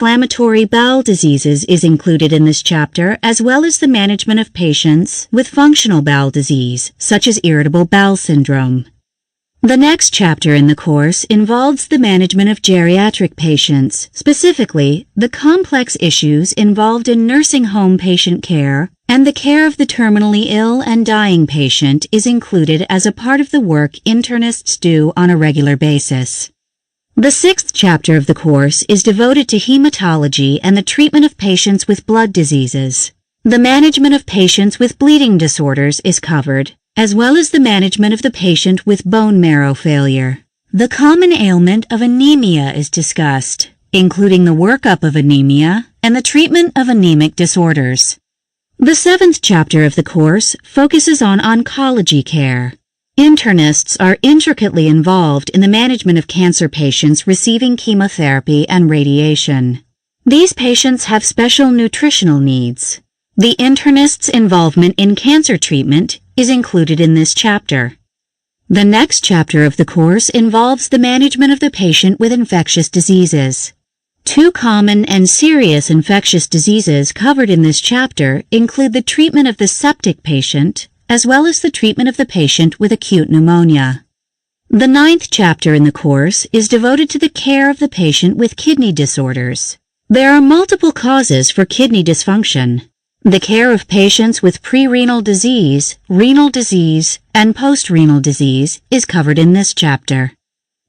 Inflammatory bowel diseases is included in this chapter, as well as the management of patients with functional bowel disease, such as irritable bowel syndrome. The next chapter in the course involves the management of geriatric patients, specifically the complex issues involved in nursing home patient care, and the care of the terminally ill and dying patient is included as a part of the work internists do on a regular basis. The sixth chapter of the course is devoted to hematology and the treatment of patients with blood diseases. The management of patients with bleeding disorders is covered, as well as the management of the patient with bone marrow failure. The common ailment of anemia is discussed, including the workup of anemia and the treatment of anemic disorders. The seventh chapter of the course focuses on oncology care. Internists are intricately involved in the management of cancer patients receiving chemotherapy and radiation. These patients have special nutritional needs. The internist's involvement in cancer treatment is included in this chapter. The next chapter of the course involves the management of the patient with infectious diseases. Two common and serious infectious diseases covered in this chapter include the treatment of the septic patient, as well as the treatment of the patient with acute pneumonia. The ninth chapter in the course is devoted to the care of the patient with kidney disorders. There are multiple causes for kidney dysfunction. The care of patients with pre-renal disease, renal disease, and post-renal disease is covered in this chapter.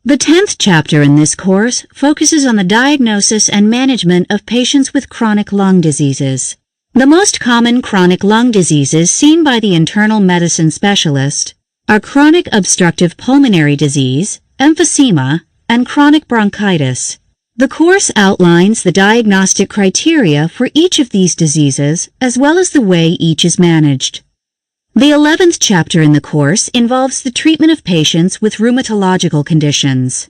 The 10th chapter in this course focuses on the diagnosis and management of patients with chronic lung diseases. The most common chronic lung diseases seen by the internal medicine specialist are chronic obstructive pulmonary disease, emphysema, and chronic bronchitis. The course outlines the diagnostic criteria for each of these diseases, as well as the way each is managed. The 11th chapter in the course involves the treatment of patients with rheumatological conditions.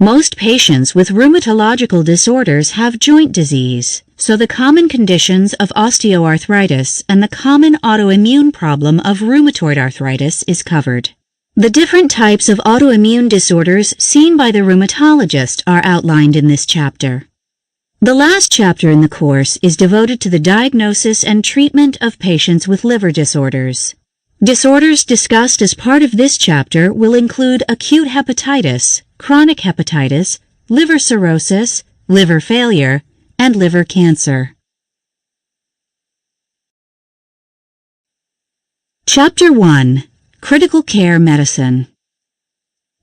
Most patients with rheumatological disorders have joint disease, so the common conditions of osteoarthritis and the common autoimmune problem of rheumatoid arthritis is covered. The different types of autoimmune disorders seen by the rheumatologist are outlined in this chapter. The last chapter in the course is devoted to the diagnosis and treatment of patients with liver disorders. Disorders discussed as part of this chapter will include acute hepatitis, chronic hepatitis, liver cirrhosis, liver failure, and liver cancer. Chapter 1. Critical Care Medicine.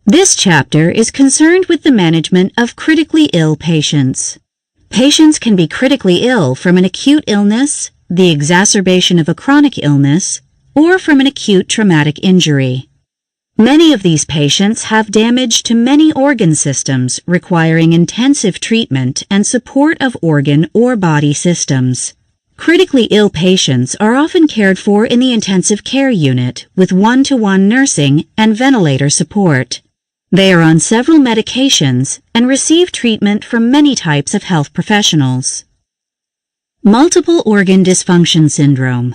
This chapter is concerned with the management of critically ill patients. Patients can be critically ill from an acute illness, the exacerbation of a chronic illness, or from an acute traumatic injury. Many of these patients have damage to many organ systems requiring intensive treatment and support of organ or body systems. Critically ill patients are often cared for in the intensive care unit with one-to-one nursing and ventilator support. They are on several medications and receive treatment from many types of health professionals. Multiple organ dysfunction syndrome.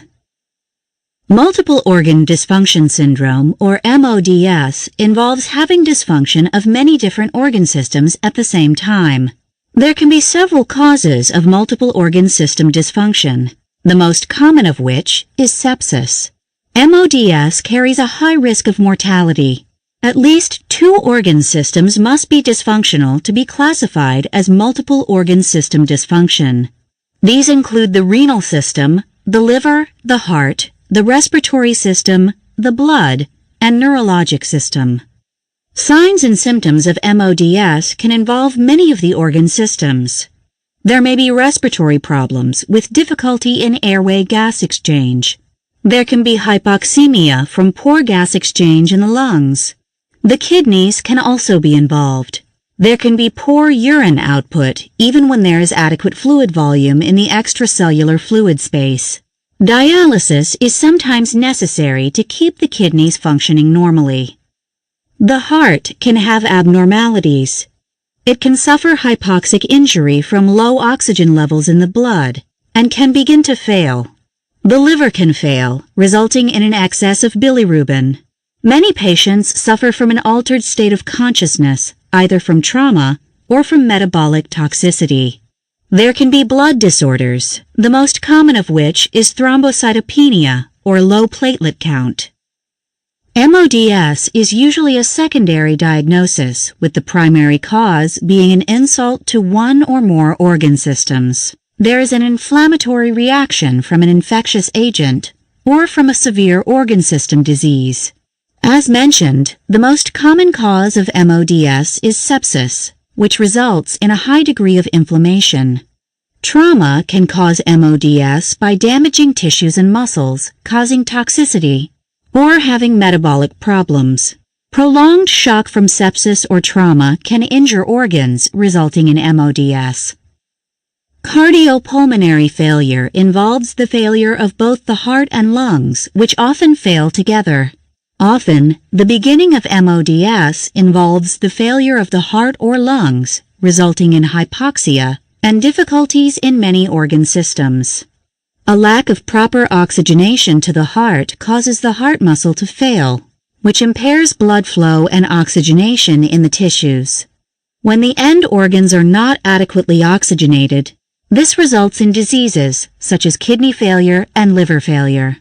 Multiple organ dysfunction syndrome, or MODS, involves having dysfunction of many different organ systems at the same time. There can be several causes of multiple organ system dysfunction, the most common of which is sepsis. MODS carries a high risk of mortality. At least 2 organ systems must be dysfunctional to be classified as multiple organ system dysfunction. These include the renal system, the liver, the heart, the respiratory system, the blood, and neurologic system. Signs and symptoms of MODS can involve many of the organ systems. There may be respiratory problems with difficulty in airway gas exchange. There can be hypoxemia from poor gas exchange in the lungs. The kidneys can also be involved. There can be poor urine output even when there is adequate fluid volume in the extracellular fluid space. Dialysis is sometimes necessary to keep the kidneys functioning normally. The heart can have abnormalities. It can suffer hypoxic injury from low oxygen levels in the blood and can begin to fail. The liver can fail, resulting in an excess of bilirubin. Many patients suffer from an altered state of consciousness, either from trauma or from metabolic toxicity. There can be blood disorders, the most common of which is thrombocytopenia or low platelet count. MODS is usually a secondary diagnosis, with the primary cause being an insult to one or more organ systems. There is an inflammatory reaction from an infectious agent or from a severe organ system disease. As mentioned, the most common cause of MODS is sepsis, which results in a high degree of inflammation. Trauma can cause MODS by damaging tissues and muscles, causing toxicity, or having metabolic problems. Prolonged shock from sepsis or trauma can injure organs, resulting in MODS. Cardiopulmonary failure involves the failure of both the heart and lungs, which often fail together. Often, the beginning of MODS involves the failure of the heart or lungs, resulting in hypoxia and difficulties in many organ systems. A lack of proper oxygenation to the heart causes the heart muscle to fail, which impairs blood flow and oxygenation in the tissues. When the end organs are not adequately oxygenated, this results in diseases such as kidney failure and liver failure.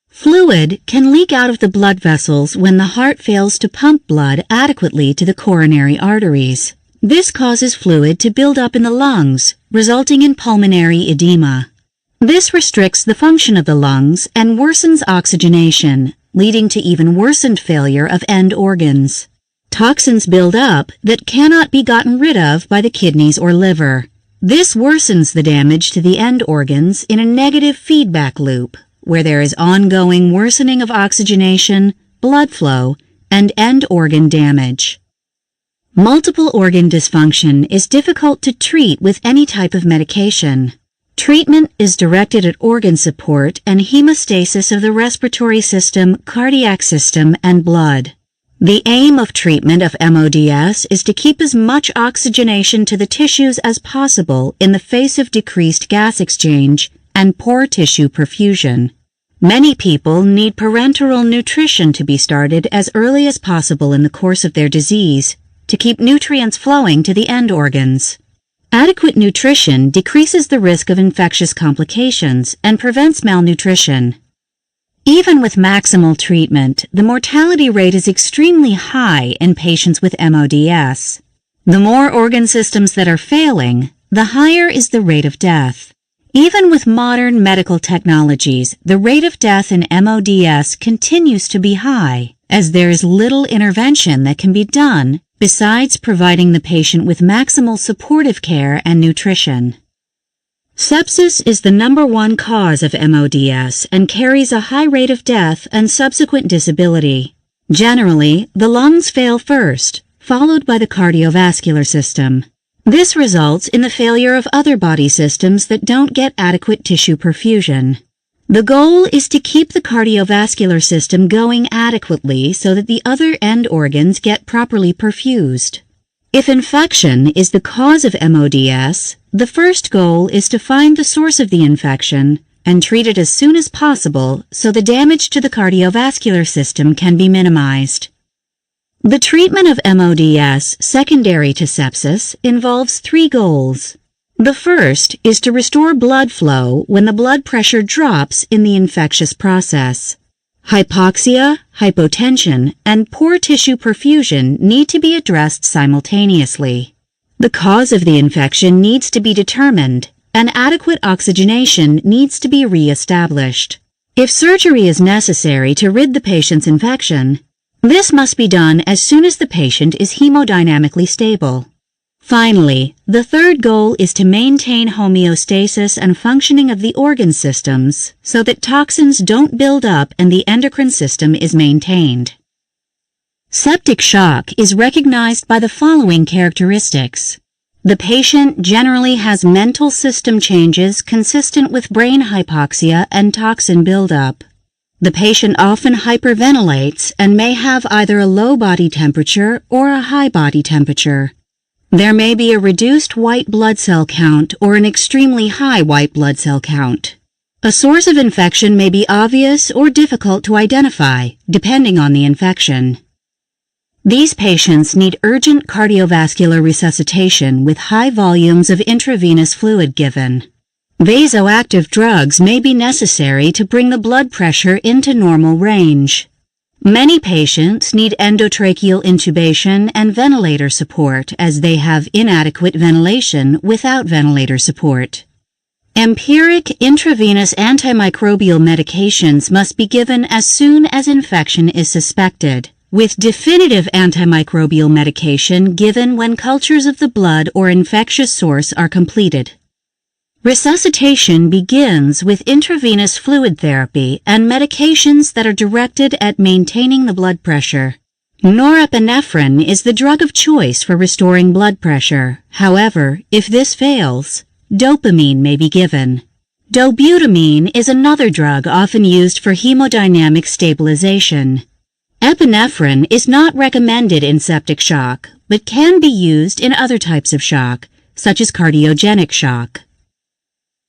Fluid can leak out of the blood vessels when the heart fails to pump blood adequately to the coronary arteries. This causes fluid to build up in the lungs, resulting in pulmonary edema. This restricts the function of the lungs and worsens oxygenation, leading to even worsened failure of end organs. Toxins build up that cannot be gotten rid of by the kidneys or liver. This worsens the damage to the end organs in a negative feedback loop, where there is ongoing worsening of oxygenation, blood flow, and end organ damage. Multiple organ dysfunction is difficult to treat with any type of medication. Treatment is directed at organ support and hemostasis of the respiratory system, cardiac system, and blood. The aim of treatment of MODS is to keep as much oxygenation to the tissues as possible in the face of decreased gas exchange and poor tissue perfusion. Many people need parenteral nutrition to be started as early as possible in the course of their disease to keep nutrients flowing to the end organs. Adequate nutrition decreases the risk of infectious complications and prevents malnutrition. Even with maximal treatment, the mortality rate is extremely high in patients with MODS. The more organ systems that are failing, the higher is the rate of death. Even with modern medical technologies, the rate of death in MODS continues to be high, as there is little intervention that can be done besides providing the patient with maximal supportive care and nutrition. Sepsis is the #1 cause of MODS and carries a high rate of death and subsequent disability. Generally, the lungs fail first, followed by the cardiovascular system. This results in the failure of other body systems that don't get adequate tissue perfusion. The goal is to keep the cardiovascular system going adequately so that the other end organs get properly perfused. If infection is the cause of MODS, the first goal is to find the source of the infection and treat it as soon as possible so the damage to the cardiovascular system can be minimized. The treatment of MODS secondary to sepsis involves 3 goals. The first is to restore blood flow when the blood pressure drops in the infectious process. Hypoxia, hypotension, and poor tissue perfusion need to be addressed simultaneously. The cause of the infection needs to be determined, and adequate oxygenation needs to be re-established. If surgery is necessary to rid the patient's infection, this must be done as soon as the patient is hemodynamically stable. Finally, the third goal is to maintain homeostasis and functioning of the organ systems so that toxins don't build up and the endocrine system is maintained. Septic shock is recognized by the following characteristics. The patient generally has mental system changes consistent with brain hypoxia and toxin buildup. The patient often hyperventilates and may have either a low body temperature or a high body temperature. There may be a reduced white blood cell count or an extremely high white blood cell count. A source of infection may be obvious or difficult to identify, depending on the infection. These patients need urgent cardiovascular resuscitation with high volumes of intravenous fluid given. Vasoactive drugs may be necessary to bring the blood pressure into normal range. Many patients need endotracheal intubation and ventilator support as they have inadequate ventilation without ventilator support. Empiric intravenous antimicrobial medications must be given as soon as infection is suspected, with definitive antimicrobial medication given when cultures of the blood or infectious source are completed. Resuscitation begins with intravenous fluid therapy and medications that are directed at maintaining the blood pressure. Norepinephrine is the drug of choice for restoring blood pressure. However, if this fails, dopamine may be given. Dobutamine is another drug often used for hemodynamic stabilization. Epinephrine is not recommended in septic shock, but can be used in other types of shock, such as cardiogenic shock.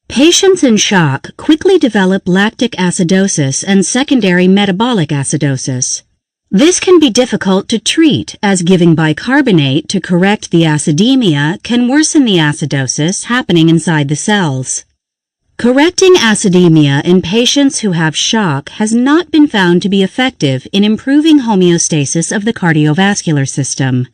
Patients in shock quickly develop lactic acidosis and secondary metabolic acidosis. This can be difficult to treat as giving bicarbonate to correct the acidemia can worsen the acidosis happening inside the cells. Correcting acidemia in patients who have shock has not been found to be effective in improving homeostasis of the cardiovascular system.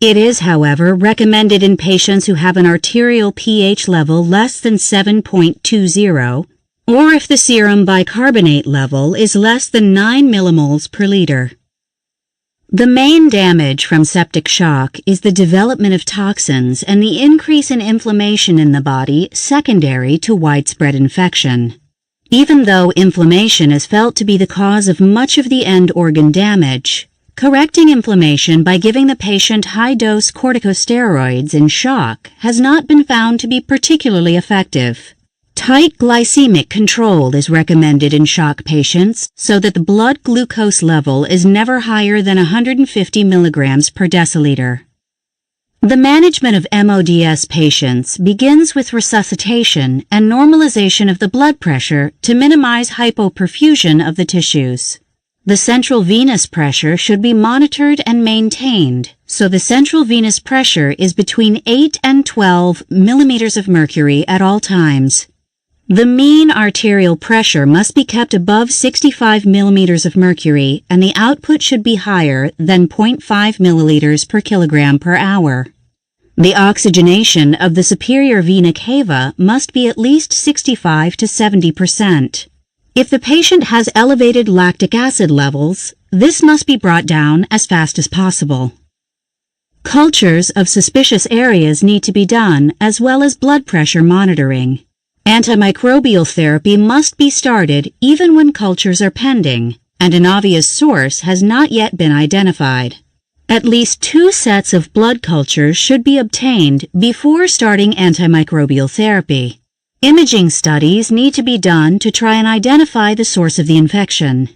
It is, however, recommended in patients who have an arterial pH level less than 7.20, or if the serum bicarbonate level is less than 9 millimoles per liter. The main damage from septic shock is the development of toxins and the increase in inflammation in the body secondary to widespread infection. Even though inflammation is felt to be the cause of much of the end organ damage, correcting inflammation by giving the patient high-dose corticosteroids in shock has not been found to be particularly effective. Tight glycemic control is recommended in shock patients so that the blood glucose level is never higher than 150 milligrams per deciliter. The management of MODS patients begins with resuscitation and normalization of the blood pressure to minimize hypoperfusion of the tissues. The central venous pressure should be monitored and maintained, so the central venous pressure is between 8 and 12 millimeters of mercury at all times. The mean arterial pressure must be kept above 65 millimeters of mercury, and the output should be higher than 0.5 milliliters per kilogram per hour. The oxygenation of the superior vena cava must be at least 65 to 70%. If the patient has elevated lactic acid levels, this must be brought down as fast as possible. Cultures of suspicious areas need to be done, as well as blood pressure monitoring. Antimicrobial therapy must be started even when cultures are pending, and an obvious source has not yet been identified. At least 2 sets of blood cultures should be obtained before starting antimicrobial therapy. Imaging studies need to be done to try and identify the source of the infection.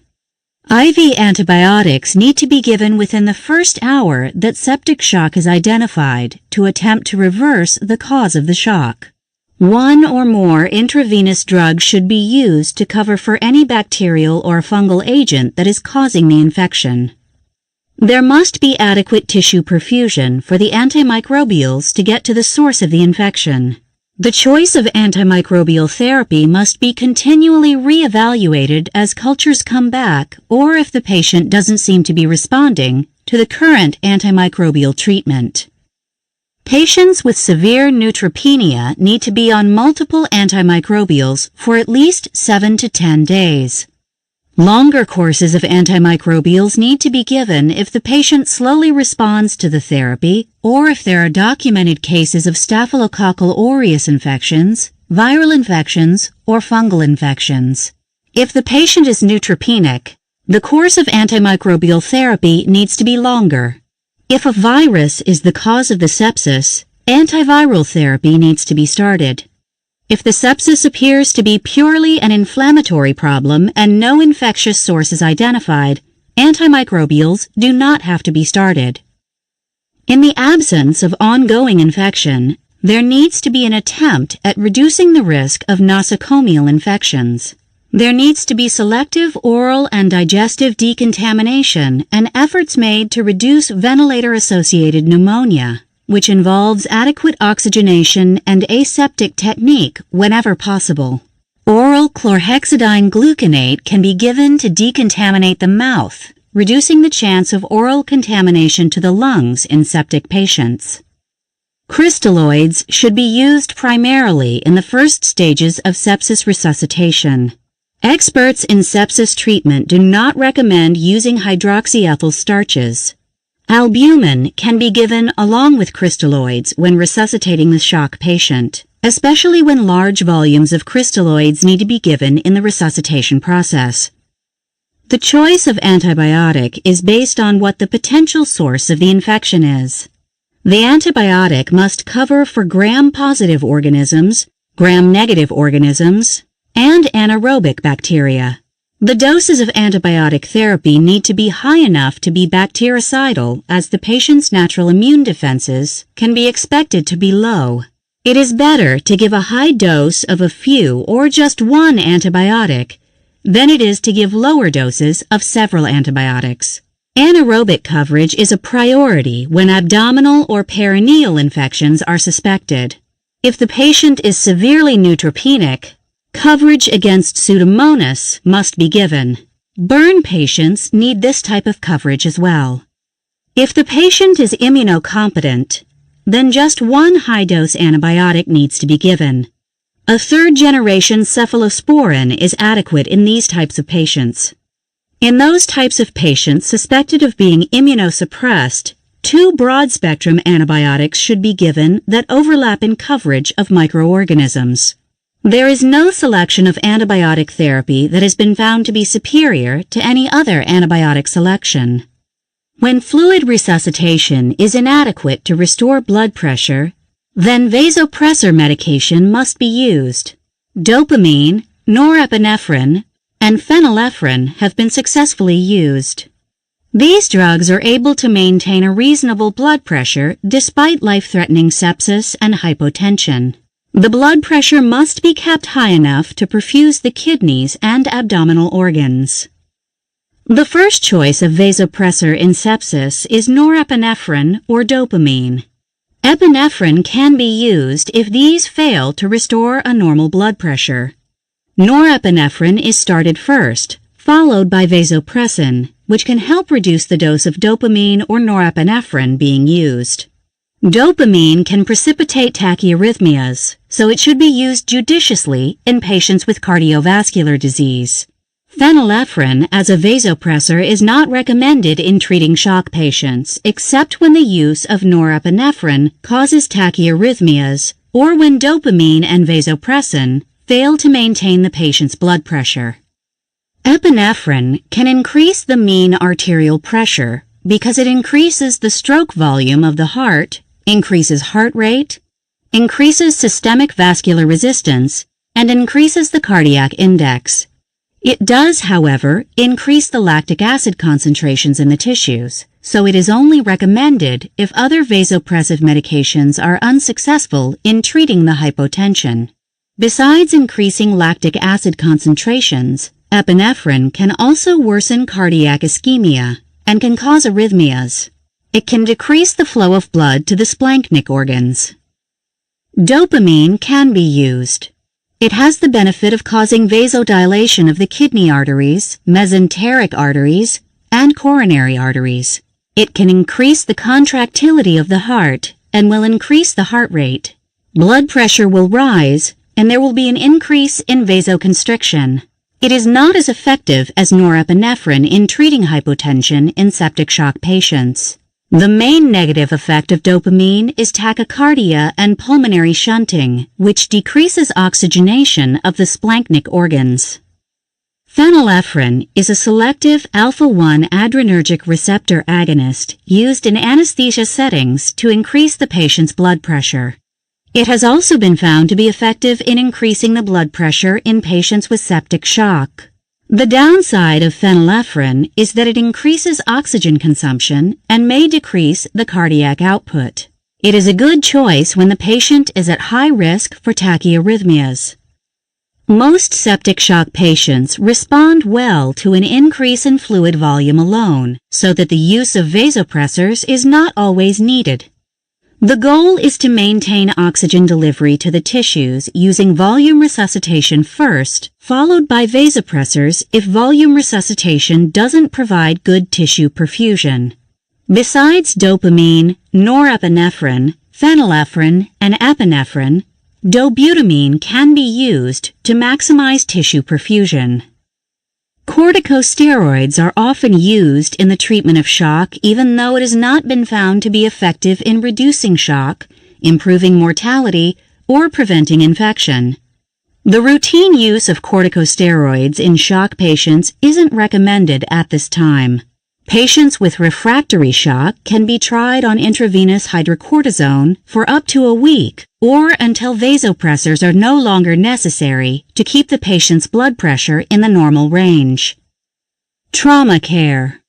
IV antibiotics need to be given within the first hour that septic shock is identified to attempt to reverse the cause of the shock. 1 or more intravenous drugs should be used to cover for any bacterial or fungal agent that is causing the infection. There must be adequate tissue perfusion for the antimicrobials to get to the source of the infection. The choice of antimicrobial therapy must be continually re-evaluated as cultures come back or if the patient doesn't seem to be responding to the current antimicrobial treatment. Patients with severe neutropenia need to be on multiple antimicrobials for at least 7 to 10 days. Longer courses of antimicrobials need to be given if the patient slowly responds to the therapy or if there are documented cases of Staphylococcal aureus infections, viral infections, or fungal infections. If the patient is neutropenic, the course of antimicrobial therapy needs to be longer. If a virus is the cause of the sepsis, antiviral therapy needs to be started. If the sepsis appears to be purely an inflammatory problem and no infectious source is identified, antimicrobials do not have to be started. In the absence of ongoing infection, there needs to be an attempt at reducing the risk of nosocomial infections. There needs to be selective oral and digestive decontamination and efforts made to reduce ventilator-associated pneumonia, which involves adequate oxygenation and aseptic technique whenever possible. Oral chlorhexidine gluconate can be given to decontaminate the mouth, reducing the chance of oral contamination to the lungs in septic patients. Crystalloids should be used primarily in the first stages of sepsis resuscitation. Experts in sepsis treatment do not recommend using hydroxyethyl starches. Albumin can be given along with crystalloids when resuscitating the shock patient, especially when large volumes of crystalloids need to be given in the resuscitation process. The choice of antibiotic is based on what the potential source of the infection is. The antibiotic must cover for gram-positive organisms, gram-negative organisms, and anaerobic bacteria. The doses of antibiotic therapy need to be high enough to be bactericidal, as the patient's natural immune defenses can be expected to be low. It is better to give a high dose of a few or just one antibiotic than it is to give lower doses of several antibiotics. Anaerobic coverage is a priority when abdominal or perineal infections are suspected. If the patient is severely neutropenic, coverage against Pseudomonas must be given. Burn patients need this type of coverage as well. If the patient is immunocompetent, then just one high-dose antibiotic needs to be given. A third-generation cephalosporin is adequate in these types of patients. In those types of patients suspected of being immunosuppressed, 2 broad-spectrum antibiotics should be given that overlap in coverage of microorganisms. There is no selection of antibiotic therapy that has been found to be superior to any other antibiotic selection. When fluid resuscitation is inadequate to restore blood pressure, then vasopressor medication must be used. Dopamine, norepinephrine, and phenylephrine have been successfully used. These drugs are able to maintain a reasonable blood pressure despite life-threatening sepsis and hypotension. The blood pressure must be kept high enough to perfuse the kidneys and abdominal organs. The first choice of vasopressor in sepsis is norepinephrine or dopamine. Epinephrine can be used if these fail to restore a normal blood pressure. Norepinephrine is started first, followed by vasopressin, which can help reduce the dose of dopamine or norepinephrine being used. Dopamine can precipitate tachyarrhythmias, so it should be used judiciously in patients with cardiovascular disease. Phenylephrine as a vasopressor is not recommended in treating shock patients, except when the use of norepinephrine causes tachyarrhythmias or when dopamine and vasopressin fail to maintain the patient's blood pressure. Epinephrine can increase the mean arterial pressure because it increases the stroke volume of the heart, increases heart rate, increases systemic vascular resistance, and increases the cardiac index. It does, however, increase the lactic acid concentrations in the tissues, so it is only recommended if other vasopressive medications are unsuccessful in treating the hypotension. Besides increasing lactic acid concentrations, epinephrine can also worsen cardiac ischemia and can cause arrhythmias. It can decrease the flow of blood to the splanchnic organs. Dopamine can be used. It has the benefit of causing vasodilation of the kidney arteries, mesenteric arteries, and coronary arteries. It can increase the contractility of the heart and will increase the heart rate. Blood pressure will rise, and there will be an increase in vasoconstriction. It is not as effective as norepinephrine in treating hypotension in septic shock patients. The main negative effect of dopamine is tachycardia and pulmonary shunting, which decreases oxygenation of the splanchnic organs. Phenylephrine is a selective alpha-1 adrenergic receptor agonist used in anesthesia settings to increase the patient's blood pressure. It has also been found to be effective in increasing the blood pressure in patients with septic shock. The downside of phenylephrine is that it increases oxygen consumption and may decrease the cardiac output. It is a good choice when the patient is at high risk for tachyarrhythmias. Most septic shock patients respond well to an increase in fluid volume alone, so that the use of vasopressors is not always needed. The goal is to maintain oxygen delivery to the tissues using volume resuscitation first, followed by vasopressors if volume resuscitation doesn't provide good tissue perfusion. Besides dopamine, norepinephrine, phenylephrine, and epinephrine, dobutamine can be used to maximize tissue perfusion. Corticosteroids are often used in the treatment of shock even though it has not been found to be effective in reducing shock, improving mortality, or preventing infection. The routine use of corticosteroids in shock patients isn't recommended at this time. Patients with refractory shock can be tried on intravenous hydrocortisone for up to a week or until vasopressors are no longer necessary to keep the patient's blood pressure in the normal range. Trauma care.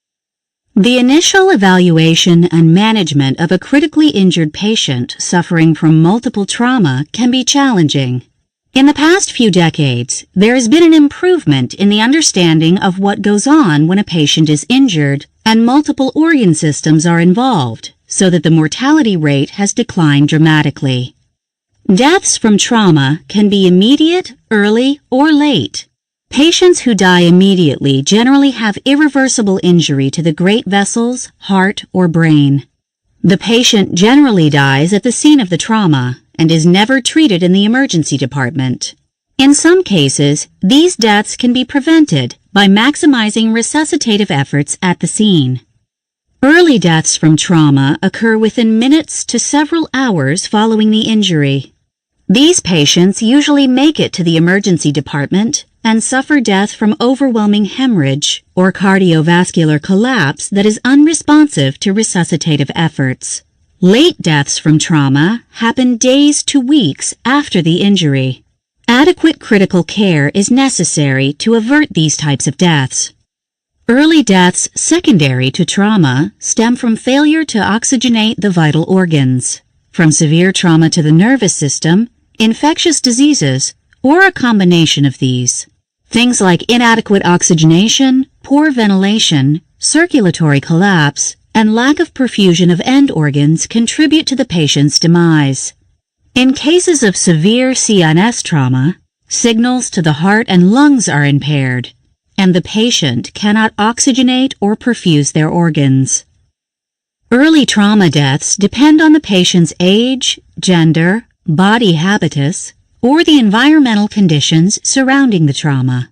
The initial evaluation and management of a critically injured patient suffering from multiple trauma can be challenging. In the past few decades, there has been an improvement in the understanding of what goes on when a patient is injured and multiple organ systems are involved, so that the mortality rate has declined dramatically. Deaths from trauma can be immediate, early, or late. Patients who die immediately generally have irreversible injury to the great vessels, heart, or brain. The patient generally dies at the scene of the trauma and is never treated in the emergency department. In some cases, these deaths can be prevented by maximizing resuscitative efforts at the scene. Early deaths from trauma occur within minutes to several hours following the injury. These patients usually make it to the emergency department and suffer death from overwhelming hemorrhage or cardiovascular collapse that is unresponsive to resuscitative efforts. Late deaths from trauma happen days to weeks after the injury. Adequate critical care is necessary to avert these types of deaths. Early deaths secondary to trauma stem from failure to oxygenate the vital organs, from severe trauma to the nervous system, infectious diseases, or a combination of these. Things like inadequate oxygenation, poor ventilation, circulatory collapse, and lack of perfusion of end organs contribute to the patient's demise. In cases of severe CNS trauma, signals to the heart and lungs are impaired, and the patient cannot oxygenate or perfuse their organs. Early trauma deaths depend on the patient's age, gender, body habitus, or the environmental conditions surrounding the trauma.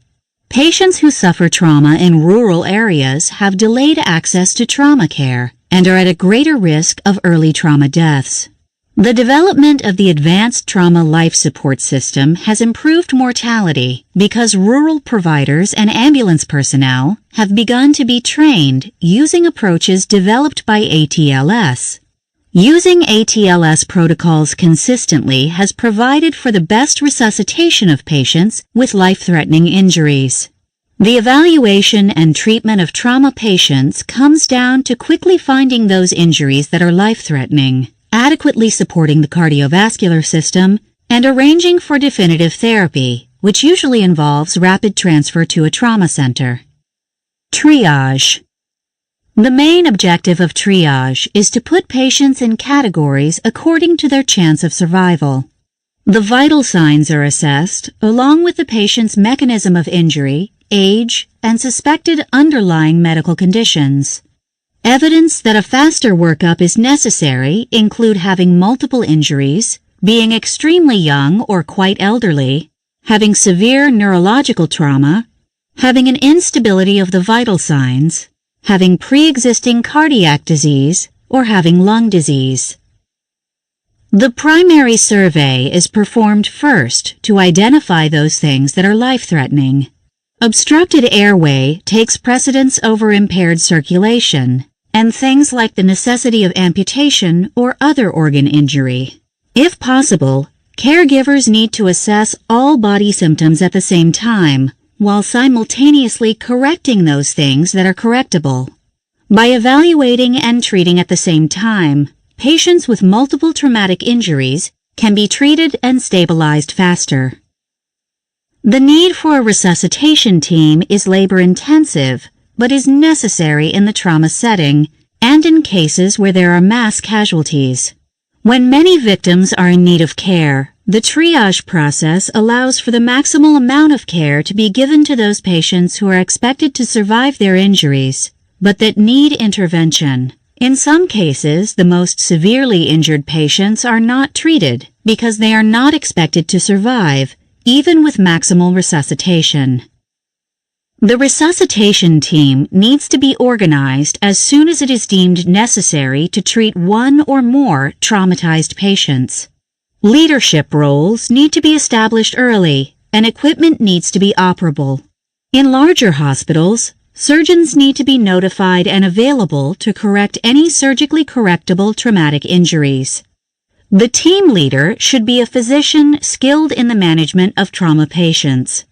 Patients who suffer trauma in rural areas have delayed access to trauma care and are at a greater risk of early trauma deaths. The development of the advanced trauma life support system has improved mortality because rural providers and ambulance personnel have begun to be trained using approaches developed by ATLS. Using ATLS protocols consistently has provided for the best resuscitation of patients with life-threatening injuries. The evaluation and treatment of trauma patients comes down to quickly finding those injuries that are life-threatening, adequately supporting the cardiovascular system, and arranging for definitive therapy, which usually involves rapid transfer to a trauma center. Triage. The main objective of triage is to put patients in categories according to their chance of survival. The vital signs are assessed, along with the patient's mechanism of injury, age, and suspected underlying medical conditions. Evidence that a faster workup is necessary include having multiple injuries, being extremely young or quite elderly, having severe neurological trauma, having an instability of the vital signs, having pre-existing cardiac disease, or having lung disease. The primary survey is performed first to identify those things that are life-threatening. Obstructed airway takes precedence over impaired circulation, and things like the necessity of amputation or other organ injury. If possible, caregivers need to assess all body symptoms at the same time, while simultaneously correcting those things that are correctable. By evaluating and treating at the same time, patients with multiple traumatic injuries can be treated and stabilized faster. The need for a resuscitation team is labor-intensive, but is necessary in the trauma setting and in cases where there are mass casualties. When many victims are in need of care, the triage process allows for the maximal amount of care to be given to those patients who are expected to survive their injuries, but that need intervention. In some cases, the most severely injured patients are not treated because they are not expected to survive, even with maximal resuscitation. The resuscitation team needs to be organized as soon as it is deemed necessary to treat one or more traumatized patients. Leadership roles need to be established early, and equipment needs to be operable. In larger hospitals, surgeons need to be notified and available to correct any surgically correctable traumatic injuries. The team leader should be a physician skilled in the management of trauma patients.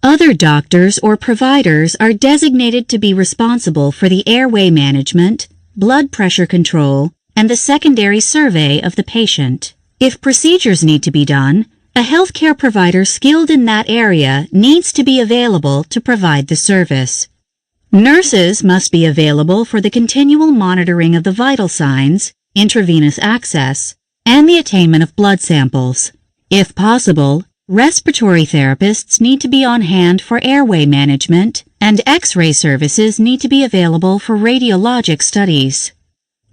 Other doctors or providers are designated to be responsible for the airway management, blood pressure control, and the secondary survey of the patient. If procedures need to be done, a healthcare provider skilled in that area needs to be available to provide the service. Nurses must be available for the continual monitoring of the vital signs, intravenous access, and the attainment of blood samples. If possible, respiratory therapists need to be on hand for airway management, and X-ray services need to be available for radiologic studies.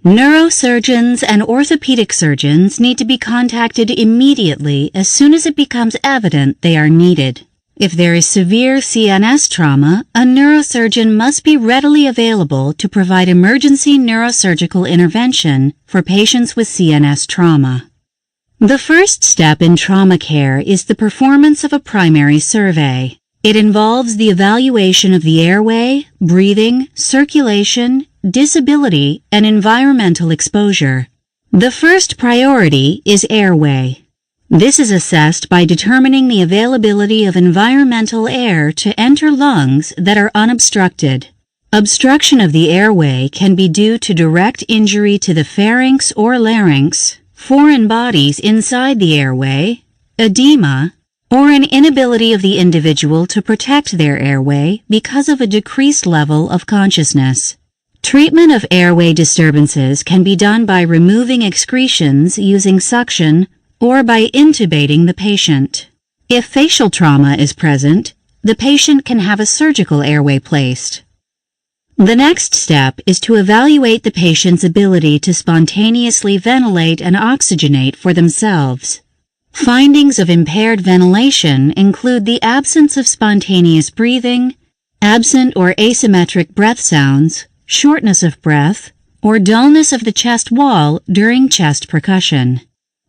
Neurosurgeons and orthopedic surgeons need to be contacted immediately as soon as it becomes evident they are needed. If there is severe CNS trauma, a neurosurgeon must be readily available to provide emergency neurosurgical intervention for patients with CNS trauma. The first step in trauma care is the performance of a primary survey. It involves the evaluation of the airway, breathing, circulation, disability, and environmental exposure. The first priority is airway. This is assessed by determining the availability of environmental air to enter lungs that are unobstructed. Obstruction of the airway can be due to direct injury to the pharynx or larynx, foreign bodies inside the airway, edema, or an inability of the individual to protect their airway because of a decreased level of consciousness. Treatment of airway disturbances can be done by removing excretions using suction or by intubating the patient. If facial trauma is present, the patient can have a surgical airway placed. The next step is to evaluate the patient's ability to spontaneously ventilate and oxygenate for themselves. Findings of impaired ventilation include the absence of spontaneous breathing, absent or asymmetric breath sounds, shortness of breath, or dullness of the chest wall during chest percussion.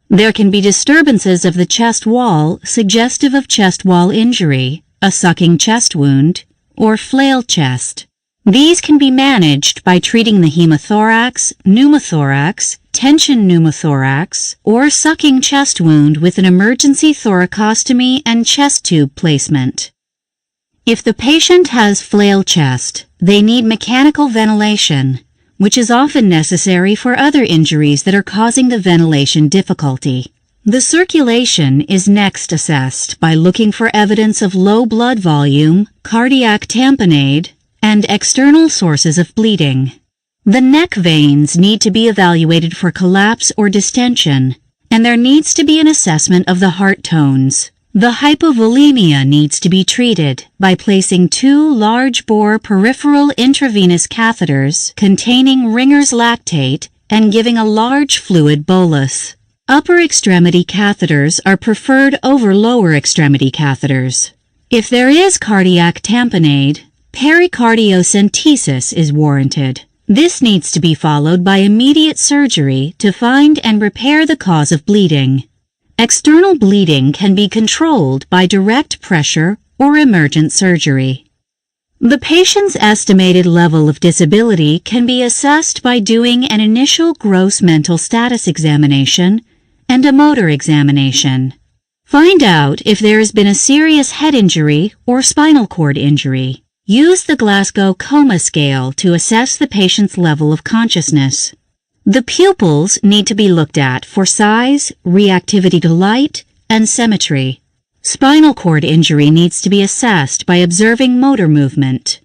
There can be disturbances of the chest wall suggestive of chest wall injury, a sucking chest wound, or flail chest. These can be managed by treating the hemothorax, pneumothorax, tension pneumothorax, or sucking chest wound with an emergency thoracostomy and chest tube placement. If the patient has flail chest, they need mechanical ventilation, which is often necessary for other injuries that are causing the ventilation difficulty. The circulation is next assessed by looking for evidence of low blood volume, cardiac tamponade, and external sources of bleeding. The neck veins need to be evaluated for collapse or distension, and there needs to be an assessment of the heart tones. The hypovolemia needs to be treated by placing 2 large-bore peripheral intravenous catheters containing Ringer's lactate and giving a large fluid bolus. Upper extremity catheters are preferred over lower extremity catheters. If there is cardiac tamponade, pericardiocentesis is warranted. This needs to be followed by immediate surgery to find and repair the cause of bleeding. External bleeding can be controlled by direct pressure or emergent surgery. The patient's estimated level of disability can be assessed by doing an initial gross mental status examination and a motor examination. Find out if there has been a serious head injury or spinal cord injury. Use the Glasgow Coma Scale to assess the patient's level of consciousness. The pupils need to be looked at for size, reactivity to light, and symmetry. Spinal cord injury needs to be assessed by observing motor movement.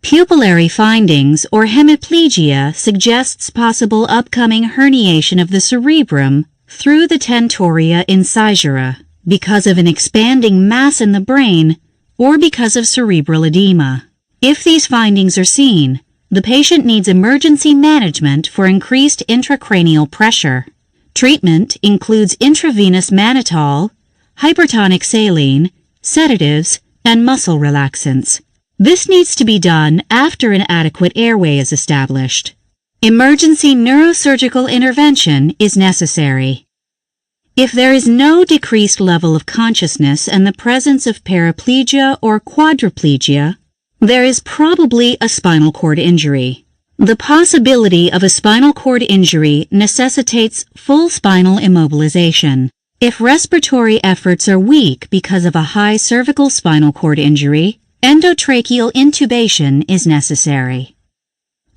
Pupillary findings or hemiplegia suggests possible upcoming herniation of the cerebrum through the tentoria incisura because of an expanding mass in the brain or because of cerebral edema. If these findings are seen, the patient needs emergency management for increased intracranial pressure. Treatment includes intravenous mannitol, hypertonic saline, sedatives, and muscle relaxants. This needs to be done after an adequate airway is established. Emergency neurosurgical intervention is necessary. If there is no decreased level of consciousness and the presence of paraplegia or quadriplegia, there is probably a spinal cord injury. The possibility of a spinal cord injury necessitates full spinal immobilization. If respiratory efforts are weak because of a high cervical spinal cord injury, endotracheal intubation is necessary.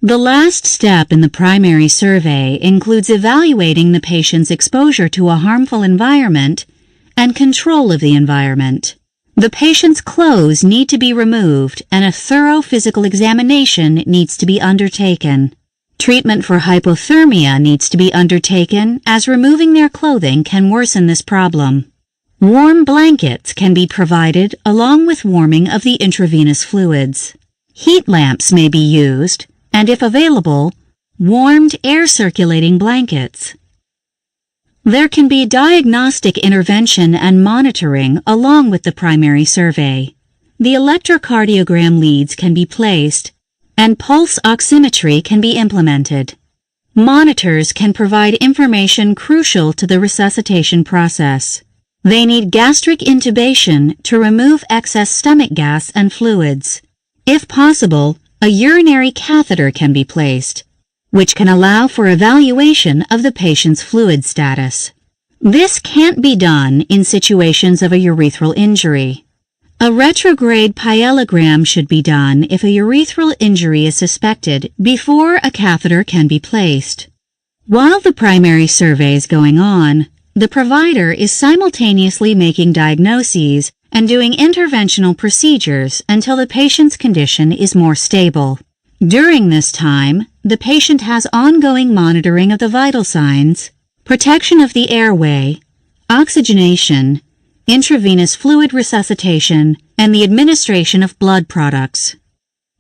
The last step in the primary survey includes evaluating the patient's exposure to a harmful environment and control of the environment. The patient's clothes need to be removed and a thorough physical examination needs to be undertaken. Treatment for hypothermia needs to be undertaken as removing their clothing can worsen this problem. Warm blankets can be provided along with warming of the intravenous fluids. Heat lamps may be used, and if available, warmed air-circulating blankets. There can be diagnostic intervention and monitoring along with the primary survey. The electrocardiogram leads can be placed, and pulse oximetry can be implemented. Monitors can provide information crucial to the resuscitation process. They need gastric intubation to remove excess stomach gas and fluids. If possible, a urinary catheter can be placed, which can allow for evaluation of the patient's fluid status. This can't be done in situations of a urethral injury. A retrograde pyelogram should be done if a urethral injury is suspected before a catheter can be placed. While the primary survey is going on, the provider is simultaneously making diagnoses and doing interventional procedures until the patient's condition is more stable. During this time, the patient has ongoing monitoring of the vital signs, protection of the airway, oxygenation, intravenous fluid resuscitation, and the administration of blood products.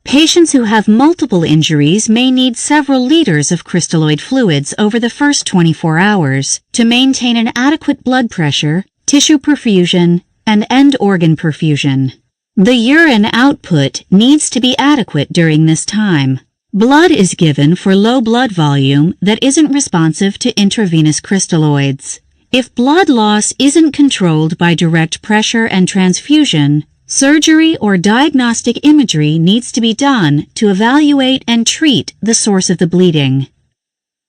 Patients who have multiple injuries may need several liters of crystalloid fluids over the first 24 hours to maintain an adequate blood pressure, tissue perfusion, and end organ perfusion. The urine output needs to be adequate during this time. Blood is given for low blood volume that isn't responsive to intravenous crystalloids. If blood loss isn't controlled by direct pressure and transfusion, surgery or diagnostic imagery needs to be done to evaluate and treat the source of the bleeding.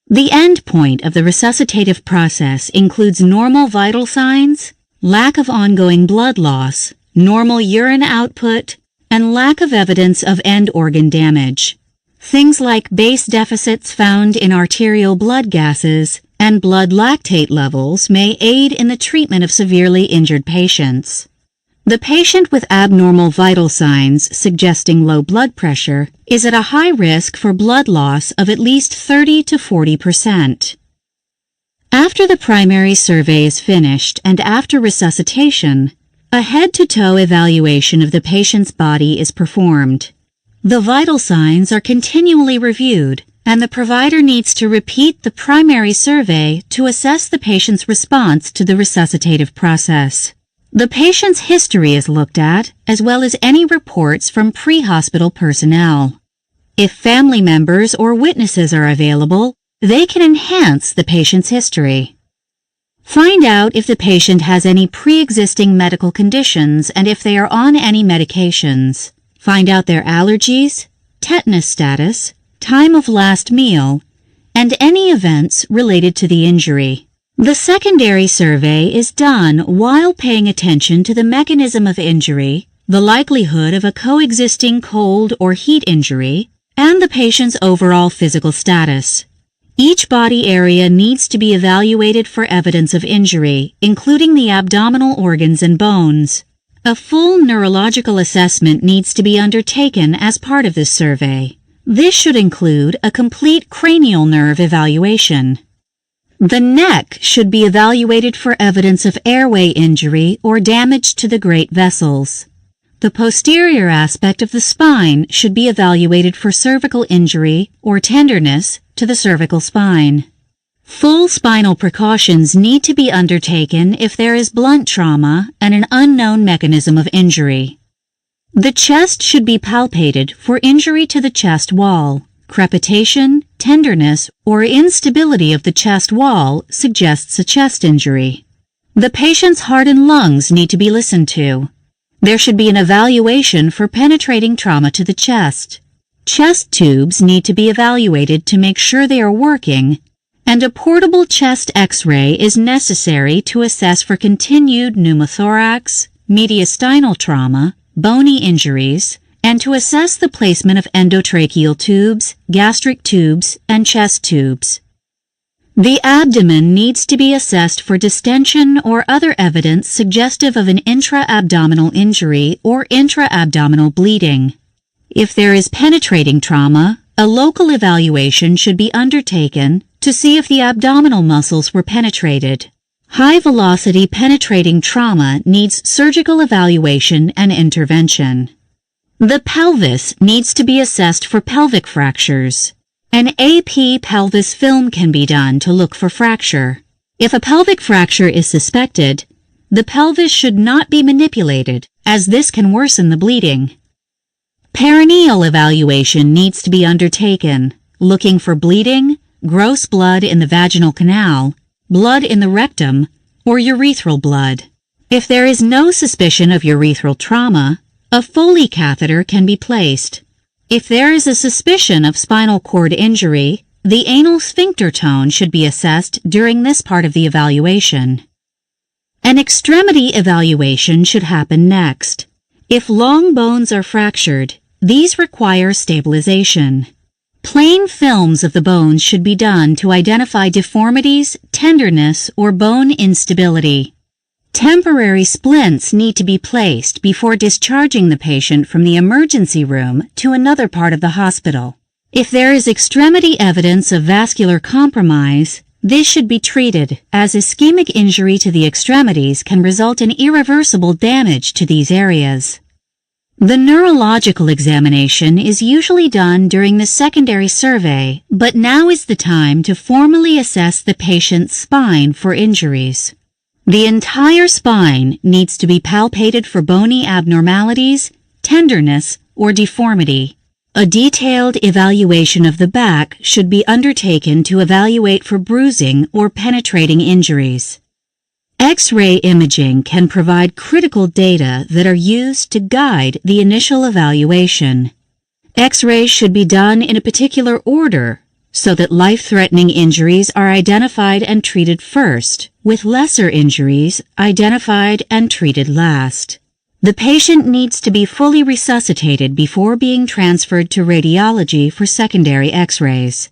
The end point of the resuscitative process includes normal vital signs, lack of ongoing blood loss, normal urine output, and lack of evidence of end organ damage. Things like base deficits found in arterial blood gases and blood lactate levels may aid in the treatment of severely injured patients. The patient with abnormal vital signs suggesting low blood pressure is at a high risk for blood loss of at least 30 to 40%. After the primary survey is finished and after resuscitation, a head-to-toe evaluation of the patient's body is performed. The vital signs are continually reviewed, and the provider needs to repeat the primary survey to assess the patient's response to the resuscitative process. The patient's history is looked at, as well as any reports from pre-hospital personnel. If family members or witnesses are available, they can enhance the patient's history. Find out if the patient has any pre-existing medical conditions and if they are on any medications. Find out their allergies, tetanus status, time of last meal, and any events related to the injury. The secondary survey is done while paying attention to the mechanism of injury, the likelihood of a coexisting cold or heat injury, and the patient's overall physical status. Each body area needs to be evaluated for evidence of injury, including the abdominal organs and bones. A full neurological assessment needs to be undertaken as part of this survey. This should include a complete cranial nerve evaluation. The neck should be evaluated for evidence of airway injury or damage to the great vessels. The posterior aspect of the spine should be evaluated for cervical injury or tenderness to the cervical spine. Full spinal precautions need to be undertaken if there is blunt trauma and an unknown mechanism of injury. The chest should be palpated for injury to the chest wall. Crepitation, tenderness, or instability of the chest wall suggests a chest injury. The patient's heart and lungs need to be listened to. There should be an evaluation for penetrating trauma to the chest. Chest tubes need to be evaluated to make sure they are working, and a portable chest X-ray is necessary to assess for continued pneumothorax, mediastinal trauma, bony injuries, and to assess the placement of endotracheal tubes, gastric tubes, and chest tubes. The abdomen needs to be assessed for distension or other evidence suggestive of an intra-abdominal injury or intra-abdominal bleeding. If there is penetrating trauma, a local evaluation should be undertaken to see if the abdominal muscles were penetrated. High-velocity penetrating trauma needs surgical evaluation and intervention. The pelvis needs to be assessed for pelvic fractures. An AP pelvis film can be done to look for fracture. If a pelvic fracture is suspected, the pelvis should not be manipulated, as this can worsen the bleeding. Perineal evaluation needs to be undertaken, looking for bleeding, gross blood in the vaginal canal, blood in the rectum, or urethral blood. If there is no suspicion of urethral trauma, a Foley catheter can be placed. If there is a suspicion of spinal cord injury, the anal sphincter tone should be assessed during this part of the evaluation. An extremity evaluation should happen next. If long bones are fractured, these require stabilization. Plain films of the bones should be done to identify deformities, tenderness, or bone instability. Temporary splints need to be placed before discharging the patient from the emergency room to another part of the hospital. If there is extremity evidence of vascular compromise, this should be treated, as ischemic injury to the extremities can result in irreversible damage to these areas. The neurological examination is usually done during the secondary survey, but now is the time to formally assess the patient's spine for injuries. The entire spine needs to be palpated for bony abnormalities, tenderness, or deformity. A detailed evaluation of the back should be undertaken to evaluate for bruising or penetrating injuries. X-ray imaging can provide critical data that are used to guide the initial evaluation. X-rays should be done in a particular order so that life-threatening injuries are identified and treated first, with lesser injuries identified and treated last. The patient needs to be fully resuscitated before being transferred to radiology for secondary X-rays.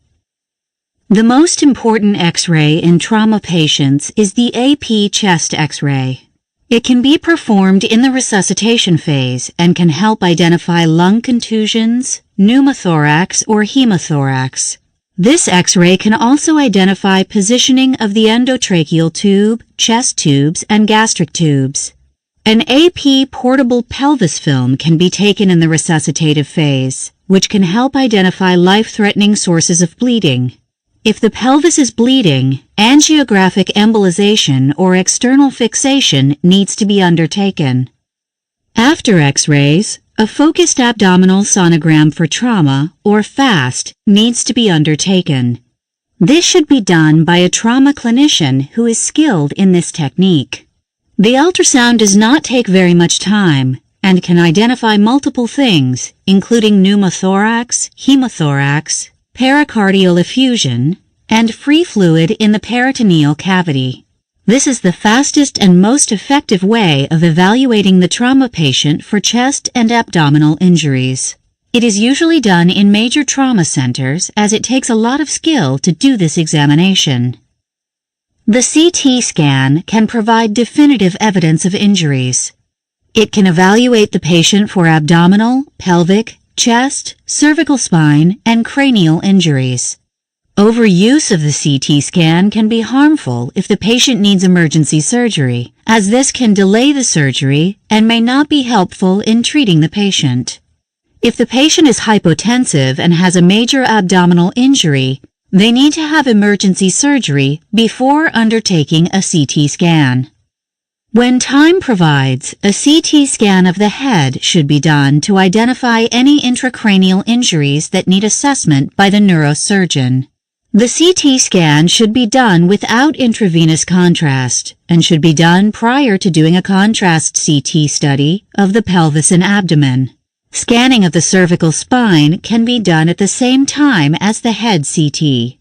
The most important X-ray in trauma patients is the AP chest X-ray. It can be performed in the resuscitation phase and can help identify lung contusions, pneumothorax, or hemothorax. This X-ray can also identify positioning of the endotracheal tube, chest tubes, and gastric tubes. An AP portable pelvis film can be taken in the resuscitative phase, which can help identify life-threatening sources of bleeding. If the pelvis is bleeding, angiographic embolization or external fixation needs to be undertaken. After X-rays, a focused abdominal sonogram for trauma, or FAST, needs to be undertaken. This should be done by a trauma clinician who is skilled in this technique. The ultrasound does not take very much time and can identify multiple things, including pneumothorax, hemothorax, pericardial effusion, and free fluid in the peritoneal cavity. This is the fastest and most effective way of evaluating the trauma patient for chest and abdominal injuries. It is usually done in major trauma centers as it takes a lot of skill to do this examination. The CT scan can provide definitive evidence of injuries. It can evaluate the patient for abdominal, pelvic, chest, cervical spine, and cranial injuries. Overuse of the CT scan can be harmful if the patient needs emergency surgery, as this can delay the surgery and may not be helpful in treating the patient. If the patient is hypotensive and has a major abdominal injury, they need to have emergency surgery before undertaking a CT scan. When time provides, a CT scan of the head should be done to identify any intracranial injuries that need assessment by the neurosurgeon. The CT scan should be done without intravenous contrast and should be done prior to doing a contrast CT study of the pelvis and abdomen. Scanning of the cervical spine can be done at the same time as the head CT.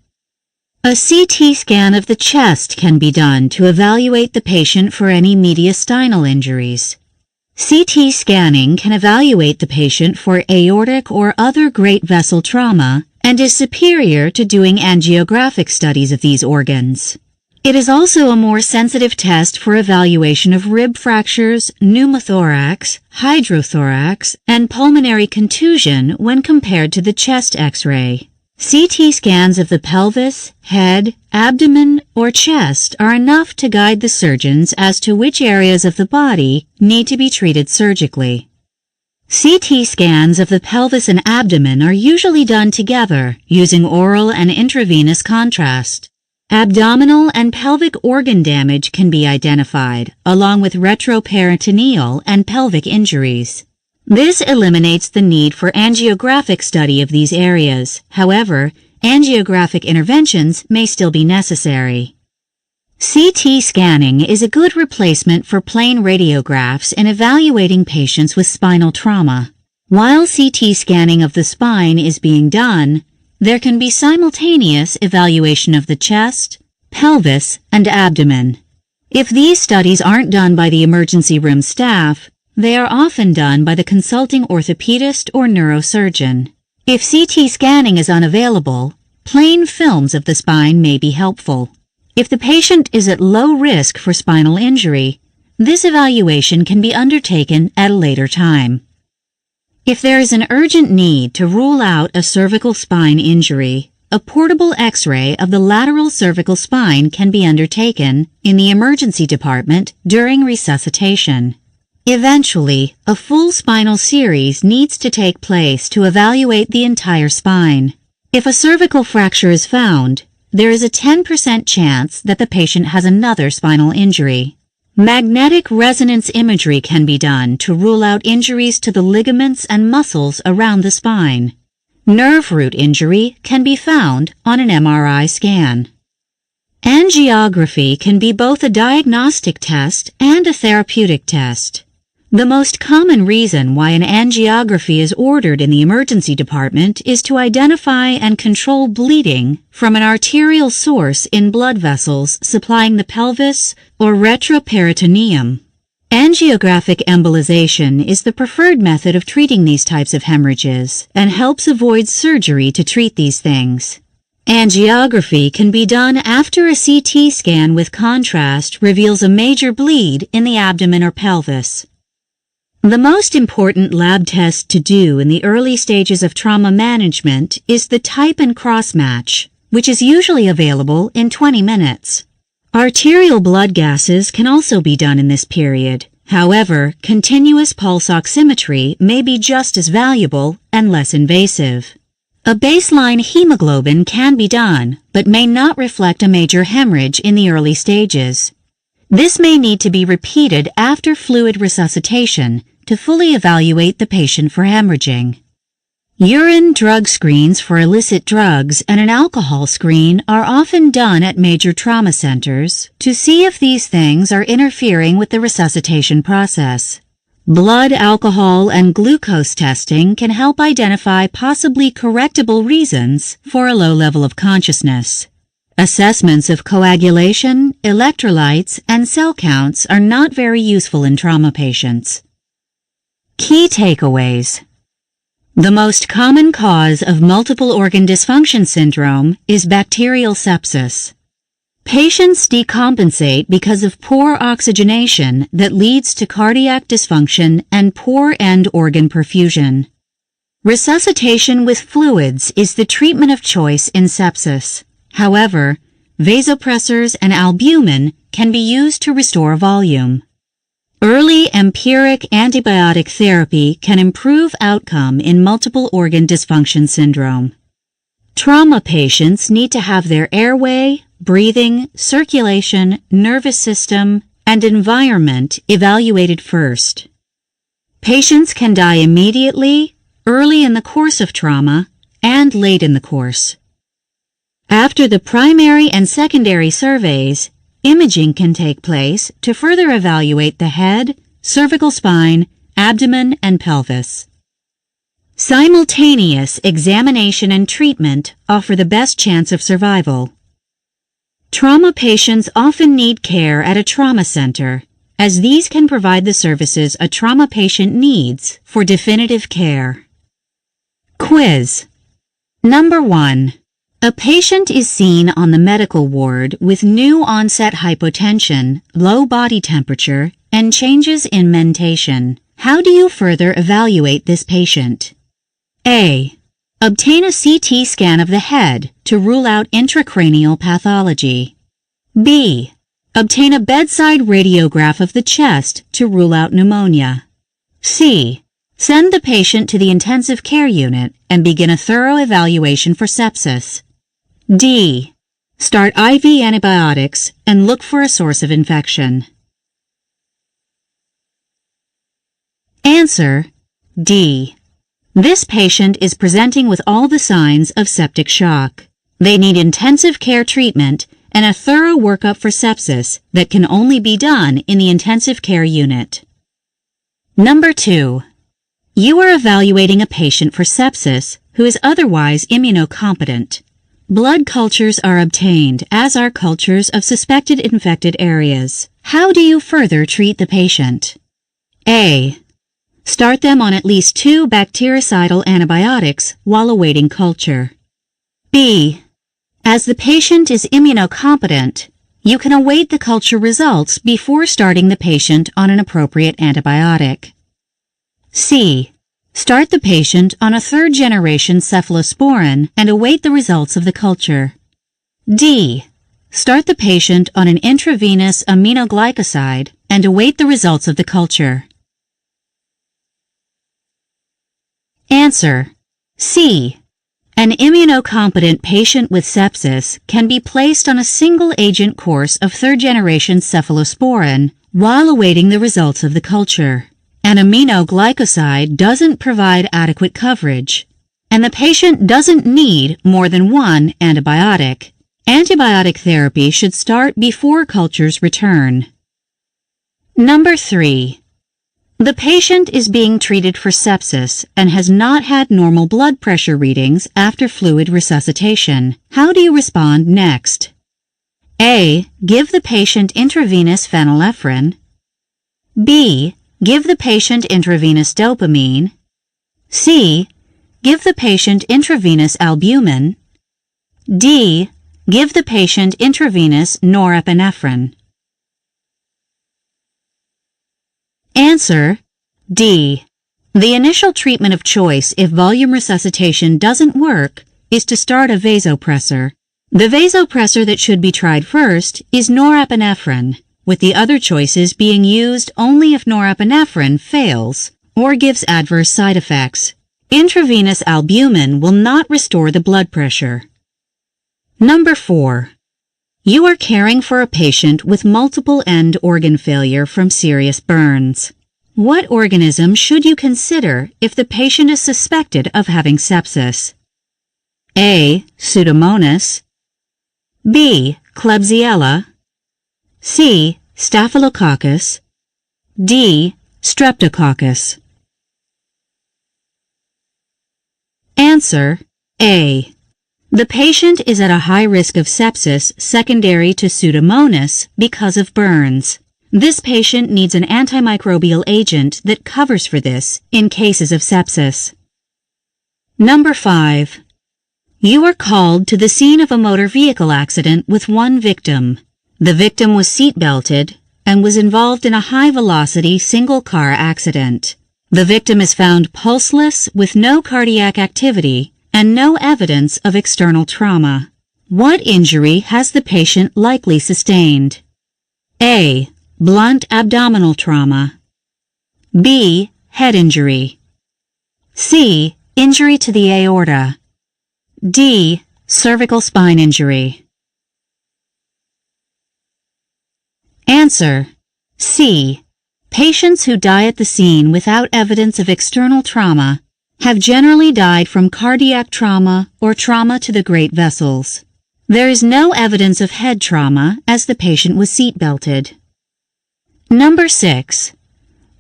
A CT scan of the chest can be done to evaluate the patient for any mediastinal injuries. CT scanning can evaluate the patient for aortic or other great vessel trauma and is superior to doing angiographic studies of these organs. It is also a more sensitive test for evaluation of rib fractures, pneumothorax, hydrothorax, and pulmonary contusion when compared to the chest X-ray. CT scans of the pelvis, head, abdomen, or chest are enough to guide the surgeons as to which areas of the body need to be treated surgically. CT scans of the pelvis and abdomen are usually done together using oral and intravenous contrast. Abdominal and pelvic organ damage can be identified, along with retroperitoneal and pelvic injuries. This eliminates the need for angiographic study of these areas. However, angiographic interventions may still be necessary. CT scanning is a good replacement for plain radiographs in evaluating patients with spinal trauma. While CT scanning of the spine is being done, there can be simultaneous evaluation of the chest, pelvis, and abdomen. If these studies aren't done by the emergency room staff, they are often done by the consulting orthopedist or neurosurgeon. If CT scanning is unavailable, plain films of the spine may be helpful. If the patient is at low risk for spinal injury, this evaluation can be undertaken at a later time. If there is an urgent need to rule out a cervical spine injury, a portable X-ray of the lateral cervical spine can be undertaken in the emergency department during resuscitation. Eventually, a full spinal series needs to take place to evaluate the entire spine. If a cervical fracture is found, there is a 10% chance that the patient has another spinal injury. Magnetic resonance imagery can be done to rule out injuries to the ligaments and muscles around the spine. Nerve root injury can be found on an MRI scan. Angiography can be both a diagnostic test and a therapeutic test. The most common reason why an angiography is ordered in the emergency department is to identify and control bleeding from an arterial source in blood vessels supplying the pelvis or retroperitoneum. Angiographic embolization is the preferred method of treating these types of hemorrhages and helps avoid surgery to treat these things. Angiography can be done after a CT scan with contrast reveals a major bleed in the abdomen or pelvis. The most important lab test to do in the early stages of trauma management is the type and cross match, which is usually available in 20 minutes. Arterial blood gases can also be done in this period. However, continuous pulse oximetry may be just as valuable and less invasive. A baseline hemoglobin can be done, but may not reflect a major hemorrhage in the early stages. This may need to be repeated after fluid resuscitation to fully evaluate the patient for hemorrhaging. Urine drug screens for illicit drugs and an alcohol screen are often done at major trauma centers to see if these things are interfering with the resuscitation process. Blood alcohol and glucose testing can help identify possibly correctable reasons for a low level of consciousness. Assessments of coagulation, electrolytes, and cell counts are not very useful in trauma patients. Key takeaways. The most common cause of multiple organ dysfunction syndrome is bacterial sepsis. Patients decompensate because of poor oxygenation that leads to cardiac dysfunction and poor end organ perfusion. Resuscitation with fluids is the treatment of choice in sepsis. However, vasopressors and albumin can be used to restore volume. Early empiric antibiotic therapy can improve outcome in multiple organ dysfunction syndrome. Trauma patients need to have their airway, breathing, circulation, nervous system, and environment evaluated first. Patients can die immediately, early in the course of trauma, and late in the course. After the primary and secondary surveys, imaging can take place to further evaluate the head, cervical spine, abdomen, and pelvis. Simultaneous examination and treatment offer the best chance of survival. Trauma patients often need care at a trauma center, as these can provide the services a trauma patient needs for definitive care. Quiz. Number 1. A patient is seen on the medical ward with new onset hypotension, low body temperature, and changes in mentation. How do you further evaluate this patient? A. Obtain a CT scan of the head to rule out intracranial pathology. B. Obtain a bedside radiograph of the chest to rule out pneumonia. C. Send the patient to the intensive care unit and begin a thorough evaluation for sepsis. D. Start IV antibiotics and look for a source of infection. Answer: D. This patient is presenting with all the signs of septic shock. They need intensive care treatment and a thorough workup for sepsis that can only be done in the intensive care unit. Number 2. You are evaluating a patient for sepsis who is otherwise immunocompetent. Blood cultures are obtained, as are cultures of suspected infected areas. How do you further treat the patient? A. Start them on at least 2 bactericidal antibiotics while awaiting culture. B. As the patient is immunocompetent, you can await the culture results before starting the patient on an appropriate antibiotic. C. Start the patient on a 3rd-generation cephalosporin and await the results of the culture. D. Start the patient on an intravenous aminoglycoside and await the results of the culture. Answer: C. An immunocompetent patient with sepsis can be placed on a single-agent course of 3rd-generation cephalosporin while awaiting the results of the culture. An aminoglycoside doesn't provide adequate coverage, and the patient doesn't need more than 1 antibiotic. Antibiotic therapy should start before cultures return. Number 3. The patient is being treated for sepsis and has not had normal blood pressure readings after fluid resuscitation. How do you respond next? A. Give the patient intravenous phenylephrine. B. Give the patient intravenous dopamine. C. Give the patient intravenous albumin. D. Give the patient intravenous norepinephrine. Answer: D. The initial treatment of choice if volume resuscitation doesn't work is to start a vasopressor. The vasopressor that should be tried first is norepinephrine, with the other choices being used only if norepinephrine fails or gives adverse side effects. Intravenous albumin will not restore the blood pressure. Number 4. You are caring for a patient with multiple end organ failure from serious burns. What organism should you consider if the patient is suspected of having sepsis? A. Pseudomonas. B. Klebsiella. C. Staphylococcus. D. Streptococcus. Answer: A. The patient is at a high risk of sepsis secondary to Pseudomonas because of burns. This patient needs an antimicrobial agent that covers for this in cases of sepsis. Number 5. You are called to the scene of a motor vehicle accident with one victim. The victim was seatbelted and was involved in a high-velocity single-car accident. The victim is found pulseless with no cardiac activity and no evidence of external trauma. What injury has the patient likely sustained? A. Blunt abdominal trauma. B. Head injury. C. Injury to the aorta. D. Cervical spine injury. Answer: C. Patients who die at the scene without evidence of external trauma have generally died from cardiac trauma or trauma to the great vessels. There is no evidence of head trauma as the patient was seatbelted. Number 6.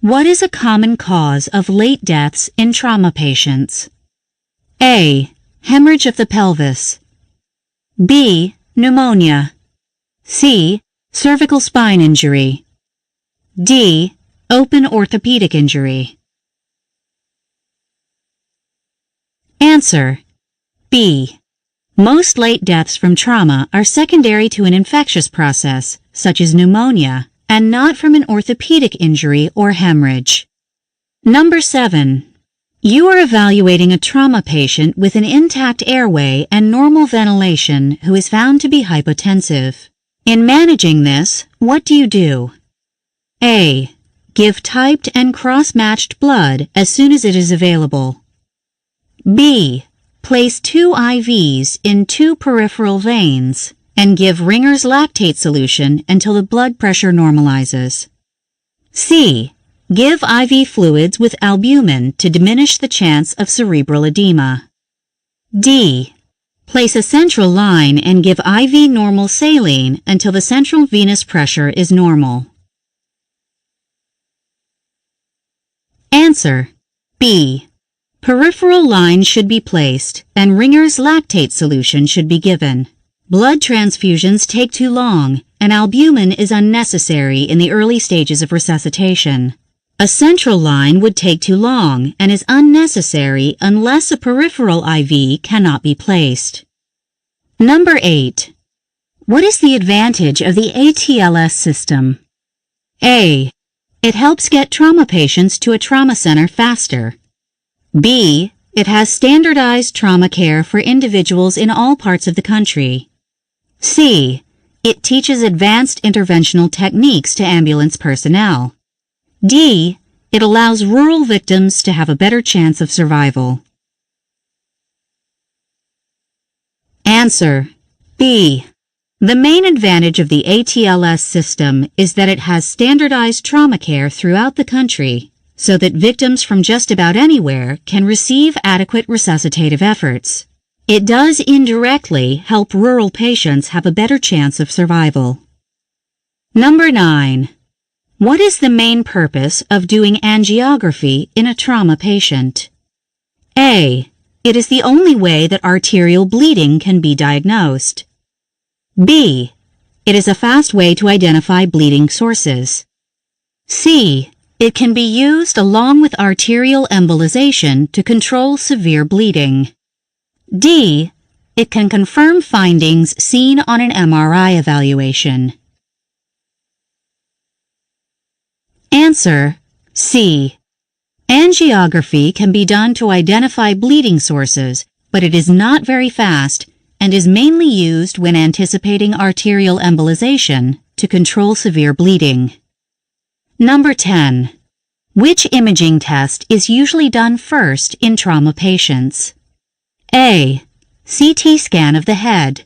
What is a common cause of late deaths in trauma patients? A. Hemorrhage of the pelvis. B. Pneumonia. C. Cervical spine injury. D. Open orthopedic injury. Answer: B. Most late deaths from trauma are secondary to an infectious process, such as pneumonia, and not from an orthopedic injury or hemorrhage. Number 7. You are evaluating a trauma patient with an intact airway and normal ventilation who is found to be hypotensive. In managing this, what do you do? A. Give typed and cross-matched blood as soon as it is available. B. Place 2 IVs in 2 peripheral veins and give Ringer's lactate solution until the blood pressure normalizes. C. Give IV fluids with albumin to diminish the chance of cerebral edema. D. Place a central line and give IV normal saline until the central venous pressure is normal. Answer: B. Peripheral lines should be placed and Ringer's lactate solution should be given. Blood transfusions take too long and albumin is unnecessary in the early stages of resuscitation. A central line would take too long and is unnecessary unless a peripheral IV cannot be placed. Number 8. What is the advantage of the ATLS system? A. It helps get trauma patients to a trauma center faster. B. It has standardized trauma care for individuals in all parts of the country. C. It teaches advanced interventional techniques to ambulance personnel. D. It allows rural victims to have a better chance of survival. Answer: B. The main advantage of the ATLS system is that it has standardized trauma care throughout the country, so that victims from just about anywhere can receive adequate resuscitative efforts. It does indirectly help rural patients have a better chance of survival. Number 9. What is the main purpose of doing angiography in a trauma patient? A. It is the only way that arterial bleeding can be diagnosed. B. It is a fast way to identify bleeding sources. C. It can be used along with arterial embolization to control severe bleeding. D. It can confirm findings seen on an MRI evaluation. Answer: C. Angiography can be done to identify bleeding sources, but it is not very fast and is mainly used when anticipating arterial embolization to control severe bleeding. Number 10. Which imaging test is usually done first in trauma patients? A. CT scan of the head.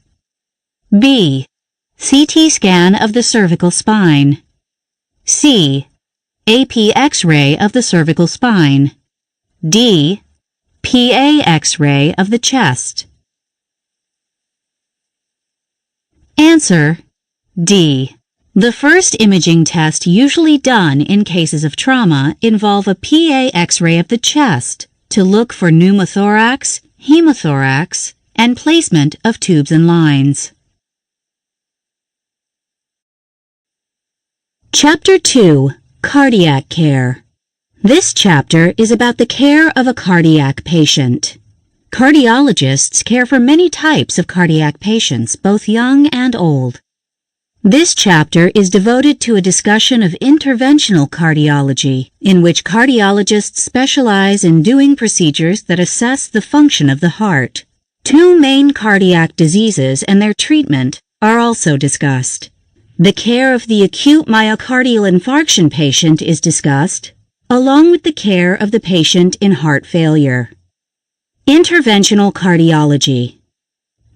B. CT scan of the cervical spine. C. AP X-ray of the cervical spine. D. PA X-ray of the chest. Answer: D. The first imaging test usually done in cases of trauma involve a PA X-ray of the chest to look for pneumothorax, hemothorax, and placement of tubes and lines. Chapter 2. Cardiac Care. This chapter is about the care of a cardiac patient. Cardiologists care for many types of cardiac patients, both young and old. This chapter is devoted to a discussion of interventional cardiology, in which cardiologists specialize in doing procedures that assess the function of the heart. Two main cardiac diseases and their treatment are also discussed. The care of the acute myocardial infarction patient is discussed, along with the care of the patient in heart failure. Interventional cardiology.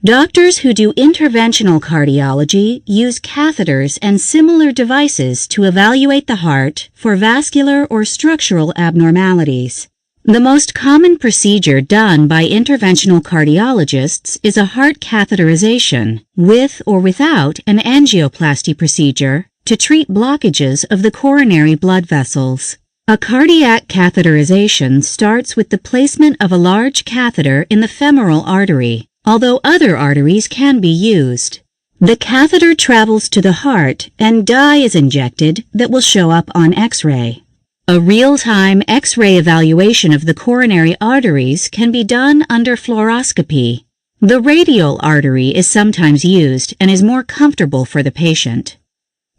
Doctors who do interventional cardiology use catheters and similar devices to evaluate the heart for vascular or structural abnormalities. The most common procedure done by interventional cardiologists is a heart catheterization, with or without an angioplasty procedure, to treat blockages of the coronary blood vessels. A cardiac catheterization starts with the placement of a large catheter in the femoral artery, although other arteries can be used. The catheter travels to the heart and dye is injected that will show up on X-ray. A real-time X-ray evaluation of the coronary arteries can be done under fluoroscopy. The radial artery is sometimes used and is more comfortable for the patient.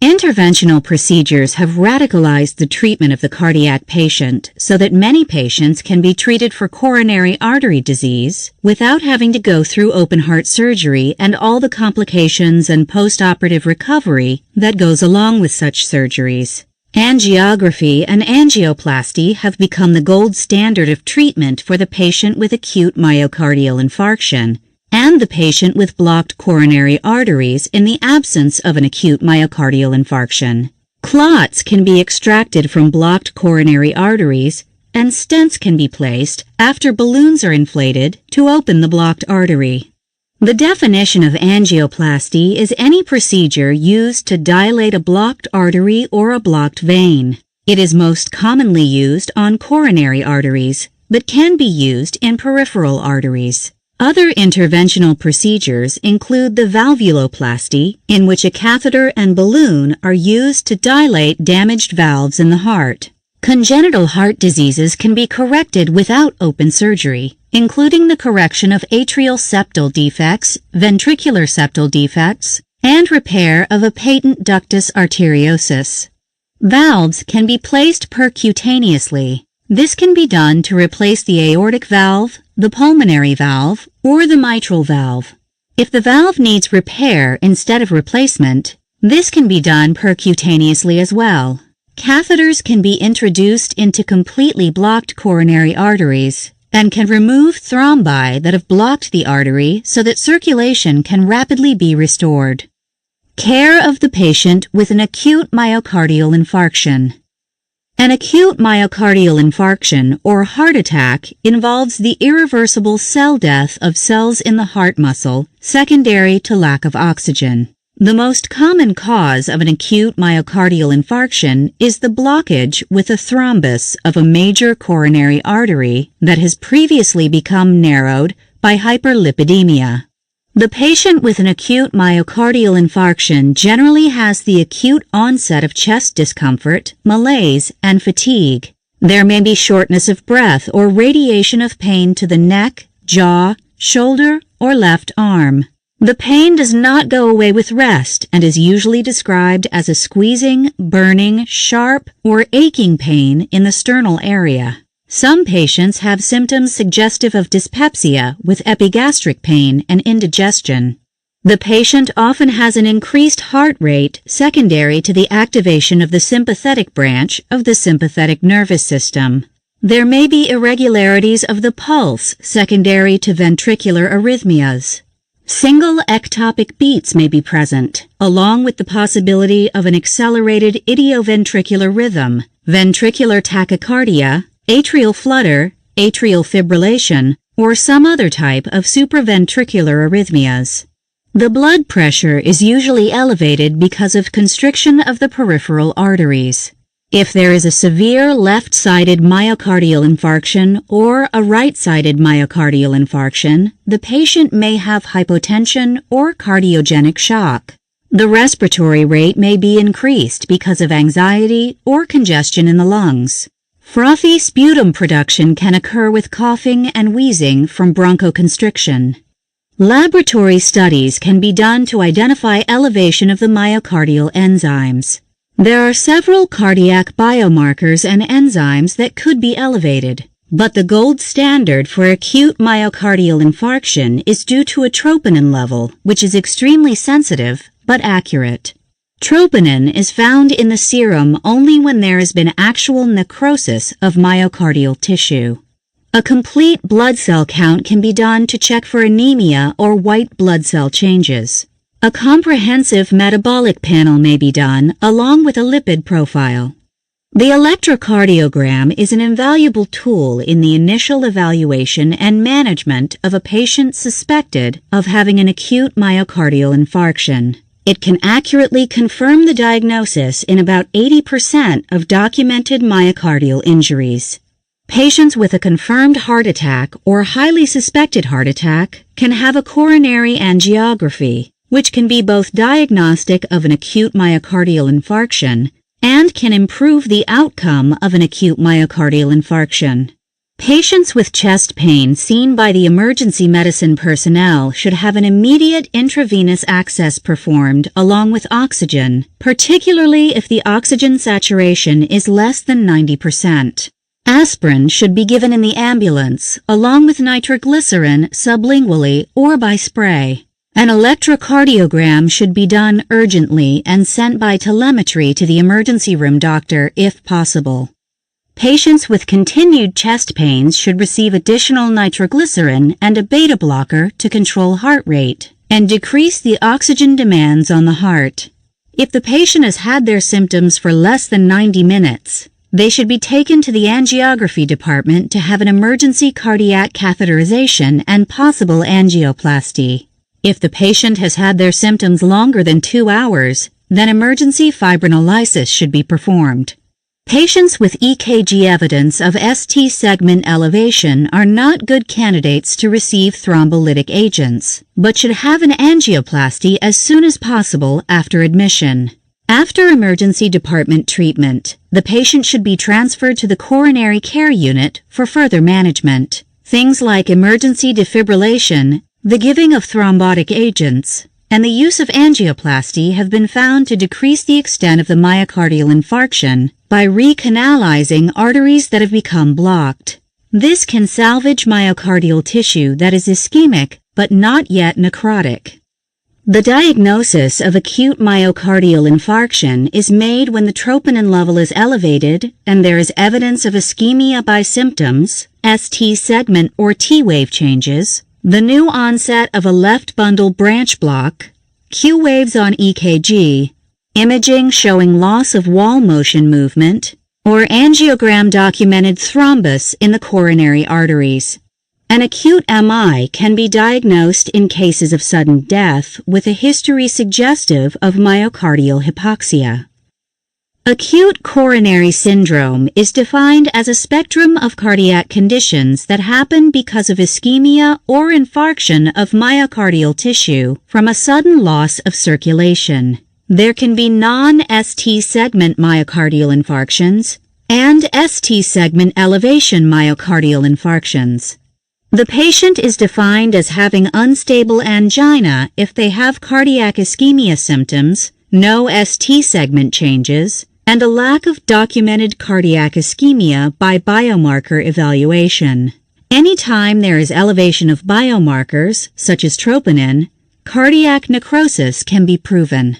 Interventional procedures have radicalized the treatment of the cardiac patient so that many patients can be treated for coronary artery disease without having to go through open heart surgery and all the complications and post-operative recovery that goes along with such surgeries. Angiography and angioplasty have become the gold standard of treatment for the patient with acute myocardial infarction and the patient with blocked coronary arteries in the absence of an acute myocardial infarction. Clots can be extracted from blocked coronary arteries, and stents can be placed after balloons are inflated to open the blocked artery. The definition of angioplasty is any procedure used to dilate a blocked artery or a blocked vein. It is most commonly used on coronary arteries, but can be used in peripheral arteries. Other interventional procedures include the valvuloplasty, in which a catheter and balloon are used to dilate damaged valves in the heart. Congenital heart diseases can be corrected without open surgery, including the correction of atrial septal defects, ventricular septal defects, and repair of a patent ductus arteriosus. Valves can be placed percutaneously. This can be done to replace the aortic valve, the pulmonary valve, or the mitral valve. If the valve needs repair instead of replacement, this can be done percutaneously as well. Catheters can be introduced into completely blocked coronary arteries and can remove thrombi that have blocked the artery so that circulation can rapidly be restored. Care of the patient with an acute myocardial infarction. An acute myocardial infarction or heart attack involves the irreversible cell death of cells in the heart muscle secondary to lack of oxygen. The most common cause of an acute myocardial infarction is the blockage with a thrombus of a major coronary artery that has previously become narrowed by hyperlipidemia. The patient with an acute myocardial infarction generally has the acute onset of chest discomfort, malaise, and fatigue. There may be shortness of breath or radiation of pain to the neck, jaw, shoulder, or left arm. The pain does not go away with rest and is usually described as a squeezing, burning, sharp, or aching pain in the sternal area. Some patients have symptoms suggestive of dyspepsia with epigastric pain and indigestion. The patient often has an increased heart rate secondary to the activation of the sympathetic branch of the sympathetic nervous system. There may be irregularities of the pulse secondary to ventricular arrhythmias. Single ectopic beats may be present, along with the possibility of an accelerated idioventricular rhythm, ventricular tachycardia, atrial flutter, atrial fibrillation, or some other type of supraventricular arrhythmias. The blood pressure is usually elevated because of constriction of the peripheral arteries. If there is a severe left-sided myocardial infarction or a right-sided myocardial infarction, the patient may have hypotension or cardiogenic shock. The respiratory rate may be increased because of anxiety or congestion in the lungs. Frothy sputum production can occur with coughing and wheezing from bronchoconstriction. Laboratory studies can be done to identify elevation of the myocardial enzymes. There are several cardiac biomarkers and enzymes that could be elevated, but the gold standard for acute myocardial infarction is due to a troponin level, which is extremely sensitive but accurate. Troponin is found in the serum only when there has been actual necrosis of myocardial tissue. A complete blood cell count can be done to check for anemia or white blood cell changes. A comprehensive metabolic panel may be done along with a lipid profile. The electrocardiogram is an invaluable tool in the initial evaluation and management of a patient suspected of having an acute myocardial infarction. It can accurately confirm the diagnosis in about 80% of documented myocardial injuries. Patients with a confirmed heart attack or highly suspected heart attack can have a coronary angiography, which can be both diagnostic of an acute myocardial infarction and can improve the outcome of an acute myocardial infarction. Patients with chest pain seen by the emergency medicine personnel should have an immediate intravenous access performed along with oxygen, particularly if the oxygen saturation is less than 90%. Aspirin should be given in the ambulance along with nitroglycerin sublingually or by spray. An electrocardiogram should be done urgently and sent by telemetry to the emergency room doctor if possible. Patients with continued chest pains should receive additional nitroglycerin and a beta blocker to control heart rate and decrease the oxygen demands on the heart. If the patient has had their symptoms for less than 90 minutes, they should be taken to the angiography department to have an emergency cardiac catheterization and possible angioplasty. If the patient has had their symptoms longer than 2 hours, then emergency fibrinolysis should be performed. Patients with EKG evidence of ST segment elevation are not good candidates to receive thrombolytic agents, but should have an angioplasty as soon as possible after admission. After emergency department treatment, the patient should be transferred to the coronary care unit for further management. Things like emergency defibrillation, the giving of thrombotic agents, and the use of angioplasty have been found to decrease the extent of the myocardial infarction by recanalizing arteries that have become blocked. This can salvage myocardial tissue that is ischemic but not yet necrotic. The diagnosis of acute myocardial infarction is made when the troponin level is elevated and there is evidence of ischemia by symptoms, ST segment or T-wave changes, the new onset of a left bundle branch block, Q waves on EKG, imaging showing loss of wall motion movement, or angiogram-documented thrombus in the coronary arteries. An acute MI can be diagnosed in cases of sudden death with a history suggestive of myocardial hypoxia. Acute coronary syndrome is defined as a spectrum of cardiac conditions that happen because of ischemia or infarction of myocardial tissue from a sudden loss of circulation. There can be non-ST segment myocardial infarctions and ST segment elevation myocardial infarctions. The patient is defined as having unstable angina if they have cardiac ischemia symptoms, no ST segment changes, and a lack of documented cardiac ischemia by biomarker evaluation. Anytime there is elevation of biomarkers, such as troponin, cardiac necrosis can be proven.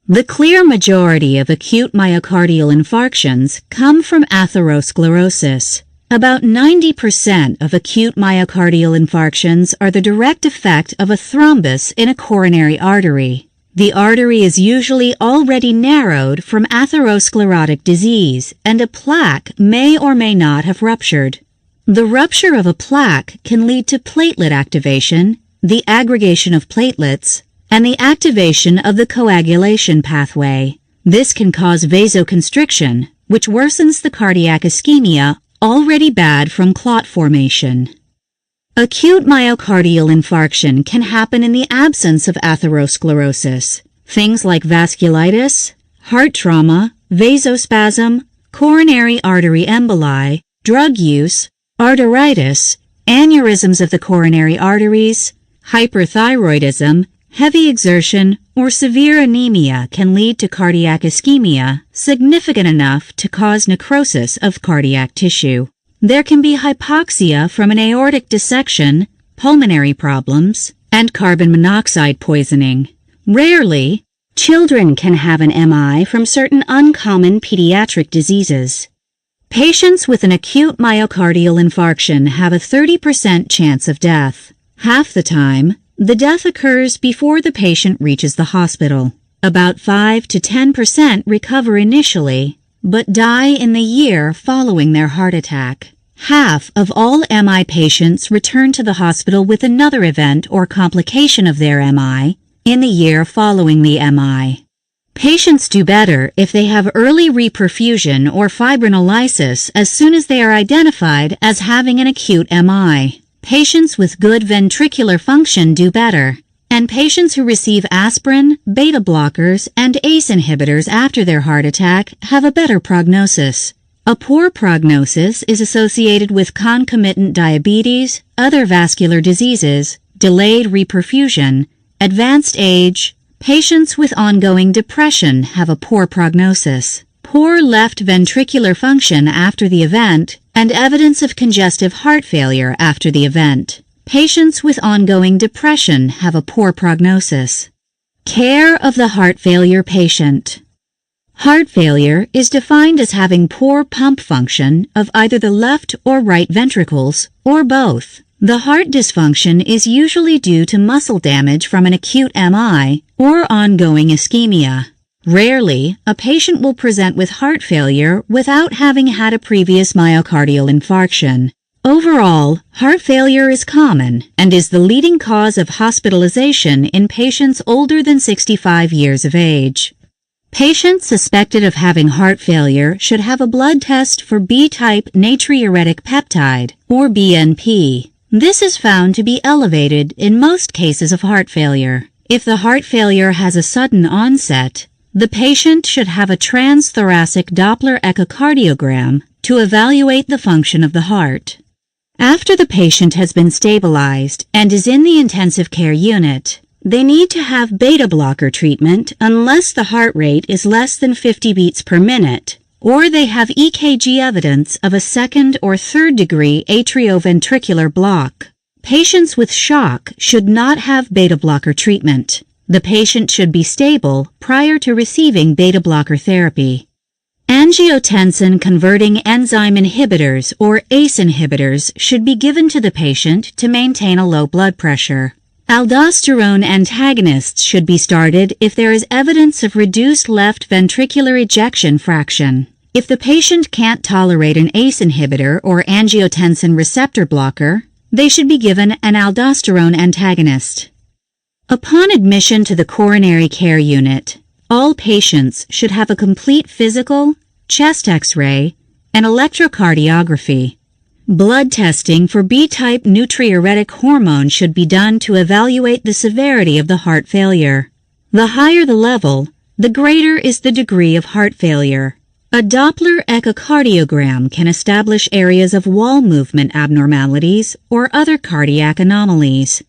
The clear majority of acute myocardial infarctions come from atherosclerosis. About 90% of acute myocardial infarctions are the direct effect of a thrombus in a coronary artery. The artery is usually already narrowed from atherosclerotic disease, and a plaque may or may not have ruptured. The rupture of a plaque can lead to platelet activation, the aggregation of platelets, and the activation of the coagulation pathway. This can cause vasoconstriction, which worsens the cardiac ischemia already bad from clot formation. Acute myocardial infarction can happen in the absence of atherosclerosis. Things like vasculitis, heart trauma, vasospasm, coronary artery emboli, drug use, arteritis, aneurysms of the coronary arteries, hyperthyroidism, heavy exertion, or severe anemia can lead to cardiac ischemia significant enough to cause necrosis of cardiac tissue. There can be hypoxia from an aortic dissection, pulmonary problems, and carbon monoxide poisoning. Rarely, children can have an MI from certain uncommon pediatric diseases. Patients with an acute myocardial infarction have a 30% chance of death. Half the time, the death occurs before the patient reaches the hospital. About 5 to 10% recover initially, but die in the year following their heart attack. Half of all MI patients return to the hospital with another event or complication of their MI in the year following the MI. Patients do better if they have early reperfusion or fibrinolysis as soon as they are identified as having an acute MI. Patients with good ventricular function do better, and patients who receive aspirin, beta blockers, and ACE inhibitors after their heart attack have a better prognosis. A poor prognosis is associated with concomitant diabetes, other vascular diseases, delayed reperfusion, advanced age. Patients with ongoing depression have a poor prognosis, poor left ventricular function after the event, and evidence of congestive heart failure after the event. Patients with ongoing depression have a poor prognosis. Care of the heart failure patient. Heart failure is defined as having poor pump function of either the left or right ventricles, or both. The heart dysfunction is usually due to muscle damage from an acute MI or ongoing ischemia. Rarely, a patient will present with heart failure without having had a previous myocardial infarction. Overall, heart failure is common and is the leading cause of hospitalization in patients older than 65 years of age. Patients suspected of having heart failure should have a blood test for B-type natriuretic peptide, or BNP. This is found to be elevated in most cases of heart failure. If the heart failure has a sudden onset, the patient should have a transthoracic Doppler echocardiogram to evaluate the function of the heart. After the patient has been stabilized and is in the intensive care unit, they need to have beta blocker treatment unless the heart rate is less than 50 beats per minute, or they have EKG evidence of a second or third degree atrioventricular block. Patients with shock should not have beta blocker treatment. The patient should be stable prior to receiving beta blocker therapy. Angiotensin-converting enzyme inhibitors or ACE inhibitors should be given to the patient to maintain a low blood pressure. Aldosterone antagonists should be started if there is evidence of reduced left ventricular ejection fraction. If the patient can't tolerate an ACE inhibitor or angiotensin receptor blocker, they should be given an aldosterone antagonist. Upon admission to the coronary care unit, all patients should have a complete physical, chest X-ray, and electrocardiography. Blood testing for B-type natriuretic hormone should be done to evaluate the severity of the heart failure. The higher the level, the greater is the degree of heart failure. A Doppler echocardiogram can establish areas of wall movement abnormalities or other cardiac anomalies.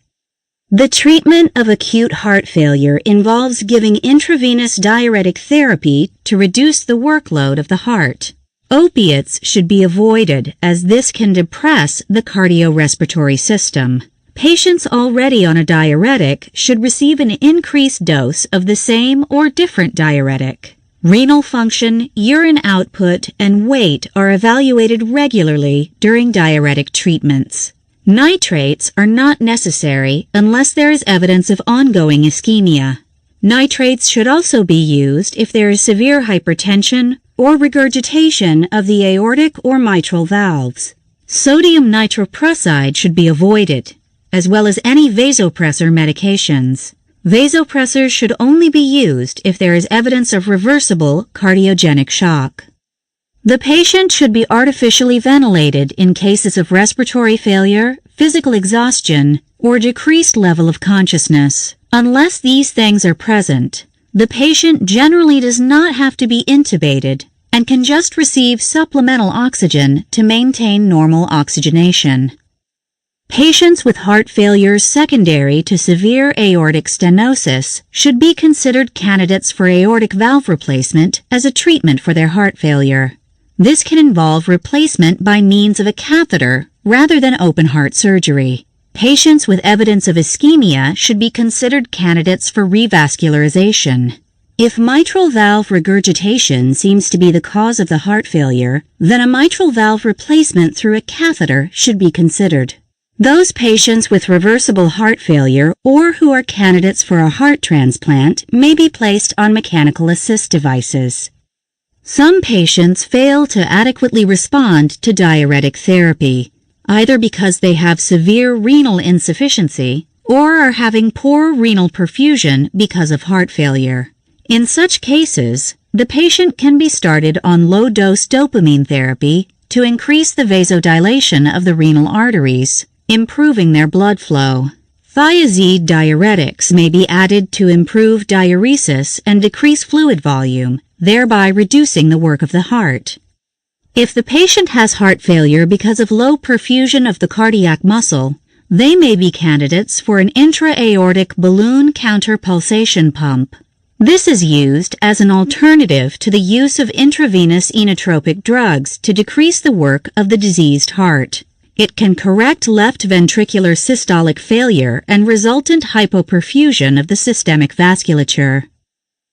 The treatment of acute heart failure involves giving intravenous diuretic therapy to reduce the workload of the heart. Opiates should be avoided as this can depress the cardiorespiratory system. Patients already on a diuretic should receive an increased dose of the same or different diuretic. Renal function, urine output, and weight are evaluated regularly during diuretic treatments. Nitrates are not necessary unless there is evidence of ongoing ischemia. Nitrates should also be used if there is severe hypertension or regurgitation of the aortic or mitral valves. Sodium nitroprusside should be avoided, as well as any vasopressor medications. Vasopressors should only be used if there is evidence of reversible cardiogenic shock. The patient should be artificially ventilated in cases of respiratory failure, physical exhaustion, or decreased level of consciousness. Unless these things are present, the patient generally does not have to be intubated and can just receive supplemental oxygen to maintain normal oxygenation. Patients with heart failure secondary to severe aortic stenosis should be considered candidates for aortic valve replacement as a treatment for their heart failure. This can involve replacement by means of a catheter rather than open heart surgery. Patients with evidence of ischemia should be considered candidates for revascularization. If mitral valve regurgitation seems to be the cause of the heart failure, then a mitral valve replacement through a catheter should be considered. Those patients with reversible heart failure or who are candidates for a heart transplant may be placed on mechanical assist devices. Some patients fail to adequately respond to diuretic therapy, either because they have severe renal insufficiency or are having poor renal perfusion because of heart failure. In such cases, the patient can be started on low-dose dopamine therapy to increase the vasodilation of the renal arteries, improving their blood flow. Thiazide diuretics may be added to improve diuresis and decrease fluid volume, thereby reducing the work of the heart. If the patient has heart failure because of low perfusion of the cardiac muscle, they may be candidates for an intra-aortic balloon counterpulsation pump. This is used as an alternative to the use of intravenous inotropic drugs to decrease the work of the diseased heart. It can correct left ventricular systolic failure and resultant hypoperfusion of the systemic vasculature.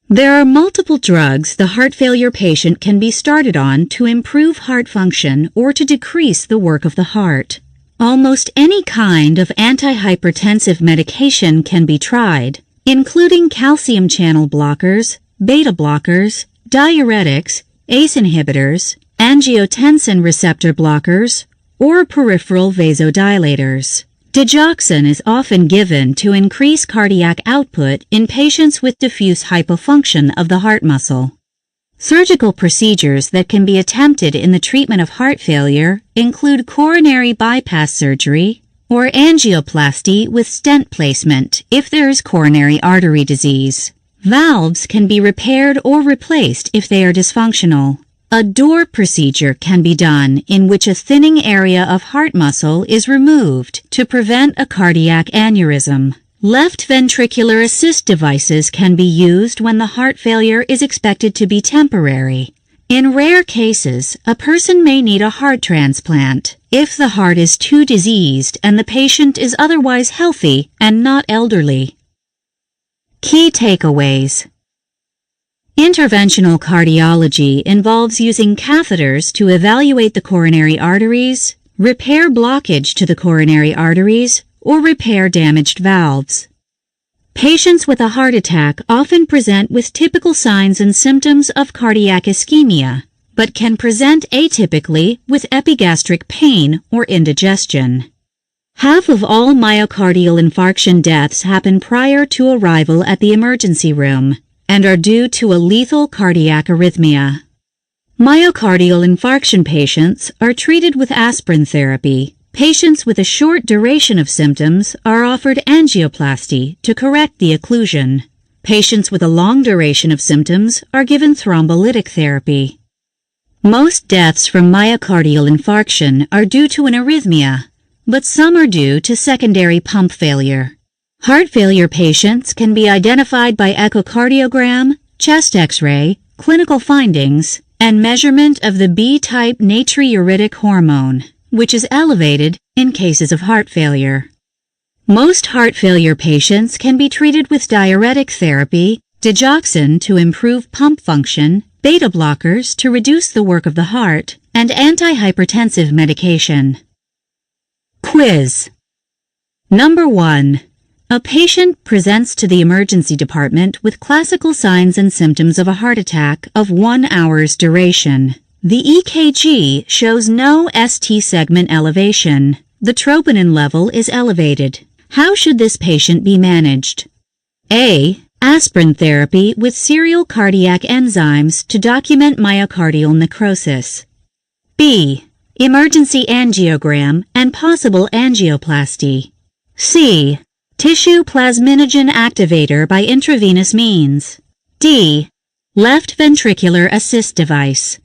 There are multiple drugs the heart failure patient can be started on to improve heart function or to decrease the work of the heart. Almost any kind of antihypertensive medication can be tried, including calcium channel blockers, beta blockers, diuretics, ACE inhibitors, angiotensin receptor blockers, or peripheral vasodilators. Digoxin is often given to increase cardiac output in patients with diffuse hypofunction of the heart muscle. Surgical procedures that can be attempted in the treatment of heart failure include coronary bypass surgery or angioplasty with stent placement if there is coronary artery disease. Valves can be repaired or replaced if they are dysfunctional. A door procedure can be done in which a thinning area of heart muscle is removed to prevent a cardiac aneurysm. Left ventricular assist devices can be used when the heart failure is expected to be temporary. In rare cases, a person may need a heart transplant if the heart is too diseased and the patient is otherwise healthy and not elderly. Key takeaways. Interventional cardiology involves using catheters to evaluate the coronary arteries, repair blockage to the coronary arteries, or repair damaged valves. Patients with a heart attack often present with typical signs and symptoms of cardiac ischemia, but can present atypically with epigastric pain or indigestion. Half of all myocardial infarction deaths happen prior to arrival at the emergency room and are due to a lethal cardiac arrhythmia. Myocardial infarction patients are treated with aspirin therapy. Patients with a short duration of symptoms are offered angioplasty to correct the occlusion. Patients with a long duration of symptoms are given thrombolytic therapy. Most deaths from myocardial infarction are due to an arrhythmia, but some are due to secondary pump failure. Heart failure patients can be identified by echocardiogram, chest X-ray, clinical findings, and measurement of the B-type natriuretic hormone, which is elevated in cases of heart failure. Most heart failure patients can be treated with diuretic therapy, digoxin to improve pump function, beta blockers to reduce the work of the heart, and antihypertensive medication. Quiz. Number 1. A patient presents to the emergency department with classical signs and symptoms of a heart attack of 1 hour's duration. The EKG shows no ST segment elevation. The troponin level is elevated. How should this patient be managed? A. Aspirin therapy with serial cardiac enzymes to document myocardial necrosis. B. Emergency angiogram and possible angioplasty. C. Tissue plasminogen activator by intravenous means. D. Left ventricular assist device.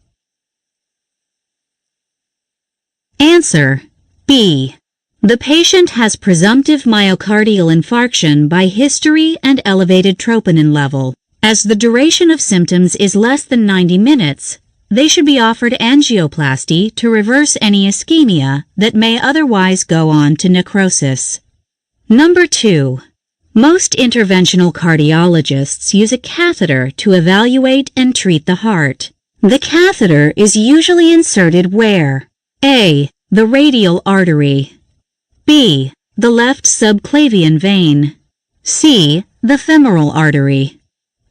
Answer: B. The patient has presumptive myocardial infarction by history and elevated troponin level. As the duration of symptoms is less than 90 minutes, they should be offered angioplasty to reverse any ischemia that may otherwise go on to necrosis. Number 2. Most interventional cardiologists use a catheter to evaluate and treat the heart. The catheter is usually inserted where? A. The radial artery. B. The left subclavian vein. C. The femoral artery.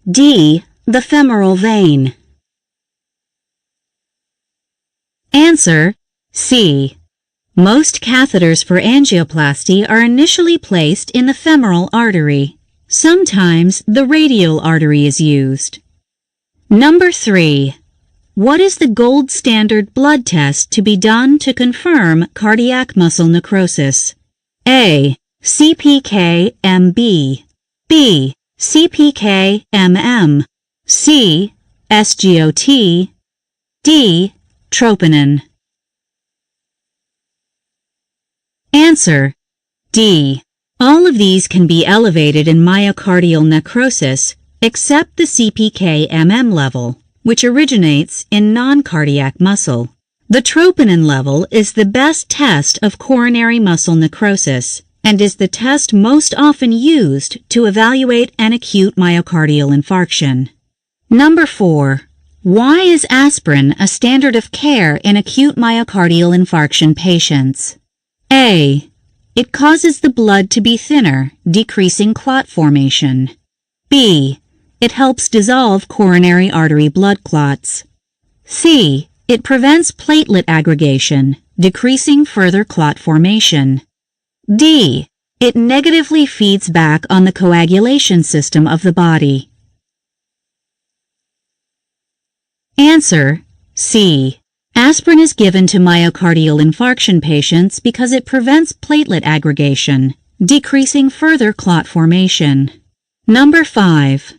D. The femoral vein. Answer: C. Most catheters for angioplasty are initially placed in the femoral artery. Sometimes the radial artery is used. Number 3. What is the gold standard blood test to be done to confirm cardiac muscle necrosis? A. CPK-MB. B. CPK-MM. C. SGOT. D. Troponin. Answer: D. All of these can be elevated in myocardial necrosis except the CPK-MM level, which originates in non-cardiac muscle. The troponin level is the best test of coronary muscle necrosis and is the test most often used to evaluate an acute myocardial infarction. Number 4. Why is aspirin a standard of care in acute myocardial infarction patients? A. It causes the blood to be thinner, decreasing clot formation. B. It helps dissolve coronary artery blood clots. C. It prevents platelet aggregation, decreasing further clot formation. D. It negatively feeds back on the coagulation system of the body. Answer: C. Aspirin is given to myocardial infarction patients because it prevents platelet aggregation, decreasing further clot formation. Number 5.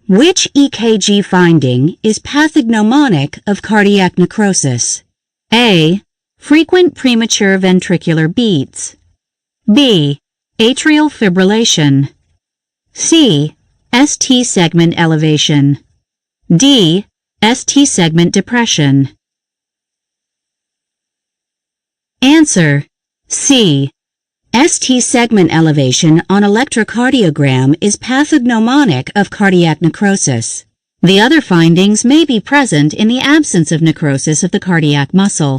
Which EKG finding is pathognomonic of cardiac necrosis? A. Frequent premature ventricular beats. B. Atrial fibrillation. C. ST segment elevation. D. ST segment depression. Answer: C. ST segment elevation on electrocardiogram is pathognomonic of cardiac necrosis. The other findings may be present in the absence of necrosis of the cardiac muscle.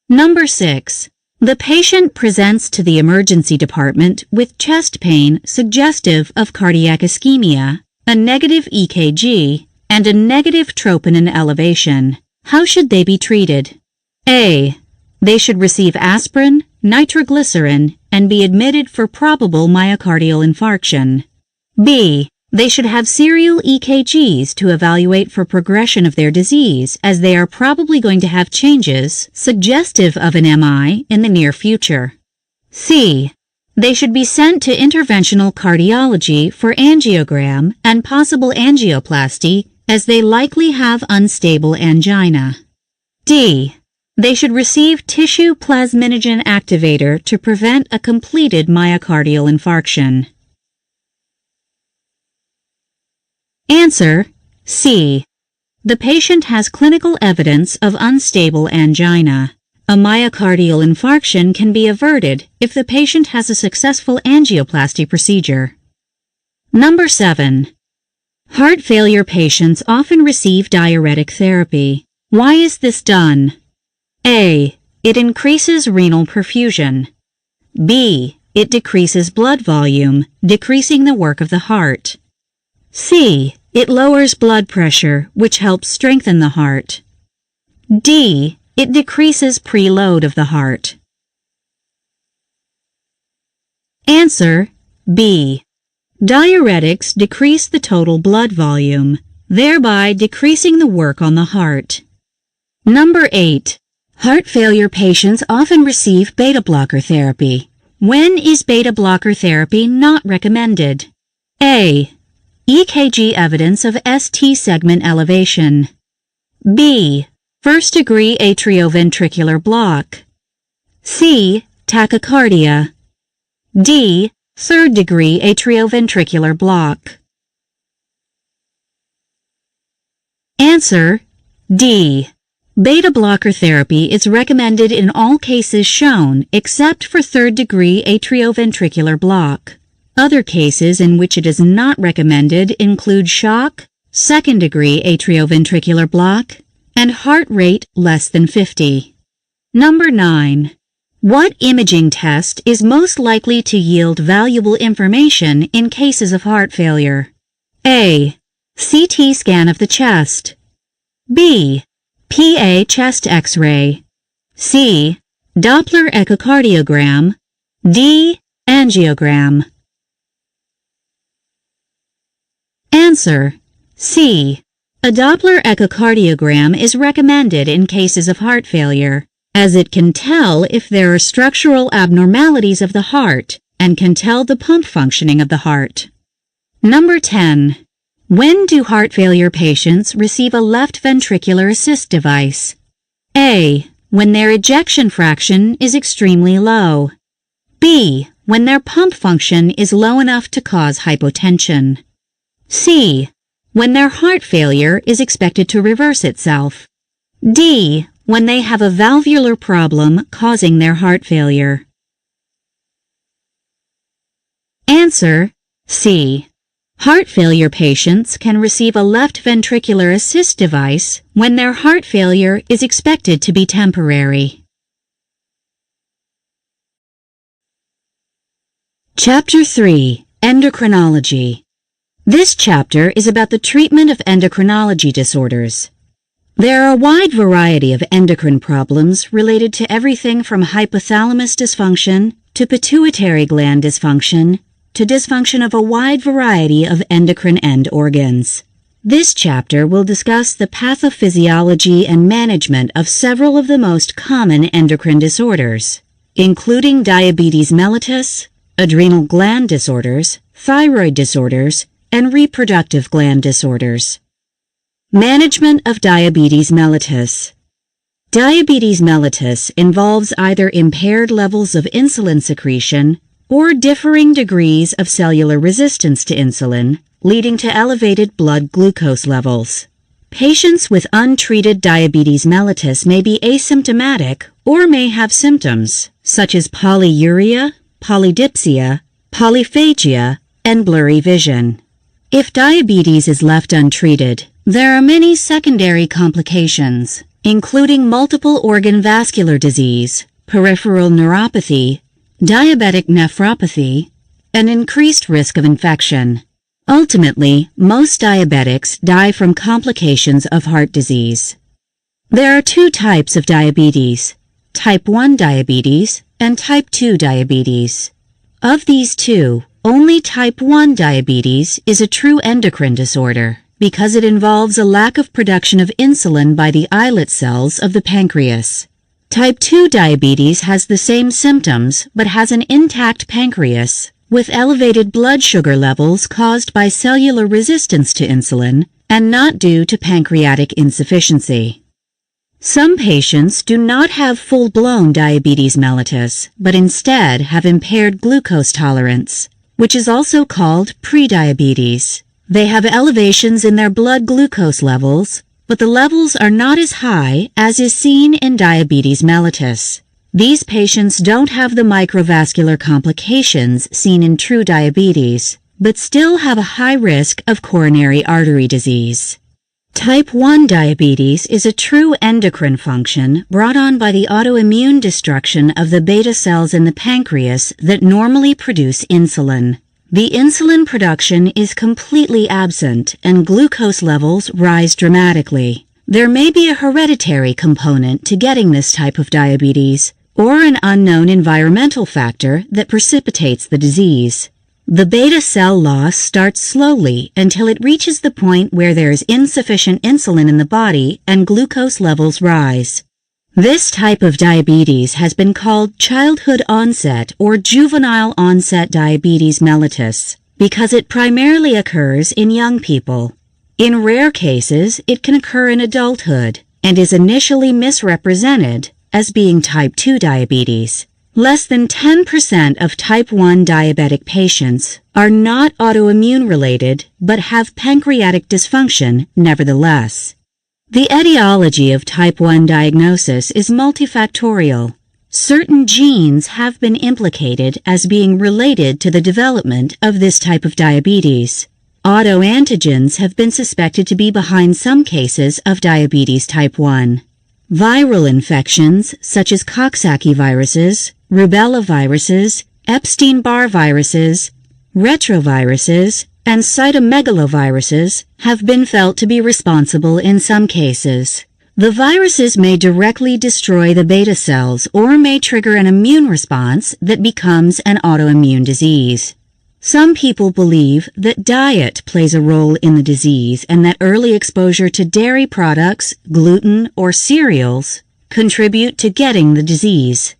Number 6. The patient presents to the emergency department with chest pain suggestive of cardiac ischemia, a negative EKG, and a negative troponin elevation. How should they be treated? A. They should receive aspirin, nitroglycerin, and be admitted for probable myocardial infarction. B. They should have serial EKGs to evaluate for progression of their disease, as they are probably going to have changes suggestive of an MI in the near future. C. They should be sent to interventional cardiology for angiogram and possible angioplasty, as they likely have unstable angina. D. They should receive tissue plasminogen activator to prevent a completed myocardial infarction. Answer: C. The patient has clinical evidence of unstable angina. A myocardial infarction can be averted if the patient has a successful angioplasty procedure. Number 7. Heart failure patients often receive diuretic therapy. Why is this done? A. It increases renal perfusion. B. It decreases blood volume, decreasing the work of the heart. C. It lowers blood pressure, which helps strengthen the heart. D. It decreases preload of the heart. Answer: B. Diuretics decrease the total blood volume, thereby decreasing the work on the heart. Number 8. Heart failure patients often receive beta blocker therapy. When is beta blocker therapy not recommended? A. EKG evidence of ST segment elevation. B. First-degree atrioventricular block. C. Tachycardia. D. Third-degree atrioventricular block. Answer D. Beta blocker therapy is recommended in all cases shown except for third-degree atrioventricular block. Other cases in which it is not recommended include shock, second-degree atrioventricular block, and heart rate less than 50. Number 9. What imaging test is most likely to yield valuable information in cases of heart failure? A. CT scan of the chest. B. PA chest X-ray. C. Doppler echocardiogram. D. Angiogram. Answer C. A Doppler echocardiogram is recommended in cases of heart failure, as it can tell if there are structural abnormalities of the heart and can tell the pump functioning of the heart. Number 10. When do heart failure patients receive a left ventricular assist device? A. When their ejection fraction is extremely low. B. When their pump function is low enough to cause hypotension. C. When their heart failure is expected to reverse itself. D. When they have a valvular problem causing their heart failure. Answer C. Heart failure patients can receive a left ventricular assist device when their heart failure is expected to be temporary. Chapter 3. Endocrinology. This chapter is about the treatment of endocrinology disorders. There are a wide variety of endocrine problems related to everything from hypothalamus dysfunction to pituitary gland dysfunction to dysfunction of a wide variety of endocrine end organs. This chapter will discuss the pathophysiology and management of several of the most common endocrine disorders, including diabetes mellitus, adrenal gland disorders, thyroid disorders, and reproductive gland disorders. Management of diabetes mellitus. Diabetes mellitus involves either impaired levels of insulin secretion or differing degrees of cellular resistance to insulin, leading to elevated blood glucose levels. Patients with untreated diabetes mellitus may be asymptomatic or may have symptoms such as polyuria, polydipsia, polyphagia, and blurry vision. If diabetes is left untreated, there are many secondary complications, including multiple organ vascular disease, peripheral neuropathy, diabetic nephropathy, and increased risk of infection. Ultimately, most diabetics die from complications of heart disease. There are two types of diabetes, type 1 diabetes and type 2 diabetes. Of these two, only type 1 diabetes is a true endocrine disorder because it involves a lack of production of insulin by the islet cells of the pancreas. Type 2 diabetes has the same symptoms but has an intact pancreas with elevated blood sugar levels caused by cellular resistance to insulin and not due to pancreatic insufficiency. Some patients do not have full-blown diabetes mellitus but instead have impaired glucose tolerance, which is also called prediabetes. They have elevations in their blood glucose levels, but the levels are not as high as is seen in diabetes mellitus. These patients don't have the microvascular complications seen in true diabetes, but still have a high risk of coronary artery disease. Type 1 diabetes is a true endocrine function brought on by the autoimmune destruction of the beta cells in the pancreas that normally produce insulin. The insulin production is completely absent and glucose levels rise dramatically. There may be a hereditary component to getting this type of diabetes, or an unknown environmental factor that precipitates the disease. The beta cell loss starts slowly until it reaches the point where there is insufficient insulin in the body and glucose levels rise. This type of diabetes has been called childhood onset or juvenile onset diabetes mellitus because it primarily occurs in young people. In rare cases, it can occur in adulthood and is initially misrepresented as being type 2 diabetes. Less than 10% of type 1 diabetic patients are not autoimmune related but have pancreatic dysfunction nevertheless. The etiology of type 1 diagnosis is multifactorial. Certain genes have been implicated as being related to the development of this type of diabetes. Autoantigens have been suspected to be behind some cases of diabetes type 1. Viral infections such as Coxsackie viruses, rubella viruses, Epstein-Barr viruses, retroviruses, and cytomegaloviruses have been felt to be responsible in some cases. The viruses may directly destroy the beta cells or may trigger an immune response that becomes an autoimmune disease. Some people believe that diet plays a role in the disease and that early exposure to dairy products, gluten, or cereals contribute to getting the disease.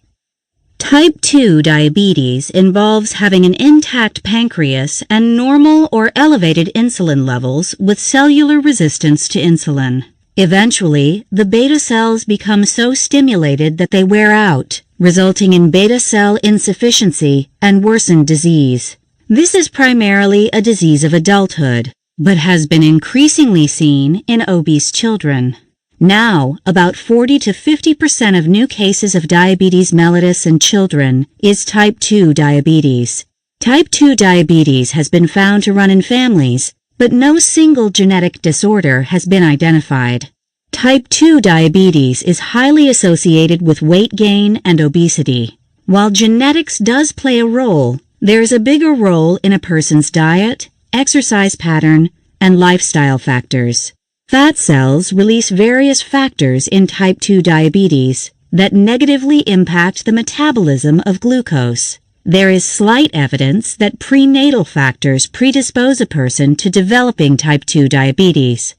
Type 2 diabetes involves having an intact pancreas and normal or elevated insulin levels with cellular resistance to insulin. Eventually, the beta cells become so stimulated that they wear out, resulting in beta cell insufficiency and worsened disease. This is primarily a disease of adulthood, but has been increasingly seen in obese children. Now, about 40 to 50% of new cases of diabetes mellitus in children is type 2 diabetes. Type 2 diabetes has been found to run in families, but no single genetic disorder has been identified. Type 2 diabetes is highly associated with weight gain and obesity. While genetics does play a role, there is a bigger role in a person's diet, exercise pattern, and lifestyle factors. Fat cells release various factors in type 2 diabetes that negatively impact the metabolism of glucose. There is slight evidence that prenatal factors predispose a person to developing type 2 diabetes.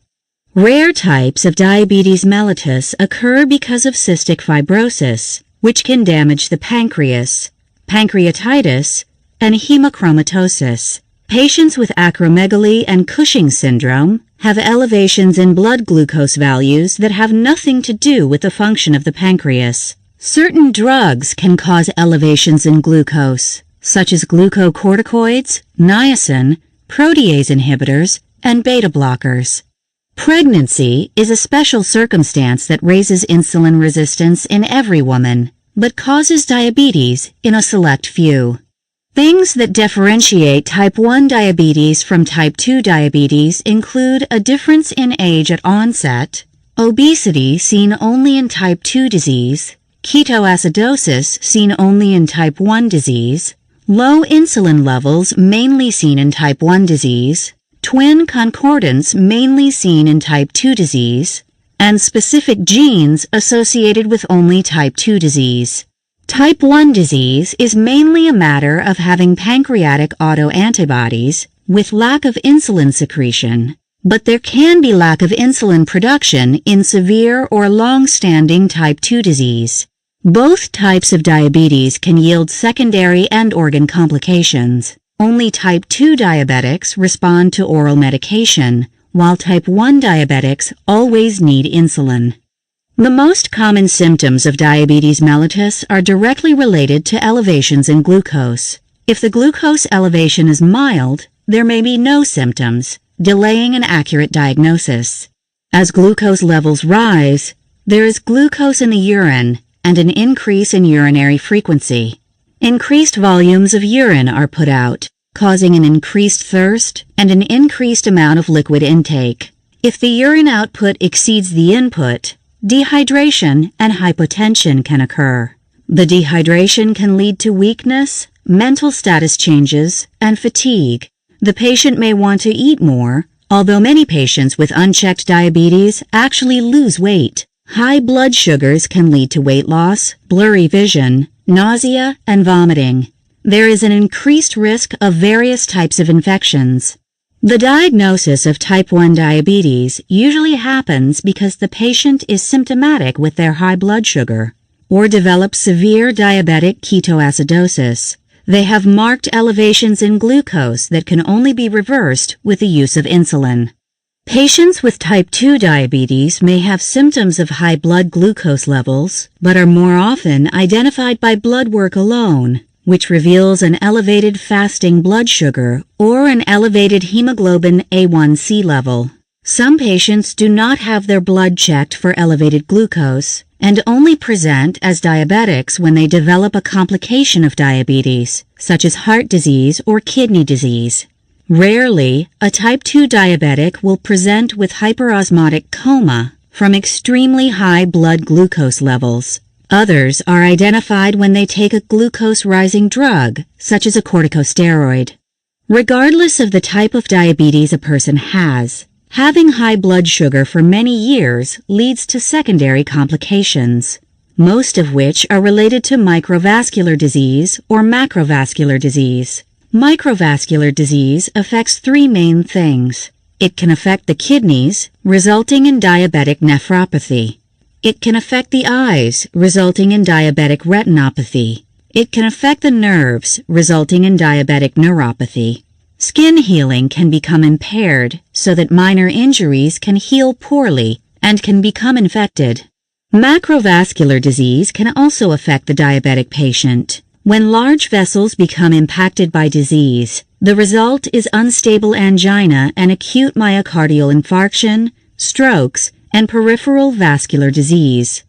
Rare types of diabetes mellitus occur because of cystic fibrosis, which can damage the pancreas, pancreatitis, and hemochromatosis. Patients with acromegaly and Cushing's syndrome have elevations in blood glucose values that have nothing to do with the function of the pancreas. Certain drugs can cause elevations in glucose, such as glucocorticoids, niacin, protease inhibitors, and beta blockers. Pregnancy is a special circumstance that raises insulin resistance in every woman, but causes diabetes in a select few. Things that differentiate type 1 diabetes from type 2 diabetes include a difference in age at onset, obesity seen only in type 2 disease, ketoacidosis seen only in type 1 disease, low insulin levels mainly seen in type 1 disease, twin concordance mainly seen in type 2 disease, and specific genes associated with only type 2 disease. Type 1 disease is mainly a matter of having pancreatic autoantibodies with lack of insulin secretion, but there can be lack of insulin production in severe or long-standing type 2 disease. Both types of diabetes can yield secondary and organ complications. Only type 2 diabetics respond to oral medication, while type 1 diabetics always need insulin. The most common symptoms of diabetes mellitus are directly related to elevations in glucose. If the glucose elevation is mild, there may be no symptoms, delaying an accurate diagnosis. As glucose levels rise, there is glucose in the urine and an increase in urinary frequency. Increased volumes of urine are put out, causing an increased thirst and an increased amount of liquid intake. If the urine output exceeds the input, dehydration and hypotension can occur. The dehydration can lead to weakness, mental status changes, and fatigue. The patient may want to eat more, although many patients with unchecked diabetes actually lose weight. High blood sugars can lead to weight loss, blurry vision, nausea, and vomiting. There is an increased risk of various types of infections. The diagnosis of type 1 diabetes usually happens because the patient is symptomatic with their high blood sugar or develops severe diabetic ketoacidosis. They have marked elevations in glucose that can only be reversed with the use of insulin. Patients with type 2 diabetes may have symptoms of high blood glucose levels, but are more often identified by blood work alone, which reveals an elevated fasting blood sugar or an elevated hemoglobin A1C level. Some patients do not have their blood checked for elevated glucose and only present as diabetics when they develop a complication of diabetes, such as heart disease or kidney disease. Rarely, a type 2 diabetic will present with hyperosmotic coma from extremely high blood glucose levels. Others are identified when they take a glucose-rising drug, such as a corticosteroid. Regardless of the type of diabetes a person has, having high blood sugar for many years leads to secondary complications, most of which are related to microvascular disease or macrovascular disease. Microvascular disease affects three main things. It can affect the kidneys, resulting in diabetic nephropathy. It can affect the eyes, resulting in diabetic retinopathy. It can affect the nerves, resulting in diabetic neuropathy. Skin healing can become impaired so that minor injuries can heal poorly and can become infected. Macrovascular disease can also affect the diabetic patient. When large vessels become impacted by disease, the result is unstable angina and acute myocardial infarction, strokes, and peripheral vascular disease.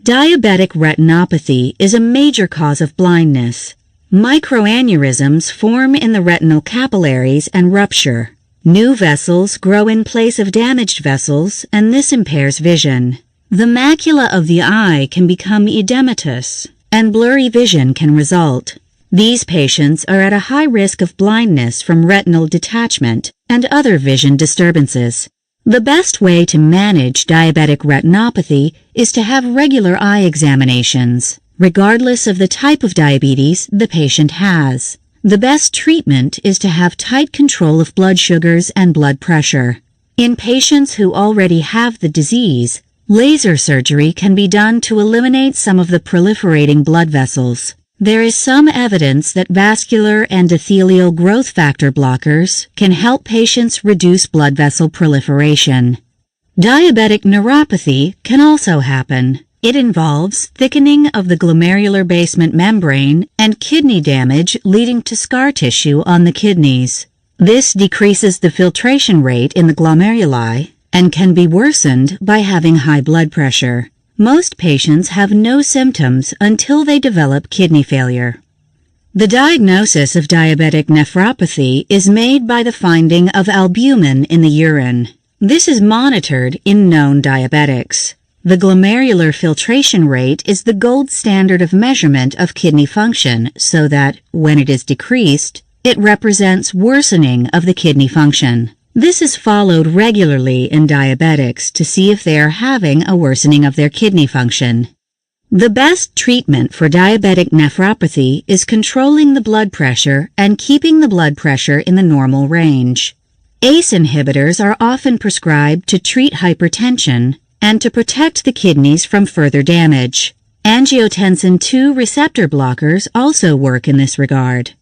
Diabetic retinopathy is a major cause of blindness. Microaneurysms form in the retinal capillaries and rupture. New vessels grow in place of damaged vessels, and this impairs vision. The macula of the eye can become edematous, and blurry vision can result. These patients are at a high risk of blindness from retinal detachment and other vision disturbances. The best way to manage diabetic retinopathy is to have regular eye examinations, regardless of the type of diabetes the patient has. The best treatment is to have tight control of blood sugars and blood pressure. In patients who already have the disease, laser surgery can be done to eliminate some of the proliferating blood vessels. There is some evidence that vascular endothelial growth factor blockers can help patients reduce blood vessel proliferation. Diabetic neuropathy can also happen. It involves thickening of the glomerular basement membrane and kidney damage leading to scar tissue on the kidneys. This decreases the filtration rate in the glomeruli and can be worsened by having high blood pressure. Most patients have no symptoms until they develop kidney failure. The diagnosis of diabetic nephropathy is made by the finding of albumin in the urine. This is monitored in known diabetics. The glomerular filtration rate is the gold standard of measurement of kidney function so that, when it is decreased, it represents worsening of the kidney function. This is followed regularly in diabetics to see if they are having a worsening of their kidney function. The best treatment for diabetic nephropathy is controlling the blood pressure and keeping the blood pressure in the normal range. ACE inhibitors are often prescribed to treat hypertension and to protect the kidneys from further damage. Angiotensin II receptor blockers also work in this regard.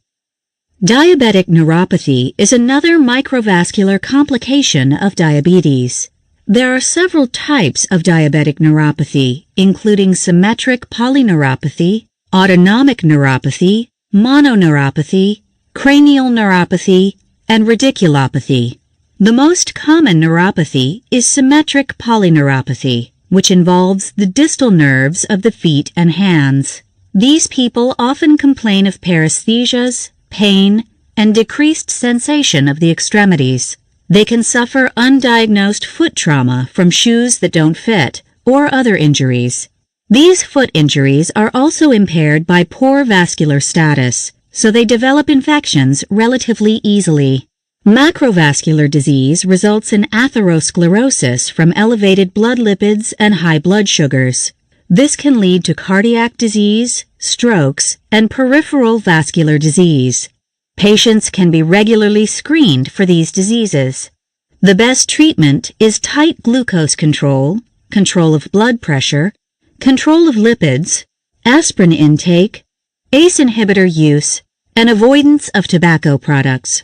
Diabetic neuropathy is another microvascular complication of diabetes. There are several types of diabetic neuropathy, including symmetric polyneuropathy, autonomic neuropathy, mononeuropathy, cranial neuropathy, and radiculopathy. The most common neuropathy is symmetric polyneuropathy, which involves the distal nerves of the feet and hands. These people often complain of paresthesias, pain, and decreased sensation of the extremities. They can suffer undiagnosed foot trauma from shoes that don't fit or other injuries. These foot injuries are also impaired by poor vascular status, so they develop infections relatively easily. Macrovascular disease results in atherosclerosis from elevated blood lipids and high blood sugars. This can lead to cardiac disease, strokes, and peripheral vascular disease. Patients can be regularly screened for these diseases. The best treatment is tight glucose control, control of blood pressure, control of lipids, aspirin intake, ACE inhibitor use, and avoidance of tobacco products.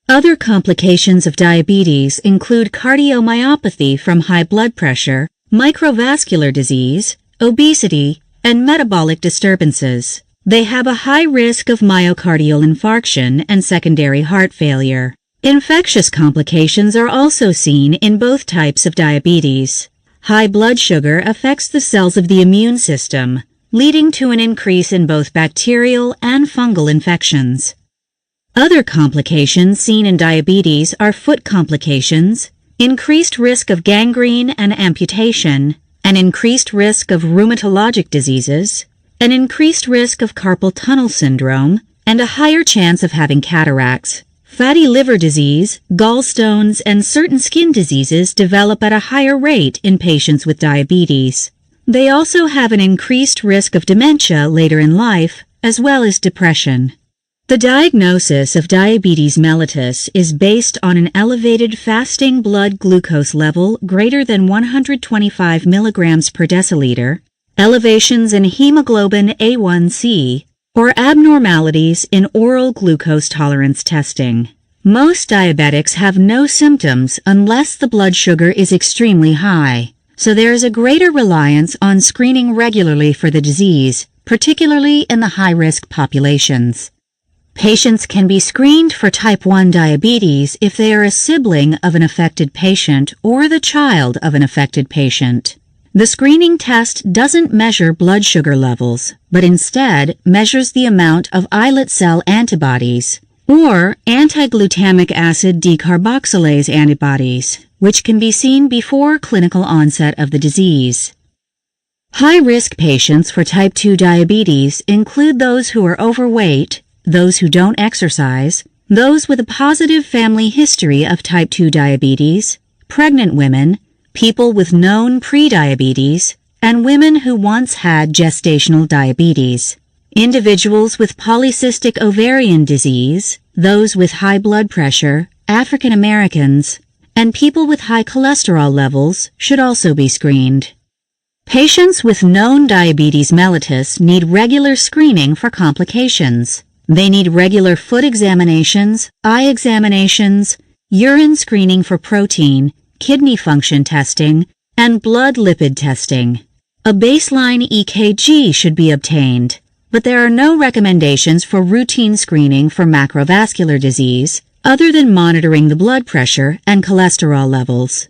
Other complications of diabetes include cardiomyopathy from high blood pressure, microvascular disease, obesity, and metabolic disturbances. They have a high risk of myocardial infarction and secondary heart failure. Infectious complications are also seen in both types of diabetes. High blood sugar affects the cells of the immune system, leading to an increase in both bacterial and fungal infections. Other complications seen in diabetes are foot complications, increased risk of gangrene and amputation, an increased risk of rheumatologic diseases, an increased risk of carpal tunnel syndrome, and a higher chance of having cataracts. Fatty liver disease, gallstones, and certain skin diseases develop at a higher rate in patients with diabetes. They also have an increased risk of dementia later in life, as well as depression. The diagnosis of diabetes mellitus is based on an elevated fasting blood glucose level greater than 125 milligrams per deciliter, elevations in hemoglobin A1C, or abnormalities in oral glucose tolerance testing. Most diabetics have no symptoms unless the blood sugar is extremely high, so there is a greater reliance on screening regularly for the disease, particularly in the high-risk populations. Patients can be screened for type 1 diabetes if they are a sibling of an affected patient or the child of an affected patient. The screening test doesn't measure blood sugar levels, but instead measures the amount of islet cell antibodies, or anti-glutamic acid decarboxylase antibodies, which can be seen before clinical onset of the disease. High-risk patients for type 2 diabetes include those who are overweight, those who don't exercise, those with a positive family history of type 2 diabetes, pregnant women, people with known prediabetes, and women who once had gestational diabetes. Individuals with polycystic ovarian disease, those with high blood pressure, African Americans, and people with high cholesterol levels should also be screened. Patients with known diabetes mellitus need regular screening for complications. They need regular foot examinations, eye examinations, urine screening for protein, kidney function testing, and blood lipid testing. A baseline EKG should be obtained, but there are no recommendations for routine screening for macrovascular disease other than monitoring the blood pressure and cholesterol levels.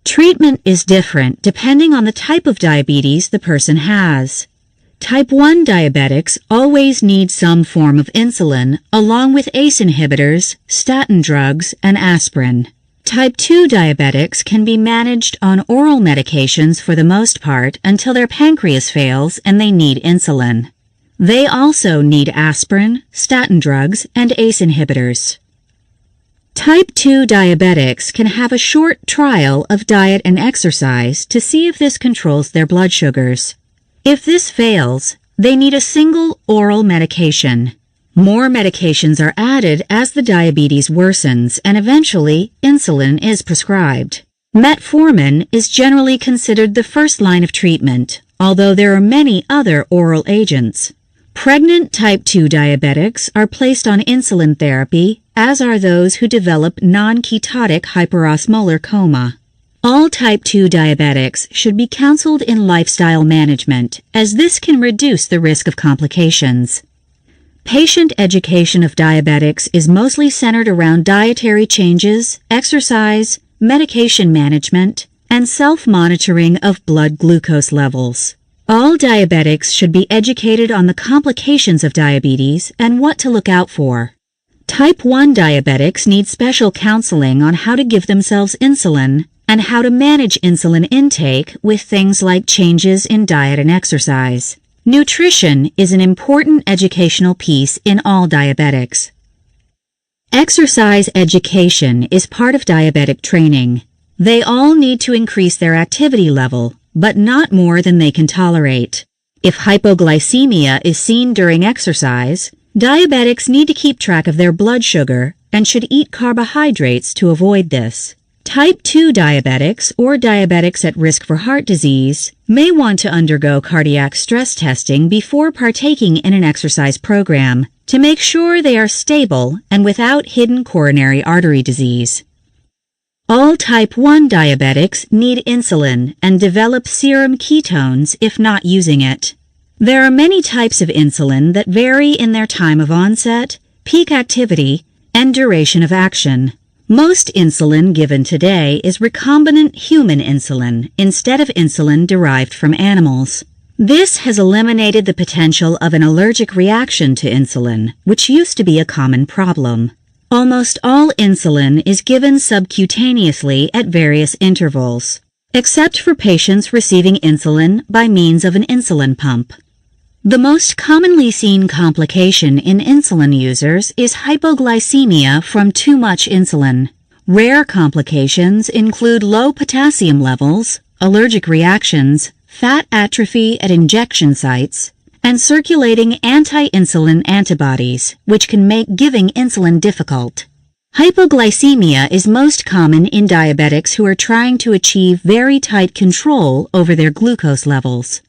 Treatment is different depending on the type of diabetes the person has. Type 1 diabetics always need some form of insulin along with ACE inhibitors, statin drugs, and aspirin. Type 2 diabetics can be managed on oral medications for the most part until their pancreas fails and they need insulin. They also need aspirin, statin drugs, and ACE inhibitors. Type 2 diabetics can have a short trial of diet and exercise to see if this controls their blood sugars. If this fails, they need a single oral medication. More medications are added as the diabetes worsens and eventually insulin is prescribed. Metformin is generally considered the first line of treatment, although there are many other oral agents. Pregnant type 2 diabetics are placed on insulin therapy, as are those who develop non-ketotic hyperosmolar coma. All type 2 diabetics should be counseled in lifestyle management, as this can reduce the risk of complications. Patient education of diabetics is mostly centered around dietary changes, exercise, medication management, and self-monitoring of blood glucose levels. All diabetics should be educated on the complications of diabetes and what to look out for. Type 1 diabetics need special counseling on how to give themselves insulin and how to manage insulin intake with things like changes in diet and exercise. Nutrition is an important educational piece in all diabetics. Exercise education is part of diabetic training. They all need to increase their activity level, but not more than they can tolerate. If hypoglycemia is seen during exercise, diabetics need to keep track of their blood sugar and should eat carbohydrates to avoid this. Type 2 diabetics or diabetics at risk for heart disease may want to undergo cardiac stress testing before partaking in an exercise program, to make sure they are stable and without hidden coronary artery disease. All type 1 diabetics need insulin and develop serum ketones if not using it. There are many types of insulin that vary in their time of onset, peak activity, and duration of action. Most insulin given today is recombinant human insulin instead of insulin derived from animals. This has eliminated the potential of an allergic reaction to insulin, which used to be a common problem. Almost all insulin is given subcutaneously at various intervals, except for patients receiving insulin by means of an insulin pump. The most commonly seen complication in insulin users is hypoglycemia from too much insulin. Rare complications include low potassium levels, allergic reactions, fat atrophy at injection sites, and circulating anti-insulin antibodies, which can make giving insulin difficult. Hypoglycemia is most common in diabetics who are trying to achieve very tight control over their glucose levels.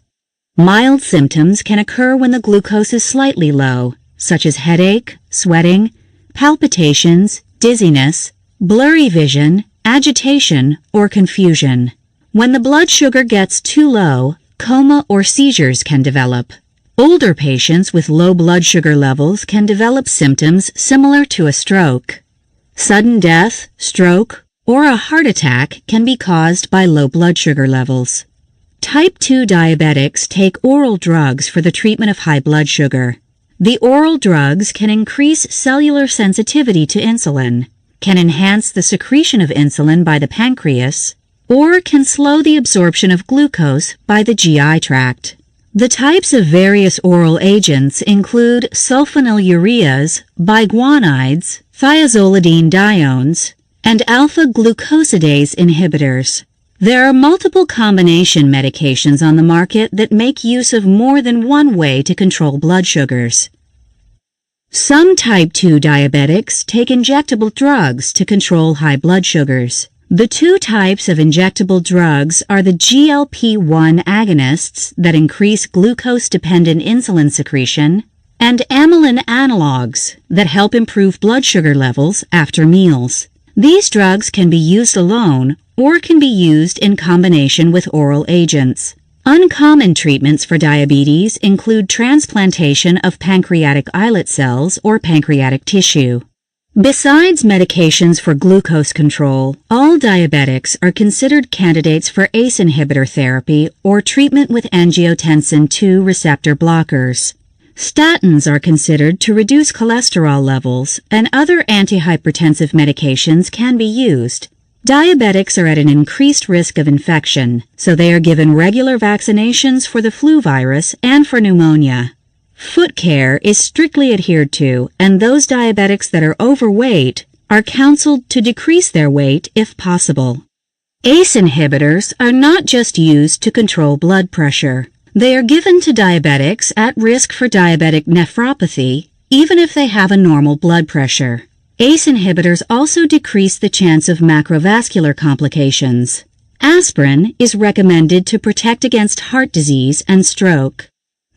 Mild symptoms can occur when the glucose is slightly low, such as headache, sweating, palpitations, dizziness, blurry vision, agitation, or confusion. When the blood sugar gets too low, coma or seizures can develop. Older patients with low blood sugar levels can develop symptoms similar to a stroke. Sudden death, stroke, or a heart attack can be caused by low blood sugar levels. Type 2 diabetics take oral drugs for the treatment of high blood sugar. The oral drugs can increase cellular sensitivity to insulin, can enhance the secretion of insulin by the pancreas, or can slow the absorption of glucose by the GI tract. The types of various oral agents include sulfonylureas, biguanides, thiazolidine diones, and alpha-glucosidase inhibitors. There are multiple combination medications on the market that make use of more than one way to control blood sugars. Some type 2 diabetics take injectable drugs to control high blood sugars. The two types of injectable drugs are the GLP-1 agonists that increase glucose-dependent insulin secretion and amylin analogs that help improve blood sugar levels after meals. These drugs can be used alone or can be used in combination with oral agents. Uncommon treatments for diabetes include transplantation of pancreatic islet cells or pancreatic tissue. Besides medications for glucose control, all diabetics are considered candidates for ACE inhibitor therapy or treatment with angiotensin II receptor blockers. Statins are considered to reduce cholesterol levels, and other antihypertensive medications can be used. Diabetics are at an increased risk of infection, so they are given regular vaccinations for the flu virus and for pneumonia. Foot care is strictly adhered to, and those diabetics that are overweight are counseled to decrease their weight if possible. ACE inhibitors are not just used to control blood pressure. They are given to diabetics at risk for diabetic nephropathy, even if they have a normal blood pressure. ACE inhibitors also decrease the chance of macrovascular complications. Aspirin is recommended to protect against heart disease and stroke.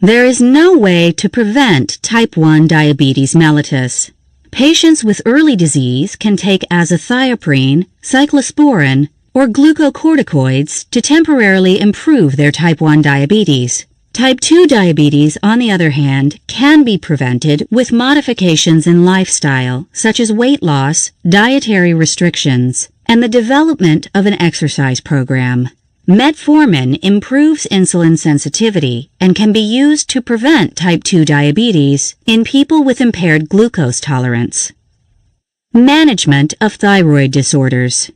There is no way to prevent type 1 diabetes mellitus. Patients with early disease can take azathioprine, cyclosporin, or glucocorticoids to temporarily improve their type 1 diabetes. Type 2 diabetes, on the other hand, can be prevented with modifications in lifestyle, such as weight loss, dietary restrictions, and the development of an exercise program. Metformin improves insulin sensitivity and can be used to prevent type 2 diabetes in people with impaired glucose tolerance. Management of thyroid disorders.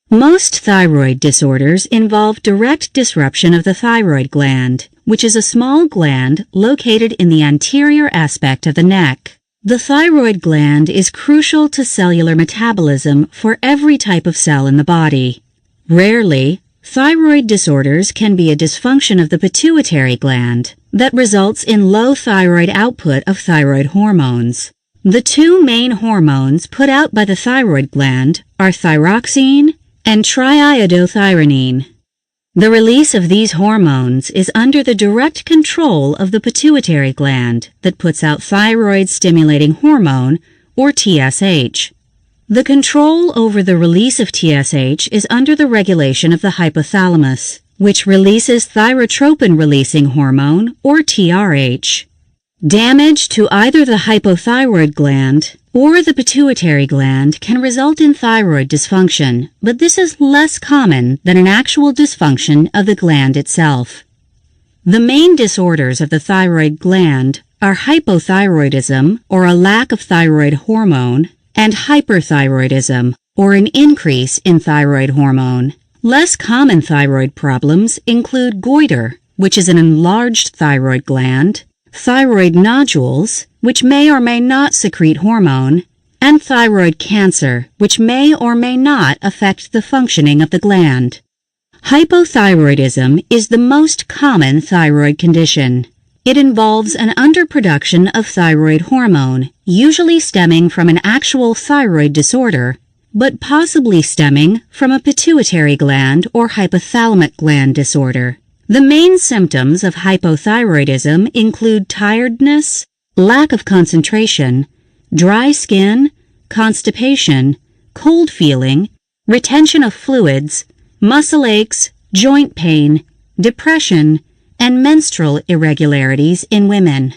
Most thyroid disorders involve direct disruption of the thyroid gland, which is a small gland located in the anterior aspect of the neck. The thyroid gland is crucial to cellular metabolism for every type of cell in the body. Rarely, thyroid disorders can be a dysfunction of the pituitary gland that results in low thyroid output of thyroid hormones. The two main hormones put out by the thyroid gland are thyroxine and triiodothyronine. The release of these hormones is under the direct control of the pituitary gland that puts out thyroid-stimulating hormone, or TSH. The control over the release of TSH is under the regulation of the hypothalamus, which releases thyrotropin-releasing hormone, or TRH. Damage to either the hypothyroid gland or the pituitary gland can result in thyroid dysfunction, but this is less common than an actual dysfunction of the gland itself. The main disorders of the thyroid gland are hypothyroidism, or a lack of thyroid hormone, and hyperthyroidism, or an increase in thyroid hormone. Less common thyroid problems include goiter, which is an enlarged thyroid gland, thyroid nodules, which may or may not secrete hormone, and thyroid cancer, which may or may not affect the functioning of the gland. Hypothyroidism is the most common thyroid condition. It involves an underproduction of thyroid hormone, usually stemming from an actual thyroid disorder, but possibly stemming from a pituitary gland or hypothalamic gland disorder. The main symptoms of hypothyroidism include tiredness, lack of concentration, dry skin, constipation, cold feeling, retention of fluids, muscle aches, joint pain, depression, and menstrual irregularities in women.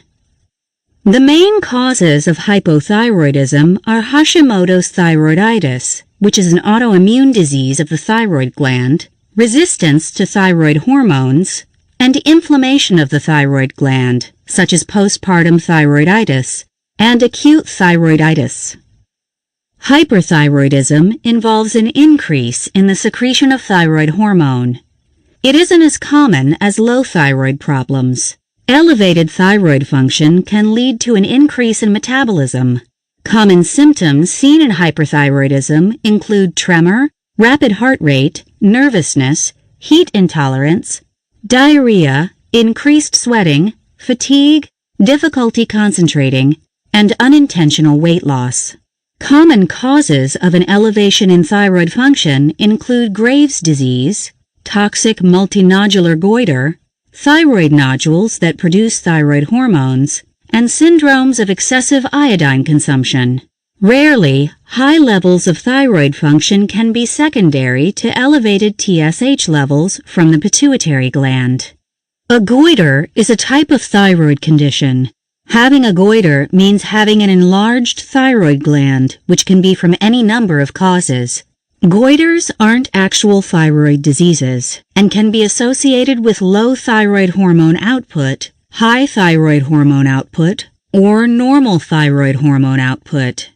The main causes of hypothyroidism are Hashimoto's thyroiditis, which is an autoimmune disease of the thyroid gland, resistance to thyroid hormones, and inflammation of the thyroid gland, such as postpartum thyroiditis and acute thyroiditis. Hyperthyroidism involves an increase in the secretion of thyroid hormone. It isn't as common as low thyroid problems. Elevated thyroid function can lead to an increase in metabolism. Common symptoms seen in hyperthyroidism include tremor, rapid heart rate, nervousness, heat intolerance, diarrhea, increased sweating, fatigue, difficulty concentrating, and unintentional weight loss. Common causes of an elevation in thyroid function include Graves' disease, toxic multinodular goiter, thyroid nodules that produce thyroid hormones, and syndromes of excessive iodine consumption. Rarely, high levels of thyroid function can be secondary to elevated TSH levels from the pituitary gland. A goiter is a type of thyroid condition. Having a goiter means having an enlarged thyroid gland, which can be from any number of causes. Goiters aren't actual thyroid diseases and can be associated with low thyroid hormone output, high thyroid hormone output, or normal thyroid hormone output.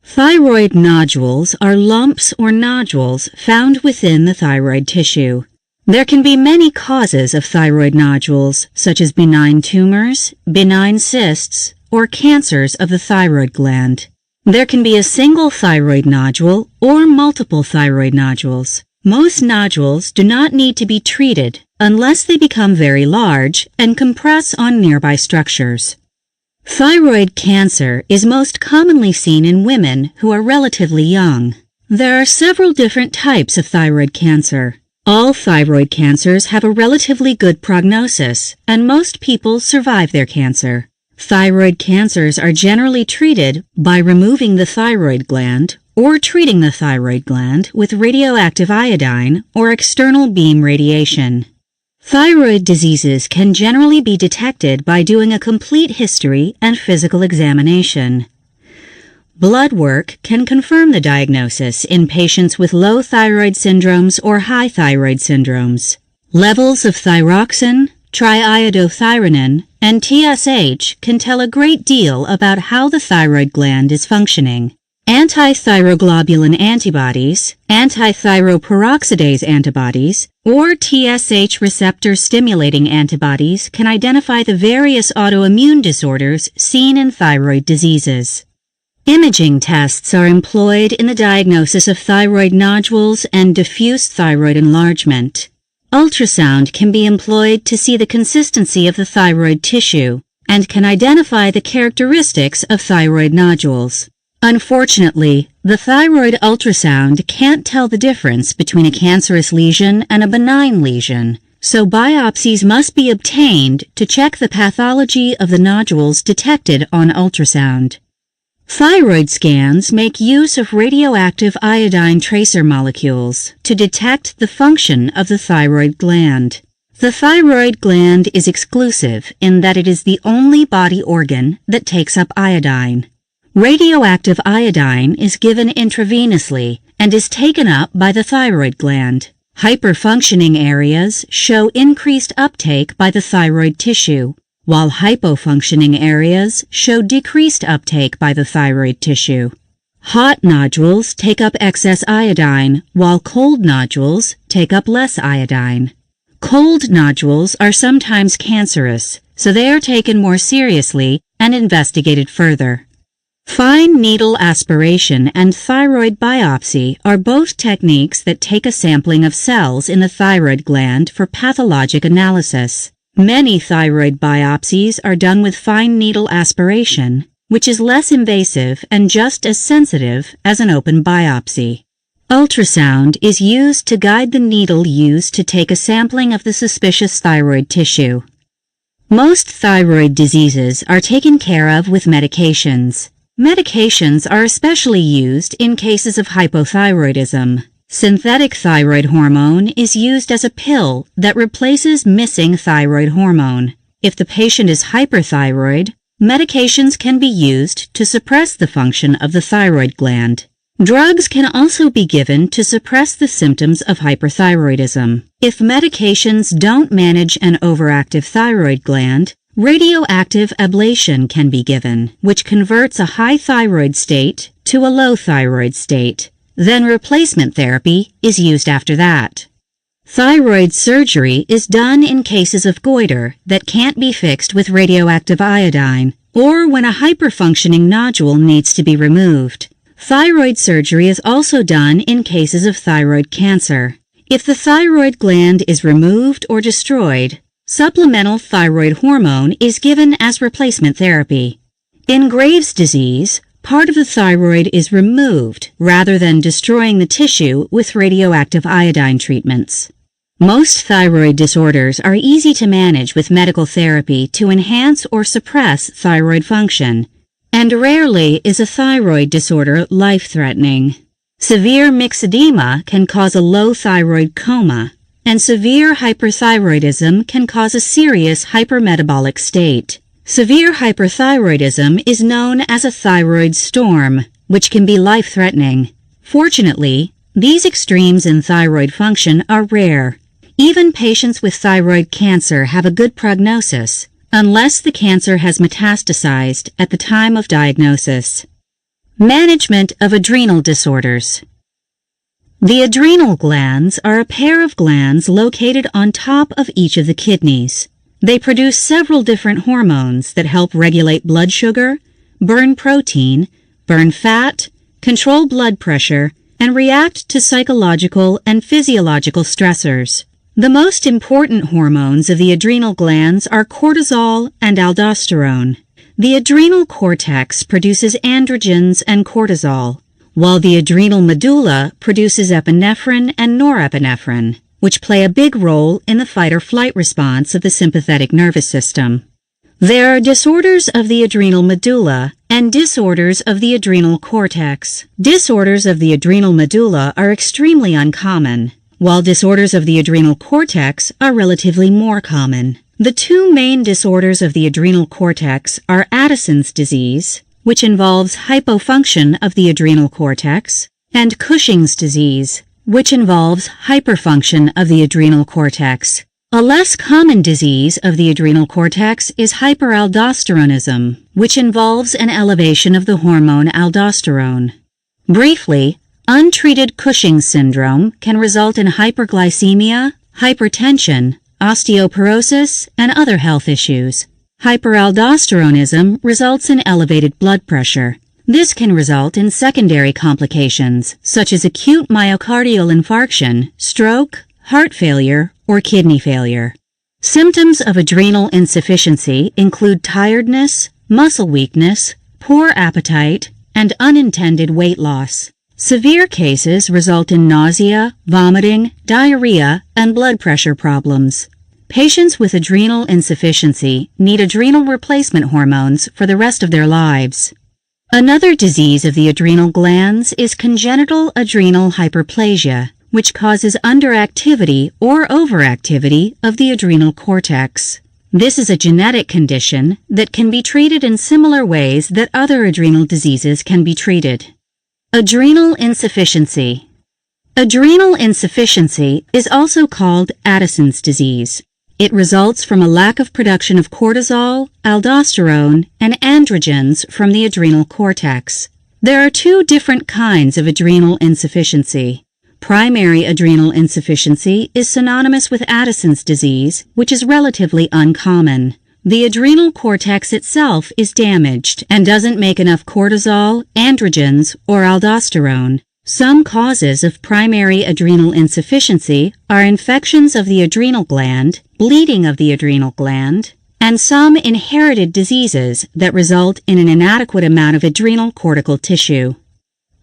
Thyroid nodules are lumps or nodules found within the thyroid tissue. There can be many causes of thyroid nodules, such as benign tumors, benign cysts, or cancers of the thyroid gland. There can be a single thyroid nodule or multiple thyroid nodules. Most nodules do not need to be treated unless they become very large and compress on nearby structures. Thyroid cancer is most commonly seen in women who are relatively young. There are several different types of thyroid cancer. All thyroid cancers have a relatively good prognosis, and most people survive their cancer. Thyroid cancers are generally treated by removing the thyroid gland or treating the thyroid gland with radioactive iodine or external beam radiation. Thyroid diseases can generally be detected by doing a complete history and physical examination. Blood work can confirm the diagnosis in patients with low thyroid syndromes or high thyroid syndromes. Levels of thyroxine, triiodothyronine, and TSH can tell a great deal about how the thyroid gland is functioning. Antithyroglobulin antibodies, antithyroperoxidase antibodies, or TSH receptor stimulating antibodies can identify the various autoimmune disorders seen in thyroid diseases. Imaging tests are employed in the diagnosis of thyroid nodules and diffuse thyroid enlargement. Ultrasound can be employed to see the consistency of the thyroid tissue and can identify the characteristics of thyroid nodules. Unfortunately, the thyroid ultrasound can't tell the difference between a cancerous lesion and a benign lesion, so biopsies must be obtained to check the pathology of the nodules detected on ultrasound. Thyroid scans make use of radioactive iodine tracer molecules to detect the function of the thyroid gland. The thyroid gland is exclusive in that it is the only body organ that takes up iodine. Radioactive iodine is given intravenously and is taken up by the thyroid gland. Hyperfunctioning areas show increased uptake by the thyroid tissue, while hypofunctioning areas show decreased uptake by the thyroid tissue. Hot nodules take up excess iodine, while cold nodules take up less iodine. Cold nodules are sometimes cancerous, so they are taken more seriously and investigated further. Fine needle aspiration and thyroid biopsy are both techniques that take a sampling of cells in the thyroid gland for pathologic analysis. Many thyroid biopsies are done with fine needle aspiration, which is less invasive and just as sensitive as an open biopsy. Ultrasound is used to guide the needle used to take a sampling of the suspicious thyroid tissue. Most thyroid diseases are taken care of with medications. Medications are especially used in cases of hypothyroidism. Synthetic thyroid hormone is used as a pill that replaces missing thyroid hormone. If the patient is hyperthyroid, medications can be used to suppress the function of the thyroid gland. Drugs can also be given to suppress the symptoms of hyperthyroidism. If medications don't manage an overactive thyroid gland, radioactive ablation can be given, which converts a high thyroid state to a low thyroid state. Then replacement therapy is used after that. Thyroid surgery is done in cases of goiter that can't be fixed with radioactive iodine, or when a hyperfunctioning nodule needs to be removed. Thyroid surgery is also done in cases of thyroid cancer. If the thyroid gland is removed or destroyed, supplemental thyroid hormone is given as replacement therapy. In Graves' disease, part of the thyroid is removed rather than destroying the tissue with radioactive iodine treatments. Most thyroid disorders are easy to manage with medical therapy to enhance or suppress thyroid function, and rarely is a thyroid disorder life-threatening. Severe myxedema can cause a low thyroid coma, and severe hyperthyroidism can cause a serious hypermetabolic state. Severe hyperthyroidism is known as a thyroid storm, which can be life-threatening. Fortunately, these extremes in thyroid function are rare. Even patients with thyroid cancer have a good prognosis, unless the cancer has metastasized at the time of diagnosis. Management of adrenal disorders. The adrenal glands are a pair of glands located on top of each of the kidneys. They produce several different hormones that help regulate blood sugar, burn protein, burn fat, control blood pressure, and react to psychological and physiological stressors. The most important hormones of the adrenal glands are cortisol and aldosterone. The adrenal cortex produces androgens and cortisol, while the adrenal medulla produces epinephrine and norepinephrine, which play a big role in the fight-or-flight response of the sympathetic nervous system. There are disorders of the adrenal medulla and disorders of the adrenal cortex. Disorders of the adrenal medulla are extremely uncommon, while disorders of the adrenal cortex are relatively more common. The two main disorders of the adrenal cortex are Addison's disease, which involves hypofunction of the adrenal cortex, and Cushing's disease, which involves hyperfunction of the adrenal cortex. A less common disease of the adrenal cortex is hyperaldosteronism, which involves an elevation of the hormone aldosterone. Briefly, untreated Cushing's syndrome can result in hyperglycemia, hypertension, osteoporosis, and other health issues. Hyperaldosteronism results in elevated blood pressure. This can result in secondary complications, such as acute myocardial infarction, stroke, heart failure, or kidney failure. Symptoms of adrenal insufficiency include tiredness, muscle weakness, poor appetite, and unintended weight loss. Severe cases result in nausea, vomiting, diarrhea, and blood pressure problems. Patients with adrenal insufficiency need adrenal replacement hormones for the rest of their lives. Another disease of the adrenal glands is congenital adrenal hyperplasia, which causes underactivity or overactivity of the adrenal cortex. This is a genetic condition that can be treated in similar ways that other adrenal diseases can be treated. Adrenal insufficiency. Adrenal insufficiency is also called Addison's disease. It results from a lack of production of cortisol, aldosterone, and androgens from the adrenal cortex. There are two different kinds of adrenal insufficiency. Primary adrenal insufficiency is synonymous with Addison's disease, which is relatively uncommon. The adrenal cortex itself is damaged and doesn't make enough cortisol, androgens, or aldosterone. Some causes of primary adrenal insufficiency are infections of the adrenal gland, bleeding of the adrenal gland, and some inherited diseases that result in an inadequate amount of adrenal cortical tissue.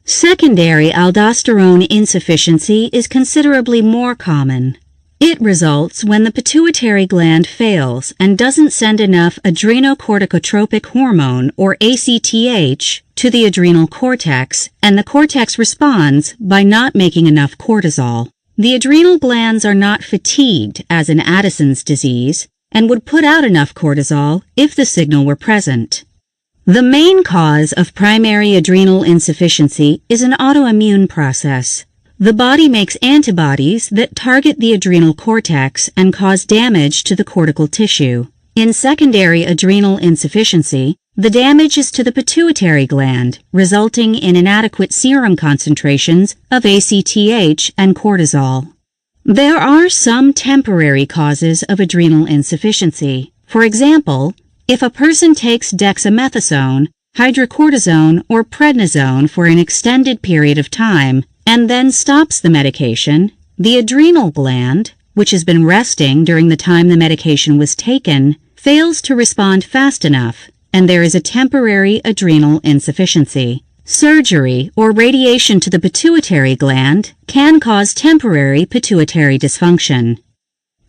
Secondary aldosterone insufficiency is considerably more common. It results when the pituitary gland fails and doesn't send enough adrenocorticotropic hormone, or ACTH, to the adrenal cortex, and the cortex responds by not making enough cortisol. The adrenal glands are not fatigued, as in Addison's disease, and would put out enough cortisol if the signal were present. The main cause of primary adrenal insufficiency is an autoimmune process. The body makes antibodies that target the adrenal cortex and cause damage to the cortical tissue. In secondary adrenal insufficiency, the damage is to the pituitary gland, resulting in inadequate serum concentrations of ACTH and cortisol. There are some temporary causes of adrenal insufficiency. For example, if a person takes dexamethasone, hydrocortisone, or prednisone for an extended period of time and then stops the medication, the adrenal gland, which has been resting during the time the medication was taken, fails to respond fast enough, and there is a temporary adrenal insufficiency. Surgery or radiation to the pituitary gland can cause temporary pituitary dysfunction.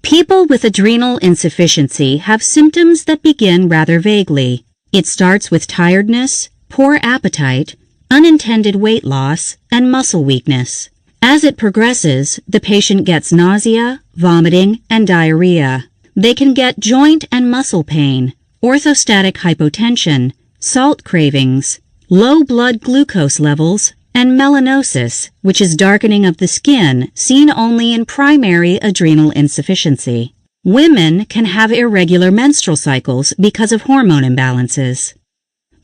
People with adrenal insufficiency have symptoms that begin rather vaguely. It starts with tiredness, poor appetite, unintended weight loss, and muscle weakness. As it progresses, the patient gets nausea, vomiting, and diarrhea. They can get joint and muscle pain, orthostatic hypotension, salt cravings, low blood glucose levels, and melanosis, which is darkening of the skin seen only in primary adrenal insufficiency. Women can have irregular menstrual cycles because of hormone imbalances.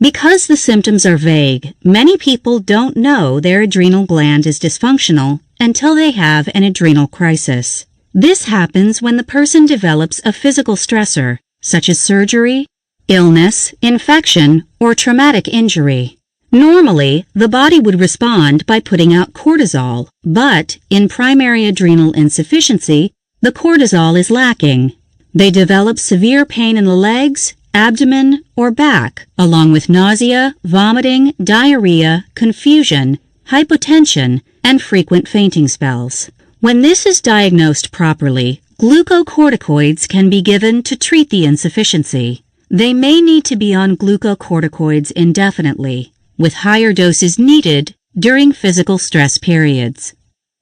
Because the symptoms are vague, many people don't know their adrenal gland is dysfunctional until they have an adrenal crisis. This happens when the person develops a physical stressor, such as surgery, illness, infection, or traumatic injury. Normally, the body would respond by putting out cortisol, but in primary adrenal insufficiency, the cortisol is lacking. They develop severe pain in the legs, abdomen, or back, along with nausea, vomiting, diarrhea, confusion, hypotension, and frequent fainting spells. When this is diagnosed properly, glucocorticoids can be given to treat the insufficiency. They may need to be on glucocorticoids indefinitely, with higher doses needed during physical stress periods.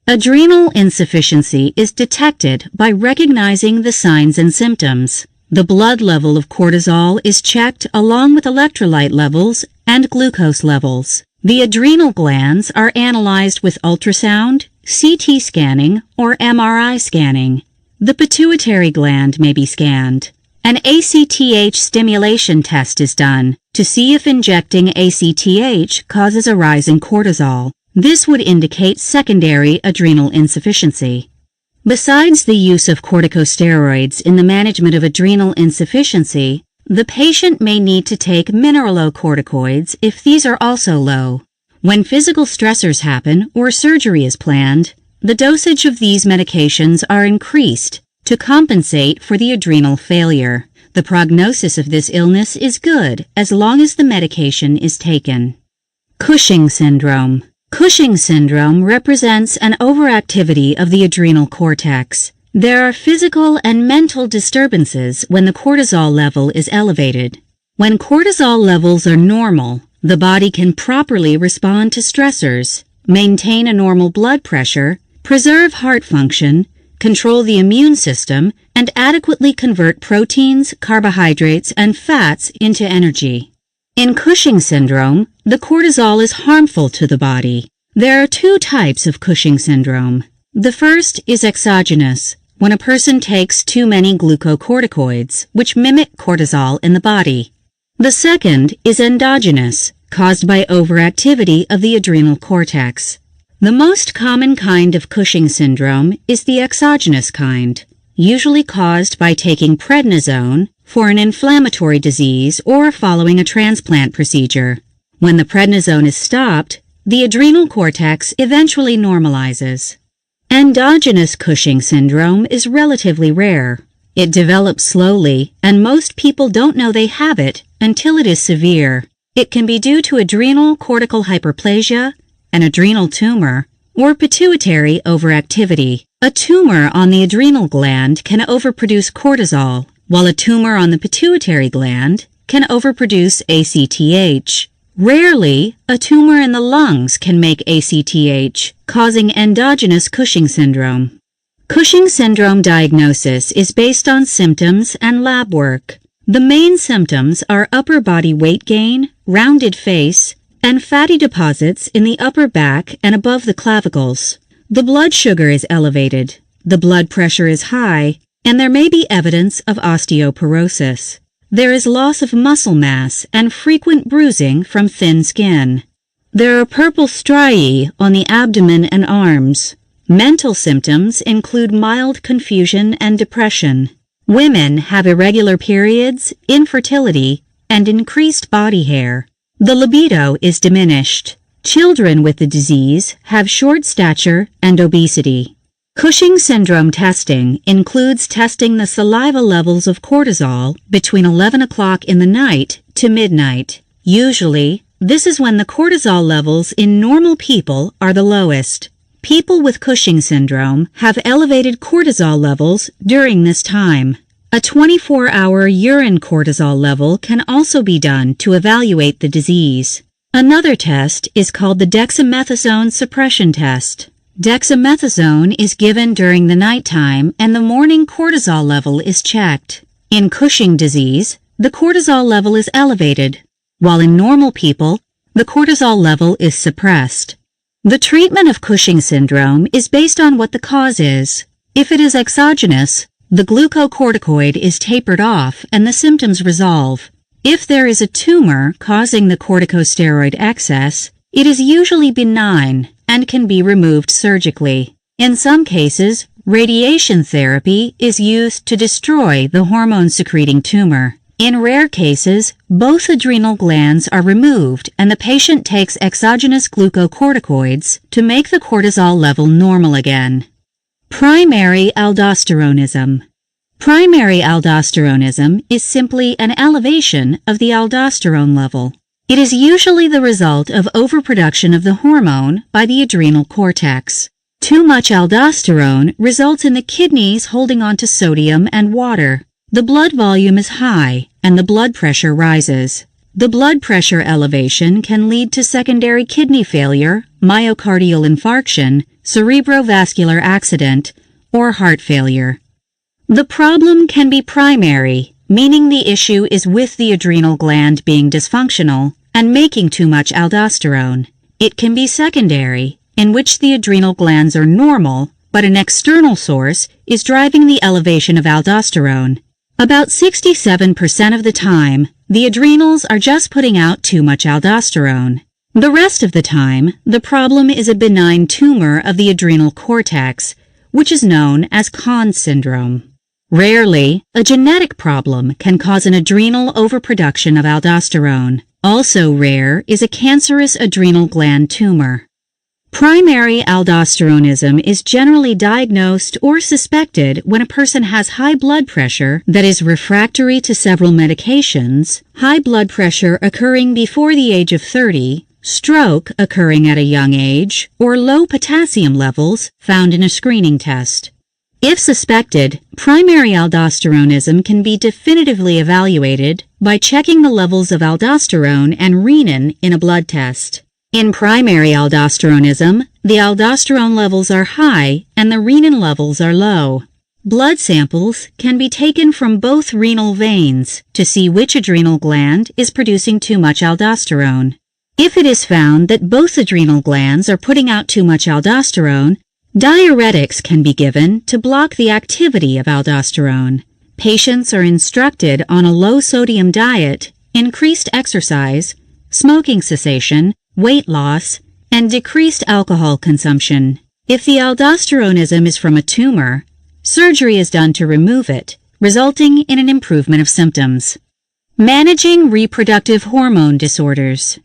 Adrenal insufficiency is detected by recognizing the signs and symptoms. The blood level of cortisol is checked along with electrolyte levels and glucose levels. The adrenal glands are analyzed with ultrasound, CT scanning, or MRI scanning. The pituitary gland may be scanned. An ACTH stimulation test is done to see if injecting ACTH causes a rise in cortisol. This would indicate secondary adrenal insufficiency. Besides the use of corticosteroids in the management of adrenal insufficiency, the patient may need to take mineralocorticoids if these are also low. When physical stressors happen or surgery is planned, the dosage of these medications are increased to compensate for the adrenal failure. The prognosis of this illness is good as long as the medication is taken. Cushing syndrome. Cushing syndrome represents an overactivity of the adrenal cortex. There are physical and mental disturbances when the cortisol level is elevated. When cortisol levels are normal, the body can properly respond to stressors, maintain a normal blood pressure, preserve heart function, control the immune system, and adequately convert proteins, carbohydrates, and fats into energy. In Cushing syndrome, the cortisol is harmful to the body. There are two types of Cushing syndrome. The first is exogenous, when a person takes too many glucocorticoids, which mimic cortisol in the body. The second is endogenous, caused by overactivity of the adrenal cortex. The most common kind of Cushing syndrome is the exogenous kind, usually caused by taking prednisone for an inflammatory disease or following a transplant procedure. When the prednisone is stopped, the adrenal cortex eventually normalizes. Endogenous Cushing syndrome is relatively rare. It develops slowly, and most people don't know they have it until it is severe. It can be due to adrenal cortical hyperplasia, an adrenal tumor, or pituitary overactivity. A tumor on the adrenal gland can overproduce cortisol, while a tumor on the pituitary gland can overproduce ACTH. Rarely, a tumor in the lungs can make ACTH, causing endogenous Cushing syndrome. Cushing syndrome diagnosis is based on symptoms and lab work. The main symptoms are upper body weight gain, rounded face, and fatty deposits in the upper back and above the clavicles. The blood sugar is elevated, the blood pressure is high, and there may be evidence of osteoporosis. There is loss of muscle mass and frequent bruising from thin skin. There are purple striae on the abdomen and arms. Mental symptoms include mild confusion and depression. Women have irregular periods, infertility, and increased body hair. The libido is diminished. Children with the disease have short stature and obesity. Cushing syndrome testing includes testing the saliva levels of cortisol between 11 o'clock in the night to midnight. Usually, this is when the cortisol levels in normal people are the lowest. People with Cushing syndrome have elevated cortisol levels during this time. A 24-hour urine cortisol level can also be done to evaluate the disease. Another test is called the dexamethasone suppression test. Dexamethasone is given during the nighttime and the morning cortisol level is checked. In Cushing disease, the cortisol level is elevated, while in normal people, the cortisol level is suppressed. The treatment of Cushing syndrome is based on what the cause is. If it is exogenous, the glucocorticoid is tapered off and the symptoms resolve. If there is a tumor causing the corticosteroid excess, it is usually benign and can be removed surgically. In some cases, radiation therapy is used to destroy the hormone-secreting tumor. In rare cases, both adrenal glands are removed and the patient takes exogenous glucocorticoids to make the cortisol level normal again. Primary aldosteronism. Primary aldosteronism is simply an elevation of the aldosterone level. It is usually the result of overproduction of the hormone by the adrenal cortex. Too much aldosterone results in the kidneys holding on to sodium and water. The blood volume is high and the blood pressure rises. The blood pressure elevation can lead to secondary kidney failure, myocardial infarction, cerebrovascular accident, or heart failure. The problem can be primary, meaning the issue is with the adrenal gland being dysfunctional and making too much aldosterone. It can be secondary, in which the adrenal glands are normal, but an external source is driving the elevation of aldosterone. About 67% of the time, the adrenals are just putting out too much aldosterone. The rest of the time, the problem is a benign tumor of the adrenal cortex, which is known as Conn syndrome. Rarely, a genetic problem can cause an adrenal overproduction of aldosterone. Also rare is a cancerous adrenal gland tumor. Primary aldosteronism is generally diagnosed or suspected when a person has high blood pressure that is refractory to several medications, high blood pressure occurring before the age of 30, stroke occurring at a young age, or low potassium levels found in a screening test. If suspected, primary aldosteronism can be definitively evaluated by checking the levels of aldosterone and renin in a blood test. In primary aldosteronism, the aldosterone levels are high and the renin levels are low. Blood samples can be taken from both renal veins to see which adrenal gland is producing too much aldosterone. If it is found that both adrenal glands are putting out too much aldosterone, diuretics can be given to block the activity of aldosterone. Patients are instructed on a low-sodium diet, increased exercise, smoking cessation, weight loss, and decreased alcohol consumption. If the aldosteronism is from a tumor, surgery is done to remove it, resulting in an improvement of symptoms. Managing reproductive hormone disorders.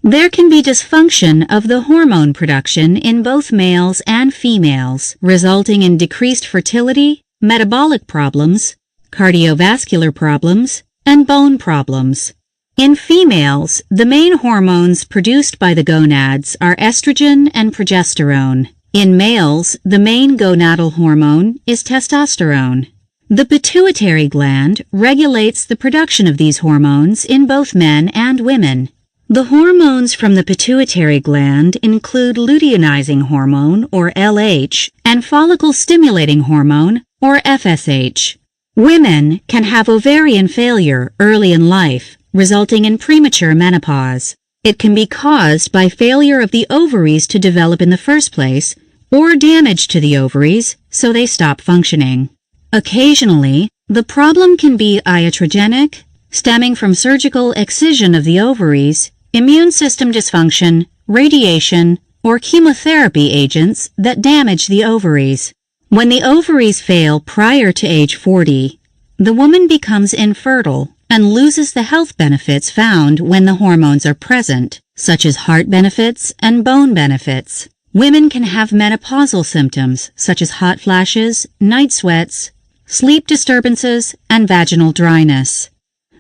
There can be dysfunction of the hormone production in both males and females, resulting in decreased fertility, metabolic problems, cardiovascular problems, and bone problems. In females, the main hormones produced by the gonads are estrogen and progesterone. In males, the main gonadal hormone is testosterone. The pituitary gland regulates the production of these hormones in both men and women. The hormones from the pituitary gland include luteinizing hormone, or LH, and follicle-stimulating hormone, or FSH. Women can have ovarian failure early in life, resulting in premature menopause. It can be caused by failure of the ovaries to develop in the first place, or damage to the ovaries, so they stop functioning. Occasionally, the problem can be iatrogenic, stemming from surgical excision of the ovaries, immune system dysfunction, radiation, or chemotherapy agents that damage the ovaries. When the ovaries fail prior to age 40, the woman becomes infertile and loses the health benefits found when the hormones are present, such as heart benefits and bone benefits. Women can have menopausal symptoms such as hot flashes, night sweats, sleep disturbances, and vaginal dryness.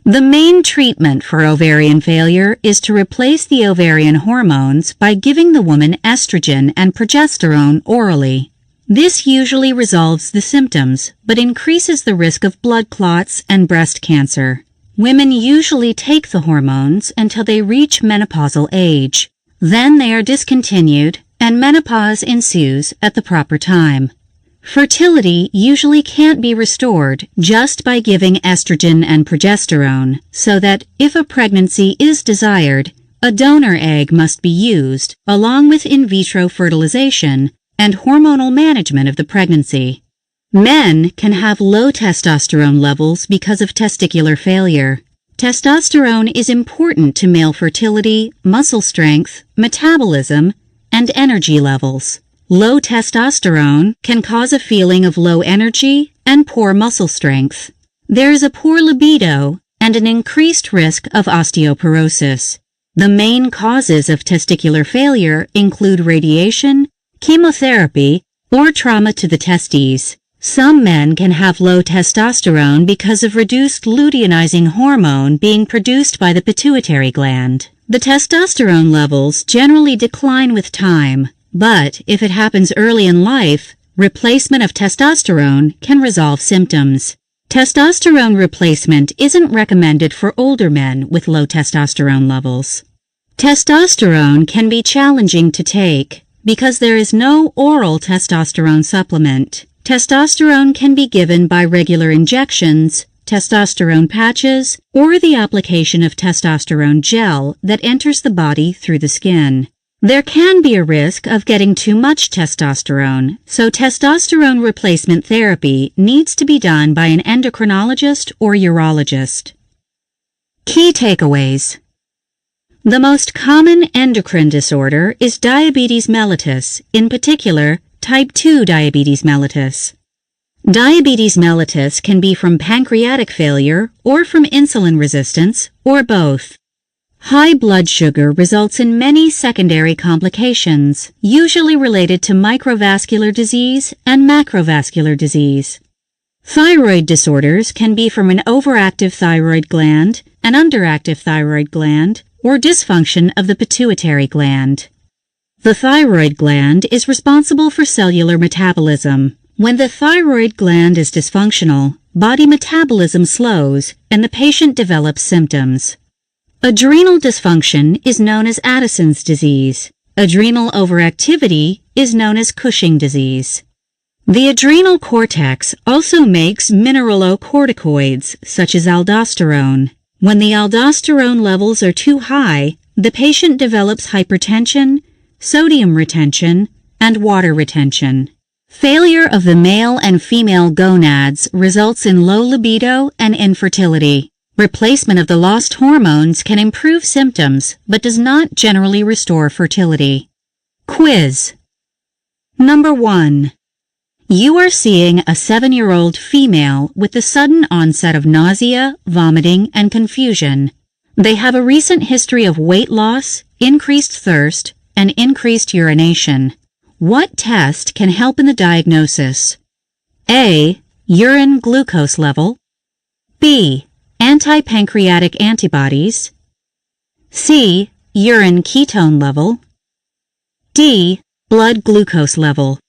The main treatment for ovarian failure is to replace the ovarian hormones by giving the woman estrogen and progesterone orally. This usually resolves the symptoms, but increases the risk of blood clots and breast cancer. Women usually take the hormones until they reach menopausal age. Then they are discontinued, and menopause ensues at the proper time. Fertility usually can't be restored just by giving estrogen and progesterone, so that if a pregnancy is desired, a donor egg must be used, along with in vitro fertilization and hormonal management of the pregnancy. Men can have low testosterone levels because of testicular failure. Testosterone is important to male fertility, muscle strength, metabolism, and energy levels. Low testosterone can cause a feeling of low energy and poor muscle strength. There is a poor libido and an increased risk of osteoporosis. The main causes of testicular failure include radiation, chemotherapy, or trauma to the testes. Some men can have low testosterone because of reduced luteinizing hormone being produced by the pituitary gland. The testosterone levels generally decline with time, but if it happens early in life, replacement of testosterone can resolve symptoms. Testosterone replacement isn't recommended for older men with low testosterone levels. Testosterone can be challenging to take because there is no oral testosterone supplement. Testosterone can be given by regular injections, testosterone patches, or the application of testosterone gel that enters the body through the skin. There can be a risk of getting too much testosterone, so testosterone replacement therapy needs to be done by an endocrinologist or urologist. Key takeaways. The most common endocrine disorder is diabetes mellitus, in particular, type 2 diabetes mellitus. Diabetes mellitus can be from pancreatic failure or from insulin resistance, or both. High blood sugar results in many secondary complications, usually related to microvascular disease and macrovascular disease. Thyroid disorders can be from an overactive thyroid gland, an underactive thyroid gland, or dysfunction of the pituitary gland. The thyroid gland is responsible for cellular metabolism. When the thyroid gland is dysfunctional, body metabolism slows and the patient develops symptoms. Adrenal dysfunction is known as Addison's disease. Adrenal overactivity is known as Cushing disease. The adrenal cortex also makes mineralocorticoids such as aldosterone. When the aldosterone levels are too high, the patient develops hypertension, sodium retention, and water retention. Failure of the male and female gonads results in low libido and infertility. Replacement of the lost hormones can improve symptoms but does not generally restore fertility. Quiz. Number 1. You are seeing a 7-year-old female with the sudden onset of nausea, vomiting, and confusion. They have a recent history of weight loss, increased thirst, and increased urination. What test can help in the diagnosis? A. Urine glucose level. B. Anti-pancreatic antibodies. C. Urine ketone level. D. Blood glucose level.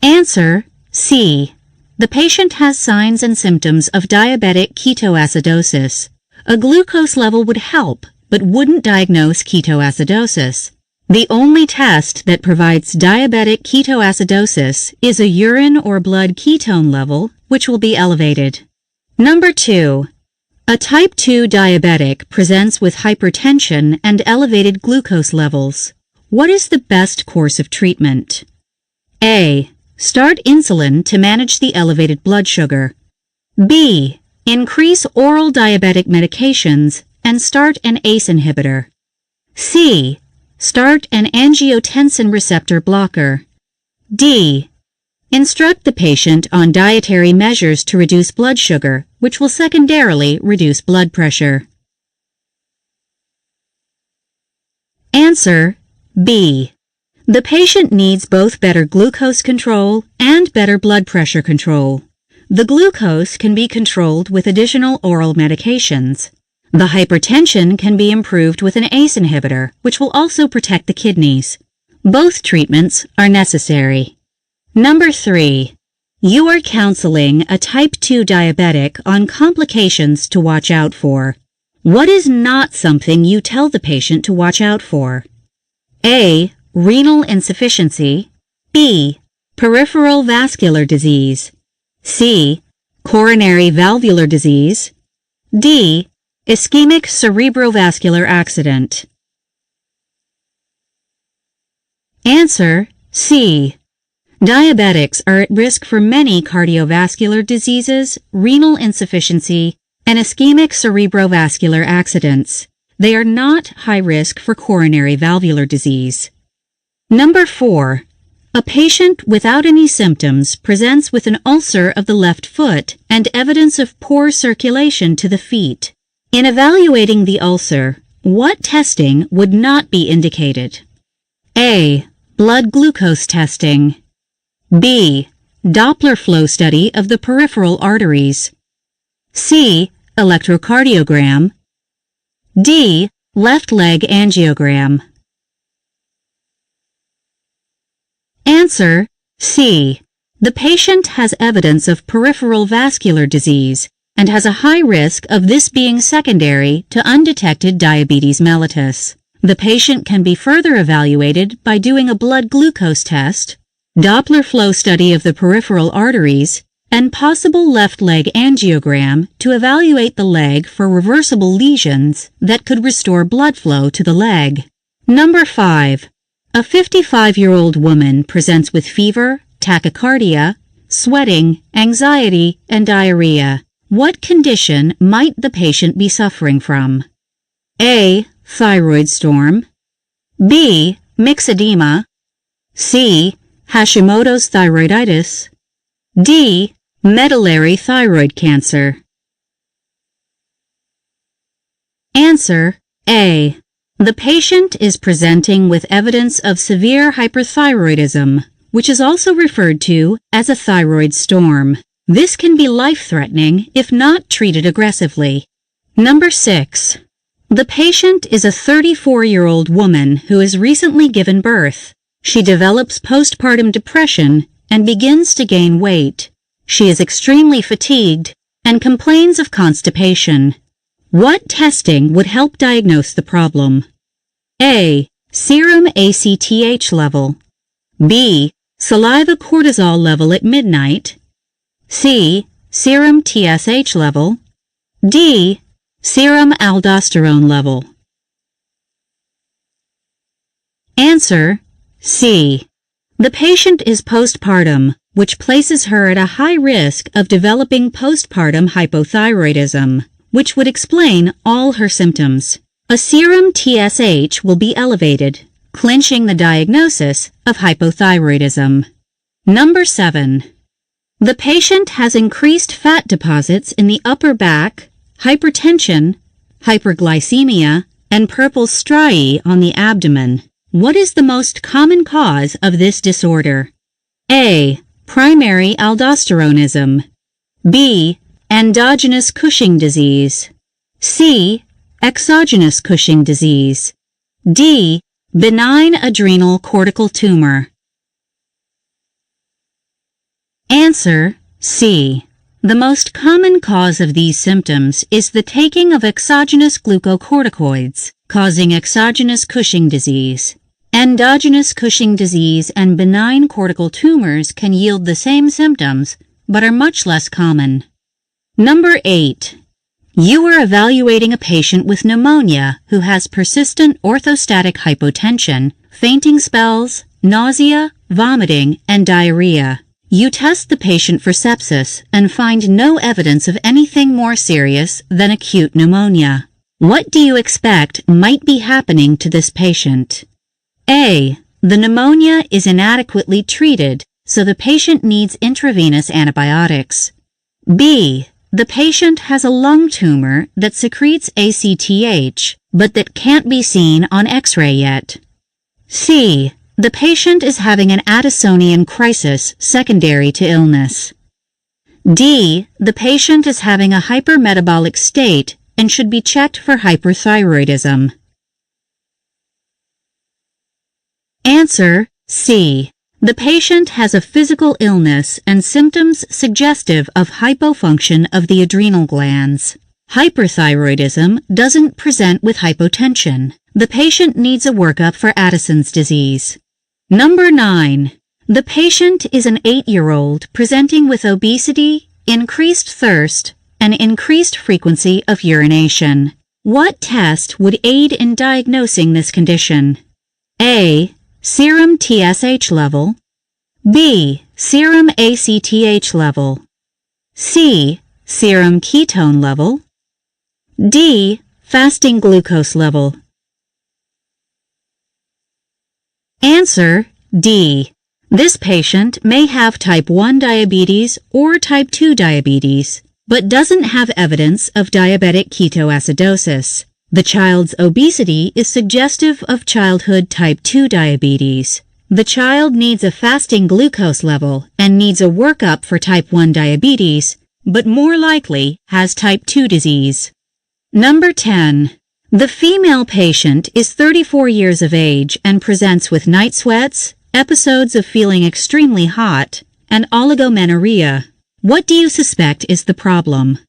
Answer C. The patient has signs and symptoms of diabetic ketoacidosis. A glucose level would help, but wouldn't diagnose ketoacidosis. The only test that provides diabetic ketoacidosis is a urine or blood ketone level, which will be elevated. Number 2. A type 2 diabetic presents with hypertension and elevated glucose levels. What is the best course of treatment? A. Start insulin to manage the elevated blood sugar. B. Increase oral diabetic medications and start an ACE inhibitor. C. Start an angiotensin receptor blocker. D. Instruct the patient on dietary measures to reduce blood sugar, which will secondarily reduce blood pressure. Answer B. The patient needs both better glucose control and better blood pressure control. The glucose can be controlled with additional oral medications. The hypertension can be improved with an ACE inhibitor, which will also protect the kidneys. Both treatments are necessary. Number 3. You are counseling a type 2 diabetic on complications to watch out for. What is not something you tell the patient to watch out for? A. Renal insufficiency. B. Peripheral vascular disease. C. Coronary valvular disease. D. Ischemic cerebrovascular accident. Answer C. Diabetics are at risk for many cardiovascular diseases, renal insufficiency, and ischemic cerebrovascular accidents. They are not high risk for coronary valvular disease. Number 4. A patient without any symptoms presents with an ulcer of the left foot and evidence of poor circulation to the feet. In evaluating the ulcer, what testing would not be indicated? A. Blood glucose testing. B. Doppler flow study of the peripheral arteries. C. Electrocardiogram. D. Left leg angiogram. Answer C. The patient has evidence of peripheral vascular disease and has a high risk of this being secondary to undetected diabetes mellitus. The patient can be further evaluated by doing a blood glucose test, Doppler flow study of the peripheral arteries, and possible left leg angiogram to evaluate the leg for reversible lesions that could restore blood flow to the leg. Number 5. A 55-year-old woman presents with fever, tachycardia, sweating, anxiety, and diarrhea. What condition might the patient be suffering from? A. Thyroid storm. B. Myxedema. C. Hashimoto's thyroiditis. D. Medullary thyroid cancer. Answer A. The patient is presenting with evidence of severe hyperthyroidism, which is also referred to as a thyroid storm. This can be life-threatening if not treated aggressively. Number 6. The patient is a 34-year-old woman who has recently given birth. She develops postpartum depression and begins to gain weight. She is extremely fatigued and complains of constipation. What testing would help diagnose the problem? A. Serum ACTH level. B. Saliva cortisol level at midnight. C. Serum TSH level. D. Serum aldosterone level. Answer: C. The patient is postpartum, which places her at a high risk of developing postpartum hypothyroidism, which would explain all her symptoms. A serum TSH will be elevated, clinching the diagnosis of hypothyroidism. Number 7. The patient has increased fat deposits in the upper back, hypertension, hyperglycemia, and purple striae on the abdomen. What is the most common cause of this disorder? A. Primary aldosteronism. B. Endogenous Cushing disease. C. Exogenous Cushing disease. D. Benign adrenal cortical tumor. Answer: C. The most common cause of these symptoms is the taking of exogenous glucocorticoids, causing exogenous Cushing disease. Endogenous Cushing disease and benign cortical tumors can yield the same symptoms, but are much less common. Number 8. You are evaluating a patient with pneumonia who has persistent orthostatic hypotension, fainting spells, nausea, vomiting, and diarrhea. You test the patient for sepsis and find no evidence of anything more serious than acute pneumonia. What do you expect might be happening to this patient? A. The pneumonia is inadequately treated, so the patient needs intravenous antibiotics. B. The patient has a lung tumor that secretes ACTH, but that can't be seen on X-ray yet. C. The patient is having an Addisonian crisis secondary to illness. D. The patient is having a hypermetabolic state and should be checked for hyperthyroidism. Answer: C. The patient has a physical illness and symptoms suggestive of hypofunction of the adrenal glands. Hyperthyroidism doesn't present with hypotension. The patient needs a workup for Addison's disease. Number 9. The patient is an 8-year-old presenting with obesity, increased thirst, and increased frequency of urination. What test would aid in diagnosing this condition? A. Serum TSH level. B. Serum ACTH level. C. Serum ketone level. D. Fasting glucose level. Answer: D. This patient may have type 1 diabetes or type 2 diabetes, but doesn't have evidence of diabetic ketoacidosis. The child's obesity is suggestive of childhood type 2 diabetes. The child needs a fasting glucose level and needs a workup for type 1 diabetes, but more likely has type 2 disease. Number 10. The female patient is 34 years of age and presents with night sweats, episodes of feeling extremely hot, and oligomenorrhea. What do you suspect is the problem?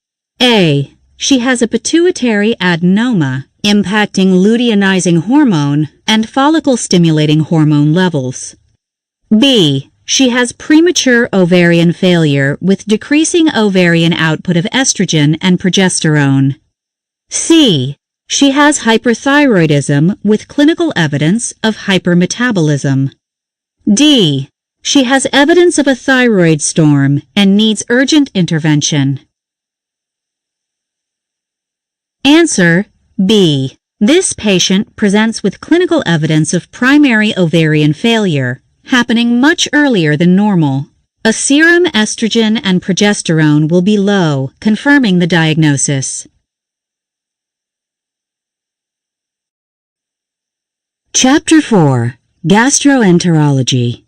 A. She has a pituitary adenoma impacting luteinizing hormone and follicle-stimulating hormone levels. B. She has premature ovarian failure with decreasing ovarian output of estrogen and progesterone. C. She has hyperthyroidism with clinical evidence of hypermetabolism. D. She has evidence of a thyroid storm and needs urgent intervention. Answer: B. This patient presents with clinical evidence of primary ovarian failure, happening much earlier than normal. A serum estrogen and progesterone will be low, confirming the diagnosis. Chapter 4. Gastroenterology.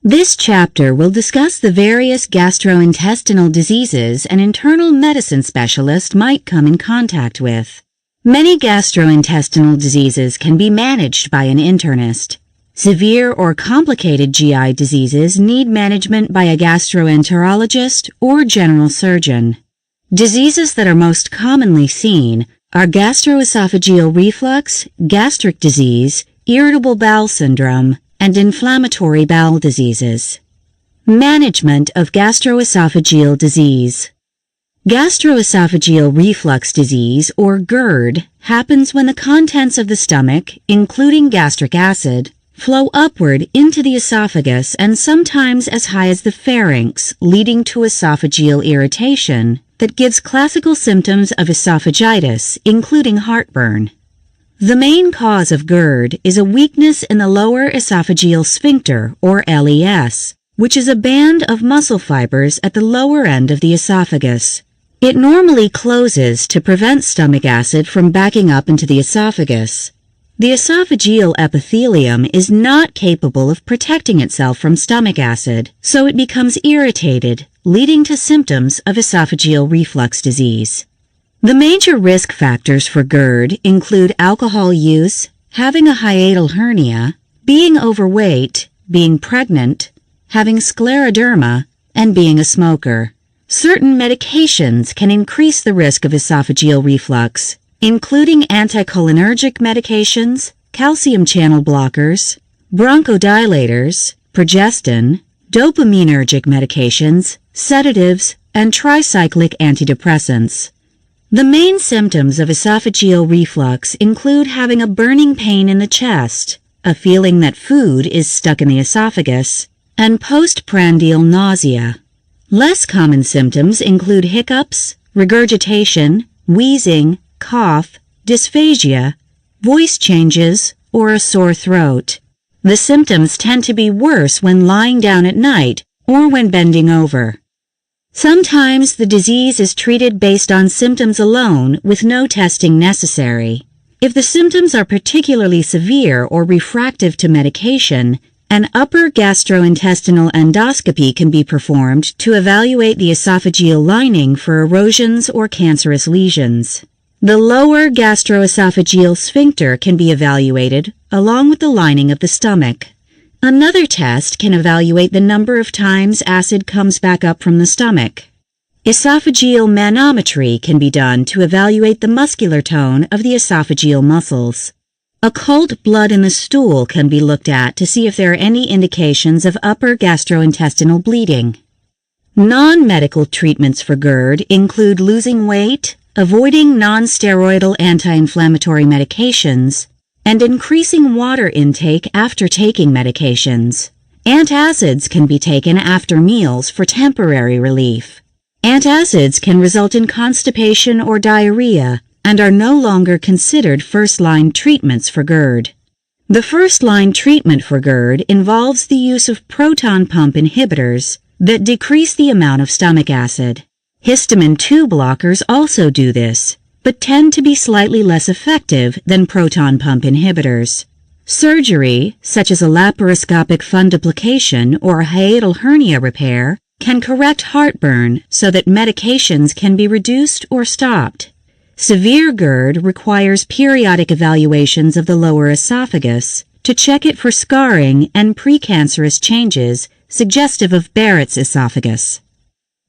This chapter will discuss the various gastrointestinal diseases an internal medicine specialist might come in contact with. Many gastrointestinal diseases can be managed by an internist. Severe or complicated GI diseases need management by a gastroenterologist or general surgeon. Diseases that are most commonly seen are gastroesophageal reflux, gastric disease, irritable bowel syndrome, and inflammatory bowel diseases. Management of gastroesophageal disease. Gastroesophageal reflux disease, or GERD, happens when the contents of the stomach, including gastric acid, flow upward into the esophagus and sometimes as high as the pharynx, leading to esophageal irritation that gives classical symptoms of esophagitis, including heartburn. The main cause of GERD is a weakness in the lower esophageal sphincter, or LES, which is a band of muscle fibers at the lower end of the esophagus. It normally closes to prevent stomach acid from backing up into the esophagus. The esophageal epithelium is not capable of protecting itself from stomach acid, so it becomes irritated, leading to symptoms of esophageal reflux disease. The major risk factors for GERD include alcohol use, having a hiatal hernia, being overweight, being pregnant, having scleroderma, and being a smoker. Certain medications can increase the risk of esophageal reflux, including anticholinergic medications, calcium channel blockers, bronchodilators, progestin, dopaminergic medications, sedatives, and tricyclic antidepressants. The main symptoms of esophageal reflux include having a burning pain in the chest, a feeling that food is stuck in the esophagus, and postprandial nausea. Less common symptoms include hiccups, regurgitation, wheezing, cough, dysphagia, voice changes, or a sore throat. The symptoms tend to be worse when lying down at night or when bending over. Sometimes the disease is treated based on symptoms alone with no testing necessary. If the symptoms are particularly severe or refractive to medication, an upper gastrointestinal endoscopy can be performed to evaluate the esophageal lining for erosions or cancerous lesions. The lower gastroesophageal sphincter can be evaluated along with the lining of the stomach. Another test can evaluate the number of times acid comes back up from the stomach. Esophageal manometry can be done to evaluate the muscular tone of the esophageal muscles. Occult blood in the stool can be looked at to see if there are any indications of upper gastrointestinal bleeding. Non-medical treatments for GERD include losing weight, avoiding non-steroidal anti-inflammatory medications, and increasing water intake after taking medications. Antacids can be taken after meals for temporary relief. Antacids can result in constipation or diarrhea and are no longer considered first-line treatments for GERD. The first-line treatment for GERD involves the use of proton pump inhibitors that decrease the amount of stomach acid. Histamine 2 blockers also do this, but tend to be slightly less effective than proton pump inhibitors. Surgery, such as a laparoscopic fundoplication or a hiatal hernia repair, can correct heartburn so that medications can be reduced or stopped. Severe GERD requires periodic evaluations of the lower esophagus to check it for scarring and precancerous changes suggestive of Barrett's esophagus.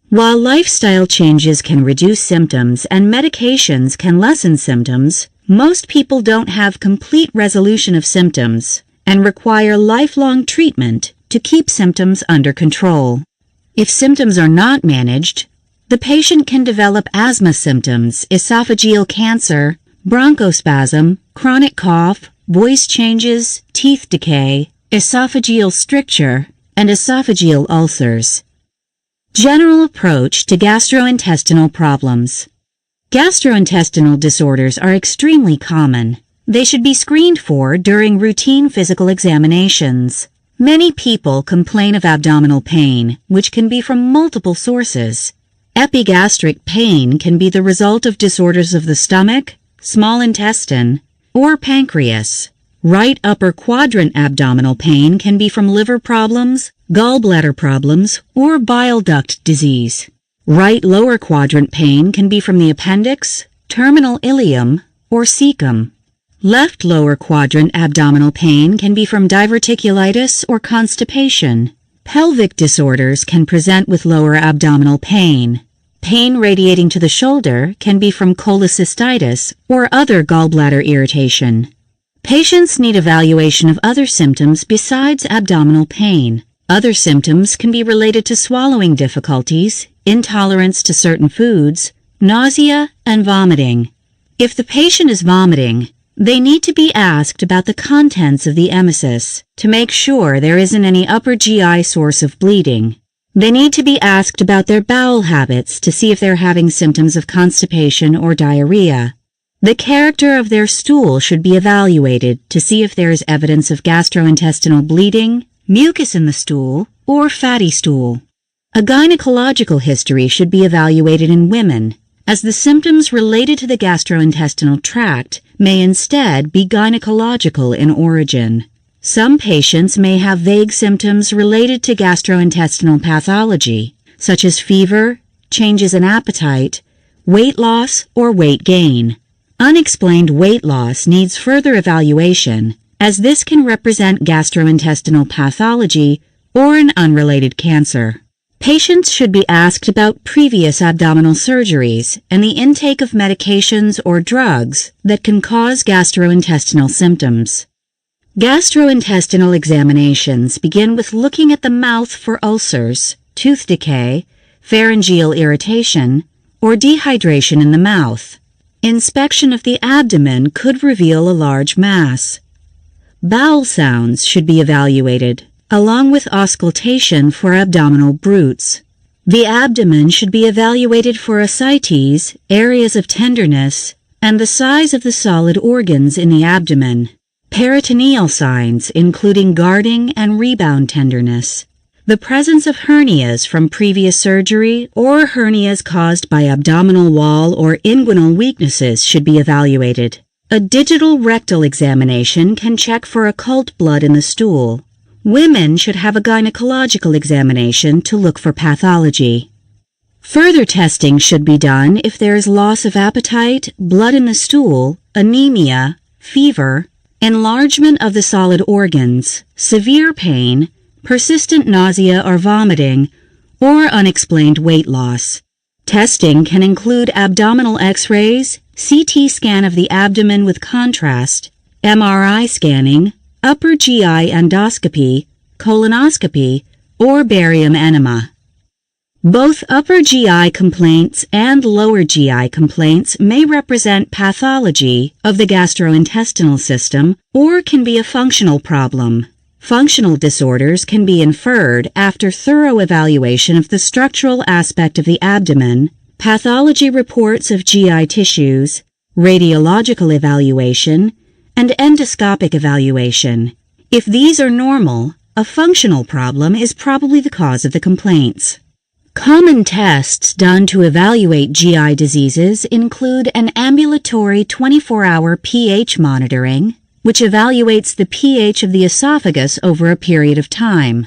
While lifestyle changes can reduce symptoms and medications can lessen symptoms, most people don't have complete resolution of symptoms and require lifelong treatment to keep symptoms under control. If symptoms are not managed, the patient can develop asthma symptoms, esophageal cancer, bronchospasm, chronic cough, voice changes, teeth decay, esophageal stricture, and esophageal ulcers. General approach to gastrointestinal problems. Gastrointestinal disorders are extremely common. They should be screened for during routine physical examinations. Many people complain of abdominal pain, which can be from multiple sources. Epigastric pain can be the result of disorders of the stomach, small intestine, or pancreas. Right upper quadrant abdominal pain can be from liver problems, gallbladder problems, or bile duct disease. Right lower quadrant pain can be from the appendix, terminal ileum, or cecum. Left lower quadrant abdominal pain can be from diverticulitis or constipation. Pelvic disorders can present with lower abdominal pain. Pain radiating to the shoulder can be from cholecystitis or other gallbladder irritation. Patients need evaluation of other symptoms besides abdominal pain. Other symptoms can be related to swallowing difficulties, intolerance to certain foods, nausea, and vomiting. If the patient is vomiting, they need to be asked about the contents of the emesis to make sure there isn't any upper GI source of bleeding. They need to be asked about their bowel habits to see if they're having symptoms of constipation or diarrhea. The character of their stool should be evaluated to see if there is evidence of gastrointestinal bleeding, mucus in the stool, or fatty stool. A gynecological history should be evaluated in women, as the symptoms related to the gastrointestinal tract may instead be gynecological in origin. Some patients may have vague symptoms related to gastrointestinal pathology, such as fever, changes in appetite, weight loss, or weight gain. Unexplained weight loss needs further evaluation, as this can represent gastrointestinal pathology or an unrelated cancer. Patients should be asked about previous abdominal surgeries and the intake of medications or drugs that can cause gastrointestinal symptoms. Gastrointestinal examinations begin with looking at the mouth for ulcers, tooth decay, pharyngeal irritation, or dehydration in the mouth. Inspection of the abdomen could reveal a large mass. Bowel sounds should be evaluated, along with auscultation for abdominal brutes. The abdomen should be evaluated for ascites, areas of tenderness, and the size of the solid organs in the abdomen. Peritoneal signs, including guarding and rebound tenderness. The presence of hernias from previous surgery or hernias caused by abdominal wall or inguinal weaknesses should be evaluated. A digital rectal examination can check for occult blood in the stool. Women should have a gynecological examination to look for pathology. Further testing should be done if there is loss of appetite, blood in the stool, anemia, fever, enlargement of the solid organs, severe pain, persistent nausea or vomiting, or unexplained weight loss. Testing can include abdominal X-rays, CT scan of the abdomen with contrast, MRI scanning, upper GI endoscopy, colonoscopy, or barium enema. Both upper GI complaints and lower GI complaints may represent pathology of the gastrointestinal system or can be a functional problem. Functional disorders can be inferred after thorough evaluation of the structural aspect of the abdomen, pathology reports of GI tissues, radiological evaluation, and endoscopic evaluation. If these are normal, a functional problem is probably the cause of the complaints. Common tests done to evaluate GI diseases include an ambulatory 24-hour pH monitoring, which evaluates the pH of the esophagus over a period of time.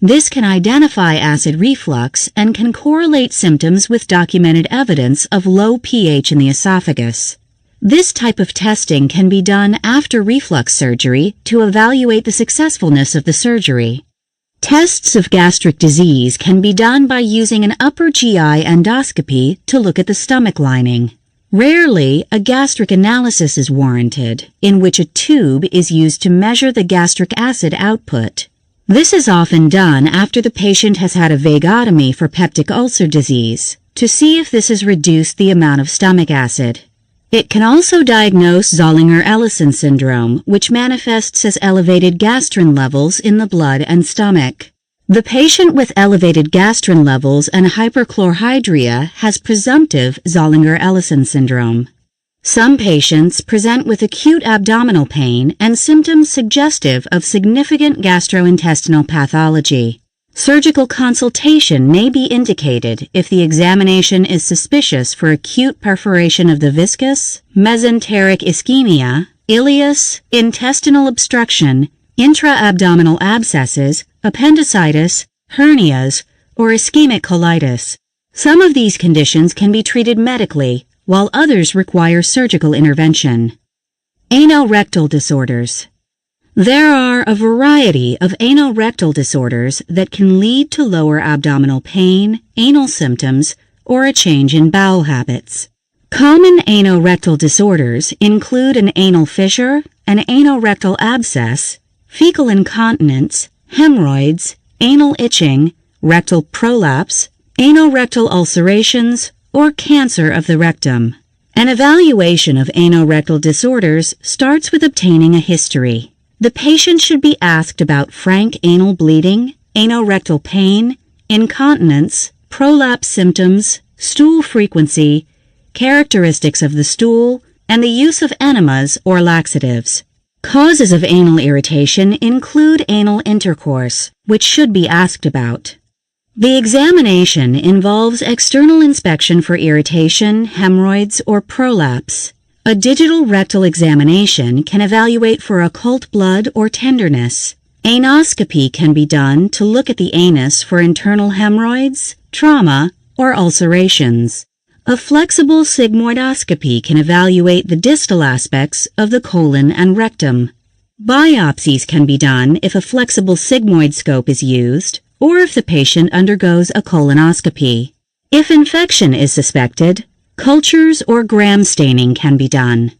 This can identify acid reflux and can correlate symptoms with documented evidence of low pH in the esophagus. This type of testing can be done after reflux surgery to evaluate the successfulness of the surgery. Tests of gastric disease can be done by using an upper GI endoscopy to look at the stomach lining. Rarely, a gastric analysis is warranted, in which a tube is used to measure the gastric acid output. This is often done after the patient has had a vagotomy for peptic ulcer disease, to see if this has reduced the amount of stomach acid. It can also diagnose Zollinger-Ellison syndrome, which manifests as elevated gastrin levels in the blood and stomach. The patient with elevated gastrin levels and hyperchlorhydria has presumptive Zollinger-Ellison syndrome. Some patients present with acute abdominal pain and symptoms suggestive of significant gastrointestinal pathology. Surgical consultation may be indicated if the examination is suspicious for acute perforation of the viscus, mesenteric ischemia, ileus, intestinal obstruction, intra-abdominal abscesses, appendicitis, hernias, or ischemic colitis. Some of these conditions can be treated medically, while others require surgical intervention. Anorectal disorders. There are a variety of anorectal disorders that can lead to lower abdominal pain, anal symptoms, or a change in bowel habits. Common anorectal disorders include an anal fissure, an anorectal abscess, fecal incontinence, hemorrhoids, anal itching, rectal prolapse, anorectal ulcerations, or cancer of the rectum. An evaluation of anorectal disorders starts with obtaining a history. The patient should be asked about frank anal bleeding, anorectal pain, incontinence, prolapse symptoms, stool frequency, characteristics of the stool, and the use of enemas or laxatives. Causes of anal irritation include anal intercourse, which should be asked about. The examination involves external inspection for irritation, hemorrhoids, or prolapse. A digital rectal examination can evaluate for occult blood or tenderness. Anoscopy can be done to look at the anus for internal hemorrhoids, trauma, or ulcerations. A flexible sigmoidoscopy can evaluate the distal aspects of the colon and rectum. Biopsies can be done if a flexible sigmoid scope is used, or if the patient undergoes a colonoscopy. If infection is suspected, cultures or gram staining can be done.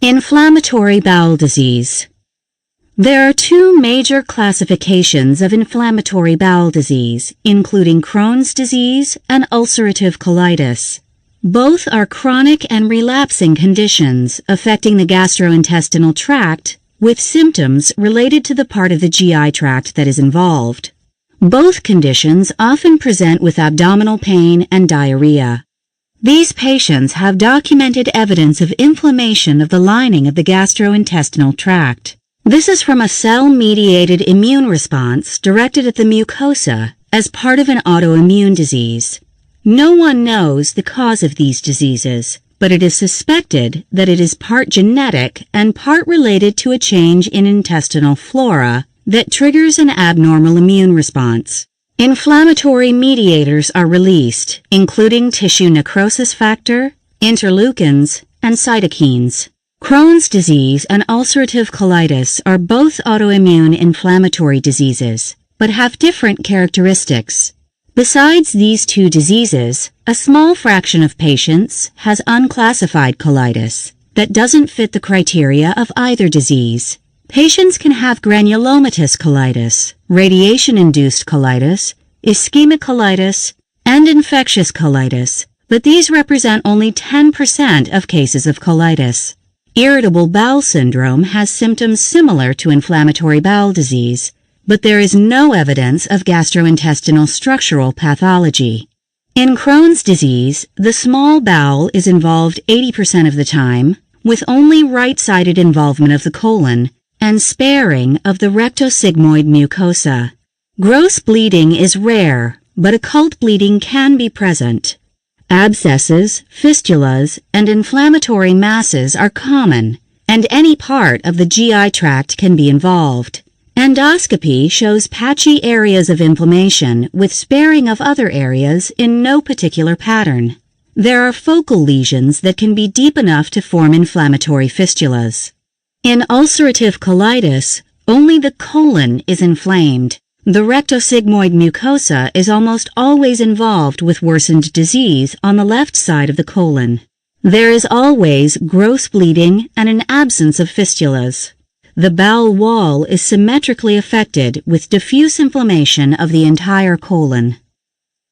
Inflammatory bowel disease. There are two major classifications of inflammatory bowel disease, including Crohn's disease and ulcerative colitis. Both are chronic and relapsing conditions affecting the gastrointestinal tract, with symptoms related to the part of the GI tract that is involved. Both conditions often present with abdominal pain and diarrhea. These patients have documented evidence of inflammation of the lining of the gastrointestinal tract. This is from a cell-mediated immune response directed at the mucosa as part of an autoimmune disease. No one knows the cause of these diseases, but it is suspected that it is part genetic and part related to a change in intestinal flora that triggers an abnormal immune response. Inflammatory mediators are released, including tissue necrosis factor, interleukins, and cytokines. Crohn's disease and ulcerative colitis are both autoimmune inflammatory diseases, but have different characteristics. Besides these two diseases, a small fraction of patients has unclassified colitis that doesn't fit the criteria of either disease. Patients can have granulomatous colitis, radiation-induced colitis, ischemic colitis, and infectious colitis, but these represent only 10% of cases of colitis. Irritable bowel syndrome has symptoms similar to inflammatory bowel disease, but there is no evidence of gastrointestinal structural pathology. In Crohn's disease, the small bowel is involved 80% of the time, with only right-sided involvement of the colon and sparing of the rectosigmoid mucosa. Gross bleeding is rare, but occult bleeding can be present. Abscesses, fistulas, and inflammatory masses are common, and any part of the GI tract can be involved. Endoscopy shows patchy areas of inflammation with sparing of other areas in no particular pattern. There are focal lesions that can be deep enough to form inflammatory fistulas. In ulcerative colitis, only the colon is inflamed. The rectosigmoid mucosa is almost always involved with worsened disease on the left side of the colon. There is always gross bleeding and an absence of fistulas. The bowel wall is symmetrically affected with diffuse inflammation of the entire colon.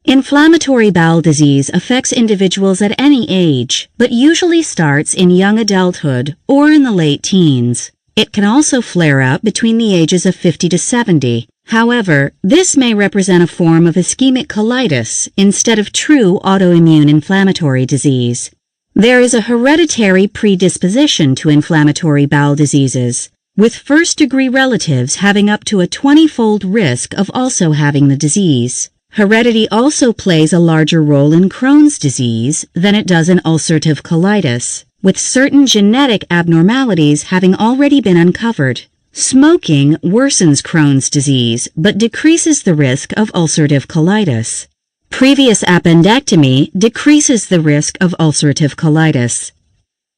Inflammatory bowel disease affects individuals at any age, but usually starts in young adulthood or in the late teens. It can also flare up between the ages of 50 to 70. However, this may represent a form of ischemic colitis instead of true autoimmune inflammatory disease. There is a hereditary predisposition to inflammatory bowel diseases, with first-degree relatives having up to a 20-fold risk of also having the disease. Heredity also plays a larger role in Crohn's disease than it does in ulcerative colitis, with certain genetic abnormalities having already been uncovered. Smoking worsens Crohn's disease but decreases the risk of ulcerative colitis. Previous appendectomy decreases the risk of ulcerative colitis.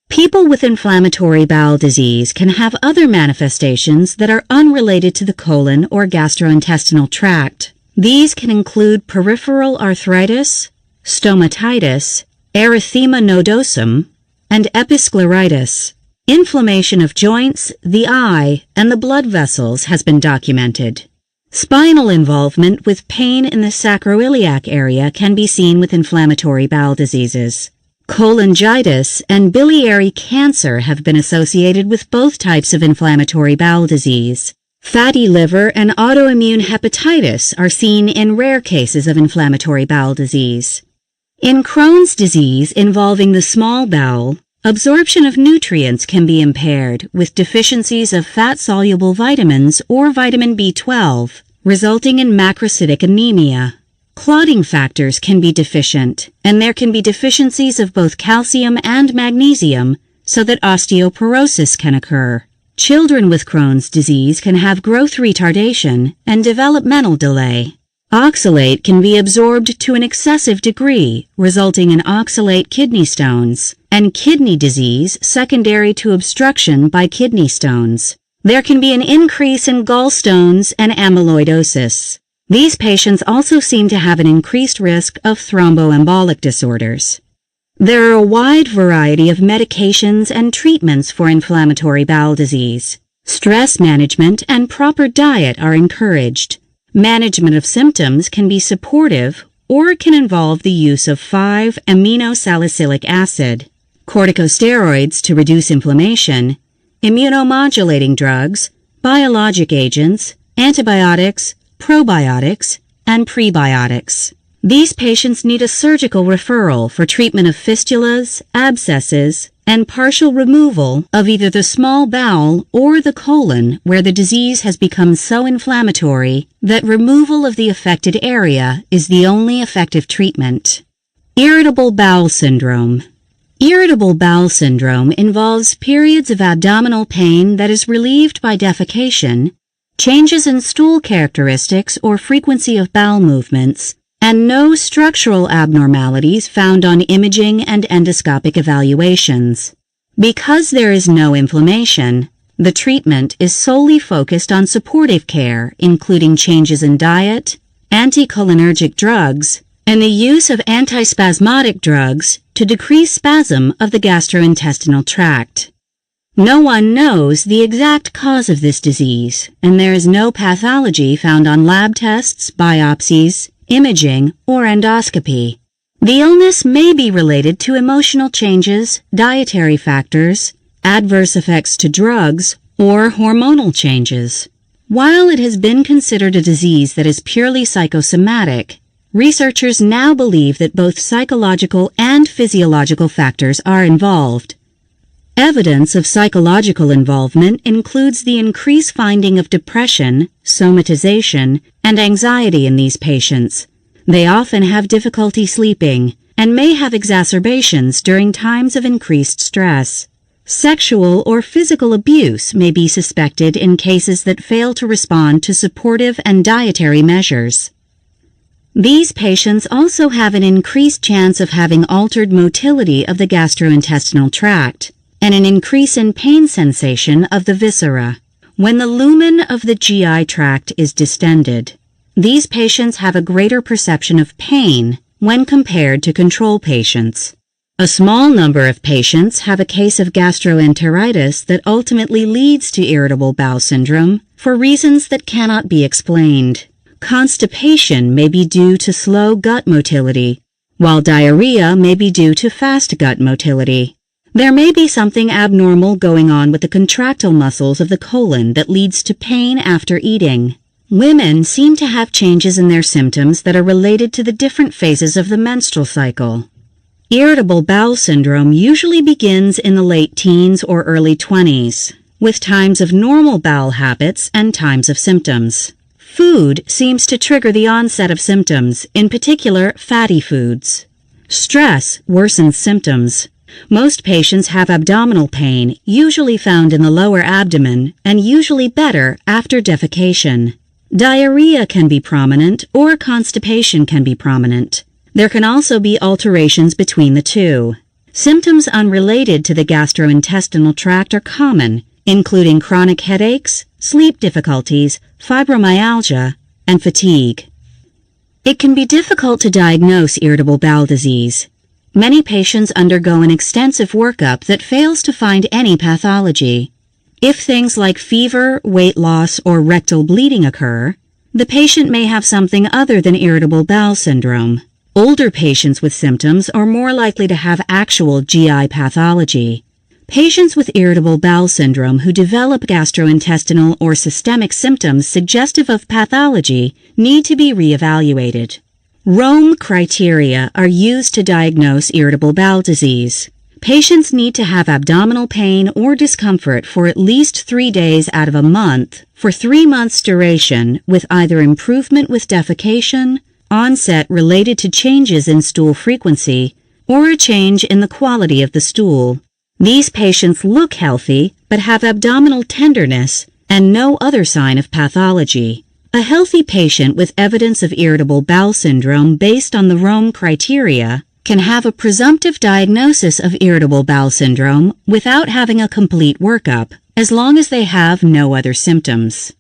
People with inflammatory bowel disease can have other manifestations that are unrelated to the colon or gastrointestinal tract. These can include peripheral arthritis, stomatitis, erythema nodosum, and episcleritis. Inflammation of joints, the eye, and the blood vessels has been documented. Spinal involvement with pain in the sacroiliac area can be seen with inflammatory bowel diseases. Cholangitis and biliary cancer have been associated with both types of inflammatory bowel disease. Fatty liver and autoimmune hepatitis are seen in rare cases of inflammatory bowel disease. In Crohn's disease involving the small bowel, absorption of nutrients can be impaired with deficiencies of fat-soluble vitamins or vitamin B12, resulting in macrocytic anemia. Clotting factors can be deficient, and there can be deficiencies of both calcium and magnesium, so that osteoporosis can occur. Children with Crohn's disease can have growth retardation and developmental delay. Oxalate can be absorbed to an excessive degree, resulting in oxalate kidney stones, and kidney disease secondary to obstruction by kidney stones. There can be an increase in gallstones and amyloidosis. These patients also seem to have an increased risk of thromboembolic disorders. There are a wide variety of medications and treatments for inflammatory bowel disease. Stress management and proper diet are encouraged. Management of symptoms can be supportive or can involve the use of 5-aminosalicylic acid, corticosteroids to reduce inflammation, immunomodulating drugs, biologic agents, antibiotics, probiotics, and prebiotics. These patients need a surgical referral for treatment of fistulas, abscesses, and partial removal of either the small bowel or the colon where the disease has become so inflammatory that removal of the affected area is the only effective treatment. Irritable bowel syndrome. Irritable bowel syndrome involves periods of abdominal pain that is relieved by defecation, changes in stool characteristics or frequency of bowel movements, and no structural abnormalities found on imaging and endoscopic evaluations. Because there is no inflammation, the treatment is solely focused on supportive care, including changes in diet, anticholinergic drugs, and the use of antispasmodic drugs to decrease spasm of the gastrointestinal tract. No one knows the exact cause of this disease, and there is no pathology found on lab tests, biopsies, imaging, or endoscopy. The illness may be related to emotional changes, dietary factors, adverse effects to drugs, or hormonal changes. While it has been considered a disease that is purely psychosomatic, researchers now believe that both psychological and physiological factors are involved. Evidence of psychological involvement includes the increased finding of depression, somatization, and anxiety in these patients. They often have difficulty sleeping and may have exacerbations during times of increased stress. Sexual or physical abuse may be suspected in cases that fail to respond to supportive and dietary measures. These patients also have an increased chance of having altered motility of the gastrointestinal tract and an increase in pain sensation of the viscera when the lumen of the GI tract is distended. These patients have a greater perception of pain when compared to control patients. A small number of patients have a case of gastroenteritis that ultimately leads to irritable bowel syndrome for reasons that cannot be explained. Constipation may be due to slow gut motility, while diarrhea may be due to fast gut motility. There may be something abnormal going on with the contractile muscles of the colon that leads to pain after eating. Women seem to have changes in their symptoms that are related to the different phases of the menstrual cycle. Irritable bowel syndrome usually begins in the late teens or early 20s, with times of normal bowel habits and times of symptoms. Food seems to trigger the onset of symptoms, in particular fatty foods. Stress worsens symptoms. Most patients have abdominal pain, usually found in the lower abdomen, and usually better after defecation. Diarrhea can be prominent, or constipation can be prominent. There can also be alterations between the two. Symptoms unrelated to the gastrointestinal tract are common, including chronic headaches, sleep difficulties, fibromyalgia, and fatigue. It can be difficult to diagnose irritable bowel disease. Many patients undergo an extensive workup that fails to find any pathology. If things like fever, weight loss, or rectal bleeding occur, the patient may have something other than irritable bowel syndrome. Older patients with symptoms are more likely to have actual GI pathology. Patients with irritable bowel syndrome who develop gastrointestinal or systemic symptoms suggestive of pathology need to be reevaluated. Rome criteria are used to diagnose irritable bowel disease. Patients need to have abdominal pain or discomfort for at least 3 days out of a month for 3 months duration, with either improvement with defecation, onset related to changes in stool frequency, or a change in the quality of the stool. These patients look healthy but have abdominal tenderness and no other sign of pathology. A healthy patient with evidence of irritable bowel syndrome based on the Rome criteria can have a presumptive diagnosis of irritable bowel syndrome without having a complete workup, as long as they have no other symptoms.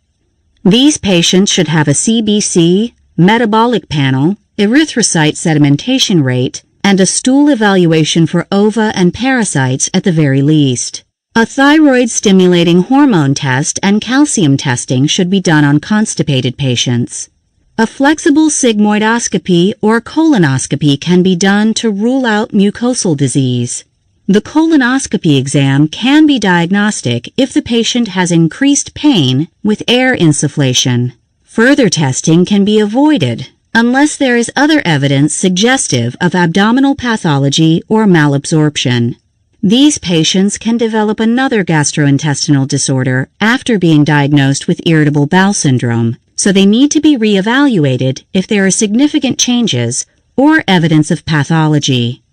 These patients should have a CBC, metabolic panel, erythrocyte sedimentation rate, and a stool evaluation for ova and parasites at the very least. A thyroid-stimulating hormone test and calcium testing should be done on constipated patients. A flexible sigmoidoscopy or colonoscopy can be done to rule out mucosal disease. The colonoscopy exam can be diagnostic if the patient has increased pain with air insufflation. Further testing can be avoided unless there is other evidence suggestive of abdominal pathology or malabsorption. These patients can develop another gastrointestinal disorder after being diagnosed with irritable bowel syndrome, so they need to be reevaluated if there are significant changes or evidence of pathology.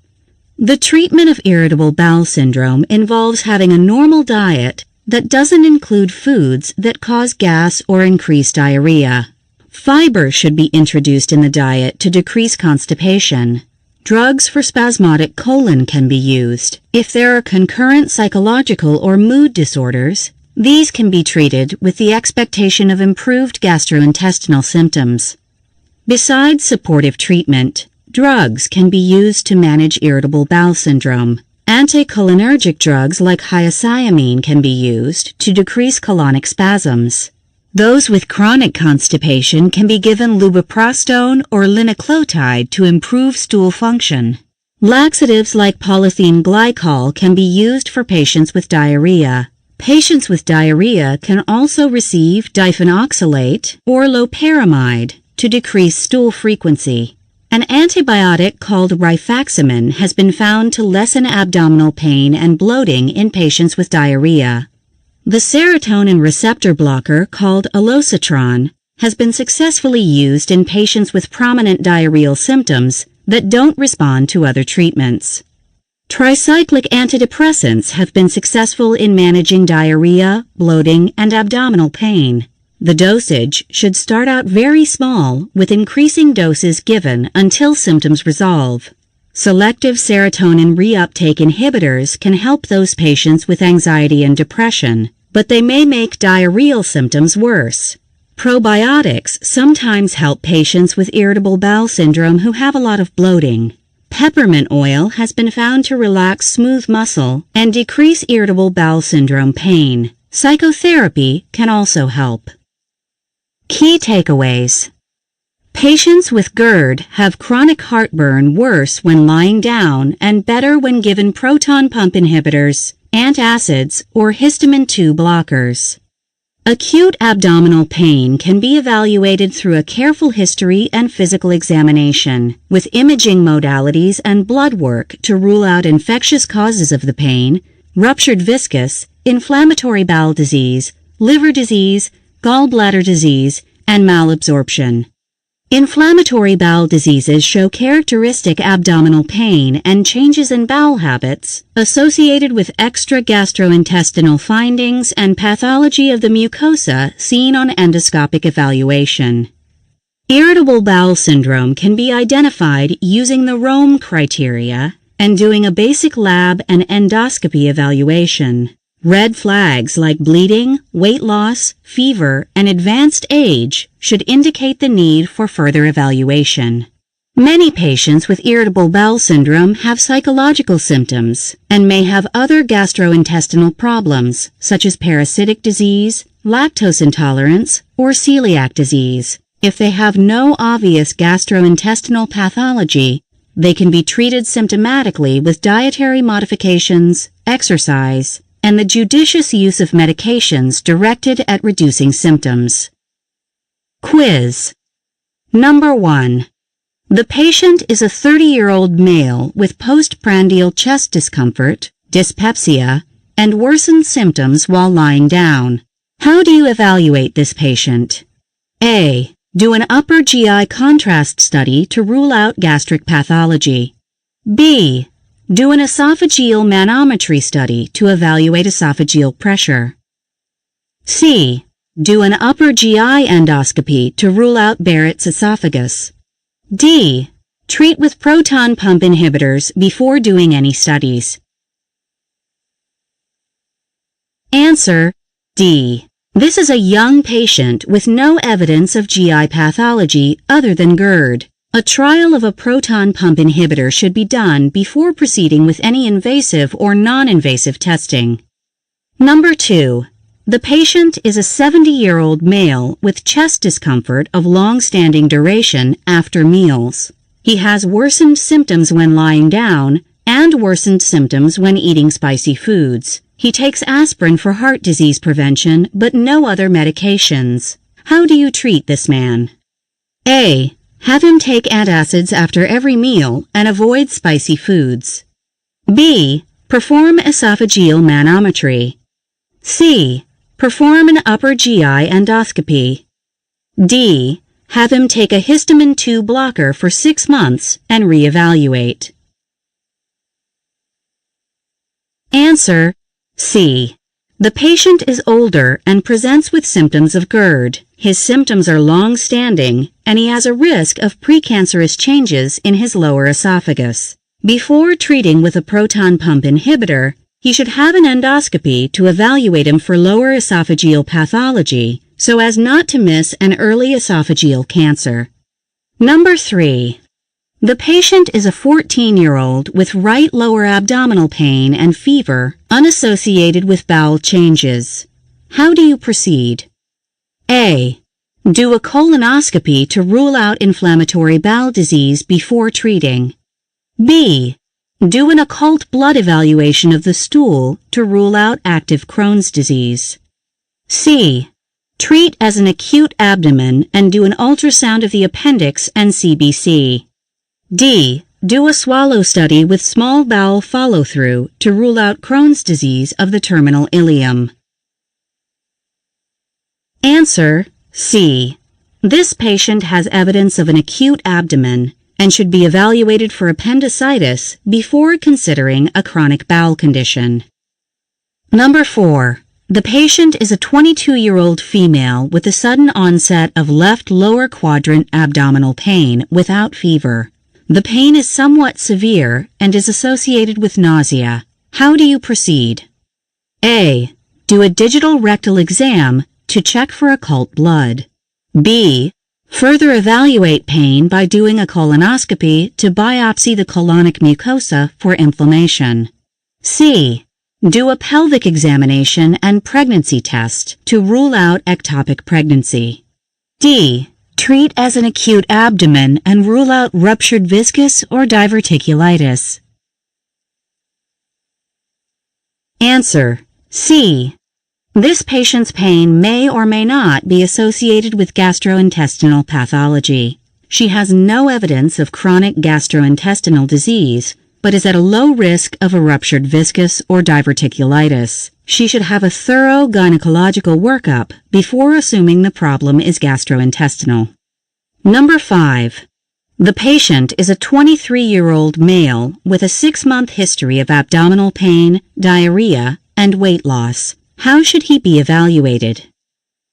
The treatment of irritable bowel syndrome involves having a normal diet that doesn't include foods that cause gas or increase diarrhea. Fiber should be introduced in the diet to decrease constipation. Drugs for spasmodic colon can be used. If there are concurrent psychological or mood disorders, these can be treated with the expectation of improved gastrointestinal symptoms. Besides supportive treatment, drugs can be used to manage irritable bowel syndrome. Anticholinergic drugs like hyoscyamine can be used to decrease colonic spasms. Those with chronic constipation can be given lubiprostone or linaclotide to improve stool function. Laxatives like polythene glycol can be used for patients with diarrhea. Patients with diarrhea can also receive diphenoxylate or loperamide to decrease stool frequency. An antibiotic called rifaximin has been found to lessen abdominal pain and bloating in patients with diarrhea. The serotonin receptor blocker called allosetron has been successfully used in patients with prominent diarrheal symptoms that don't respond to other treatments. Tricyclic antidepressants have been successful in managing diarrhea, bloating, and abdominal pain. The dosage should start out very small, with increasing doses given until symptoms resolve. Selective serotonin reuptake inhibitors can help those patients with anxiety and depression, but they may make diarrheal symptoms worse. Probiotics sometimes help patients with irritable bowel syndrome who have a lot of bloating. Peppermint oil has been found to relax smooth muscle and decrease irritable bowel syndrome pain. Psychotherapy can also help. Key takeaways. Patients with GERD have chronic heartburn worse when lying down and better when given proton pump inhibitors, antacids, or histamine 2 blockers. Acute abdominal pain can be evaluated through a careful history and physical examination, with imaging modalities and blood work to rule out infectious causes of the pain, ruptured viscus, inflammatory bowel disease, liver disease, gallbladder disease, and malabsorption. Inflammatory bowel diseases show characteristic abdominal pain and changes in bowel habits associated with extra gastrointestinal findings and pathology of the mucosa seen on endoscopic evaluation. Irritable bowel syndrome can be identified using the Rome criteria and doing a basic lab and endoscopy evaluation. Red flags like bleeding, weight loss, fever, and advanced age should indicate the need for further evaluation. Many patients with irritable bowel syndrome have psychological symptoms and may have other gastrointestinal problems such as parasitic disease, lactose intolerance, or celiac disease. If they have no obvious gastrointestinal pathology, they can be treated symptomatically with dietary modifications, exercise, and the judicious use of medications directed at reducing symptoms. Quiz. Number 1. The patient is a 30-year-old male with postprandial chest discomfort, dyspepsia, and worsened symptoms while lying down. How do you evaluate this patient? A. Do an upper GI contrast study to rule out gastric pathology. B. Do an esophageal manometry study to evaluate esophageal pressure. C. Do an upper GI endoscopy to rule out Barrett's esophagus. D. Treat with proton pump inhibitors before doing any studies. Answer: D. This is a young patient with no evidence of GI pathology other than GERD. A trial of a proton pump inhibitor should be done before proceeding with any invasive or non-invasive testing. Number 2. The patient is a 70-year-old male with chest discomfort of long-standing duration after meals. He has worsened symptoms when lying down and worsened symptoms when eating spicy foods. He takes aspirin for heart disease prevention but no other medications. How do you treat this man? A. Have him take antacids after every meal and avoid spicy foods. B. Perform esophageal manometry. C. Perform an upper GI endoscopy. D. Have him take a histamine 2 blocker for 6 months and reevaluate. Answer: C. The patient is older and presents with symptoms of GERD. His symptoms are long-standing, and he has a risk of precancerous changes in his lower esophagus. Before treating with a proton pump inhibitor, he should have an endoscopy to evaluate him for lower esophageal pathology so as not to miss an early esophageal cancer. Number 3. The patient is a 14-year-old with right lower abdominal pain and fever unassociated with bowel changes. How do you proceed? A. Do a colonoscopy to rule out inflammatory bowel disease before treating. B. Do an occult blood evaluation of the stool to rule out active Crohn's disease. C. Treat as an acute abdomen and do an ultrasound of the appendix and CBC. D. Do a swallow study with small bowel follow-through to rule out Crohn's disease of the terminal ileum. Answer: C. This patient has evidence of an acute abdomen and should be evaluated for appendicitis before considering a chronic bowel condition. Number 4. The patient is a 22-year-old female with a sudden onset of left lower quadrant abdominal pain without fever. The pain is somewhat severe and is associated with nausea. How do you proceed? A. Do a digital rectal exam to check for occult blood. B. Further evaluate pain by doing a colonoscopy to biopsy the colonic mucosa for inflammation. C. Do a pelvic examination and pregnancy test to rule out ectopic pregnancy. D. Treat as an acute abdomen and rule out ruptured viscus or diverticulitis. Answer: C. This patient's pain may or may not be associated with gastrointestinal pathology. She has no evidence of chronic gastrointestinal disease, but is at a low risk of a ruptured viscus or diverticulitis. She should have a thorough gynecological workup before assuming the problem is gastrointestinal. Number 5. The patient is a 23-year-old male with a 6-month history of abdominal pain, diarrhea, and weight loss. How should he be evaluated?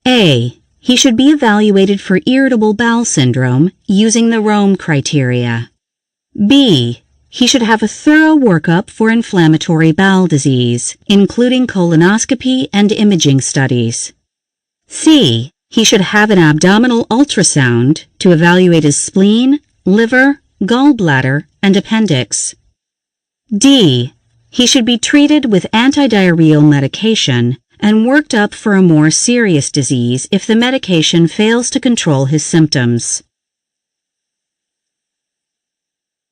A. He should be evaluated for irritable bowel syndrome using the Rome criteria. B. He should have a thorough workup for inflammatory bowel disease, including colonoscopy and imaging studies. C. He should have an abdominal ultrasound to evaluate his spleen, liver, gallbladder, and appendix. D. He should be treated with antidiarrheal medication and worked up for a more serious disease if the medication fails to control his symptoms.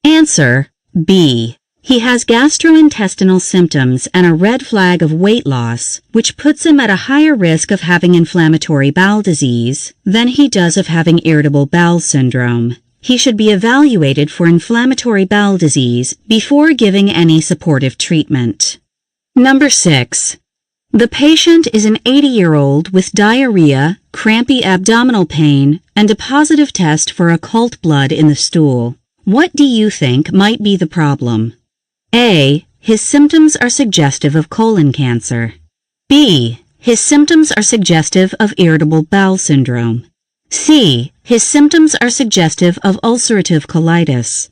Answer B. He has gastrointestinal symptoms and a red flag of weight loss, which puts him at a higher risk of having inflammatory bowel disease than he does of having irritable bowel syndrome. He should be evaluated for inflammatory bowel disease before giving any supportive treatment. Number 6. The patient is an 80-year-old with diarrhea, crampy abdominal pain, and a positive test for occult blood in the stool. What do you think might be the problem? A. His symptoms are suggestive of colon cancer. B. His symptoms are suggestive of irritable bowel syndrome. C. His symptoms are suggestive of ulcerative colitis.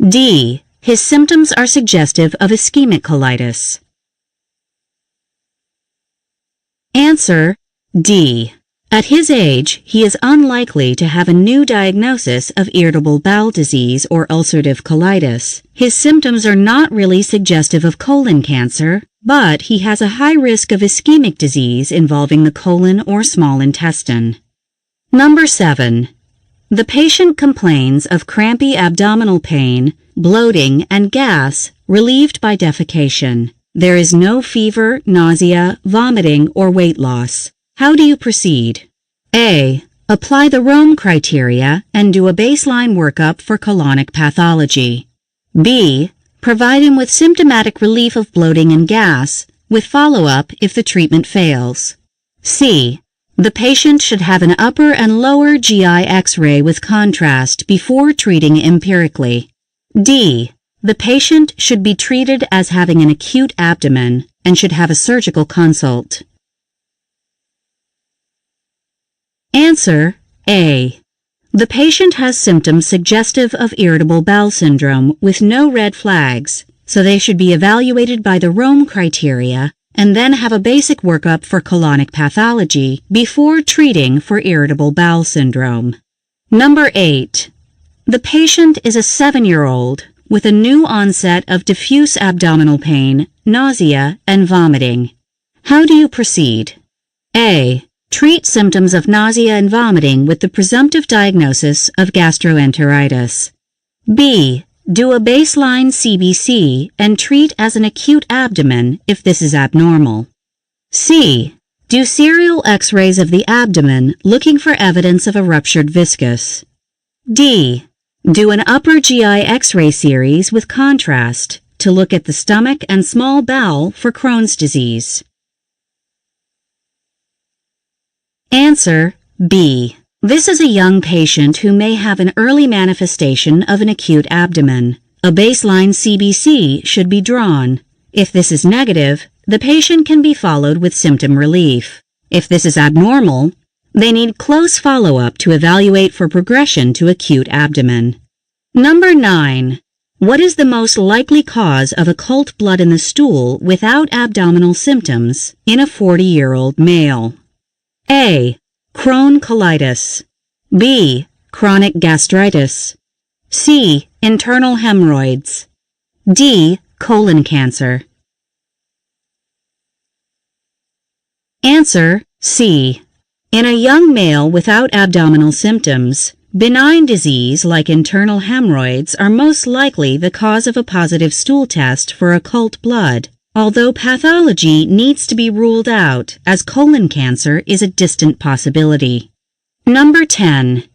D. His symptoms are suggestive of ischemic colitis. Answer D. At his age, he is unlikely to have a new diagnosis of irritable bowel disease or ulcerative colitis. His symptoms are not really suggestive of colon cancer, but he has a high risk of ischemic disease involving the colon or small intestine. Number 7. The patient complains of crampy abdominal pain, bloating, and gas relieved by defecation. There is no fever, nausea, vomiting, or weight loss. How do you proceed? A. Apply the Rome criteria and do a baseline workup for colonic pathology. B. Provide him with symptomatic relief of bloating and gas, with follow-up if the treatment fails. C. The patient should have an upper and lower GI X-ray with contrast before treating empirically. D. The patient should be treated as having an acute abdomen and should have a surgical consult. Answer A. The patient has symptoms suggestive of irritable bowel syndrome with no red flags, so they should be evaluated by the Rome criteria and then have a basic workup for colonic pathology before treating for irritable bowel syndrome. Number 8. The patient is a 7-year-old with a new onset of diffuse abdominal pain, nausea, and vomiting. How do you proceed? A. Treat symptoms of nausea and vomiting with the presumptive diagnosis of gastroenteritis. B. Do a baseline CBC and treat as an acute abdomen if this is abnormal. C. Do serial X-rays of the abdomen looking for evidence of a ruptured viscus. D. Do an upper GI X-ray series with contrast to look at the stomach and small bowel for Crohn's disease. Answer B. This is a young patient who may have an early manifestation of an acute abdomen. A baseline CBC should be drawn. If this is negative, the patient can be followed with symptom relief. If this is abnormal, they need close follow-up to evaluate for progression to acute abdomen. Number 9. What is the most likely cause of occult blood in the stool without abdominal symptoms in a 40-year-old male? A. Crohn colitis. B. Chronic gastritis. C. Internal hemorrhoids. D. Colon cancer. Answer C. In a young male without abdominal symptoms, benign disease like internal hemorrhoids are most likely the cause of a positive stool test for occult blood, although pathology needs to be ruled out as colon cancer is a distant possibility. Number 10.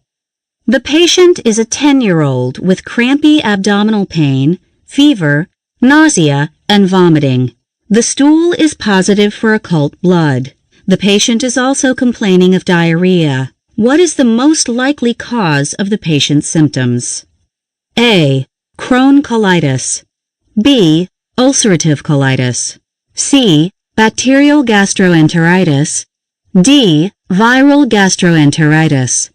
The patient is a 10-year-old with crampy abdominal pain, fever, nausea, and vomiting. The stool is positive for occult blood. The patient is also complaining of diarrhea. what is the most likely cause of the patient's symptoms? A. Crohn's colitis. B. Ulcerative colitis. C. Bacterial gastroenteritis. D. Viral gastroenteritis.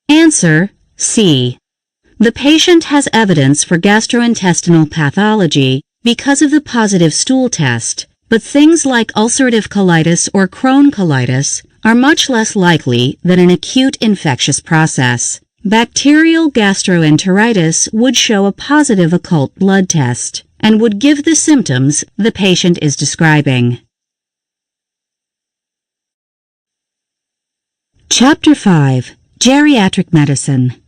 Answer C. The patient has evidence for gastrointestinal pathology because of the positive stool test, but things like ulcerative colitis or Crohn's colitis are much less likely than an acute infectious process. Bacterial gastroenteritis would show a positive occult blood test and would give the symptoms the patient is describing. Chapter 5. Geriatric Medicine.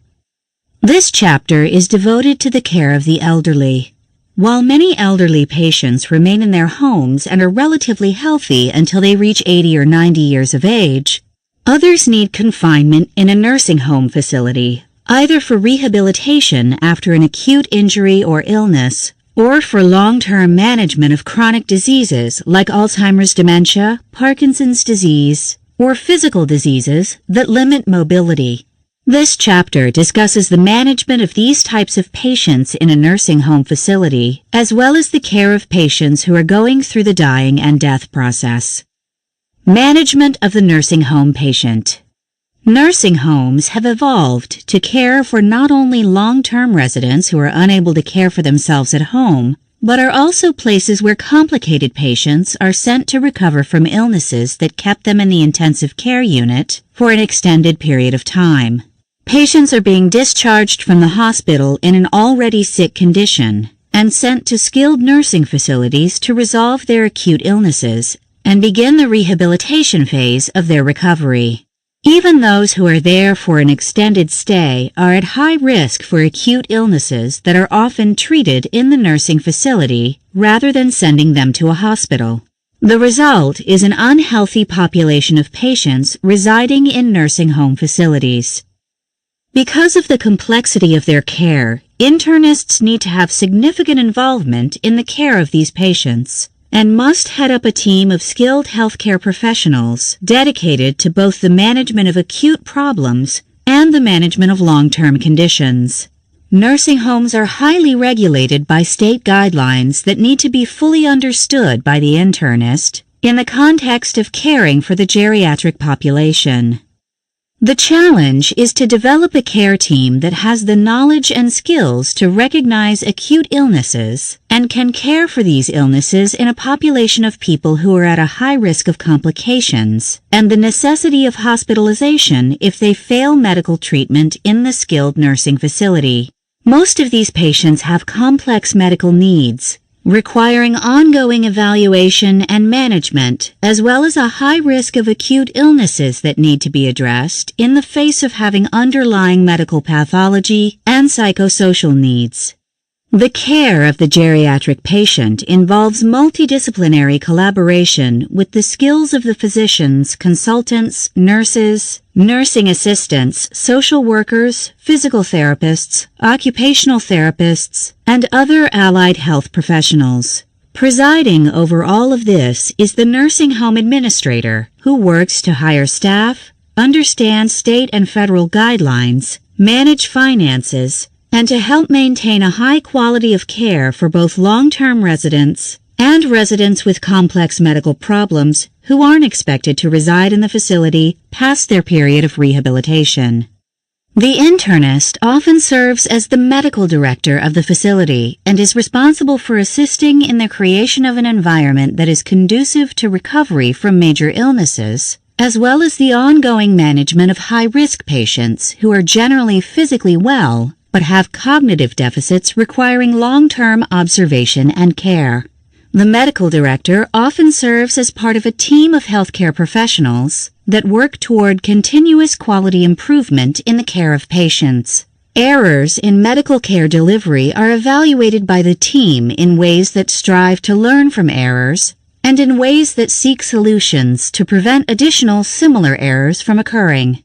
This chapter is devoted to the care of the elderly. While many elderly patients remain in their homes and are relatively healthy until they reach 80 or 90 years of age, others need confinement in a nursing home facility, either for rehabilitation after an acute injury or illness, or for long-term management of chronic diseases like Alzheimer's dementia, Parkinson's disease, or physical diseases that limit mobility. This chapter discusses the management of these types of patients in a nursing home facility, as well as the care of patients who are going through the dying and death process. Management of the nursing home patient. Nursing homes have evolved to care for not only long-term residents who are unable to care for themselves at home, but are also places where complicated patients are sent to recover from illnesses that kept them in the intensive care unit for an extended period of time. Patients are being discharged from the hospital in an already sick condition and sent to skilled nursing facilities to resolve their acute illnesses and begin the rehabilitation phase of their recovery. Even those who are there for an extended stay are at high risk for acute illnesses that are often treated in the nursing facility rather than sending them to a hospital. The result is an unhealthy population of patients residing in nursing home facilities. Because of the complexity of their care, internists need to have significant involvement in the care of these patients and must head up a team of skilled healthcare professionals dedicated to both the management of acute problems and the management of long-term conditions. Nursing homes are highly regulated by state guidelines that need to be fully understood by the internist in the context of caring for the geriatric population. The challenge is to develop a care team that has the knowledge and skills to recognize acute illnesses and can care for these illnesses in a population of people who are at a high risk of complications and the necessity of hospitalization if they fail medical treatment in the skilled nursing facility. Most of these patients have complex medical needs, requiring ongoing evaluation and management, as well as a high risk of acute illnesses that need to be addressed in the face of having underlying medical pathology and psychosocial needs. The care of the geriatric patient involves multidisciplinary collaboration with the skills of the physicians, consultants, nurses, nursing assistants, social workers, physical therapists, occupational therapists, and other allied health professionals. Presiding over all of this is the nursing home administrator, who works to hire staff, understand state and federal guidelines, manage finances, and to help maintain a high quality of care for both long-term residents and residents with complex medical problems who aren't expected to reside in the facility past their period of rehabilitation. The internist often serves as the medical director of the facility and is responsible for assisting in the creation of an environment that is conducive to recovery from major illnesses, as well as the ongoing management of high-risk patients who are generally physically well but have cognitive deficits requiring long-term observation and care. The medical director often serves as part of a team of healthcare professionals that work toward continuous quality improvement in the care of patients. Errors in medical care delivery are evaluated by the team in ways that strive to learn from errors and in ways that seek solutions to prevent additional similar errors from occurring.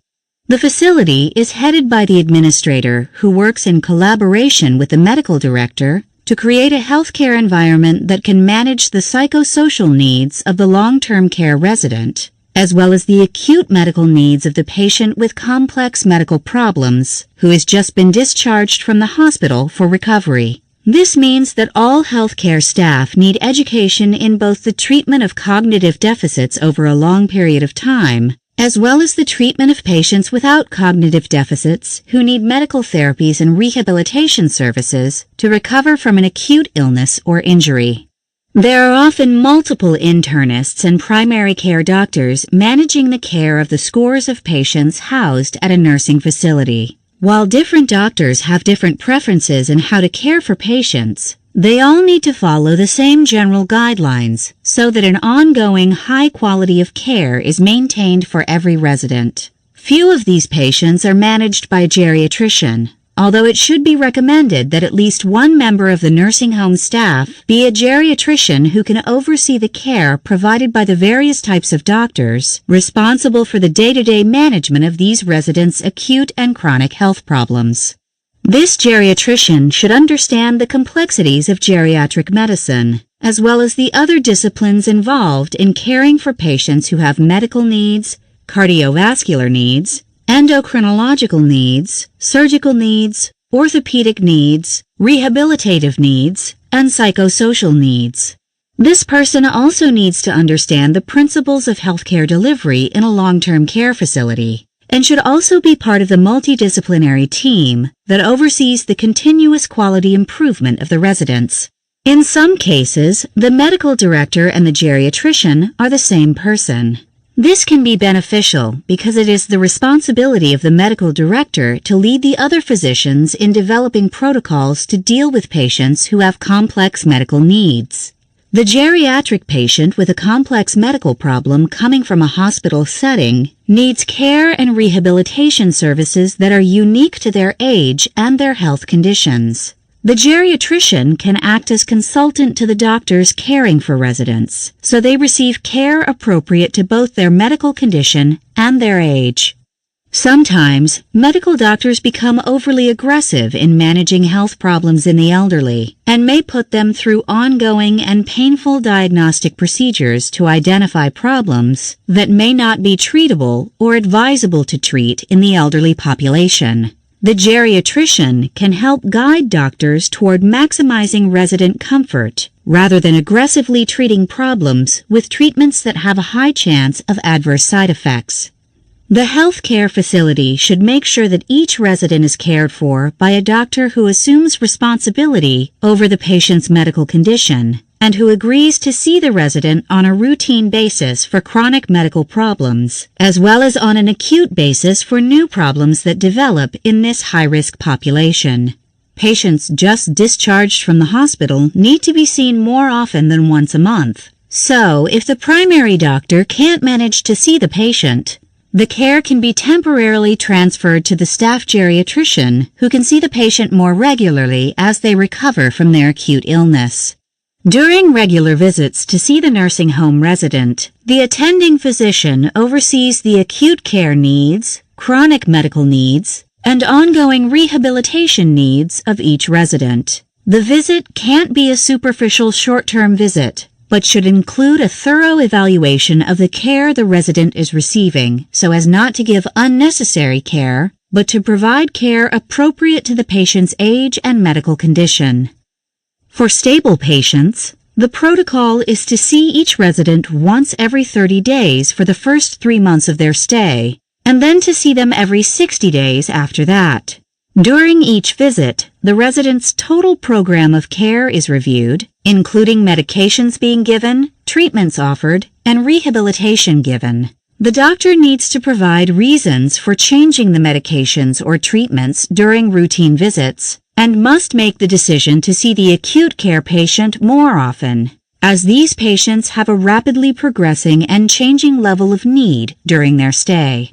The facility is headed by the administrator, who works in collaboration with the medical director to create a healthcare environment that can manage the psychosocial needs of the long-term care resident as well as the acute medical needs of the patient with complex medical problems who has just been discharged from the hospital for recovery. This means that all healthcare staff need education in both the treatment of cognitive deficits over a long period of time, as well as the treatment of patients without cognitive deficits who need medical therapies and rehabilitation services to recover from an acute illness or injury. There are often multiple internists and primary care doctors managing the care of the scores of patients housed at a nursing facility. While different doctors have different preferences in how to care for patients, they all need to follow the same general guidelines so that an ongoing high quality of care is maintained for every resident. Few of these patients are managed by a geriatrician, although it should be recommended that at least one member of the nursing home staff be a geriatrician who can oversee the care provided by the various types of doctors responsible for the day-to-day management of these residents' acute and chronic health problems. This geriatrician should understand the complexities of geriatric medicine, as well as the other disciplines involved in caring for patients who have medical needs, cardiovascular needs, endocrinological needs, surgical needs, orthopedic needs, rehabilitative needs, and psychosocial needs. This person also needs to understand the principles of healthcare delivery in a long-term care facility, and should also be part of the multidisciplinary team that oversees the continuous quality improvement of the residents. In some cases, the medical director and the geriatrician are the same person. This can be beneficial because it is the responsibility of the medical director to lead the other physicians in developing protocols to deal with patients who have complex medical needs. The geriatric patient with a complex medical problem coming from a hospital setting needs care and rehabilitation services that are unique to their age and their health conditions. The geriatrician can act as consultant to the doctors caring for residents, so they receive care appropriate to both their medical condition and their age. Sometimes, medical doctors become overly aggressive in managing health problems in the elderly and may put them through ongoing and painful diagnostic procedures to identify problems that may not be treatable or advisable to treat in the elderly population. The geriatrician can help guide doctors toward maximizing resident comfort rather than aggressively treating problems with treatments that have a high chance of adverse side effects. The healthcare facility should make sure that each resident is cared for by a doctor who assumes responsibility over the patient's medical condition and who agrees to see the resident on a routine basis for chronic medical problems, as well as on an acute basis for new problems that develop in this high-risk population. Patients just discharged from the hospital need to be seen more often than once a month. So, if the primary doctor can't manage to see the patient, the care can be temporarily transferred to the staff geriatrician who can see the patient more regularly as they recover from their acute illness. During regular visits to see the nursing home resident, the attending physician oversees the acute care needs, chronic medical needs, and ongoing rehabilitation needs of each resident. The visit can't be a superficial short-term visit, but should include a thorough evaluation of the care the resident is receiving so as not to give unnecessary care, but to provide care appropriate to the patient's age and medical condition. For stable patients, the protocol is to see each resident once every 30 days for the first 3 months of their stay, and then to see them every 60 days after that. During each visit, the resident's total program of care is reviewed, including medications being given, treatments offered, and rehabilitation given. The doctor needs to provide reasons for changing the medications or treatments during routine visits, and must make the decision to see the acute care patient more often, as these patients have a rapidly progressing and changing level of need during their stay.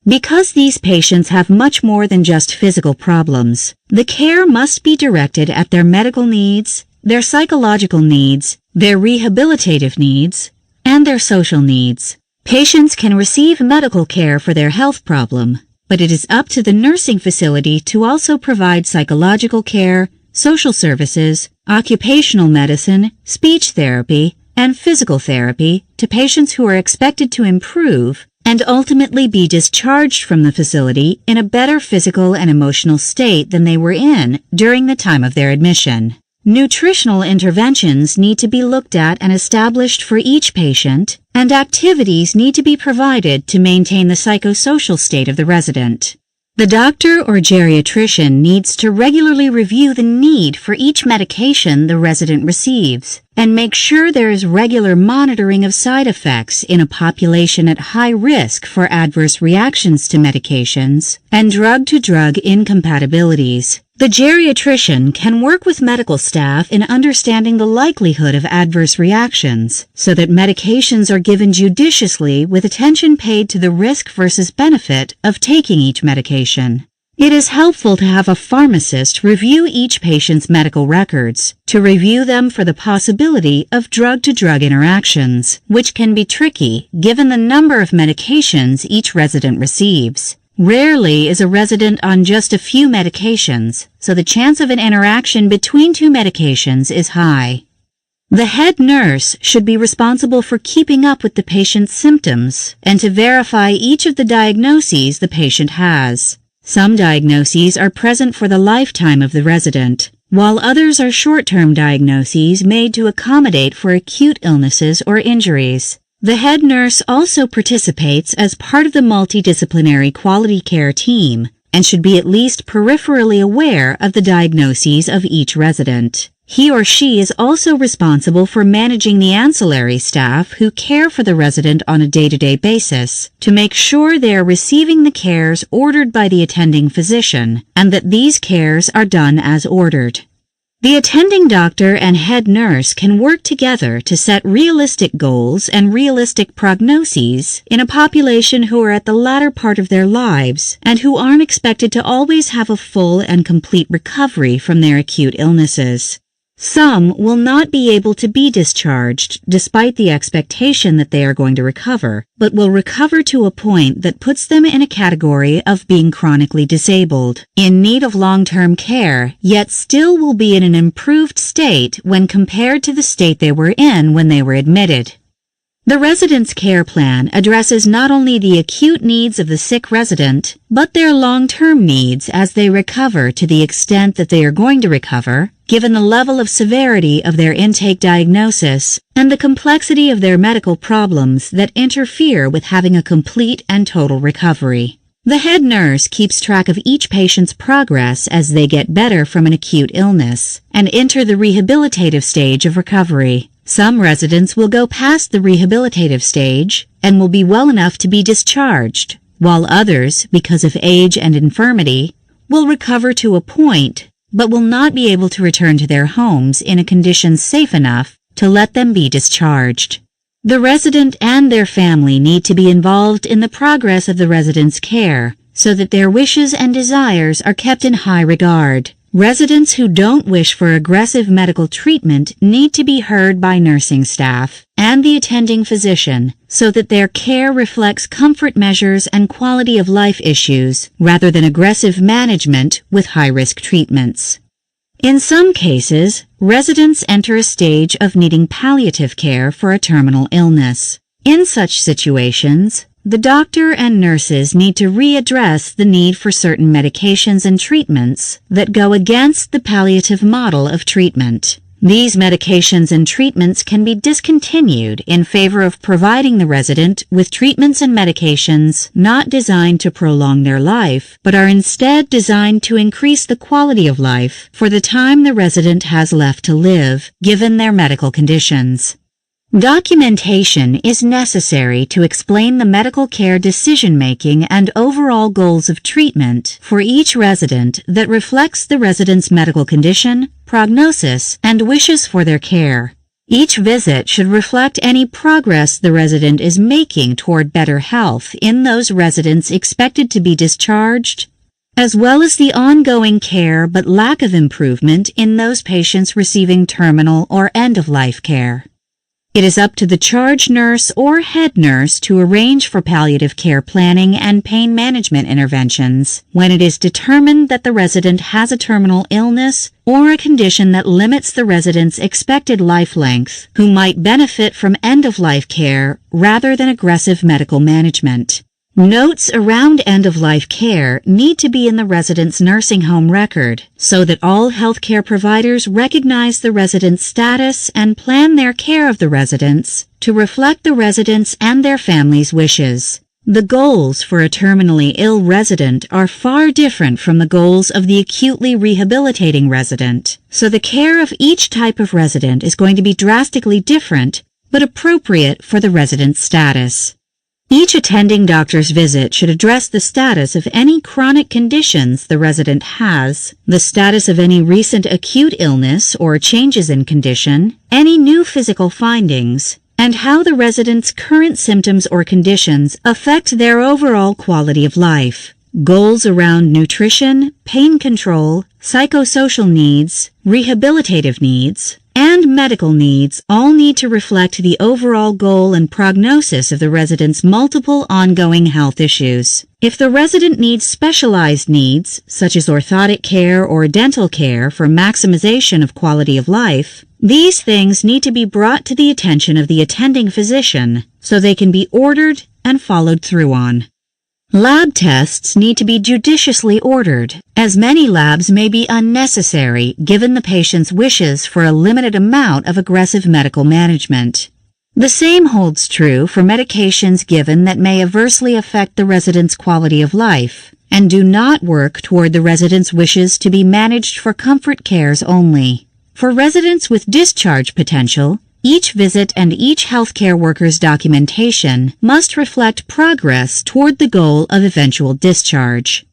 Because these patients have much more than just physical problems, the care must be directed at their medical needs, their psychological needs, their rehabilitative needs, and their social needs. Patients can receive medical care for their health problem, but it is up to the nursing facility to also provide psychological care, social services, occupational medicine, speech therapy, and physical therapy to patients who are expected to improve and ultimately be discharged from the facility in a better physical and emotional state than they were in during the time of their admission. Nutritional interventions need to be looked at and established for each patient, and activities need to be provided to maintain the psychosocial state of the resident. The doctor or geriatrician needs to regularly review the need for each medication the resident receives and make sure there is regular monitoring of side effects in a population at high risk for adverse reactions to medications and drug-to-drug incompatibilities. The geriatrician can work with medical staff in understanding the likelihood of adverse reactions so that medications are given judiciously with attention paid to the risk versus benefit of taking each medication. It is helpful to have a pharmacist review each patient's medical records to review them for the possibility of drug-to-drug interactions, which can be tricky given the number of medications each resident receives. Rarely is a resident on just a few medications, so the chance of an interaction between two medications is high. The head nurse should be responsible for keeping up with the patient's symptoms and to verify each of the diagnoses the patient has. Some diagnoses are present for the lifetime of the resident, while others are short-term diagnoses made to accommodate for acute illnesses or injuries. The head nurse also participates as part of the multidisciplinary quality care team and should be at least peripherally aware of the diagnoses of each resident. He or she is also responsible for managing the ancillary staff who care for the resident on a day-to-day basis to make sure they are receiving the cares ordered by the attending physician and that these cares are done as ordered. The attending doctor and head nurse can work together to set realistic goals and realistic prognoses in a population who are at the latter part of their lives and who aren't expected to always have a full and complete recovery from their acute illnesses. Some will not be able to be discharged despite the expectation that they are going to recover, but will recover to a point that puts them in a category of being chronically disabled, in need of long-term care, yet still will be in an improved state when compared to the state they were in when they were admitted. The resident's care plan addresses not only the acute needs of the sick resident, but their long-term needs as they recover to the extent that they are going to recover, given the level of severity of their intake diagnosis and the complexity of their medical problems that interfere with having a complete and total recovery. The head nurse keeps track of each patient's progress as they get better from an acute illness and enter the rehabilitative stage of recovery. Some residents will go past the rehabilitative stage and will be well enough to be discharged, while others, because of age and infirmity, will recover to a point but will not be able to return to their homes in a condition safe enough to let them be discharged. The resident and their family need to be involved in the progress of the resident's care so that their wishes and desires are kept in high regard. Residents who don't wish for aggressive medical treatment need to be heard by nursing staff and the attending physician so that their care reflects comfort measures and quality of life issues rather than aggressive management with high-risk treatments. In some cases, residents enter a stage of needing palliative care for a terminal illness. In such situations, the doctor and nurses need to readdress the need for certain medications and treatments that go against the palliative model of treatment. These medications and treatments can be discontinued in favor of providing the resident with treatments and medications not designed to prolong their life, but are instead designed to increase the quality of life for the time the resident has left to live, given their medical conditions. Documentation is necessary to explain the medical care decision-making and overall goals of treatment for each resident that reflects the resident's medical condition, prognosis, and wishes for their care. Each visit should reflect any progress the resident is making toward better health in those residents expected to be discharged, as well as the ongoing care but lack of improvement in those patients receiving terminal or end-of-life care. It is up to the charge nurse or head nurse to arrange for palliative care planning and pain management interventions when it is determined that the resident has a terminal illness or a condition that limits the resident's expected life length, who might benefit from end-of-life care rather than aggressive medical management. Notes around end-of-life care need to be in the resident's nursing home record so that all healthcare providers recognize the resident's status and plan their care of the residents to reflect the residents' and their families' wishes. The goals for a terminally ill resident are far different from the goals of the acutely rehabilitating resident, so the care of each type of resident is going to be drastically different but appropriate for the resident's status. Each attending doctor's visit should address the status of any chronic conditions the resident has, the status of any recent acute illness or changes in condition, any new physical findings, and how the resident's current symptoms or conditions affect their overall quality of life. Goals around nutrition, pain control, psychosocial needs, rehabilitative needs, and medical needs all need to reflect the overall goal and prognosis of the resident's multiple ongoing health issues. If the resident needs specialized needs, such as orthotic care or dental care for maximization of quality of life, these things need to be brought to the attention of the attending physician so they can be ordered and followed through on. Lab tests need to be judiciously ordered, as many labs may be unnecessary given the patient's wishes for a limited amount of aggressive medical management. The same holds true for medications given that may adversely affect the resident's quality of life and do not work toward the resident's wishes to be managed for comfort cares only. For residents with discharge potential, each visit and each healthcare worker's documentation must reflect progress toward the goal of eventual discharge.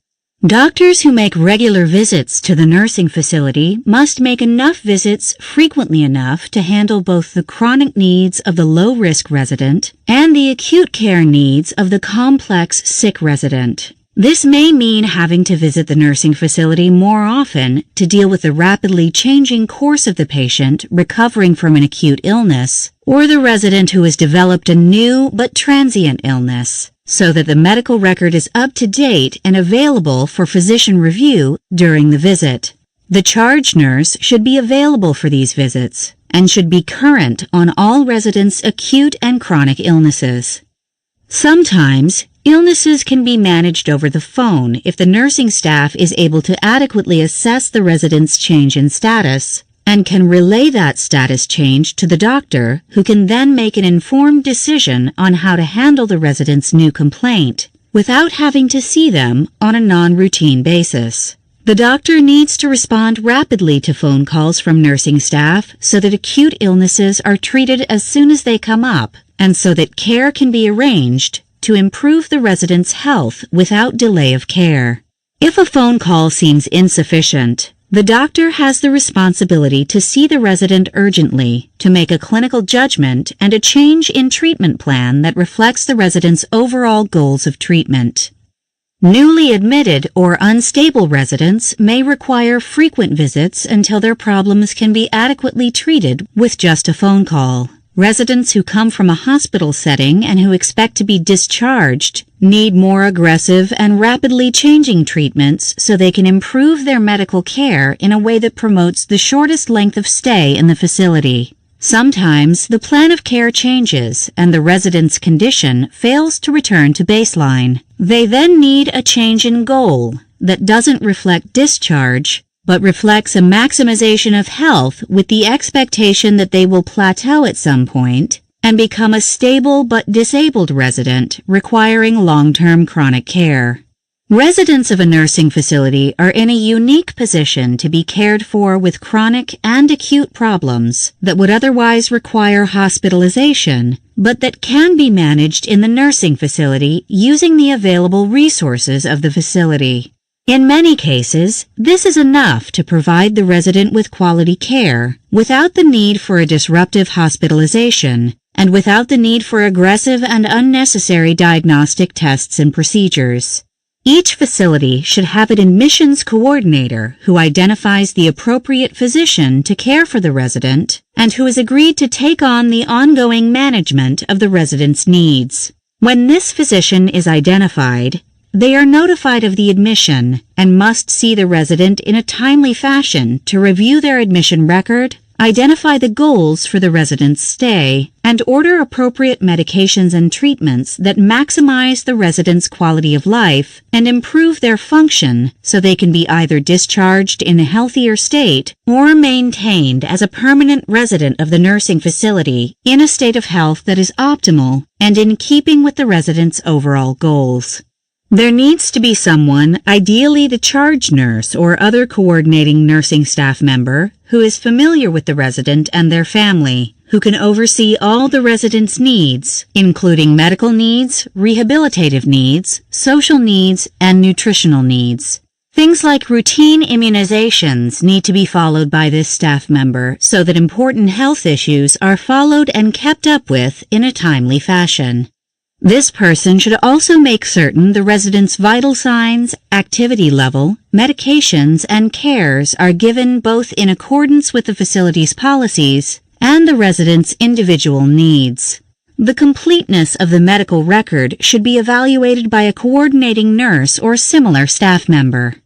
Doctors who make regular visits to the nursing facility must make enough visits frequently enough to handle both the chronic needs of the low-risk resident and the acute care needs of the complex sick resident. This may mean having to visit the nursing facility more often to deal with the rapidly changing course of the patient recovering from an acute illness, or the resident who has developed a new but transient illness, so that the medical record is up to date and available for physician review during the visit. The charge nurse should be available for these visits and should be current on all residents' acute and chronic illnesses. Sometimes, illnesses can be managed over the phone if the nursing staff is able to adequately assess the resident's change in status and can relay that status change to the doctor, who can then make an informed decision on how to handle the resident's new complaint without having to see them on a non-routine basis. The doctor needs to respond rapidly to phone calls from nursing staff so that acute illnesses are treated as soon as they come up and so that care can be arranged to improve the resident's health without delay of care. If a phone call seems insufficient, the doctor has the responsibility to see the resident urgently to make a clinical judgment and a change in treatment plan that reflects the resident's overall goals of treatment. Newly admitted or unstable residents may require frequent visits until their problems can be adequately treated with just a phone call. Residents who come from a hospital setting and who expect to be discharged need more aggressive and rapidly changing treatments so they can improve their medical care in a way that promotes the shortest length of stay in the facility. Sometimes the plan of care changes and the resident's condition fails to return to baseline. They then need a change in goal that doesn't reflect discharge, but reflects a maximization of health with the expectation that they will plateau at some point and become a stable but disabled resident requiring long-term chronic care. Residents of a nursing facility are in a unique position to be cared for with chronic and acute problems that would otherwise require hospitalization, but that can be managed in the nursing facility using the available resources of the facility. In many cases, this is enough to provide the resident with quality care without the need for a disruptive hospitalization and without the need for aggressive and unnecessary diagnostic tests and procedures. Each facility should have an admissions coordinator who identifies the appropriate physician to care for the resident and who has agreed to take on the ongoing management of the resident's needs. When this physician is identified, they are notified of the admission and must see the resident in a timely fashion to review their admission record, identify the goals for the resident's stay, and order appropriate medications and treatments that maximize the resident's quality of life and improve their function so they can be either discharged in a healthier state or maintained as a permanent resident of the nursing facility in a state of health that is optimal and in keeping with the resident's overall goals. There needs to be someone, ideally the charge nurse or other coordinating nursing staff member, who is familiar with the resident and their family, who can oversee all the resident's needs, including medical needs, rehabilitative needs, social needs, and nutritional needs. Things like routine immunizations need to be followed by this staff member so that important health issues are followed and kept up with in a timely fashion. This person should also make certain the resident's vital signs, activity level, medications, and cares are given both in accordance with the facility's policies and the resident's individual needs. The completeness of the medical record should be evaluated by a coordinating nurse or similar staff member.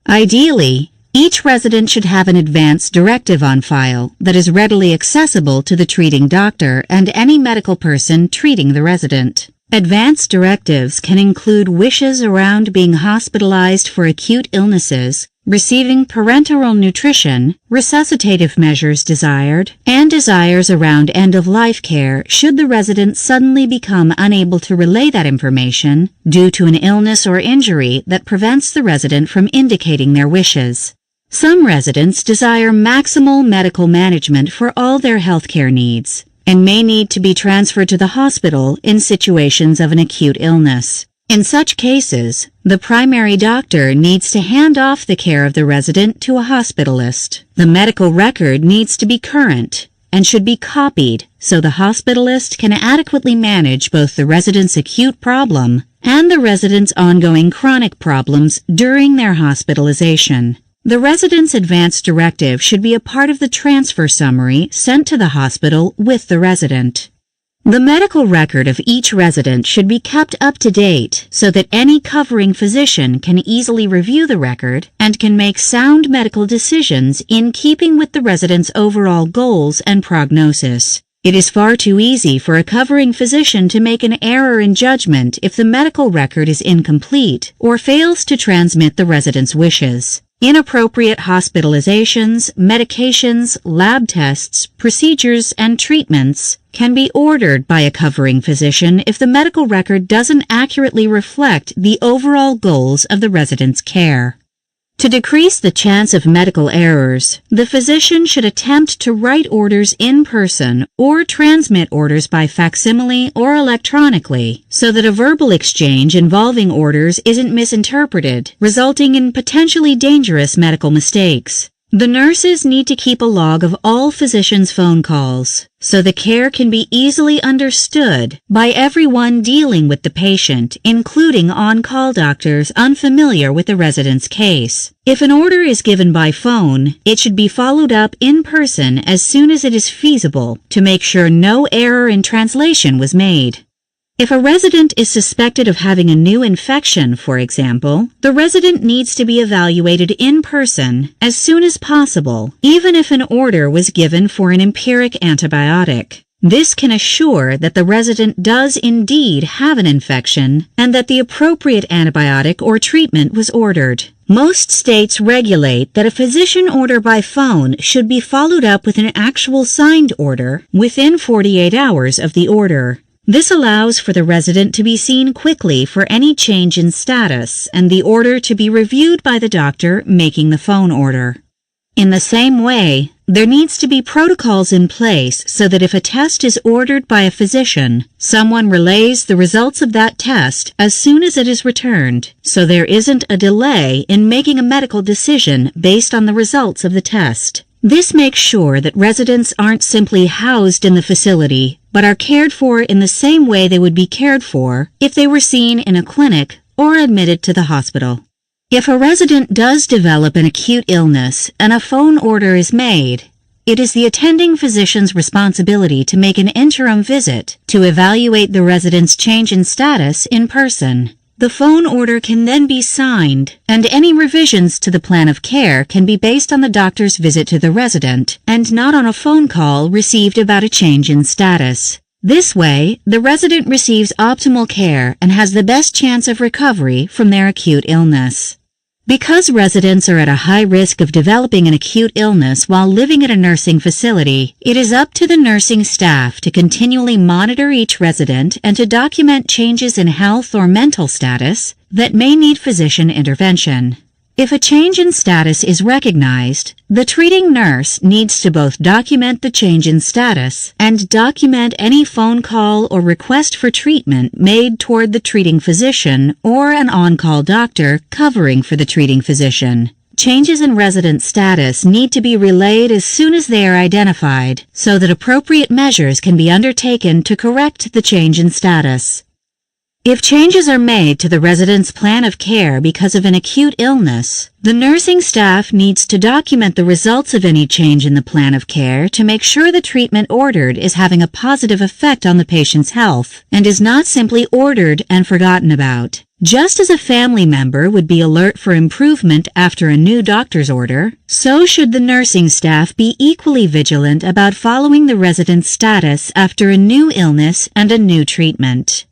Ideally, each resident should have an advance directive on file that is readily accessible to the treating doctor and any medical person treating the resident. Advance directives can include wishes around being hospitalized for acute illnesses, receiving parenteral nutrition, resuscitative measures desired, and desires around end-of-life care should the resident suddenly become unable to relay that information due to an illness or injury that prevents the resident from indicating their wishes. Some residents desire maximal medical management for all their healthcare needs and may need to be transferred to the hospital in situations of an acute illness. In such cases, the primary doctor needs to hand off the care of the resident to a hospitalist. The medical record needs to be current and should be copied so the hospitalist can adequately manage both the resident's acute problem and the resident's ongoing chronic problems during their hospitalization. The resident's advance directive should be a part of the transfer summary sent to the hospital with the resident. The medical record of each resident should be kept up to date so that any covering physician can easily review the record and can make sound medical decisions in keeping with the resident's overall goals and prognosis. It is far too easy for a covering physician to make an error in judgment if the medical record is incomplete or fails to transmit the resident's wishes. Inappropriate hospitalizations, medications, lab tests, procedures, and treatments can be ordered by a covering physician if the medical record doesn't accurately reflect the overall goals of the resident's care. To decrease the chance of medical errors, the physician should attempt to write orders in person or transmit orders by facsimile or electronically so that a verbal exchange involving orders isn't misinterpreted, resulting in potentially dangerous medical mistakes. The nurses need to keep a log of all physicians' phone calls so the care can be easily understood by everyone dealing with the patient, including on-call doctors unfamiliar with the resident's case. If an order is given by phone, it should be followed up in person as soon as it is feasible to make sure no error in translation was made. If a resident is suspected of having a new infection, for example, the resident needs to be evaluated in person as soon as possible, even if an order was given for an empiric antibiotic. This can assure that the resident does indeed have an infection and that the appropriate antibiotic or treatment was ordered. Most states regulate that a physician order by phone should be followed up with an actual signed order within 48 hours of the order. This allows for the resident to be seen quickly for any change in status and the order to be reviewed by the doctor making the phone order. In the same way, there needs to be protocols in place so that if a test is ordered by a physician, someone relays the results of that test as soon as it is returned, so there isn't a delay in making a medical decision based on the results of the test. This makes sure that residents aren't simply housed in the facility, but are cared for in the same way they would be cared for if they were seen in a clinic or admitted to the hospital. If a resident does develop an acute illness and a phone order is made, it is the attending physician's responsibility to make an interim visit to evaluate the resident's change in status in person. The phone order can then be signed, and any revisions to the plan of care can be based on the doctor's visit to the resident and not on a phone call received about a change in status. This way, the resident receives optimal care and has the best chance of recovery from their acute illness. Because residents are at a high risk of developing an acute illness while living at a nursing facility, it is up to the nursing staff to continually monitor each resident and to document changes in health or mental status that may need physician intervention. If a change in status is recognized, the treating nurse needs to both document the change in status and document any phone call or request for treatment made toward the treating physician or an on-call doctor covering for the treating physician. Changes in resident status need to be relayed as soon as they are identified so that appropriate measures can be undertaken to correct the change in status. If changes are made to the resident's plan of care because of an acute illness, the nursing staff needs to document the results of any change in the plan of care to make sure the treatment ordered is having a positive effect on the patient's health and is not simply ordered and forgotten about. Just as a family member would be alert for improvement after a new doctor's order, so should the nursing staff be equally vigilant about following the resident's status after a new illness and a new treatment.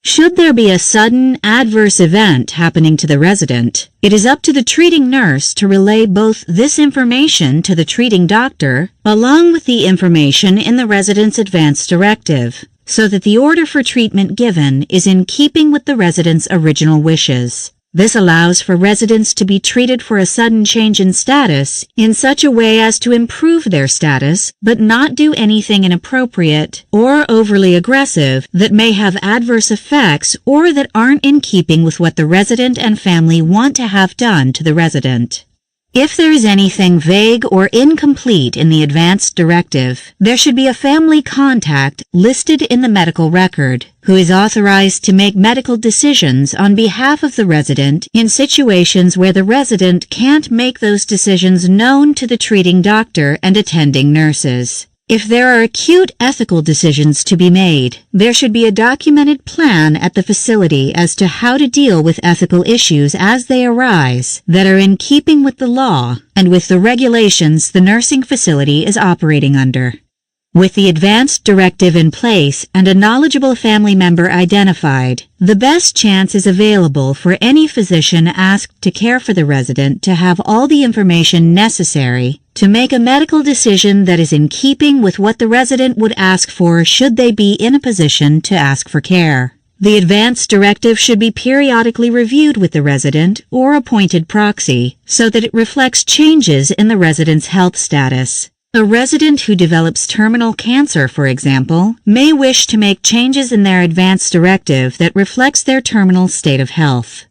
Should there be a sudden adverse event happening to the resident, it is up to the treating nurse to relay both this information to the treating doctor along with the information in the resident's advance directive, so that the order for treatment given is in keeping with the resident's original wishes. This allows for residents to be treated for a sudden change in status in such a way as to improve their status, but not do anything inappropriate or overly aggressive that may have adverse effects or that aren't in keeping with what the resident and family want to have done to the resident. If there is anything vague or incomplete in the advance directive, there should be a family contact listed in the medical record who is authorized to make medical decisions on behalf of the resident in situations where the resident can't make those decisions known to the treating doctor and attending nurses. If there are acute ethical decisions to be made, there should be a documented plan at the facility as to how to deal with ethical issues as they arise that are in keeping with the law and with the regulations the nursing facility is operating under. With the advance directive in place and a knowledgeable family member identified, the best chance is available for any physician asked to care for the resident to have all the information necessary to make a medical decision that is in keeping with what the resident would ask for should they be in a position to ask for care. The advance directive should be periodically reviewed with the resident or appointed proxy so that it reflects changes in the resident's health status. A resident who develops terminal cancer, for example, may wish to make changes in their advance directive that reflects their terminal state of health.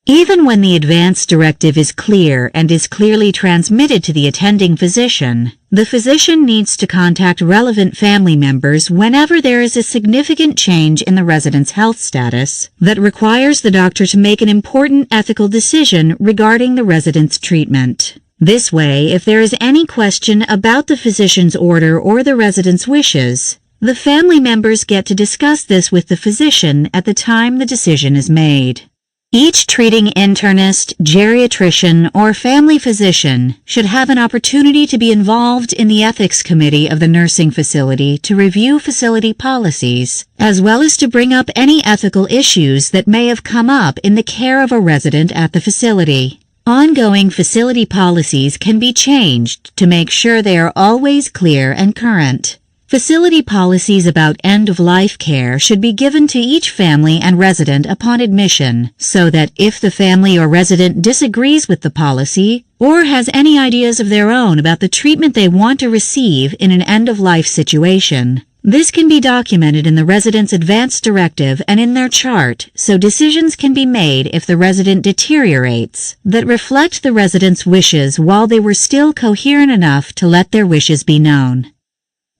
Even when the advance directive is clear and is clearly transmitted to the attending physician, the physician needs to contact relevant family members whenever there is a significant change in the resident's health status that requires the doctor to make an important ethical decision regarding the resident's treatment. This way, if there is any question about the physician's order or the resident's wishes, the family members get to discuss this with the physician at the time the decision is made. Each treating internist, geriatrician, or family physician should have an opportunity to be involved in the ethics committee of the nursing facility to review facility policies, as well as to bring up any ethical issues that may have come up in the care of a resident at the facility. Ongoing facility policies can be changed to make sure they are always clear and current. Facility policies about end-of-life care should be given to each family and resident upon admission, so that if the family or resident disagrees with the policy or has any ideas of their own about the treatment they want to receive in an end-of-life situation, this can be documented in the resident's advance directive and in their chart so decisions can be made if the resident deteriorates that reflect the resident's wishes while they were still coherent enough to let their wishes be known.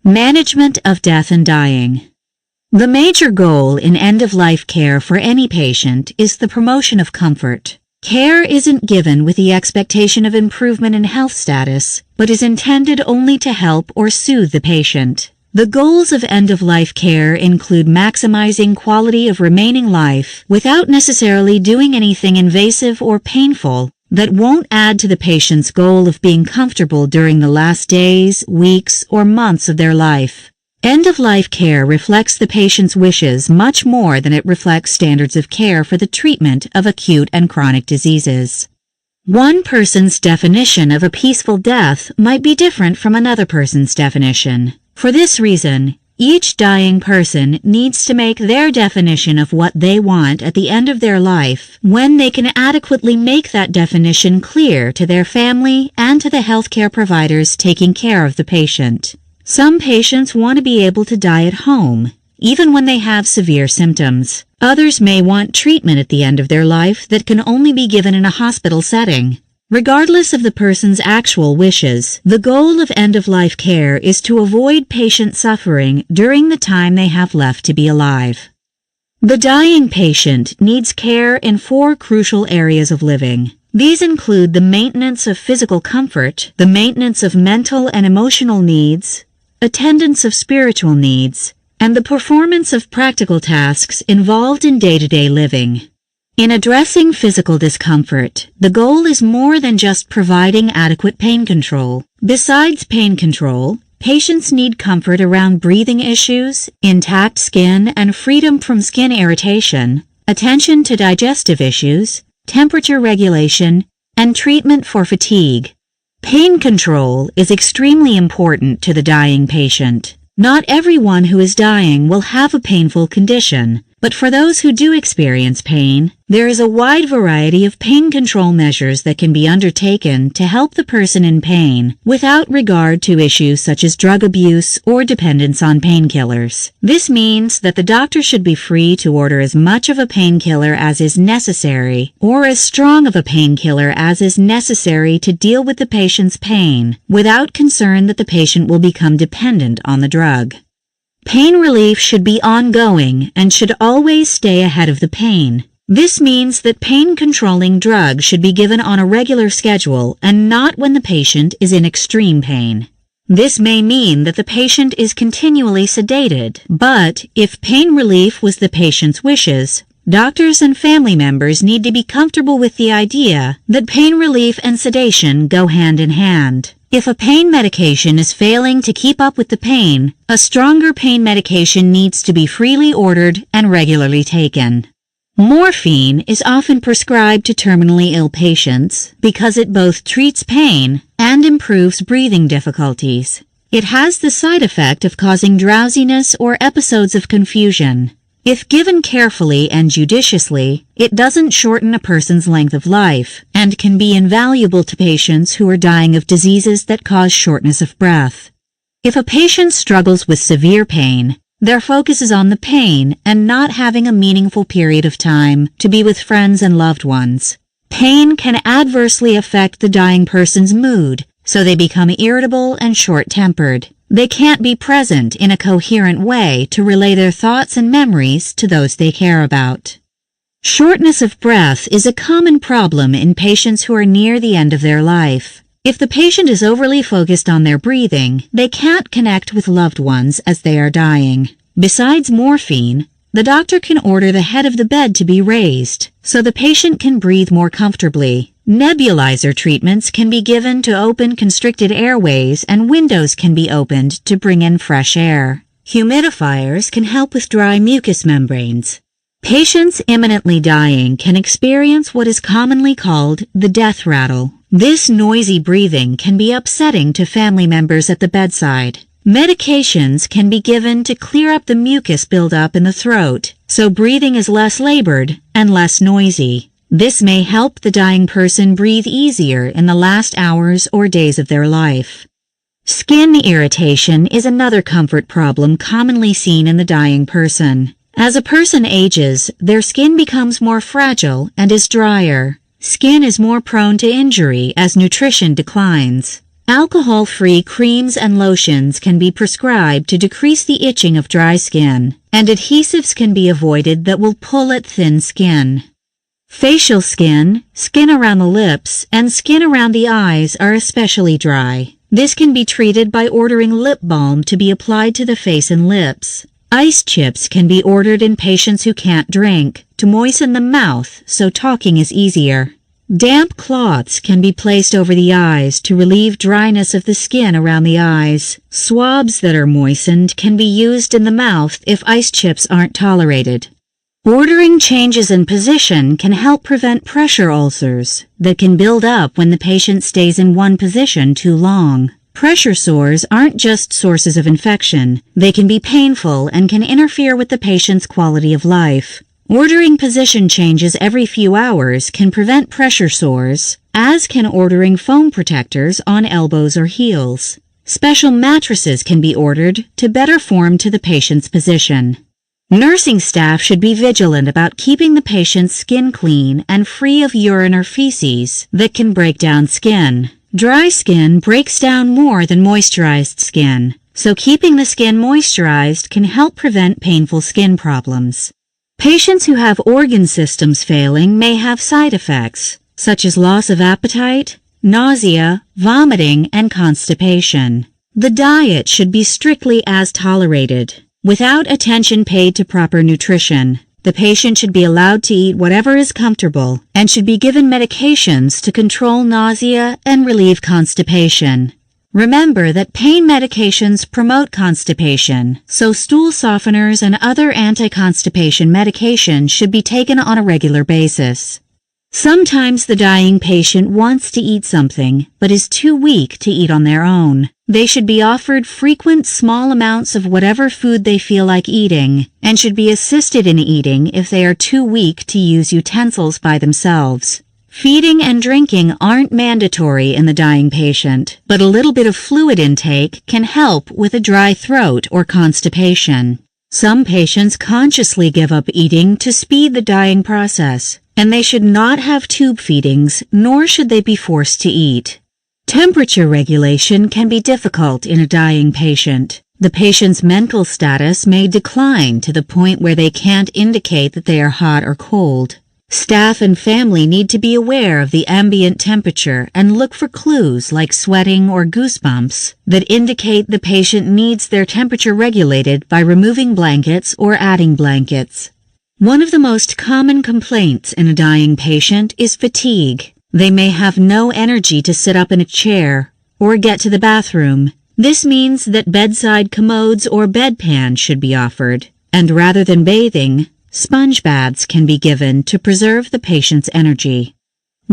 Management of death and dying. The major goal in end-of-life care for any patient is the promotion of comfort. Care isn't given with the expectation of improvement in health status, but is intended only to help or soothe the patient. The goals of end-of-life care include maximizing quality of remaining life without necessarily doing anything invasive or painful that won't add to the patient's goal of being comfortable during the last days, weeks, or months of their life. End-of-life care reflects the patient's wishes much more than it reflects standards of care for the treatment of acute and chronic diseases. One person's definition of a peaceful death might be different from another person's definition. For this reason, each dying person needs to make their definition of what they want at the end of their life when they can adequately make that definition clear to their family and to the healthcare providers taking care of the patient. Some patients want to be able to die at home, even when they have severe symptoms. Others may want treatment at the end of their life that can only be given in a hospital setting. Regardless of the person's actual wishes, the goal of end-of-life care is to avoid patient suffering during the time they have left to be alive. The dying patient needs care in 4 crucial areas of living. These include the maintenance of physical comfort, the maintenance of mental and emotional needs, attendance of spiritual needs, and the performance of practical tasks involved in day-to-day living. In addressing physical discomfort, the goal is more than just providing adequate pain control. Besides pain control, patients need comfort around breathing issues, intact skin and freedom from skin irritation, attention to digestive issues, temperature regulation, and treatment for fatigue. Pain control is extremely important to the dying patient. Not everyone who is dying will have a painful condition, but for those who do experience pain, there is a wide variety of pain control measures that can be undertaken to help the person in pain without regard to issues such as drug abuse or dependence on painkillers. This means that the doctor should be free to order as much of a painkiller as is necessary or as strong of a painkiller as is necessary to deal with the patient's pain without concern that the patient will become dependent on the drug. Pain relief should be ongoing and should always stay ahead of the pain. This means that pain-controlling drugs should be given on a regular schedule and not when the patient is in extreme pain. This may mean that the patient is continually sedated, but if pain relief was the patient's wishes, doctors and family members need to be comfortable with the idea that pain relief and sedation go hand in hand. If a pain medication is failing to keep up with the pain, a stronger pain medication needs to be freely ordered and regularly taken. Morphine is often prescribed to terminally ill patients because it both treats pain and improves breathing difficulties. It has the side effect of causing drowsiness or episodes of confusion. If given carefully and judiciously, it doesn't shorten a person's length of life and can be invaluable to patients who are dying of diseases that cause shortness of breath. If a patient struggles with severe pain, their focus is on the pain and not having a meaningful period of time to be with friends and loved ones. Pain can adversely affect the dying person's mood, so they become irritable and short-tempered. They can't be present in a coherent way to relay their thoughts and memories to those they care about. Shortness of breath is a common problem in patients who are near the end of their life. If the patient is overly focused on their breathing, they can't connect with loved ones as they are dying. Besides morphine, the doctor can order the head of the bed to be raised, so the patient can breathe more comfortably. Nebulizer treatments can be given to open constricted airways and windows can be opened to bring in fresh air. Humidifiers can help with dry mucous membranes. Patients imminently dying can experience what is commonly called the death rattle. This noisy breathing can be upsetting to family members at the bedside. Medications can be given to clear up the mucus buildup in the throat, so breathing is less labored and less noisy. This may help the dying person breathe easier in the last hours or days of their life. Skin irritation is another comfort problem commonly seen in the dying person. As a person ages, their skin becomes more fragile and is drier. Skin is more prone to injury as nutrition declines. Alcohol-free creams and lotions can be prescribed to decrease the itching of dry skin, and adhesives can be avoided that will pull at thin skin. Facial skin, skin around the lips, and skin around the eyes are especially dry. This can be treated by ordering lip balm to be applied to the face and lips. Ice chips can be ordered in patients who can't drink to moisten the mouth so talking is easier. Damp cloths can be placed over the eyes to relieve dryness of the skin around the eyes. Swabs that are moistened can be used in the mouth if ice chips aren't tolerated. Ordering changes in position can help prevent pressure ulcers that can build up when the patient stays in one position too long. Pressure sores aren't just sources of infection. They can be painful and can interfere with the patient's quality of life. Ordering position changes every few hours can prevent pressure sores, as can ordering foam protectors on elbows or heels. Special mattresses can be ordered to better form to the patient's position. Nursing staff should be vigilant about keeping the patient's skin clean and free of urine or feces that can break down skin. Dry skin breaks down more than moisturized skin, so keeping the skin moisturized can help prevent painful skin problems. Patients who have organ systems failing may have side effects, such as loss of appetite, nausea, vomiting, and constipation. The diet should be strictly as tolerated. Without attention paid to proper nutrition, the patient should be allowed to eat whatever is comfortable and should be given medications to control nausea and relieve constipation. Remember that pain medications promote constipation, so stool softeners and other anti-constipation medications should be taken on a regular basis. Sometimes the dying patient wants to eat something, but is too weak to eat on their own. They should be offered frequent small amounts of whatever food they feel like eating, and should be assisted in eating if they are too weak to use utensils by themselves. Feeding and drinking aren't mandatory in the dying patient, but a little bit of fluid intake can help with a dry throat or constipation. Some patients consciously give up eating to speed the dying process, and they should not have tube feedings, nor should they be forced to eat. Temperature regulation can be difficult in a dying patient. The patient's mental status may decline to the point where they can't indicate that they are hot or cold. Staff and family need to be aware of the ambient temperature and look for clues like sweating or goosebumps that indicate the patient needs their temperature regulated by removing blankets or adding blankets. One of the most common complaints in a dying patient is fatigue. They may have no energy to sit up in a chair or get to the bathroom. This means that bedside commodes or bedpans should be offered, and rather than bathing, sponge baths can be given to preserve the patient's energy.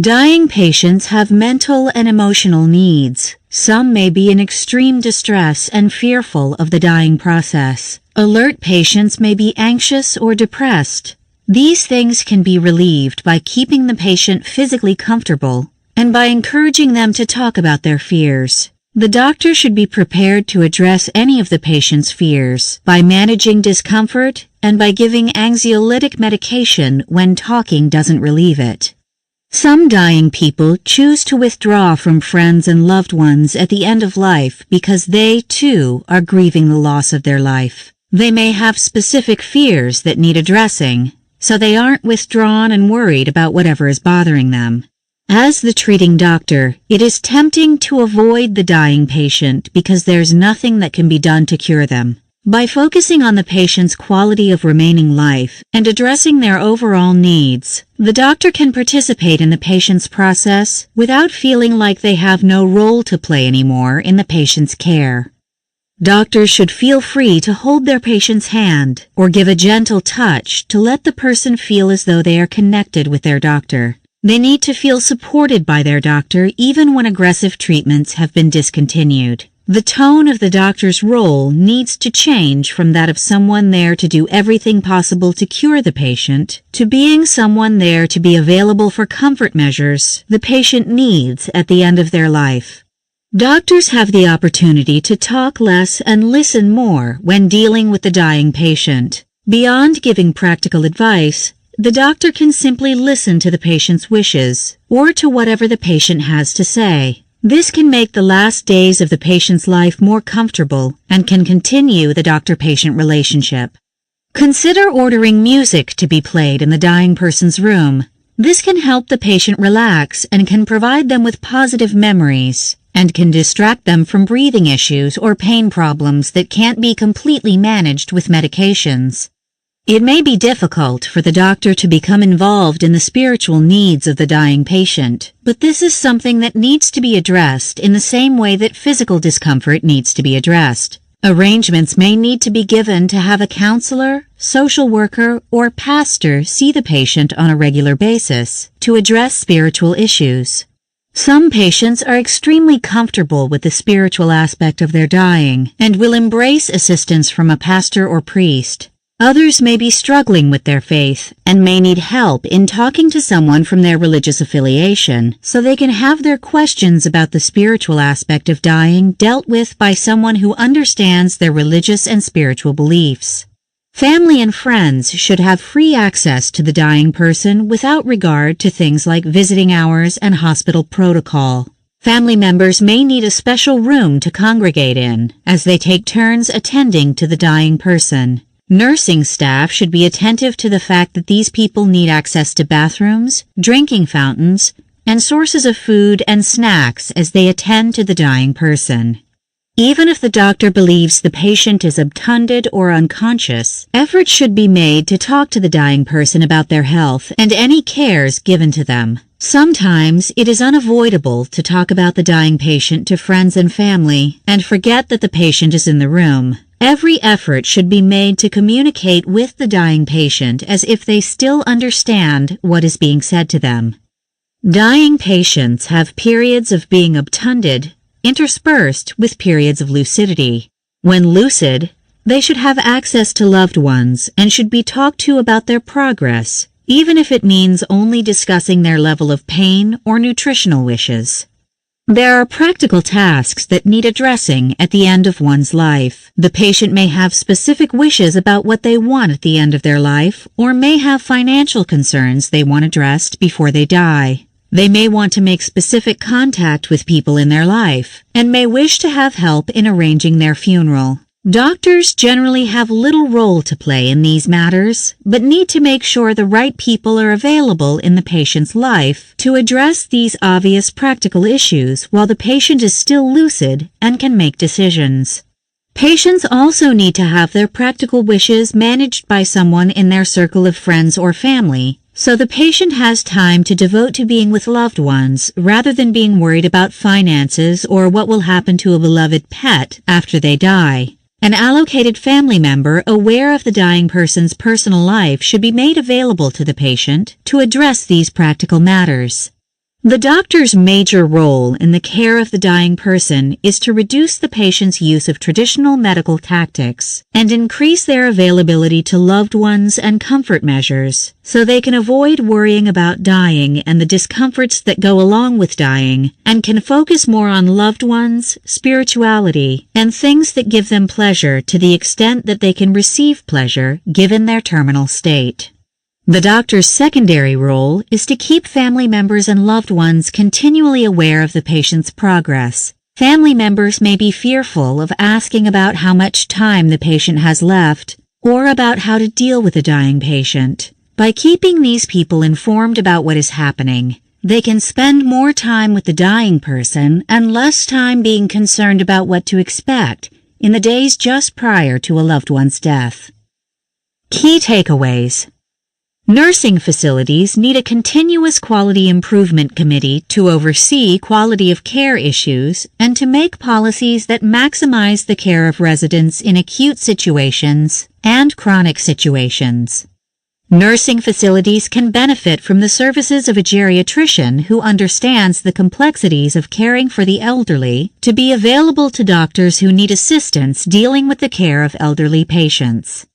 Dying patients have mental and emotional needs. Some may be in extreme distress and fearful of the dying process. Alert patients may be anxious or depressed. These things can be relieved by keeping the patient physically comfortable and by encouraging them to talk about their fears. The doctor should be prepared to address any of the patient's fears by managing discomfort and by giving anxiolytic medication when talking doesn't relieve it. Some dying people choose to withdraw from friends and loved ones at the end of life because they, too, are grieving the loss of their life. They may have specific fears that need addressing, so they aren't withdrawn and worried about whatever is bothering them. As the treating doctor, it is tempting to avoid the dying patient because there's nothing that can be done to cure them. By focusing on the patient's quality of remaining life and addressing their overall needs, the doctor can participate in the patient's process without feeling like they have no role to play anymore in the patient's care. Doctors should feel free to hold their patient's hand or give a gentle touch to let the person feel as though they are connected with their doctor. They need to feel supported by their doctor even when aggressive treatments have been discontinued. The tone of the doctor's role needs to change from that of someone there to do everything possible to cure the patient to being someone there to be available for comfort measures the patient needs at the end of their life. Doctors have the opportunity to talk less and listen more when dealing with the dying patient. Beyond giving practical advice, the doctor can simply listen to the patient's wishes or to whatever the patient has to say. This can make the last days of the patient's life more comfortable and can continue the doctor-patient relationship. Consider ordering music to be played in the dying person's room. This can help the patient relax and can provide them with positive memories and can distract them from breathing issues or pain problems that can't be completely managed with medications. It may be difficult for the doctor to become involved in the spiritual needs of the dying patient, but this is something that needs to be addressed in the same way that physical discomfort needs to be addressed. Arrangements may need to be given to have a counselor, social worker, or pastor see the patient on a regular basis to address spiritual issues. Some patients are extremely comfortable with the spiritual aspect of their dying and will embrace assistance from a pastor or priest. Others may be struggling with their faith and may need help in talking to someone from their religious affiliation so they can have their questions about the spiritual aspect of dying dealt with by someone who understands their religious and spiritual beliefs. Family and friends should have free access to the dying person without regard to things like visiting hours and hospital protocol. Family members may need a special room to congregate in as they take turns attending to the dying person. Nursing staff should be attentive to the fact that these people need access to bathrooms, drinking fountains, and sources of food and snacks as they attend to the dying person. Even if the doctor believes the patient is obtunded or unconscious, efforts should be made to talk to the dying person about their health and any cares given to them. Sometimes it is unavoidable to talk about the dying patient to friends and family and forget that the patient is in the room. Every effort should be made to communicate with the dying patient as if they still understand what is being said to them. Dying patients have periods of being obtunded, interspersed with periods of lucidity. When lucid, they should have access to loved ones and should be talked to about their progress, even if it means only discussing their level of pain or nutritional wishes. There are practical tasks that need addressing at the end of one's life. The patient may have specific wishes about what they want at the end of their life, or may have financial concerns they want addressed before they die. They may want to make specific contact with people in their life, and may wish to have help in arranging their funeral. Doctors generally have little role to play in these matters, but need to make sure the right people are available in the patient's life to address these obvious practical issues while the patient is still lucid and can make decisions. Patients also need to have their practical wishes managed by someone in their circle of friends or family, so the patient has time to devote to being with loved ones rather than being worried about finances or what will happen to a beloved pet after they die. An allocated family member aware of the dying person's personal life should be made available to the patient to address these practical matters. The doctor's major role in the care of the dying person is to reduce the patient's use of traditional medical tactics and increase their availability to loved ones and comfort measures so they can avoid worrying about dying and the discomforts that go along with dying and can focus more on loved ones, spirituality, and things that give them pleasure to the extent that they can receive pleasure given their terminal state. The doctor's secondary role is to keep family members and loved ones continually aware of the patient's progress. Family members may be fearful of asking about how much time the patient has left or about how to deal with a dying patient. By keeping these people informed about what is happening, they can spend more time with the dying person and less time being concerned about what to expect in the days just prior to a loved one's death. Key takeaways. Nursing facilities need a continuous quality improvement committee to oversee quality of care issues and to make policies that maximize the care of residents in acute situations and chronic situations. Nursing facilities can benefit from the services of a geriatrician who understands the complexities of caring for the elderly to be available to doctors who need assistance dealing with the care of elderly patients.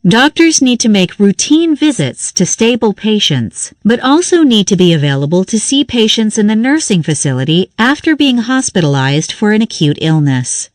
Doctors need to make routine visits to stable patients, but also need to be available to see patients in the nursing facility after being hospitalized for an acute illness.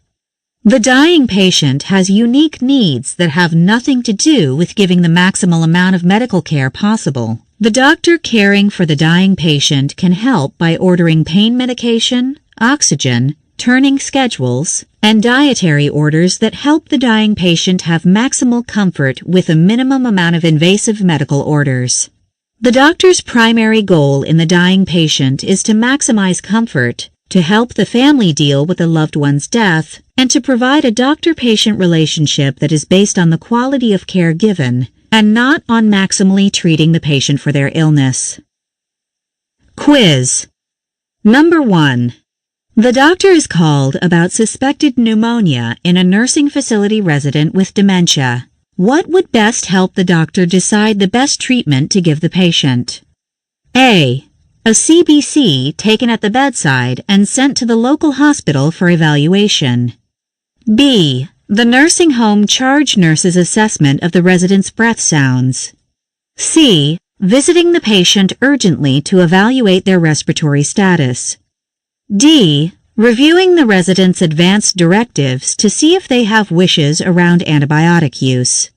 The dying patient has unique needs that have nothing to do with giving the maximal amount of medical care possible. The doctor caring for the dying patient can help by ordering pain medication, oxygen, turning schedules, and dietary orders that help the dying patient have maximal comfort with a minimum amount of invasive medical orders. The doctor's primary goal in the dying patient is to maximize comfort, to help the family deal with a loved one's death, and to provide a doctor-patient relationship that is based on the quality of care given, and not on maximally treating the patient for their illness. Quiz. Number 1. The doctor is called about suspected pneumonia in a nursing facility resident with dementia. What would best help the doctor decide the best treatment to give the patient? A. A CBC taken at the bedside and sent to the local hospital for evaluation. B. The nursing home charge nurse's assessment of the resident's breath sounds. C. Visiting the patient urgently to evaluate their respiratory status. D. Reviewing the resident's advanced directives to see if they have wishes around antibiotic use.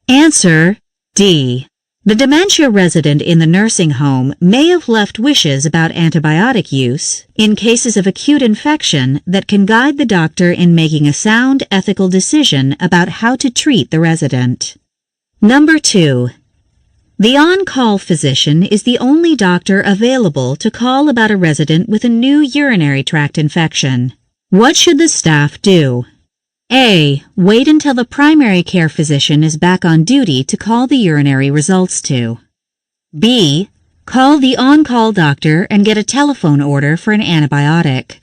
Answer D. The dementia resident in the nursing home may have left wishes about antibiotic use in cases of acute infection that can guide the doctor in making a sound ethical decision about how to treat the resident. Number 2. The on-call physician is the only doctor available to call about a resident with a new urinary tract infection. What should the staff do? A. Wait until the primary care physician is back on duty to call the urinary results to. B. Call the on-call doctor and get a telephone order for an antibiotic.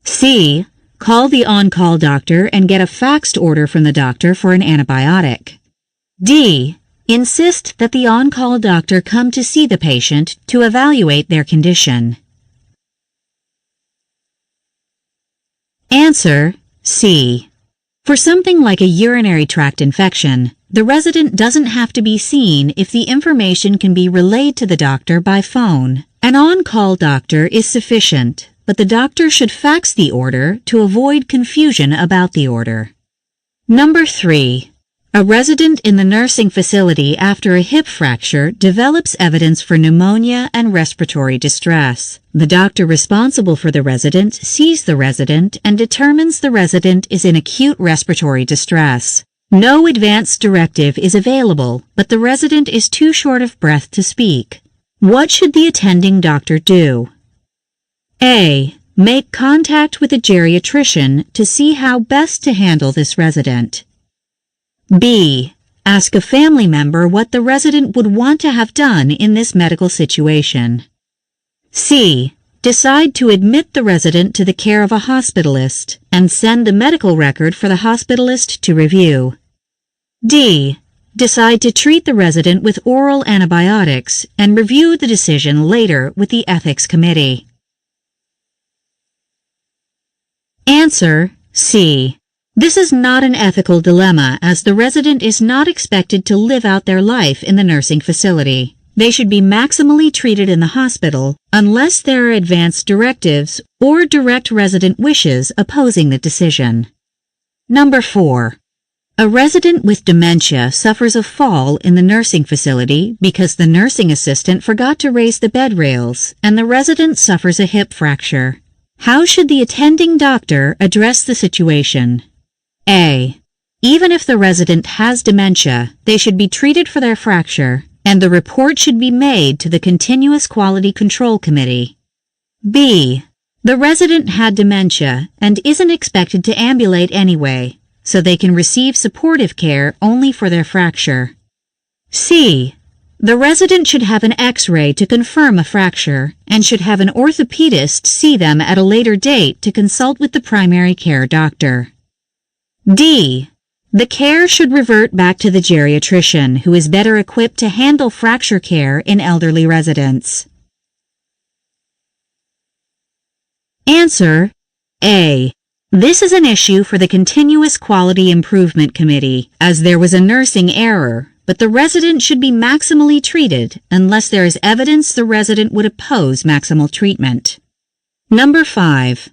C. Call the on-call doctor and get a faxed order from the doctor for an antibiotic. D. Insist that the on-call doctor come to see the patient to evaluate their condition. Answer C. For something like a urinary tract infection, the resident doesn't have to be seen if the information can be relayed to the doctor by phone. An on-call doctor is sufficient, but the doctor should fax the order to avoid confusion about the order. Number 3. A resident in the nursing facility after a hip fracture develops evidence for pneumonia and respiratory distress. The doctor responsible for the resident sees the resident and determines the resident is in acute respiratory distress. No advance directive is available, but the resident is too short of breath to speak. What should the attending doctor do? A. Make contact with a geriatrician to see how best to handle this resident. B. Ask a family member what the resident would want to have done in this medical situation. C. Decide to admit the resident to the care of a hospitalist and send the medical record for the hospitalist to review. D. Decide to treat the resident with oral antibiotics and review the decision later with the ethics committee. Answer C. This is not an ethical dilemma as the resident is not expected to live out their life in the nursing facility. They should be maximally treated in the hospital unless there are advance directives or direct resident wishes opposing the decision. Number 4. A resident with dementia suffers a fall in the nursing facility because the nursing assistant forgot to raise the bed rails and the resident suffers a hip fracture. How should the attending doctor address the situation? A. Even if the resident has dementia, they should be treated for their fracture, and the report should be made to the Continuous Quality Control Committee. B. The resident had dementia and isn't expected to ambulate anyway, so they can receive supportive care only for their fracture. C. The resident should have an X-ray to confirm a fracture and should have an orthopedist see them at a later date to consult with the primary care doctor. D. The care should revert back to the geriatrician who is better equipped to handle fracture care in elderly residents. Answer A. This is an issue for the Continuous Quality Improvement Committee, as there was a nursing error, but the resident should be maximally treated unless there is evidence the resident would oppose maximal treatment. Number 5.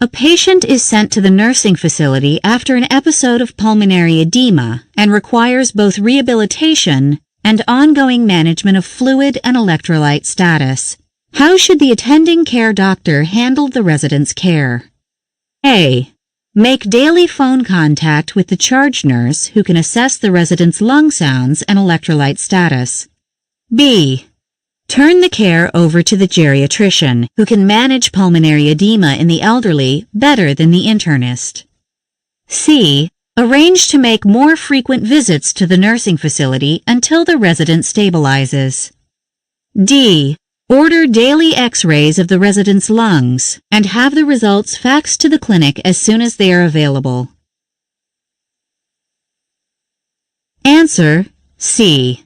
A patient is sent to the nursing facility after an episode of pulmonary edema and requires both rehabilitation and ongoing management of fluid and electrolyte status. How should the attending care doctor handle the resident's care? A. Make daily phone contact with the charge nurse who can assess the resident's lung sounds and electrolyte status. B. Turn the care over to the geriatrician who can manage pulmonary edema in the elderly better than the internist. C. Arrange to make more frequent visits to the nursing facility until the resident stabilizes. D. Order daily x-rays of the resident's lungs and have the results faxed to the clinic as soon as they are available. Answer C.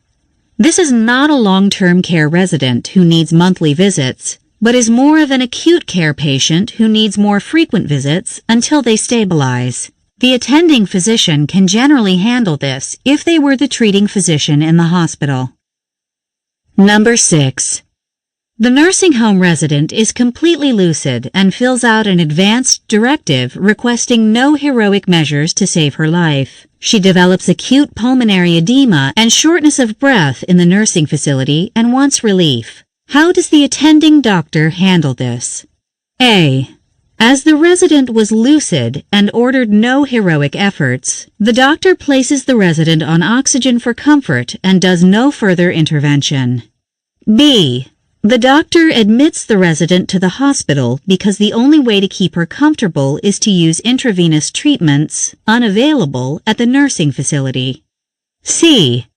This is not a long-term care resident who needs monthly visits, but is more of an acute care patient who needs more frequent visits until they stabilize. The attending physician can generally handle this if they were the treating physician in the hospital. Number 6. The nursing home resident is completely lucid and fills out an advanced directive requesting no heroic measures to save her life. She develops acute pulmonary edema and shortness of breath in the nursing facility and wants relief. How does the attending doctor handle this? A. As the resident was lucid and ordered no heroic efforts, the doctor places the resident on oxygen for comfort and does no further intervention. B. The doctor admits the resident to the hospital because the only way to keep her comfortable is to use intravenous treatments unavailable at the nursing facility. C.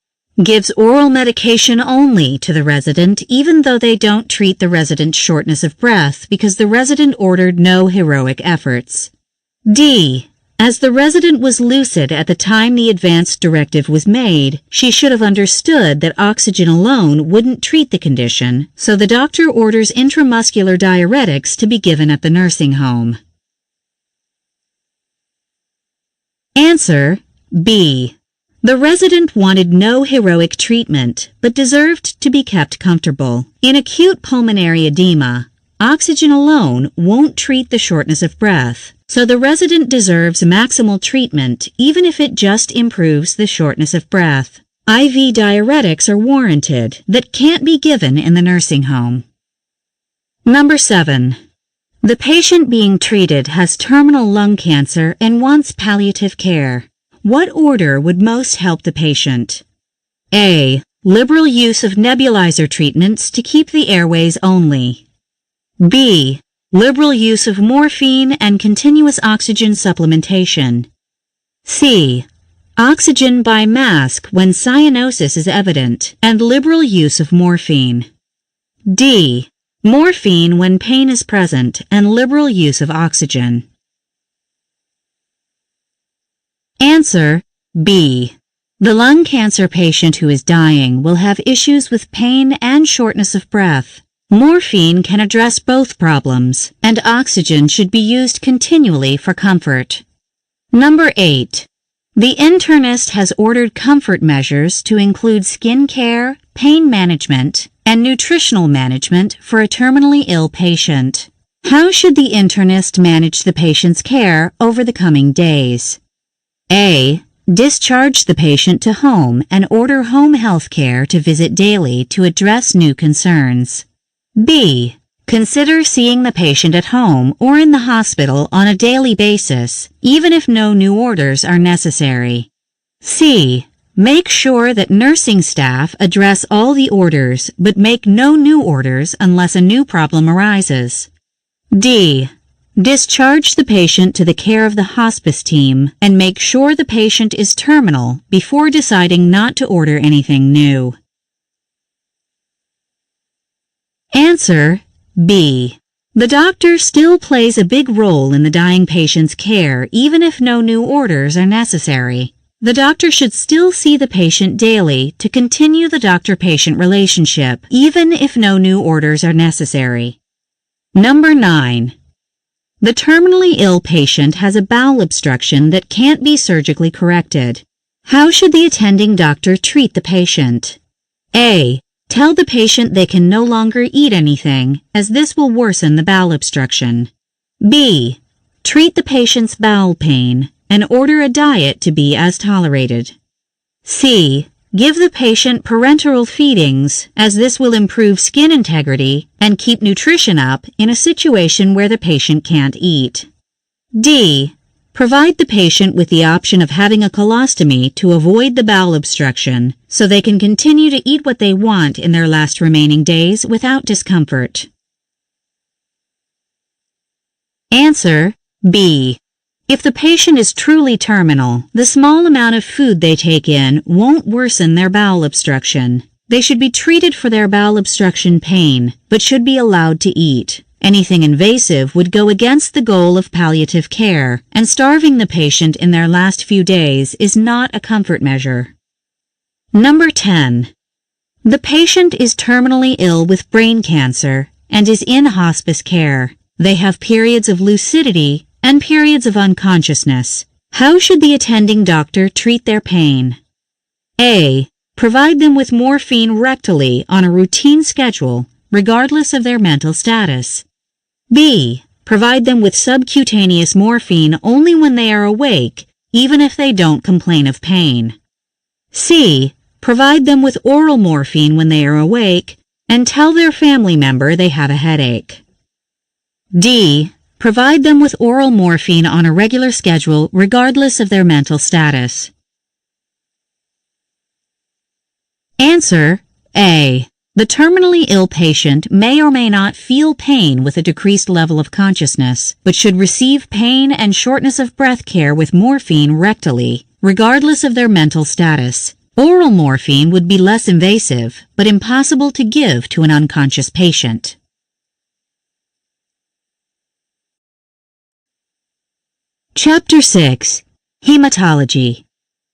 Gives oral medication only to the resident even though they don't treat the resident's shortness of breath because the resident ordered no heroic efforts. D. As the resident was lucid at the time the advance directive was made, she should have understood that oxygen alone wouldn't treat the condition, so the doctor orders intramuscular diuretics to be given at the nursing home. Answer B. The resident wanted no heroic treatment, but deserved to be kept comfortable. In acute pulmonary edema, oxygen alone won't treat the shortness of breath, so the resident deserves maximal treatment even if it just improves the shortness of breath. IV diuretics are warranted that can't be given in the nursing home. Number 7. The patient being treated has terminal lung cancer and wants palliative care. What order would most help the patient? A. Liberal use of nebulizer treatments to keep the airways only. B. Liberal use of morphine and continuous oxygen supplementation. C. Oxygen by mask when cyanosis is evident and liberal use of morphine. D. Morphine when pain is present and liberal use of oxygen. Answer B. The lung cancer patient who is dying will have issues with pain and shortness of breath. Morphine can address both problems, and oxygen should be used continually for comfort. Number 8. The internist has ordered comfort measures to include skin care, pain management, and nutritional management for a terminally ill patient. How should the internist manage the patient's care over the coming days? A. Discharge the patient to home and order home health care to visit daily to address new concerns. B. Consider seeing the patient at home or in the hospital on a daily basis, even if no new orders are necessary. C. Make sure that nursing staff address all the orders, but make no new orders unless a new problem arises. D. Discharge the patient to the care of the hospice team and make sure the patient is terminal before deciding not to order anything new. Answer B. The doctor still plays a big role in the dying patient's care even if no new orders are necessary. The doctor should still see the patient daily to continue the doctor-patient relationship even if no new orders are necessary. Number 9. The terminally ill patient has a bowel obstruction that can't be surgically corrected. How should the attending doctor treat the patient? A. Tell the patient they can no longer eat anything, as this will worsen the bowel obstruction. B. Treat the patient's bowel pain and order a diet to be as tolerated. C. Give the patient parenteral feedings, as this will improve skin integrity and keep nutrition up in a situation where the patient can't eat. D. Provide the patient with the option of having a colostomy to avoid the bowel obstruction, so they can continue to eat what they want in their last remaining days without discomfort. Answer B. If the patient is truly terminal, the small amount of food they take in won't worsen their bowel obstruction. They should be treated for their bowel obstruction pain, but should be allowed to eat. Anything invasive would go against the goal of palliative care, and starving the patient in their last few days is not a comfort measure. Number 10. The patient is terminally ill with brain cancer and is in hospice care. They have periods of lucidity and periods of unconsciousness. How should the attending doctor treat their pain? A. Provide them with morphine rectally on a routine schedule, regardless of their mental status. B. Provide them with subcutaneous morphine only when they are awake, even if they don't complain of pain. C. Provide them with oral morphine when they are awake, and tell their family member they have a headache. D. Provide them with oral morphine on a regular schedule regardless of their mental status. Answer A. The terminally ill patient may or may not feel pain with a decreased level of consciousness, but should receive pain and shortness of breath care with morphine rectally, regardless of their mental status. Oral morphine would be less invasive, but impossible to give to an unconscious patient. Chapter 6. Hematology.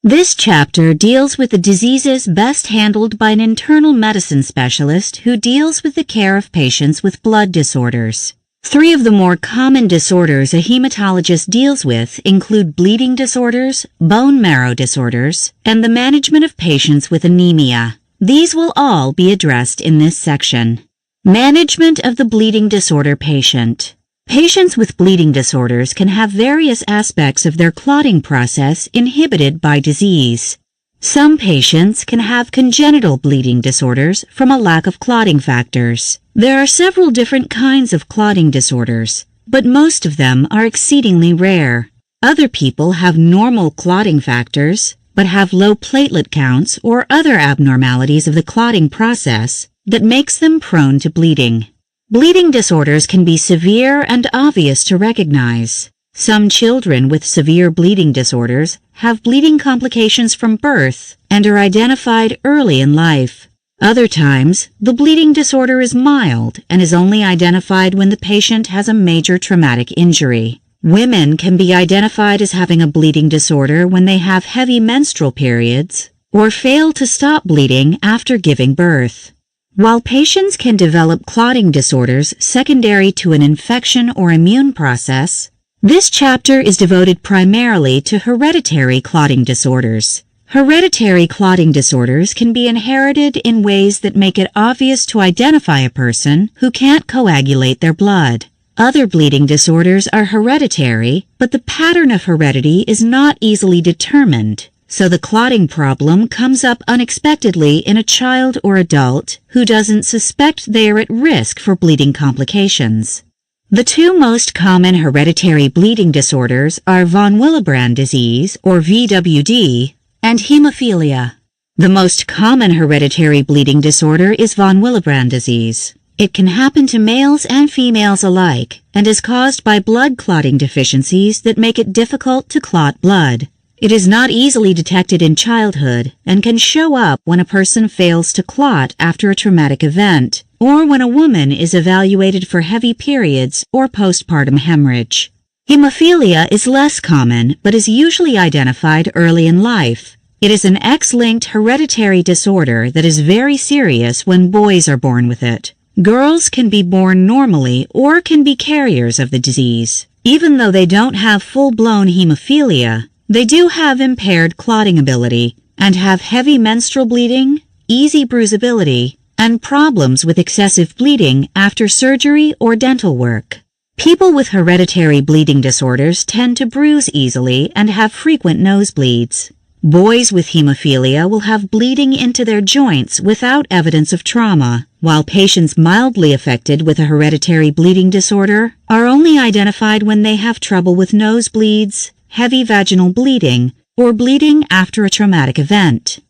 This chapter deals with the diseases best handled by an internal medicine specialist who deals with the care of patients with blood disorders. 3 of the more common disorders a hematologist deals with include bleeding disorders, bone marrow disorders, and the management of patients with anemia. These will all be addressed in this section. Management of the bleeding disorder patient. Patients with bleeding disorders can have various aspects of their clotting process inhibited by disease. Some patients can have congenital bleeding disorders from a lack of clotting factors. There are several different kinds of clotting disorders, but most of them are exceedingly rare. Other people have normal clotting factors, but have low platelet counts or other abnormalities of the clotting process that makes them prone to bleeding. Bleeding disorders can be severe and obvious to recognize. Some children with severe bleeding disorders have bleeding complications from birth and are identified early in life. Other times, the bleeding disorder is mild and is only identified when the patient has a major traumatic injury. Women can be identified as having a bleeding disorder when they have heavy menstrual periods or fail to stop bleeding after giving birth. While patients can develop clotting disorders secondary to an infection or immune process, this chapter is devoted primarily to hereditary clotting disorders. Hereditary clotting disorders can be inherited in ways that make it obvious to identify a person who can't coagulate their blood. Other bleeding disorders are hereditary, but the pattern of heredity is not easily determined. So the clotting problem comes up unexpectedly in a child or adult who doesn't suspect they are at risk for bleeding complications. The 2 most common hereditary bleeding disorders are von Willebrand disease, or VWD, and hemophilia. The most common hereditary bleeding disorder is von Willebrand disease. It can happen to males and females alike and is caused by blood clotting deficiencies that make it difficult to clot blood. It is not easily detected in childhood and can show up when a person fails to clot after a traumatic event, or when a woman is evaluated for heavy periods or postpartum hemorrhage. Hemophilia is less common but is usually identified early in life. It is an X-linked hereditary disorder that is very serious when boys are born with it. Girls can be born normally or can be carriers of the disease. Even though they don't have full-blown hemophilia, they do have impaired clotting ability and have heavy menstrual bleeding, easy bruisability, and problems with excessive bleeding after surgery or dental work. People with hereditary bleeding disorders tend to bruise easily and have frequent nosebleeds. Boys with hemophilia will have bleeding into their joints without evidence of trauma, while patients mildly affected with a hereditary bleeding disorder are only identified when they have trouble with nosebleeds, heavy vaginal bleeding, or bleeding after a traumatic event.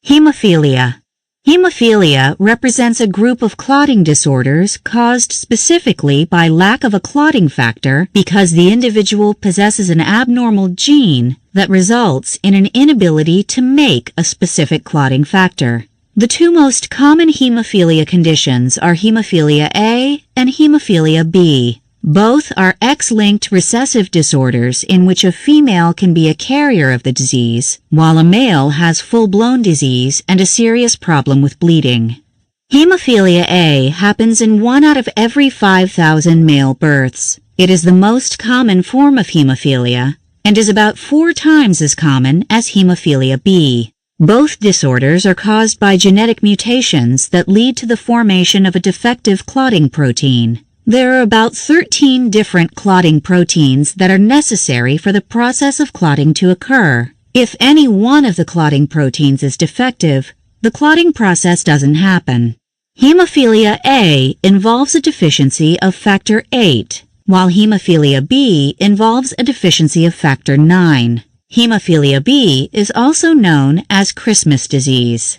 Hemophilia. Hemophilia represents a group of clotting disorders caused specifically by lack of a clotting factor because the individual possesses an abnormal gene that results in an inability to make a specific clotting factor. The two most common hemophilia conditions are hemophilia A and hemophilia B. Both are X-linked recessive disorders in which a female can be a carrier of the disease, while a male has full-blown disease and a serious problem with bleeding. Hemophilia A happens in 1 out of every 5,000 male births. It is the most common form of hemophilia and is about 4 times as common as hemophilia B. Both disorders are caused by genetic mutations that lead to the formation of a defective clotting protein. There are about 13 different clotting proteins that are necessary for the process of clotting to occur. If any one of the clotting proteins is defective, the clotting process doesn't happen. Hemophilia A involves a deficiency of factor VIII, while hemophilia B involves a deficiency of factor IX. Hemophilia B is also known as Christmas disease.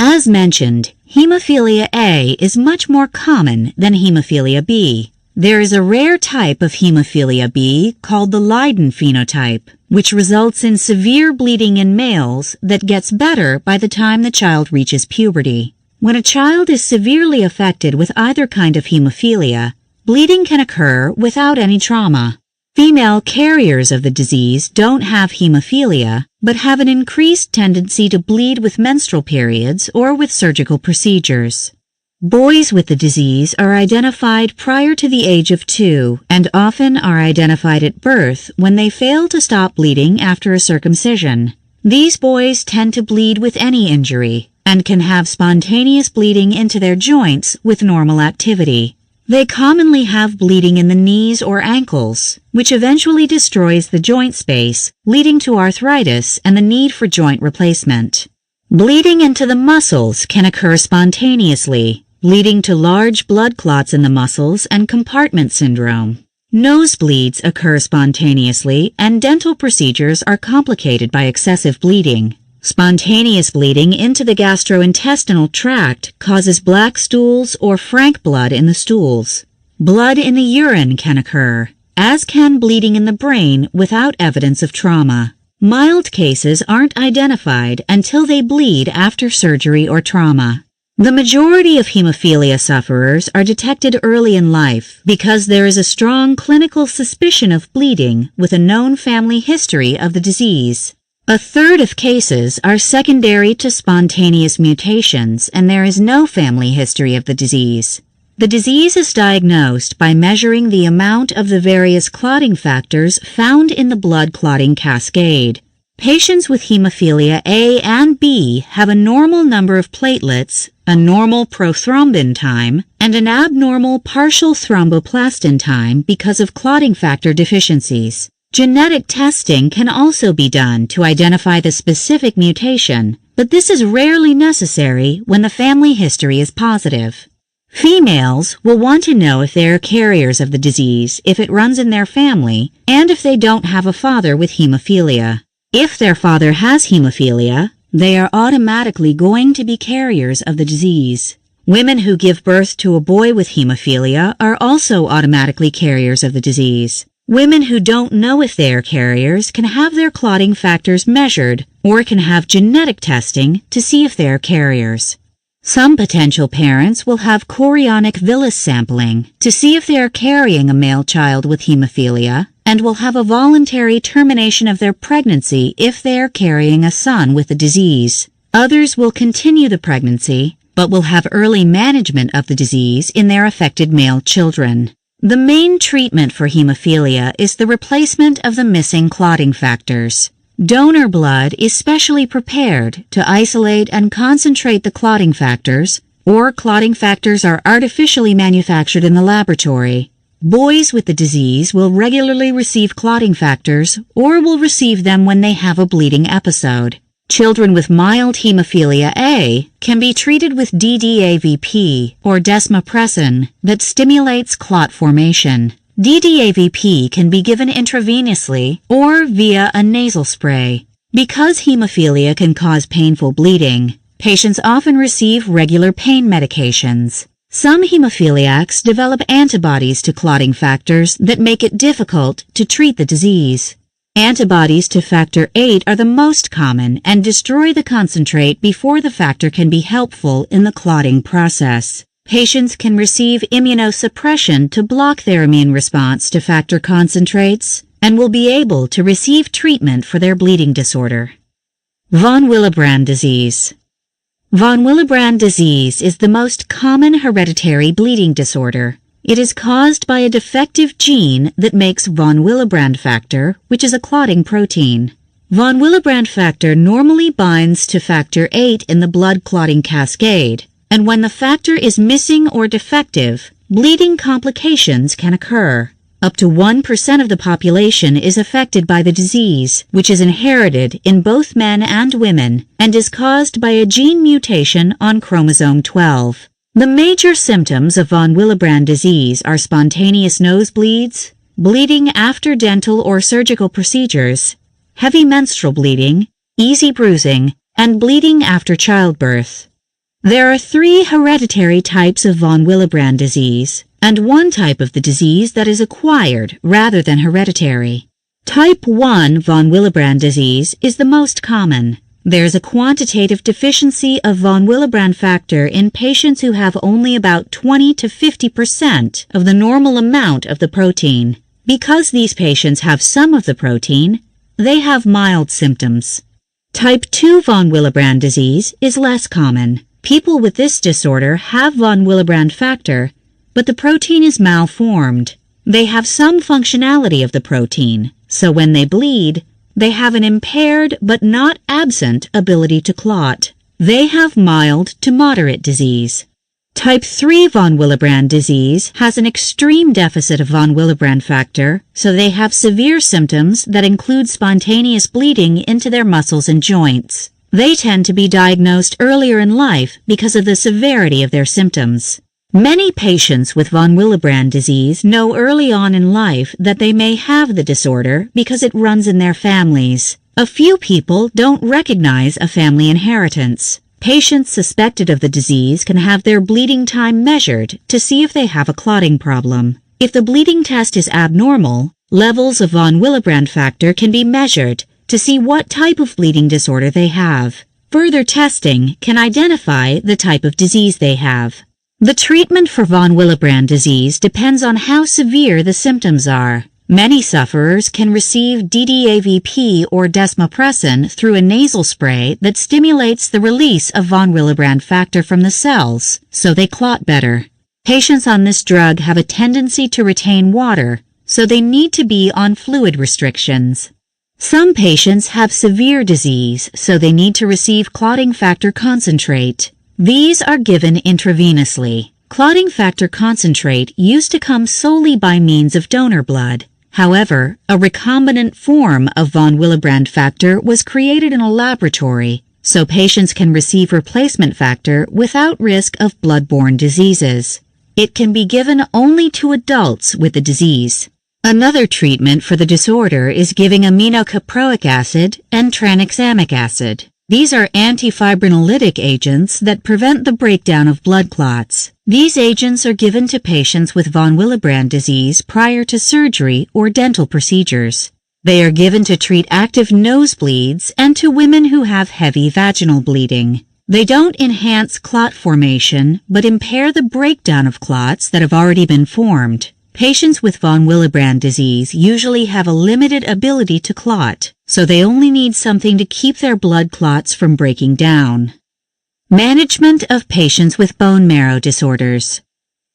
As mentioned, hemophilia A is much more common than hemophilia B. There is a rare type of hemophilia B called the Leiden phenotype, which results in severe bleeding in males that gets better by the time the child reaches puberty. When a child is severely affected with either kind of hemophilia, bleeding can occur without any trauma. Female carriers of the disease don't have hemophilia, but have an increased tendency to bleed with menstrual periods or with surgical procedures. Boys with the disease are identified prior to the age of 2 and often are identified at birth when they fail to stop bleeding after a circumcision. These boys tend to bleed with any injury and can have spontaneous bleeding into their joints with normal activity. They commonly have bleeding in the knees or ankles, which eventually destroys the joint space, leading to arthritis and the need for joint replacement. Bleeding into the muscles can occur spontaneously, leading to large blood clots in the muscles and compartment syndrome. Nosebleeds occur spontaneously, and dental procedures are complicated by excessive bleeding. Spontaneous bleeding into the gastrointestinal tract causes black stools or frank blood in the stools. Blood in the urine can occur, as can bleeding in the brain without evidence of trauma. Mild cases aren't identified until they bleed after surgery or trauma. The majority of hemophilia sufferers are detected early in life because there is a strong clinical suspicion of bleeding with a known family history of the disease. A third of cases are secondary to spontaneous mutations, and there is no family history of the disease. The disease is diagnosed by measuring the amount of the various clotting factors found in the blood clotting cascade. Patients with hemophilia A and B have a normal number of platelets, a normal prothrombin time, and an abnormal partial thromboplastin time because of clotting factor deficiencies. Genetic testing can also be done to identify the specific mutation, but this is rarely necessary when the family history is positive. Females will want to know if they are carriers of the disease if it runs in their family and if they don't have a father with hemophilia. If their father has hemophilia, they are automatically going to be carriers of the disease. Women who give birth to a boy with hemophilia are also automatically carriers of the disease. Women who don't know if they are carriers can have their clotting factors measured or can have genetic testing to see if they are carriers. Some potential parents will have chorionic villus sampling to see if they are carrying a male child with hemophilia and will have a voluntary termination of their pregnancy if they are carrying a son with the disease. Others will continue the pregnancy but will have early management of the disease in their affected male children. The main treatment for hemophilia is the replacement of the missing clotting factors. Donor blood is specially prepared to isolate and concentrate the clotting factors, or clotting factors are artificially manufactured in the laboratory. Boys with the disease will regularly receive clotting factors or will receive them when they have a bleeding episode. Children with mild hemophilia A can be treated with DDAVP or desmopressin that stimulates clot formation. DDAVP can be given intravenously or via a nasal spray. Because hemophilia can cause painful bleeding, patients often receive regular pain medications. Some hemophiliacs develop antibodies to clotting factors that make it difficult to treat the disease. Antibodies to factor VIII are the most common and destroy the concentrate before the factor can be helpful in the clotting process. Patients can receive immunosuppression to block their immune response to factor concentrates and will be able to receive treatment for their bleeding disorder. Von Willebrand disease. Von Willebrand disease is the most common hereditary bleeding disorder. It is caused by a defective gene that makes von Willebrand factor, which is a clotting protein. Von Willebrand factor normally binds to factor VIII in the blood clotting cascade, and when the factor is missing or defective, bleeding complications can occur. Up to 1% of the population is affected by the disease, which is inherited in both men and women and is caused by a gene mutation on chromosome 12. The major symptoms of von Willebrand disease are spontaneous nosebleeds, bleeding after dental or surgical procedures, heavy menstrual bleeding, easy bruising, and bleeding after childbirth. There are 3 hereditary types of von Willebrand disease, and 1 type of the disease that is acquired rather than hereditary. Type 1 von Willebrand disease is the most common. There is a quantitative deficiency of von Willebrand factor in patients who have only about 20 to 50% of the normal amount of the protein. Because these patients have some of the protein, they have mild symptoms. Type 2 von Willebrand disease is less common. People with this disorder have von Willebrand factor, but the protein is malformed. They have some functionality of the protein, so when they bleed, they have an impaired but not absent ability to clot. They have mild to moderate disease. Type 3 von Willebrand disease has an extreme deficit of von Willebrand factor, so they have severe symptoms that include spontaneous bleeding into their muscles and joints. They tend to be diagnosed earlier in life because of the severity of their symptoms. Many patients with von Willebrand disease know early on in life that they may have the disorder because it runs in their families. A few people don't recognize a family inheritance. Patients suspected of the disease can have their bleeding time measured to see if they have a clotting problem. If the bleeding test is abnormal, levels of von Willebrand factor can be measured to see what type of bleeding disorder they have. Further testing can identify the type of disease they have. The treatment for von Willebrand disease depends on how severe the symptoms are. Many sufferers can receive DDAVP or desmopressin through a nasal spray that stimulates the release of von Willebrand factor from the cells, so they clot better. Patients on this drug have a tendency to retain water, so they need to be on fluid restrictions. Some patients have severe disease, so they need to receive clotting factor concentrate. These are given intravenously. Clotting factor concentrate used to come solely by means of donor blood. However, a recombinant form of von Willebrand factor was created in a laboratory, so patients can receive replacement factor without risk of blood-borne diseases. It can be given only to adults with the disease. Another treatment for the disorder is giving aminocaproic acid and tranexamic acid. These are antifibrinolytic agents that prevent the breakdown of blood clots. These agents are given to patients with von Willebrand disease prior to surgery or dental procedures. They are given to treat active nosebleeds and to women who have heavy vaginal bleeding. They don't enhance clot formation, but impair the breakdown of clots that have already been formed. Patients with von Willebrand disease usually have a limited ability to clot, so they only need something to keep their blood clots from breaking down. Management of patients with bone marrow disorders.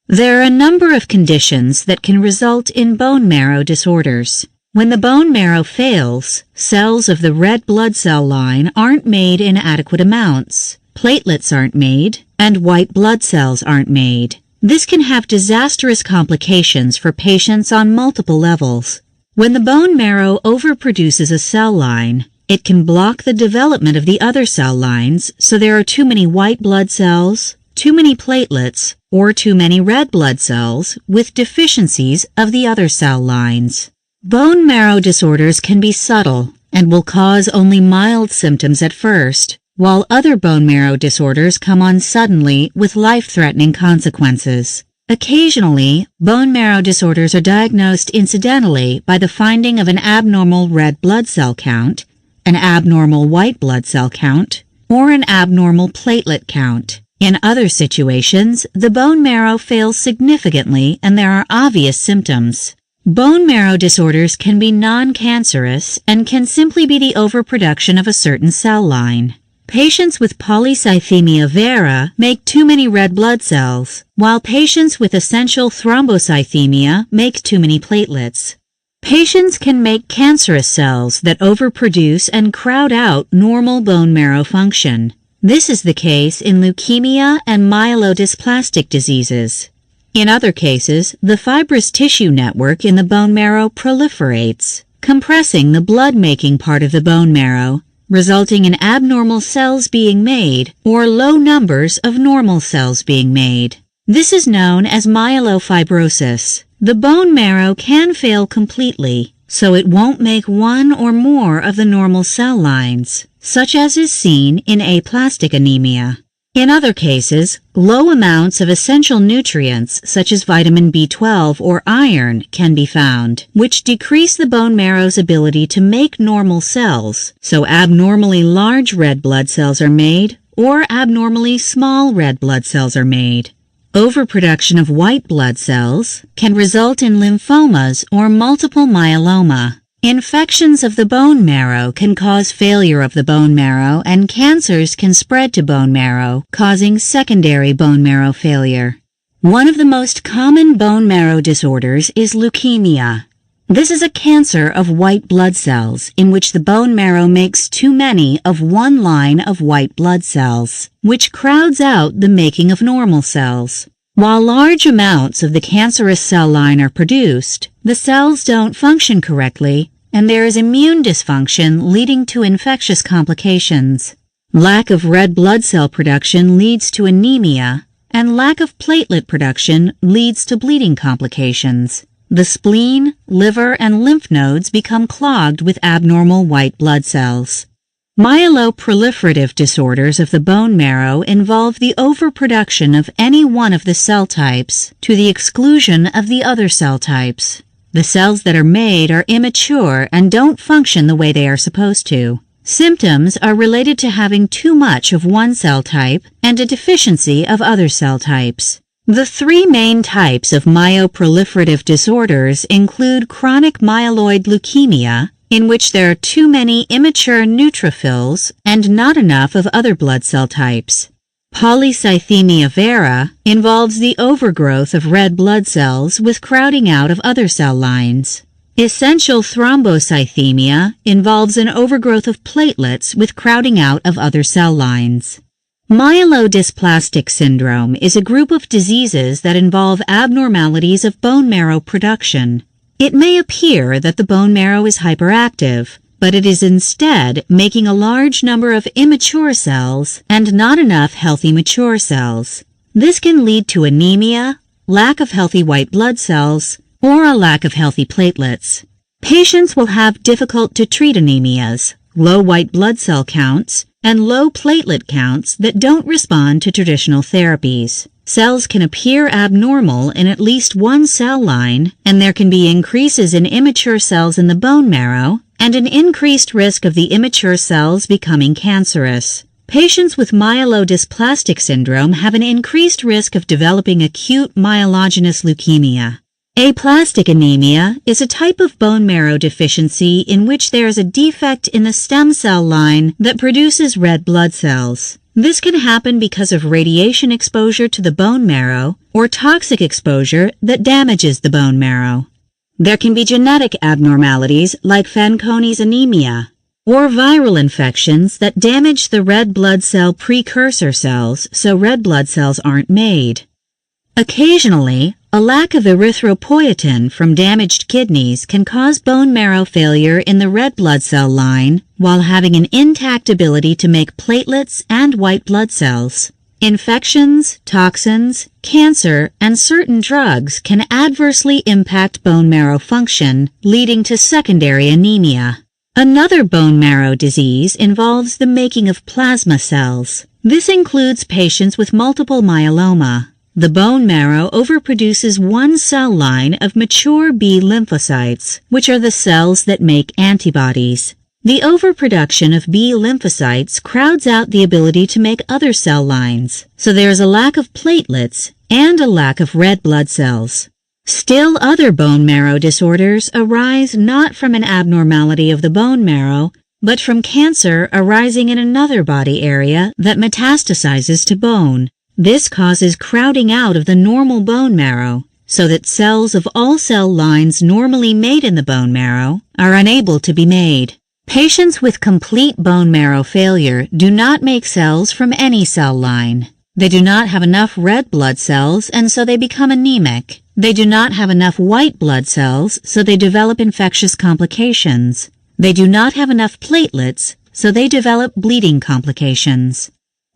There are a number of conditions that can result in bone marrow disorders. When the bone marrow fails, cells of the red blood cell line aren't made in adequate amounts, platelets aren't made, and white blood cells aren't made. This can have disastrous complications for patients on multiple levels. When the bone marrow overproduces a cell line, It can block the development of the other cell lines, so there are too many white blood cells, too many platelets, or too many red blood cells with deficiencies of the other cell lines. Bone marrow disorders can be subtle and will cause only mild symptoms at first, while other bone marrow disorders come on suddenly with life-threatening consequences. Occasionally, bone marrow disorders are diagnosed incidentally by the finding of an abnormal red blood cell count, an abnormal white blood cell count, or an abnormal platelet count. In other situations, the bone marrow fails significantly and there are obvious symptoms. Bone marrow disorders can be non-cancerous and can simply be the overproduction of a certain cell line. Patients with polycythemia vera make too many red blood cells, while patients with essential thrombocythemia make too many platelets. Patients can make cancerous cells that overproduce and crowd out normal bone marrow function. This is the case in leukemia and myelodysplastic diseases. In other cases, the fibrous tissue network in the bone marrow proliferates, compressing the blood-making part of the bone marrow, resulting in abnormal cells being made or low numbers of normal cells being made. This is known as myelofibrosis. The bone marrow can fail completely, so it won't make one or more of the normal cell lines, such as is seen in aplastic anemia. In other cases, low amounts of essential nutrients such as vitamin B12 or iron can be found, which decrease the bone marrow's ability to make normal cells, so abnormally large red blood cells are made or abnormally small red blood cells are made. Overproduction of white blood cells can result in lymphomas or multiple myeloma. Infections of the bone marrow can cause failure of the bone marrow, and cancers can spread to bone marrow, causing secondary bone marrow failure. One of the most common bone marrow disorders is leukemia. This is a cancer of white blood cells in which the bone marrow makes too many of one line of white blood cells, which crowds out the making of normal cells. While large amounts of the cancerous cell line are produced, the cells don't function correctly, and there is immune dysfunction leading to infectious complications. Lack of red blood cell production leads to anemia, and lack of platelet production leads to bleeding complications. The spleen, liver, and lymph nodes become clogged with abnormal white blood cells. Myeloproliferative disorders of the bone marrow involve the overproduction of any one of the cell types to the exclusion of the other cell types. The cells that are made are immature and don't function the way they are supposed to. Symptoms are related to having too much of one cell type and a deficiency of other cell types. The three main types of myeloproliferative disorders include chronic myeloid leukemia, in which there are too many immature neutrophils and not enough of other blood cell types. Polycythemia vera involves the overgrowth of red blood cells with crowding out of other cell lines. Essential thrombocythemia involves an overgrowth of platelets with crowding out of other cell lines. Myelodysplastic syndrome is a group of diseases that involve abnormalities of bone marrow production. It may appear that the bone marrow is hyperactive, but it is instead making a large number of immature cells and not enough healthy mature cells. This can lead to anemia, lack of healthy white blood cells, or a lack of healthy platelets. Patients will have difficult to treat anemias, low white blood cell counts, and low platelet counts that don't respond to traditional therapies. Cells can appear abnormal in at least one cell line, and there can be increases in immature cells in the bone marrow and an increased risk of the immature cells becoming cancerous. Patients with myelodysplastic syndrome have an increased risk of developing acute myelogenous leukemia. Aplastic anemia is a type of bone marrow deficiency in which there is a defect in the stem cell line that produces red blood cells. This can happen because of radiation exposure to the bone marrow or toxic exposure that damages the bone marrow. There can be genetic abnormalities like Fanconi's anemia, or viral infections that damage the red blood cell precursor cells so red blood cells aren't made. Occasionally, A lack of erythropoietin from damaged kidneys can cause bone marrow failure in the red blood cell line while having an intact ability to make platelets and white blood cells. Infections, toxins, cancer, and certain drugs can adversely impact bone marrow function, leading to secondary anemia. Another bone marrow disease involves the making of plasma cells. This includes patients with multiple myeloma. The bone marrow overproduces one cell line of mature B lymphocytes, which are the cells that make antibodies. The overproduction of B lymphocytes crowds out the ability to make other cell lines, so there is a lack of platelets and a lack of red blood cells. Still, other bone marrow disorders arise not from an abnormality of the bone marrow, but from cancer arising in another body area that metastasizes to bone. This causes crowding out of the normal bone marrow, so that cells of all cell lines normally made in the bone marrow are unable to be made. Patients with complete bone marrow failure do not make cells from any cell line. They do not have enough red blood cells, and so they become anemic. They do not have enough white blood cells, so they develop infectious complications. They do not have enough platelets, so they develop bleeding complications.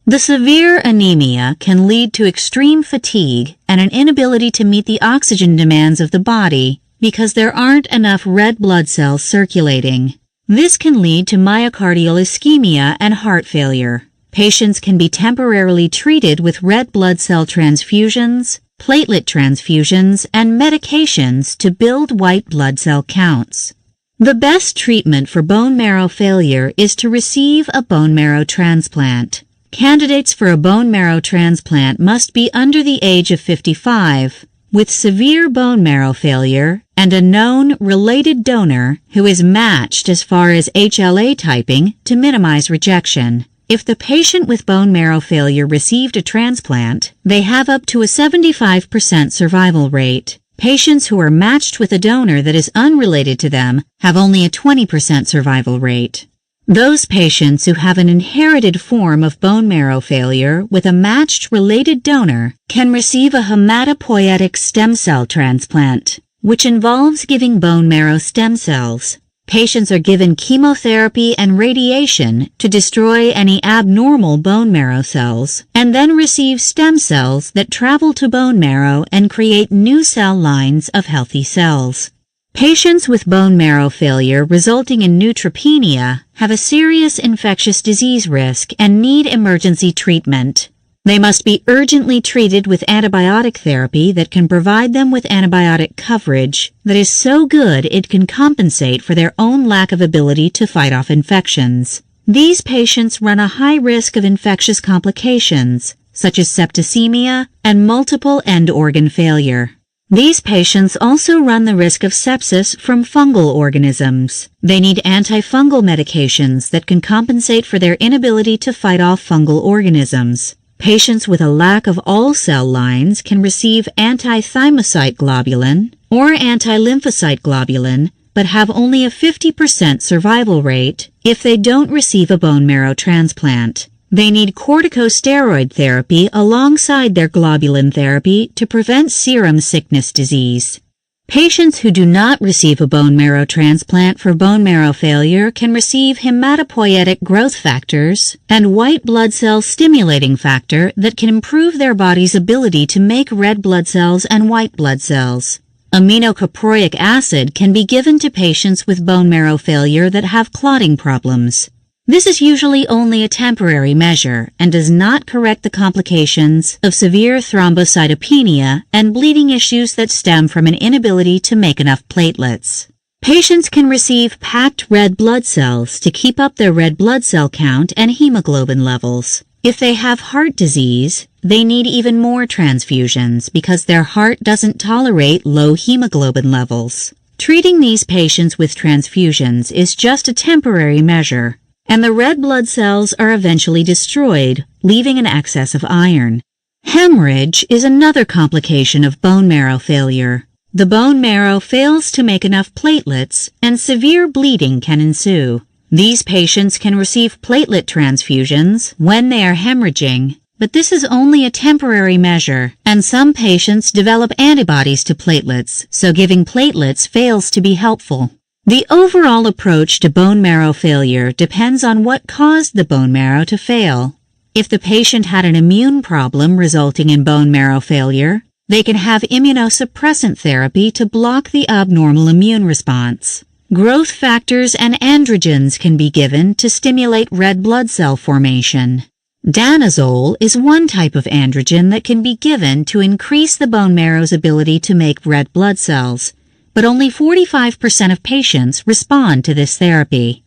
The severe anemia can lead to extreme fatigue and an inability to meet the oxygen demands of the body because there aren't enough red blood cells circulating. This can lead to myocardial ischemia and heart failure. Patients can be temporarily treated with red blood cell transfusions, platelet transfusions, and medications to build white blood cell counts. The best treatment for bone marrow failure is to receive a bone marrow transplant. Candidates for a bone marrow transplant must be under the age of 55, with severe bone marrow failure, and a known related donor who is matched as far as HLA typing to minimize rejection. If the patient with bone marrow failure received a transplant, they have up to a 75% survival rate. Patients who are matched with a donor that is unrelated to them have only a 20% survival rate. Those patients who have an inherited form of bone marrow failure with a matched related donor can receive a hematopoietic stem cell transplant, which involves giving bone marrow stem cells. Patients are given chemotherapy and radiation to destroy any abnormal bone marrow cells, and then receive stem cells that travel to bone marrow and create new cell lines of healthy cells. Patients with bone marrow failure resulting in neutropenia have a serious infectious disease risk and need emergency treatment. They must be urgently treated with antibiotic therapy that can provide them with antibiotic coverage that is so good it can compensate for their own lack of ability to fight off infections. These patients run a high risk of infectious complications, such as septicemia and multiple end organ failure. These patients also run the risk of sepsis from fungal organisms. They need antifungal medications that can compensate for their inability to fight off fungal organisms. Patients with a lack of all cell lines can receive anti-thymocyte globulin or anti-lymphocyte globulin, but have only a 50% survival rate if they don't receive a bone marrow transplant. They need corticosteroid therapy alongside their globulin therapy to prevent serum sickness disease. Patients who do not receive a bone marrow transplant for bone marrow failure can receive hematopoietic growth factors and white blood cell stimulating factor that can improve their body's ability to make red blood cells and white blood cells. Aminocaproic acid can be given to patients with bone marrow failure that have clotting problems. This is usually only a temporary measure and does not correct the complications of severe thrombocytopenia and bleeding issues that stem from an inability to make enough platelets. Patients can receive packed red blood cells to keep up their red blood cell count and hemoglobin levels. If they have heart disease, they need even more transfusions because their heart doesn't tolerate low hemoglobin levels. Treating these patients with transfusions is just a temporary measure, and the red blood cells are eventually destroyed, leaving an excess of iron. Hemorrhage is another complication of bone marrow failure. The bone marrow fails to make enough platelets, and severe bleeding can ensue. These patients can receive platelet transfusions when they are hemorrhaging, but this is only a temporary measure, and some patients develop antibodies to platelets, so giving platelets fails to be helpful. The overall approach to bone marrow failure depends on what caused the bone marrow to fail. If the patient had an immune problem resulting in bone marrow failure, they can have immunosuppressant therapy to block the abnormal immune response. Growth factors and androgens can be given to stimulate red blood cell formation. Danazol is one type of androgen that can be given to increase the bone marrow's ability to make red blood cells, but only 45% of patients respond to this therapy.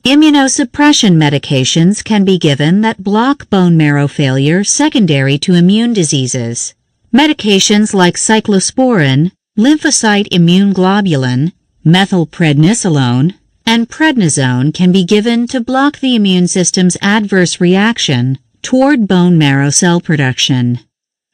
Immunosuppression medications can be given that block bone marrow failure secondary to immune diseases. Medications like cyclosporin, lymphocyte immune globulin, methylprednisolone, and prednisone can be given to block the immune system's adverse reaction toward bone marrow cell production.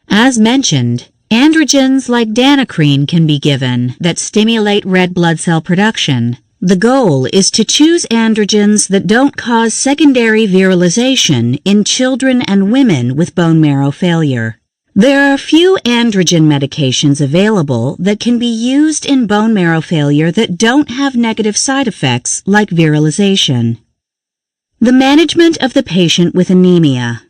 As mentioned, androgens like danacrine can be given that stimulate red blood cell production. The goal is to choose androgens that don't cause secondary virilization in children and women with bone marrow failure. There are few androgen medications available that can be used in bone marrow failure that don't have negative side effects like virilization. The management of the patient with anemia.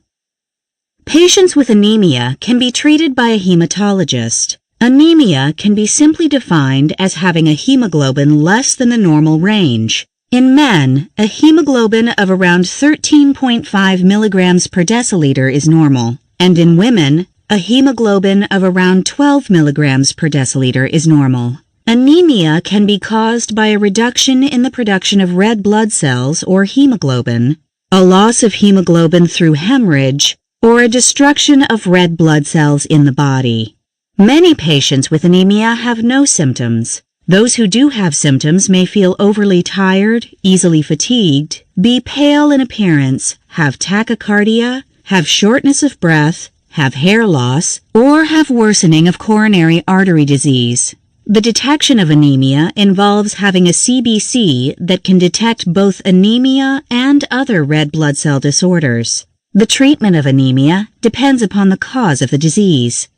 Patients with anemia can be treated by a hematologist. Anemia can be simply defined as having a hemoglobin less than the normal range. In men, a hemoglobin of around 13.5 milligrams per deciliter is normal, and in women, a hemoglobin of around 12 milligrams per deciliter is normal. Anemia can be caused by a reduction in the production of red blood cells or hemoglobin, a loss of hemoglobin through hemorrhage, or a destruction of red blood cells in the body. Many patients with anemia have no symptoms. Those who do have symptoms may feel overly tired, easily fatigued, be pale in appearance, have tachycardia, have shortness of breath, have hair loss, or have worsening of coronary artery disease. The detection of anemia involves having a CBC that can detect both anemia and other red blood cell disorders. The treatment of anemia depends upon the cause of the disease.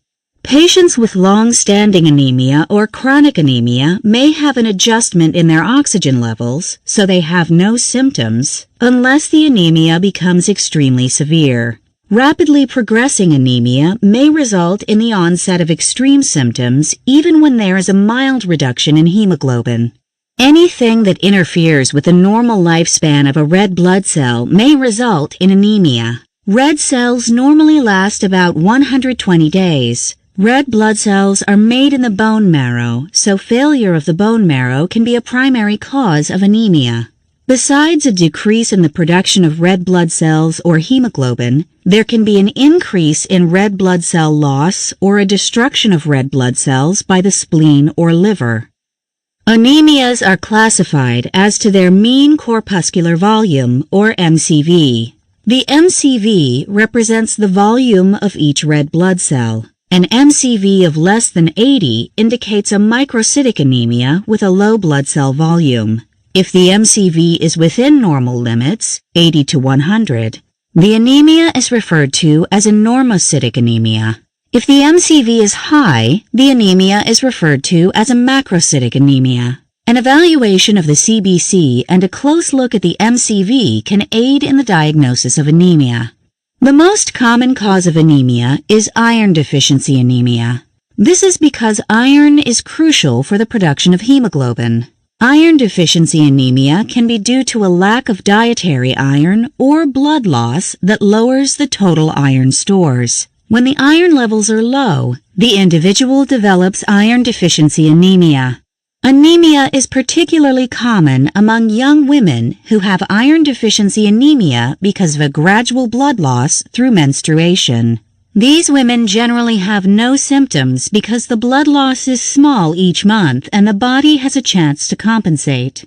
Patients with long-standing anemia or chronic anemia may have an adjustment in their oxygen levels, so they have no symptoms, unless the anemia becomes extremely severe. Rapidly progressing anemia may result in the onset of extreme symptoms even when there is a mild reduction in hemoglobin. Anything that interferes with the normal lifespan of a red blood cell may result in anemia. Red cells normally last about 120 days. Red blood cells are made in the bone marrow, so failure of the bone marrow can be a primary cause of anemia. Besides a decrease in the production of red blood cells or hemoglobin, there can be an increase in red blood cell loss or a destruction of red blood cells by the spleen or liver. Anemias are classified as to their mean corpuscular volume, or MCV. The MCV represents the volume of each red blood cell. An MCV of less than 80 indicates a microcytic anemia with a low blood cell volume. If the MCV is within normal limits, 80 to 100, the anemia is referred to as a normocytic anemia. If the MCV is high, the anemia is referred to as a macrocytic anemia. An evaluation of the CBC and a close look at the MCV can aid in the diagnosis of anemia. The most common cause of anemia is iron deficiency anemia. This is because iron is crucial for the production of hemoglobin. Iron deficiency anemia can be due to a lack of dietary iron or blood loss that lowers the total iron stores. When the iron levels are low, the individual develops iron deficiency anemia. Anemia is particularly common among young women who have iron deficiency anemia because of a gradual blood loss through menstruation. These women generally have no symptoms because the blood loss is small each month and the body has a chance to compensate.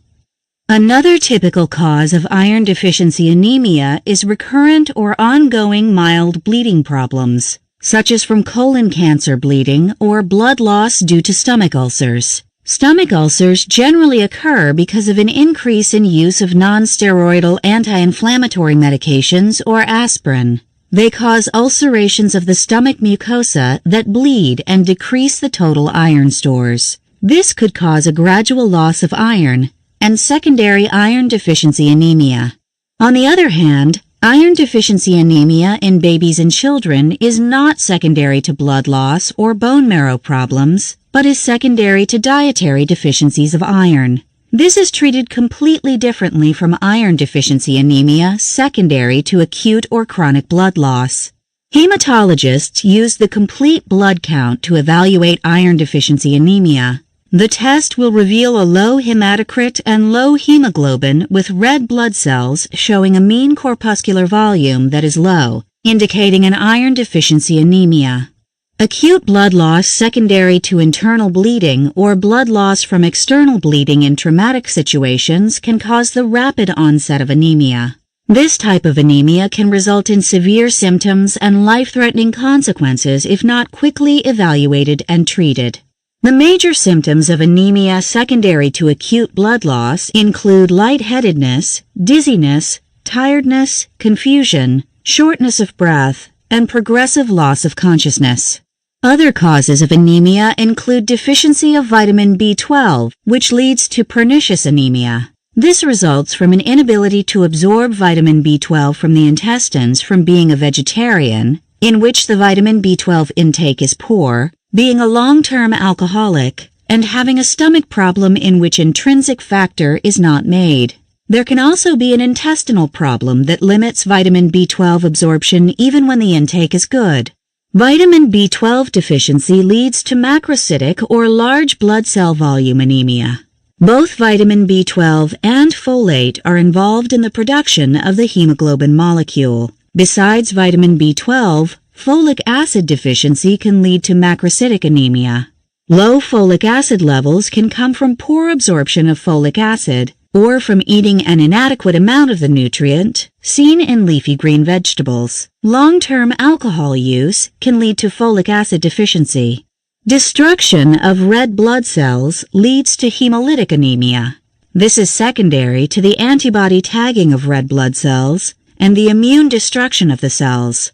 Another typical cause of iron deficiency anemia is recurrent or ongoing mild bleeding problems, such as from colon cancer bleeding or blood loss due to stomach ulcers. Stomach ulcers generally occur because of an increase in use of non-steroidal anti-inflammatory medications or aspirin. They cause ulcerations of the stomach mucosa that bleed and decrease the total iron stores. This could cause a gradual loss of iron and secondary iron deficiency anemia. On the other hand, iron deficiency anemia in babies and children is not secondary to blood loss or bone marrow problems, but is secondary to dietary deficiencies of iron. This is treated completely differently from iron deficiency anemia secondary to acute or chronic blood loss. Hematologists use the complete blood count to evaluate iron deficiency anemia. The test will reveal a low hematocrit and low hemoglobin with red blood cells showing a mean corpuscular volume that is low, indicating an iron deficiency anemia. Acute blood loss secondary to internal bleeding or blood loss from external bleeding in traumatic situations can cause the rapid onset of anemia. This type of anemia can result in severe symptoms and life-threatening consequences if not quickly evaluated and treated. The major symptoms of anemia secondary to acute blood loss include lightheadedness, dizziness, tiredness, confusion, shortness of breath, and progressive loss of consciousness. Other causes of anemia include deficiency of vitamin B12, which leads to pernicious anemia. This results from an inability to absorb vitamin B12 from the intestines from being a vegetarian, in which the vitamin B12 intake is poor, being a long-term alcoholic, and having a stomach problem in which intrinsic factor is not made. There can also be an intestinal problem that limits vitamin B12 absorption even when the intake is good. Vitamin B12 deficiency leads to macrocytic or large blood cell volume anemia. Both vitamin B12 and folate are involved in the production of the hemoglobin molecule. Besides vitamin B12, folic acid deficiency can lead to macrocytic anemia. Low folic acid levels can come from poor absorption of folic acid or from eating an inadequate amount of the nutrient, seen in leafy green vegetables. Long-term alcohol use can lead to folic acid deficiency. Destruction of red blood cells leads to hemolytic anemia. This is secondary to the antibody tagging of red blood cells and the immune destruction of the cells.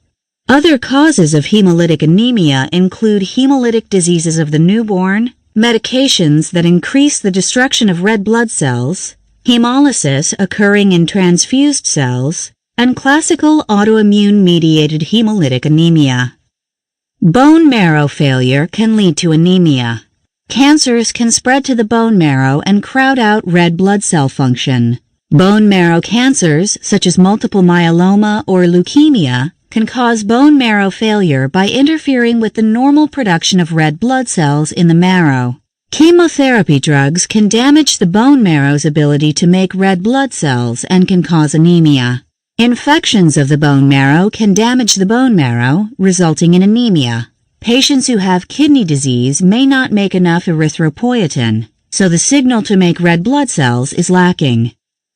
Other causes of hemolytic anemia include hemolytic diseases of the newborn, medications that increase the destruction of red blood cells, hemolysis occurring in transfused cells, and classical autoimmune-mediated hemolytic anemia. Bone marrow failure can lead to anemia. Cancers can spread to the bone marrow and crowd out red blood cell function. Bone marrow cancers, such as multiple myeloma or leukemia, can cause bone marrow failure by interfering with the normal production of red blood cells in the marrow. Chemotherapy drugs can damage the bone marrow's ability to make red blood cells and can cause anemia. Infections of the bone marrow can damage the bone marrow, resulting in anemia. Patients who have kidney disease may not make enough erythropoietin, so the signal to make red blood cells is lacking.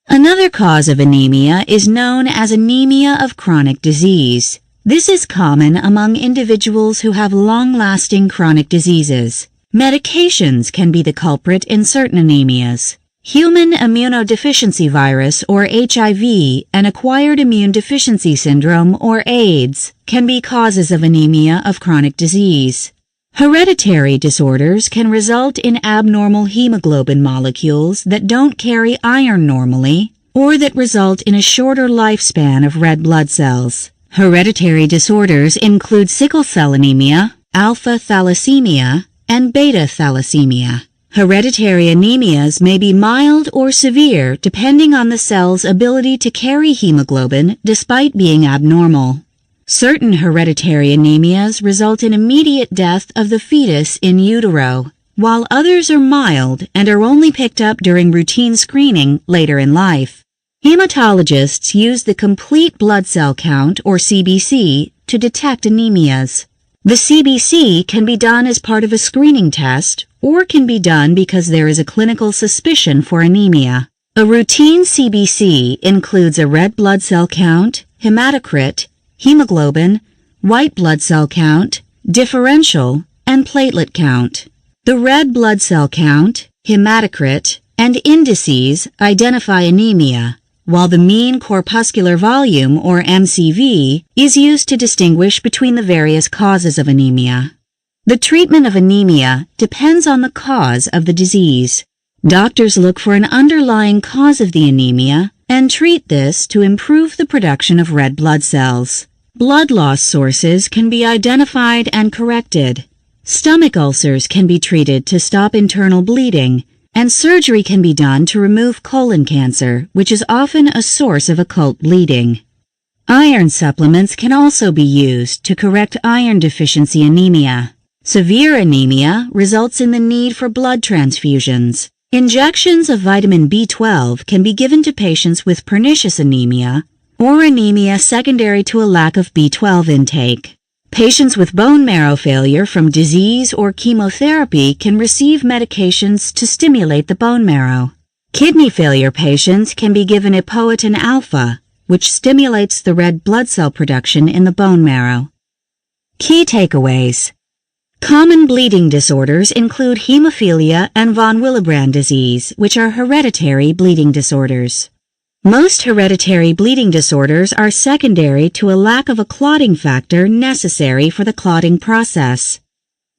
Another cause of anemia is known as anemia of chronic disease. This is common among individuals who have long-lasting chronic diseases. Medications can be the culprit in certain anemias. Human immunodeficiency virus, or HIV, and acquired immune deficiency syndrome, or AIDS, can be causes of anemia of chronic disease. Hereditary disorders can result in abnormal hemoglobin molecules that don't carry iron normally, or that result in a shorter lifespan of red blood cells. Hereditary disorders include sickle cell anemia, alpha thalassemia, and beta thalassemia. Hereditary anemias may be mild or severe depending on the cell's ability to carry hemoglobin despite being abnormal. Certain hereditary anemias result in immediate death of the fetus in utero, while others are mild and are only picked up during routine screening later in life. Hematologists use the complete blood cell count, or CBC, to detect anemias. The CBC can be done as part of a screening test or can be done because there is a clinical suspicion for anemia. A routine CBC includes a red blood cell count, hematocrit, hemoglobin, white blood cell count, differential, and platelet count. The red blood cell count, hematocrit, and indices identify anemia. while the mean corpuscular volume, or MCV, is used to distinguish between the various causes of anemia. The treatment of anemia depends on the cause of the disease. Doctors look for an underlying cause of the anemia and treat this to improve the production of red blood cells. Blood loss sources can be identified and corrected. Stomach ulcers can be treated to stop internal bleeding, and surgery can be done to remove colon cancer, which is often a source of occult bleeding. Iron supplements can also be used to correct iron deficiency anemia. Severe anemia results in the need for blood transfusions. Injections of vitamin B12 can be given to patients with pernicious anemia or anemia secondary to a lack of B12 intake. Patients with bone marrow failure from disease or chemotherapy can receive medications to stimulate the bone marrow. Kidney failure patients can be given epoetin alpha, which stimulates the red blood cell production in the bone marrow. Key takeaways. Common bleeding disorders include hemophilia and von Willebrand disease, which are hereditary bleeding disorders. Most hereditary bleeding disorders are secondary to a lack of a clotting factor necessary for the clotting process.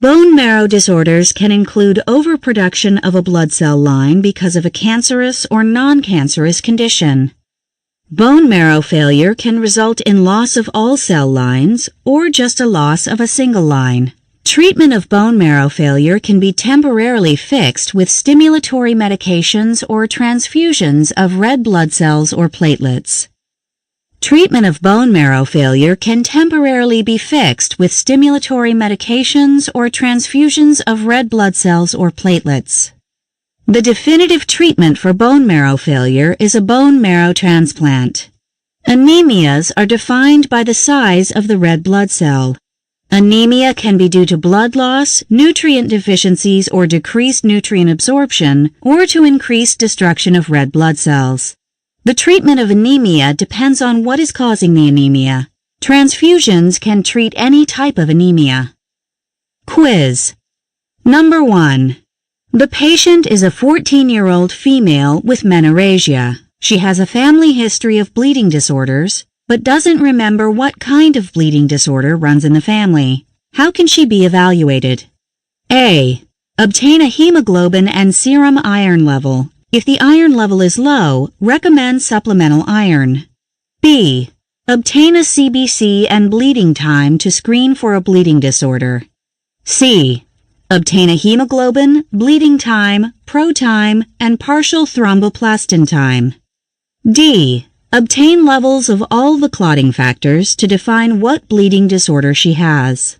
Bone marrow disorders can include overproduction of a blood cell line because of a cancerous or non-cancerous condition. Bone marrow failure can result in loss of all cell lines or just a loss of a single line. Treatment of bone marrow failure can be temporarily fixed with stimulatory medications or transfusions of red blood cells or platelets. Treatment of bone marrow failure can temporarily be fixed with stimulatory medications or transfusions of red blood cells or platelets. The definitive treatment for bone marrow failure is a bone marrow transplant. Anemias are defined by the size of the red blood cell. Anemia can be due to blood loss, nutrient deficiencies, or decreased nutrient absorption, or to increased destruction of red blood cells. The treatment of anemia depends on what is causing the anemia. Transfusions can treat any type of anemia. Quiz. Number 1. The patient is a 14-year-old female with menorrhagia. She has a family history of bleeding disorders, but doesn't remember what kind of bleeding disorder runs in the family. How can she be evaluated? A. Obtain a hemoglobin and serum iron level. If the iron level is low, recommend supplemental iron. B. Obtain a CBC and bleeding time to screen for a bleeding disorder. C. Obtain a hemoglobin, bleeding time, pro-time, and partial thromboplastin time. D. Obtain levels of all the clotting factors to define what bleeding disorder she has.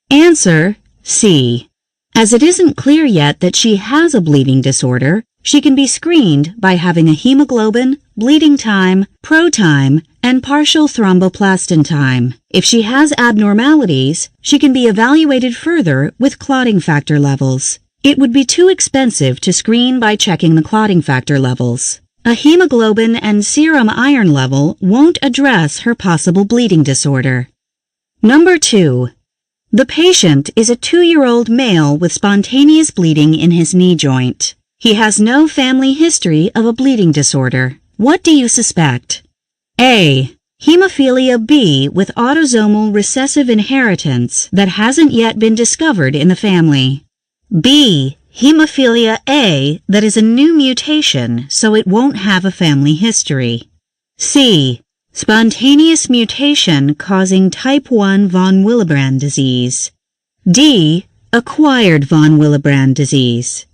Answer C. As it isn't clear yet that she has a bleeding disorder, she can be screened by having a hemoglobin, bleeding time, pro-time, and partial thromboplastin time. If she has abnormalities, she can be evaluated further with clotting factor levels. It would be too expensive to screen by checking the clotting factor levels. A hemoglobin and serum iron level won't address her possible bleeding disorder. Number 2. The patient is a 2-year-old male with spontaneous bleeding in his knee joint. He has no family history of a bleeding disorder. What do you suspect? A. Hemophilia B with autosomal recessive inheritance that hasn't yet been discovered in the family. B. Hemophilia A that is a new mutation, so it won't have a family history. C. Spontaneous mutation causing type 1 von Willebrand disease. D. Acquired von Willebrand disease.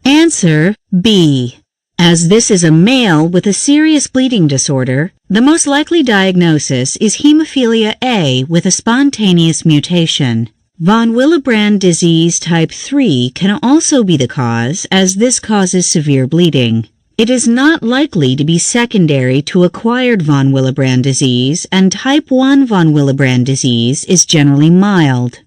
Answer B. As this is a male with a serious bleeding disorder, the most likely diagnosis is hemophilia A with a spontaneous mutation. Von Willebrand disease type 3 can also be the cause, as this causes severe bleeding. It is not likely to be secondary to acquired von Willebrand disease, and type 1 von Willebrand disease is generally mild.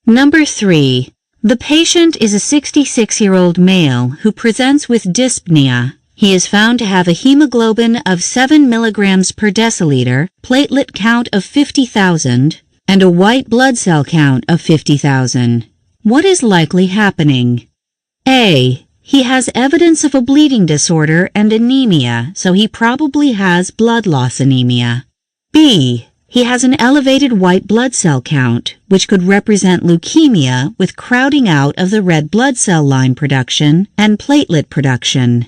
Number 3. The patient is a 66-year-old male who presents with dyspnea. He is found to have a hemoglobin of 7 milligrams per deciliter, platelet count of 50,000, and a white blood cell count of 50,000. What is likely happening? A. He has evidence of a bleeding disorder and anemia, so he probably has blood loss anemia. B. He has an elevated white blood cell count, which could represent leukemia with crowding out of the red blood cell line production and platelet production.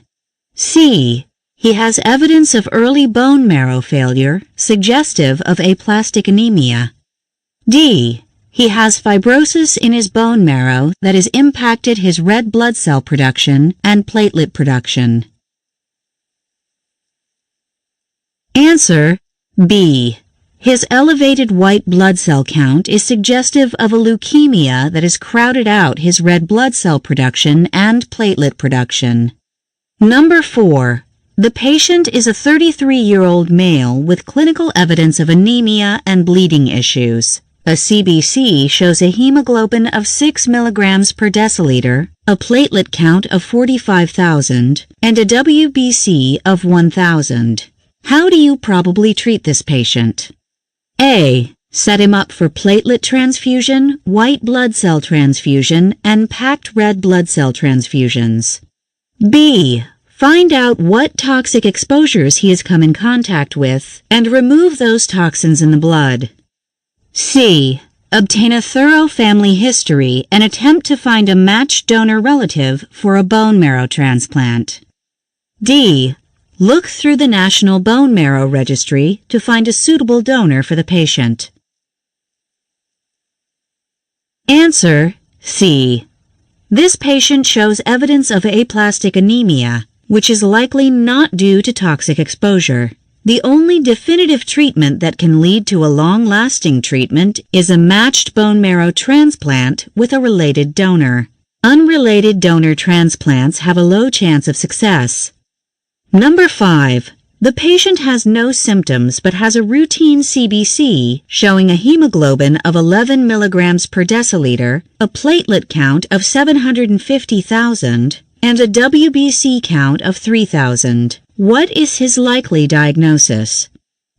C. He has evidence of early bone marrow failure, suggestive of aplastic anemia. D. He has fibrosis in his bone marrow that has impacted his red blood cell production and platelet production. Answer B. His elevated white blood cell count is suggestive of a leukemia that has crowded out his red blood cell production and platelet production. Number 4. The patient is a 33-year-old male with clinical evidence of anemia and bleeding issues. A CBC shows a hemoglobin of 6 milligrams per deciliter, a platelet count of 45,000, and a WBC of 1,000. How do you probably treat this patient? A. Set him up for platelet transfusion, white blood cell transfusion, and packed red blood cell transfusions. B. Find out what toxic exposures he has come in contact with and remove those toxins in the blood. C. Obtain a thorough family history and attempt to find a matched donor relative for a bone marrow transplant. D. Look through the National Bone Marrow Registry to find a suitable donor for the patient. Answer C. This patient shows evidence of aplastic anemia, which is likely not due to toxic exposure. The only definitive treatment that can lead to a long-lasting treatment is a matched bone marrow transplant with a related donor. Unrelated donor transplants have a low chance of success. Number 5. The patient has no symptoms but has a routine CBC showing a hemoglobin of 11 milligrams per deciliter, a platelet count of 750,000, and a WBC count of 3,000. What is his likely diagnosis?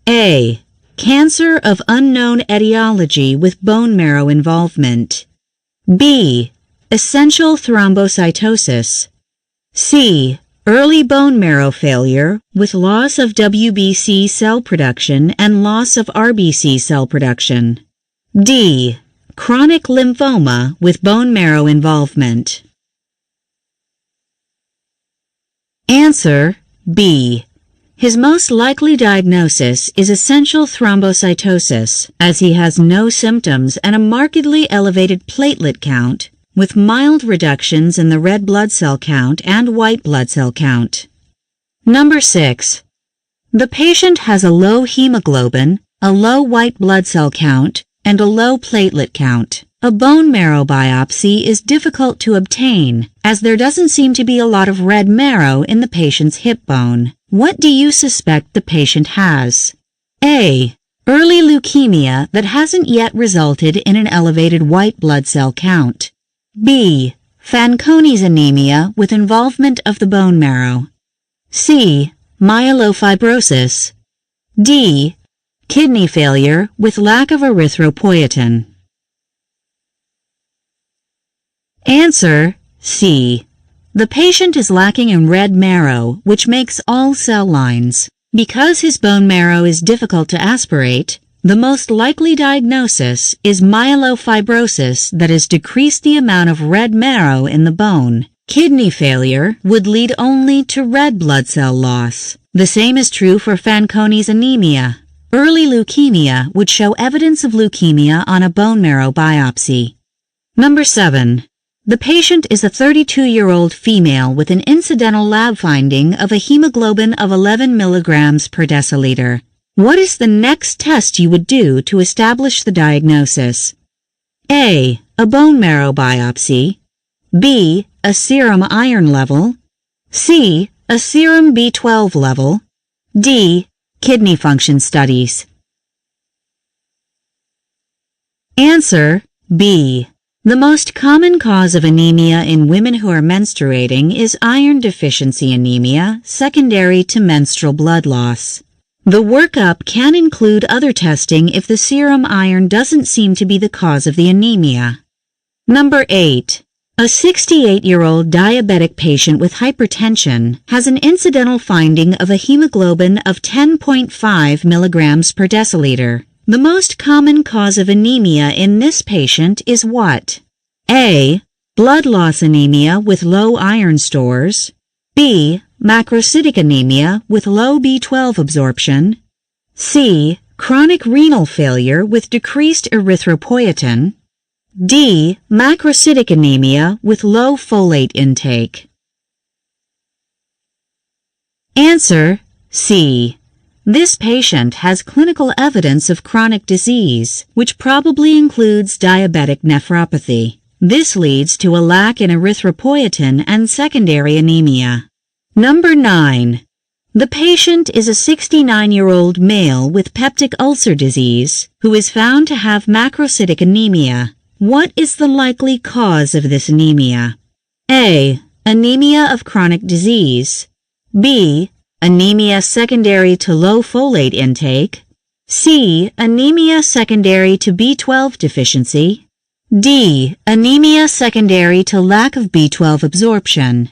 A. Cancer of unknown etiology with bone marrow involvement. B. Essential thrombocytosis. C. Early bone marrow failure with loss of WBC cell production and loss of RBC cell production. D. Chronic lymphoma with bone marrow involvement. Answer B. His most likely diagnosis is essential thrombocytosis, as he has no symptoms and a markedly elevated platelet count, with mild reductions in the red blood cell count and white blood cell count. Number 6. The patient has a low hemoglobin, a low white blood cell count, and a low platelet count. A bone marrow biopsy is difficult to obtain, as there doesn't seem to be a lot of red marrow in the patient's hip bone. What do you suspect the patient has? A. Early leukemia that hasn't yet resulted in an elevated white blood cell count. B. Fanconi's anemia with involvement of the bone marrow. C. Myelofibrosis. D. Kidney failure with lack of erythropoietin. Answer C. The patient is lacking in red marrow, which makes all cell lines. Because his bone marrow is difficult to aspirate, the most likely diagnosis is myelofibrosis that has decreased the amount of red marrow in the bone. Kidney failure would lead only to red blood cell loss. The same is true for Fanconi's anemia. Early leukemia would show evidence of leukemia on a bone marrow biopsy. Number 7. The patient is a 32-year-old female with an incidental lab finding of a hemoglobin of 11 milligrams per deciliter. What is the next test you would do to establish the diagnosis? A. A bone marrow biopsy. B. A serum iron level. C. A serum B12 level. D. Kidney function studies. Answer B. The most common cause of anemia in women who are menstruating is iron deficiency anemia, secondary to menstrual blood loss. The workup can include other testing if the serum iron doesn't seem to be the cause of the anemia. Number 8. A 68-year-old diabetic patient with hypertension has an incidental finding of a hemoglobin of 10.5 milligrams per deciliter. The most common cause of anemia in this patient is what? A. Blood loss anemia with low iron stores. B. Macrocytic anemia with low B12 absorption. C. Chronic renal failure with decreased erythropoietin. D. Macrocytic anemia with low folate intake. Answer C. This patient has clinical evidence of chronic disease, which probably includes diabetic nephropathy. This leads to a lack in erythropoietin and secondary anemia. Number 9. The patient is a 69-year-old male with peptic ulcer disease who is found to have macrocytic anemia. What is the likely cause of this anemia? A. Anemia of chronic disease. B. Anemia secondary to low folate intake. C. Anemia secondary to B12 deficiency. D. Anemia secondary to lack of B12 absorption.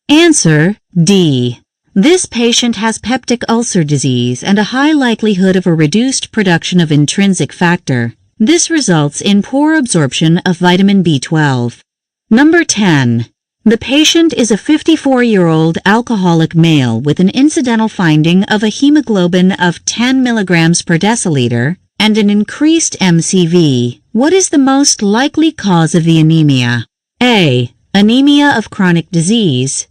Answer D. This patient has peptic ulcer disease and a high likelihood of a reduced production of intrinsic factor. This results in poor absorption of vitamin B12. Number 10. The patient is a 54-year-old alcoholic male with an incidental finding of a hemoglobin of 10 milligrams per deciliter and an increased MCV. What is the most likely cause of the anemia? A. Anemia of chronic disease.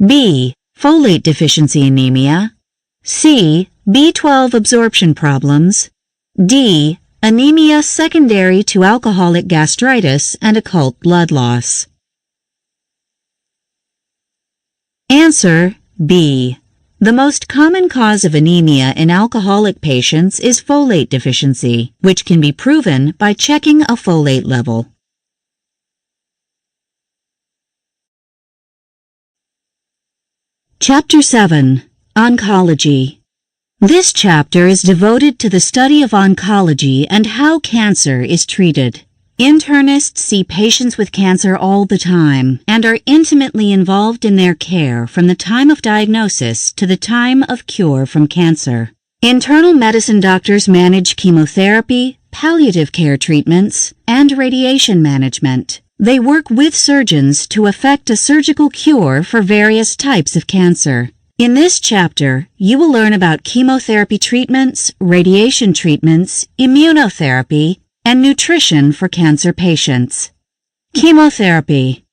B. Folate deficiency anemia. C. B12 absorption problems. D. Anemia secondary to alcoholic gastritis and occult blood loss. Answer B. The most common cause of anemia in alcoholic patients is folate deficiency, which can be proven by checking a folate level. Chapter 7. Oncology. This chapter is devoted to the study of oncology and how cancer is treated. Internists see patients with cancer all the time and are intimately involved in their care from the time of diagnosis to the time of cure from cancer. Internal medicine doctors manage chemotherapy, palliative care treatments, and radiation management. They work with surgeons to effect a surgical cure for various types of cancer. In this chapter, you will learn about chemotherapy treatments, radiation treatments, immunotherapy, and nutrition for cancer patients. Chemotherapy.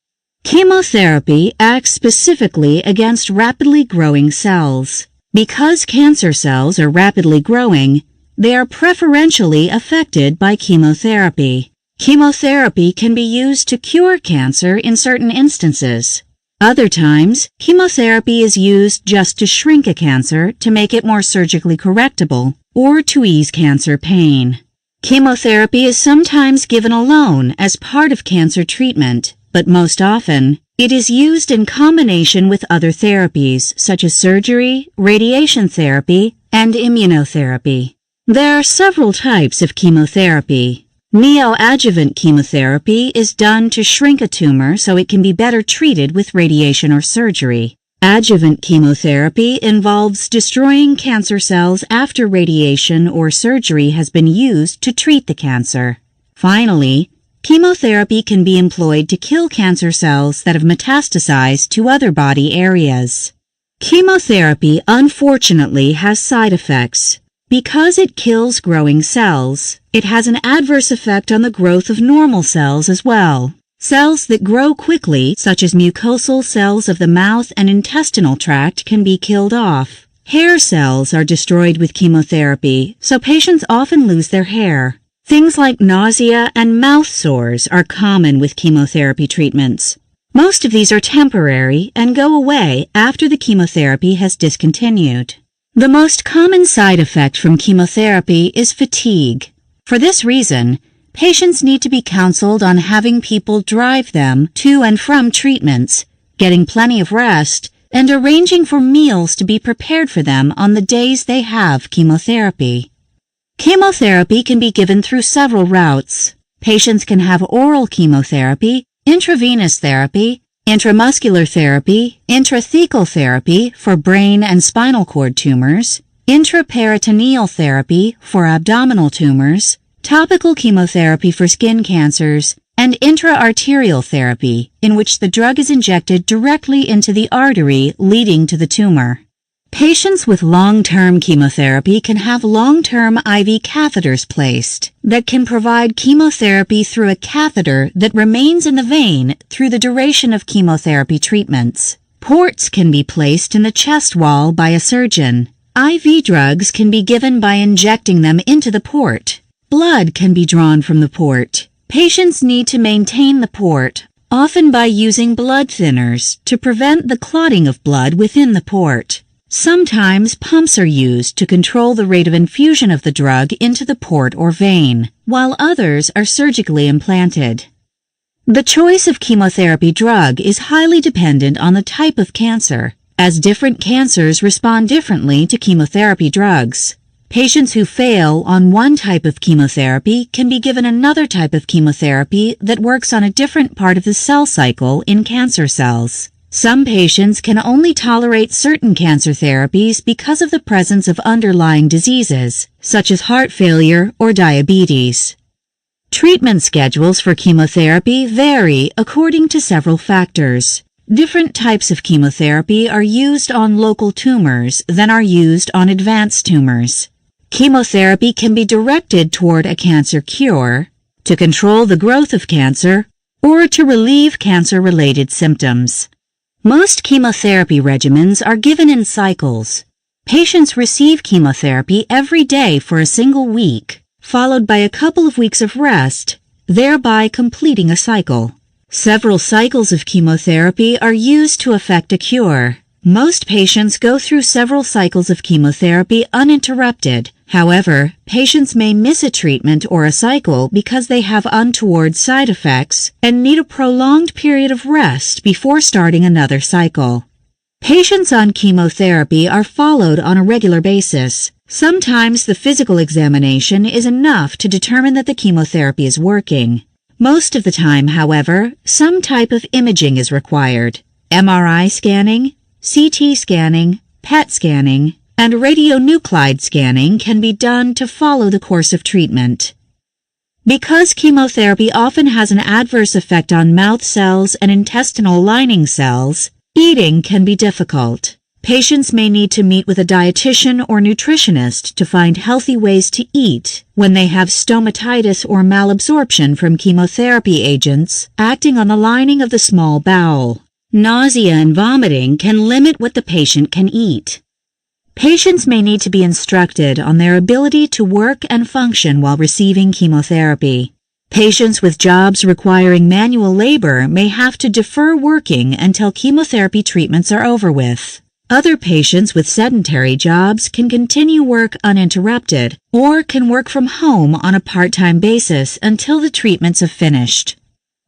Chemotherapy acts specifically against rapidly growing cells. Because cancer cells are rapidly growing, they are preferentially affected by chemotherapy. Chemotherapy can be used to cure cancer in certain instances. Other times, chemotherapy is used just to shrink a cancer to make it more surgically correctable or to ease cancer pain. Chemotherapy is sometimes given alone as part of cancer treatment, but most often, it is used in combination with other therapies such as surgery, radiation therapy, and immunotherapy. There are several types of chemotherapy. Neoadjuvant chemotherapy is done to shrink a tumor so it can be better treated with radiation or surgery. Adjuvant chemotherapy involves destroying cancer cells after radiation or surgery has been used to treat the cancer. Finally, chemotherapy can be employed to kill cancer cells that have metastasized to other body areas. Chemotherapy unfortunately has side effects. Because it kills growing cells, it has an adverse effect on the growth of normal cells as well. Cells that grow quickly, such as mucosal cells of the mouth and intestinal tract, can be killed off. Hair cells are destroyed with chemotherapy, so patients often lose their hair. Things like nausea and mouth sores are common with chemotherapy treatments. Most of these are temporary and go away after the chemotherapy has discontinued. The most common side effect from chemotherapy is fatigue. For this reason, patients need to be counseled on having people drive them to and from treatments, getting plenty of rest, and arranging for meals to be prepared for them on the days they have chemotherapy. Chemotherapy can be given through several routes. Patients can have oral chemotherapy, intravenous therapy, intramuscular therapy, intrathecal therapy for brain and spinal cord tumors, intraperitoneal therapy for abdominal tumors, topical chemotherapy for skin cancers, and intra-arterial therapy, in which the drug is injected directly into the artery leading to the tumor. Patients with long-term chemotherapy can have long-term IV catheters placed that can provide chemotherapy through a catheter that remains in the vein through the duration of chemotherapy treatments. Ports can be placed in the chest wall by a surgeon. IV drugs can be given by injecting them into the port. Blood can be drawn from the port. Patients need to maintain the port, often by using blood thinners to prevent the clotting of blood within the port. Sometimes pumps are used to control the rate of infusion of the drug into the port or vein, while others are surgically implanted. The choice of chemotherapy drug is highly dependent on the type of cancer, as different cancers respond differently to chemotherapy drugs. Patients who fail on one type of chemotherapy can be given another type of chemotherapy that works on a different part of the cell cycle in cancer cells. Some patients can only tolerate certain cancer therapies because of the presence of underlying diseases, such as heart failure or diabetes. Treatment schedules for chemotherapy vary according to several factors. Different types of chemotherapy are used on local tumors than are used on advanced tumors. Chemotherapy can be directed toward a cancer cure, to control the growth of cancer, or to relieve cancer-related symptoms. Most chemotherapy regimens are given in cycles. Patients receive chemotherapy every day for a single week, followed by a couple of weeks of rest, thereby completing a cycle. Several cycles of chemotherapy are used to effect a cure. Most patients go through several cycles of chemotherapy uninterrupted. However, patients may miss a treatment or a cycle because they have untoward side effects and need a prolonged period of rest before starting another cycle. Patients on chemotherapy are followed on a regular basis. Sometimes the physical examination is enough to determine that the chemotherapy is working. Most of the time, however, some type of imaging is required. MRI scanning, CT scanning, PET scanning, and radionuclide scanning can be done to follow the course of treatment. Because chemotherapy often has an adverse effect on mouth cells and intestinal lining cells, eating can be difficult. Patients may need to meet with a dietitian or nutritionist to find healthy ways to eat when they have stomatitis or malabsorption from chemotherapy agents acting on the lining of the small bowel. Nausea and vomiting can limit what the patient can eat. Patients may need to be instructed on their ability to work and function while receiving chemotherapy. Patients with jobs requiring manual labor may have to defer working until chemotherapy treatments are over with. Other patients with sedentary jobs can continue work uninterrupted or can work from home on a part-time basis until the treatments have finished.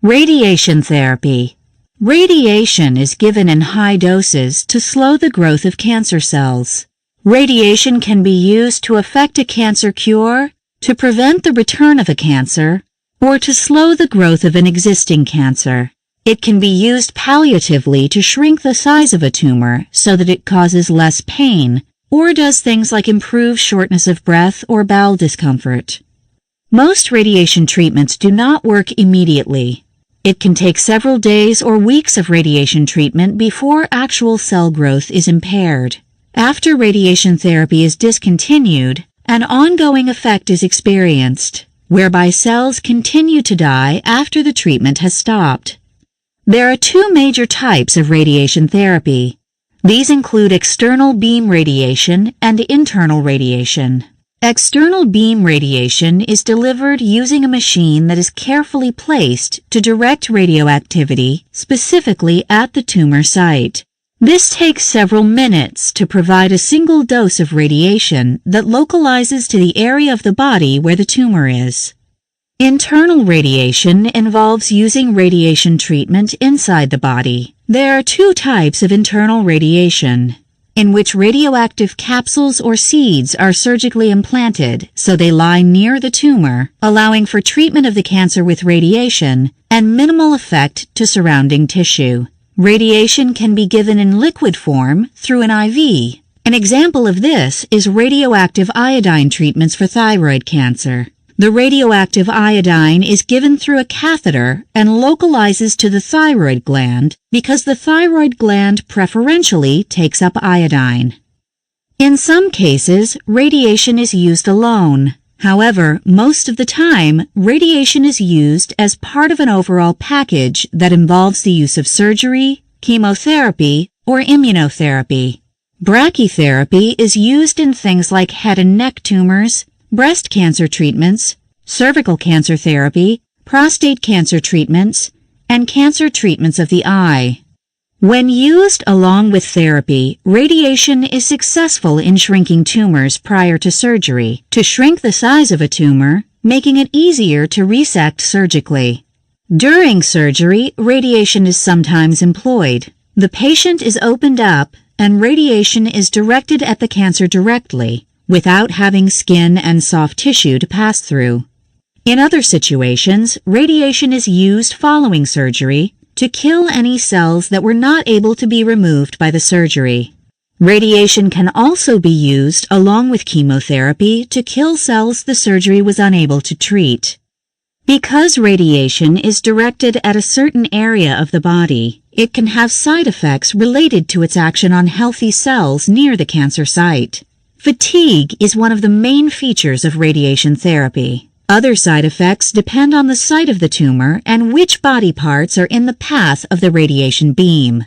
Radiation therapy. Radiation is given in high doses to slow the growth of cancer cells. Radiation can be used to effect a cancer cure, to prevent the return of a cancer, or to slow the growth of an existing cancer. It can be used palliatively to shrink the size of a tumor so that it causes less pain, or does things like improve shortness of breath or bowel discomfort. Most radiation treatments do not work immediately. It can take several days or weeks of radiation treatment before actual cell growth is impaired. After radiation therapy is discontinued, an ongoing effect is experienced, whereby cells continue to die after the treatment has stopped. There are two major types of radiation therapy. These include external beam radiation and internal radiation. External beam radiation is delivered using a machine that is carefully placed to direct radioactivity specifically at the tumor site. This takes several minutes to provide a single dose of radiation that localizes to the area of the body where the tumor is. Internal radiation involves using radiation treatment inside the body. There are two types of internal radiation. in which radioactive capsules or seeds are surgically implanted so they lie near the tumor, allowing for treatment of the cancer with radiation and minimal effect to surrounding tissue. Radiation can be given in liquid form through an IV. An example of this is radioactive iodine treatments for thyroid cancer. The radioactive iodine is given through a catheter and localizes to the thyroid gland because the thyroid gland preferentially takes up iodine. In some cases, radiation is used alone. However, most of the time, radiation is used as part of an overall package that involves the use of surgery, chemotherapy, or immunotherapy. Brachytherapy is used in things like head and neck tumors, breast cancer treatments, cervical cancer therapy, prostate cancer treatments, and cancer treatments of the eye. When used along with therapy, radiation is successful in shrinking tumors prior to surgery to shrink the size of a tumor, making it easier to resect surgically. During surgery, radiation is sometimes employed. The patient is opened up and radiation is directed at the cancer directly, without having skin and soft tissue to pass through. In other situations, radiation is used following surgery to kill any cells that were not able to be removed by the surgery. Radiation can also be used along with chemotherapy to kill cells the surgery was unable to treat. Because radiation is directed at a certain area of the body, it can have side effects related to its action on healthy cells near the cancer site. Fatigue is one of the main features of radiation therapy. Other side effects depend on the site of the tumor and which body parts are in the path of the radiation beam.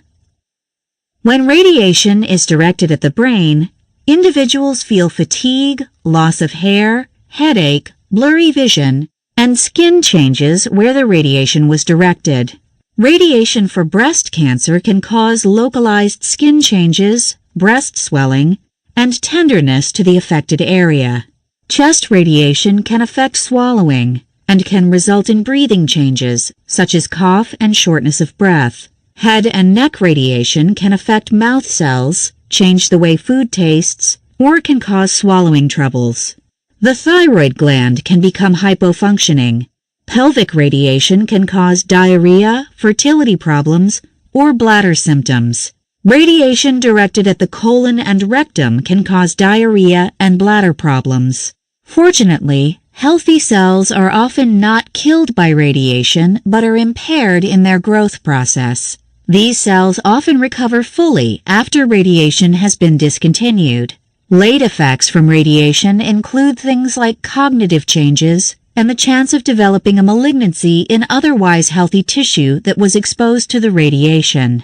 When radiation is directed at the brain, individuals feel fatigue, loss of hair, headache, blurry vision, and skin changes where the radiation was directed. Radiation for breast cancer can cause localized skin changes, breast swelling, and tenderness to the affected area. Chest radiation can affect swallowing and can result in breathing changes, such as cough and shortness of breath. Head and neck radiation can affect mouth cells, change the way food tastes, or can cause swallowing troubles. The thyroid gland can become hypofunctioning. Pelvic radiation can cause diarrhea, fertility problems, or bladder symptoms. Radiation directed at the colon and rectum can cause diarrhea and bladder problems. Fortunately, healthy cells are often not killed by radiation but are impaired in their growth process. These cells often recover fully after radiation has been discontinued. Late effects from radiation include things like cognitive changes and the chance of developing a malignancy in otherwise healthy tissue that was exposed to the radiation.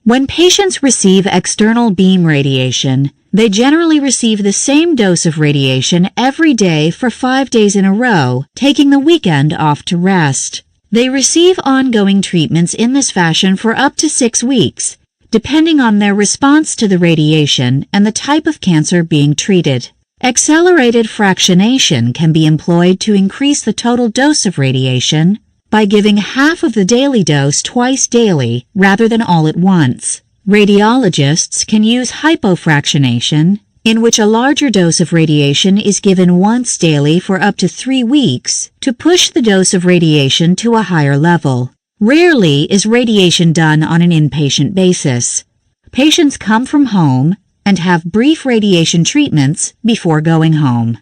When patients receive external beam radiation, they generally receive the same dose of radiation every day for 5 days in a row, taking the weekend off to rest. They receive ongoing treatments in this fashion for up to 6 weeks, depending on their response to the radiation and the type of cancer being treated. Accelerated fractionation can be employed to increase the total dose of radiation by giving half of the daily dose twice daily rather than all at once. Radiologists can use hypofractionation, in which a larger dose of radiation is given once daily for up to 3 weeks to push the dose of radiation to a higher level. Rarely is radiation done on an inpatient basis. Patients come from home and have brief radiation treatments before going home.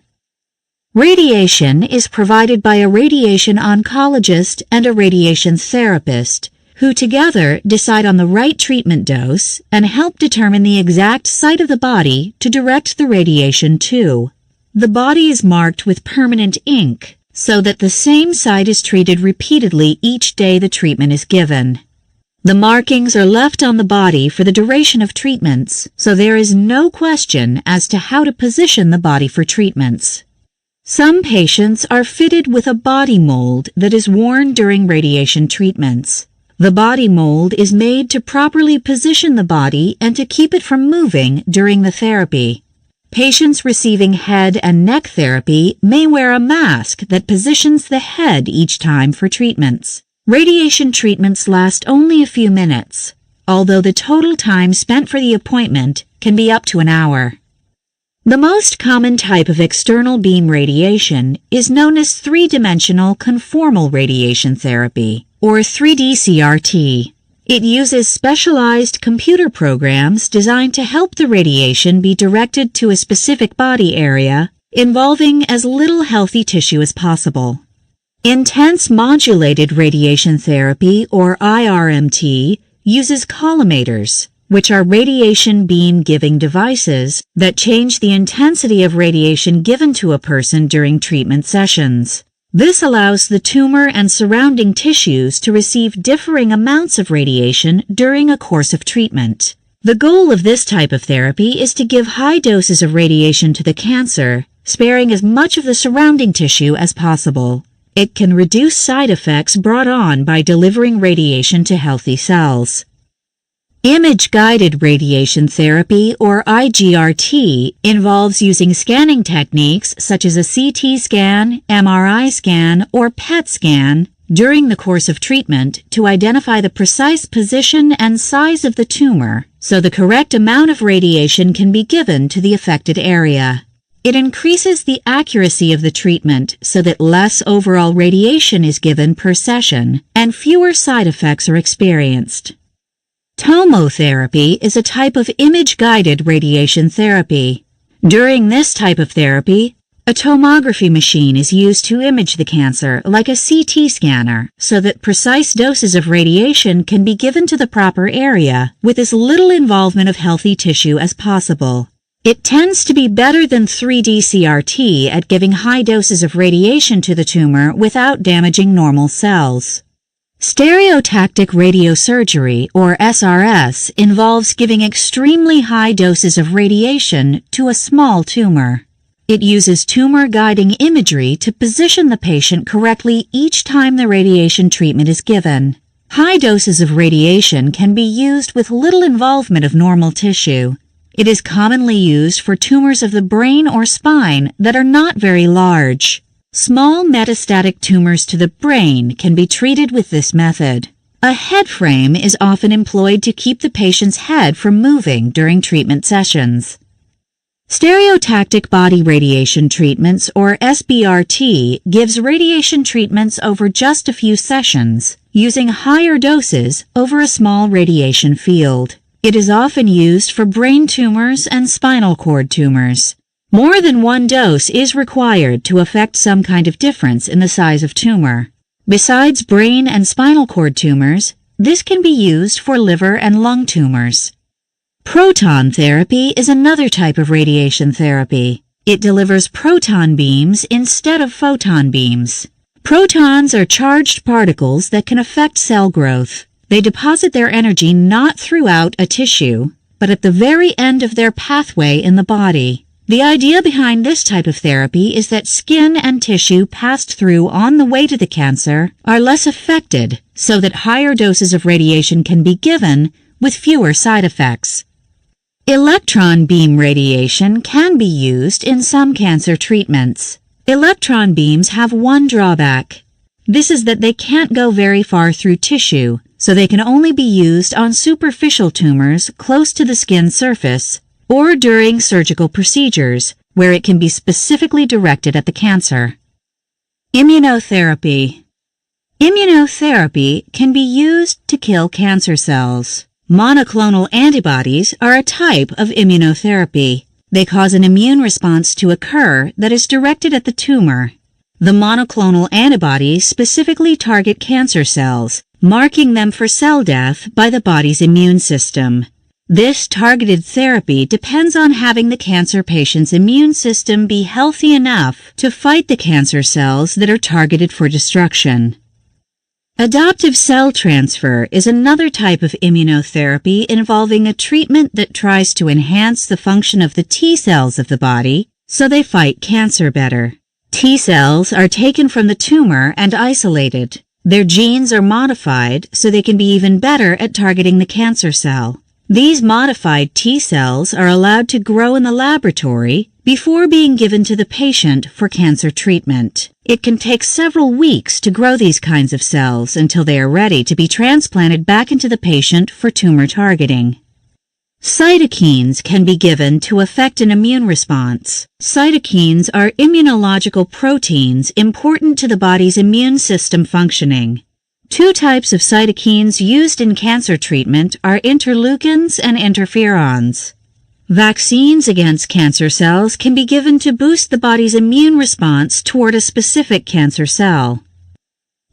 Radiation is provided by a radiation oncologist and a radiation therapist, who together decide on the right treatment dose and help determine the exact site of the body to direct the radiation to. The body is marked with permanent ink so that the same site is treated repeatedly each day the treatment is given. The markings are left on the body for the duration of treatments, so there is no question as to how to position the body for treatments. Some patients are fitted with a body mold that is worn during radiation treatments. The body mold is made to properly position the body and to keep it from moving during the therapy. Patients receiving head and neck therapy may wear a mask that positions the head each time for treatments. Radiation treatments last only a few minutes. although the total time spent for the appointment can be up to an hour. The most common type of external beam radiation is known as three-dimensional conformal radiation therapy, or 3D CRT. It uses specialized computer programs designed to help the radiation be directed to a specific body area, involving as little healthy tissue as possible. Intense modulated radiation therapy, or IRMT, uses collimators, which are radiation beam-giving devices that change the intensity of radiation given to a person during treatment sessions. This allows the tumor and surrounding tissues to receive differing amounts of radiation during a course of treatment. The goal of this type of therapy is to give high doses of radiation to the cancer, sparing as much of the surrounding tissue as possible. It can reduce side effects brought on by delivering radiation to healthy cells. Image-guided radiation therapy, or IGRT, involves using scanning techniques such as a CT scan, MRI scan, or PET scan during the course of treatment to identify the precise position and size of the tumor so the correct amount of radiation can be given to the affected area. It increases the accuracy of the treatment so that less overall radiation is given per session and fewer side effects are experienced. Tomotherapy is a type of image-guided radiation therapy. During this type of therapy, a tomography machine is used to image the cancer like a CT scanner so that precise doses of radiation can be given to the proper area with as little involvement of healthy tissue as possible. It tends to be better than 3D CRT at giving high doses of radiation to the tumor without damaging normal cells. Stereotactic radiosurgery, or SRS, involves giving extremely high doses of radiation to a small tumor. It uses tumor-guiding imagery to position the patient correctly each time the radiation treatment is given. High doses of radiation can be used with little involvement of normal tissue. It is commonly used for tumors of the brain or spine that are not very large. Small metastatic tumors to the brain can be treated with this method. A head frame is often employed to keep the patient's head from moving during treatment sessions. Stereotactic body radiation treatments, or SBRT, gives radiation treatments over just a few sessions, using higher doses over a small radiation field. It is often used for brain tumors and spinal cord tumors. More than one dose is required to affect some kind of difference in the size of tumor. Besides brain and spinal cord tumors, this can be used for liver and lung tumors. Proton therapy is another type of radiation therapy. It delivers proton beams instead of photon beams. Protons are charged particles that can affect cell growth. They deposit their energy not throughout a tissue, but at the very end of their pathway in the body. The idea behind this type of therapy is that skin and tissue passed through on the way to the cancer are less affected, so that higher doses of radiation can be given with fewer side effects. Electron beam radiation can be used in some cancer treatments. Electron beams have one drawback. This is that they can't go very far through tissue, so they can only be used on superficial tumors close to the skin surface or during surgical procedures, where it can be specifically directed at the cancer. Immunotherapy. Immunotherapy can be used to kill cancer cells. Monoclonal antibodies are a type of immunotherapy. They cause an immune response to occur that is directed at the tumor. The monoclonal antibodies specifically target cancer cells, marking them for cell death by the body's immune system. This targeted therapy depends on having the cancer patient's immune system be healthy enough to fight the cancer cells that are targeted for destruction. Adoptive cell transfer is another type of immunotherapy involving a treatment that tries to enhance the function of the T cells of the body so they fight cancer better. T cells are taken from the tumor and isolated. Their genes are modified so they can be even better at targeting the cancer cell. These modified T cells are allowed to grow in the laboratory before being given to the patient for cancer treatment. It can take several weeks to grow these kinds of cells until they are ready to be transplanted back into the patient for tumor targeting. Cytokines can be given to affect an immune response. Cytokines are immunological proteins important to the body's immune system functioning. Two types of cytokines used in cancer treatment are interleukins and interferons. Vaccines against cancer cells can be given to boost the body's immune response toward a specific cancer cell.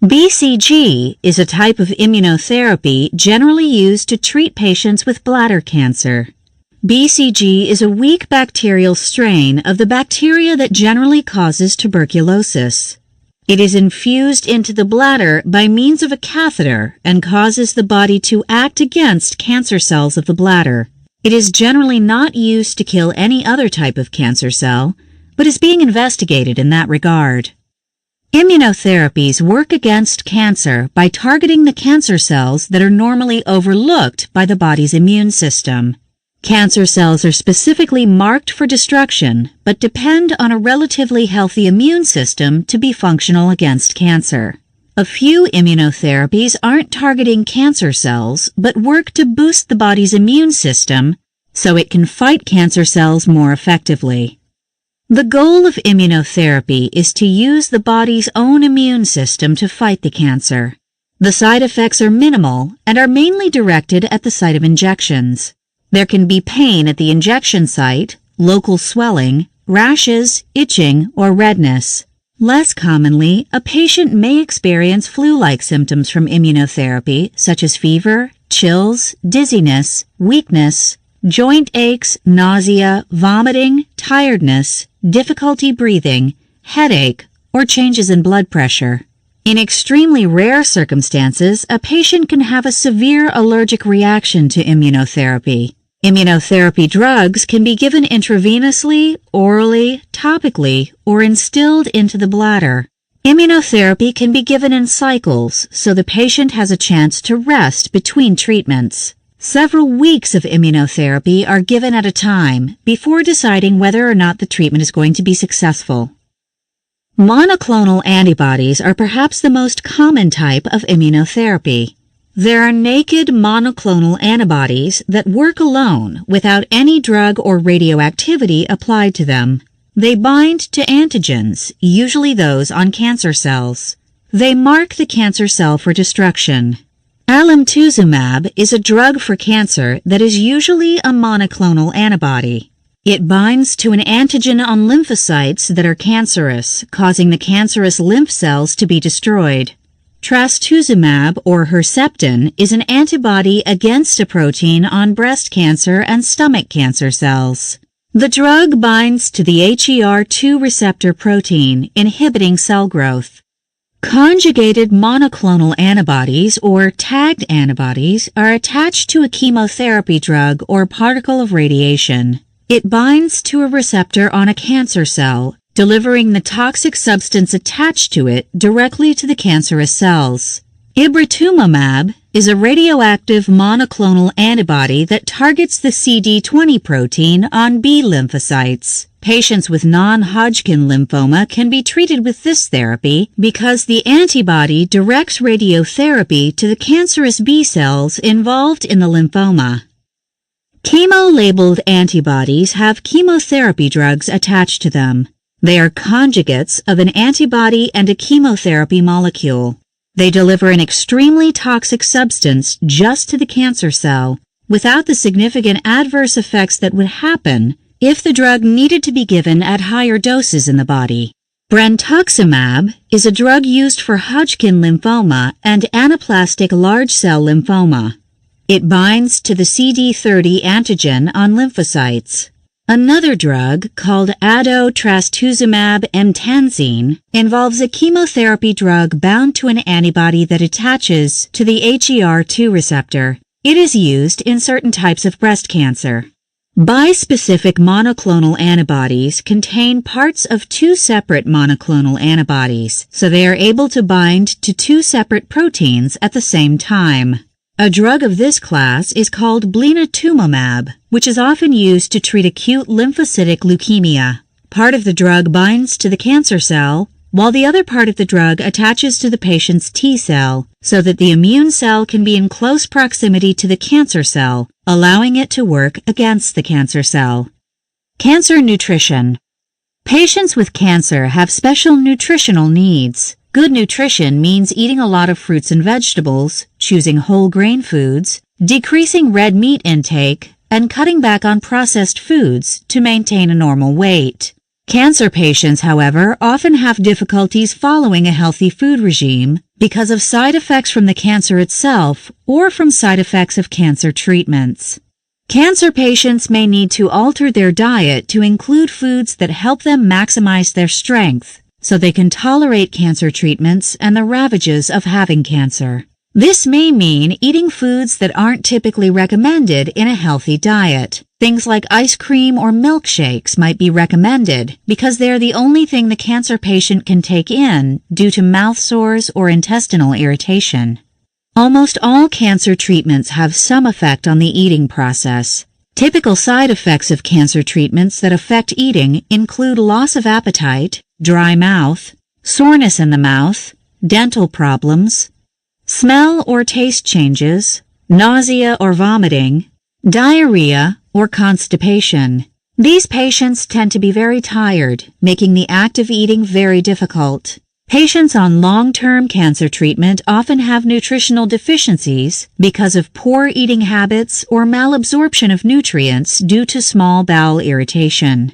BCG is a type of immunotherapy generally used to treat patients with bladder cancer. BCG is a weak bacterial strain of the bacteria that generally causes tuberculosis. It is infused into the bladder by means of a catheter and causes the body to act against cancer cells of the bladder. It is generally not used to kill any other type of cancer cell, but is being investigated in that regard. Immunotherapies work against cancer by targeting the cancer cells that are normally overlooked by the body's immune system. Cancer cells are specifically marked for destruction, but depend on a relatively healthy immune system to be functional against cancer. A few immunotherapies aren't targeting cancer cells, but work to boost the body's immune system so it can fight cancer cells more effectively. The goal of immunotherapy is to use the body's own immune system to fight the cancer. The side effects are minimal and are mainly directed at the site of injections. There can be pain at the injection site, local swelling, rashes, itching, or redness. Less commonly, a patient may experience flu-like symptoms from immunotherapy, such as fever, chills, dizziness, weakness, joint aches, nausea, vomiting, tiredness, difficulty breathing, headache, or changes in blood pressure. In extremely rare circumstances, a patient can have a severe allergic reaction to immunotherapy. Immunotherapy drugs can be given intravenously, orally, topically, or instilled into the bladder. Immunotherapy can be given in cycles, so the patient has a chance to rest between treatments. Several weeks of immunotherapy are given at a time before deciding whether or not the treatment is going to be successful. Monoclonal antibodies are perhaps the most common type of immunotherapy. There are naked monoclonal antibodies that work alone without any drug or radioactivity applied to them. They bind to antigens, usually those on cancer cells. They mark the cancer cell for destruction. Alemtuzumab is a drug for cancer that is usually a monoclonal antibody. It binds to an antigen on lymphocytes that are cancerous, causing the cancerous lymph cells to be destroyed. Trastuzumab, or Herceptin, is an antibody against a protein on breast cancer and stomach cancer cells. The drug binds to the HER2 receptor protein, inhibiting cell growth. Conjugated monoclonal antibodies, or tagged antibodies, are attached to a chemotherapy drug or particle of radiation. It binds to a receptor on a cancer cell, delivering the toxic substance attached to it directly to the cancerous cells. Ibritumumab is a radioactive monoclonal antibody that targets the CD20 protein on B lymphocytes. Patients with non-Hodgkin lymphoma can be treated with this therapy because the antibody directs radiotherapy to the cancerous B cells involved in the lymphoma. Chemo-labeled antibodies have chemotherapy drugs attached to them. They are conjugates of an antibody and a chemotherapy molecule. They deliver an extremely toxic substance just to the cancer cell, without the significant adverse effects that would happen if the drug needed to be given at higher doses in the body. Brentuximab is a drug used for Hodgkin lymphoma and anaplastic large cell lymphoma. It binds to the CD30 antigen on lymphocytes. Another drug, called adotrastuzumab emtansine, involves a chemotherapy drug bound to an antibody that attaches to the HER2 receptor. It is used in certain types of breast cancer. Bispecific monoclonal antibodies contain parts of two separate monoclonal antibodies, so they are able to bind to two separate proteins at the same time. A drug of this class is called blinatumomab, which is often used to treat acute lymphocytic leukemia. Part of the drug binds to the cancer cell, while the other part of the drug attaches to the patient's T cell so that the immune cell can be in close proximity to the cancer cell, allowing it to work against the cancer cell. Cancer nutrition. Patients with cancer have special nutritional needs. Good nutrition means eating a lot of fruits and vegetables, choosing whole grain foods, decreasing red meat intake, and cutting back on processed foods to maintain a normal weight. Cancer patients, however, often have difficulties following a healthy food regime because of side effects from the cancer itself or from side effects of cancer treatments. Cancer patients may need to alter their diet to include foods that help them maximize their strength, so they can tolerate cancer treatments and the ravages of having cancer. This may mean eating foods that aren't typically recommended in a healthy diet. Things like ice cream or milkshakes might be recommended because they're the only thing the cancer patient can take in due to mouth sores or intestinal irritation. Almost all cancer treatments have some effect on the eating process. Typical side effects of cancer treatments that affect eating include loss of appetite, dry mouth, soreness in the mouth, dental problems, smell or taste changes, nausea or vomiting, diarrhea, or constipation. These patients tend to be very tired, making the act of eating very difficult. Patients on long-term cancer treatment often have nutritional deficiencies because of poor eating habits or malabsorption of nutrients due to small bowel irritation.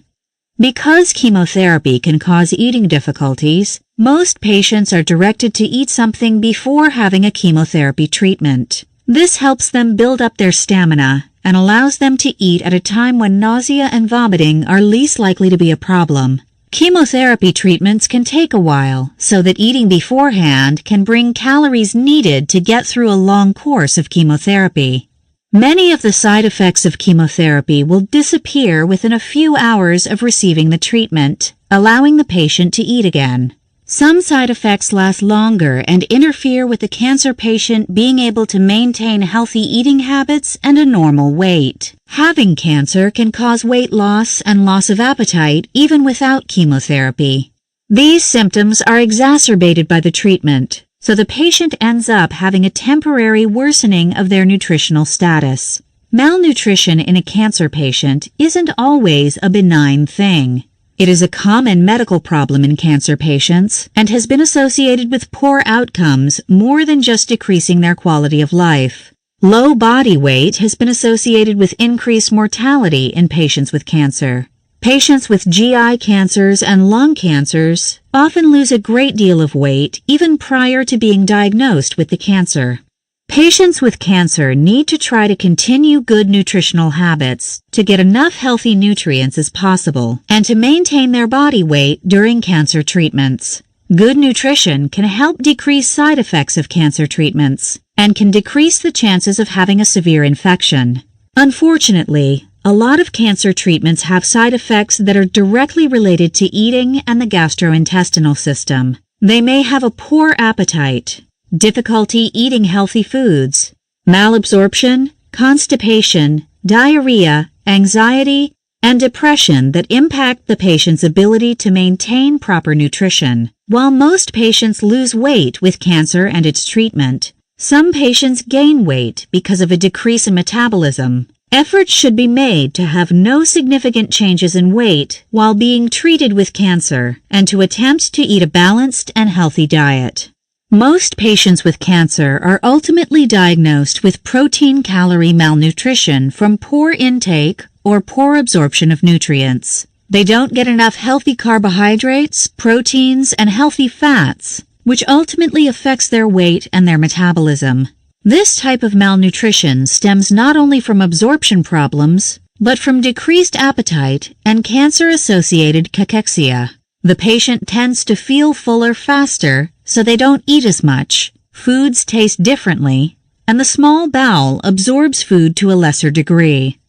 Because chemotherapy can cause eating difficulties, most patients are directed to eat something before having a chemotherapy treatment. This helps them build up their stamina and allows them to eat at a time when nausea and vomiting are least likely to be a problem. Chemotherapy treatments can take a while, so that eating beforehand can bring calories needed to get through a long course of chemotherapy. Many of the side effects of chemotherapy will disappear within a few hours of receiving the treatment, allowing the patient to eat again. Some side effects last longer and interfere with the cancer patient being able to maintain healthy eating habits and a normal weight. Having cancer can cause weight loss and loss of appetite even without chemotherapy. These symptoms are exacerbated by the treatment, so the patient ends up having a temporary worsening of their nutritional status. Malnutrition in a cancer patient isn't always a benign thing. It is a common medical problem in cancer patients and has been associated with poor outcomes more than just decreasing their quality of life. Low body weight has been associated with increased mortality in patients with cancer. Patients with GI cancers and lung cancers often lose a great deal of weight even prior to being diagnosed with the cancer. Patients with cancer need to try to continue good nutritional habits to get enough healthy nutrients as possible and to maintain their body weight during cancer treatments. Good nutrition can help decrease side effects of cancer treatments and can decrease the chances of having a severe infection. Unfortunately, a lot of cancer treatments have side effects that are directly related to eating and the gastrointestinal system. They may have a poor appetite, difficulty eating healthy foods, malabsorption, constipation, diarrhea, anxiety, and depression that impact the patient's ability to maintain proper nutrition. While most patients lose weight with cancer and its treatment, some patients gain weight because of a decrease in metabolism. Efforts should be made to have no significant changes in weight while being treated with cancer and to attempt to eat a balanced and healthy diet. Most patients with cancer are ultimately diagnosed with protein-calorie malnutrition from poor intake or poor absorption of nutrients. They don't get enough healthy carbohydrates, proteins, and healthy fats, which ultimately affects their weight and their metabolism. This type of malnutrition stems not only from absorption problems, but from decreased appetite and cancer-associated cachexia. The patient tends to feel fuller faster, so they don't eat as much, foods taste differently, and the small bowel absorbs food to a lesser degree.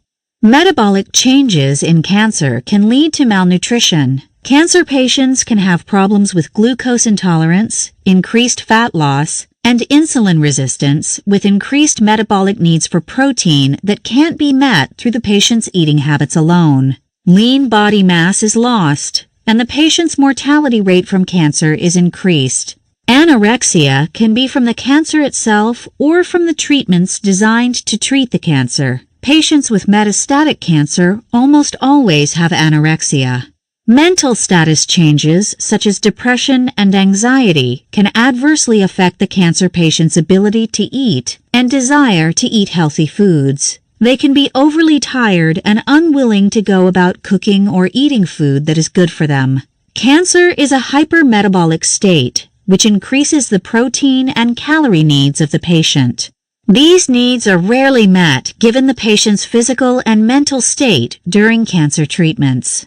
Metabolic changes in cancer can lead to malnutrition. Cancer patients can have problems with glucose intolerance, increased fat loss, and insulin resistance with increased metabolic needs for protein that can't be met through the patient's eating habits alone. Lean body mass is lost, and the patient's mortality rate from cancer is increased. Anorexia can be from the cancer itself or from the treatments designed to treat the cancer. Patients with metastatic cancer almost always have anorexia. Mental status changes, such as depression and anxiety, can adversely affect the cancer patient's ability to eat and desire to eat healthy foods. They can be overly tired and unwilling to go about cooking or eating food that is good for them. Cancer is a hypermetabolic state, which increases the protein and calorie needs of the patient. These needs are rarely met given the patient's physical and mental state during cancer treatments.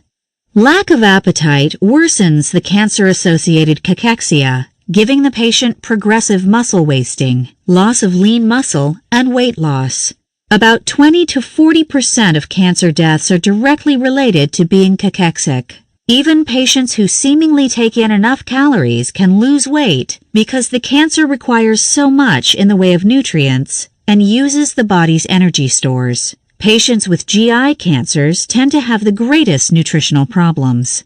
Lack of appetite worsens the cancer-associated cachexia, giving the patient progressive muscle wasting, loss of lean muscle, and weight loss. About 20 to 40% of cancer deaths are directly related to being cachexic. Even patients who seemingly take in enough calories can lose weight because the cancer requires so much in the way of nutrients and uses the body's energy stores. Patients with GI cancers tend to have the greatest nutritional problems.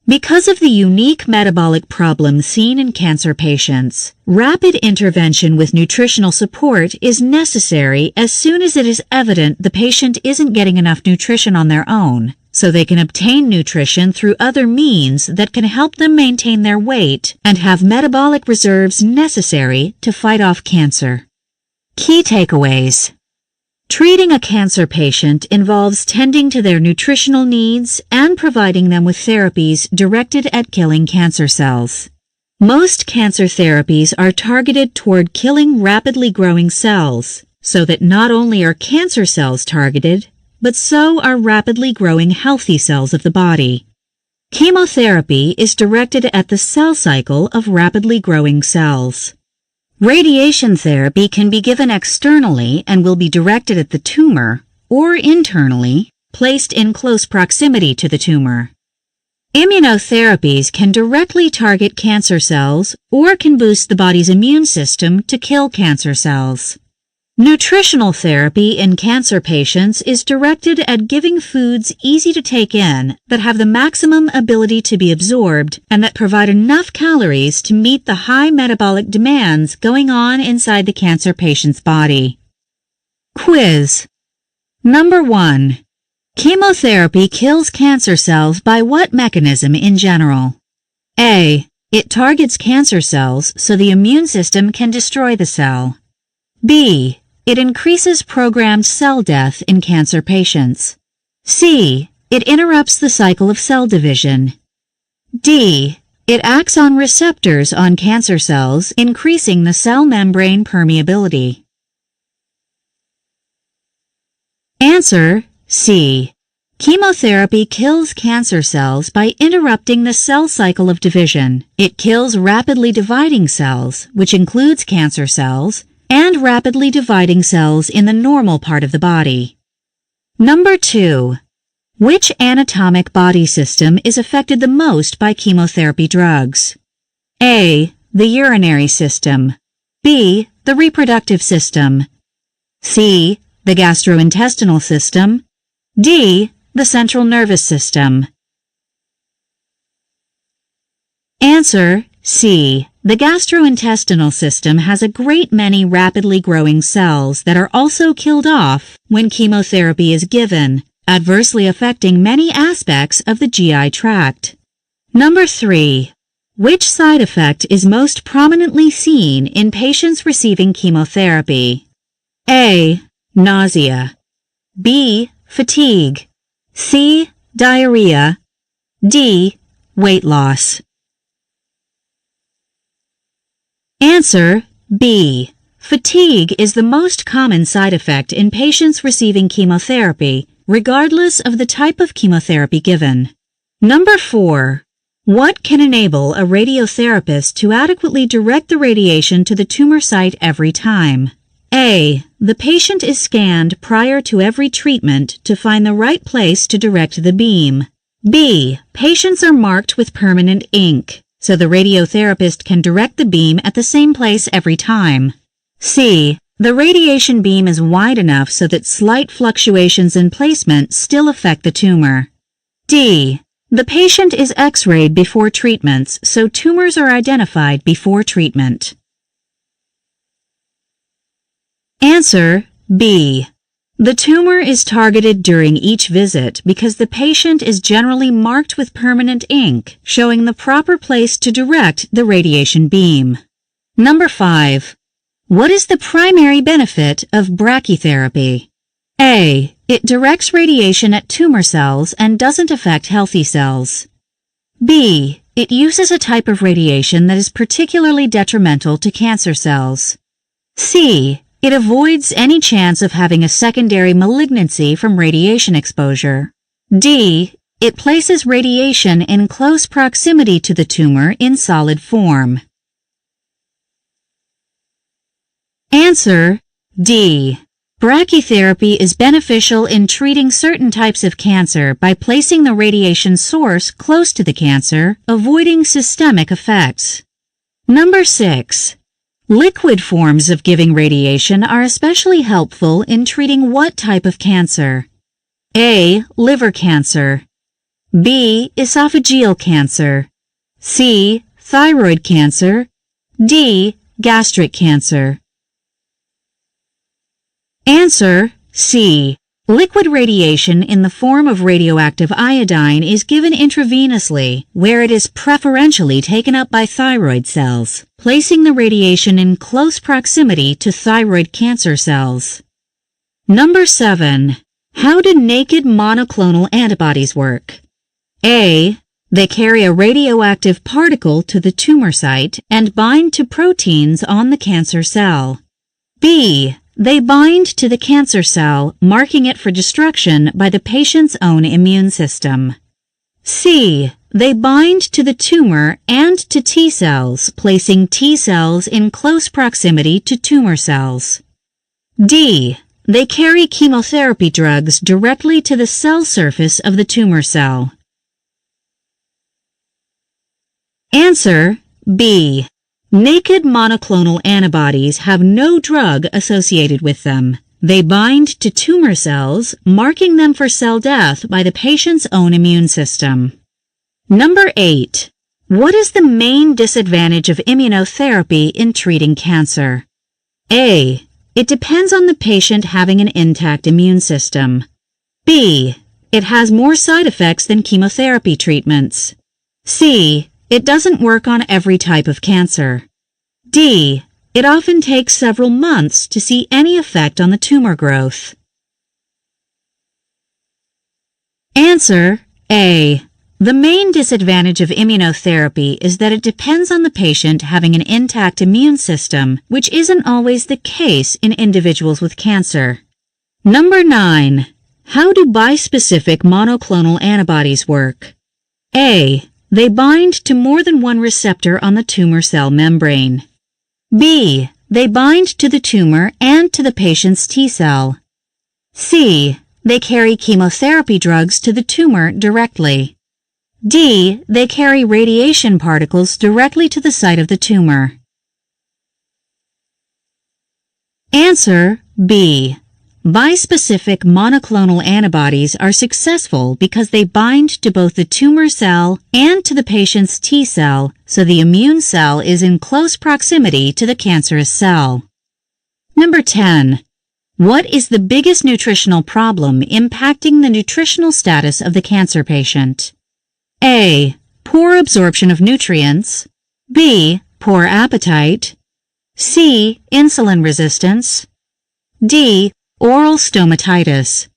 Because of the unique metabolic problems seen in cancer patients, rapid intervention with nutritional support is necessary as soon as it is evident the patient isn't getting enough nutrition on their own, so they can obtain nutrition through other means that can help them maintain their weight and have metabolic reserves necessary to fight off cancer. Key takeaways. Treating a cancer patient involves tending to their nutritional needs and providing them with therapies directed at killing cancer cells. Most cancer therapies are targeted toward killing rapidly growing cells, so that not only are cancer cells targeted, but so are rapidly growing healthy cells of the body. Chemotherapy is directed at the cell cycle of rapidly growing cells. Radiation therapy can be given externally and will be directed at the tumor, or internally, placed in close proximity to the tumor. Immunotherapies can directly target cancer cells or can boost the body's immune system to kill cancer cells. Nutritional therapy in cancer patients is directed at giving foods easy to take in that have the maximum ability to be absorbed and that provide enough calories to meet the high metabolic demands going on inside the cancer patient's body. Quiz. Number 1. Chemotherapy kills cancer cells by what mechanism in general? A. It targets cancer cells so the immune system can destroy the cell. B. It increases programmed cell death in cancer patients. C. It interrupts the cycle of cell division. D. It acts on receptors on cancer cells, increasing the cell membrane permeability. Answer C. Chemotherapy kills cancer cells by interrupting the cell cycle of division. It kills rapidly dividing cells, which includes cancer cells, and rapidly dividing cells in the normal part of the body. Number 2. Which anatomic body system is affected the most by chemotherapy drugs? A. The urinary system. B. The reproductive system. C. The gastrointestinal system. D. The central nervous system. Answer C. The gastrointestinal system has a great many rapidly growing cells that are also killed off when chemotherapy is given, adversely affecting many aspects of the GI tract. Number 3. Which side effect is most prominently seen in patients receiving chemotherapy? A. Nausea. B. Fatigue. C. Diarrhea. D. Weight loss. Answer B. Fatigue is the most common side effect in patients receiving chemotherapy, regardless of the type of chemotherapy given. Number 4. What can enable a radiotherapist to adequately direct the radiation to the tumor site every time? A. The patient is scanned prior to every treatment to find the right place to direct the beam. B. Patients are marked with permanent ink. so the radiotherapist can direct the beam at the same place every time. C. The radiation beam is wide enough so that slight fluctuations in placement still affect the tumor. D. The patient is X-rayed before treatments, so tumors are identified before treatment. Answer B. The tumor is targeted during each visit because the patient is generally marked with permanent ink, showing the proper place to direct the radiation beam. Number 5. What is the primary benefit of brachytherapy? A. It directs radiation at tumor cells and doesn't affect healthy cells. B. It uses a type of radiation that is particularly detrimental to cancer cells. C. It avoids any chance of having a secondary malignancy from radiation exposure. D. It places radiation in close proximity to the tumor in solid form. Answer D. Brachytherapy is beneficial in treating certain types of cancer by placing the radiation source close to the cancer, avoiding systemic effects. Number 6. Liquid forms of giving radiation are especially helpful in treating what type of cancer? A. Liver cancer. B. Esophageal cancer. C. Thyroid cancer. D. Gastric cancer. Answer C. Liquid radiation in the form of radioactive iodine is given intravenously, where it is preferentially taken up by thyroid cells, placing the radiation in close proximity to thyroid cancer cells. Number 7. How do naked monoclonal antibodies work? A. They carry a radioactive particle to the tumor site and bind to proteins on the cancer cell. B. They bind to the cancer cell, marking it for destruction by the patient's own immune system. C. They bind to the tumor and to T cells, placing T cells in close proximity to tumor cells. D. They carry chemotherapy drugs directly to the cell surface of the tumor cell. Answer B. Naked monoclonal antibodies have no drug associated with them. They bind to tumor cells, marking them for cell death by the patient's own immune system. Number 8. What is the main disadvantage of immunotherapy in treating cancer? A. It depends on the patient having an intact immune system. B. It has more side effects than chemotherapy treatments. C. It doesn't work on every type of cancer. D. It often takes several months to see any effect on the tumor growth. Answer A. The main disadvantage of immunotherapy is that it depends on the patient having an intact immune system, which isn't always the case in individuals with cancer. Number 9. How do bispecific monoclonal antibodies work? A. They bind to more than one receptor on the tumor cell membrane. B. They bind to the tumor and to the patient's T cell. C. They carry chemotherapy drugs to the tumor directly. D. They carry radiation particles directly to the site of the tumor. Answer B. Bispecific monoclonal antibodies are successful because they bind to both the tumor cell and to the patient's T cell, so the immune cell is in close proximity to the cancerous cell. Number 10. What is the biggest nutritional problem impacting the nutritional status of the cancer patient? A. Poor absorption of nutrients. B. Poor appetite. C. Insulin resistance. D. Oral stomatitis.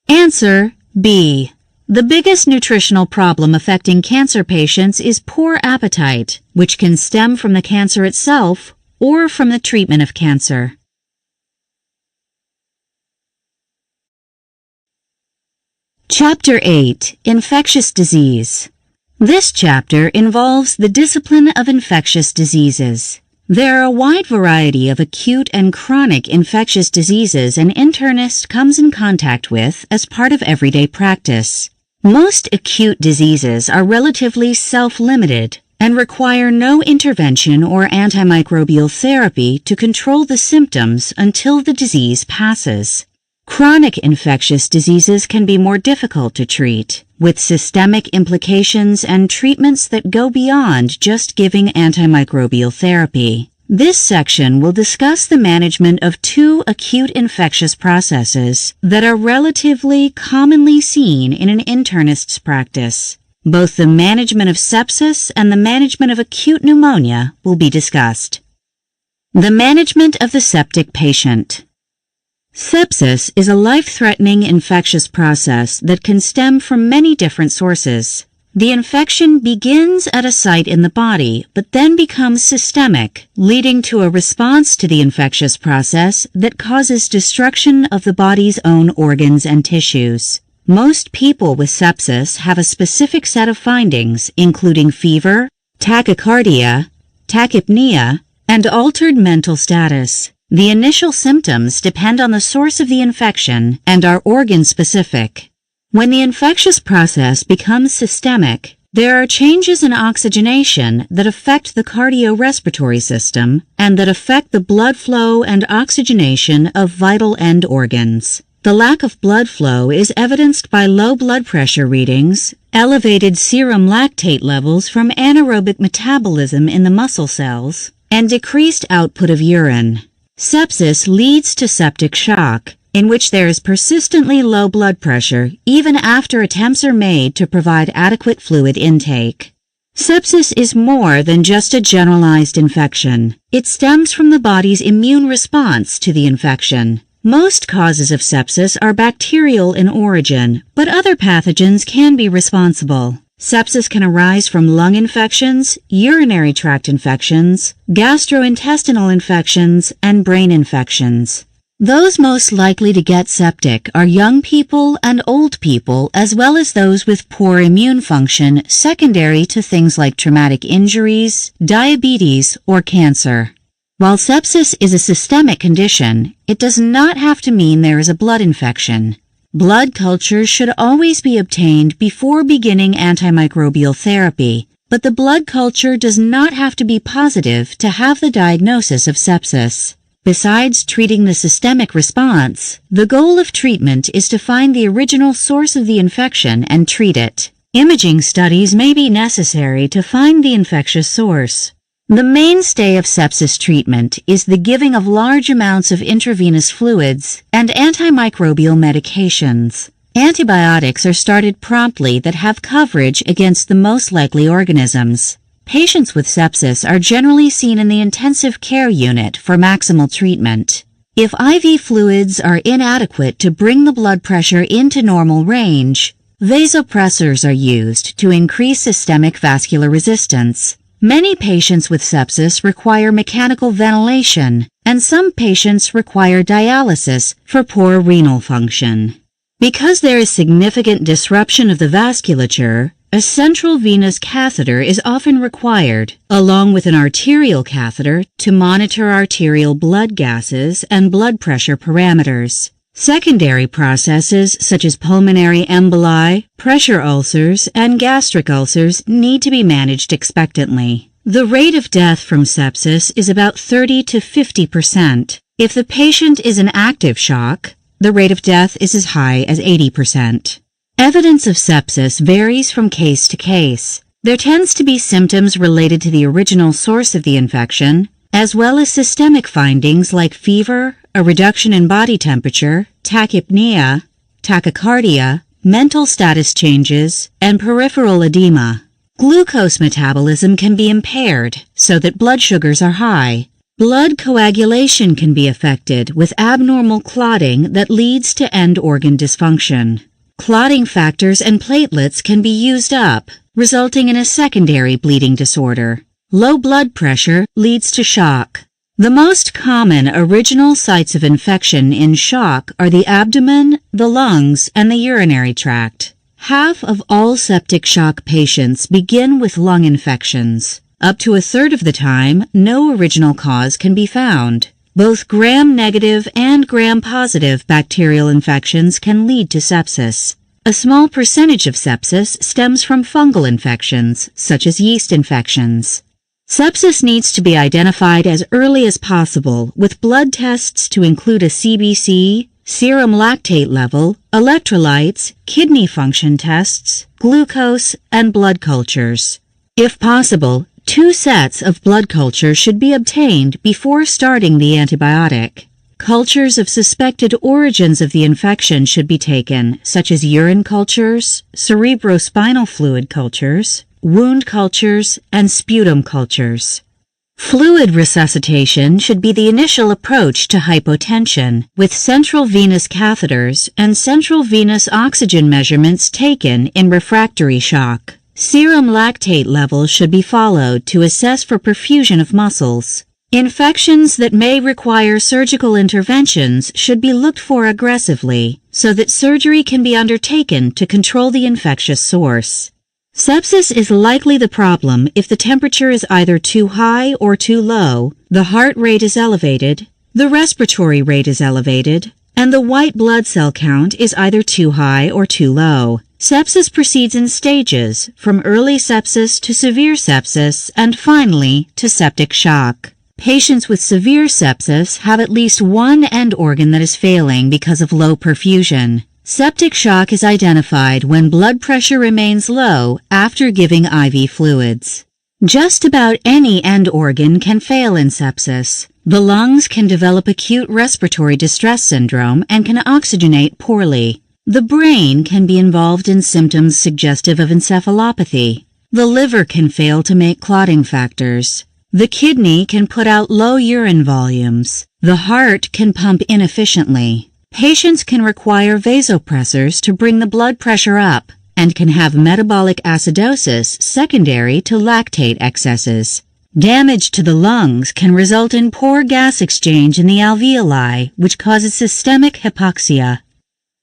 Answer B. The biggest nutritional problem affecting cancer patients is poor appetite, which can stem from the cancer itself or from the treatment of cancer. Chapter 8. Infectious Disease. This chapter involves the discipline of infectious diseases. There are a wide variety of acute and chronic infectious diseases an internist comes in contact with as part of everyday practice. Most acute diseases are relatively self-limited and require no intervention or antimicrobial therapy to control the symptoms until the disease passes. Chronic infectious diseases can be more difficult to treat, with systemic implications and treatments that go beyond just giving antimicrobial therapy. This section will discuss the management of two acute infectious processes that are relatively commonly seen in an internist's practice. Both the management of sepsis and the management of acute pneumonia will be discussed. The management of the septic patient. Sepsis is a life-threatening infectious process that can stem from many different sources. The infection begins at a site in the body, but then becomes systemic, leading to a response to the infectious process that causes destruction of the body's own organs and tissues. Most people with sepsis have a specific set of findings, including fever, tachycardia, tachypnea, and altered mental status. The initial symptoms depend on the source of the infection and are organ-specific. When the infectious process becomes systemic, there are changes in oxygenation that affect the cardiorespiratory system and that affect the blood flow and oxygenation of vital end organs. The lack of blood flow is evidenced by low blood pressure readings, elevated serum lactate levels from anaerobic metabolism in the muscle cells, and decreased output of urine. Sepsis leads to septic shock, in which there is persistently low blood pressure even after attempts are made to provide adequate fluid intake. Sepsis is more than just a generalized infection. It stems from the body's immune response to the infection. Most causes of sepsis are bacterial in origin, but other pathogens can be responsible. Sepsis can arise from lung infections, urinary tract infections, gastrointestinal infections, and brain infections. Those most likely to get septic are young people and old people, as well as those with poor immune function secondary to things like traumatic injuries, diabetes, or cancer. While sepsis is a systemic condition, it does not have to mean there is a blood infection. Blood cultures should always be obtained before beginning antimicrobial therapy, but the blood culture does not have to be positive to have the diagnosis of sepsis. Besides treating the systemic response, the goal of treatment is to find the original source of the infection and treat it. Imaging studies may be necessary to find the infectious source. The mainstay of sepsis treatment is the giving of large amounts of intravenous fluids and antimicrobial medications. Antibiotics are started promptly that have coverage against the most likely organisms. Patients with sepsis are generally seen in the intensive care unit for maximal treatment. If IV fluids are inadequate to bring the blood pressure into normal range, vasopressors are used to increase systemic vascular resistance. Many patients with sepsis require mechanical ventilation, and some patients require dialysis for poor renal function. Because there is significant disruption of the vasculature, a central venous catheter is often required, along with an arterial catheter, to monitor arterial blood gases and blood pressure parameters. Secondary processes such as pulmonary emboli, pressure ulcers, and gastric ulcers need to be managed expectantly. The rate of death from sepsis is about 30 to 50%. If the patient is in active shock, the rate of death is as high as 80%. Evidence of sepsis varies from case to case. There tends to be symptoms related to the original source of the infection, as well as systemic findings like fever, a reduction in body temperature, tachypnea, tachycardia, mental status changes, and peripheral edema. Glucose metabolism can be impaired so that blood sugars are high. Blood coagulation can be affected with abnormal clotting that leads to end organ dysfunction. Clotting factors and platelets can be used up, resulting in a secondary bleeding disorder. Low blood pressure leads to shock. The most common original sites of infection in shock are the abdomen, the lungs, and the urinary tract. Half of all septic shock patients begin with lung infections. Up to a third of the time, no original cause can be found. Both gram-negative and gram-positive bacterial infections can lead to sepsis. A small percentage of sepsis stems from fungal infections, such as yeast infections. Sepsis needs to be identified as early as possible with blood tests to include a CBC, serum lactate level, electrolytes, kidney function tests, glucose, and blood cultures. If possible, 2 sets of blood cultures should be obtained before starting the antibiotic. Cultures of suspected origins of the infection should be taken, such as urine cultures, cerebrospinal fluid cultures, wound cultures, and sputum cultures. Fluid resuscitation should be the initial approach to hypotension, with central venous catheters and central venous oxygen measurements taken in refractory shock. Serum lactate levels should be followed to assess for perfusion of muscles. Infections that may require surgical interventions should be looked for aggressively so that surgery can be undertaken to control the infectious source. Sepsis is likely the problem if the temperature is either too high or too low, the heart rate is elevated, the respiratory rate is elevated, and the white blood cell count is either too high or too low. Sepsis proceeds in stages, from early sepsis to severe sepsis and finally to septic shock. Patients with severe sepsis have at least one end organ that is failing because of low perfusion. Septic shock is identified when blood pressure remains low after giving IV fluids. Just about any end organ can fail in sepsis. The lungs can develop acute respiratory distress syndrome and can oxygenate poorly. The brain can be involved in symptoms suggestive of encephalopathy. The liver can fail to make clotting factors. The kidney can put out low urine volumes. The heart can pump inefficiently. Patients can require vasopressors to bring the blood pressure up and can have metabolic acidosis secondary to lactate excesses. Damage to the lungs can result in poor gas exchange in the alveoli, which causes systemic hypoxia.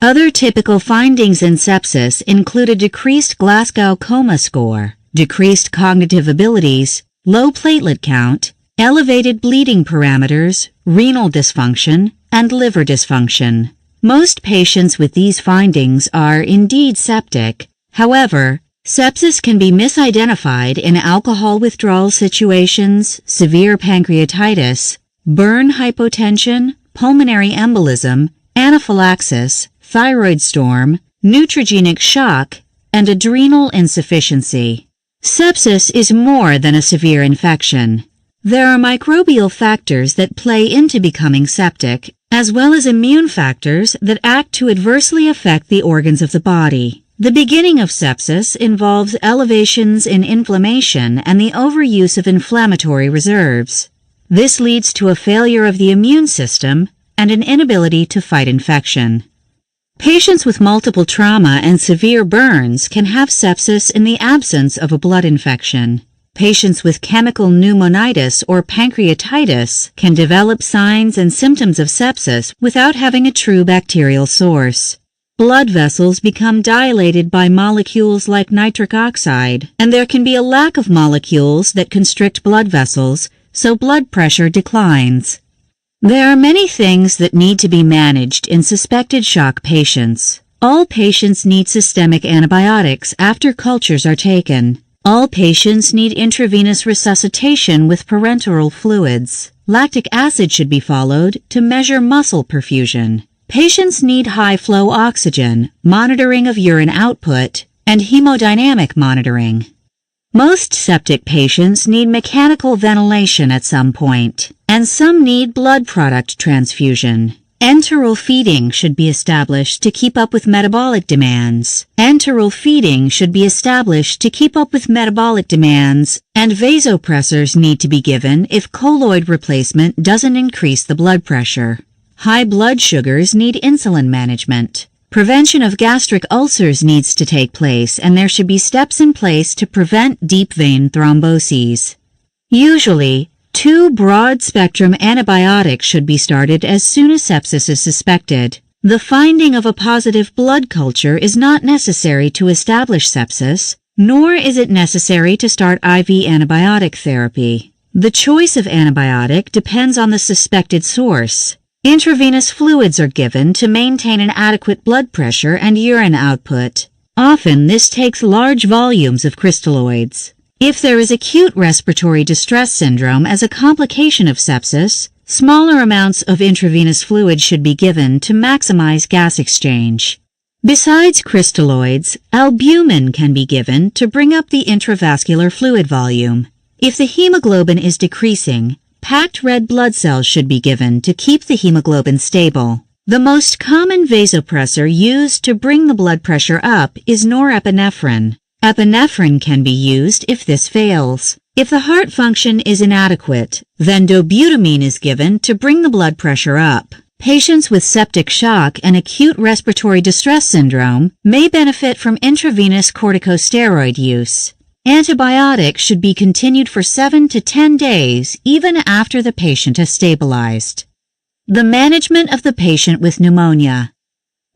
Other typical findings in sepsis include a decreased Glasgow Coma score, decreased cognitive abilities, low platelet count, elevated bleeding parameters, renal dysfunction, and liver dysfunction. Most patients with these findings are indeed septic. However, sepsis can be misidentified in alcohol withdrawal situations, severe pancreatitis, burn hypotension, pulmonary embolism, anaphylaxis, thyroid storm, nutrigenic shock, and adrenal insufficiency. Sepsis is more than a severe infection. There are microbial factors that play into becoming septic, as well as immune factors that act to adversely affect the organs of the body. The beginning of sepsis involves elevations in inflammation and the overuse of inflammatory reserves. This leads to a failure of the immune system and an inability to fight infection. Patients with multiple trauma and severe burns can have sepsis in the absence of a blood infection. Patients with chemical pneumonitis or pancreatitis can develop signs and symptoms of sepsis without having a true bacterial source. Blood vessels become dilated by molecules like nitric oxide, and there can be a lack of molecules that constrict blood vessels, so blood pressure declines. There are many things that need to be managed in suspected shock patients. All patients need systemic antibiotics after cultures are taken. All patients need intravenous resuscitation with parenteral fluids. Lactic acid should be followed to measure muscle perfusion. Patients need high-flow oxygen, monitoring of urine output, and hemodynamic monitoring. Most septic patients need mechanical ventilation at some point, and some need blood product transfusion. Enteral feeding should be established to keep up with metabolic demands. Enteral feeding should be established to keep up with metabolic demands, and vasopressors need to be given if colloid replacement doesn't increase the blood pressure. High blood sugars need insulin management. Prevention of gastric ulcers needs to take place, and there should be steps in place to prevent deep vein thromboses. Usually, 2 broad-spectrum antibiotics should be started as soon as sepsis is suspected. The finding of a positive blood culture is not necessary to establish sepsis, nor is it necessary to start IV antibiotic therapy. The choice of antibiotic depends on the suspected source. Intravenous fluids are given to maintain an adequate blood pressure and urine output. Often this takes large volumes of crystalloids. If there is acute respiratory distress syndrome as a complication of sepsis, smaller amounts of intravenous fluid should be given to maximize gas exchange. Besides crystalloids, albumin can be given to bring up the intravascular fluid volume. If the hemoglobin is decreasing, packed red blood cells should be given to keep the hemoglobin stable. The most common vasopressor used to bring the blood pressure up is norepinephrine. Epinephrine can be used if this fails. If the heart function is inadequate, then dobutamine is given to bring the blood pressure up. Patients with septic shock and acute respiratory distress syndrome may benefit from intravenous corticosteroid use. Antibiotics should be continued for 7 to 10 days even after the patient has stabilized. The management of the patient with pneumonia.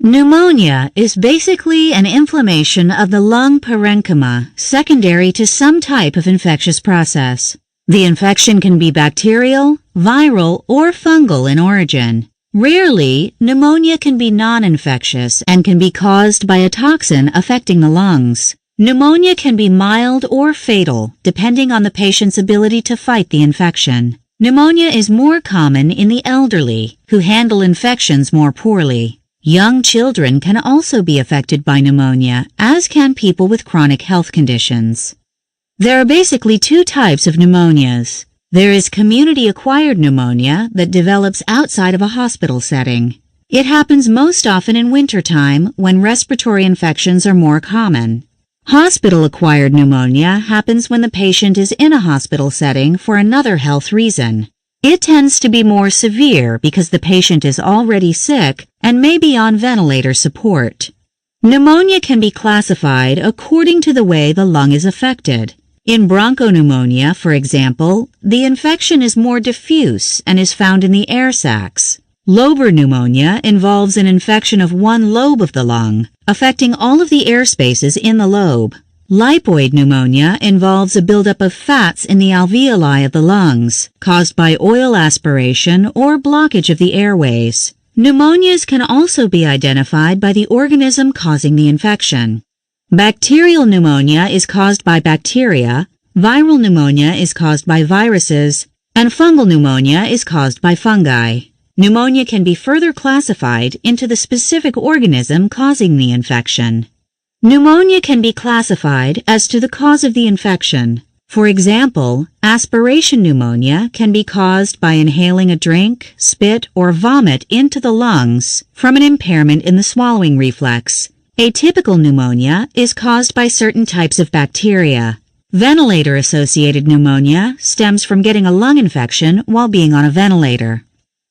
Pneumonia is basically an inflammation of the lung parenchyma secondary to some type of infectious process. The infection can be bacterial, viral, or fungal in origin. Rarely, pneumonia can be non-infectious and can be caused by a toxin affecting the lungs. Pneumonia can be mild or fatal, depending on the patient's ability to fight the infection. Pneumonia is more common in the elderly, who handle infections more poorly. Young children can also be affected by pneumonia, as can people with chronic health conditions. There are basically two types of pneumonias. There is community-acquired pneumonia that develops outside of a hospital setting. It happens most often in wintertime when respiratory infections are more common. Hospital-acquired pneumonia happens when the patient is in a hospital setting for another health reason. It tends to be more severe because the patient is already sick and may be on ventilator support. Pneumonia can be classified according to the way the lung is affected. In bronchopneumonia, for example, the infection is more diffuse and is found in the air sacs. Lobar pneumonia involves an infection of one lobe of the lung, affecting all of the air spaces in the lobe. Lipoid pneumonia involves a buildup of fats in the alveoli of the lungs, caused by oil aspiration or blockage of the airways. Pneumonias can also be identified by the organism causing the infection. Bacterial pneumonia is caused by bacteria, viral pneumonia is caused by viruses, and fungal pneumonia is caused by fungi. Pneumonia can be further classified into the specific organism causing the infection. Pneumonia can be classified as to the cause of the infection. For example, aspiration pneumonia can be caused by inhaling a drink, spit, or vomit into the lungs from an impairment in the swallowing reflex. Atypical pneumonia is caused by certain types of bacteria. Ventilator-associated pneumonia stems from getting a lung infection while being on a ventilator.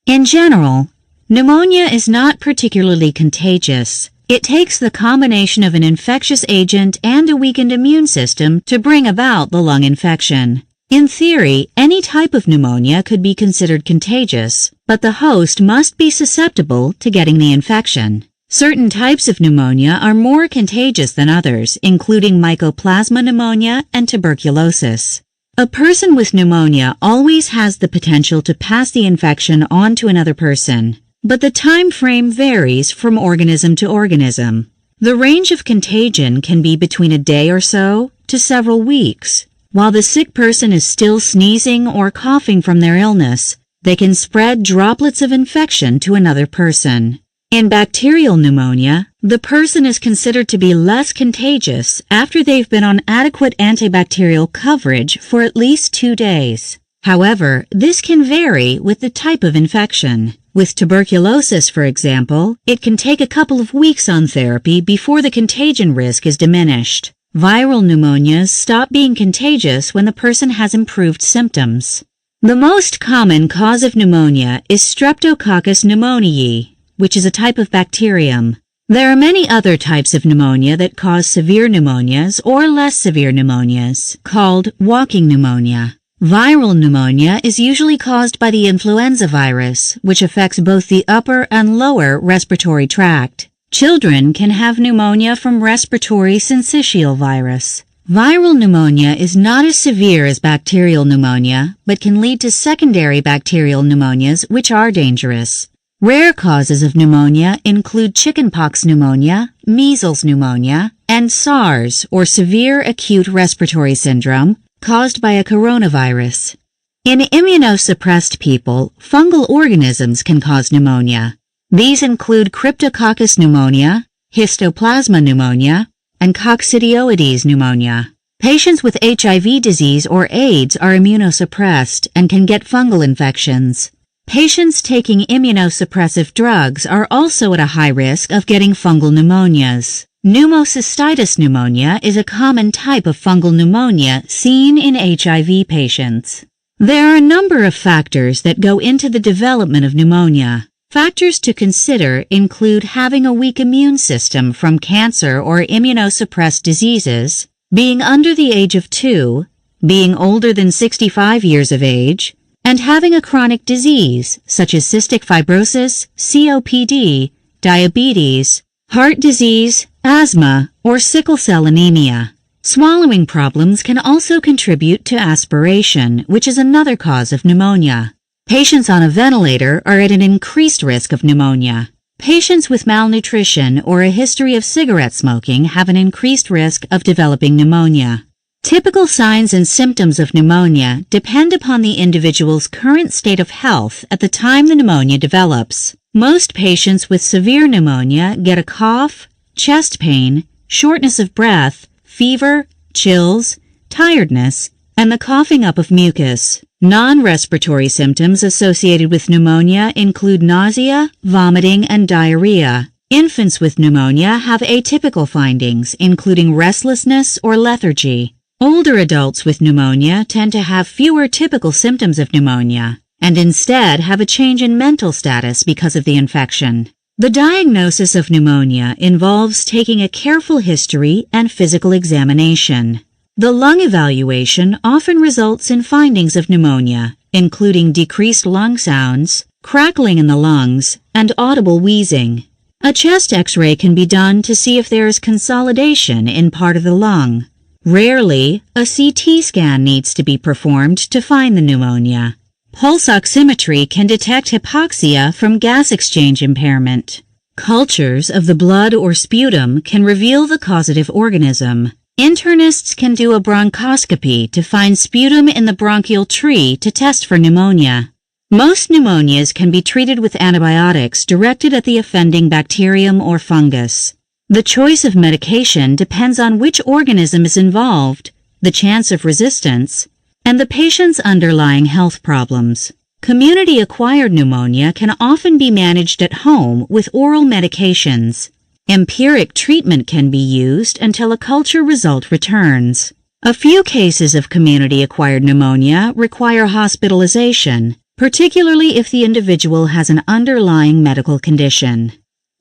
In general, pneumonia is not particularly contagious. It takes the combination of an infectious agent and a weakened immune system to bring about the lung infection. In theory, any type of pneumonia could be considered contagious, but the host must be susceptible to getting the infection. Certain types of pneumonia are more contagious than others, including mycoplasma pneumonia and tuberculosis. A person with pneumonia always has the potential to pass the infection on to another person, but the time frame varies from organism to organism. The range of contagion can be between a day or so to several weeks. While the sick person is still sneezing or coughing from their illness, they can spread droplets of infection to another person. In bacterial pneumonia, the person is considered to be less contagious after they've been on adequate antibacterial coverage for at least 2 days. However, this can vary with the type of infection. With tuberculosis, for example, it can take a couple of weeks on therapy before the contagion risk is diminished. Viral pneumonias stop being contagious when the person has improved symptoms. The most common cause of pneumonia is Streptococcus pneumoniae, which is a type of bacterium. There are many other types of pneumonia that cause severe pneumonias or less severe pneumonias, called walking pneumonia. Viral pneumonia is usually caused by the influenza virus, which affects both the upper and lower respiratory tract. Children can have pneumonia from respiratory syncytial virus. Viral pneumonia is not as severe as bacterial pneumonia, but can lead to secondary bacterial pneumonias, which are dangerous. Rare causes of pneumonia include chickenpox pneumonia, measles pneumonia, and SARS, or severe acute respiratory syndrome, caused by a coronavirus. In immunosuppressed people, fungal organisms can cause pneumonia. These include Cryptococcus pneumonia, Histoplasma pneumonia, and Coccidioides pneumonia. Patients with HIV disease or AIDS are immunosuppressed and can get fungal infections. Patients taking immunosuppressive drugs are also at a high risk of getting fungal pneumonias. Pneumocystitis pneumonia is a common type of fungal pneumonia seen in HIV patients. There are a number of factors that go into the development of pneumonia. Factors to consider include having a weak immune system from cancer or immunosuppressed diseases, being under the age of 2, being older than 65 years of age, and having a chronic disease such as cystic fibrosis, COPD, diabetes, heart disease, asthma, or sickle cell anemia. Swallowing problems can also contribute to aspiration, which is another cause of pneumonia. Patients on a ventilator are at an increased risk of pneumonia. Patients with malnutrition or a history of cigarette smoking have an increased risk of developing pneumonia. Typical signs and symptoms of pneumonia depend upon the individual's current state of health at the time the pneumonia develops. Most patients with severe pneumonia get a cough, chest pain, shortness of breath, fever, chills, tiredness, and the coughing up of mucus. Non-respiratory symptoms associated with pneumonia include nausea, vomiting, and diarrhea. Infants with pneumonia have atypical findings, including restlessness or lethargy. Older adults with pneumonia tend to have fewer typical symptoms of pneumonia, and instead have a change in mental status because of the infection. The diagnosis of pneumonia involves taking a careful history and physical examination. The lung evaluation often results in findings of pneumonia, including decreased lung sounds, crackling in the lungs, and audible wheezing. A chest X-ray can be done to see if there is consolidation in part of the lung. Rarely, a CT scan needs to be performed to find the pneumonia. Pulse oximetry can detect hypoxia from gas exchange impairment. Cultures of the blood or sputum can reveal the causative organism. Internists can do a bronchoscopy to find sputum in the bronchial tree to test for pneumonia. Most pneumonias can be treated with antibiotics directed at the offending bacterium or fungus. The choice of medication depends on which organism is involved, the chance of resistance, and the patient's underlying health problems. Community-acquired pneumonia can often be managed at home with oral medications. Empiric treatment can be used until a culture result returns. A few cases of community-acquired pneumonia require hospitalization, particularly if the individual has an underlying medical condition.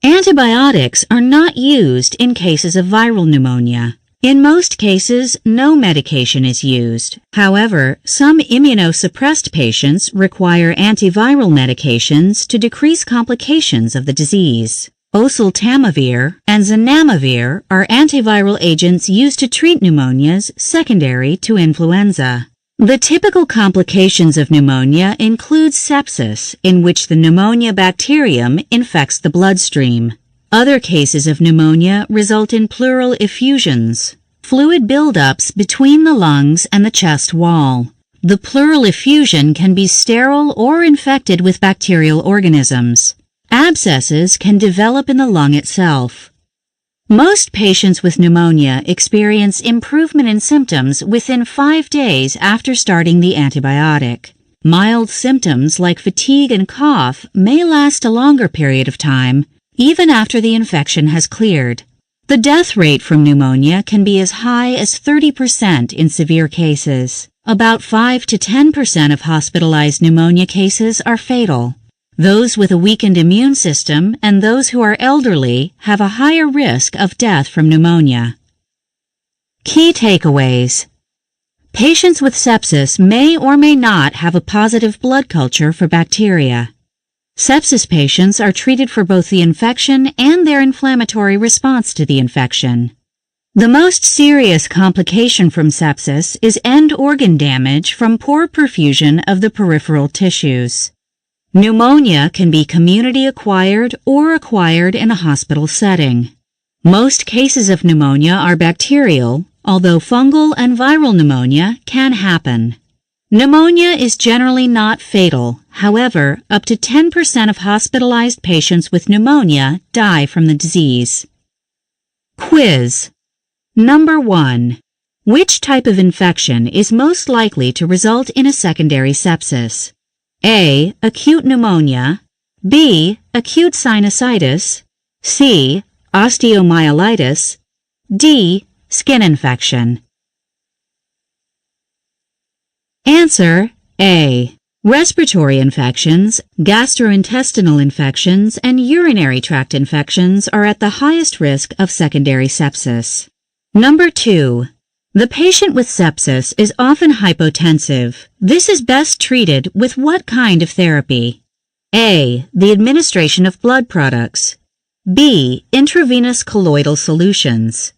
Antibiotics are not used in cases of viral pneumonia. In most cases, no medication is used. However, some immunosuppressed patients require antiviral medications to decrease complications of the disease. Oseltamivir and zanamivir are antiviral agents used to treat pneumonias secondary to influenza. The typical complications of pneumonia include sepsis, in which the pneumonia bacterium infects the bloodstream. Other cases of pneumonia result in pleural effusions, fluid buildups between the lungs and the chest wall. The pleural effusion can be sterile or infected with bacterial organisms. Abscesses can develop in the lung itself. Most patients with pneumonia experience improvement in symptoms within 5 days after starting the antibiotic. Mild symptoms like fatigue and cough may last a longer period of time, even after the infection has cleared. The death rate from pneumonia can be as high as 30% in severe cases. About 5 to 10% of hospitalized pneumonia cases are fatal. Those with a weakened immune system and those who are elderly have a higher risk of death from pneumonia. Key takeaways. Patients with sepsis may or may not have a positive blood culture for bacteria. Sepsis patients are treated for both the infection and their inflammatory response to the infection. The most serious complication from sepsis is end organ damage from poor perfusion of the peripheral tissues. Pneumonia can be community-acquired or acquired in a hospital setting. Most cases of pneumonia are bacterial, although fungal and viral pneumonia can happen. Pneumonia is generally not fatal. However, up to 10% of hospitalized patients with pneumonia die from the disease. Quiz. Number 1. Which type of infection is most likely to result in a secondary sepsis? A. Acute pneumonia. B. Acute sinusitis. C. Osteomyelitis. D. Skin infection. Answer A. Respiratory infections, gastrointestinal infections, and urinary tract infections are at the highest risk of secondary sepsis. Number 2. The patient with sepsis is often hypotensive. This is best treated with what kind of therapy? A. The administration of blood products. B. Intravenous colloidal solutions.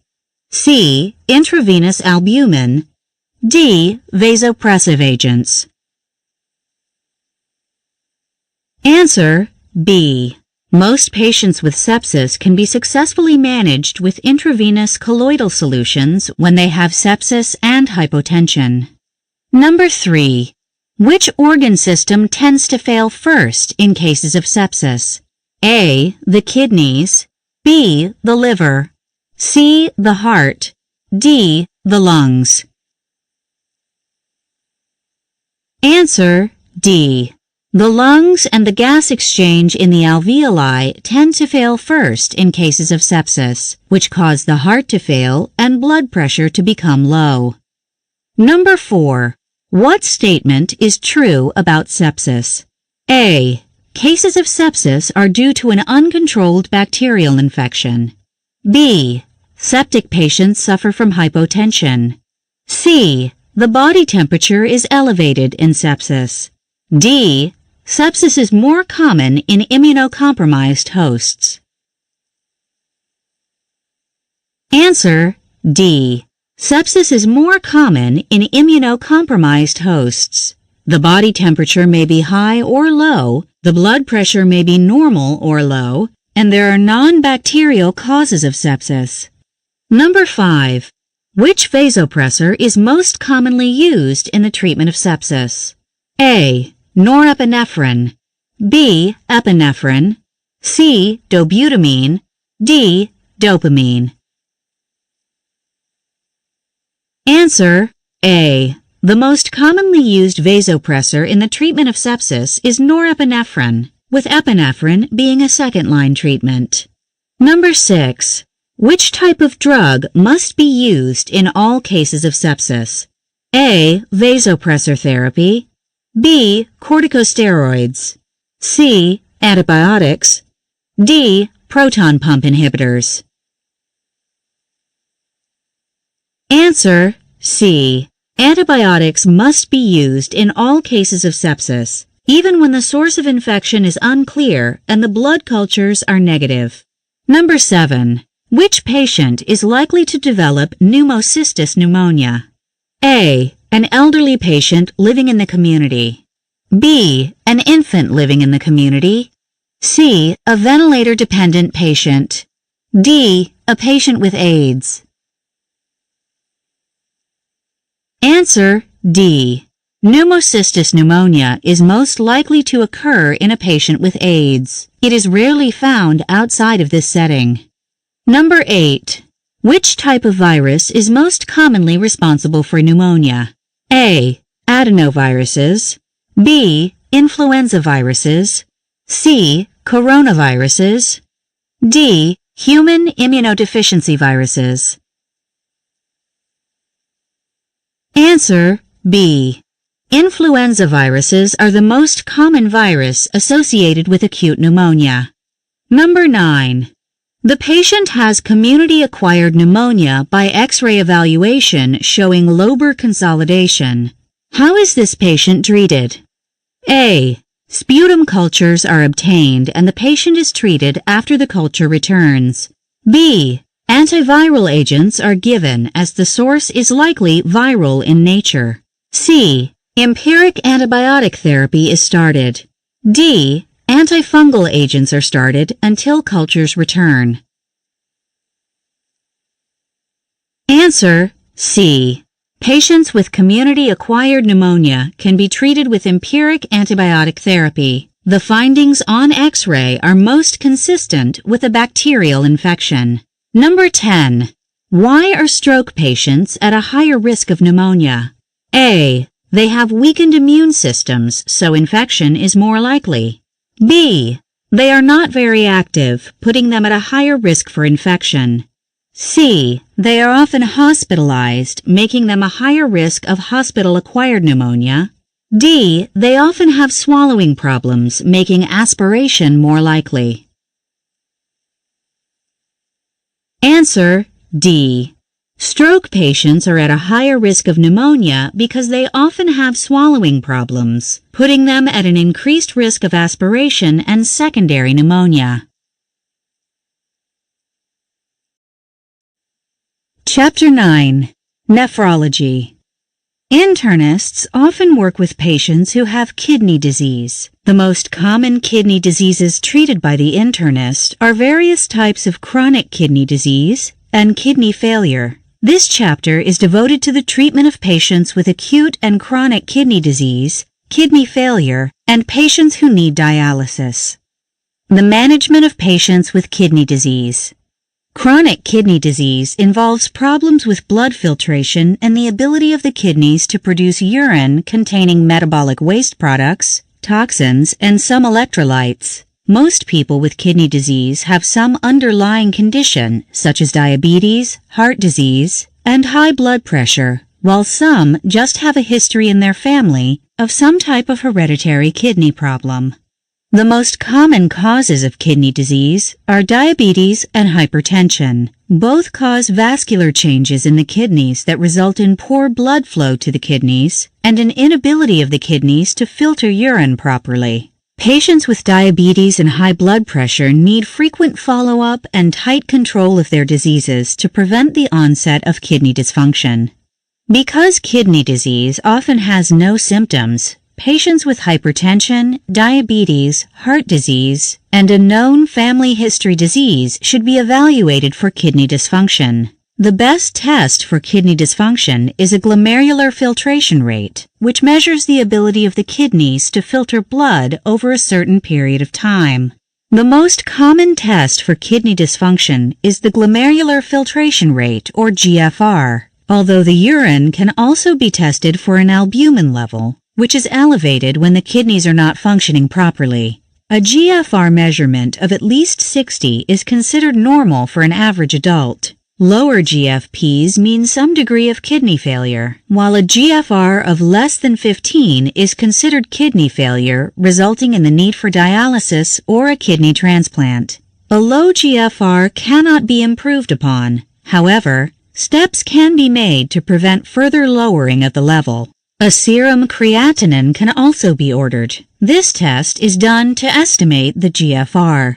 C. Intravenous albumin. D. Vasopressive agents. Answer B. Most patients with sepsis can be successfully managed with intravenous colloidal solutions when they have sepsis and hypotension. Number 3. Which organ system tends to fail first in cases of sepsis? A. The kidneys. B. The liver. C. The heart. D. The lungs. Answer D. The lungs and the gas exchange in the alveoli tend to fail first in cases of sepsis, which cause the heart to fail and blood pressure to become low. Number 4. What statement is true about sepsis? A. Cases of sepsis are due to an uncontrolled bacterial infection. B. Septic patients suffer from hypotension. C. The body temperature is elevated in sepsis. D. Sepsis is more common in immunocompromised hosts. Answer D. Sepsis is more common in immunocompromised hosts. The body temperature may be high or low, the blood pressure may be normal or low, and there are non-bacterial causes of sepsis. Number 5. Which vasopressor is most commonly used in the treatment of sepsis? A. Norepinephrine. B. Epinephrine. C. Dobutamine. D. Dopamine. Answer A. The most commonly used vasopressor in the treatment of sepsis is norepinephrine, with epinephrine being a second-line treatment. Number 6. Which type of drug must be used in all cases of sepsis? A. Vasopressor therapy. B. Corticosteroids. C. Antibiotics. D. Proton pump inhibitors. Answer C. Antibiotics must be used in all cases of sepsis, even when the source of infection is unclear and the blood cultures are negative. Number 7. Which patient is likely to develop pneumocystis pneumonia? A. An elderly patient living in the community. B. An infant living in the community. C. A ventilator-dependent patient. D. A patient with AIDS. Answer D. Pneumocystis pneumonia is most likely to occur in a patient with AIDS. It is rarely found outside of this setting. Number 8. Which type of virus is most commonly responsible for pneumonia? A. Adenoviruses. B. Influenza viruses. C. Coronaviruses. D. Human immunodeficiency viruses. Answer B. Influenza viruses are the most common virus associated with acute pneumonia. Number 9. The patient has community-acquired pneumonia by X-ray evaluation showing lobar consolidation. How is this patient treated? A. Sputum cultures are obtained and the patient is treated after the culture returns. B. Antiviral agents are given as the source is likely viral in nature. C. Empiric antibiotic therapy is started. D. Antifungal agents are started until cultures return. Answer C. Patients with community-acquired pneumonia can be treated with empiric antibiotic therapy. The findings on X-ray are most consistent with a bacterial infection. Number 10. Why are stroke patients at a higher risk of pneumonia? A. They have weakened immune systems, so infection is more likely. B. They are not very active, putting them at a higher risk for infection. C. They are often hospitalized, making them a higher risk of hospital-acquired pneumonia. D. They often have swallowing problems, making aspiration more likely. Answer D. Stroke patients are at a higher risk of pneumonia because they often have swallowing problems, putting them at an increased risk of aspiration and secondary pneumonia. Chapter 9. Nephrology. Internists often work with patients who have kidney disease. The most common kidney diseases treated by the internist are various types of chronic kidney disease and kidney failure. This chapter is devoted to the treatment of patients with acute and chronic kidney disease, kidney failure, and patients who need dialysis. The management of patients with kidney disease. Chronic kidney disease involves problems with blood filtration and the ability of the kidneys to produce urine containing metabolic waste products, toxins, and some electrolytes. Most people with kidney disease have some underlying condition, such as diabetes, heart disease, and high blood pressure, while some just have a history in their family of some type of hereditary kidney problem. The most common causes of kidney disease are diabetes and hypertension. Both cause vascular changes in the kidneys that result in poor blood flow to the kidneys and an inability of the kidneys to filter urine properly. Patients with diabetes and high blood pressure need frequent follow-up and tight control of their diseases to prevent the onset of kidney dysfunction. Because kidney disease often has no symptoms, patients with hypertension, diabetes, heart disease, and a known family history disease should be evaluated for kidney dysfunction. The best test for kidney dysfunction is a glomerular filtration rate, which measures the ability of the kidneys to filter blood over a certain period of time. The most common test for kidney dysfunction is the glomerular filtration rate, or GFR, although the urine can also be tested for an albumin level, which is elevated when the kidneys are not functioning properly. A GFR measurement of at least 60 is considered normal for an average adult. Lower GFPs mean some degree of kidney failure, while a GFR of less than 15 is considered kidney failure, resulting in the need for dialysis or a kidney transplant. A low GFR cannot be improved upon. However, steps can be made to prevent further lowering of the level. A serum creatinine can also be ordered. This test is done to estimate the GFR.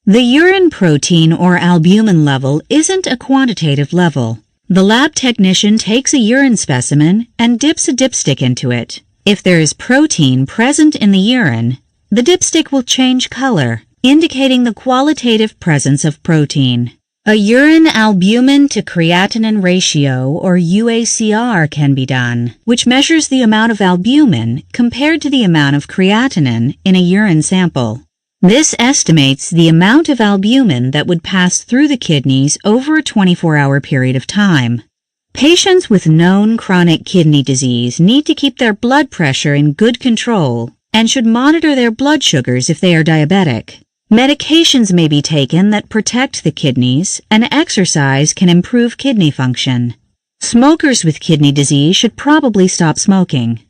The urine protein or albumin level isn't a quantitative level. The lab technician takes a urine specimen and dips a dipstick into it. If there is protein present in the urine, the dipstick will change color, indicating the qualitative presence of protein. A urine albumin to creatinine ratio, or UACR, can be done, which measures the amount of albumin compared to the amount of creatinine in a urine sample. This estimates the amount of albumin that would pass through the kidneys over a 24-hour period of time. Patients with known chronic kidney disease need to keep their blood pressure in good control and should monitor their blood sugars if they are diabetic. Medications may be taken that protect the kidneys, and exercise can improve kidney function. Smokers with kidney disease should probably stop smoking.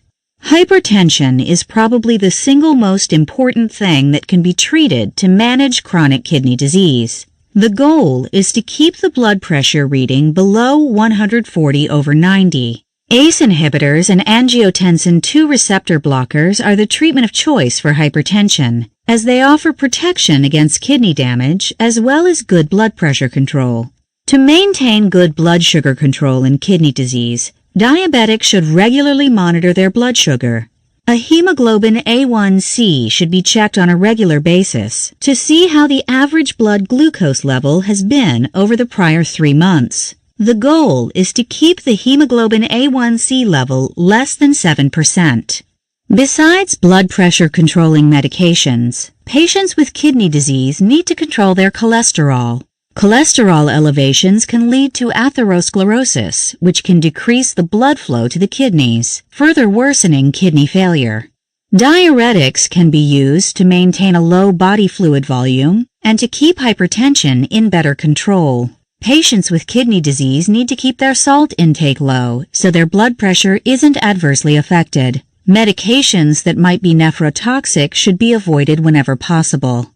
Hypertension is probably the single most important thing that can be treated to manage chronic kidney disease. The goal is to keep the blood pressure reading below 140/90. ACE inhibitors and angiotensin II receptor blockers are the treatment of choice for hypertension, as they offer protection against kidney damage as well as good blood pressure control. To maintain good blood sugar control in kidney disease, diabetics should regularly monitor their blood sugar. A hemoglobin A1C should be checked on a regular basis to see how the average blood glucose level has been over the prior 3 months. The goal is to keep the hemoglobin A1C level less than 7%. Besides blood pressure controlling medications, patients with kidney disease need to control their cholesterol. Cholesterol elevations can lead to atherosclerosis, which can decrease the blood flow to the kidneys, further worsening kidney failure. Diuretics can be used to maintain a low body fluid volume and to keep hypertension in better control. Patients with kidney disease need to keep their salt intake low so their blood pressure isn't adversely affected. Medications that might be nephrotoxic should be avoided whenever possible.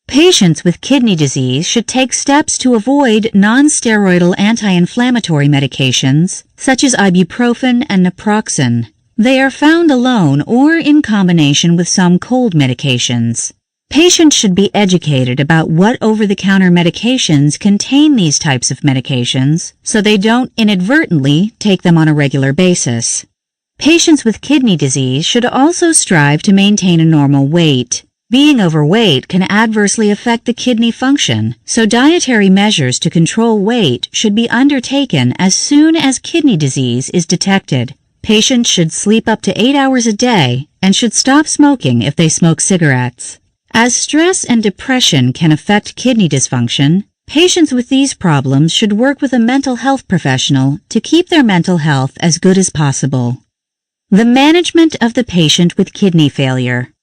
Patients with kidney disease should take steps to avoid non-steroidal anti-inflammatory medications such as ibuprofen and naproxen. They are found alone or in combination with some cold medications. Patients should be educated about what over-the-counter medications contain these types of medications so they don't inadvertently take them on a regular basis. Patients with kidney disease should also strive to maintain a normal weight. Being overweight can adversely affect the kidney function, so dietary measures to control weight should be undertaken as soon as kidney disease is detected. Patients should sleep up to 8 hours a day and should stop smoking if they smoke cigarettes. As stress and depression can affect kidney dysfunction, patients with these problems should work with a mental health professional to keep their mental health as good as possible. The management of the patient with kidney failure.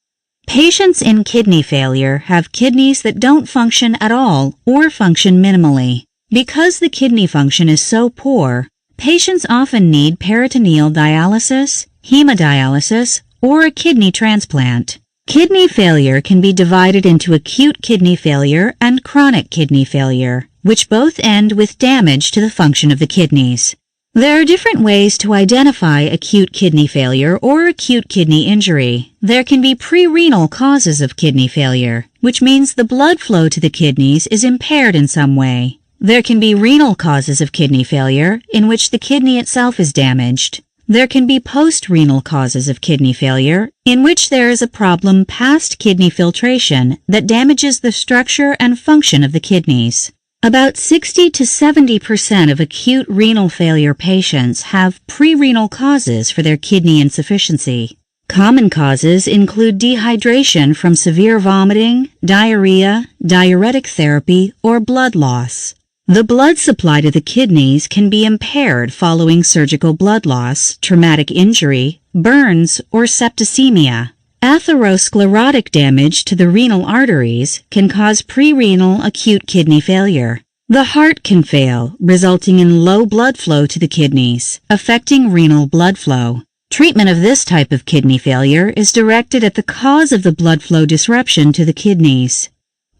Patients in kidney failure have kidneys that don't function at all or function minimally. Because the kidney function is so poor, patients often need peritoneal dialysis, hemodialysis, or a kidney transplant. Kidney failure can be divided into acute kidney failure and chronic kidney failure, which both end with damage to the function of the kidneys. There are different ways to identify acute kidney failure or acute kidney injury. There can be pre-renal causes of kidney failure, which means the blood flow to the kidneys is impaired in some way. There can be renal causes of kidney failure, in which the kidney itself is damaged. There can be post-renal causes of kidney failure, in which there is a problem past kidney filtration that damages the structure and function of the kidneys. About 60 to 70% of acute renal failure patients have pre-renal causes for their kidney insufficiency. Common causes include dehydration from severe vomiting, diarrhea, diuretic therapy, or blood loss. The blood supply to the kidneys can be impaired following surgical blood loss, traumatic injury, burns, or septicemia. Atherosclerotic damage to the renal arteries can cause pre-renal acute kidney failure. The heart can fail, resulting in low blood flow to the kidneys, affecting renal blood flow. Treatment of this type of kidney failure is directed at the cause of the blood flow disruption to the kidneys.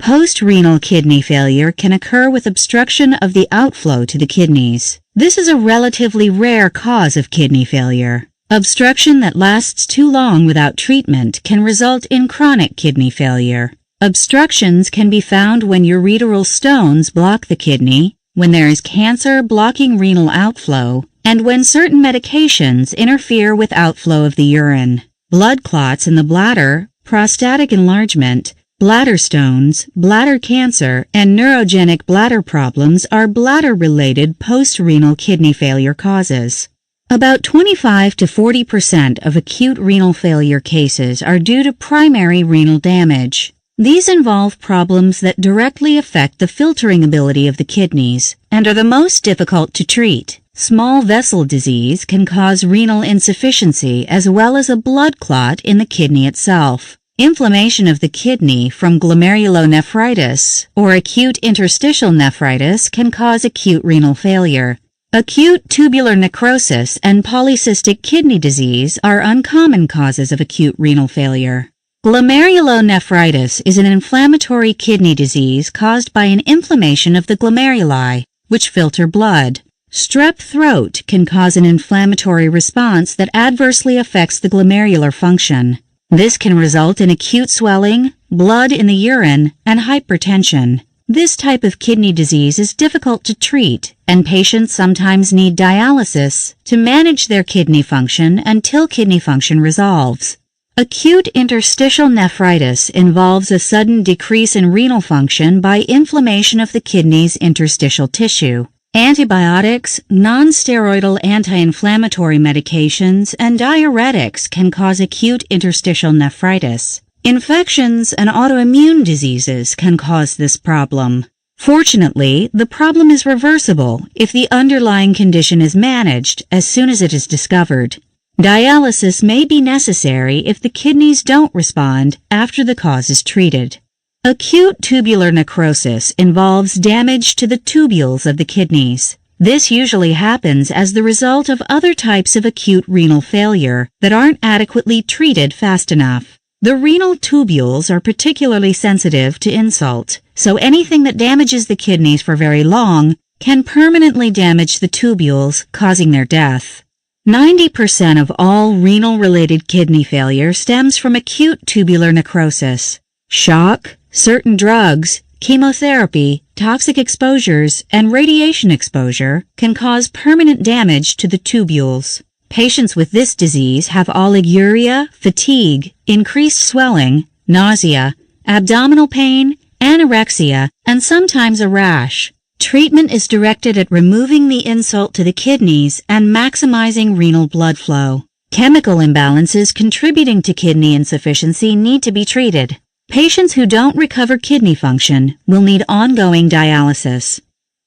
Post-renal kidney failure can occur with obstruction of the outflow to the kidneys. This is a relatively rare cause of kidney failure. Obstruction that lasts too long without treatment can result in chronic kidney failure. Obstructions can be found when ureteral stones block the kidney, when there is cancer blocking renal outflow, and when certain medications interfere with outflow of the urine. Blood clots in the bladder, prostatic enlargement, bladder stones, bladder cancer, and neurogenic bladder problems are bladder-related post-renal kidney failure causes. About 25 to 40% of acute renal failure cases are due to primary renal damage. These involve problems that directly affect the filtering ability of the kidneys and are the most difficult to treat. Small vessel disease can cause renal insufficiency as well as a blood clot in the kidney itself. Inflammation of the kidney from glomerulonephritis or acute interstitial nephritis can cause acute renal failure. Acute tubular necrosis and polycystic kidney disease are uncommon causes of acute renal failure. Glomerulonephritis is an inflammatory kidney disease caused by an inflammation of the glomeruli, which filter blood. Strep throat can cause an inflammatory response that adversely affects the glomerular function. This can result in acute swelling, blood in the urine, and hypertension. This type of kidney disease is difficult to treat, and patients sometimes need dialysis to manage their kidney function until kidney function resolves. Acute interstitial nephritis involves a sudden decrease in renal function by inflammation of the kidney's interstitial tissue. Antibiotics, non-steroidal anti-inflammatory medications, and diuretics can cause acute interstitial nephritis. Infections and autoimmune diseases can cause this problem. Fortunately, the problem is reversible if the underlying condition is managed as soon as it is discovered. Dialysis may be necessary if the kidneys don't respond after the cause is treated. Acute tubular necrosis involves damage to the tubules of the kidneys. This usually happens as the result of other types of acute renal failure that aren't adequately treated fast enough. The renal tubules are particularly sensitive to insult, so anything that damages the kidneys for very long can permanently damage the tubules, causing their death. 90% of all renal-related kidney failure stems from acute tubular necrosis. Shock, certain drugs, chemotherapy, toxic exposures, and radiation exposure can cause permanent damage to the tubules. Patients with this disease have oliguria, fatigue, increased swelling, nausea, abdominal pain, anorexia, and sometimes a rash. Treatment is directed at removing the insult to the kidneys and maximizing renal blood flow. Chemical imbalances contributing to kidney insufficiency need to be treated. Patients who don't recover kidney function will need ongoing dialysis.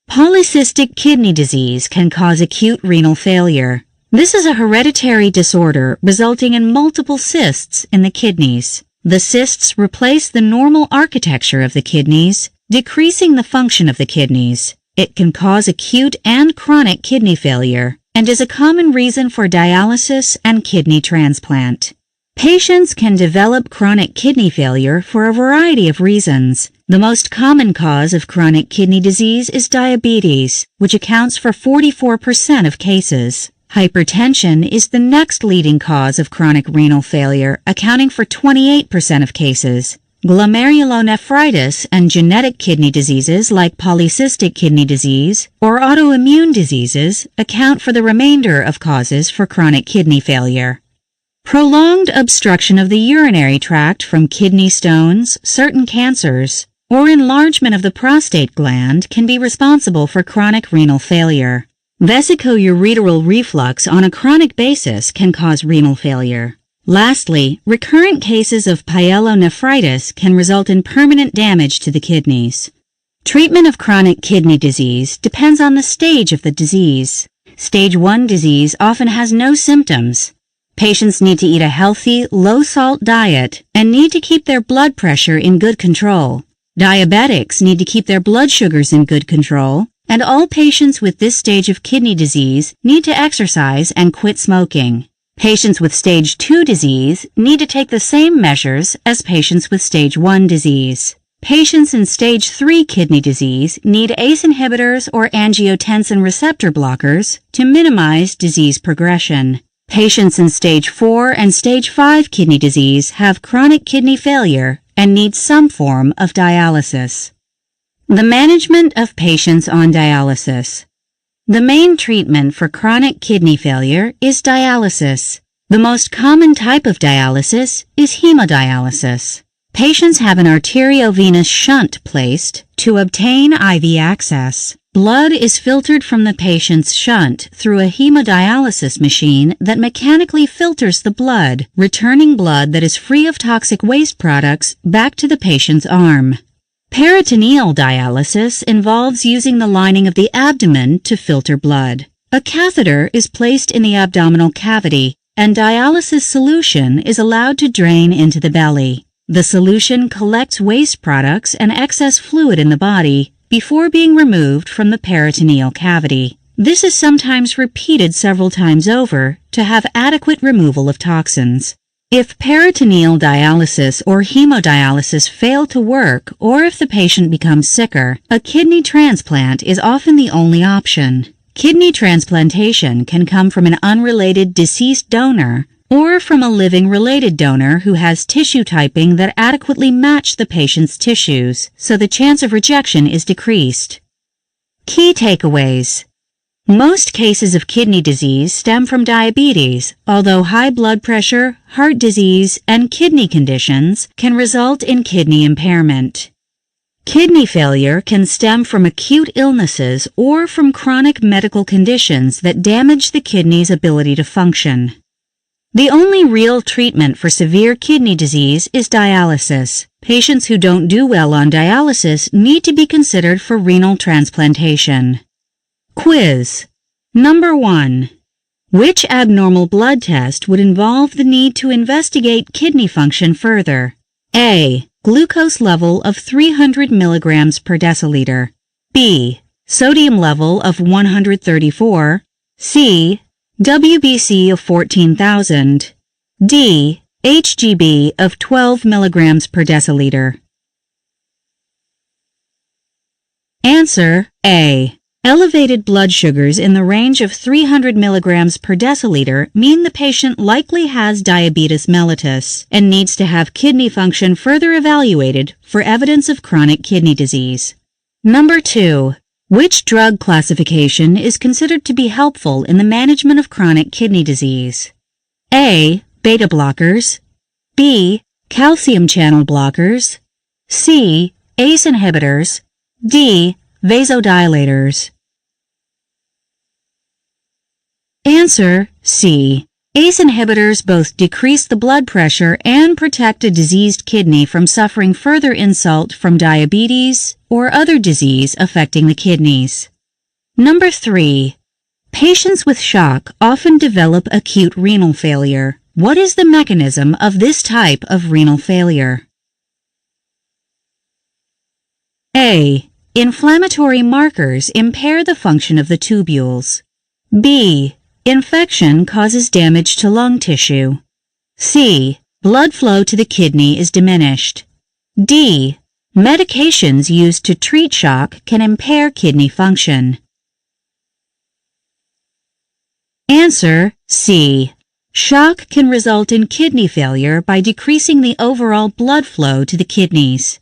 Polycystic kidney disease can cause acute renal failure. This is a hereditary disorder resulting in multiple cysts in the kidneys. The cysts replace the normal architecture of the kidneys, decreasing the function of the kidneys. It can cause acute and chronic kidney failure and is a common reason for dialysis and kidney transplant. Patients can develop chronic kidney failure for a variety of reasons. The most common cause of chronic kidney disease is diabetes, which accounts for 44% of cases. Hypertension is the next leading cause of chronic renal failure, accounting for 28% of cases. Glomerulonephritis and genetic kidney diseases like polycystic kidney disease or autoimmune diseases account for the remainder of causes for chronic kidney failure. Prolonged obstruction of the urinary tract from kidney stones, certain cancers, or enlargement of the prostate gland can be responsible for chronic renal failure. Vesicoureteral reflux on a chronic basis can cause renal failure. Lastly, recurrent cases of pyelonephritis can result in permanent damage to the kidneys. Treatment of chronic kidney disease depends on the stage of the disease. Stage 1 disease often has no symptoms. Patients need to eat a healthy, low-salt diet and need to keep their blood pressure in good control. Diabetics need to keep their blood sugars in good control, and all patients with this stage of kidney disease need to exercise and quit smoking. Patients with stage 2 disease need to take the same measures as patients with stage 1 disease. Patients in stage 3 kidney disease need ACE inhibitors or angiotensin receptor blockers to minimize disease progression. Patients in stage 4 and stage 5 kidney disease have chronic kidney failure and need some form of dialysis. The management of patients on dialysis. The main treatment for chronic kidney failure is dialysis. The most common type of dialysis is hemodialysis. Patients have an arteriovenous shunt placed to obtain IV access. Blood is filtered from the patient's shunt through a hemodialysis machine that mechanically filters the blood, returning blood that is free of toxic waste products back to the patient's arm. Peritoneal dialysis involves using the lining of the abdomen to filter blood. A catheter is placed in the abdominal cavity, and dialysis solution is allowed to drain into the belly. The solution collects waste products and excess fluid in the body before being removed from the peritoneal cavity. This is sometimes repeated several times over to have adequate removal of toxins. If peritoneal dialysis or hemodialysis fail to work, or if the patient becomes sicker, a kidney transplant is often the only option. Kidney transplantation can come from an unrelated deceased donor or from a living related donor who has tissue typing that adequately match the patient's tissues, so the chance of rejection is decreased. Key takeaways. Most cases of kidney disease stem from diabetes, although high blood pressure, heart disease, and kidney conditions can result in kidney impairment. Kidney failure can stem from acute illnesses or from chronic medical conditions that damage the kidney's ability to function. The only real treatment for severe kidney disease is dialysis. Patients who don't do well on dialysis need to be considered for renal transplantation. Quiz. Number 1. Which abnormal blood test would involve the need to investigate kidney function further? A. Glucose level of 300 milligrams per deciliter. B. Sodium level of 134. C. WBC of 14,000. D. HGB of 12 milligrams per deciliter. Answer A. Elevated blood sugars in the range of 300 milligrams per deciliter mean the patient likely has diabetes mellitus and needs to have kidney function further evaluated for evidence of chronic kidney disease. Number 2. Which drug classification is considered to be helpful in the management of chronic kidney disease? A. Beta blockers. B. Calcium channel blockers. C. ACE inhibitors. D. Vasodilators. Answer C. ACE inhibitors both decrease the blood pressure and protect a diseased kidney from suffering further insult from diabetes or other disease affecting the kidneys. Number 3. Patients with shock often develop acute renal failure. What is the mechanism of this type of renal failure? A. Inflammatory markers impair the function of the tubules. B. Infection causes damage to lung tissue. C. Blood flow to the kidney is diminished. D. Medications used to treat shock can impair kidney function. Answer C. Shock can result in kidney failure by decreasing the overall blood flow to the kidneys.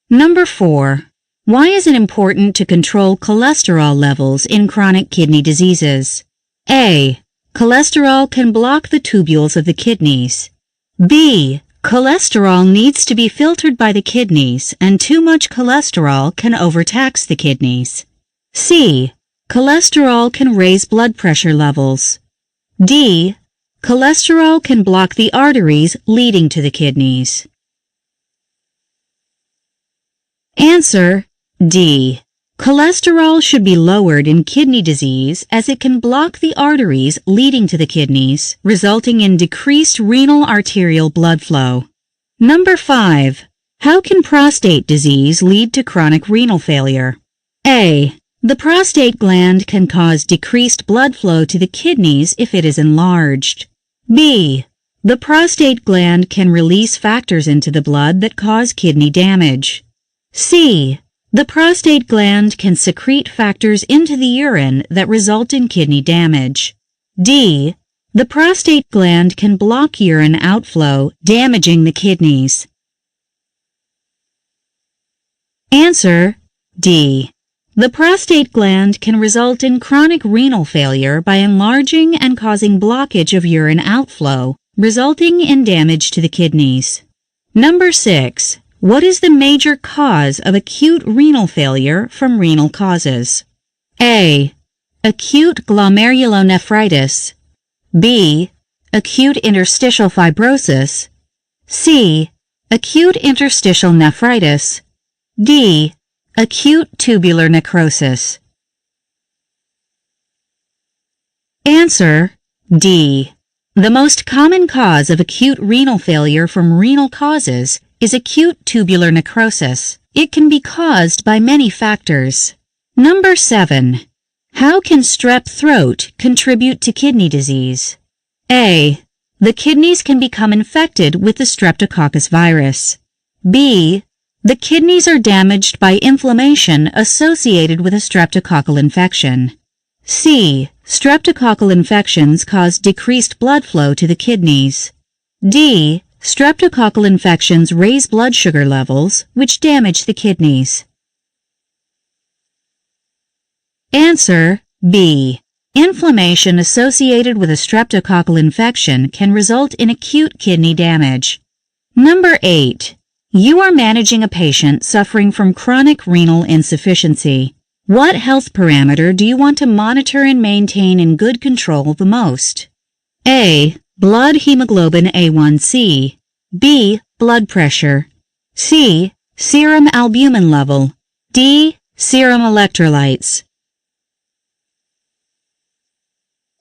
Number 4. Why is it important to control cholesterol levels in chronic kidney diseases? A. Cholesterol can block the tubules of the kidneys. B. Cholesterol needs to be filtered by the kidneys, and too much cholesterol can overtax the kidneys. C. Cholesterol can raise blood pressure levels. D. Cholesterol can block the arteries leading to the kidneys. Answer D. Cholesterol should be lowered in kidney disease as it can block the arteries leading to the kidneys, resulting in decreased renal arterial blood flow. Number 5. How can prostate disease lead to chronic renal failure? A. The prostate gland can cause decreased blood flow to the kidneys if it is enlarged. B. The prostate gland can release factors into the blood that cause kidney damage. C. The prostate gland can secrete factors into the urine that result in kidney damage. D. The prostate gland can block urine outflow, damaging the kidneys. Answer D. The prostate gland can result in chronic renal failure by enlarging and causing blockage of urine outflow, resulting in damage to the kidneys. Number 6. What is the major cause of acute renal failure from renal causes? A. Acute glomerulonephritis. B. Acute interstitial fibrosis. C. Acute interstitial nephritis. D. Acute tubular necrosis. Answer D. The most common cause of acute renal failure from renal causes is acute tubular necrosis. It can be caused by many factors. Number 7. How can strep throat contribute to kidney disease? A. The kidneys can become infected with the streptococcus virus. B. The kidneys are damaged by inflammation associated with a streptococcal infection. C. Streptococcal infections cause decreased blood flow to the kidneys. D. Streptococcal infections raise blood sugar levels, which damage the kidneys. Answer B. Inflammation associated with a streptococcal infection can result in acute kidney damage. Number 8. You are managing a patient suffering from chronic renal insufficiency. What health parameter do you want to monitor and maintain in good control the most? A. Blood hemoglobin A1C. B. Blood pressure. C. Serum albumin level. D. Serum electrolytes.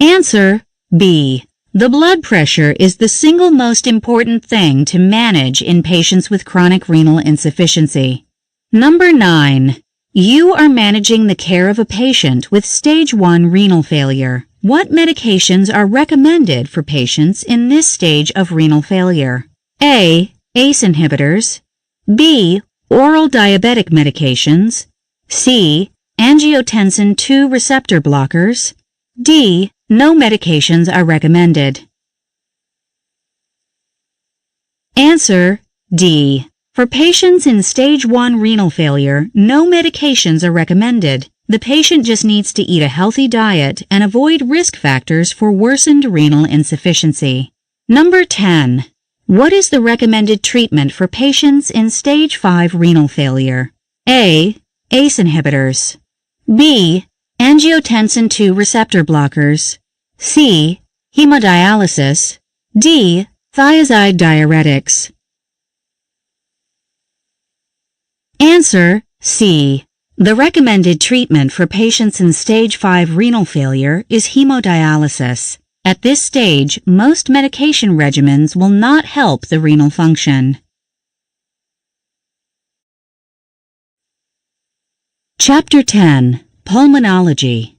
Answer B. The blood pressure is the single most important thing to manage in patients with chronic renal insufficiency. Number 9. You are managing the care of a patient with stage 1 renal failure. What medications are recommended for patients in this stage of renal failure? A. ACE inhibitors. B. Oral diabetic medications. C. Angiotensin II receptor blockers. D. No medications are recommended. Answer D. For patients in stage 1 renal failure, no medications are recommended. The patient just needs to eat a healthy diet and avoid risk factors for worsened renal insufficiency. Number 10. What is the recommended treatment for patients in stage 5 renal failure? A. ACE inhibitors. B. Angiotensin II receptor blockers. C. Hemodialysis. D. Thiazide diuretics. Answer C. The recommended treatment for patients in stage 5 renal failure is hemodialysis. At this stage, most medication regimens will not help the renal function. Chapter 10. Pulmonology.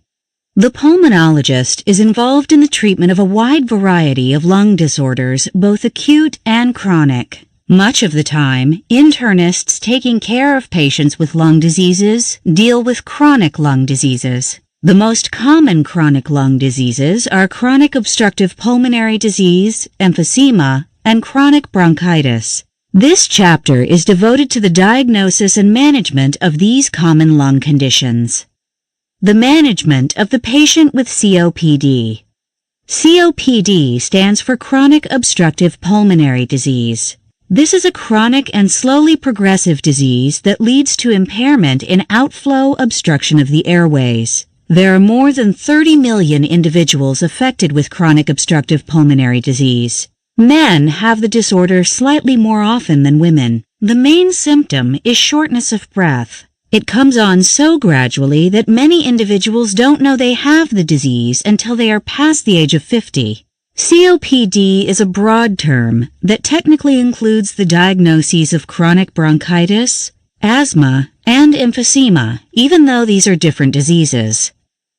The pulmonologist is involved in the treatment of a wide variety of lung disorders, both acute and chronic. Much of the time, internists taking care of patients with lung diseases deal with chronic lung diseases. The most common chronic lung diseases are chronic obstructive pulmonary disease, emphysema, and chronic bronchitis. This chapter is devoted to the diagnosis and management of these common lung conditions. The management of the patient with COPD. COPD stands for chronic obstructive pulmonary disease. This is a chronic and slowly progressive disease that leads to impairment in outflow obstruction of the airways. There are more than 30 million individuals affected with chronic obstructive pulmonary disease. Men have the disorder slightly more often than women. The main symptom is shortness of breath. It comes on so gradually that many individuals don't know they have the disease until they are past the age of 50. COPD is a broad term that technically includes the diagnoses of chronic bronchitis, asthma, and emphysema, even though these are different diseases.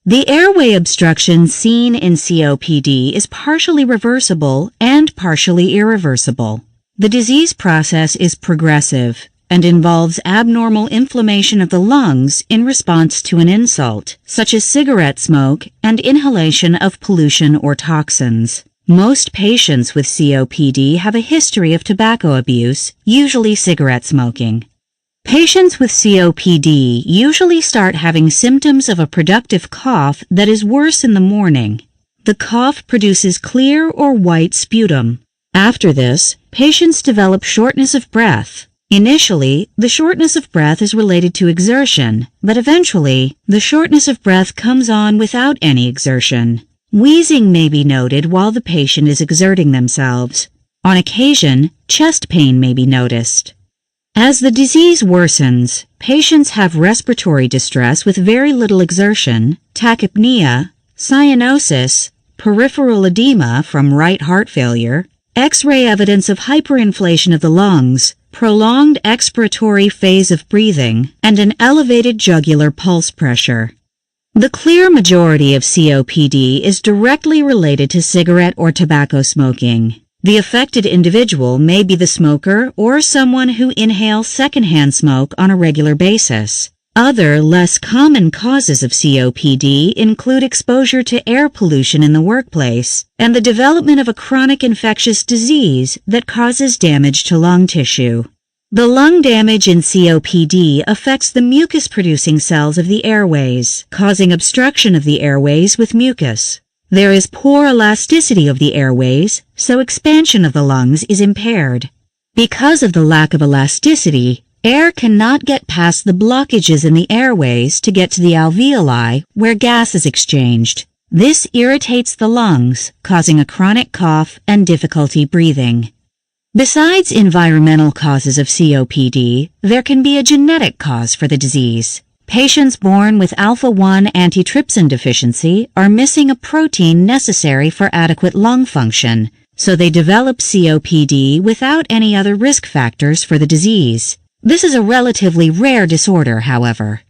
The airway obstruction seen in COPD is partially reversible and partially irreversible. The disease process is progressive and involves abnormal inflammation of the lungs in response to an insult, such as cigarette smoke and inhalation of pollution or toxins. Most patients with COPD have a history of tobacco abuse, usually cigarette smoking. Patients with COPD usually start having symptoms of a productive cough that is worse in the morning. The cough produces clear or white sputum. After this, patients develop shortness of breath. Initially, the shortness of breath is related to exertion, but eventually, the shortness of breath comes on without any exertion. Wheezing may be noted while the patient is exerting themselves. On occasion, chest pain may be noticed. As the disease worsens, patients have respiratory distress with very little exertion, tachypnea, cyanosis, peripheral edema from right heart failure, X-ray evidence of hyperinflation of the lungs, prolonged expiratory phase of breathing, and an elevated jugular pulse pressure. The clear majority of COPD is directly related to cigarette or tobacco smoking. The affected individual may be the smoker or someone who inhales secondhand smoke on a regular basis. Other, less common causes of COPD include exposure to air pollution in the workplace and the development of a chronic infectious disease that causes damage to lung tissue. The lung damage in COPD affects the mucus-producing cells of the airways, causing obstruction of the airways with mucus. There is poor elasticity of the airways, so expansion of the lungs is impaired. Because of the lack of elasticity, air cannot get past the blockages in the airways to get to the alveoli where gas is exchanged. This irritates the lungs, causing a chronic cough and difficulty breathing. Besides environmental causes of COPD, there can be a genetic cause for the disease. Patients born with alpha-1 antitrypsin deficiency are missing a protein necessary for adequate lung function, so they develop COPD without any other risk factors for the disease. This is a relatively rare disorder, however.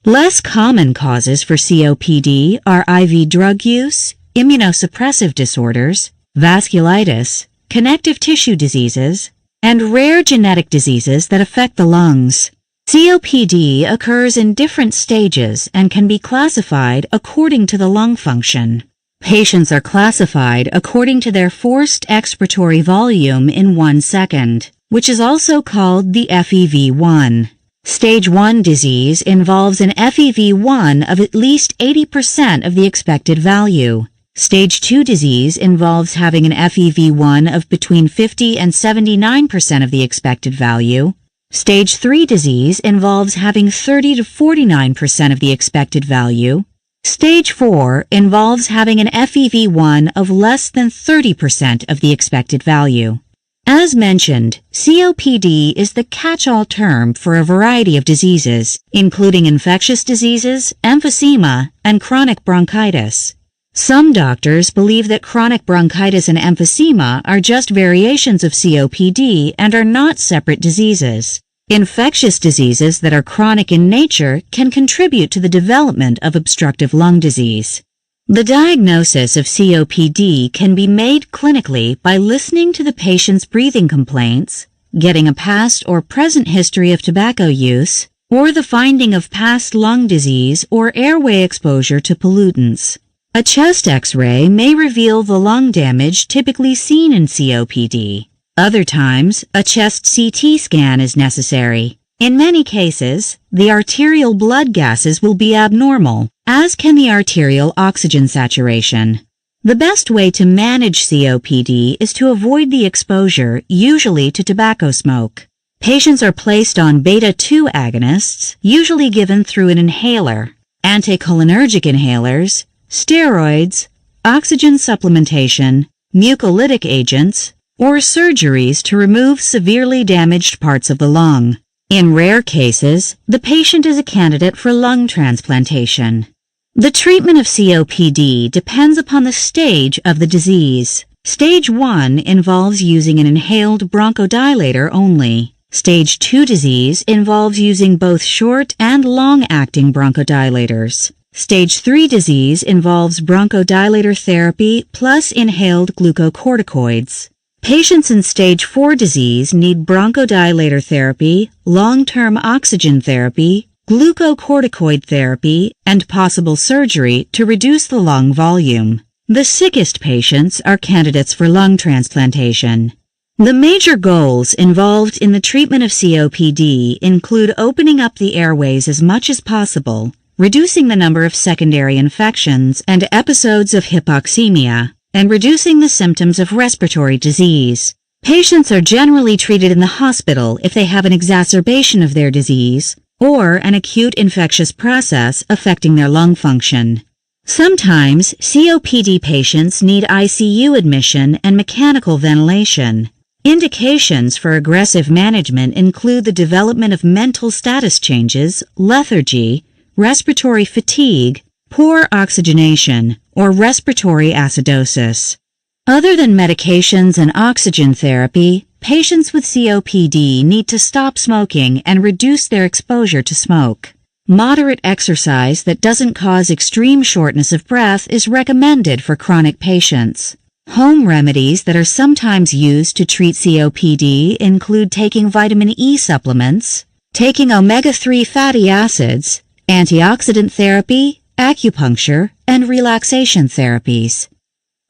Less common causes for COPD are IV drug use, immunosuppressive disorders, vasculitis, connective tissue diseases, and rare genetic diseases that affect the lungs. COPD occurs in different stages and can be classified according to the lung function. Patients are classified according to their forced expiratory volume in 1 second, which is also called the FEV1. Stage 1 disease involves an FEV1 of at least 80% of the expected value. Stage 2 disease involves having an FEV1 of between 50 and 79% of the expected value. Stage 3 disease involves having 30 to 49% of the expected value. Stage 4 involves having an FEV1 of less than 30% of the expected value. As mentioned, COPD is the catch-all term for a variety of diseases, including infectious diseases, emphysema, and chronic bronchitis. Some doctors believe that chronic bronchitis and emphysema are just variations of COPD and are not separate diseases. Infectious diseases that are chronic in nature can contribute to the development of obstructive lung disease. The diagnosis of COPD can be made clinically by listening to the patient's breathing complaints, getting a past or present history of tobacco use, or the finding of past lung disease or airway exposure to pollutants. A chest X-ray may reveal the lung damage typically seen in COPD. Other times, a chest CT scan is necessary. In many cases, the arterial blood gases will be abnormal, as can the arterial oxygen saturation. The best way to manage COPD is to avoid the exposure, usually to tobacco smoke. Patients are placed on beta-2 agonists, usually given through an inhaler, anticholinergic inhalers, steroids, oxygen supplementation, mucolytic agents, or surgeries to remove severely damaged parts of the lung. In rare cases, the patient is a candidate for lung transplantation. The treatment of COPD depends upon the stage of the disease. Stage 1 involves using an inhaled bronchodilator only. Stage 2 disease involves using both short and long-acting bronchodilators. Stage 3 disease involves bronchodilator therapy plus inhaled glucocorticoids. Patients in Stage 4 disease need bronchodilator therapy, long-term oxygen therapy, glucocorticoid therapy, and possible surgery to reduce the lung volume. The sickest patients are candidates for lung transplantation. The major goals involved in the treatment of COPD include opening up the airways as much as possible, reducing the number of secondary infections and episodes of hypoxemia, and reducing the symptoms of respiratory disease. Patients are generally treated in the hospital if they have an exacerbation of their disease or an acute infectious process affecting their lung function. Sometimes, COPD patients need ICU admission and mechanical ventilation. Indications for aggressive management include the development of mental status changes, lethargy, respiratory fatigue, poor oxygenation, or respiratory acidosis. Other than medications and oxygen therapy, patients with COPD need to stop smoking and reduce their exposure to smoke. Moderate exercise that doesn't cause extreme shortness of breath is recommended for chronic patients. Home remedies that are sometimes used to treat COPD include taking vitamin E supplements, taking omega-3 fatty acids, antioxidant therapy, acupuncture, and relaxation therapies.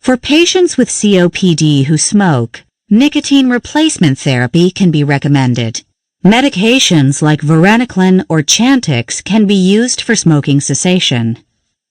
For patients with COPD who smoke, nicotine replacement therapy can be recommended. Medications like varenicline or Chantix can be used for smoking cessation.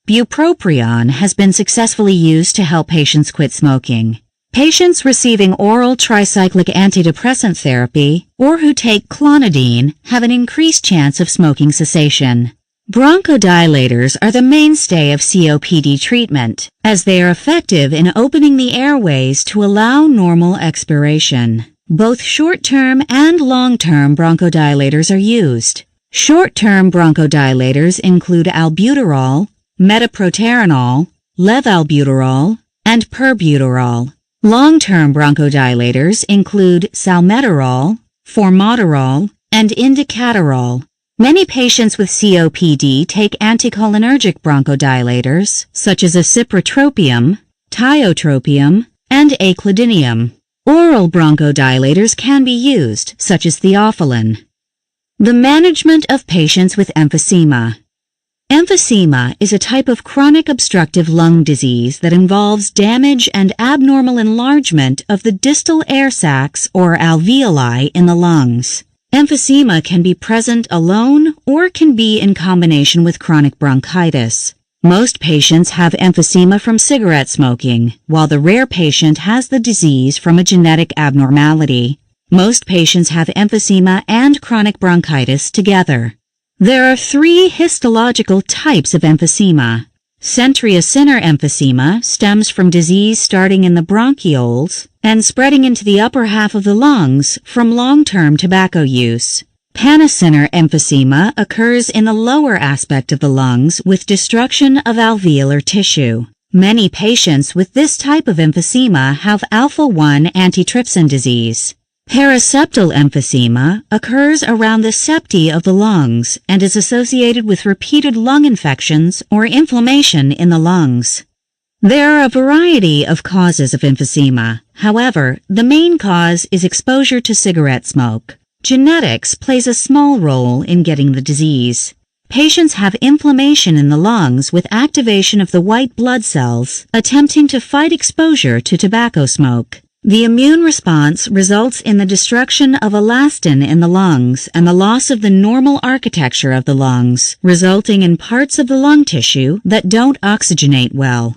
Bupropion has been successfully used to help patients quit smoking. Patients receiving oral tricyclic antidepressant therapy or who take clonidine have an increased chance of smoking cessation. Bronchodilators are the mainstay of COPD treatment, as they are effective in opening the airways to allow normal expiration. Both short-term and long-term bronchodilators are used. Short-term bronchodilators include albuterol, metoprolol, levalbuterol, and perbuterol. Long-term bronchodilators include salmeterol, formoterol, and indicaterol. Many patients with COPD take anticholinergic bronchodilators, such as cipratropium, tiotropium, and aclidinium. Oral bronchodilators can be used, such as theophylline. The management of patients with emphysema. Emphysema is a type of chronic obstructive lung disease that involves damage and abnormal enlargement of the distal air sacs or alveoli in the lungs. Emphysema can be present alone or can be in combination with chronic bronchitis. Most patients have emphysema from cigarette smoking, while the rare patient has the disease from a genetic abnormality. Most patients have emphysema and chronic bronchitis together. There are 3 histological types of emphysema. Centriacinar emphysema stems from disease starting in the bronchioles and spreading into the upper half of the lungs from long-term tobacco use. Panacinar emphysema occurs in the lower aspect of the lungs with destruction of alveolar tissue. Many patients with this type of emphysema have alpha-1 antitrypsin disease. Paraseptal emphysema occurs around the septi of the lungs and is associated with repeated lung infections or inflammation in the lungs. There are a variety of causes of emphysema. However, the main cause is exposure to cigarette smoke. Genetics plays a small role in getting the disease. Patients have inflammation in the lungs with activation of the white blood cells attempting to fight exposure to tobacco smoke. The immune response results in the destruction of elastin in the lungs and the loss of the normal architecture of the lungs, resulting in parts of the lung tissue that don't oxygenate well.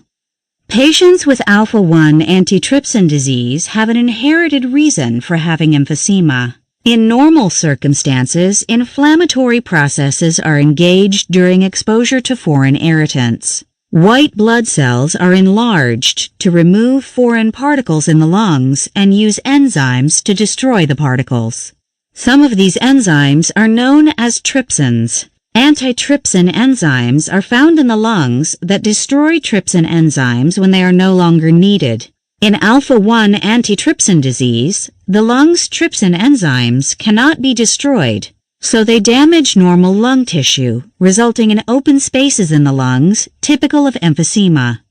Patients with alpha-1 antitrypsin disease have an inherited reason for having emphysema. In normal circumstances, inflammatory processes are engaged during exposure to foreign irritants. White blood cells are enlarged to remove foreign particles in the lungs and use enzymes to destroy the particles. Some of these enzymes are known as trypsins. Antitrypsin enzymes are found in the lungs that destroy trypsin enzymes when they are no longer needed. In alpha-1 antitrypsin disease, the lung's trypsin enzymes cannot be destroyed, so they damage normal lung tissue, resulting in open spaces in the lungs, typical of emphysema.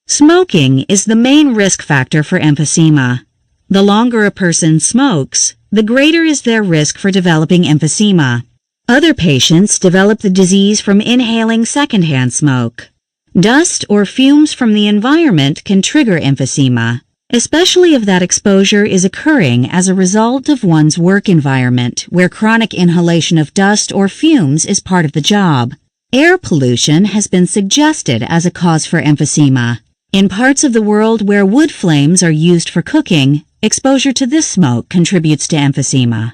Smoking is the main risk factor for emphysema. The longer a person smokes, the greater is their risk for developing emphysema. Other patients develop the disease from inhaling secondhand smoke. Dust or fumes from the environment can trigger emphysema, especially if that exposure is occurring as a result of one's work environment, where chronic inhalation of dust or fumes is part of the job. Air pollution has been suggested as a cause for emphysema. In parts of the world where wood flames are used for cooking, exposure to this smoke contributes to emphysema.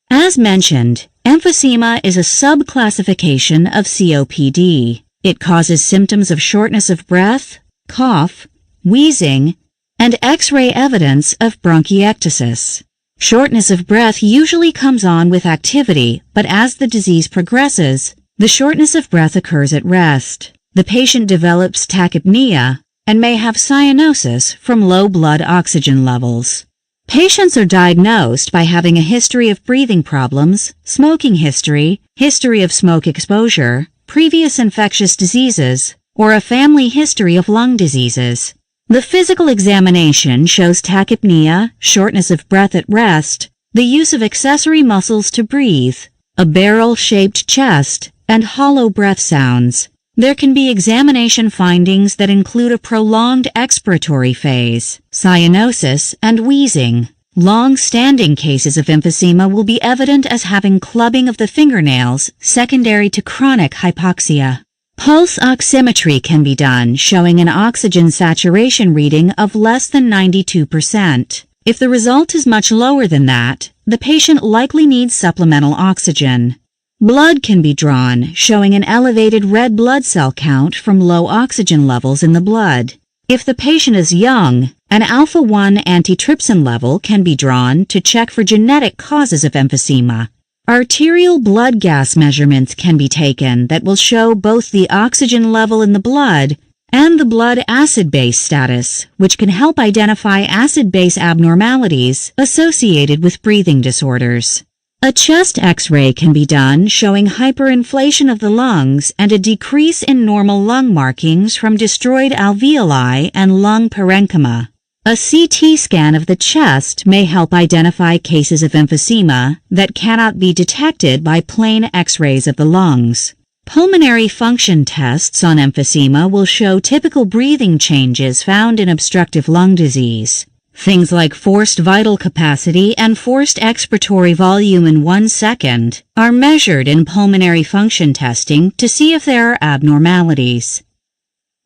As mentioned, emphysema is a subclassification of COPD. It causes symptoms of shortness of breath, cough, wheezing, and X-ray evidence of bronchiectasis. Shortness of breath usually comes on with activity, but as the disease progresses, the shortness of breath occurs at rest. The patient develops tachypnea and may have cyanosis from low blood oxygen levels. Patients are diagnosed by having a history of breathing problems, smoking history, history of smoke exposure, previous infectious diseases, or a family history of lung diseases. The physical examination shows tachypnea, shortness of breath at rest, the use of accessory muscles to breathe, a barrel-shaped chest, and hollow breath sounds. There can be examination findings that include a prolonged expiratory phase, cyanosis, and wheezing. Long-standing cases of emphysema will be evident as having clubbing of the fingernails secondary to chronic hypoxia. Pulse oximetry can be done, showing an oxygen saturation reading of less than 92%. If the result is much lower than that, the patient likely needs supplemental oxygen. Blood can be drawn, showing an elevated red blood cell count from low oxygen levels in the blood. If the patient is young, an alpha-1 antitrypsin level can be drawn to check for genetic causes of emphysema. Arterial blood gas measurements can be taken that will show both the oxygen level in the blood and the blood acid-base status, which can help identify acid-base abnormalities associated with breathing disorders. A chest X-ray can be done showing hyperinflation of the lungs and a decrease in normal lung markings from destroyed alveoli and lung parenchyma. A CT scan of the chest may help identify cases of emphysema that cannot be detected by plain X-rays of the lungs. Pulmonary function tests on emphysema will show typical breathing changes found in obstructive lung disease. Things like forced vital capacity and forced expiratory volume in 1 second are measured in pulmonary function testing to see if there are abnormalities.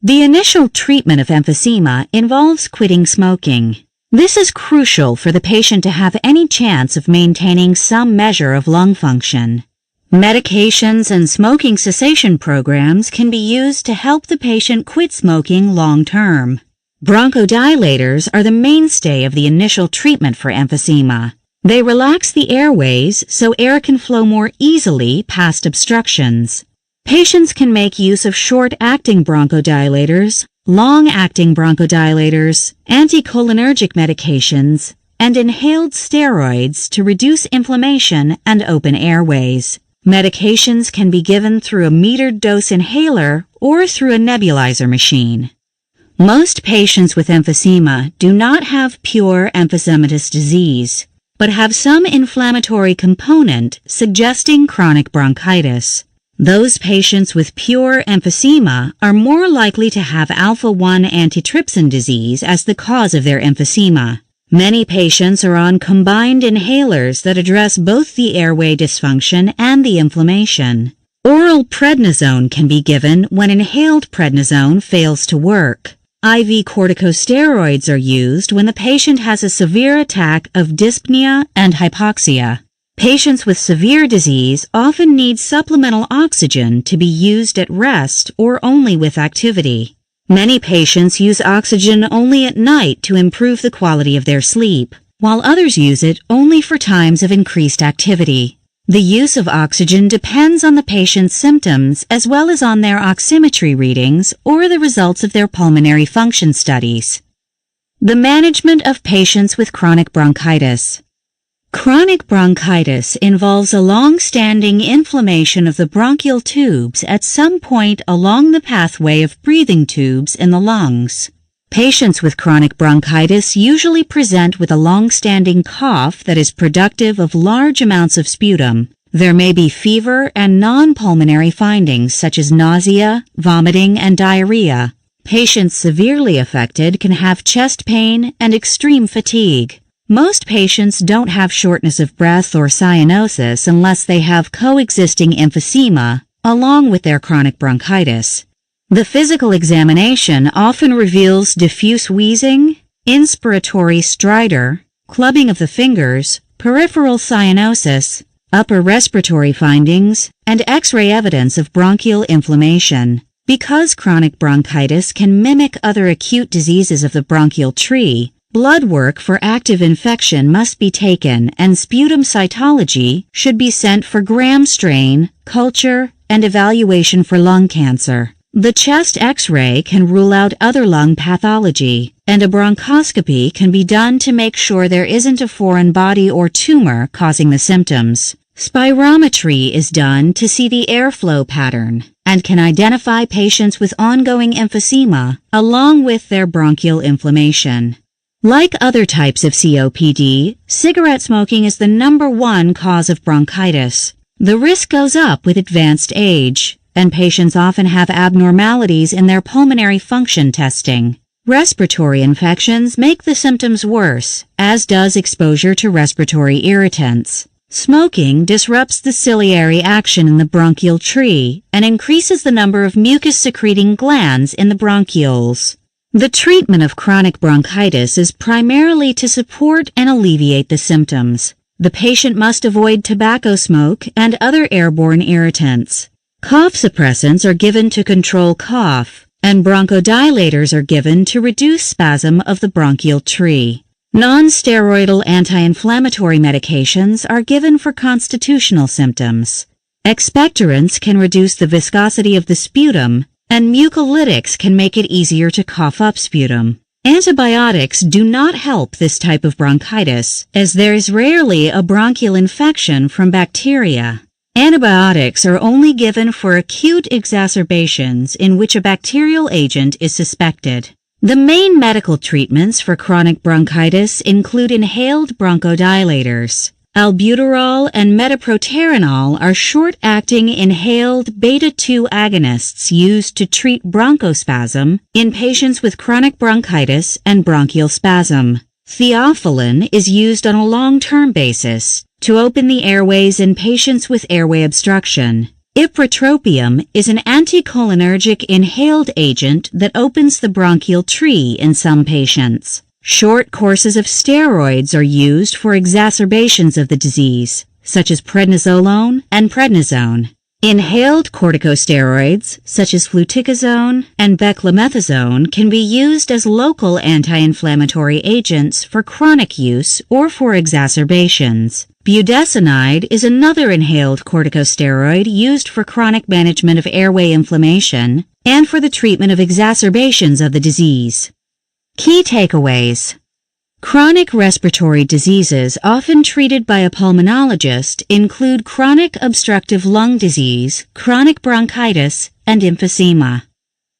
The initial treatment of emphysema involves quitting smoking. This is crucial for the patient to have any chance of maintaining some measure of lung function. Medications and smoking cessation programs can be used to help the patient quit smoking long-term. Bronchodilators are the mainstay of the initial treatment for emphysema. They relax the airways so air can flow more easily past obstructions. Patients can make use of short-acting bronchodilators, long-acting bronchodilators, anticholinergic medications, and inhaled steroids to reduce inflammation and open airways. Medications can be given through a metered dose inhaler or through a nebulizer machine. Most patients with emphysema do not have pure emphysematous disease, but have some inflammatory component suggesting chronic bronchitis. Those patients with pure emphysema are more likely to have alpha-1 antitrypsin disease as the cause of their emphysema. Many patients are on combined inhalers that address both the airway dysfunction and the inflammation. Oral prednisone can be given when inhaled prednisone fails to work. IV corticosteroids are used when the patient has a severe attack of dyspnea and hypoxia. Patients with severe disease often need supplemental oxygen to be used at rest or only with activity. Many patients use oxygen only at night to improve the quality of their sleep, while others use it only for times of increased activity. The use of oxygen depends on the patient's symptoms as well as on their oximetry readings or the results of their pulmonary function studies. The management of patients with chronic bronchitis. Chronic bronchitis involves a long-standing inflammation of the bronchial tubes at some point along the pathway of breathing tubes in the lungs. Patients with chronic bronchitis usually present with a long-standing cough that is productive of large amounts of sputum. There may be fever and non-pulmonary findings such as nausea, vomiting, and diarrhea. Patients severely affected can have chest pain and extreme fatigue. Most patients don't have shortness of breath or cyanosis unless they have coexisting emphysema along with their chronic bronchitis. The physical examination often reveals diffuse wheezing, inspiratory stridor, clubbing of the fingers, peripheral cyanosis, upper respiratory findings, and X-ray evidence of bronchial inflammation. Because chronic bronchitis can mimic other acute diseases of the bronchial tree, blood work for active infection must be taken and sputum cytology should be sent for gram strain, culture, and evaluation for lung cancer. The chest X-ray can rule out other lung pathology, and a bronchoscopy can be done to make sure there isn't a foreign body or tumor causing the symptoms. Spirometry is done to see the airflow pattern and can identify patients with ongoing emphysema along with their bronchial inflammation. Like other types of COPD, cigarette smoking is the #1 cause of bronchitis. The risk goes up with advanced age, and patients often have abnormalities in their pulmonary function testing. Respiratory infections make the symptoms worse, as does exposure to respiratory irritants. Smoking disrupts the ciliary action in the bronchial tree and increases the number of mucus-secreting glands in the bronchioles. The treatment of chronic bronchitis is primarily to support and alleviate the symptoms. The patient must avoid tobacco smoke and other airborne irritants. Cough suppressants are given to control cough, and bronchodilators are given to reduce spasm of the bronchial tree. Non-steroidal anti-inflammatory medications are given for constitutional symptoms. Expectorants can reduce the viscosity of the sputum, and mucolytics can make it easier to cough up sputum. Antibiotics do not help this type of bronchitis, as there is rarely a bronchial infection from bacteria. Antibiotics are only given for acute exacerbations in which a bacterial agent is suspected. The main medical treatments for chronic bronchitis include inhaled bronchodilators. Albuterol and metoprolol are short-acting inhaled beta-2 agonists used to treat bronchospasm in patients with chronic bronchitis and bronchial spasm. Theophylline is used on a long-term basis to open the airways in patients with airway obstruction. Ipratropium is an anticholinergic inhaled agent that opens the bronchial tree in some patients. Short courses of steroids are used for exacerbations of the disease, such as prednisolone and prednisone. Inhaled corticosteroids, such as fluticasone and beclomethasone, can be used as local anti-inflammatory agents for chronic use or for exacerbations. Budesonide is another inhaled corticosteroid used for chronic management of airway inflammation and for the treatment of exacerbations of the disease. Key takeaways. Chronic respiratory diseases often treated by a pulmonologist include chronic obstructive lung disease, chronic bronchitis, and emphysema.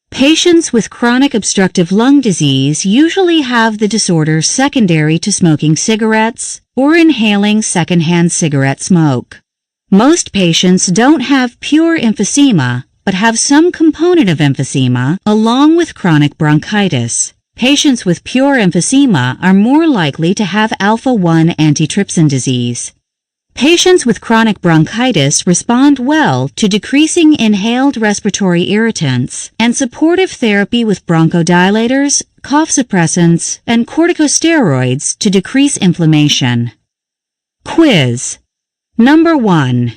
Patients with chronic obstructive lung disease usually have the disorder secondary to smoking cigarettes or inhaling secondhand cigarette smoke. Most patients don't have pure emphysema, but have some component of emphysema along with chronic bronchitis. Patients with pure emphysema are more likely to have alpha-1 antitrypsin disease. Patients with chronic bronchitis respond well to decreasing inhaled respiratory irritants and supportive therapy with bronchodilators, cough suppressants, and corticosteroids to decrease inflammation. Quiz. Number 1.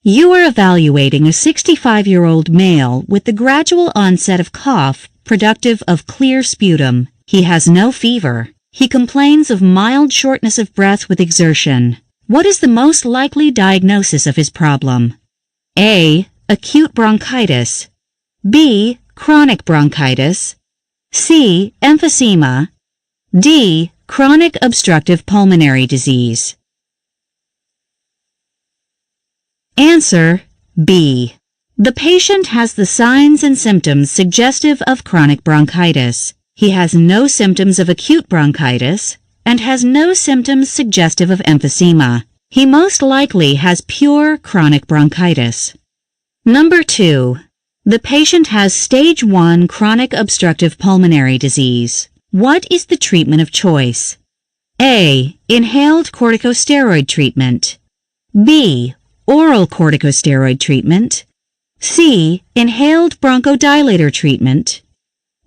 You are evaluating a 65-year-old male with the gradual onset of cough productive of clear sputum. He has no fever. He complains of mild shortness of breath with exertion. What is the most likely diagnosis of his problem? A. Acute bronchitis. B. Chronic bronchitis. C. Emphysema. D. Chronic obstructive pulmonary disease. Answer B. The patient has the signs and symptoms suggestive of chronic bronchitis. He has no symptoms of acute bronchitis and has no symptoms suggestive of emphysema. He most likely has pure chronic bronchitis. Number 2. The patient has stage 1 chronic obstructive pulmonary disease. What is the treatment of choice? A. Inhaled corticosteroid treatment. B. Oral corticosteroid treatment. C. Inhaled bronchodilator treatment.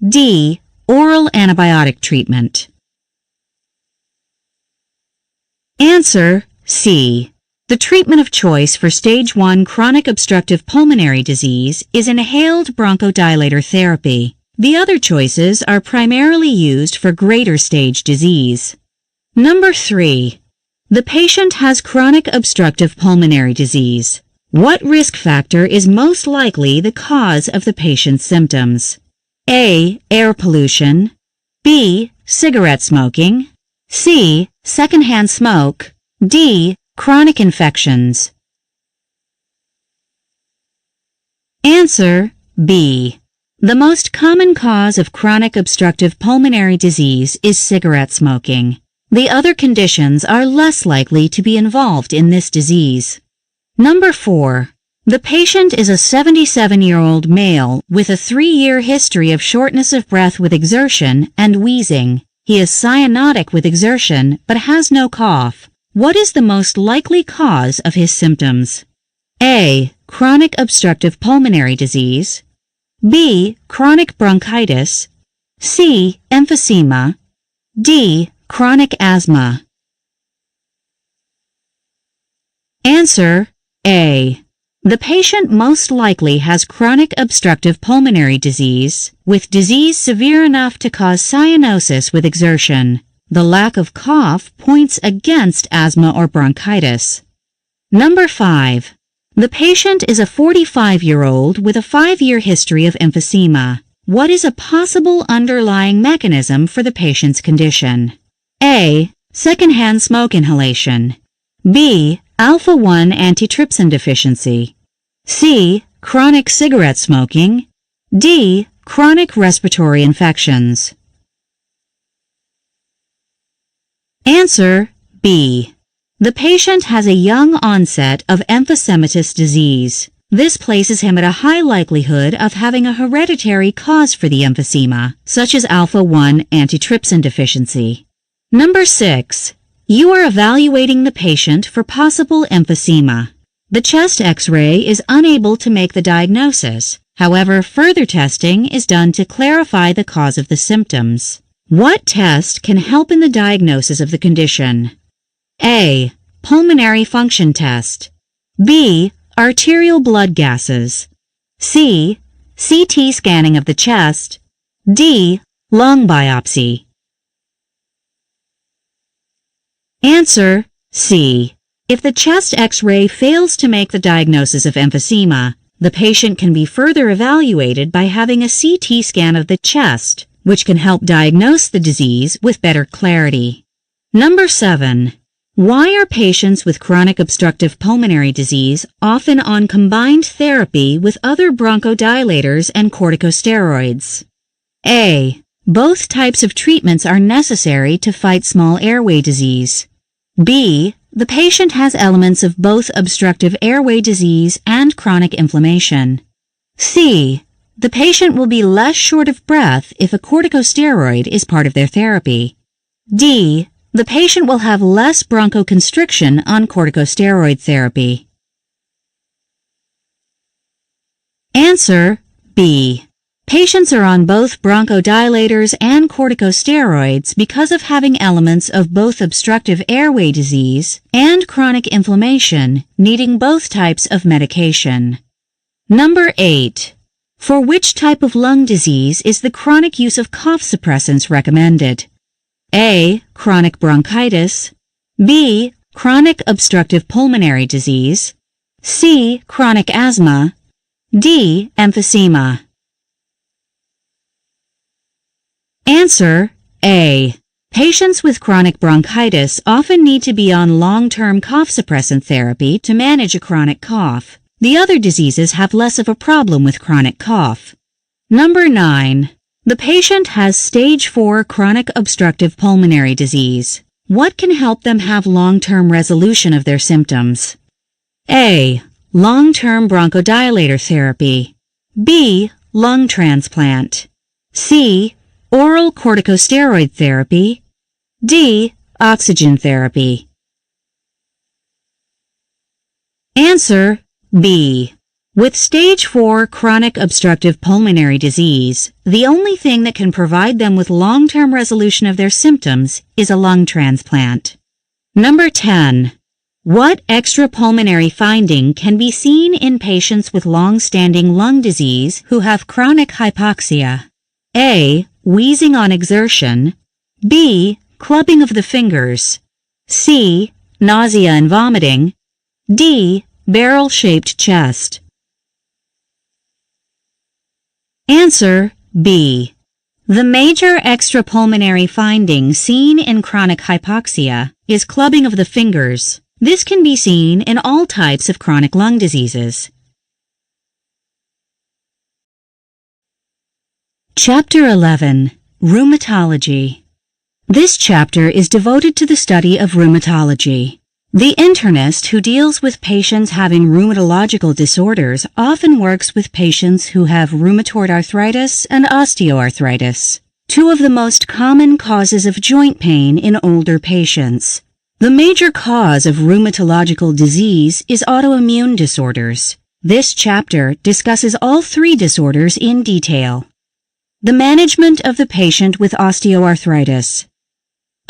D. Oral antibiotic treatment. Answer C. The treatment of choice for stage 1 chronic obstructive pulmonary disease is inhaled bronchodilator therapy. The other choices are primarily used for greater stage disease. Number 3. The patient has chronic obstructive pulmonary disease. What risk factor is most likely the cause of the patient's symptoms? A. Air pollution. B. Cigarette smoking. C. Secondhand smoke. D. Chronic infections. Answer B. The most common cause of chronic obstructive pulmonary disease is cigarette smoking. The other conditions are less likely to be involved in this disease. Number 4. The patient is a 77-year-old male with a 3-year history of shortness of breath with exertion and wheezing. He is cyanotic with exertion but has no cough. What is the most likely cause of his symptoms? A. Chronic obstructive pulmonary disease. B. Chronic bronchitis. C. Emphysema. D. Chronic asthma. Answer A. The patient most likely has chronic obstructive pulmonary disease, with disease severe enough to cause cyanosis with exertion. The lack of cough points against asthma or bronchitis. Number 5. The patient is a 45-year-old with a 5-year history of emphysema. What is a possible underlying mechanism for the patient's condition? A. Secondhand smoke inhalation. B. Alpha-1 antitrypsin deficiency. C. Chronic cigarette smoking. D. Chronic respiratory infections. Answer B. The patient has a young onset of emphysematous disease. This places him at a high likelihood of having a hereditary cause for the emphysema, such as alpha-1 antitrypsin deficiency. Number 6. You are evaluating the patient for possible emphysema. The chest X-ray is unable to make the diagnosis. However, further testing is done to clarify the cause of the symptoms. What test can help in the diagnosis of the condition? A. Pulmonary function test. B. Arterial blood gases. C. CT scanning of the chest. D. Lung biopsy. Answer C. If the chest X-ray fails to make the diagnosis of emphysema, the patient can be further evaluated by having a CT scan of the chest, which can help diagnose the disease with better clarity. Number 7. Why are patients with chronic obstructive pulmonary disease often on combined therapy with other bronchodilators and corticosteroids? A. Both types of treatments are necessary to fight small airway disease. B. The patient has elements of both obstructive airway disease and chronic inflammation. C. The patient will be less short of breath if a corticosteroid is part of their therapy. D. The patient will have less bronchoconstriction on corticosteroid therapy. Answer B. Patients are on both bronchodilators and corticosteroids because of having elements of both obstructive airway disease and chronic inflammation, needing both types of medication. Number 8. For which type of lung disease is the chronic use of cough suppressants recommended? A. Chronic bronchitis. B. Chronic obstructive pulmonary disease. C. Chronic asthma. D. Emphysema. Answer A. Patients with chronic bronchitis often need to be on long-term cough suppressant therapy to manage a chronic cough. The other diseases have less of a problem with chronic cough. Number 9. The patient has stage 4 chronic obstructive pulmonary disease. What can help them have long-term resolution of their symptoms? A. Long-term bronchodilator therapy. B. Lung transplant. C. Oral corticosteroid therapy. D. Oxygen therapy. Answer B. With stage 4 chronic obstructive pulmonary disease, the only thing that can provide them with long-term resolution of their symptoms is a lung transplant. Number 10. What extrapulmonary finding can be seen in patients with long-standing lung disease who have chronic hypoxia? A. Wheezing on exertion. B. Clubbing of the fingers. C. Nausea and vomiting. D. Barrel-shaped chest. Answer B. The major extrapulmonary finding seen in chronic hypoxia is clubbing of the fingers. This can be seen in all types of chronic lung diseases. Chapter 11. Rheumatology. This chapter is devoted to the study of rheumatology. The internist who deals with patients having rheumatological disorders often works with patients who have rheumatoid arthritis and osteoarthritis, two of the most common causes of joint pain in older patients. The major cause of rheumatological disease is autoimmune disorders. This chapter discusses all three disorders in detail. The management of the patient with osteoarthritis.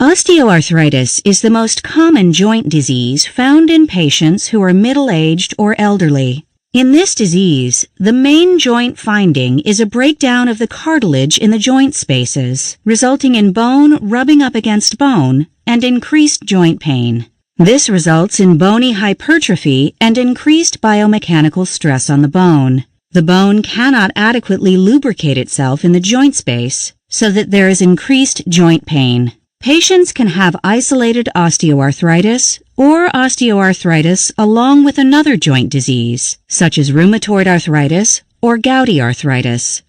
Osteoarthritis is the most common joint disease found in patients who are middle-aged or elderly. In this disease, the main joint finding is a breakdown of the cartilage in the joint spaces, resulting in bone rubbing up against bone and increased joint pain. This results in bony hypertrophy and increased biomechanical stress on the bone. The bone cannot adequately lubricate itself in the joint space, so that there is increased joint pain. Patients can have isolated osteoarthritis or osteoarthritis along with another joint disease, such as rheumatoid arthritis or gouty arthritis.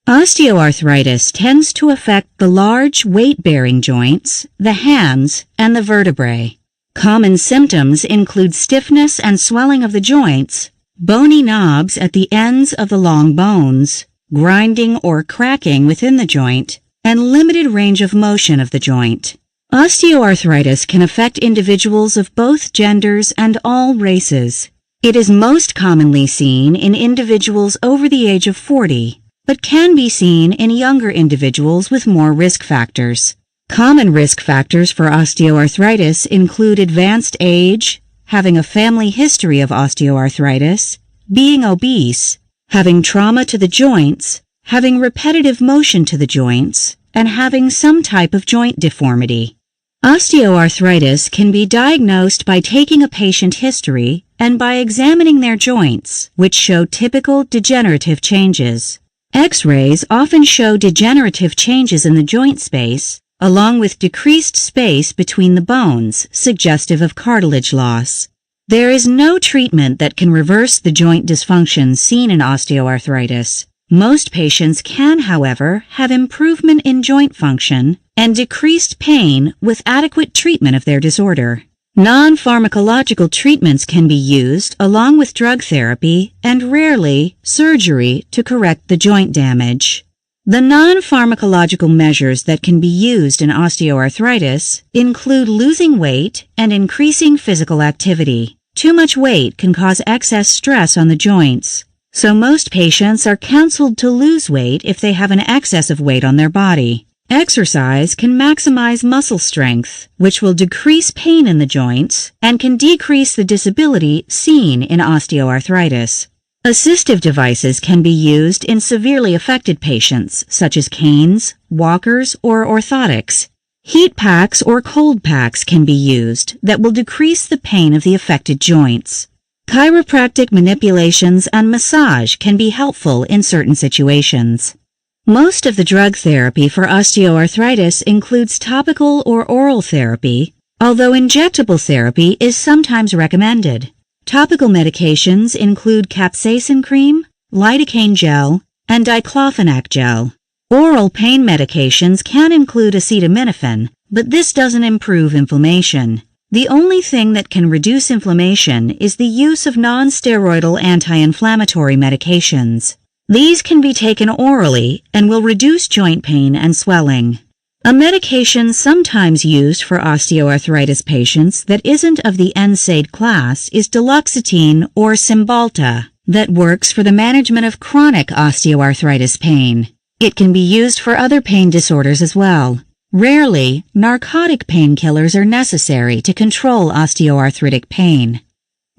Osteoarthritis tends to affect the large weight-bearing joints, the hands, and the vertebrae. Common symptoms include stiffness and swelling of the joints, bony knobs at the ends of the long bones, grinding or cracking within the joint, and limited range of motion of the joint. Osteoarthritis can affect individuals of both genders and all races. It is most commonly seen in individuals over the age of 40, but can be seen in younger individuals with more risk factors. Common risk factors for osteoarthritis include advanced age, having a family history of osteoarthritis, being obese, having trauma to the joints, having repetitive motion to the joints, and having some type of joint deformity. Osteoarthritis can be diagnosed by taking a patient history and by examining their joints, which show typical degenerative changes. X-rays often show degenerative changes in the joint space, along with decreased space between the bones, suggestive of cartilage loss. There is no treatment that can reverse the joint dysfunction seen in osteoarthritis. Most patients can, however, have improvement in joint function and decreased pain with adequate treatment of their disorder. Non-pharmacological treatments can be used along with drug therapy and rarely surgery to correct the joint damage. The non-pharmacological measures that can be used in osteoarthritis include losing weight and increasing physical activity. Too much weight can cause excess stress on the joints, so most patients are counseled to lose weight if they have an excess of weight on their body. Exercise can maximize muscle strength, which will decrease pain in the joints and can decrease the disability seen in osteoarthritis. Assistive devices can be used in severely affected patients, such as canes, walkers, or orthotics. Heat packs or cold packs can be used that will decrease the pain of the affected joints. Chiropractic manipulations and massage can be helpful in certain situations. Most of the drug therapy for osteoarthritis includes topical or oral therapy, although injectable therapy is sometimes recommended. Topical medications include capsaicin cream, lidocaine gel, and diclofenac gel. Oral pain medications can include acetaminophen, but this doesn't improve inflammation. The only thing that can reduce inflammation is the use of non-steroidal anti-inflammatory medications. These can be taken orally and will reduce joint pain and swelling. A medication sometimes used for osteoarthritis patients that isn't of the NSAID class is duloxetine or Cymbalta that works for the management of chronic osteoarthritis pain. It can be used for other pain disorders as well. Rarely, narcotic painkillers are necessary to control osteoarthritic pain.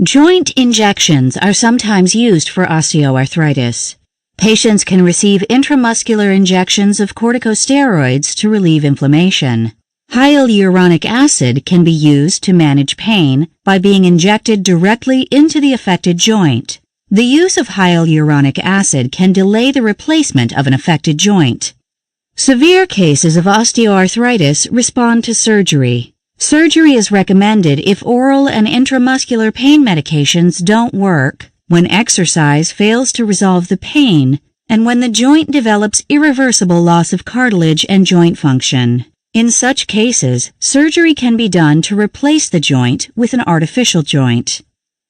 Joint injections are sometimes used for osteoarthritis. Patients can receive intramuscular injections of corticosteroids to relieve inflammation. Hyaluronic acid can be used to manage pain by being injected directly into the affected joint. The use of hyaluronic acid can delay the replacement of an affected joint. Severe cases of osteoarthritis respond to surgery. Surgery is recommended if oral and intramuscular pain medications don't work, when exercise fails to resolve the pain, and when the joint develops irreversible loss of cartilage and joint function. In such cases, surgery can be done to replace the joint with an artificial joint.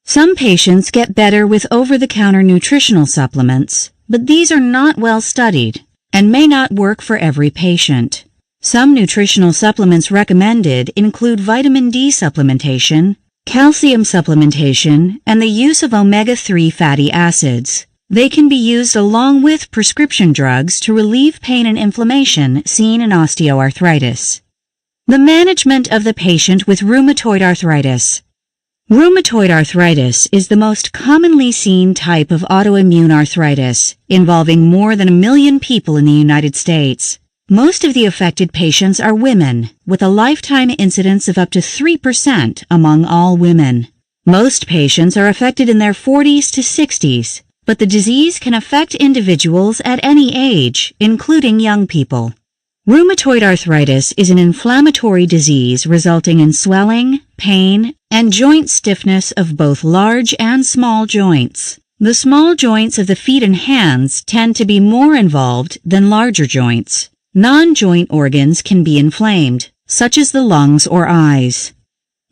Some patients get better with over-the-counter nutritional supplements, but these are not well studied and may not work for every patient. Some nutritional supplements recommended include vitamin D supplementation, calcium supplementation, and the use of omega-3 fatty acids. They can be used along with prescription drugs to relieve pain and inflammation seen in osteoarthritis. The management of the patient with rheumatoid arthritis. Rheumatoid arthritis is the most commonly seen type of autoimmune arthritis, involving more than 1 million people in the United States. Most of the affected patients are women, with a lifetime incidence of up to 3% among all women. Most patients are affected in their 40s to 60s, but the disease can affect individuals at any age, including young people. Rheumatoid arthritis is an inflammatory disease resulting in swelling, pain, and joint stiffness of both large and small joints. The small joints of the feet and hands tend to be more involved than larger joints. Non-joint organs can be inflamed, such as the lungs or eyes.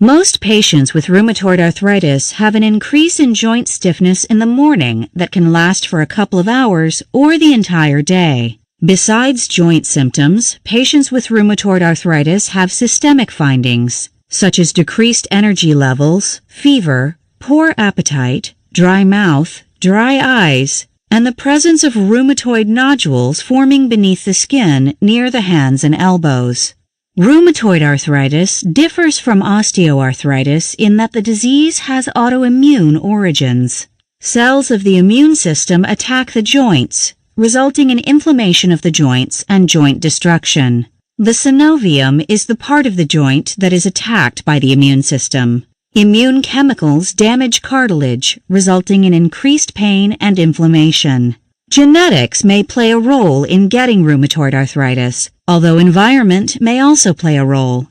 Most patients with rheumatoid arthritis have an increase in joint stiffness in the morning that can last for a couple of hours or the entire day. Besides joint symptoms, patients with rheumatoid arthritis have systemic findings, such as decreased energy levels, fever, poor appetite, dry mouth, dry eyes, and the presence of rheumatoid nodules forming beneath the skin near the hands and elbows. Rheumatoid arthritis differs from osteoarthritis in that the disease has autoimmune origins. Cells of the immune system attack the joints, resulting in inflammation of the joints and joint destruction. The synovium is the part of the joint that is attacked by the immune system. Immune chemicals damage cartilage, resulting in increased pain and inflammation. Genetics may play a role in getting rheumatoid arthritis, although environment may also play a role.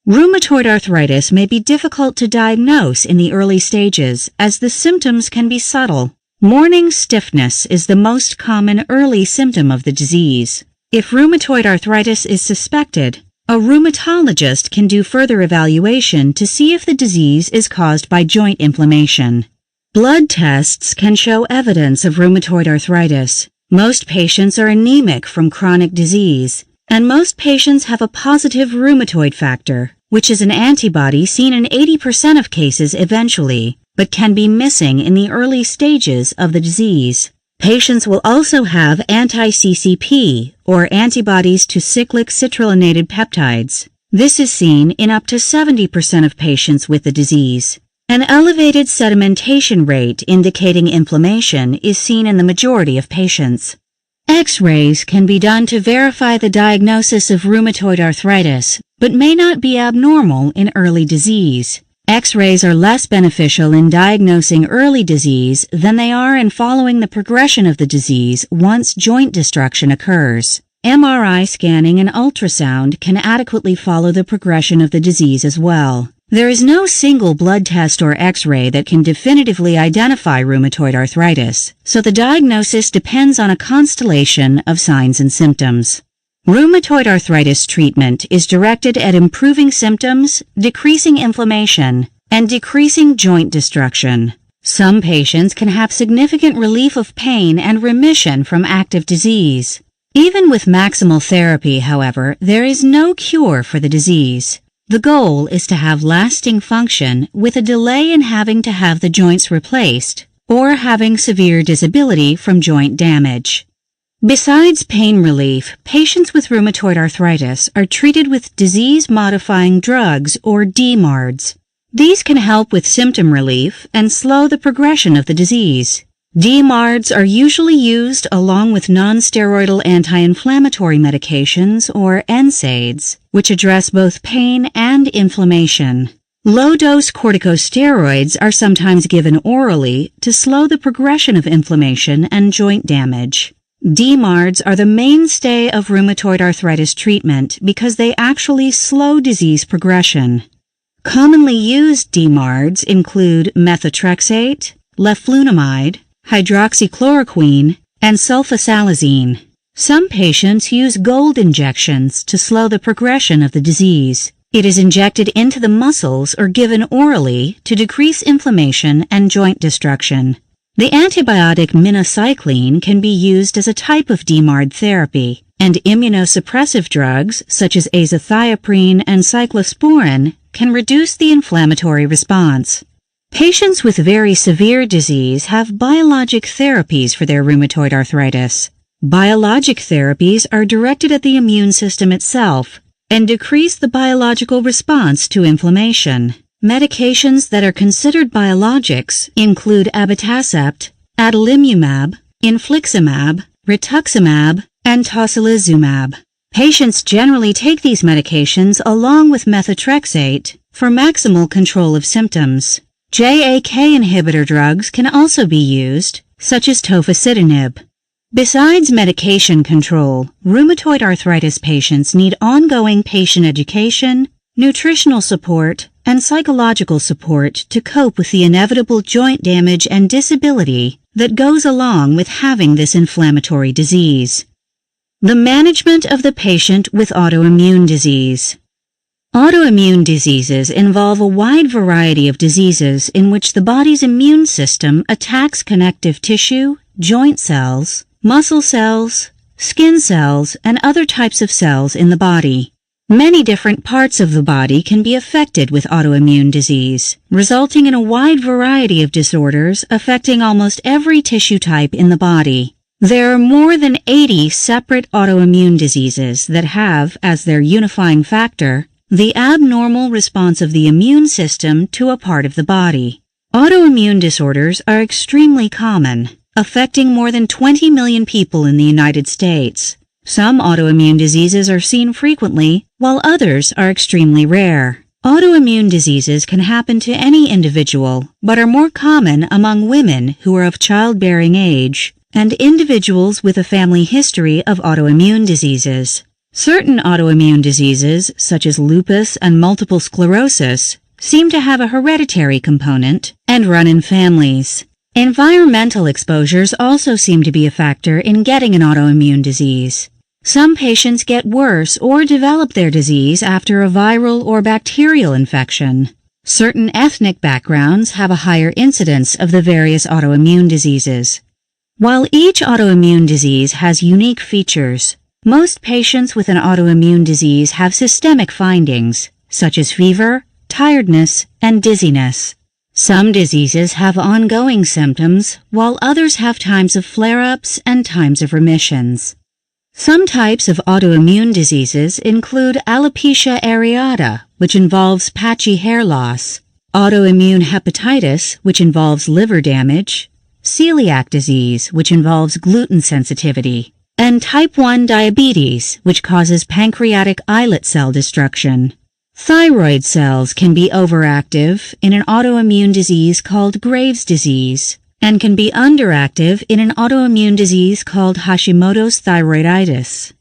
Rheumatoid arthritis may be difficult to diagnose in the early stages, as the symptoms can be subtle. Morning stiffness is the most common early symptom of the disease. If rheumatoid arthritis is suspected, a rheumatologist can do further evaluation to see if the disease is caused by joint inflammation. Blood tests can show evidence of rheumatoid arthritis. Most patients are anemic from chronic disease, and most patients have a positive rheumatoid factor, which is an antibody seen in 80% of cases eventually, but can be missing in the early stages of the disease. Patients will also have anti-CCP, or antibodies to cyclic citrullinated peptides. This is seen in up to 70% of patients with the disease. An elevated sedimentation rate indicating inflammation is seen in the majority of patients. X-rays can be done to verify the diagnosis of rheumatoid arthritis, but may not be abnormal in early disease. X-rays are less beneficial in diagnosing early disease than they are in following the progression of the disease once joint destruction occurs. MRI scanning and ultrasound can adequately follow the progression of the disease as well. There is no single blood test or X-ray that can definitively identify rheumatoid arthritis, so the diagnosis depends on a constellation of signs and symptoms. Rheumatoid arthritis treatment is directed at improving symptoms, decreasing inflammation, and decreasing joint destruction. Some patients can have significant relief of pain and remission from active disease. Even with maximal therapy, however, there is no cure for the disease. The goal is to have lasting function with a delay in having to have the joints replaced or having severe disability from joint damage. Besides pain relief, patients with rheumatoid arthritis are treated with disease-modifying drugs or DMARDs. These can help with symptom relief and slow the progression of the disease. DMARDs are usually used along with non-steroidal anti-inflammatory medications or NSAIDs, which address both pain and inflammation. Low-dose corticosteroids are sometimes given orally to slow the progression of inflammation and joint damage. DMARDs are the mainstay of rheumatoid arthritis treatment because they actually slow disease progression. Commonly used DMARDs include methotrexate, leflunomide, hydroxychloroquine, and sulfasalazine. Some patients use gold injections to slow the progression of the disease. It is injected into the muscles or given orally to decrease inflammation and joint destruction. The antibiotic minocycline can be used as a type of DMARD therapy, and immunosuppressive drugs such as azathioprine and cyclosporin can reduce the inflammatory response. Patients with very severe disease have biologic therapies for their rheumatoid arthritis. Biologic therapies are directed at the immune system itself and decrease the biological response to inflammation. Medications that are considered biologics include abatacept, adalimumab, infliximab, rituximab, and tocilizumab. Patients generally take these medications along with methotrexate for maximal control of symptoms. JAK inhibitor drugs can also be used, such as tofacitinib. Besides medication control, rheumatoid arthritis patients need ongoing patient education, nutritional support, and psychological support to cope with the inevitable joint damage and disability that goes along with having this inflammatory disease. The management of the patient with autoimmune disease. Autoimmune diseases involve a wide variety of diseases in which the body's immune system attacks connective tissue, joint cells, muscle cells, skin cells, and other types of cells in the body. Many different parts of the body can be affected with autoimmune disease, resulting in a wide variety of disorders affecting almost every tissue type in the body. There are more than 80 separate autoimmune diseases that have, as their unifying factor, the abnormal response of the immune system to a part of the body. Autoimmune disorders are extremely common, affecting more than 20 million people in the United States. Some autoimmune diseases are seen frequently, while others are extremely rare. Autoimmune diseases can happen to any individual, but are more common among women who are of childbearing age and individuals with a family history of autoimmune diseases. Certain autoimmune diseases, such as lupus and multiple sclerosis, seem to have a hereditary component and run in families. Environmental exposures also seem to be a factor in getting an autoimmune disease. Some patients get worse or develop their disease after a viral or bacterial infection. Certain ethnic backgrounds have a higher incidence of the various autoimmune diseases. While each autoimmune disease has unique features, most patients with an autoimmune disease have systemic findings, such as fever, tiredness, and dizziness. Some diseases have ongoing symptoms, while others have times of flare-ups and times of remissions. Some types of autoimmune diseases include alopecia areata, which involves patchy hair loss, autoimmune hepatitis, which involves liver damage, celiac disease, which involves gluten sensitivity, and type 1 diabetes, which causes pancreatic islet cell destruction. Thyroid cells can be overactive in an autoimmune disease called Graves' disease and can be underactive in an autoimmune disease called Hashimoto's thyroiditis.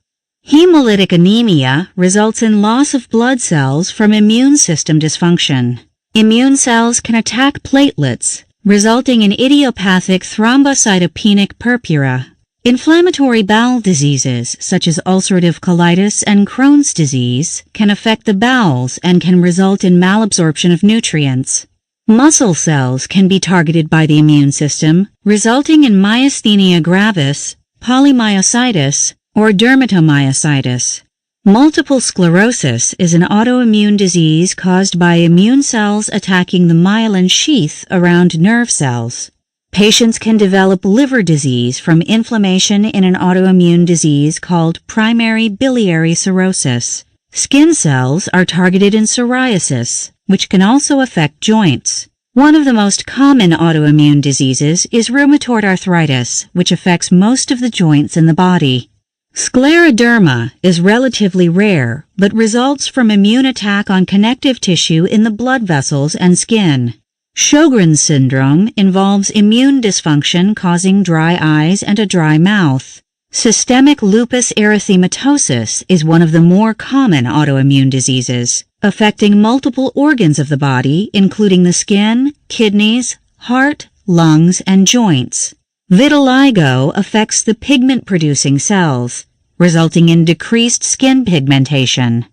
Hemolytic anemia results in loss of blood cells from immune system dysfunction. Immune cells can attack platelets, resulting in idiopathic thrombocytopenic purpura. Inflammatory bowel diseases, such as ulcerative colitis and Crohn's disease, can affect the bowels and can result in malabsorption of nutrients. Muscle cells can be targeted by the immune system, resulting in myasthenia gravis, polymyositis, or dermatomyositis. Multiple sclerosis is an autoimmune disease caused by immune cells attacking the myelin sheath around nerve cells. Patients can develop liver disease from inflammation in an autoimmune disease called primary biliary cirrhosis. Skin cells are targeted in psoriasis, which can also affect joints. One of the most common autoimmune diseases is rheumatoid arthritis, which affects most of the joints in the body. Scleroderma is relatively rare, but results from immune attack on connective tissue in the blood vessels and skin. Sjogren's syndrome involves immune dysfunction causing dry eyes and a dry mouth. Systemic lupus erythematosus is one of the more common autoimmune diseases, affecting multiple organs of the body, including the skin, kidneys, heart, lungs, and joints. Vitiligo affects the pigment-producing cells, resulting in decreased skin pigmentation.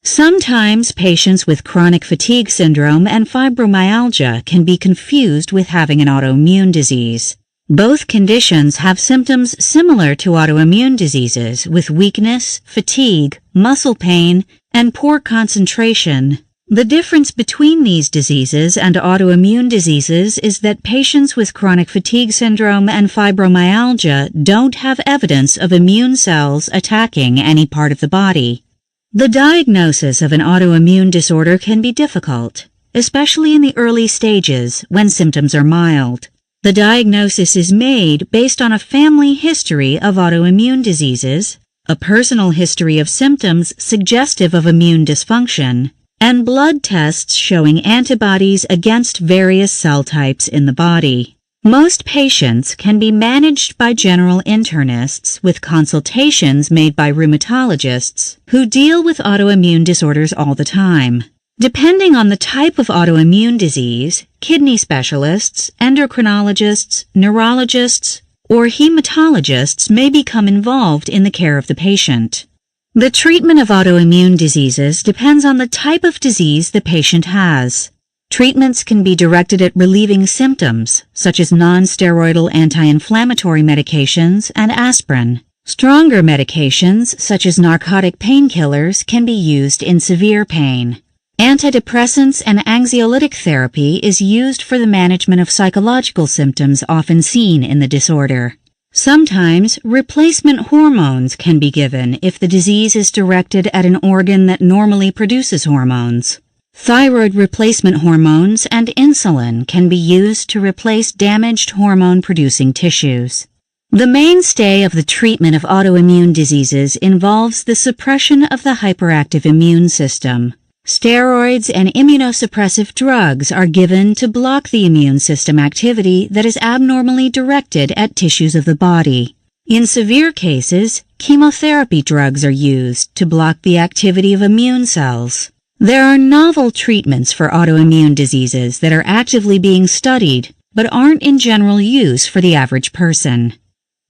Sometimes patients with chronic fatigue syndrome and fibromyalgia can be confused with having an autoimmune disease. Both conditions have symptoms similar to autoimmune diseases with weakness, fatigue, muscle pain, and poor concentration. The difference between these diseases and autoimmune diseases is that patients with chronic fatigue syndrome and fibromyalgia don't have evidence of immune cells attacking any part of the body. The diagnosis of an autoimmune disorder can be difficult, especially in the early stages when symptoms are mild. The diagnosis is made based on a family history of autoimmune diseases, a personal history of symptoms suggestive of immune dysfunction, and blood tests showing antibodies against various cell types in the body. Most patients can be managed by general internists with consultations made by rheumatologists who deal with autoimmune disorders all the time. Depending on the type of autoimmune disease, kidney specialists, endocrinologists, neurologists, or hematologists may become involved in the care of the patient. The treatment of autoimmune diseases depends on the type of disease the patient has. Treatments can be directed at relieving symptoms, such as non-steroidal anti-inflammatory medications and aspirin. Stronger medications, such as narcotic painkillers, can be used in severe pain. Antidepressants and anxiolytic therapy is used for the management of psychological symptoms often seen in the disorder. Sometimes, replacement hormones can be given if the disease is directed at an organ that normally produces hormones. Thyroid replacement hormones and insulin can be used to replace damaged hormone-producing tissues. The mainstay of the treatment of autoimmune diseases involves the suppression of the hyperactive immune system. Steroids and immunosuppressive drugs are given to block the immune system activity that is abnormally directed at tissues of the body. In severe cases, chemotherapy drugs are used to block the activity of immune cells. There are novel treatments for autoimmune diseases that are actively being studied, but aren't in general use for the average person.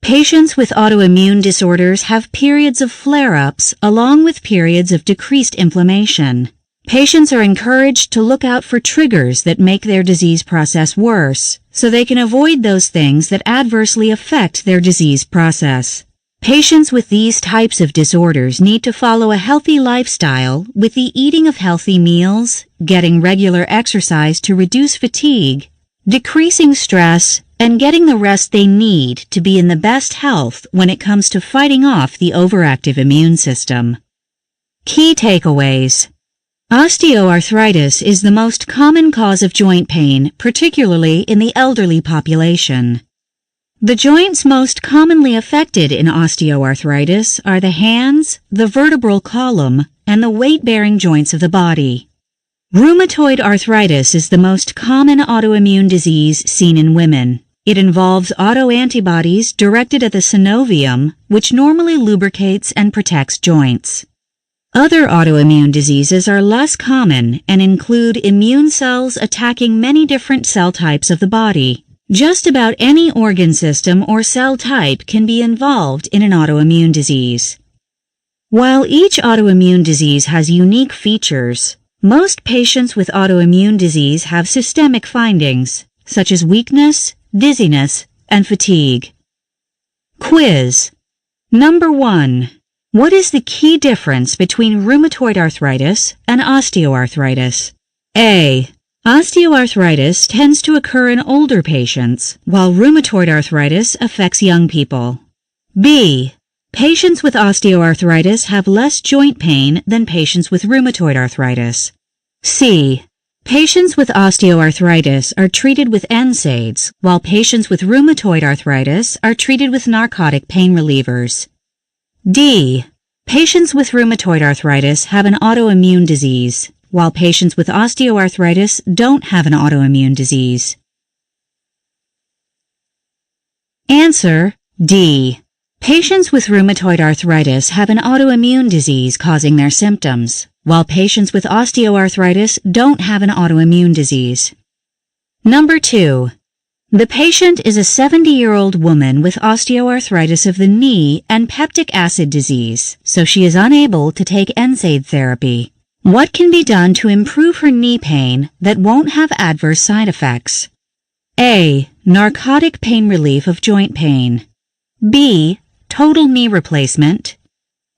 Patients with autoimmune disorders have periods of flare-ups along with periods of decreased inflammation. Patients are encouraged to look out for triggers that make their disease process worse, so they can avoid those things that adversely affect their disease process. Patients with these types of disorders need to follow a healthy lifestyle with the eating of healthy meals, getting regular exercise to reduce fatigue, decreasing stress, and getting the rest they need to be in the best health when it comes to fighting off the overactive immune system. Key takeaways. Osteoarthritis is the most common cause of joint pain, particularly in the elderly population. The joints most commonly affected in osteoarthritis are the hands, the vertebral column, and the weight-bearing joints of the body. Rheumatoid arthritis is the most common autoimmune disease seen in women. It involves autoantibodies directed at the synovium, which normally lubricates and protects joints. Other autoimmune diseases are less common and include immune cells attacking many different cell types of the body. Just about any organ system or cell type can be involved in an autoimmune disease. While each autoimmune disease has unique features, most patients with autoimmune disease have systemic findings, such as weakness, dizziness, and fatigue. Quiz. Number 1. What is the key difference between rheumatoid arthritis and osteoarthritis? A. Osteoarthritis tends to occur in older patients, while rheumatoid arthritis affects young people. B. Patients with osteoarthritis have less joint pain than patients with rheumatoid arthritis. C. Patients with osteoarthritis are treated with NSAIDs, while patients with rheumatoid arthritis are treated with narcotic pain relievers. D. Patients with rheumatoid arthritis have an autoimmune disease, while patients with osteoarthritis don't have an autoimmune disease. Answer D. Patients with rheumatoid arthritis have an autoimmune disease causing their symptoms, while patients with osteoarthritis don't have an autoimmune disease. Number 2. The patient is a 70-year-old woman with osteoarthritis of the knee and peptic acid disease, so she is unable to take NSAID therapy. What can be done to improve her knee pain that won't have adverse side effects? A. Narcotic pain relief of joint pain. B. Total knee replacement.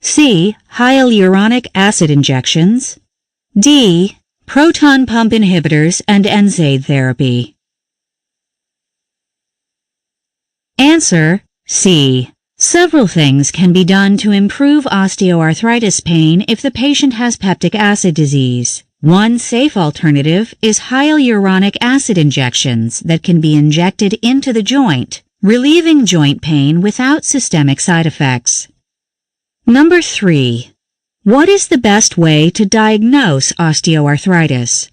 C. Hyaluronic acid injections. D. Proton pump inhibitors and NSAID therapy. Answer C. Several things can be done to improve osteoarthritis pain if the patient has peptic acid disease. One safe alternative is hyaluronic acid injections that can be injected into the joint, relieving joint pain without systemic side effects. Number 3. What is the best way to diagnose osteoarthritis?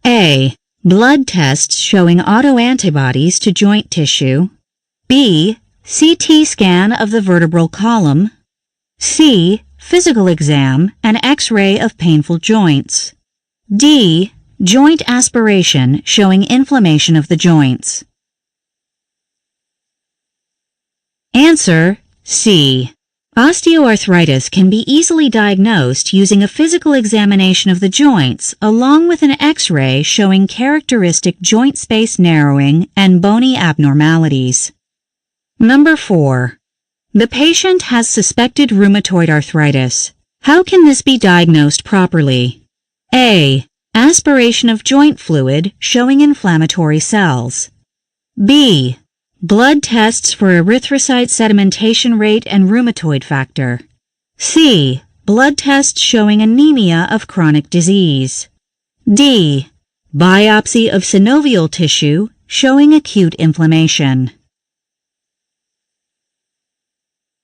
A. Blood tests showing autoantibodies to joint tissue. B. CT scan of the vertebral column. C. Physical exam and X-ray of painful joints. D. Joint aspiration showing inflammation of the joints. Answer C. Osteoarthritis can be easily diagnosed using a physical examination of the joints along with an X-ray showing characteristic joint space narrowing and bony abnormalities. Number 4. The patient has suspected rheumatoid arthritis. How can this be diagnosed properly? A. Aspiration of joint fluid showing inflammatory cells. B. Blood tests for erythrocyte sedimentation rate and rheumatoid factor. C. Blood tests showing anemia of chronic disease. D. Biopsy of synovial tissue showing acute inflammation.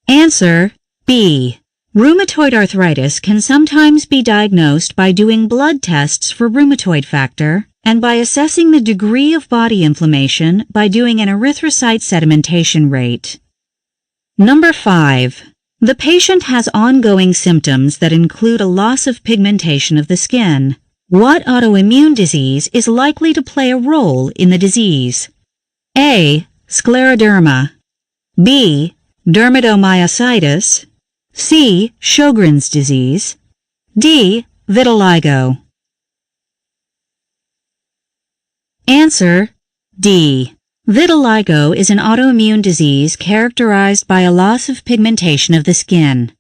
Answer B. Rheumatoid arthritis can sometimes be diagnosed by doing blood tests for rheumatoid factor and by assessing the degree of body inflammation by doing an erythrocyte sedimentation rate. Number 5. The patient has ongoing symptoms that include a loss of pigmentation of the skin. What autoimmune disease is likely to play a role in the disease? A. Scleroderma. B. Dermatomyositis. C. Sjogren's disease. D. Vitiligo. Answer D. Vitiligo is an autoimmune disease characterized by a loss of pigmentation of the skin.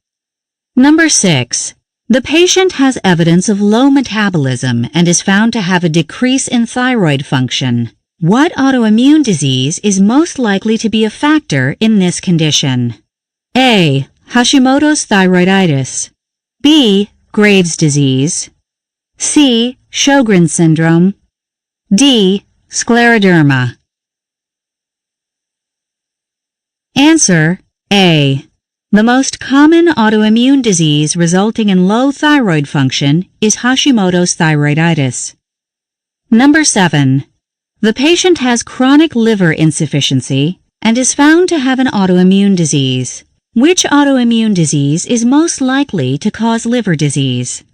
Number 6. The patient has evidence of low metabolism and is found to have a decrease in thyroid function. What autoimmune disease is most likely to be a factor in this condition? A. Hashimoto's thyroiditis. B. Graves' disease. C. Sjogren's syndrome. D. Scleroderma. Answer A. The most common autoimmune disease resulting in low thyroid function is Hashimoto's thyroiditis. Number 7. The patient has chronic liver insufficiency and is found to have an autoimmune disease. Which autoimmune disease is most likely to cause liver disease?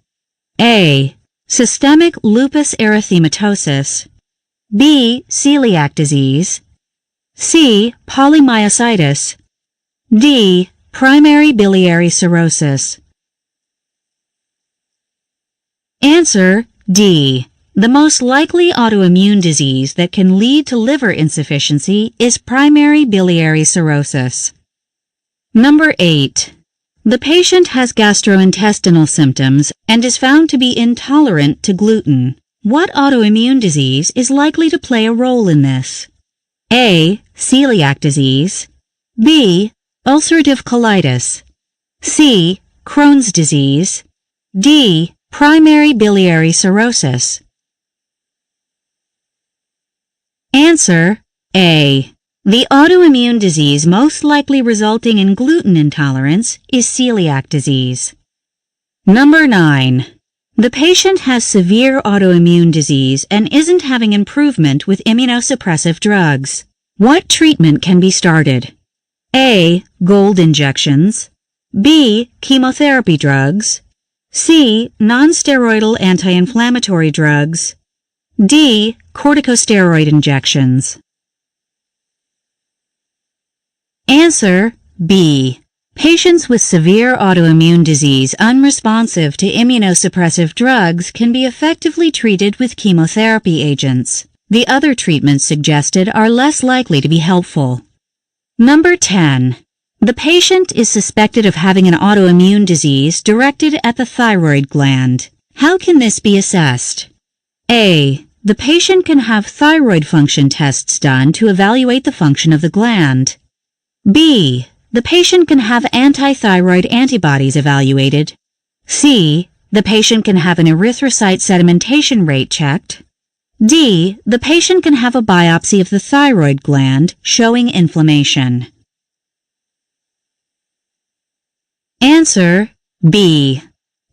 A. Systemic lupus erythematosus. B. Celiac disease. C. Polymyositis. D. Primary biliary cirrhosis. Answer D. The most likely autoimmune disease that can lead to liver insufficiency is primary biliary cirrhosis. Number 8. The patient has gastrointestinal symptoms and is found to be intolerant to gluten. What autoimmune disease is likely to play a role in this? A. Celiac disease. B. Ulcerative colitis. C. Crohn's disease. D. Primary biliary cirrhosis. Answer A. The autoimmune disease most likely resulting in gluten intolerance is celiac disease. Number 9. The patient has severe autoimmune disease and isn't having improvement with immunosuppressive drugs. What treatment can be started? A. Gold injections. B. Chemotherapy drugs. C. Non-steroidal anti-inflammatory drugs. D. Corticosteroid injections. Answer B. Patients with severe autoimmune disease unresponsive to immunosuppressive drugs can be effectively treated with chemotherapy agents. The other treatments suggested are less likely to be helpful. Number 10. The patient is suspected of having an autoimmune disease directed at the thyroid gland. How can this be assessed? A. The patient can have thyroid function tests done to evaluate the function of the gland. B. The patient can have anti-thyroid antibodies evaluated. C. The patient can have an erythrocyte sedimentation rate checked. D. The patient can have a biopsy of the thyroid gland showing inflammation. Answer B.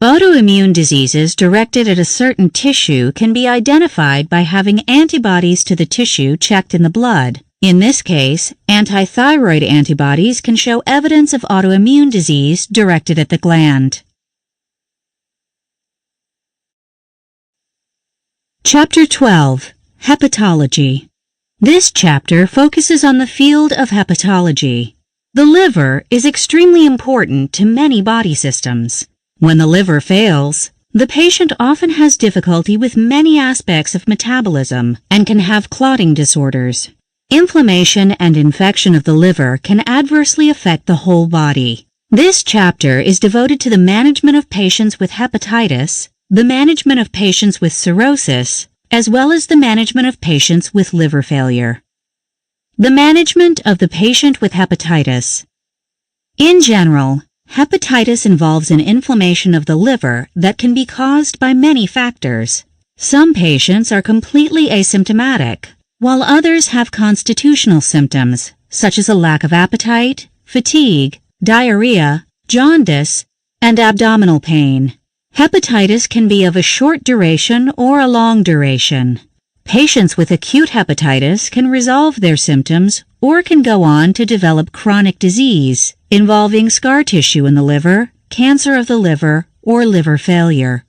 Autoimmune diseases directed at a certain tissue can be identified by having antibodies to the tissue checked in the blood. In this case, anti-thyroid antibodies can show evidence of autoimmune disease directed at the gland. Chapter 12. Hepatology. This chapter focuses on the field of hepatology. The liver is extremely important to many body systems. When the liver fails, the patient often has difficulty with many aspects of metabolism and can have clotting disorders. Inflammation and infection of the liver can adversely affect the whole body. This chapter is devoted to the management of patients with hepatitis, the management of patients with cirrhosis, as well as the management of patients with liver failure. The management of the patient with hepatitis. In general, hepatitis involves an inflammation of the liver that can be caused by many factors. Some patients are completely asymptomatic, while others have constitutional symptoms, such as a lack of appetite, fatigue, diarrhea, jaundice, and abdominal pain. Hepatitis can be of a short duration or a long duration. Patients with acute hepatitis can resolve their symptoms or can go on to develop chronic disease involving scar tissue in the liver, cancer of the liver, or liver failure.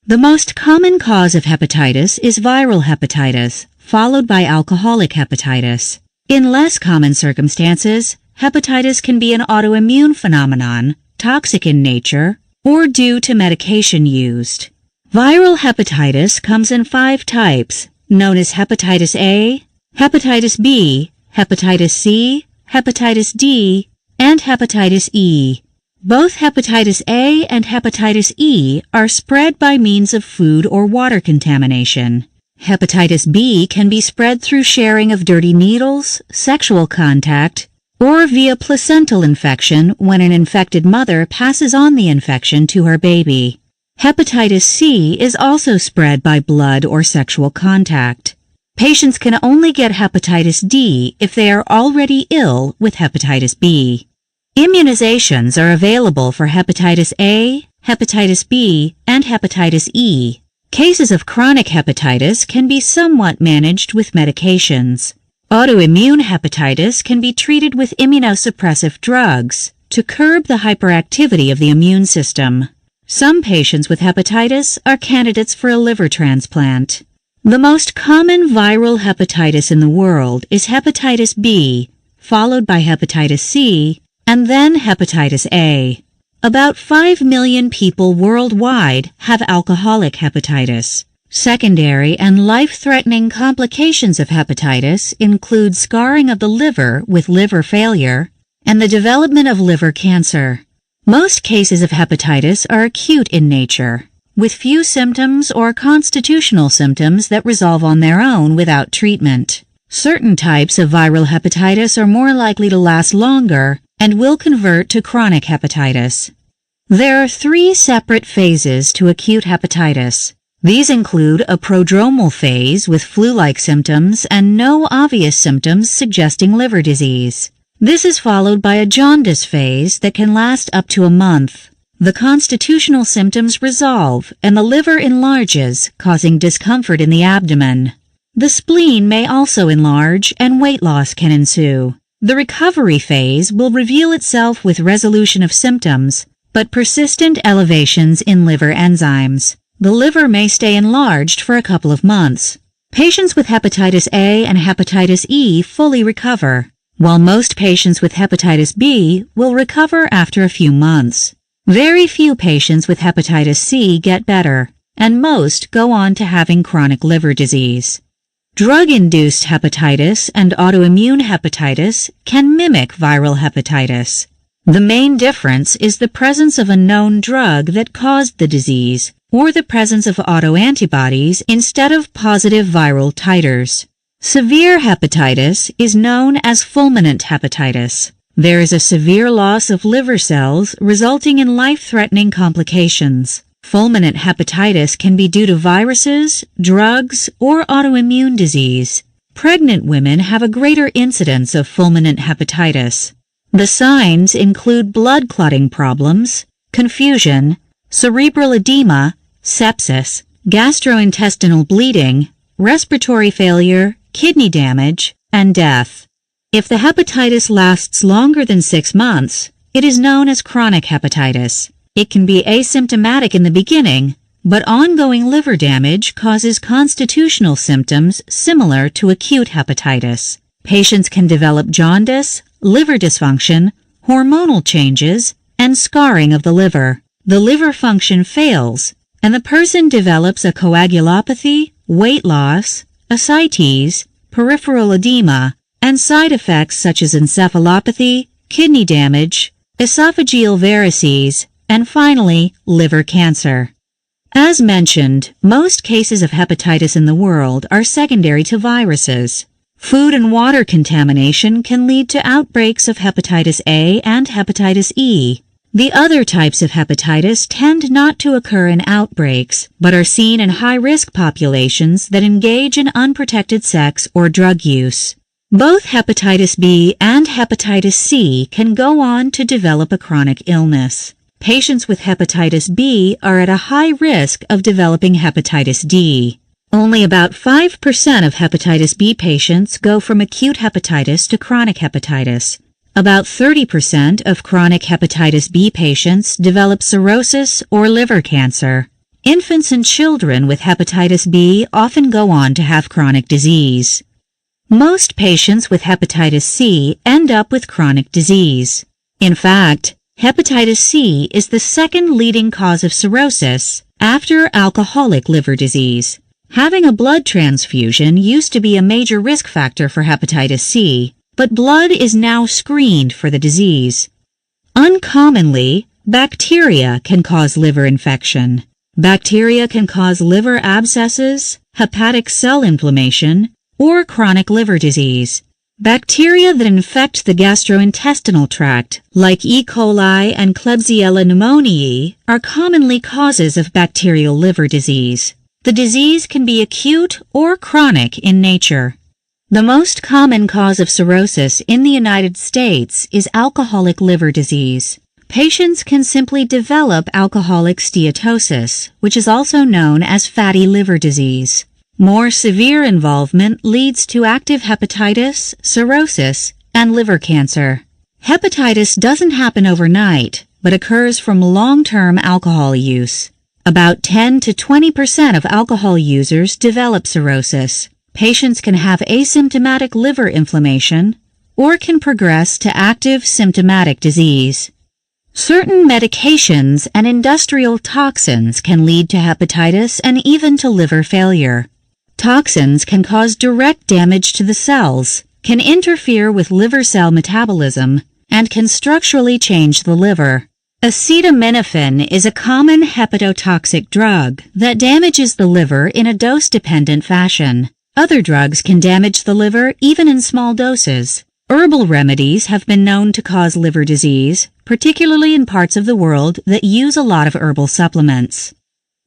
The most common cause of hepatitis is viral hepatitis, followed by alcoholic hepatitis. In less common circumstances, hepatitis can be an autoimmune phenomenon, toxic in nature, or due to medication used. Viral hepatitis comes in 5 types, known as hepatitis A, hepatitis B, hepatitis C, hepatitis D, and hepatitis E. Both hepatitis A and hepatitis E are spread by means of food or water contamination. Hepatitis B can be spread through sharing of dirty needles, sexual contact, or via placental infection when an infected mother passes on the infection to her baby. Hepatitis C is also spread by blood or sexual contact. Patients can only get hepatitis D if they are already ill with hepatitis B. Immunizations are available for hepatitis A, hepatitis B, and hepatitis E. Cases of chronic hepatitis can be somewhat managed with medications. Autoimmune hepatitis can be treated with immunosuppressive drugs to curb the hyperactivity of the immune system. Some patients with hepatitis are candidates for a liver transplant. The most common viral hepatitis in the world is hepatitis B, followed by hepatitis C, and then hepatitis A. About 5 million people worldwide have alcoholic hepatitis. Secondary and life-threatening complications of hepatitis include scarring of the liver with liver failure and the development of liver cancer. Most cases of hepatitis are acute in nature, with few symptoms or constitutional symptoms that resolve on their own without treatment. Certain types of viral hepatitis are more likely to last longer and will convert to chronic hepatitis. There are 3 separate phases to acute hepatitis. These include a prodromal phase with flu-like symptoms and no obvious symptoms suggesting liver disease. This is followed by a jaundice phase that can last up to a month. The constitutional symptoms resolve and the liver enlarges, causing discomfort in the abdomen. The spleen may also enlarge and weight loss can ensue. The recovery phase will reveal itself with resolution of symptoms, but persistent elevations in liver enzymes. The liver may stay enlarged for a couple of months. Patients with hepatitis A and hepatitis E fully recover. while most patients with hepatitis B will recover after a few months. Very few patients with hepatitis C get better, and most go on to having chronic liver disease. Drug-induced hepatitis and autoimmune hepatitis can mimic viral hepatitis. The main difference is the presence of a known drug that caused the disease, or the presence of autoantibodies instead of positive viral titers. Severe hepatitis is known as fulminant hepatitis. There is a severe loss of liver cells resulting in life-threatening complications. Fulminant hepatitis can be due to viruses, drugs, or autoimmune disease. Pregnant women have a greater incidence of fulminant hepatitis. The signs include blood clotting problems, confusion, cerebral edema, sepsis, gastrointestinal bleeding, respiratory failure, kidney damage, and death. If the hepatitis lasts longer than 6 months, it is known as chronic hepatitis. It can be asymptomatic in the beginning, but ongoing liver damage causes constitutional symptoms similar to acute hepatitis. Patients can develop jaundice, liver dysfunction, hormonal changes, and scarring of the liver. The liver function fails, and the person develops a coagulopathy, weight loss, ascites, peripheral edema, and side effects such as encephalopathy, kidney damage, esophageal varices, and finally, liver cancer. As mentioned, most cases of hepatitis in the world are secondary to viruses. Food and water contamination can lead to outbreaks of hepatitis A and hepatitis E. The other types of hepatitis tend not to occur in outbreaks, but are seen in high-risk populations that engage in unprotected sex or drug use. Both hepatitis B and hepatitis C can go on to develop a chronic illness. Patients with hepatitis B are at a high risk of developing hepatitis D. Only about 5% of hepatitis B patients go from acute hepatitis to chronic hepatitis. About 30% of chronic hepatitis B patients develop cirrhosis or liver cancer. Infants and children with hepatitis B often go on to have chronic disease. Most patients with hepatitis C end up with chronic disease. In fact, hepatitis C is the second leading cause of cirrhosis after alcoholic liver disease. Having a blood transfusion used to be a major risk factor for hepatitis C, but blood is now screened for the disease. Uncommonly, bacteria can cause liver infection. Bacteria can cause liver abscesses, hepatic cell inflammation, or chronic liver disease. Bacteria that infect the gastrointestinal tract, like E. coli and Klebsiella pneumoniae, are commonly causes of bacterial liver disease. The disease can be acute or chronic in nature. The most common cause of cirrhosis in the United States is alcoholic liver disease. Patients can simply develop alcoholic steatosis, which is also known as fatty liver disease. More severe involvement leads to active hepatitis, cirrhosis, and liver cancer. Hepatitis doesn't happen overnight, but occurs from long-term alcohol use. About 10 to 20% of alcohol users develop cirrhosis. Patients can have asymptomatic liver inflammation or can progress to active symptomatic disease. Certain medications and industrial toxins can lead to hepatitis and even to liver failure. Toxins can cause direct damage to the cells, can interfere with liver cell metabolism, and can structurally change the liver. Acetaminophen is a common hepatotoxic drug that damages the liver in a dose-dependent fashion. Other drugs can damage the liver even in small doses. Herbal remedies have been known to cause liver disease, particularly in parts of the world that use a lot of herbal supplements.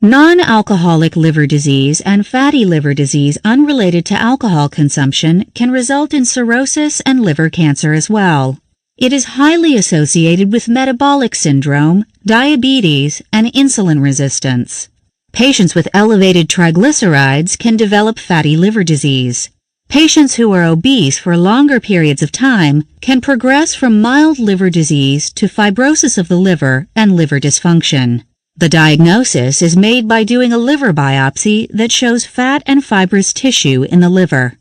Non-alcoholic liver disease and fatty liver disease unrelated to alcohol consumption can result in cirrhosis and liver cancer as well. It is highly associated with metabolic syndrome, diabetes, and insulin resistance. Patients with elevated triglycerides can develop fatty liver disease. Patients who are obese for longer periods of time can progress from mild liver disease to fibrosis of the liver and liver dysfunction. The diagnosis is made by doing a liver biopsy that shows fat and fibrous tissue in the liver.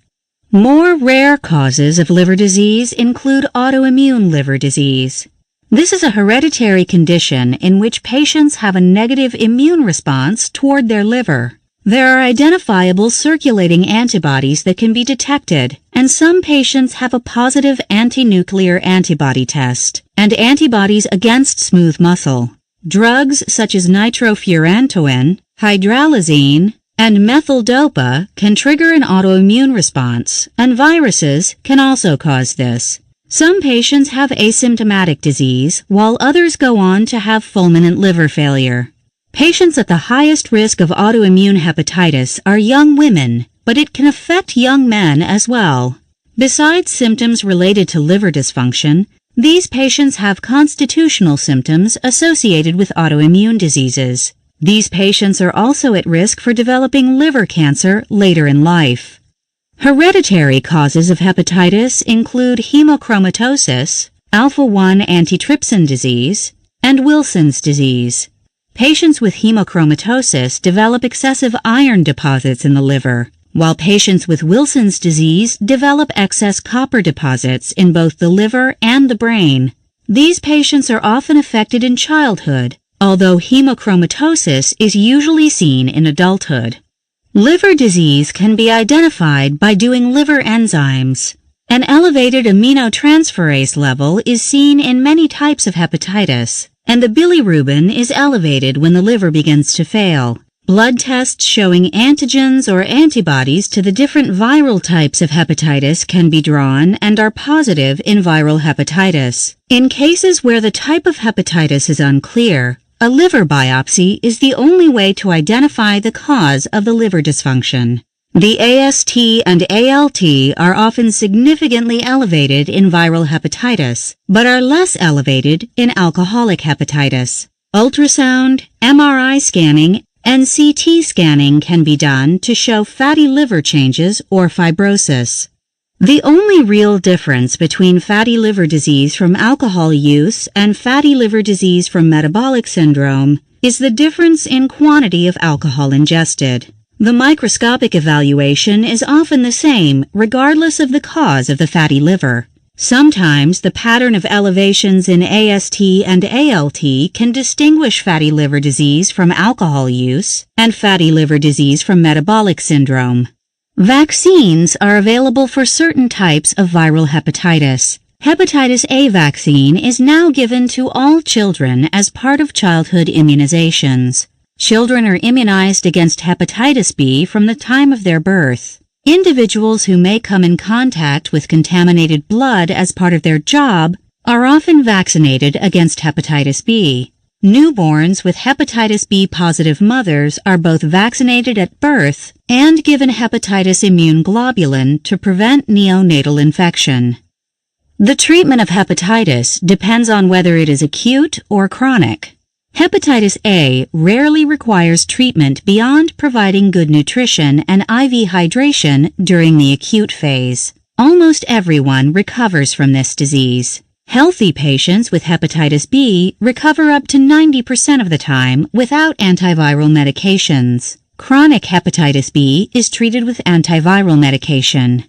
More rare causes of liver disease include autoimmune liver disease. This is a hereditary condition in which patients have a negative immune response toward their liver. There are identifiable circulating antibodies that can be detected, and some patients have a positive anti-nuclear antibody test and antibodies against smooth muscle. Drugs such as nitrofurantoin, hydralazine, and methyl-dopa can trigger an autoimmune response, and viruses can also cause this. Some patients have asymptomatic disease, while others go on to have fulminant liver failure. Patients at the highest risk of autoimmune hepatitis are young women, but it can affect young men as well. Besides symptoms related to liver dysfunction, these patients have constitutional symptoms associated with autoimmune diseases. These patients are also at risk for developing liver cancer later in life. Hereditary causes of hepatitis include hemochromatosis, alpha-1 antitrypsin disease, and Wilson's disease. Patients with hemochromatosis develop excessive iron deposits in the liver, while patients with Wilson's disease develop excess copper deposits in both the liver and the brain. These patients are often affected in childhood, although hemochromatosis is usually seen in adulthood. Liver disease can be identified by doing liver enzymes. An elevated aminotransferase level is seen in many types of hepatitis, and the bilirubin is elevated when the liver begins to fail. Blood tests showing antigens or antibodies to the different viral types of hepatitis can be drawn and are positive in viral hepatitis. In cases where the type of hepatitis is unclear, a liver biopsy is the only way to identify the cause of the liver dysfunction. The AST and ALT are often significantly elevated in viral hepatitis, but are less elevated in alcoholic hepatitis. Ultrasound, MRI scanning, and CT scanning can be done to show fatty liver changes or fibrosis. The only real difference between fatty liver disease from alcohol use and fatty liver disease from metabolic syndrome is the difference in quantity of alcohol ingested. The microscopic evaluation is often the same regardless of the cause of the fatty liver. Sometimes the pattern of elevations in AST and ALT can distinguish fatty liver disease from alcohol use and fatty liver disease from metabolic syndrome. Vaccines are available for certain types of viral hepatitis. Hepatitis A vaccine is now given to all children as part of childhood immunizations. Children are immunized against hepatitis B from the time of their birth. Individuals who may come in contact with contaminated blood as part of their job are often vaccinated against hepatitis B. Newborns with hepatitis B positive mothers are both vaccinated at birth and given hepatitis immune globulin to prevent neonatal infection. The treatment of hepatitis depends on whether it is acute or chronic. Hepatitis A rarely requires treatment beyond providing good nutrition and IV hydration during the acute phase. Almost everyone recovers from this disease. Healthy patients with hepatitis B recover up to 90% of the time without antiviral medications. Chronic hepatitis B is treated with antiviral medication.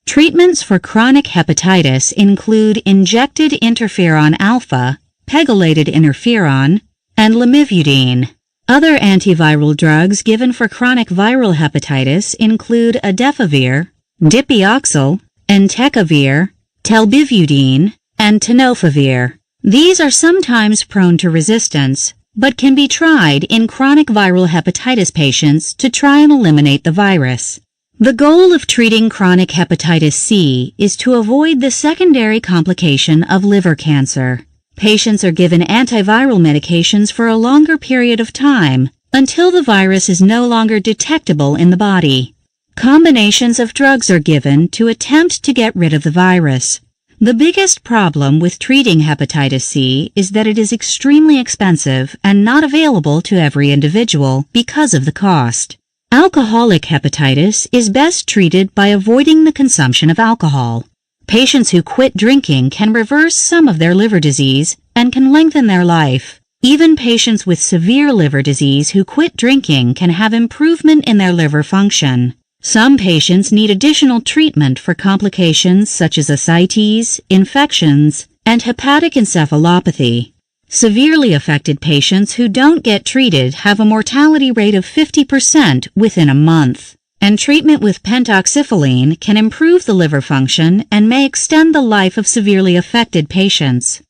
Treatments for chronic hepatitis include injected interferon alpha, pegylated interferon, and lamivudine. Other antiviral drugs given for chronic viral hepatitis include adefovir, dipiroxil, entecavir, telbivudine, and tenofovir. These are sometimes prone to resistance, but can be tried in chronic viral hepatitis patients to try and eliminate the virus. The goal of treating chronic hepatitis C is to avoid the secondary complication of liver cancer. Patients are given antiviral medications for a longer period of time until the virus is no longer detectable in the body. Combinations of drugs are given to attempt to get rid of the virus. The biggest problem with treating hepatitis C is that it is extremely expensive and not available to every individual because of the cost. Alcoholic hepatitis is best treated by avoiding the consumption of alcohol. Patients who quit drinking can reverse some of their liver disease and can lengthen their life. Even patients with severe liver disease who quit drinking can have improvement in their liver function. Some patients need additional treatment for complications such as ascites, infections, and hepatic encephalopathy. Severely affected patients who don't get treated have a mortality rate of 50% within a month, and treatment with pentoxifylline can improve the liver function and may extend the life of severely affected patients.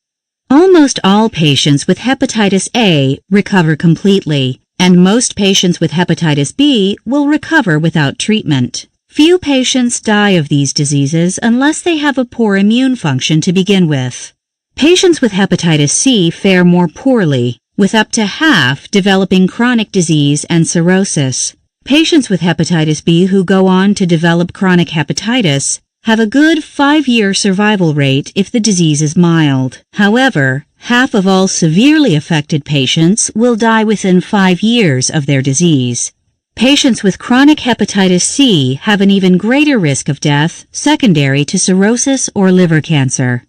Almost all patients with hepatitis A recover completely, and most patients with hepatitis B will recover without treatment. Few patients die of these diseases unless they have a poor immune function to begin with. Patients with hepatitis C fare more poorly, with up to half developing chronic disease and cirrhosis. Patients with hepatitis B who go on to develop chronic hepatitis have a good 5-year survival rate if the disease is mild. However, half of all severely affected patients will die within 5 years of their disease. Patients with chronic hepatitis C have an even greater risk of death secondary to cirrhosis or liver cancer.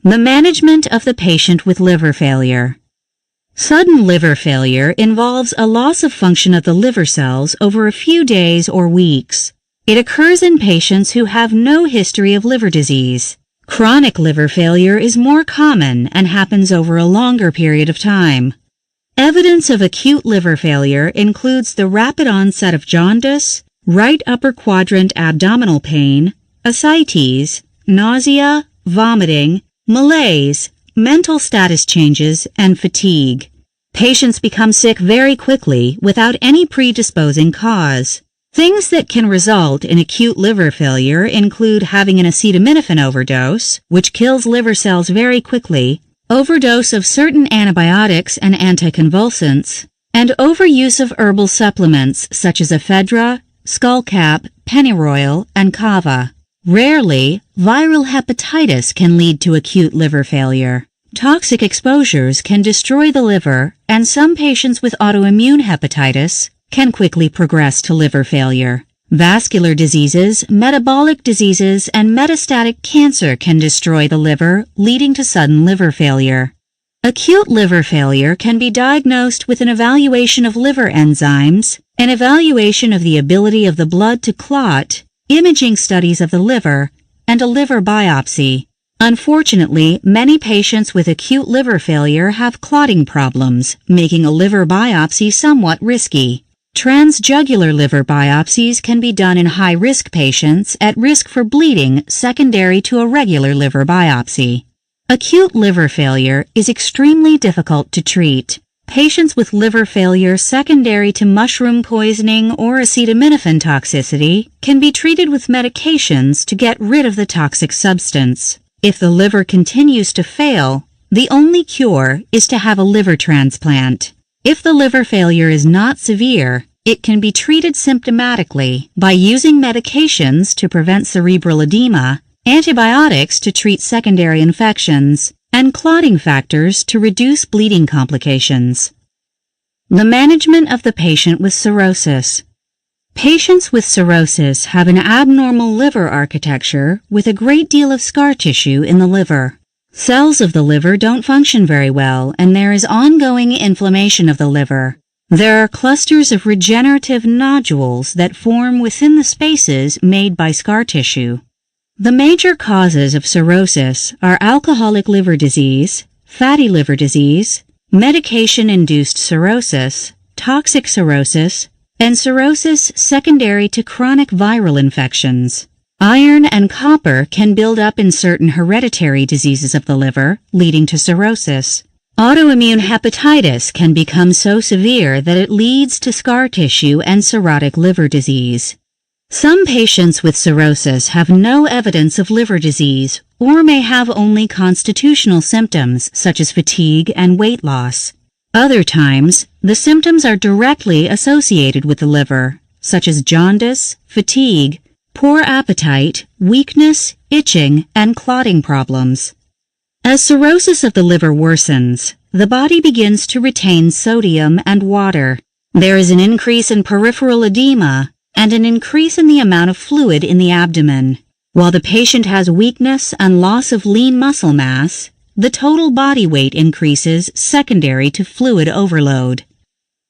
The management of the patient with liver failure. Sudden liver failure involves a loss of function of the liver cells over a few days or weeks. It occurs in patients who have no history of liver disease. Chronic liver failure is more common and happens over a longer period of time. Evidence of acute liver failure includes the rapid onset of jaundice, right upper quadrant abdominal pain, ascites, nausea, vomiting, malaise, mental status changes, and fatigue. Patients become sick very quickly without any predisposing cause. Things that can result in acute liver failure include having an acetaminophen overdose, which kills liver cells very quickly, overdose of certain antibiotics and anticonvulsants, and overuse of herbal supplements such as ephedra, skullcap, pennyroyal, and kava. Rarely, viral hepatitis can lead to acute liver failure. Toxic exposures can destroy the liver, and some patients with autoimmune hepatitis can quickly progress to liver failure. Vascular diseases, metabolic diseases, and metastatic cancer can destroy the liver, leading to sudden liver failure. Acute liver failure can be diagnosed with an evaluation of liver enzymes, an evaluation of the ability of the blood to clot, imaging studies of the liver, and a liver biopsy. Unfortunately, many patients with acute liver failure have clotting problems, making a liver biopsy somewhat risky. Transjugular liver biopsies can be done in high-risk patients at risk for bleeding secondary to a regular liver biopsy. Acute liver failure is extremely difficult to treat. Patients with liver failure secondary to mushroom poisoning or acetaminophen toxicity can be treated with medications to get rid of the toxic substance. If the liver continues to fail, the only cure is to have a liver transplant. If the liver failure is not severe, it can be treated symptomatically by using medications to prevent cerebral edema, antibiotics to treat secondary infections, and clotting factors to reduce bleeding complications. The management of the patient with cirrhosis. Patients with cirrhosis have an abnormal liver architecture with a great deal of scar tissue in the liver. Cells of the liver don't function very well, and there is ongoing inflammation of the liver. There are clusters of regenerative nodules that form within the spaces made by scar tissue. The major causes of cirrhosis are alcoholic liver disease, fatty liver disease, medication-induced cirrhosis, toxic cirrhosis, and cirrhosis secondary to chronic viral infections. Iron and copper can build up in certain hereditary diseases of the liver, leading to cirrhosis. Autoimmune hepatitis can become so severe that it leads to scar tissue and cirrhotic liver disease. Some patients with cirrhosis have no evidence of liver disease or may have only constitutional symptoms such as fatigue and weight loss. Other times, the symptoms are directly associated with the liver, such as jaundice, fatigue, poor appetite, weakness, itching, and clotting problems. As cirrhosis of the liver worsens, the body begins to retain sodium and water. There is an increase in peripheral edema and an increase in the amount of fluid in the abdomen. While the patient has weakness and loss of lean muscle mass, the total body weight increases secondary to fluid overload.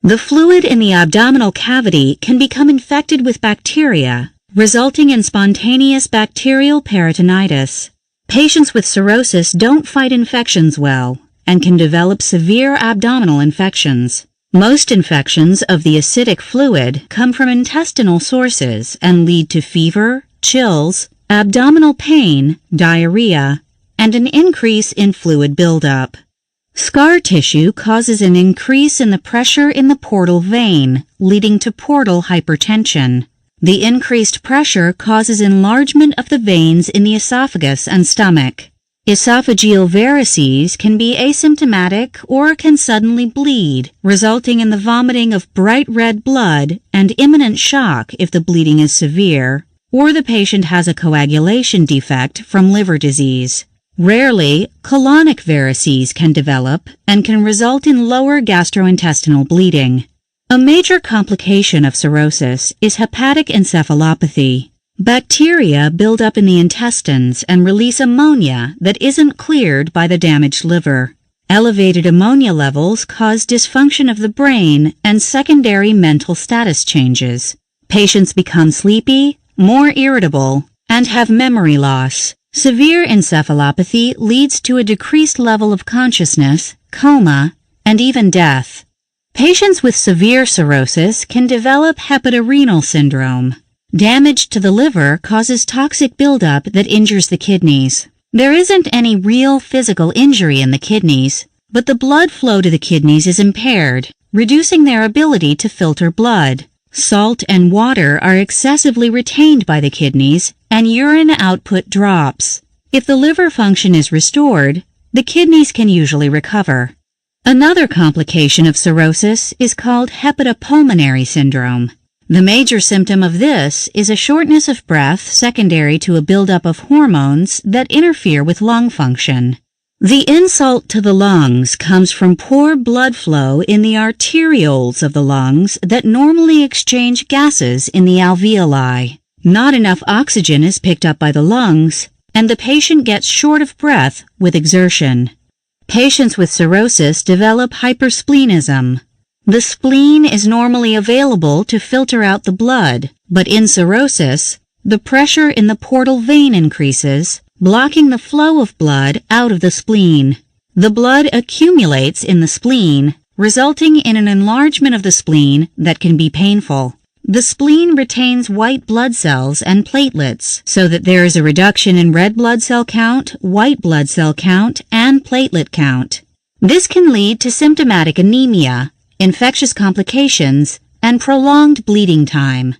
The fluid in the abdominal cavity can become infected with bacteria, resulting in spontaneous bacterial peritonitis. Patients with cirrhosis don't fight infections well and can develop severe abdominal infections. Most infections of the acidic fluid come from intestinal sources and lead to fever, chills, abdominal pain, diarrhea, and an increase in fluid buildup. Scar tissue causes an increase in the pressure in the portal vein, leading to portal hypertension. The increased pressure causes enlargement of the veins in the esophagus and stomach. Esophageal varices can be asymptomatic or can suddenly bleed, resulting in the vomiting of bright red blood and imminent shock if the bleeding is severe, or the patient has a coagulation defect from liver disease. Rarely, colonic varices can develop and can result in lower gastrointestinal bleeding. A major complication of cirrhosis is hepatic encephalopathy. Bacteria build up in the intestines and release ammonia that isn't cleared by the damaged liver. Elevated ammonia levels cause dysfunction of the brain and secondary mental status changes. Patients become sleepy, more irritable, and have memory loss. Severe encephalopathy leads to a decreased level of consciousness, coma, and even death. Patients with severe cirrhosis can develop hepatorenal syndrome. Damage to the liver causes toxic buildup that injures the kidneys. There isn't any real physical injury in the kidneys, but the blood flow to the kidneys is impaired, reducing their ability to filter blood. Salt and water are excessively retained by the kidneys, and urine output drops. If the liver function is restored, the kidneys can usually recover. Another complication of cirrhosis is called hepatopulmonary syndrome. The major symptom of this is a shortness of breath secondary to a buildup of hormones that interfere with lung function. The insult to the lungs comes from poor blood flow in the arterioles of the lungs that normally exchange gases in the alveoli. Not enough oxygen is picked up by the lungs, and the patient gets short of breath with exertion. Patients with cirrhosis develop hypersplenism. The spleen is normally available to filter out the blood, but in cirrhosis, the pressure in the portal vein increases, blocking the flow of blood out of the spleen. The blood accumulates in the spleen, resulting in an enlargement of the spleen that can be painful. The spleen retains white blood cells and platelets so that there is a reduction in red blood cell count, white blood cell count, and platelet count. This can lead to symptomatic anemia, infectious complications, and prolonged bleeding time.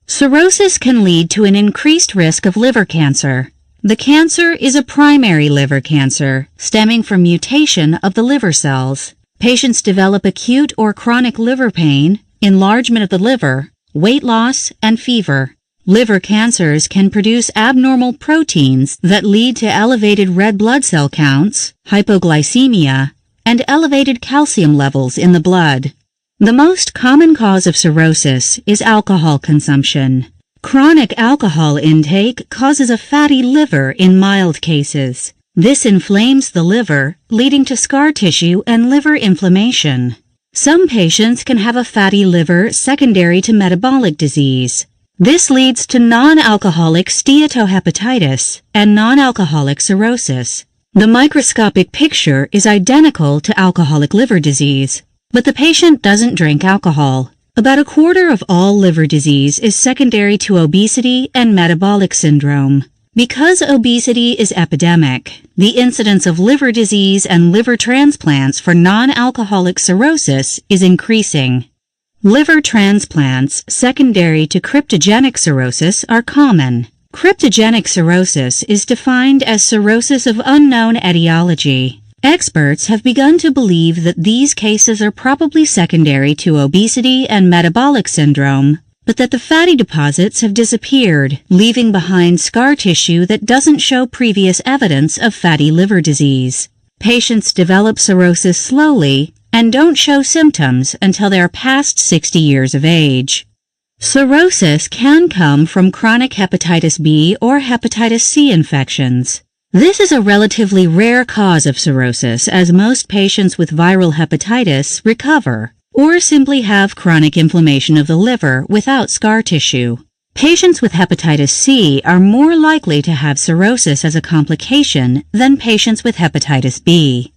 Cirrhosis can lead to an increased risk of liver cancer. The cancer is a primary liver cancer, stemming from mutation of the liver cells. Patients develop acute or chronic liver pain, enlargement of the liver, weight loss, and fever. Liver cancers can produce abnormal proteins that lead to elevated red blood cell counts, hypoglycemia, and elevated calcium levels in the blood. The most common cause of cirrhosis is alcohol consumption. Chronic alcohol intake causes a fatty liver in mild cases. This inflames the liver, leading to scar tissue and liver inflammation. Some patients can have a fatty liver secondary to metabolic disease. This leads to non-alcoholic steatohepatitis and non-alcoholic cirrhosis. The microscopic picture is identical to alcoholic liver disease, but the patient doesn't drink alcohol. About a quarter of all liver disease is secondary to obesity and metabolic syndrome. Because obesity is epidemic, the incidence of liver disease and liver transplants for non-alcoholic cirrhosis is increasing. Liver transplants secondary to cryptogenic cirrhosis are common. Cryptogenic cirrhosis is defined as cirrhosis of unknown etiology. Experts have begun to believe that these cases are probably secondary to obesity and metabolic syndrome, but that the fatty deposits have disappeared, leaving behind scar tissue that doesn't show previous evidence of fatty liver disease. Patients develop cirrhosis slowly and don't show symptoms until they're past 60 years of age. Cirrhosis can come from chronic hepatitis B or hepatitis C infections. This is a relatively rare cause of cirrhosis, as most patients with viral hepatitis recover, or simply have chronic inflammation of the liver without scar tissue. Patients with hepatitis C are more likely to have cirrhosis as a complication than patients with hepatitis B.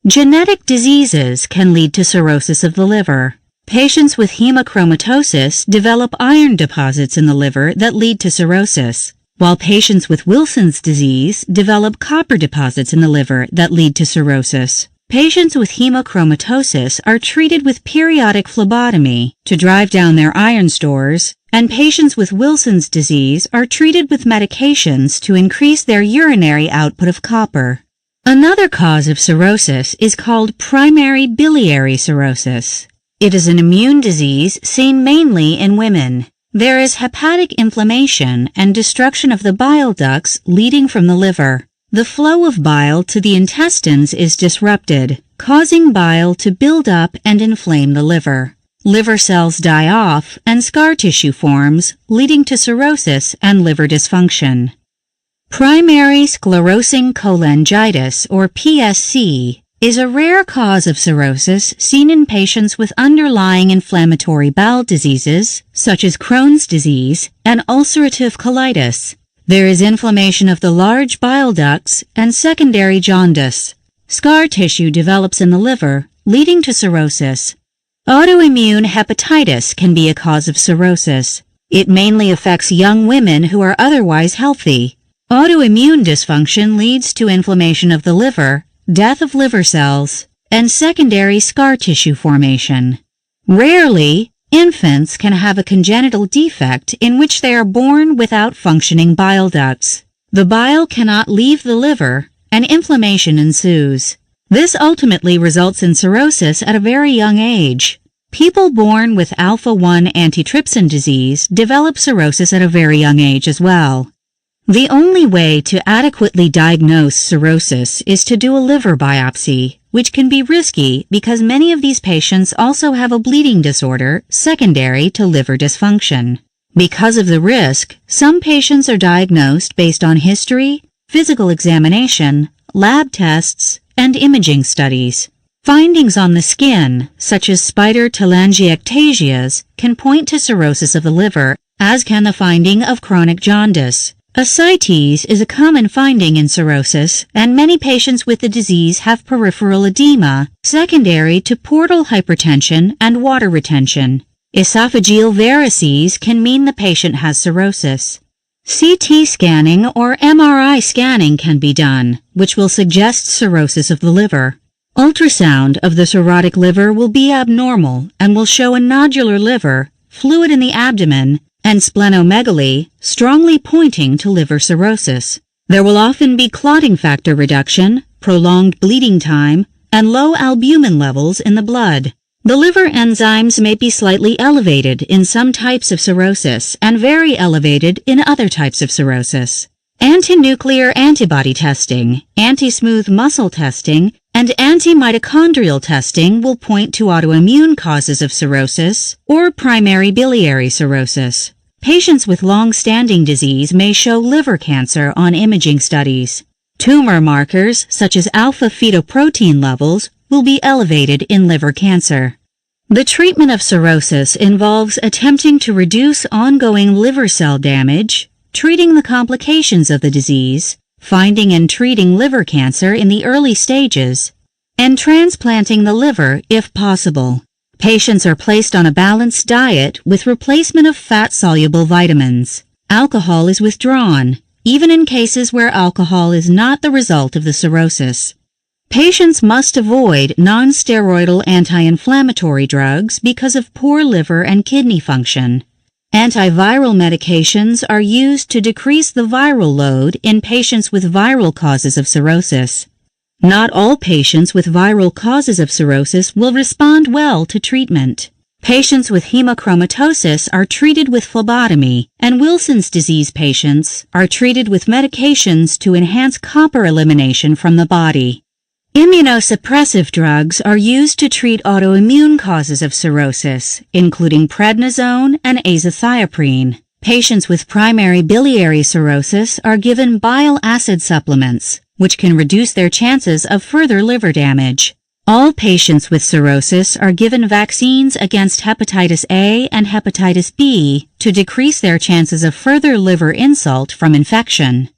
Genetic diseases can lead to cirrhosis of the liver. Patients with hemochromatosis develop iron deposits in the liver that lead to cirrhosis, while patients with Wilson's disease develop copper deposits in the liver that lead to cirrhosis. Patients with hemochromatosis are treated with periodic phlebotomy to drive down their iron stores, and patients with Wilson's disease are treated with medications to increase their urinary output of copper. Another cause of cirrhosis is called primary biliary cirrhosis. It is an immune disease seen mainly in women. There is hepatic inflammation and destruction of the bile ducts leading from the liver. The flow of bile to the intestines is disrupted, causing bile to build up and inflame the liver. Liver cells die off and scar tissue forms, leading to cirrhosis and liver dysfunction. Primary sclerosing cholangitis, or PSC, is a rare cause of cirrhosis seen in patients with underlying inflammatory bowel diseases, such as Crohn's disease and ulcerative colitis. There is inflammation of the large bile ducts and secondary jaundice. Scar tissue develops in the liver, leading to cirrhosis. Autoimmune hepatitis can be a cause of cirrhosis. It mainly affects young women who are otherwise healthy. Autoimmune dysfunction leads to inflammation of the liver, death of liver cells, and secondary scar tissue formation. Rarely, infants can have a congenital defect in which they are born without functioning bile ducts. The bile cannot leave the liver, and inflammation ensues. This ultimately results in cirrhosis at a very young age. People born with alpha-1 antitrypsin disease develop cirrhosis at a very young age as well. The only way to adequately diagnose cirrhosis is to do a liver biopsy, which can be risky because many of these patients also have a bleeding disorder secondary to liver dysfunction. Because of the risk, some patients are diagnosed based on history, physical examination, lab tests, and imaging studies. Findings on the skin, such as spider telangiectasias, can point to cirrhosis of the liver, as can the finding of chronic jaundice. Ascites is a common finding in cirrhosis, and many patients with the disease have peripheral edema, secondary to portal hypertension and water retention. Esophageal varices can mean the patient has cirrhosis. CT scanning or MRI scanning can be done, which will suggest cirrhosis of the liver. Ultrasound of the cirrhotic liver will be abnormal and will show a nodular liver, fluid in the abdomen, and splenomegaly, strongly pointing to liver cirrhosis. There will often be clotting factor reduction, prolonged bleeding time, and low albumin levels in the blood. The liver enzymes may be slightly elevated in some types of cirrhosis and very elevated in other types of cirrhosis. Antinuclear antibody testing, anti-smooth muscle testing, and antimitochondrial testing will point to autoimmune causes of cirrhosis or primary biliary cirrhosis. Patients with long-standing disease may show liver cancer on imaging studies. Tumor markers, such as alpha-fetoprotein levels, will be elevated in liver cancer. The treatment of cirrhosis involves attempting to reduce ongoing liver cell damage, treating the complications of the disease, finding and treating liver cancer in the early stages, and transplanting the liver if possible. Patients are placed on a balanced diet with replacement of fat-soluble vitamins. Alcohol is withdrawn, even in cases where alcohol is not the result of the cirrhosis. Patients must avoid non-steroidal anti-inflammatory drugs because of poor liver and kidney function. Antiviral medications are used to decrease the viral load in patients with viral causes of cirrhosis. Not all patients with viral causes of cirrhosis will respond well to treatment. Patients with hemochromatosis are treated with phlebotomy, and Wilson's disease patients are treated with medications to enhance copper elimination from the body. Immunosuppressive drugs are used to treat autoimmune causes of cirrhosis, including prednisone and azathioprine. Patients with primary biliary cirrhosis are given bile acid supplements, which can reduce their chances of further liver damage. All patients with cirrhosis are given vaccines against hepatitis A and hepatitis B to decrease their chances of further liver insult from infection.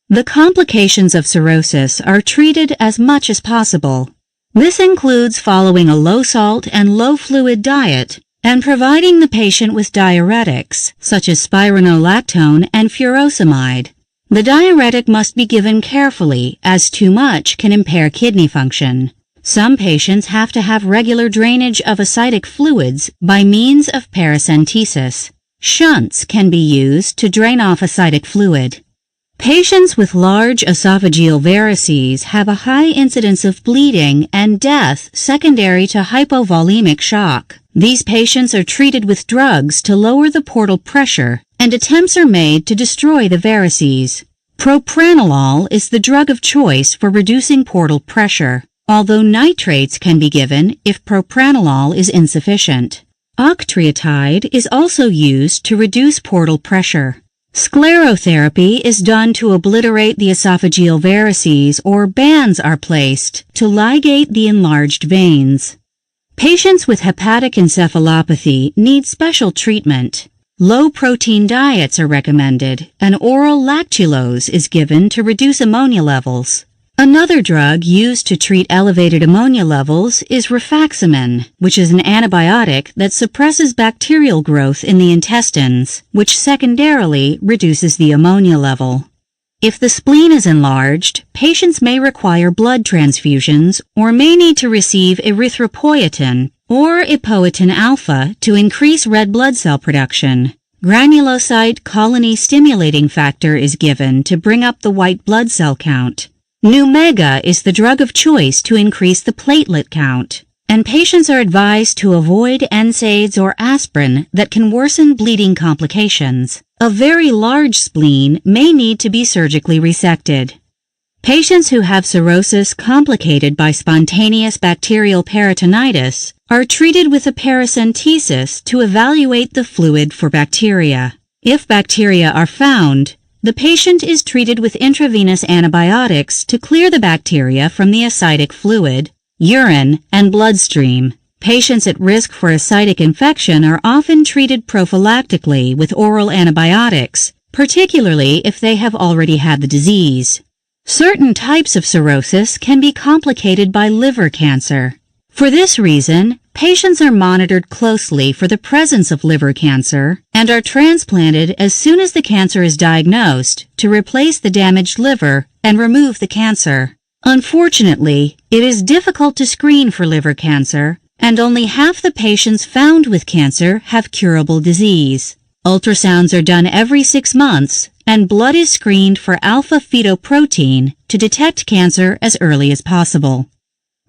The complications of cirrhosis are treated as much as possible. This includes following a low-salt and low-fluid diet and providing the patient with diuretics, such as spironolactone and furosemide. The diuretic must be given carefully, as too much can impair kidney function. Some patients have to have regular drainage of ascitic fluids by means of paracentesis. Shunts can be used to drain off ascitic fluid. Patients with large esophageal varices have a high incidence of bleeding and death secondary to hypovolemic shock. These patients are treated with drugs to lower the portal pressure, and attempts are made to destroy the varices. Propranolol is the drug of choice for reducing portal pressure, although nitrates can be given if propranolol is insufficient. Octreotide is also used to reduce portal pressure. Sclerotherapy is done to obliterate the esophageal varices, or bands are placed to ligate the enlarged veins. Patients with hepatic encephalopathy need special treatment. Low-protein diets are recommended, and oral lactulose is given to reduce ammonia levels. Another drug used to treat elevated ammonia levels is rifaximin, which is an antibiotic that suppresses bacterial growth in the intestines, which secondarily reduces the ammonia level. If the spleen is enlarged, patients may require blood transfusions or may need to receive erythropoietin or epoetin alpha to increase red blood cell production. Granulocyte colony-stimulating factor is given to bring up the white blood cell count. Numega is the drug of choice to increase the platelet count, and patients are advised to avoid NSAIDs or aspirin that can worsen bleeding complications. A very large spleen may need to be surgically resected. Patients who have cirrhosis complicated by spontaneous bacterial peritonitis are treated with a paracentesis to evaluate the fluid for bacteria. If bacteria are found, the patient is treated with intravenous antibiotics to clear the bacteria from the ascitic fluid, urine, and bloodstream. Patients at risk for ascitic infection are often treated prophylactically with oral antibiotics, particularly if they have already had the disease. Certain types of cirrhosis can be complicated by liver cancer. For this reason, patients are monitored closely for the presence of liver cancer and are transplanted as soon as the cancer is diagnosed to replace the damaged liver and remove the cancer. Unfortunately, it is difficult to screen for liver cancer, and only half the patients found with cancer have curable disease. Ultrasounds are done every 6 months, and blood is screened for alpha-fetoprotein to detect cancer as early as possible.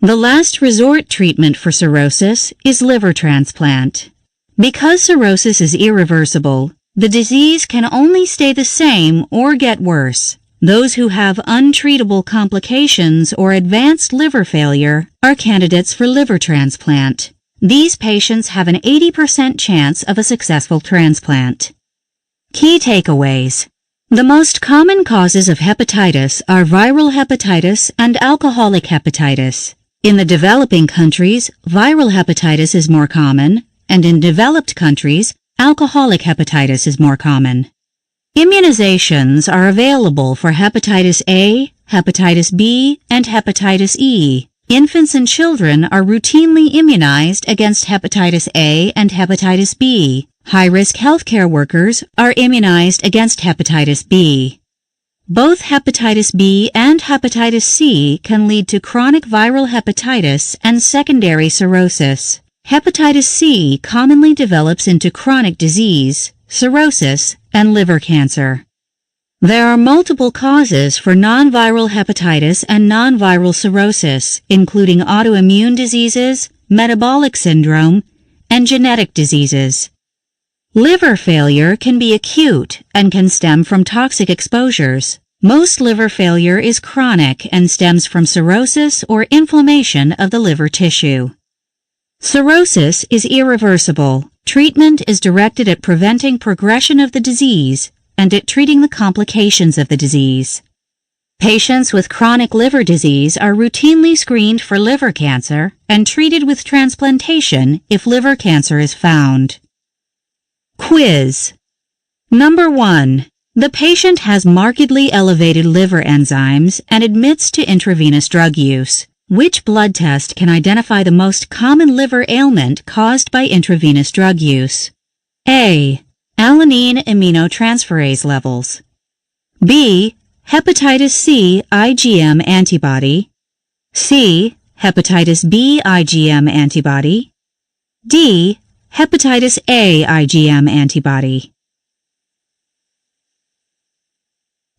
The last resort treatment for cirrhosis is liver transplant. Because cirrhosis is irreversible, the disease can only stay the same or get worse. Those who have untreatable complications or advanced liver failure are candidates for liver transplant. These patients have an 80% chance of a successful transplant. Key takeaways. The most common causes of hepatitis are viral hepatitis and alcoholic hepatitis. In the developing countries, viral hepatitis is more common, and in developed countries, alcoholic hepatitis is more common. Immunizations are available for hepatitis A, hepatitis B, and hepatitis E. Infants and children are routinely immunized against hepatitis A and hepatitis B. High-risk healthcare workers are immunized against hepatitis B. Both hepatitis B and hepatitis C can lead to chronic viral hepatitis and secondary cirrhosis. Hepatitis C commonly develops into chronic disease, cirrhosis, and liver cancer. There are multiple causes for non-viral hepatitis and non-viral cirrhosis, including autoimmune diseases, metabolic syndrome, and genetic diseases. Liver failure can be acute and can stem from toxic exposures. Most liver failure is chronic and stems from cirrhosis or inflammation of the liver tissue. Cirrhosis is irreversible. Treatment is directed at preventing progression of the disease and at treating the complications of the disease. Patients with chronic liver disease are routinely screened for liver cancer and treated with transplantation if liver cancer is found. Quiz. Number 1. The patient has markedly elevated liver enzymes and admits to intravenous drug use. Which blood test can identify the most common liver ailment caused by intravenous drug use? A. Alanine aminotransferase levels. B. Hepatitis C IgM antibody. C. Hepatitis B IgM antibody. D. Hepatitis A IgM antibody.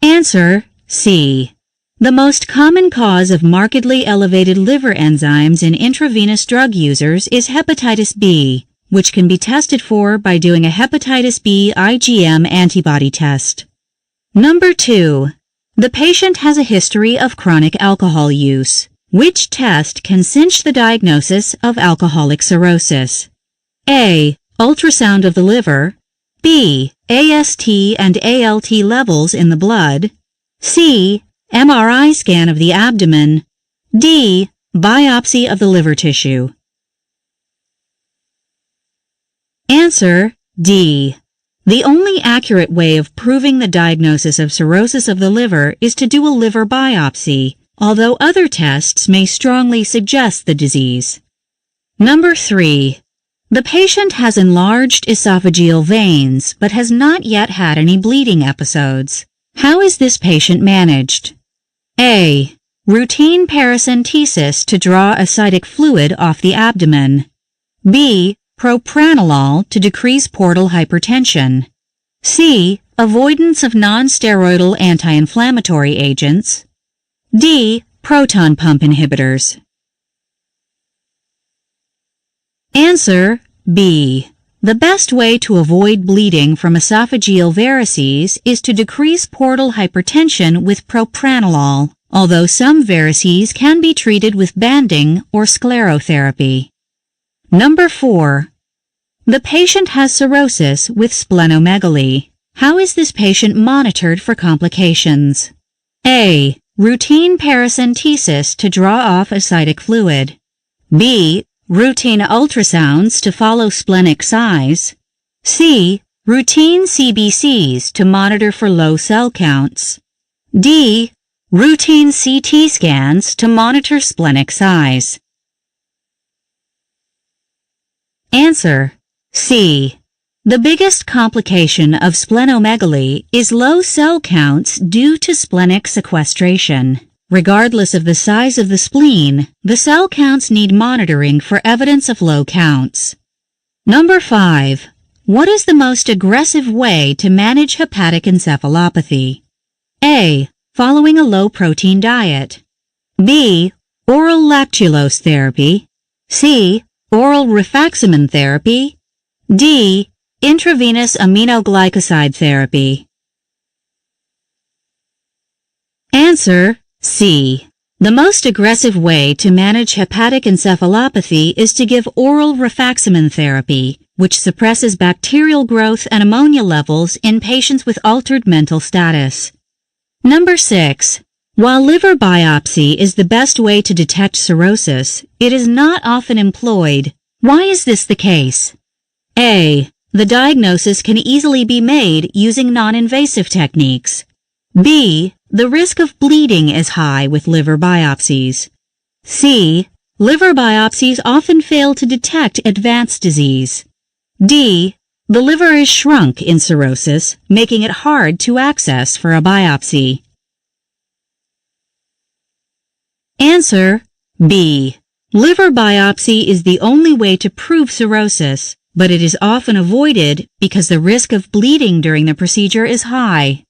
Answer C. The most common cause of markedly elevated liver enzymes in intravenous drug users is hepatitis B, which can be tested for by doing a hepatitis B IgM antibody test. Number 2. The patient has a history of chronic alcohol use. Which test can cinch the diagnosis of alcoholic cirrhosis? A. Ultrasound of the liver. B. AST and ALT levels in the blood. C. MRI scan of the abdomen. D. Biopsy of the liver tissue. Answer D. The only accurate way of proving the diagnosis of cirrhosis of the liver is to do a liver biopsy, although other tests may strongly suggest the disease. Number 3. The patient has enlarged esophageal veins but has not yet had any bleeding episodes. How is this patient managed? A. Routine paracentesis to draw ascitic fluid off the abdomen. B. Propranolol to decrease portal hypertension. C. Avoidance of non-steroidal anti-inflammatory agents. D. Proton pump inhibitors. Answer B. The best way to avoid bleeding from esophageal varices is to decrease portal hypertension with propranolol, although some varices can be treated with banding or sclerotherapy. Number 4. The patient has cirrhosis with splenomegaly. How is this patient monitored for complications? A. Routine paracentesis to draw off ascitic fluid. B. Routine ultrasounds to follow splenic size. C. Routine CBCs to monitor for low cell counts. D. Routine CT scans to monitor splenic size. Answer C. The biggest complication of splenomegaly is low cell counts due to splenic sequestration. Regardless of the size of the spleen, the cell counts need monitoring for evidence of low counts. Number 5. What is the most aggressive way to manage hepatic encephalopathy? A. Following a low-protein diet. B. Oral lactulose therapy. C. Oral rifaximin therapy. D. Intravenous aminoglycoside therapy. Answer C. The most aggressive way to manage hepatic encephalopathy is to give oral rifaximin therapy, which suppresses bacterial growth and ammonia levels in patients with altered mental status. Number 6. While liver biopsy is the best way to detect cirrhosis, it is not often employed. Why is this the case? A. The diagnosis can easily be made using non-invasive techniques. B. The risk of bleeding is high with liver biopsies. C. Liver biopsies often fail to detect advanced disease. D. The liver is shrunk in cirrhosis, making it hard to access for a biopsy. Answer B. Liver biopsy is the only way to prove cirrhosis, but it is often avoided because the risk of bleeding during the procedure is high.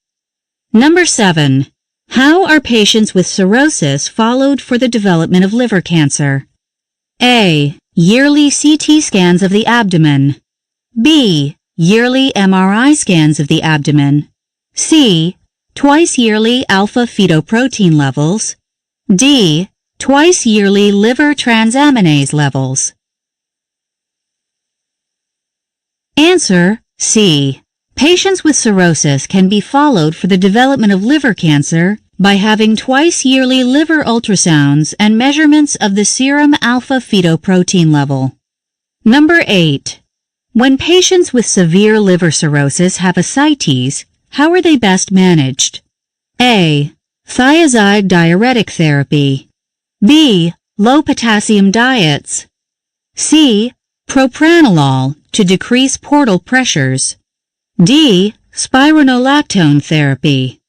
Number 7. How are patients with cirrhosis followed for the development of liver cancer? A. Yearly CT scans of the abdomen. B. Yearly MRI scans of the abdomen. C. Twice yearly alpha-fetoprotein levels. D. Twice yearly liver transaminase levels. Answer C. Patients with cirrhosis can be followed for the development of liver cancer by having twice-yearly liver ultrasounds and measurements of the serum alpha-fetoprotein level. Number 8. When patients with severe liver cirrhosis have ascites, how are they best managed? A. Thiazide diuretic therapy. B. Low potassium diets. C. Propranolol to decrease portal pressures. D. Spironolactone therapy.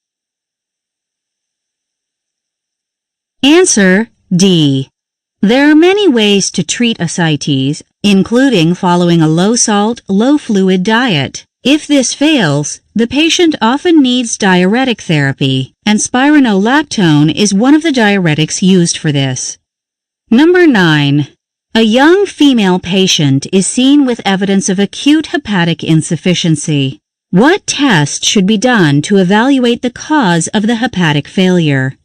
Answer D. There are many ways to treat ascites, including following a low-salt, low-fluid diet. If this fails, the patient often needs diuretic therapy, and spironolactone is one of the diuretics used for this. Number 9. A young female patient is seen with evidence of acute hepatic insufficiency. What test should be done to evaluate the cause of the hepatic failure?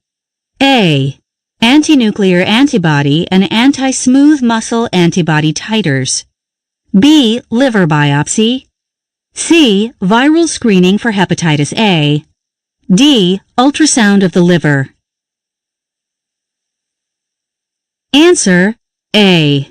A. Antinuclear antibody and anti-smooth muscle antibody titers. B. Liver biopsy. C. Viral screening for hepatitis A. D. Ultrasound of the liver. Answer A.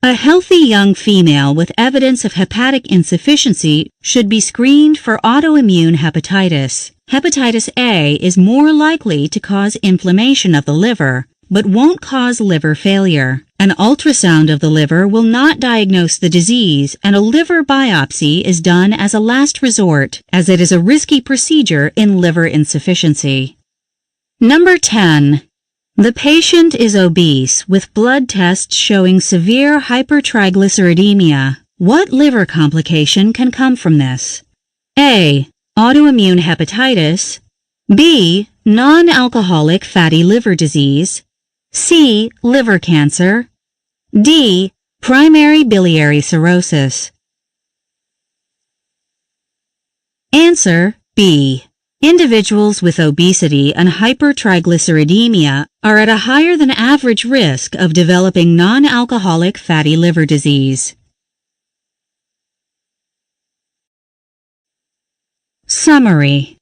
A healthy young female with evidence of hepatic insufficiency should be screened for autoimmune hepatitis. Hepatitis A is more likely to cause inflammation of the liver, but won't cause liver failure. An ultrasound of the liver will not diagnose the disease, and a liver biopsy is done as a last resort, as it is a risky procedure in liver insufficiency. Number 10. The patient is obese with blood tests showing severe hypertriglyceridemia. What liver complication can come from this? A. Autoimmune hepatitis. B. Non-alcoholic fatty liver disease. C. Liver cancer. D. Primary biliary cirrhosis. Answer B. Individuals with obesity and hypertriglyceridemia are at a higher than average risk of developing non-alcoholic fatty liver disease. Summary.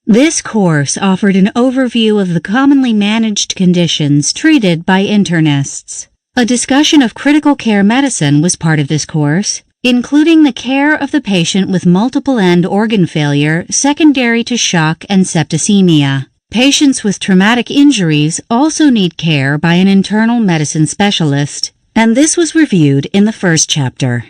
This course offered an overview of the commonly managed conditions treated by internists. A discussion of critical care medicine was part of this course, including the care of the patient with multiple end organ failure secondary to shock and septicemia. Patients with traumatic injuries also need care by an internal medicine specialist, and this was reviewed in the first chapter.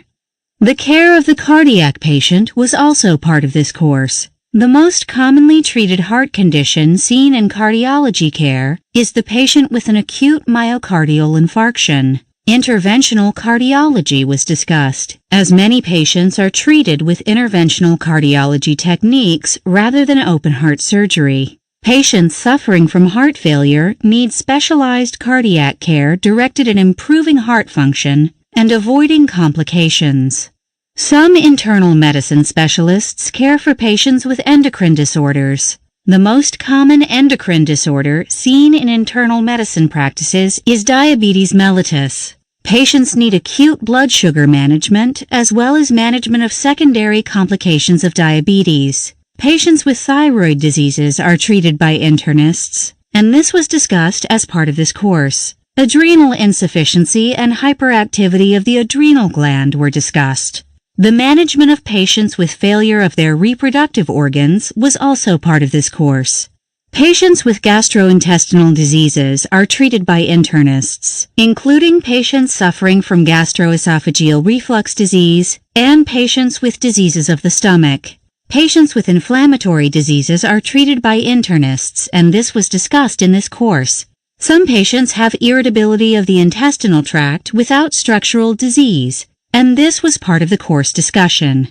The care of the cardiac patient was also part of this course. The most commonly treated heart condition seen in cardiology care is the patient with an acute myocardial infarction. Interventional cardiology was discussed, as many patients are treated with interventional cardiology techniques rather than open heart surgery. Patients suffering from heart failure need specialized cardiac care directed at improving heart function and avoiding complications. Some internal medicine specialists care for patients with endocrine disorders. The most common endocrine disorder seen in internal medicine practices is diabetes mellitus. Patients need acute blood sugar management as well as management of secondary complications of diabetes. Patients with thyroid diseases are treated by internists, and this was discussed as part of this course. Adrenal insufficiency and hyperactivity of the adrenal gland were discussed. The management of patients with failure of their reproductive organs was also part of this course. Patients with gastrointestinal diseases are treated by internists, including patients suffering from gastroesophageal reflux disease and patients with diseases of the stomach. Patients with inflammatory diseases are treated by internists, and this was discussed in this course. Some patients have irritability of the intestinal tract without structural disease, and this was part of the course discussion.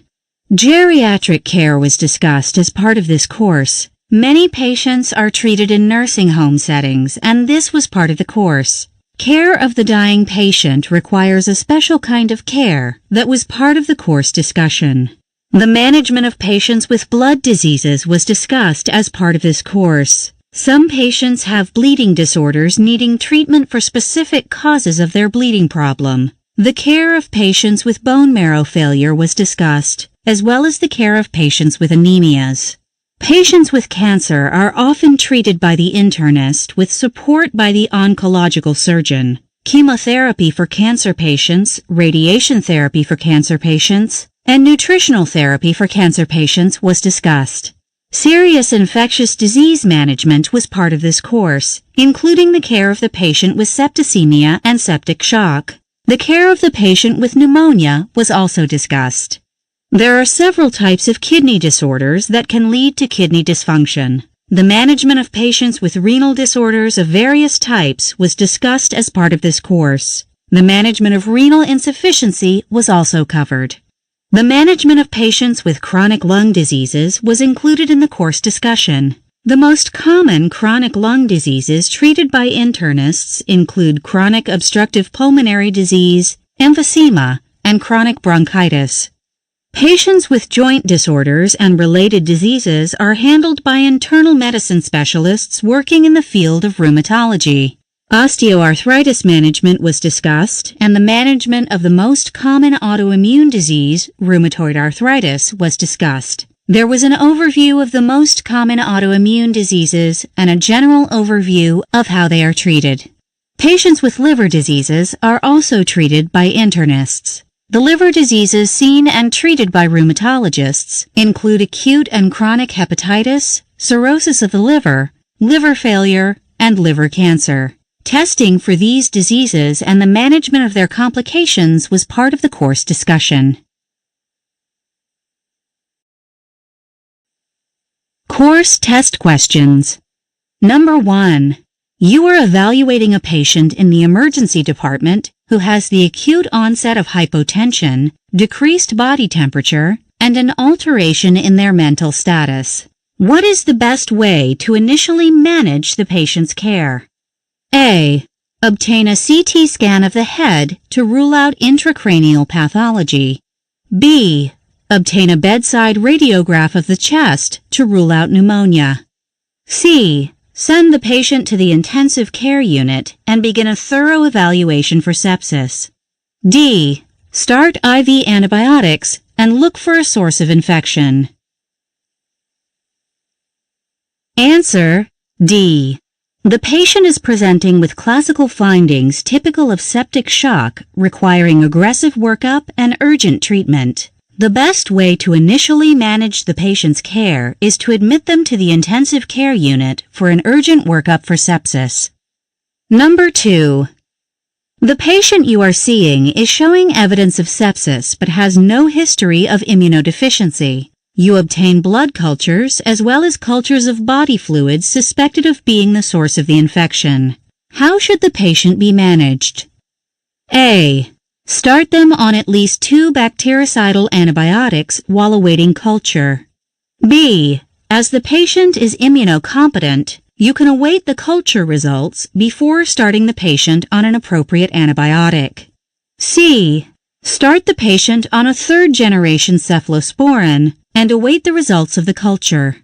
Geriatric care was discussed as part of this course. Many patients are treated in nursing home settings, and this was part of the course. Care of the dying patient requires a special kind of care that was part of the course discussion. The management of patients with blood diseases was discussed as part of this course. Some patients have bleeding disorders needing treatment for specific causes of their bleeding problem. The care of patients with bone marrow failure was discussed, as well as the care of patients with anemias. Patients with cancer are often treated by the internist with support by the oncological surgeon. Chemotherapy for cancer patients, radiation therapy for cancer patients, and nutritional therapy for cancer patients was discussed. Serious infectious disease management was part of this course, including the care of the patient with septicemia and septic shock. The care of the patient with pneumonia was also discussed. There are several types of kidney disorders that can lead to kidney dysfunction. The management of patients with renal disorders of various types was discussed as part of this course. The management of renal insufficiency was also covered. The management of patients with chronic lung diseases was included in the course discussion. The most common chronic lung diseases treated by internists include chronic obstructive pulmonary disease, emphysema, and chronic bronchitis. Patients with joint disorders and related diseases are handled by internal medicine specialists working in the field of rheumatology. Osteoarthritis management was discussed, and the management of the most common autoimmune disease, rheumatoid arthritis, was discussed. There was an overview of the most common autoimmune diseases and a general overview of how they are treated. Patients with liver diseases are also treated by internists. The liver diseases seen and treated by rheumatologists include acute and chronic hepatitis, cirrhosis of the liver failure, and liver cancer. Testing for these diseases and the management of their complications was part of the course discussion. Course test questions. Number 1. You are evaluating a patient in the emergency department who has the acute onset of hypotension, decreased body temperature, and an alteration in their mental status. What is the best way to initially manage the patient's care? A. Obtain a CT scan of the head to rule out intracranial pathology. B. Obtain a bedside radiograph of the chest to rule out pneumonia. C. Send the patient to the intensive care unit and begin a thorough evaluation for sepsis. D. Start IV antibiotics and look for a source of infection. Answer D. The patient is presenting with classical findings typical of septic shock requiring aggressive workup and urgent treatment. The best way to initially manage the patient's care is to admit them to the intensive care unit for an urgent workup for sepsis. Number 2. The patient you are seeing is showing evidence of sepsis but has no history of immunodeficiency. You obtain blood cultures as well as cultures of body fluids suspected of being the source of the infection. How should the patient be managed? A. Start them on at least 2 bactericidal antibiotics while awaiting culture. B. As the patient is immunocompetent, you can await the culture results before starting the patient on an appropriate antibiotic. C. Start the patient on a 3rd-generation cephalosporin and await the results of the culture.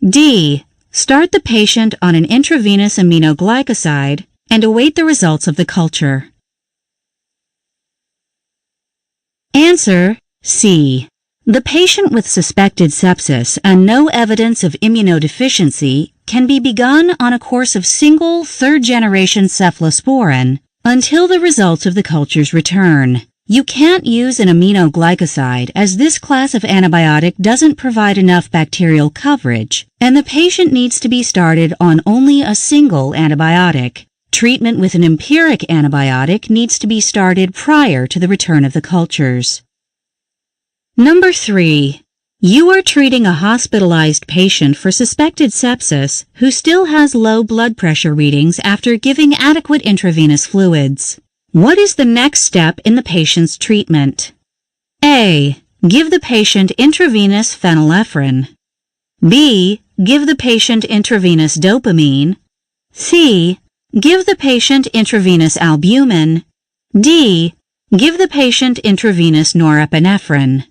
D. Start the patient on an intravenous aminoglycoside and await the results of the culture. Answer C. The patient with suspected sepsis and no evidence of immunodeficiency can be begun on a course of single 3rd-generation cephalosporin until the results of the cultures return. You can't use an aminoglycoside as this class of antibiotic doesn't provide enough bacterial coverage, and the patient needs to be started on only a single antibiotic. Treatment with an empiric antibiotic needs to be started prior to the return of the cultures. Number 3. You are treating a hospitalized patient for suspected sepsis who still has low blood pressure readings after giving adequate intravenous fluids. What is the next step in the patient's treatment? A. Give the patient intravenous phenylephrine. B. Give the patient intravenous dopamine. C. Give the patient intravenous albumin. D. Give the patient intravenous norepinephrine.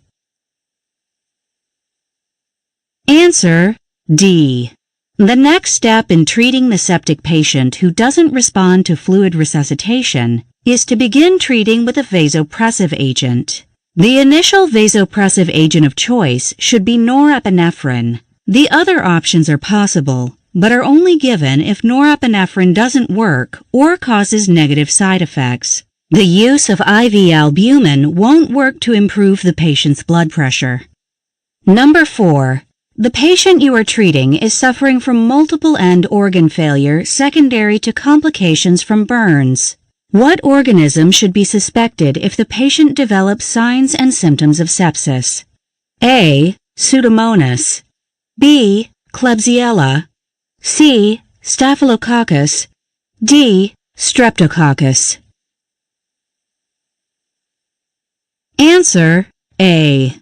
Answer D. The next step in treating the septic patient who doesn't respond to fluid resuscitation is to begin treating with a vasopressive agent. The initial vasopressive agent of choice should be norepinephrine. The other options are possible, but are only given if norepinephrine doesn't work or causes negative side effects. The use of IV albumin won't work to improve the patient's blood pressure. Number 4. The patient you are treating is suffering from multiple end organ failure secondary to complications from burns. What organism should be suspected if the patient develops signs and symptoms of sepsis? A. Pseudomonas. B. Klebsiella. C. Staphylococcus. D. Streptococcus. Answer A.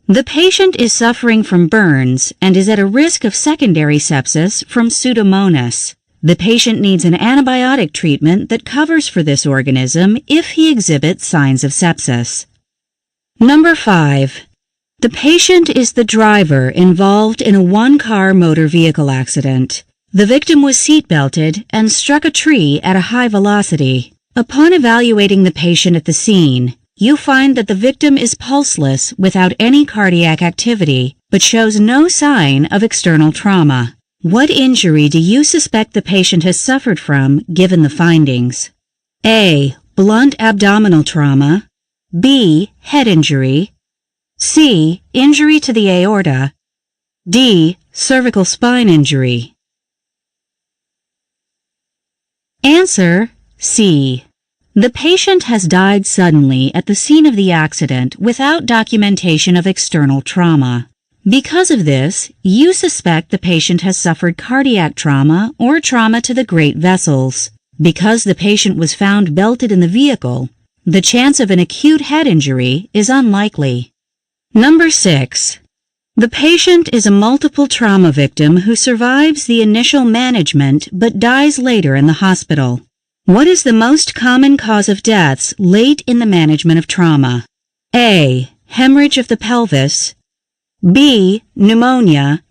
The patient is suffering from burns and is at a risk of secondary sepsis from Pseudomonas. The patient needs an antibiotic treatment that covers for this organism if he exhibits signs of sepsis. Number 5. The patient is the driver involved in a one-car motor vehicle accident. The victim was seatbelted and struck a tree at a high velocity. Upon evaluating the patient at the scene, you find that the victim is pulseless without any cardiac activity, but shows no sign of external trauma. What injury do you suspect the patient has suffered from, given the findings? A. Blunt abdominal trauma. B. Head injury. C. Injury to the aorta. D. Cervical spine injury. Answer C. The patient has died suddenly at the scene of the accident without documentation of external trauma. Because of this, you suspect the patient has suffered cardiac trauma or trauma to the great vessels. Because the patient was found belted in the vehicle, the chance of an acute head injury is unlikely. Number 6. The patient is a multiple trauma victim who survives the initial management but dies later in the hospital. What is the most common cause of deaths late in the management of trauma? A. Hemorrhage of the pelvis. B. Pneumonia.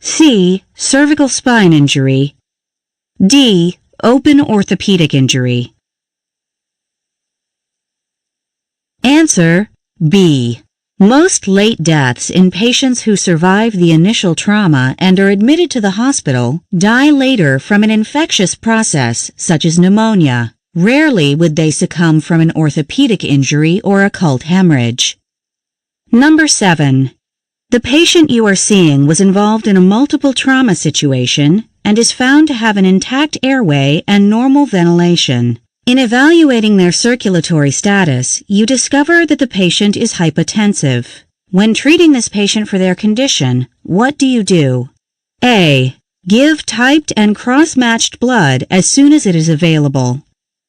C. Cervical spine injury. D. Open orthopedic injury. Answer B. Most late deaths in patients who survive the initial trauma and are admitted to the hospital die later from an infectious process such as pneumonia. Rarely would they succumb from an orthopedic injury or occult hemorrhage. Number 7. The patient you are seeing was involved in a multiple trauma situation and is found to have an intact airway and normal ventilation. In evaluating their circulatory status, you discover that the patient is hypotensive. When treating this patient for their condition, what do you do? A. Give typed and cross-matched blood as soon as it is available.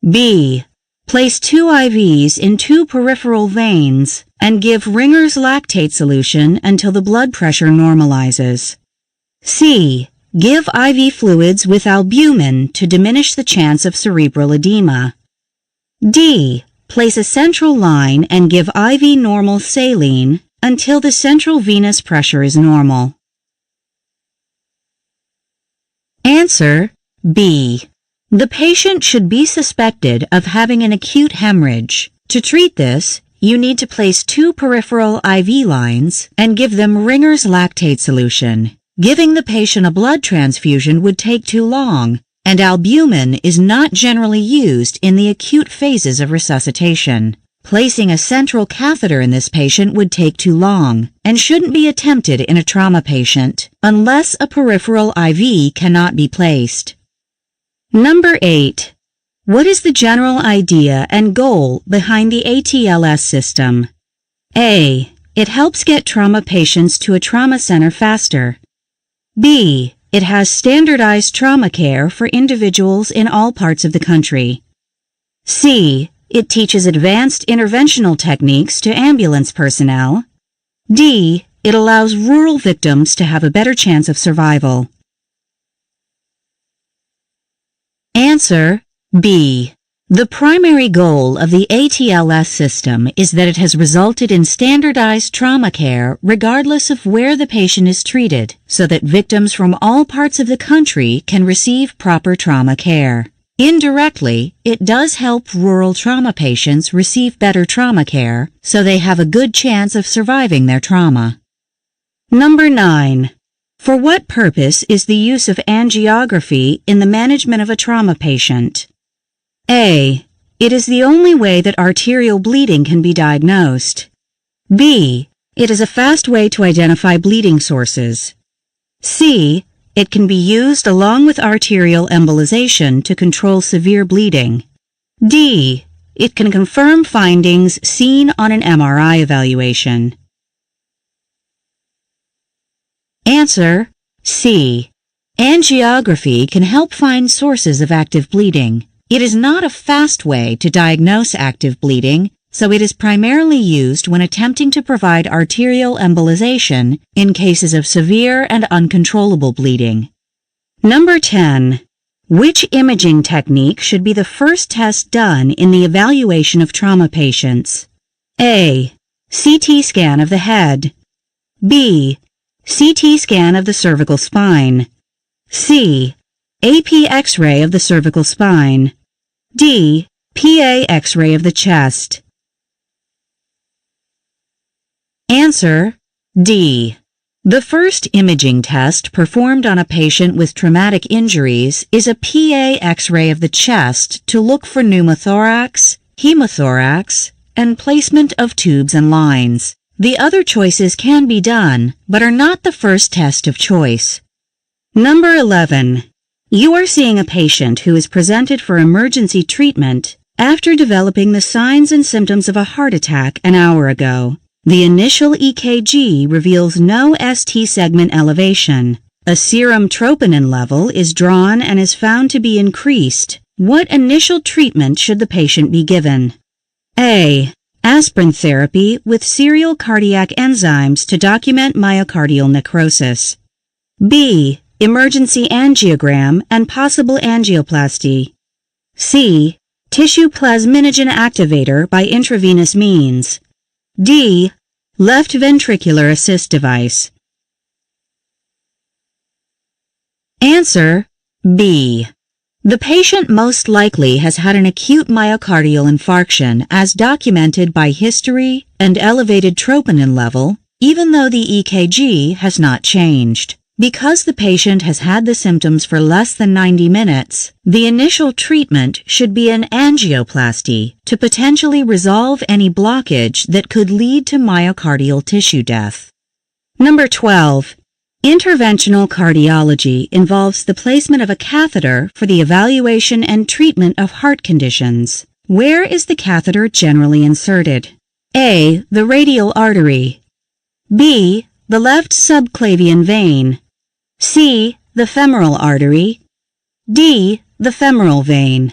B. Place 2 IVs in 2 peripheral veins and give Ringer's lactate solution until the blood pressure normalizes. C. Give IV fluids with albumin to diminish the chance of cerebral edema. D. Place a central line and give IV normal saline until the central venous pressure is normal. Answer B. The patient should be suspected of having an acute hemorrhage. To treat this, you need to place 2 peripheral IV lines and give them Ringer's lactate solution. Giving the patient a blood transfusion would take too long, and albumin is not generally used in the acute phases of resuscitation. Placing a central catheter in this patient would take too long and shouldn't be attempted in a trauma patient unless a peripheral IV cannot be placed. Number 8. What is the general idea and goal behind the ATLS system? A. It helps get trauma patients to a trauma center faster. B. It has standardized trauma care for individuals in all parts of the country. C. It teaches advanced interventional techniques to ambulance personnel. D. It allows rural victims to have a better chance of survival. Answer B. The primary goal of the ATLS system is that it has resulted in standardized trauma care regardless of where the patient is treated, so that victims from all parts of the country can receive proper trauma care. Indirectly, it does help rural trauma patients receive better trauma care, so they have a good chance of surviving their trauma. Number 9. For what purpose is the use of angiography in the management of a trauma patient? A. It is the only way that arterial bleeding can be diagnosed. B. It is a fast way to identify bleeding sources. C. It can be used along with arterial embolization to control severe bleeding. D. It can confirm findings seen on an MRI evaluation. Answer: C. Angiography can help find sources of active bleeding. It is not a fast way to diagnose active bleeding, so it is primarily used when attempting to provide arterial embolization in cases of severe and uncontrollable bleeding. Number 10. Which imaging technique should be the first test done in the evaluation of trauma patients? A. CT scan of the head. B. CT scan of the cervical spine. C. AP X-ray of the cervical spine. D. PA X-ray of the chest. Answer: D. The first imaging test performed on a patient with traumatic injuries is a PA X-ray of the chest to look for pneumothorax, hemothorax, and placement of tubes and lines. The other choices can be done, but are not the first test of choice. Number 11. You are seeing a patient who is presented for emergency treatment after developing the signs and symptoms of a heart attack an hour ago. The initial EKG reveals no ST segment elevation. A serum troponin level is drawn and is found to be increased. What initial treatment should the patient be given? A. Aspirin therapy with serial cardiac enzymes to document myocardial necrosis. B. Emergency angiogram and possible angioplasty. C. Tissue plasminogen activator by intravenous means. D. Left ventricular assist device. Answer: B. The patient most likely has had an acute myocardial infarction as documented by history and elevated troponin level, even though the EKG has not changed. Because the patient has had the symptoms for less than 90 minutes, the initial treatment should be an angioplasty to potentially resolve any blockage that could lead to myocardial tissue death. Number 12. Interventional cardiology involves the placement of a catheter for the evaluation and treatment of heart conditions. Where is the catheter generally inserted? A. The radial artery. B. The left subclavian vein. C. The femoral artery. D. The femoral vein.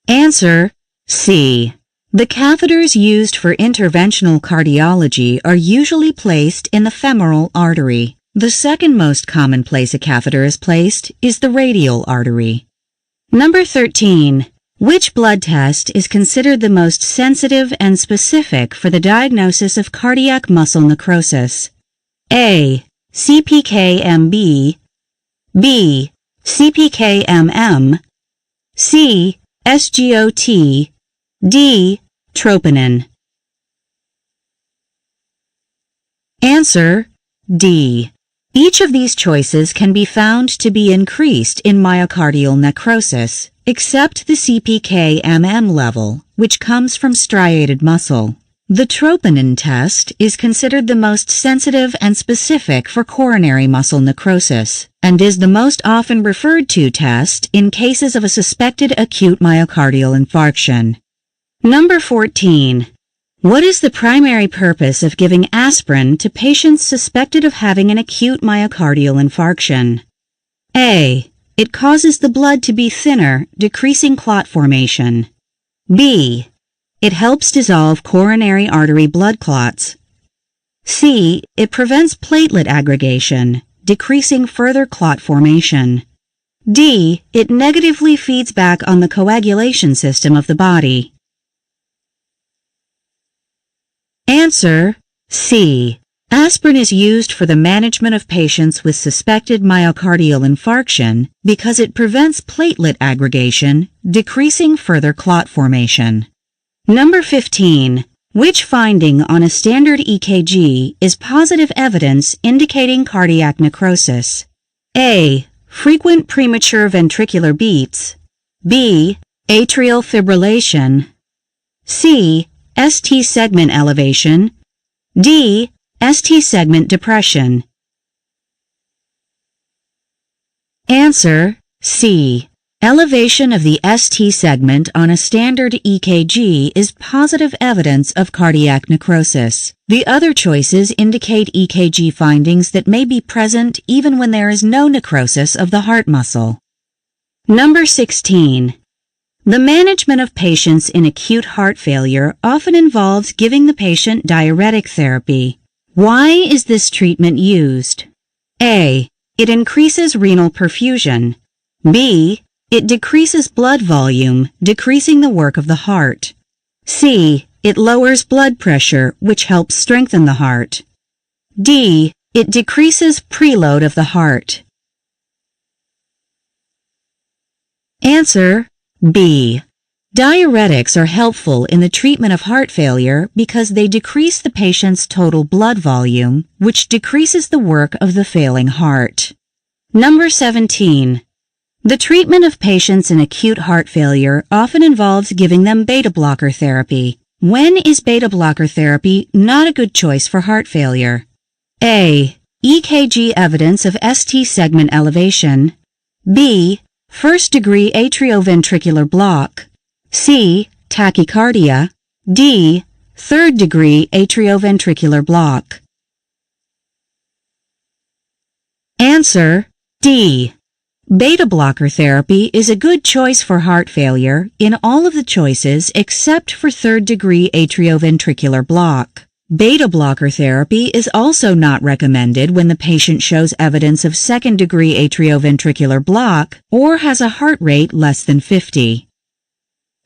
Answer: C. The catheters used for interventional cardiology are usually placed in the femoral artery. The second most common place a catheter is placed is the radial artery. Number 13. Which blood test is considered the most sensitive and specific for the diagnosis of cardiac muscle necrosis? A. CPK-MB. B. CPK-MM. C. SGOT. D. Troponin. Answer: D. Each of these choices can be found to be increased in myocardial necrosis, except the CPK-MM level, which comes from striated muscle. The troponin test is considered the most sensitive and specific for coronary muscle necrosis, and is the most often referred to test in cases of a suspected acute myocardial infarction. Number 14. What is the primary purpose of giving aspirin to patients suspected of having an acute myocardial infarction? A. It causes the blood to be thinner, decreasing clot formation. B. It helps dissolve coronary artery blood clots. C. It prevents platelet aggregation, decreasing further clot formation. D. It negatively feeds back on the coagulation system of the body. Answer: C. Aspirin is used for the management of patients with suspected myocardial infarction because it prevents platelet aggregation, decreasing further clot formation. Number 15. Which finding on a standard EKG is positive evidence indicating cardiac necrosis? A. Frequent premature ventricular beats. B. Atrial fibrillation. C. ST segment elevation. D. ST segment depression. Answer C. Elevation of the ST segment on a standard EKG is positive evidence of cardiac necrosis. The other choices indicate EKG findings that may be present even when there is no necrosis of the heart muscle. Number 16. The management of patients in acute heart failure often involves giving the patient diuretic therapy. Why is this treatment used? A. It increases renal perfusion. B. It decreases blood volume, decreasing the work of the heart. C. It lowers blood pressure, which helps strengthen the heart. D. It decreases preload of the heart. Answer B. Diuretics are helpful in the treatment of heart failure because they decrease the patient's total blood volume, which decreases the work of the failing heart. Number 17. The treatment of patients in acute heart failure often involves giving them beta blocker therapy. When is beta blocker therapy not a good choice for heart failure? A. EKG evidence of ST segment elevation. B. First-degree atrioventricular block. C. Tachycardia. D. Third-degree atrioventricular block. Answer D. Beta blocker therapy is a good choice for heart failure in all of the choices except for third-degree atrioventricular block. Beta blocker therapy is also not recommended when the patient shows evidence of second-degree atrioventricular block or has a heart rate less than 50.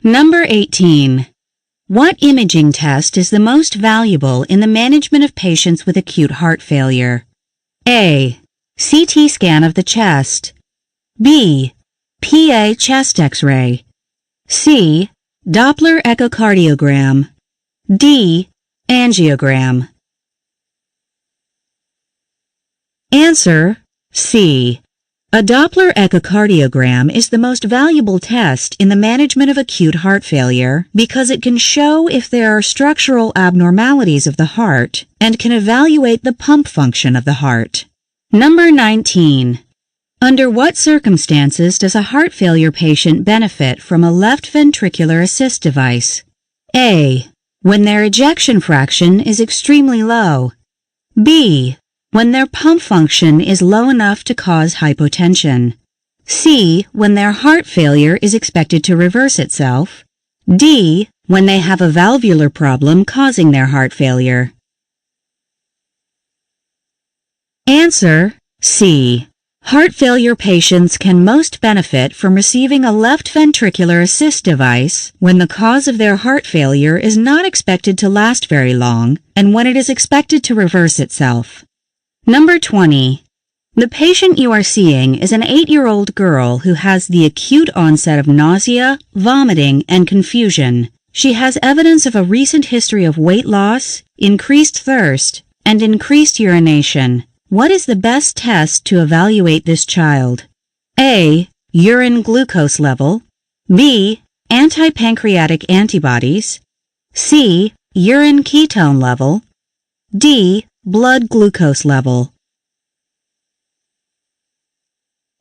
Number 18. What imaging test is the most valuable in the management of patients with acute heart failure? A. CT scan of the chest. B. PA chest X-ray. C. Doppler echocardiogram. D. Angiogram. Answer C. A Doppler echocardiogram is the most valuable test in the management of acute heart failure because it can show if there are structural abnormalities of the heart and can evaluate the pump function of the heart. Number 19. Under what circumstances does a heart failure patient benefit from a left ventricular assist device? A. When their ejection fraction is extremely low. B. When their pump function is low enough to cause hypotension. C. When their heart failure is expected to reverse itself. D. When they have a valvular problem causing their heart failure. Answer C. Heart failure patients can most benefit from receiving a left ventricular assist device when the cause of their heart failure is not expected to last very long and when it is expected to reverse itself. Number 20. The patient you are seeing is an 8-year-old girl who has the acute onset of nausea, vomiting, and confusion. She has evidence of a recent history of weight loss, increased thirst, and increased urination. What is the best test to evaluate this child? A. Urine glucose level. B. Anti-pancreatic antibodies. C. Urine ketone level. D. Blood glucose level.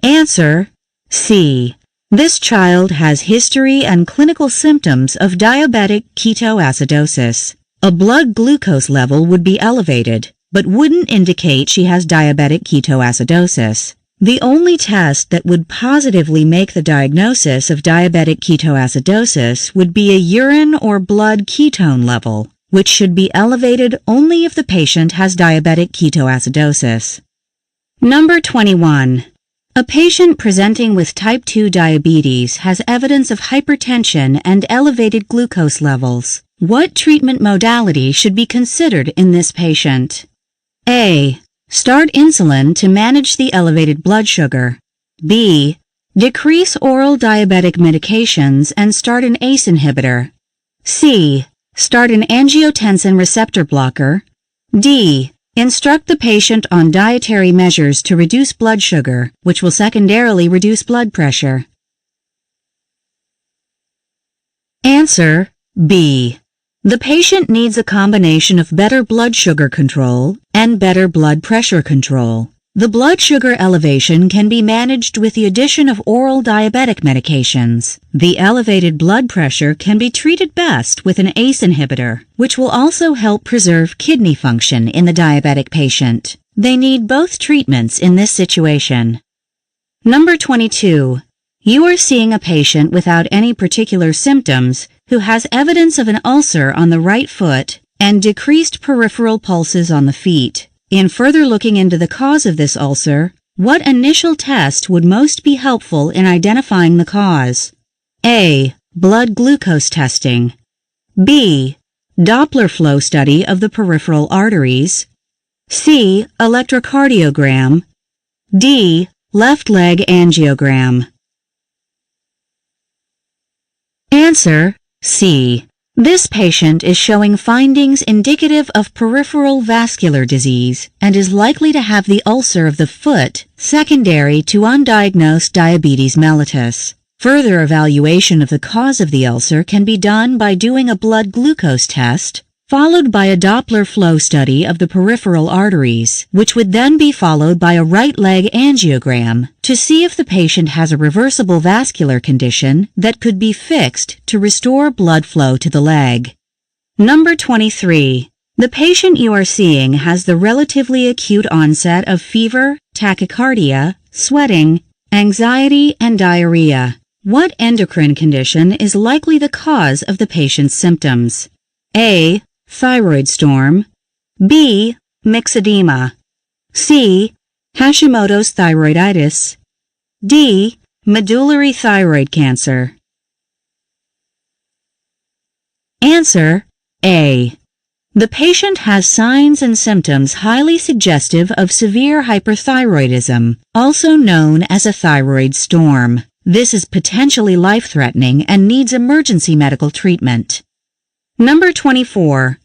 Answer C. This child has history and clinical symptoms of diabetic ketoacidosis. A blood glucose level would be elevated, but wouldn't indicate she has diabetic ketoacidosis. The only test that would positively make the diagnosis of diabetic ketoacidosis would be a urine or blood ketone level, which should be elevated only if the patient has diabetic ketoacidosis. Number 21. A patient presenting with type 2 diabetes has evidence of hypertension and elevated glucose levels. What treatment modality should be considered in this patient? A. Start insulin to manage the elevated blood sugar. B. Decrease oral diabetic medications and start an ACE inhibitor. C. Start an angiotensin receptor blocker. D. Instruct the patient on dietary measures to reduce blood sugar, which will secondarily reduce blood pressure. Answer B. The patient needs a combination of better blood sugar control and better blood pressure control. The blood sugar elevation can be managed with the addition of oral diabetic medications. The elevated blood pressure can be treated best with an ACE inhibitor, which will also help preserve kidney function in the diabetic patient. They need both treatments in this situation. Number 22. You are seeing a patient without any particular symptoms who has evidence of an ulcer on the right foot and decreased peripheral pulses on the feet. In further looking into the cause of this ulcer, what initial test would most be helpful in identifying the cause? A. Blood glucose testing. B. Doppler flow study of the peripheral arteries. C. Electrocardiogram. D. Left leg angiogram. Answer C. This patient is showing findings indicative of peripheral vascular disease and is likely to have the ulcer of the foot secondary to undiagnosed diabetes mellitus. Further evaluation of the cause of the ulcer can be done by doing a blood glucose test, followed by a Doppler flow study of the peripheral arteries, which would then be followed by a right leg angiogram to see if the patient has a reversible vascular condition that could be fixed to restore blood flow to the leg. Number 23. The patient you are seeing has the relatively acute onset of fever, tachycardia, sweating, anxiety, and diarrhea. What endocrine condition is likely the cause of the patient's symptoms? A. Thyroid storm. B. Myxedema. C. Hashimoto's thyroiditis. D. Medullary thyroid cancer. Answer A. The patient has signs and symptoms highly suggestive of severe hyperthyroidism, also known as a thyroid storm. This is potentially life-threatening and needs emergency medical treatment. Number 24.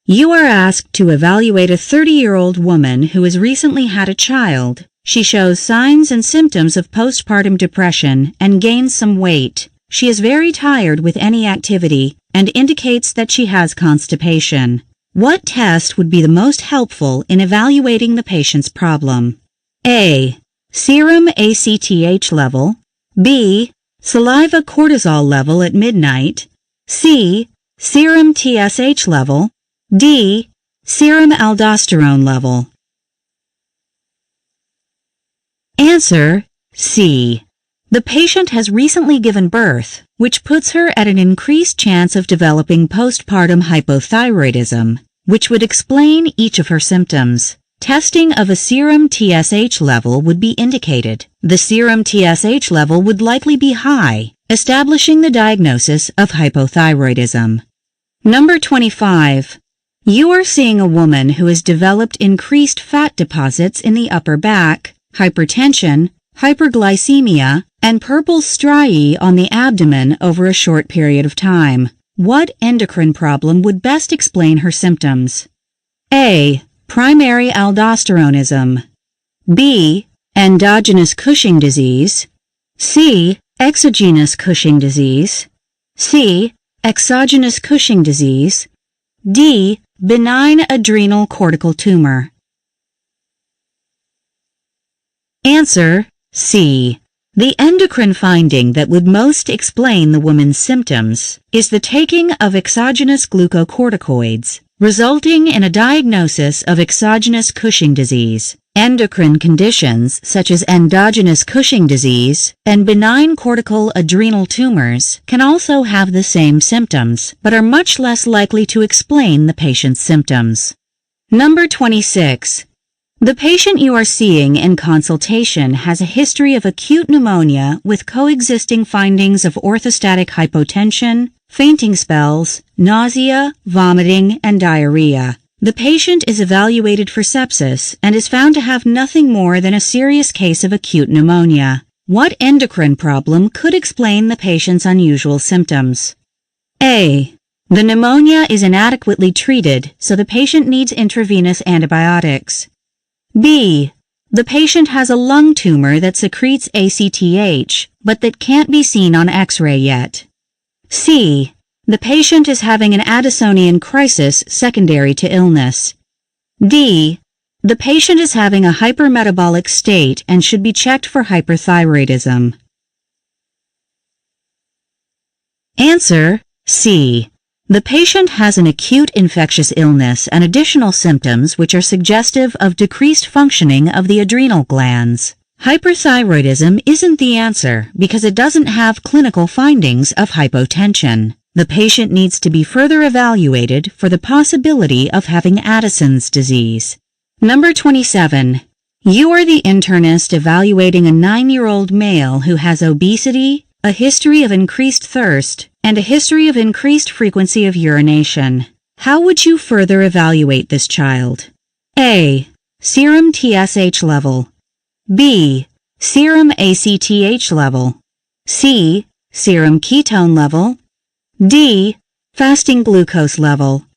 You are asked to evaluate a 30-year-old woman who has recently had a child. She shows signs and symptoms of postpartum depression and gains some weight. She is very tired with any activity and indicates that she has constipation. What test would be the most helpful in evaluating the patient's problem? A. Serum ACTH level. B. Saliva cortisol level at midnight. C. Serum TSH level. D. Serum aldosterone level. Answer C. The patient has recently given birth, which puts her at an increased chance of developing postpartum hypothyroidism, which would explain each of her symptoms. Testing of a serum TSH level would be indicated. The serum TSH level would likely be high, establishing the diagnosis of hypothyroidism. Number 25. You are seeing a woman who has developed increased fat deposits in the upper back, hypertension, hyperglycemia, and purple striae on the abdomen over a short period of time. What endocrine problem would best explain her symptoms? A. Primary aldosteronism. B. Endogenous Cushing disease. C. Exogenous Cushing disease. C. Exogenous Cushing disease. D. Benign adrenal cortical tumor. Answer C. The endocrine finding that would most explain the woman's symptoms is the taking of exogenous glucocorticoids, resulting in a diagnosis of exogenous Cushing disease. Endocrine conditions such as endogenous Cushing disease and benign cortical adrenal tumors can also have the same symptoms, but are much less likely to explain the patient's symptoms. Number 26. The patient you are seeing in consultation has a history of acute pneumonia with coexisting findings of orthostatic hypotension, fainting spells, nausea, vomiting, and diarrhea. The patient is evaluated for sepsis and is found to have nothing more than a serious case of acute pneumonia. What endocrine problem could explain the patient's unusual symptoms? A. The pneumonia is inadequately treated, so the patient needs intravenous antibiotics. B. The patient has a lung tumor that secretes ACTH, but that can't be seen on X-ray yet. C. The patient is having an Addisonian crisis secondary to illness. D. The patient is having a hypermetabolic state and should be checked for hyperthyroidism. Answer: C. The patient has an acute infectious illness and additional symptoms which are suggestive of decreased functioning of the adrenal glands. Hyperthyroidism isn't the answer because it doesn't have clinical findings of hypotension. The patient needs to be further evaluated for the possibility of having Addison's disease. Number 27. You are the internist evaluating a 9-year-old male who has obesity, a history of increased thirst, and a history of increased frequency of urination. How would you further evaluate this child? A. Serum TSH level. B. Serum ACTH level. C. Serum ketone level. D. Fasting glucose level.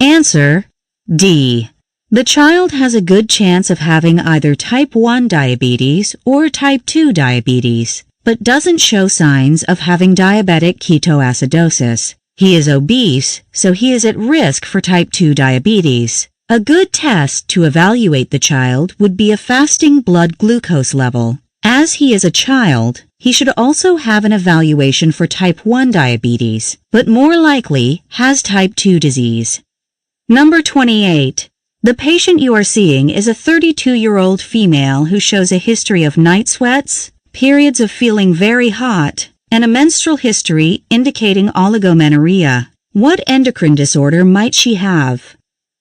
Answer: D. The child has a good chance of having either type 1 diabetes or type 2 diabetes, but doesn't show signs of having diabetic ketoacidosis. He is obese, so he is at risk for type 2 diabetes. A good test to evaluate the child would be a fasting blood glucose level. As he is a child, he should also have an evaluation for type 1 diabetes, but more likely has type 2 disease. Number 28. The patient you are seeing is a 32-year-old female who shows a history of night sweats, periods of feeling very hot, and a menstrual history indicating oligomenorrhea. What endocrine disorder might she have?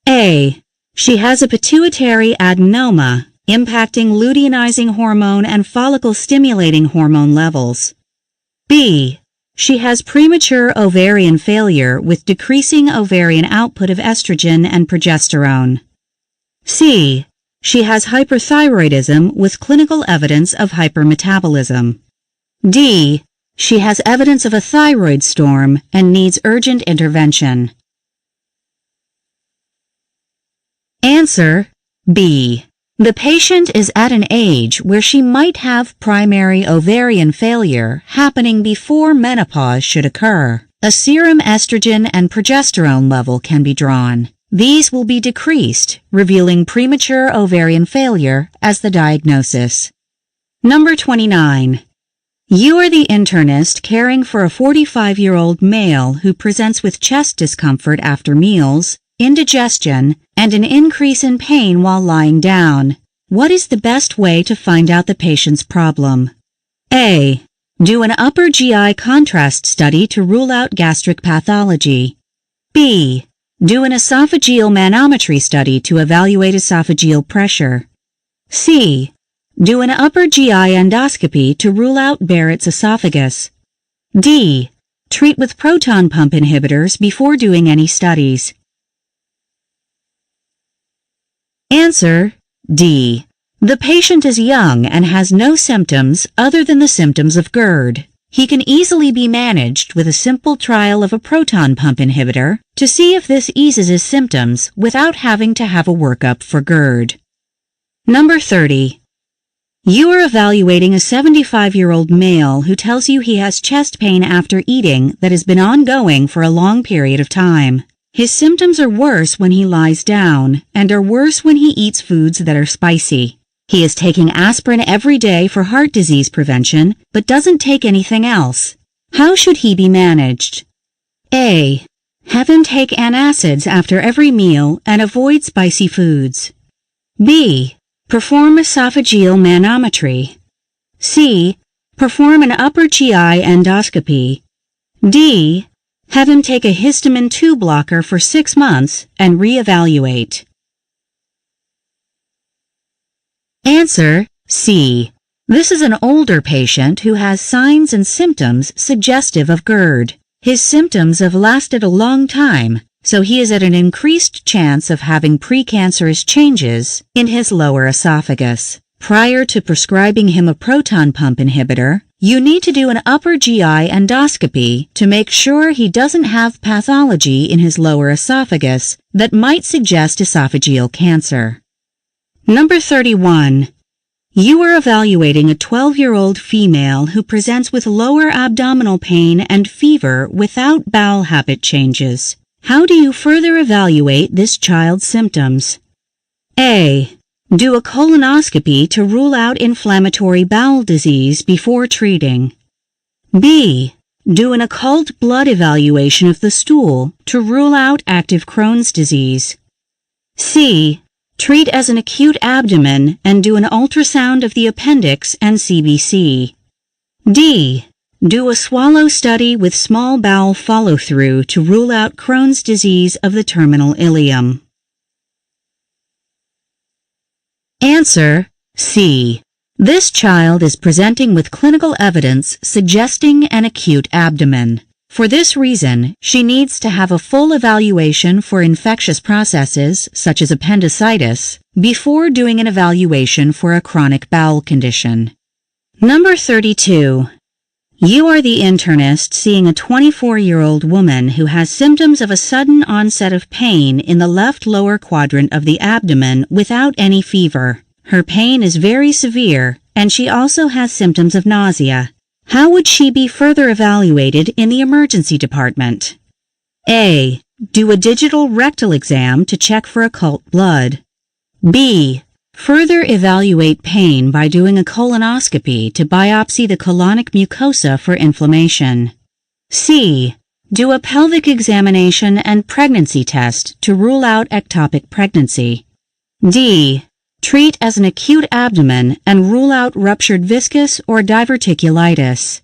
A. She has a pituitary adenoma, impacting luteinizing hormone and follicle-stimulating hormone levels. B. She has premature ovarian failure with decreasing ovarian output of estrogen and progesterone. C. She has hyperthyroidism with clinical evidence of hypermetabolism. D. She has evidence of a thyroid storm and needs urgent intervention. Answer: B. The patient is at an age where she might have primary ovarian failure happening before menopause should occur. A serum estrogen and progesterone level can be drawn. These will be decreased, revealing premature ovarian failure as the diagnosis. Number 29. You are the internist caring for a 45-year-old male who presents with chest discomfort after meals, indigestion, and an increase in pain while lying down. What is the best way to find out the patient's problem? A. Do an upper GI contrast study to rule out gastric pathology. B. Do an esophageal manometry study to evaluate esophageal pressure. C. Do an upper GI endoscopy to rule out Barrett's esophagus. D. Treat with proton pump inhibitors before doing any studies. Answer: D. The patient is young and has no symptoms other than the symptoms of GERD. He can easily be managed with a simple trial of a proton pump inhibitor to see if this eases his symptoms without having to have a workup for GERD. Number 30. You are evaluating a 75-year-old male who tells you he has chest pain after eating that has been ongoing for a long period of time. His symptoms are worse when he lies down and are worse when he eats foods that are spicy. He is taking aspirin every day for heart disease prevention, but doesn't take anything else. How should he be managed? A. Have him take antacids after every meal and avoid spicy foods. B. Perform esophageal manometry. C. Perform an upper GI endoscopy. D. Have him take a histamine 2 blocker for 6 months and reevaluate. Answer: C. This is an older patient who has signs and symptoms suggestive of GERD. His symptoms have lasted a long time, so he is at an increased chance of having precancerous changes in his lower esophagus. Prior to prescribing him a proton pump inhibitor, You need to do an upper GI endoscopy to make sure he doesn't have pathology in his lower esophagus that might suggest esophageal cancer. Number 31. You are evaluating a 12-year-old female who presents with lower abdominal pain and fever without bowel habit changes. How do you further evaluate this child's symptoms? A. Do a colonoscopy to rule out inflammatory bowel disease before treating. B. Do an occult blood evaluation of the stool to rule out active Crohn's disease. C. Treat as an acute abdomen and do an ultrasound of the appendix and CBC. D. Do a swallow study with small bowel follow-through to rule out Crohn's disease of the terminal ileum. Answer C. This child is presenting with clinical evidence suggesting an acute abdomen. For this reason, she needs to have a full evaluation for infectious processes, such as appendicitis, before doing an evaluation for a chronic bowel condition. Number 32. You are the internist seeing a 24-year-old woman who has symptoms of a sudden onset of pain in the left lower quadrant of the abdomen without any fever. Her pain is very severe, and she also has symptoms of nausea. How would she be further evaluated in the emergency department? A. Do a digital rectal exam to check for occult blood. B. Further evaluate pain by doing a colonoscopy to biopsy the colonic mucosa for inflammation. C. Do a pelvic examination and pregnancy test to rule out ectopic pregnancy. D. Treat as an acute abdomen and rule out ruptured viscus or diverticulitis.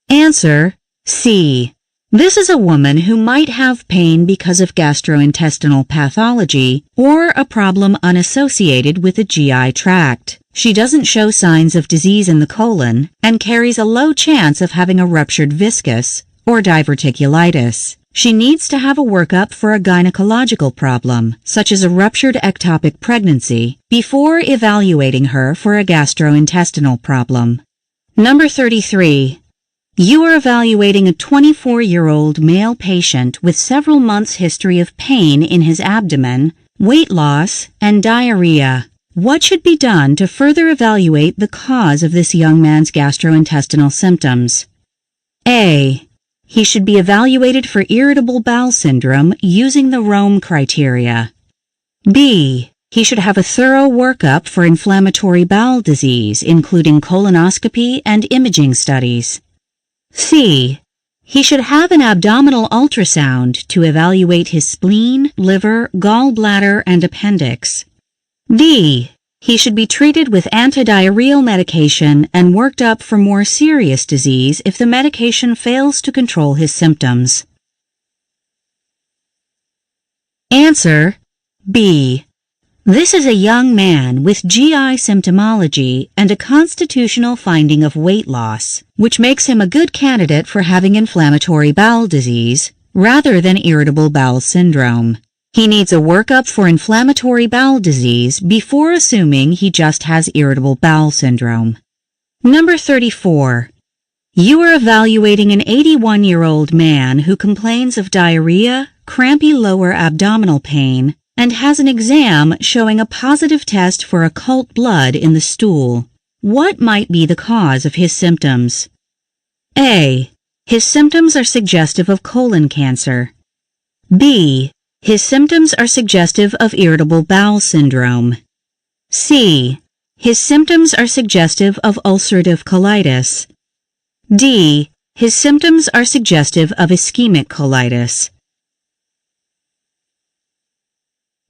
Answer C. This is a woman who might have pain because of gastrointestinal pathology or a problem unassociated with the GI tract. She doesn't show signs of disease in the colon and carries a low chance of having a ruptured viscus or diverticulitis. She needs to have a workup for a gynecological problem, such as a ruptured ectopic pregnancy, before evaluating her for a gastrointestinal problem. Number 33. You are evaluating a 24-year-old male patient with several months' history of pain in his abdomen, weight loss, and diarrhea. What should be done to further evaluate the cause of this young man's gastrointestinal symptoms? A. He should be evaluated for irritable bowel syndrome using the Rome criteria. B. He should have a thorough workup for inflammatory bowel disease, including colonoscopy and imaging studies. C. He should have an abdominal ultrasound to evaluate his spleen, liver, gallbladder, and appendix. D. He should be treated with antidiarrheal medication and worked up for more serious disease if the medication fails to control his symptoms. Answer B. This is a young man with GI symptomology and a constitutional finding of weight loss, which makes him a good candidate for having inflammatory bowel disease rather than irritable bowel syndrome. He needs a workup for inflammatory bowel disease before assuming he just has irritable bowel syndrome. Number 34. You are evaluating an 81-year-old man who complains of diarrhea, crampy lower abdominal pain, and has an exam showing a positive test for occult blood in the stool. What might be the cause of his symptoms? A. His symptoms are suggestive of colon cancer. B. His symptoms are suggestive of irritable bowel syndrome. C. His symptoms are suggestive of ulcerative colitis. D. His symptoms are suggestive of ischemic colitis.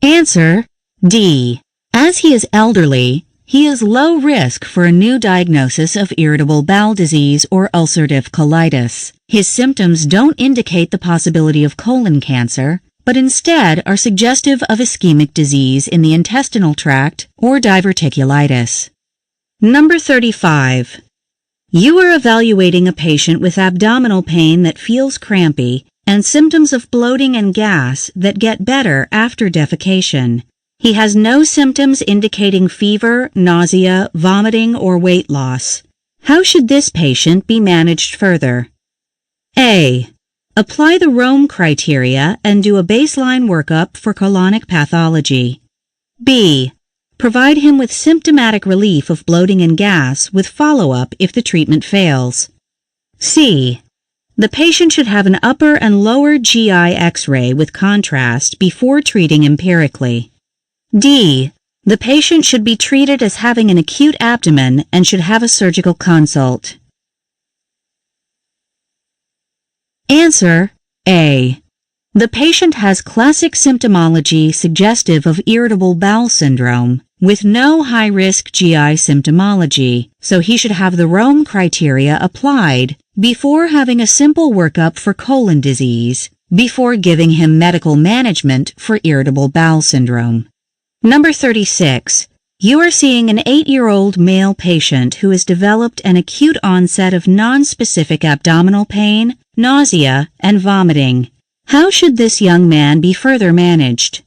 Answer D. As he is elderly, he is low risk for a new diagnosis of irritable bowel disease or ulcerative colitis. His symptoms don't indicate the possibility of colon cancer, but instead are suggestive of ischemic disease in the intestinal tract or diverticulitis. Number 35. You are evaluating a patient with abdominal pain that feels crampy and symptoms of bloating and gas that get better after defecation. He has no symptoms indicating fever, nausea, vomiting, or weight loss. How should this patient be managed further? A. Apply the Rome criteria and do a baseline workup for colonic pathology. B. Provide him with symptomatic relief of bloating and gas with follow-up if the treatment fails. C. The patient should have an upper and lower GI X-ray with contrast before treating empirically. D. The patient should be treated as having an acute abdomen and should have a surgical consult. Answer A. The patient has classic symptomology suggestive of irritable bowel syndrome with no high-risk GI symptomology, so he should have the Rome criteria applied before having a simple workup for colon disease, before giving him medical management for irritable bowel syndrome. Number 36. You are seeing an 8-year-old male patient who has developed an acute onset of nonspecific abdominal pain, nausea, and vomiting. How should this young man be further managed?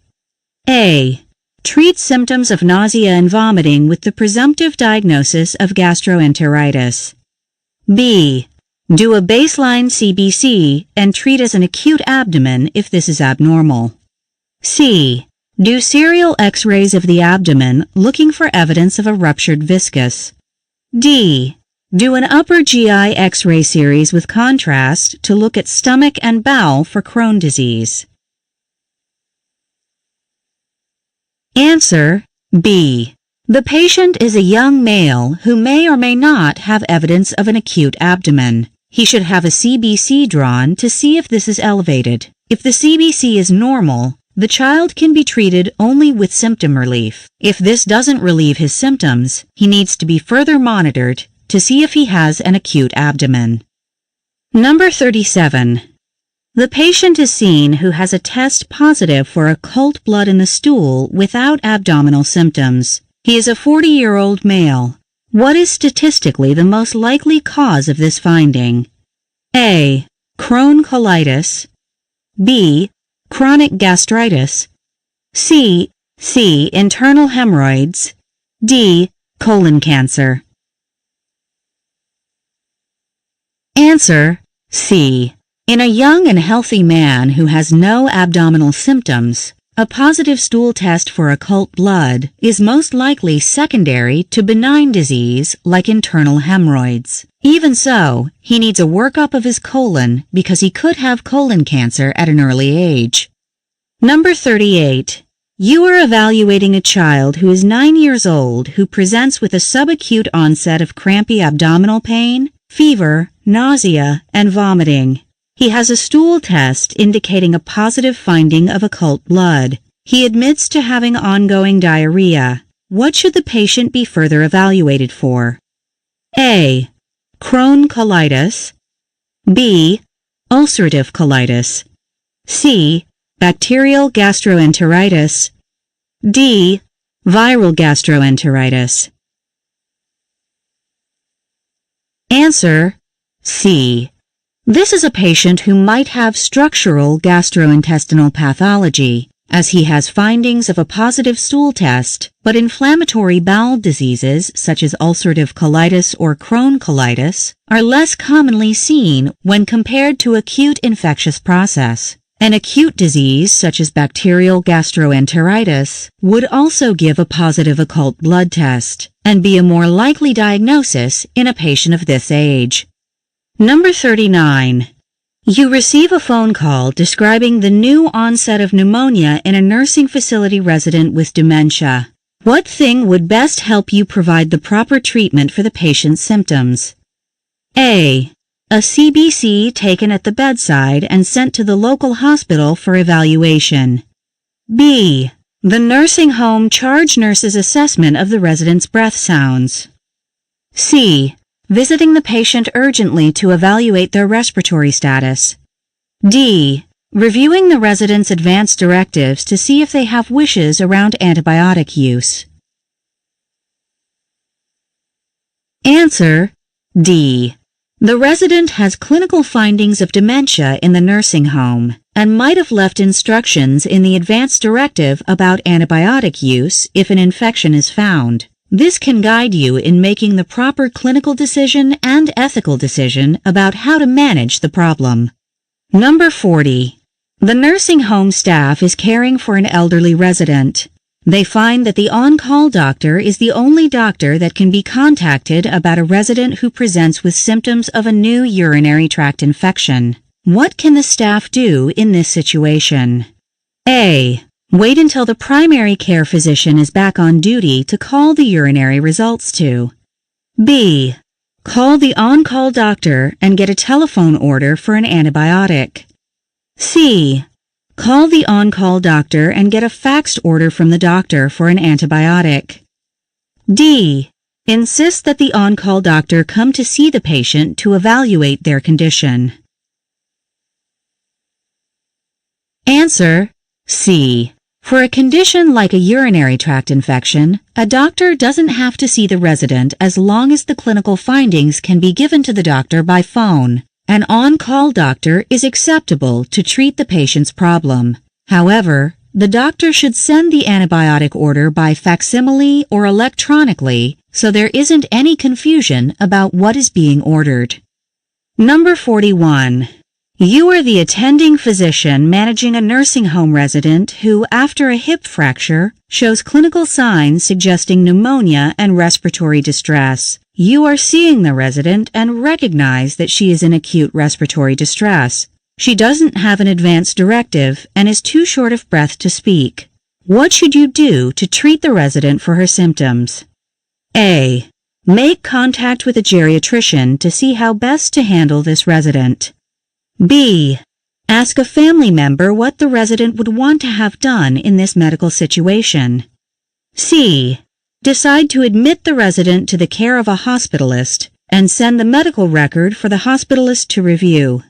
A. Treat symptoms of nausea and vomiting with the presumptive diagnosis of gastroenteritis. B. Do a baseline CBC and treat as an acute abdomen if this is abnormal. C. Do serial X-rays of the abdomen looking for evidence of a ruptured viscus. D. Do an upper GI X-ray series with contrast to look at stomach and bowel for Crohn's disease. Answer B. The patient is a young male who may or may not have evidence of an acute abdomen. He should have a CBC drawn to see if this is elevated. If the CBC is normal, the child can be treated only with symptom relief. If this doesn't relieve his symptoms, he needs to be further monitored to see if he has an acute abdomen. Number 37. The patient is seen who has a test positive for occult blood in the stool without abdominal symptoms. He is a 40-year-old male. What is statistically the most likely cause of this finding? A. Crohn's colitis. B. Chronic gastritis. C. Internal hemorrhoids. D. Colon cancer. Answer C. In a young and healthy man who has no abdominal symptoms, a positive stool test for occult blood is most likely secondary to benign disease like internal hemorrhoids. Even so, he needs a workup of his colon because he could have colon cancer at an early age. Number 38. You are evaluating a child who is 9 years old who presents with a subacute onset of crampy abdominal pain, fever, nausea, and vomiting. He has a stool test indicating a positive finding of occult blood. He admits to having ongoing diarrhea. What should the patient be further evaluated for? A. Crohn's colitis. B. Ulcerative colitis. C. Bacterial gastroenteritis. D. Viral gastroenteritis. Answer C. This is a patient who might have structural gastrointestinal pathology, as he has findings of a positive stool test, but inflammatory bowel diseases such as ulcerative colitis or Crohn's colitis are less commonly seen when compared to acute infectious process. An acute disease such as bacterial gastroenteritis would also give a positive occult blood test and be a more likely diagnosis in a patient of this age. Number 39. You receive a phone call describing the new onset of pneumonia in a nursing facility resident with dementia. What thing would best help you provide the proper treatment for the patient's symptoms? A. A CBC taken at the bedside and sent to the local hospital for evaluation. B. The nursing home charge nurse's assessment of the resident's breath sounds. C. Visiting the patient urgently to evaluate their respiratory status. D. Reviewing the resident's advance directives to see if they have wishes around antibiotic use. Answer D. The resident has clinical findings of dementia in the nursing home and might have left instructions in the advance directive about antibiotic use if an infection is found. This can guide you in making the proper clinical decision and ethical decision about how to manage the problem. Number 40. The nursing home staff is caring for an elderly resident. They find that the on-call doctor is the only doctor that can be contacted about a resident who presents with symptoms of a new urinary tract infection. What can the staff do in this situation? A. Wait until the primary care physician is back on duty to call the urinary results to. B. Call the on-call doctor and get a telephone order for an antibiotic. C. Call the on-call doctor and get a faxed order from the doctor for an antibiotic. D. Insist that the on-call doctor come to see the patient to evaluate their condition. Answer: C. For a condition like a urinary tract infection, a doctor doesn't have to see the resident as long as the clinical findings can be given to the doctor by phone. An on-call doctor is acceptable to treat the patient's problem. However, the doctor should send the antibiotic order by facsimile or electronically so there isn't any confusion about what is being ordered. Number 41. You are the attending physician managing a nursing home resident who, after a hip fracture, shows clinical signs suggesting pneumonia and respiratory distress. You are seeing the resident and recognize that she is in acute respiratory distress. She doesn't have an advance directive and is too short of breath to speak. What should you do to treat the resident for her symptoms? A. Make contact with a geriatrician to see how best to handle this resident. B. Ask a family member what the resident would want to have done in this medical situation. C. Decide to admit the resident to the care of a hospitalist and send the medical record for the hospitalist to review.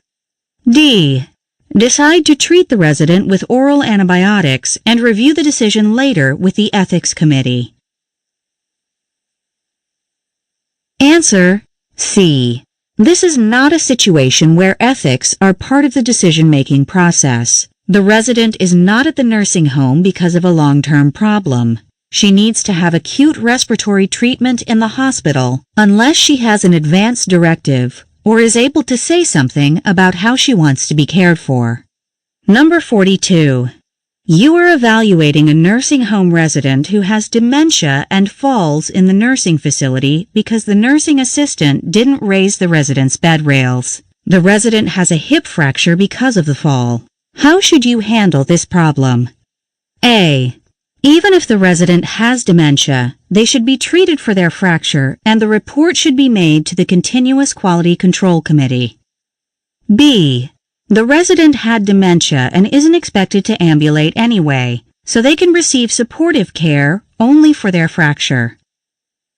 D. Decide to treat the resident with oral antibiotics and review the decision later with the ethics committee. Answer: C. This is not a situation where ethics are part of the decision-making process. The resident is not at the nursing home because of a long-term problem. She needs to have acute respiratory treatment in the hospital unless she has an advance directive or is able to say something about how she wants to be cared for. Number 42. You are evaluating a nursing home resident who has dementia and falls in the nursing facility because the nursing assistant didn't raise the resident's bed rails. The resident has a hip fracture because of the fall. How should you handle this problem? A. Even if the resident has dementia, they should be treated for their fracture and the report should be made to the Continuous Quality Control Committee. B. The resident had dementia and isn't expected to ambulate anyway, so they can receive supportive care only for their fracture.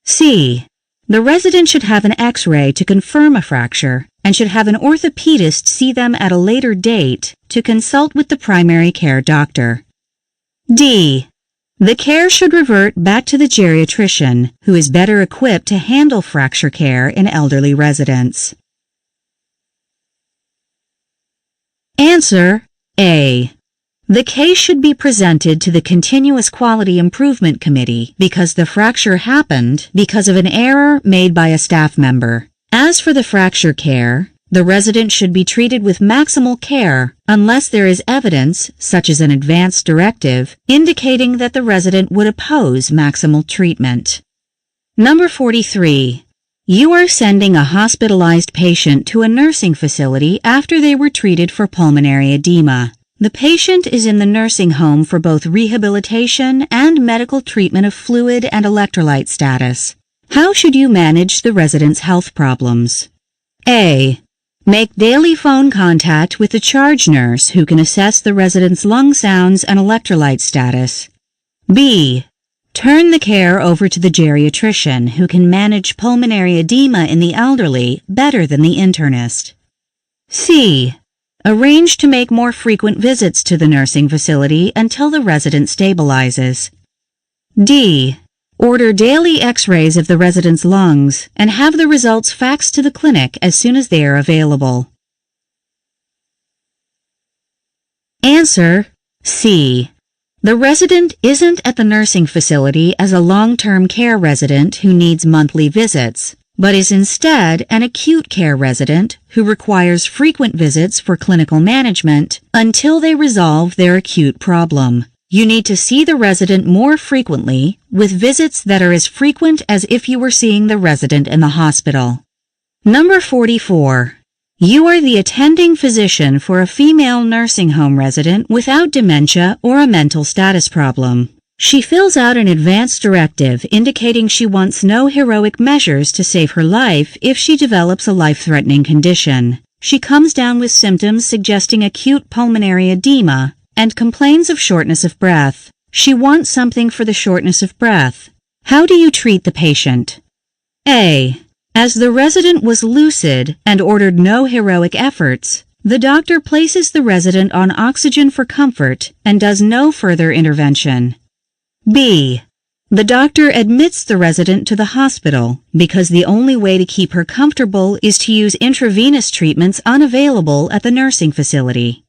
C. The resident should have an X-ray to confirm a fracture and should have an orthopedist see them at a later date to consult with the primary care doctor. D. The care should revert back to the geriatrician, who is better equipped to handle fracture care in elderly residents. Answer: A. The case should be presented to the Continuous Quality Improvement Committee because the fracture happened because of an error made by a staff member. As for the fracture care, the resident should be treated with maximal care unless there is evidence, such as an advance directive, indicating that the resident would oppose maximal treatment. Number 43. You are sending a hospitalized patient to a nursing facility after they were treated for pulmonary edema. The patient is in the nursing home for both rehabilitation and medical treatment of fluid and electrolyte status. How should you manage the resident's health problems? A. Make daily phone contact with the charge nurse who can assess the resident's lung sounds and electrolyte status. B. Turn the care over to the geriatrician who can manage pulmonary edema in the elderly better than the internist. C. Arrange to make more frequent visits to the nursing facility until the resident stabilizes. D. Order daily x-rays of the resident's lungs and have the results faxed to the clinic as soon as they are available. Answer C. The resident isn't at the nursing facility as a long-term care resident who needs monthly visits, but is instead an acute care resident who requires frequent visits for clinical management until they resolve their acute problem. You need to see the resident more frequently, with visits that are as frequent as if you were seeing the resident in the hospital. Number 44. You are the attending physician for a female nursing home resident without dementia or a mental status problem. She fills out an advance directive indicating she wants no heroic measures to save her life if she develops a life-threatening condition. She comes down with symptoms suggesting acute pulmonary edema and complains of shortness of breath. She wants something for the shortness of breath. How do you treat the patient? A. As the resident was lucid and ordered no heroic efforts, the doctor places the resident on oxygen for comfort and does no further intervention. B. The doctor admits the resident to the hospital because the only way to keep her comfortable is to use intravenous treatments unavailable at the nursing facility.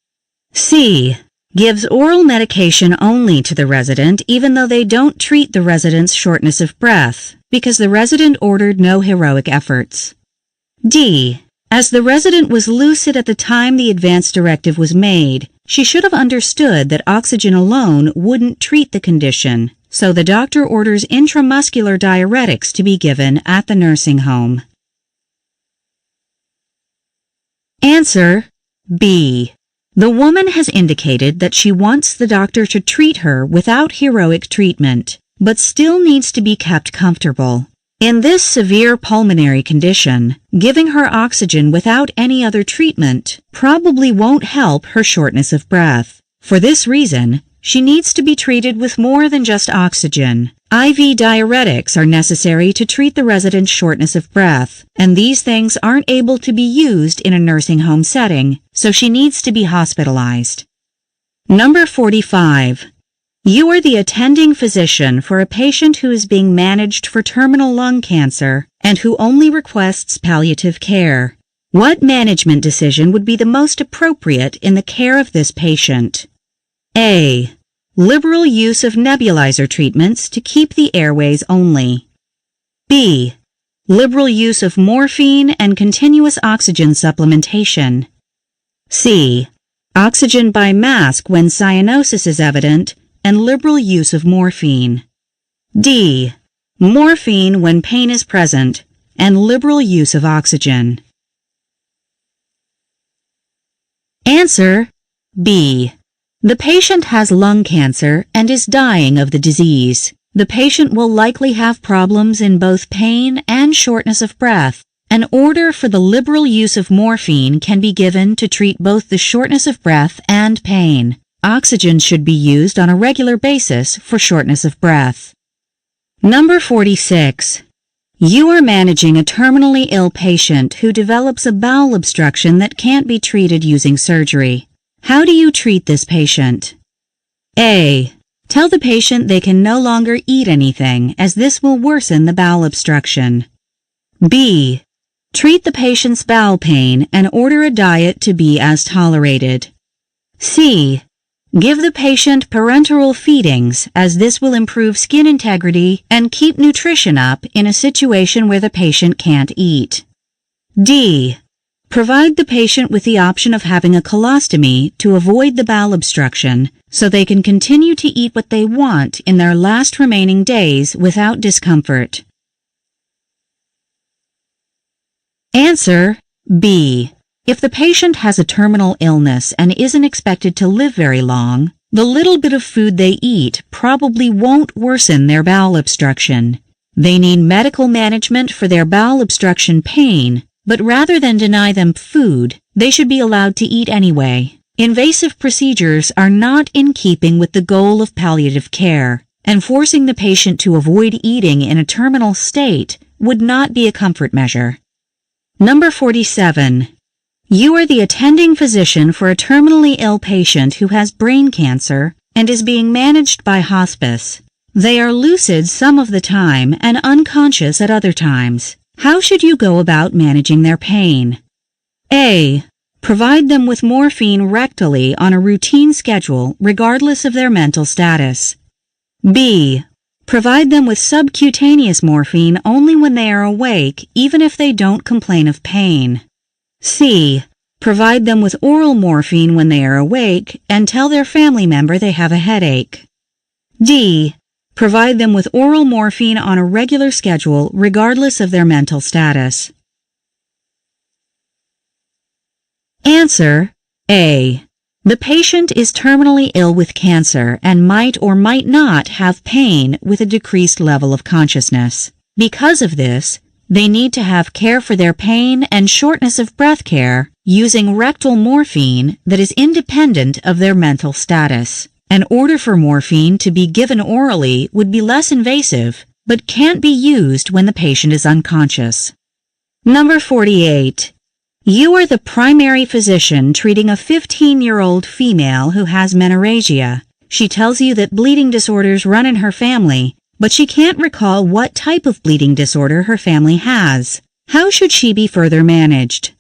C. Gives oral medication only to the resident even though they don't treat the resident's shortness of breath because the resident ordered no heroic efforts. D. As the resident was lucid at the time the advance directive was made, she should have understood that oxygen alone wouldn't treat the condition, so the doctor orders intramuscular diuretics to be given at the nursing home. Answer B. The woman has indicated that she wants the doctor to treat her without heroic treatment, but still needs to be kept comfortable. In this severe pulmonary condition, giving her oxygen without any other treatment probably won't help her shortness of breath. For this reason, she needs to be treated with more than just oxygen. IV diuretics are necessary to treat the resident's shortness of breath, and these things aren't able to be used in a nursing home setting, so she needs to be hospitalized. Number 45. You are the attending physician for a patient who is being managed for terminal lung cancer and who only requests palliative care. What management decision would be the most appropriate in the care of this patient? A. Liberal use of nebulizer treatments to keep the airways only. B. Liberal use of morphine and continuous oxygen supplementation. C. Oxygen by mask when cyanosis is evident and liberal use of morphine. D. Morphine when pain is present and liberal use of oxygen. Answer B. The patient has lung cancer and is dying of the disease. The patient will likely have problems in both pain and shortness of breath. An order for the liberal use of morphine can be given to treat both the shortness of breath and pain. Oxygen should be used on a regular basis for shortness of breath. Number 46. You are managing a terminally ill patient who develops a bowel obstruction that can't be treated using surgery. How do you treat this patient? A. Tell the patient they can no longer eat anything as this will worsen the bowel obstruction. B. Treat the patient's bowel pain and order a diet to be as tolerated. C. Give the patient parenteral feedings as this will improve skin integrity and keep nutrition up in a situation where the patient can't eat. D. Provide the patient with the option of having a colostomy to avoid the bowel obstruction so they can continue to eat what they want in their last remaining days without discomfort. Answer B. If the patient has a terminal illness and isn't expected to live very long, the little bit of food they eat probably won't worsen their bowel obstruction. They need medical management for their bowel obstruction pain, but rather than deny them food, they should be allowed to eat anyway. Invasive procedures are not in keeping with the goal of palliative care, and forcing the patient to avoid eating in a terminal state would not be a comfort measure. Number 47. You are the attending physician for a terminally ill patient who has brain cancer and is being managed by hospice. They are lucid some of the time and unconscious at other times. How should you go about managing their pain? A. Provide them with morphine rectally on a routine schedule regardless of their mental status. B. Provide them with subcutaneous morphine only when they are awake, even if they don't complain of pain. C. Provide them with oral morphine when they are awake and tell their family member they have a headache. D. Provide them with oral morphine on a regular schedule regardless of their mental status. Answer A. The patient is terminally ill with cancer and might or might not have pain with a decreased level of consciousness. Because of this, they need to have care for their pain and shortness of breath care using rectal morphine that is independent of their mental status. An order for morphine to be given orally would be less invasive, but can't be used when the patient is unconscious. Number 48. You are the primary physician treating a 15-year-old female who has menorrhagia. She tells you that bleeding disorders run in her family, but she can't recall what type of bleeding disorder her family has. How should she be further managed?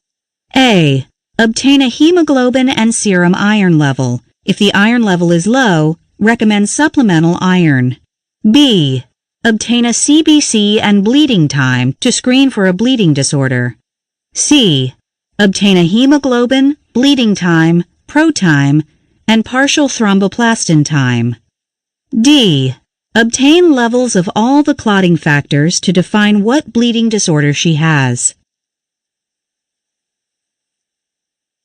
A. Obtain a hemoglobin and serum iron level. If the iron level is low, recommend supplemental iron. B. Obtain a CBC and bleeding time to screen for a bleeding disorder. C. Obtain a hemoglobin, bleeding time, pro-time, and partial thromboplastin time. D. Obtain levels of all the clotting factors to define what bleeding disorder she has.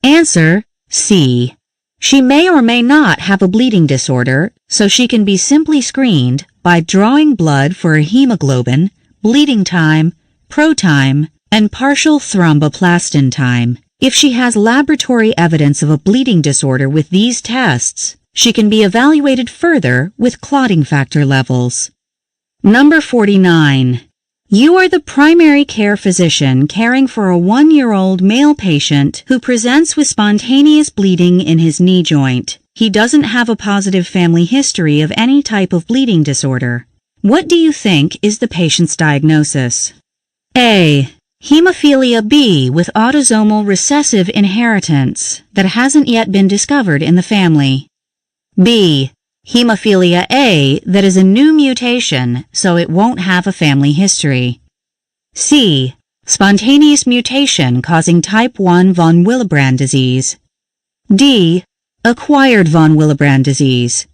Answer C. She may or may not have a bleeding disorder, so she can be simply screened by drawing blood for a hemoglobin, bleeding time, pro-time, and partial thromboplastin time. If she has laboratory evidence of a bleeding disorder with these tests, she can be evaluated further with clotting factor levels. Number 49. You are the primary care physician caring for a 1-year-old male patient who presents with spontaneous bleeding in his knee joint. He doesn't have a positive family history of any type of bleeding disorder. What do you think is the patient's diagnosis? A. Hemophilia B with autosomal recessive inheritance that hasn't yet been discovered in the family. B. Hemophilia A that is a new mutation, so it won't have a family history. C. Spontaneous mutation causing type 1 von Willebrand disease. D. Acquired von Willebrand disease.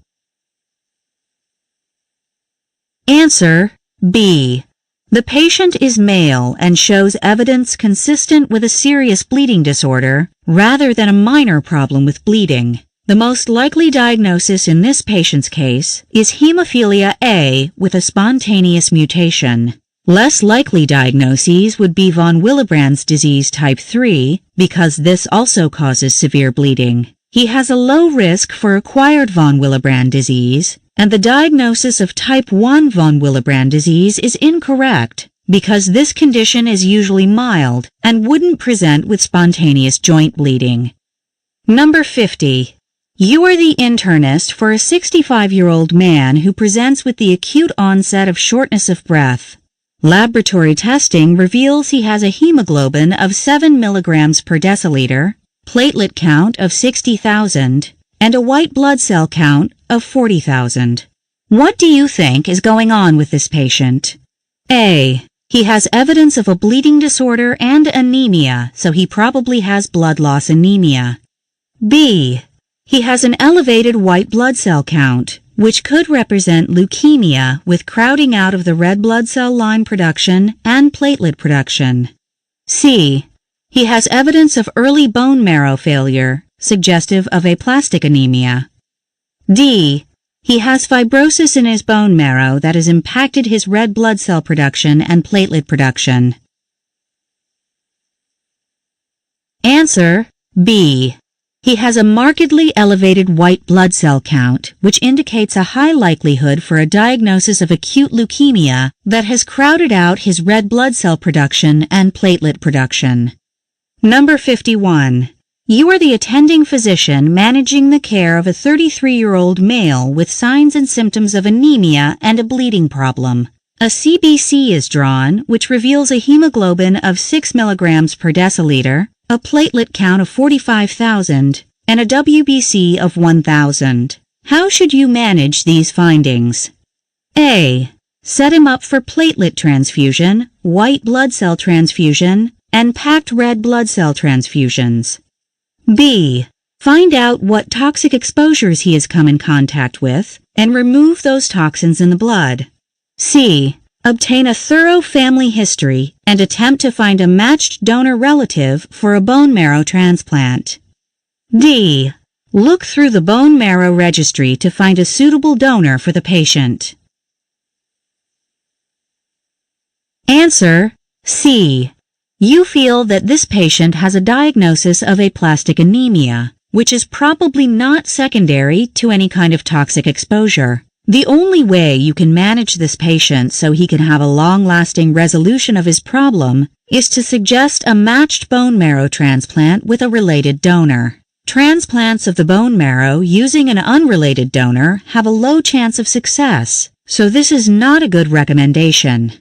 Answer B. The patient is male and shows evidence consistent with a serious bleeding disorder rather than a minor problem with bleeding. The most likely diagnosis in this patient's case is hemophilia A with a spontaneous mutation. Less likely diagnoses would be von Willebrand's disease type 3 because this also causes severe bleeding. He has a low risk for acquired von Willebrand disease, and the diagnosis of type 1 von Willebrand disease is incorrect because this condition is usually mild and wouldn't present with spontaneous joint bleeding. Number 50. You are the internist for a 65-year-old man who presents with the acute onset of shortness of breath. Laboratory testing reveals he has a hemoglobin of 7 milligrams per deciliter, platelet count of 60,000, and a white blood cell count of 40,000. What do you think is going on with this patient? A. He has evidence of a bleeding disorder and anemia, so he probably has blood loss anemia. B. He has an elevated white blood cell count, which could represent leukemia with crowding out of the red blood cell line production and platelet production. C. He has evidence of early bone marrow failure, suggestive of aplastic anemia. D. He has fibrosis in his bone marrow that has impacted his red blood cell production and platelet production. Answer B. He has a markedly elevated white blood cell count, which indicates a high likelihood for a diagnosis of acute leukemia that has crowded out his red blood cell production and platelet production. Number 51. You are the attending physician managing the care of a 33-year-old male with signs and symptoms of anemia and a bleeding problem. A CBC is drawn, which reveals a hemoglobin of 6 milligrams per deciliter, a platelet count of 45,000, and a WBC of 1,000. How should you manage these findings? A. Set him up for platelet transfusion, white blood cell transfusion, and packed red blood cell transfusions. B. Find out what toxic exposures he has come in contact with and remove those toxins in the blood. C. Obtain a thorough family history and attempt to find a matched donor relative for a bone marrow transplant. D. Look through the bone marrow registry to find a suitable donor for the patient. Answer C. You feel that this patient has a diagnosis of aplastic anemia, which is probably not secondary to any kind of toxic exposure. The only way you can manage this patient so he can have a long-lasting resolution of his problem is to suggest a matched bone marrow transplant with a related donor. Transplants of the bone marrow using an unrelated donor have a low chance of success, so this is not a good recommendation.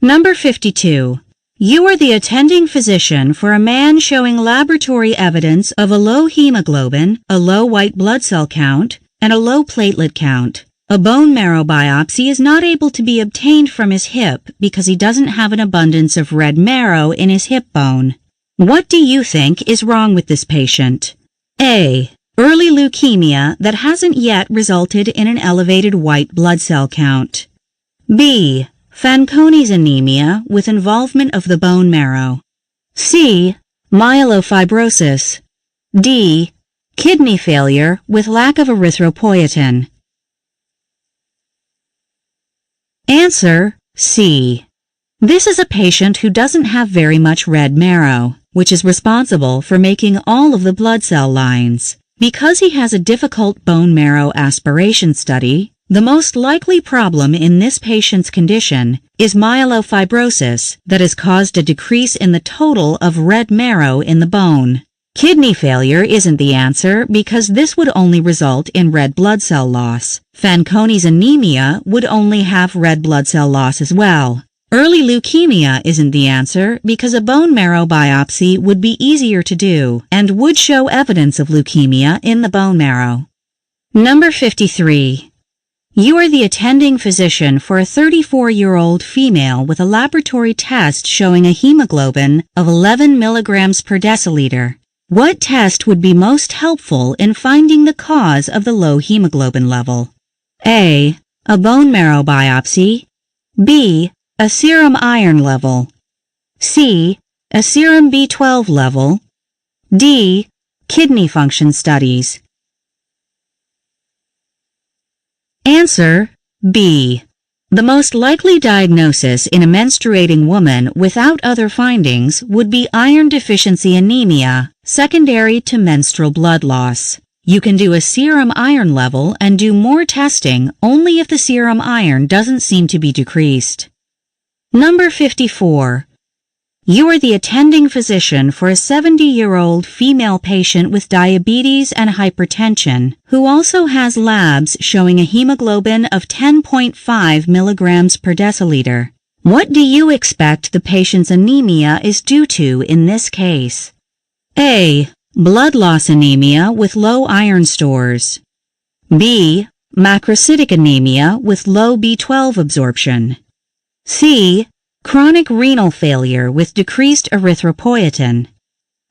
Number 52. You are the attending physician for a man showing laboratory evidence of a low hemoglobin, a low white blood cell count, and a low platelet count. A bone marrow biopsy is not able to be obtained from his hip because he doesn't have an abundance of red marrow in his hip bone. What do you think is wrong with this patient? A. Early leukemia that hasn't yet resulted in an elevated white blood cell count. B. Fanconi's anemia with involvement of the bone marrow. C. Myelofibrosis. D. Kidney failure with lack of erythropoietin. Answer C. This is a patient who doesn't have very much red marrow, which is responsible for making all of the blood cell lines. Because he has a difficult bone marrow aspiration study, the most likely problem in this patient's condition is myelofibrosis that has caused a decrease in the total of red marrow in the bone. Kidney failure isn't the answer because this would only result in red blood cell loss. Fanconi's anemia would only have red blood cell loss as well. Early leukemia isn't the answer because a bone marrow biopsy would be easier to do and would show evidence of leukemia in the bone marrow. Number 53. You are the attending physician for a 34-year-old female with a laboratory test showing a hemoglobin of 11 milligrams per deciliter. What test would be most helpful in finding the cause of the low hemoglobin level? A. A bone marrow biopsy. B. A serum iron level. C. A serum B12 level. D. Kidney function studies. Answer B. The most likely diagnosis in a menstruating woman without other findings would be iron deficiency anemia, secondary to menstrual blood loss. You can do a serum iron level and do more testing only if the serum iron doesn't seem to be decreased. Number 54. You are the attending physician for a 70-year-old female patient with diabetes and hypertension who also has labs showing a hemoglobin of 10.5 milligrams per deciliter. What do you expect the patient's anemia is due to in this case? A. Blood loss anemia with low iron stores. B. Macrocytic anemia with low B12 absorption. C. Chronic renal failure with decreased erythropoietin.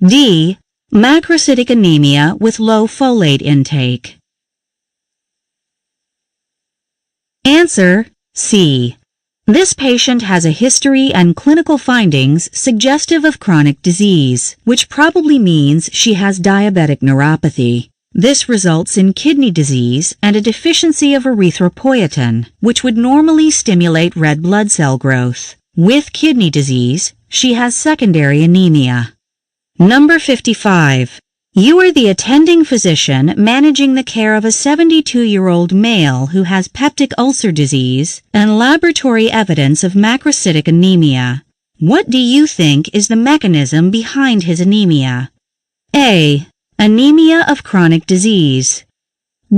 D. Macrocytic anemia with low folate intake. Answer C. This patient has a history and clinical findings suggestive of chronic disease, which probably means she has diabetic neuropathy. This results in kidney disease and a deficiency of erythropoietin, which would normally stimulate red blood cell growth. With kidney disease, she has secondary anemia. Number 55. You are the attending physician managing the care of a 72-year-old male who has peptic ulcer disease and laboratory evidence of macrocytic anemia. What do you think is the mechanism behind his anemia? A. Anemia of chronic disease.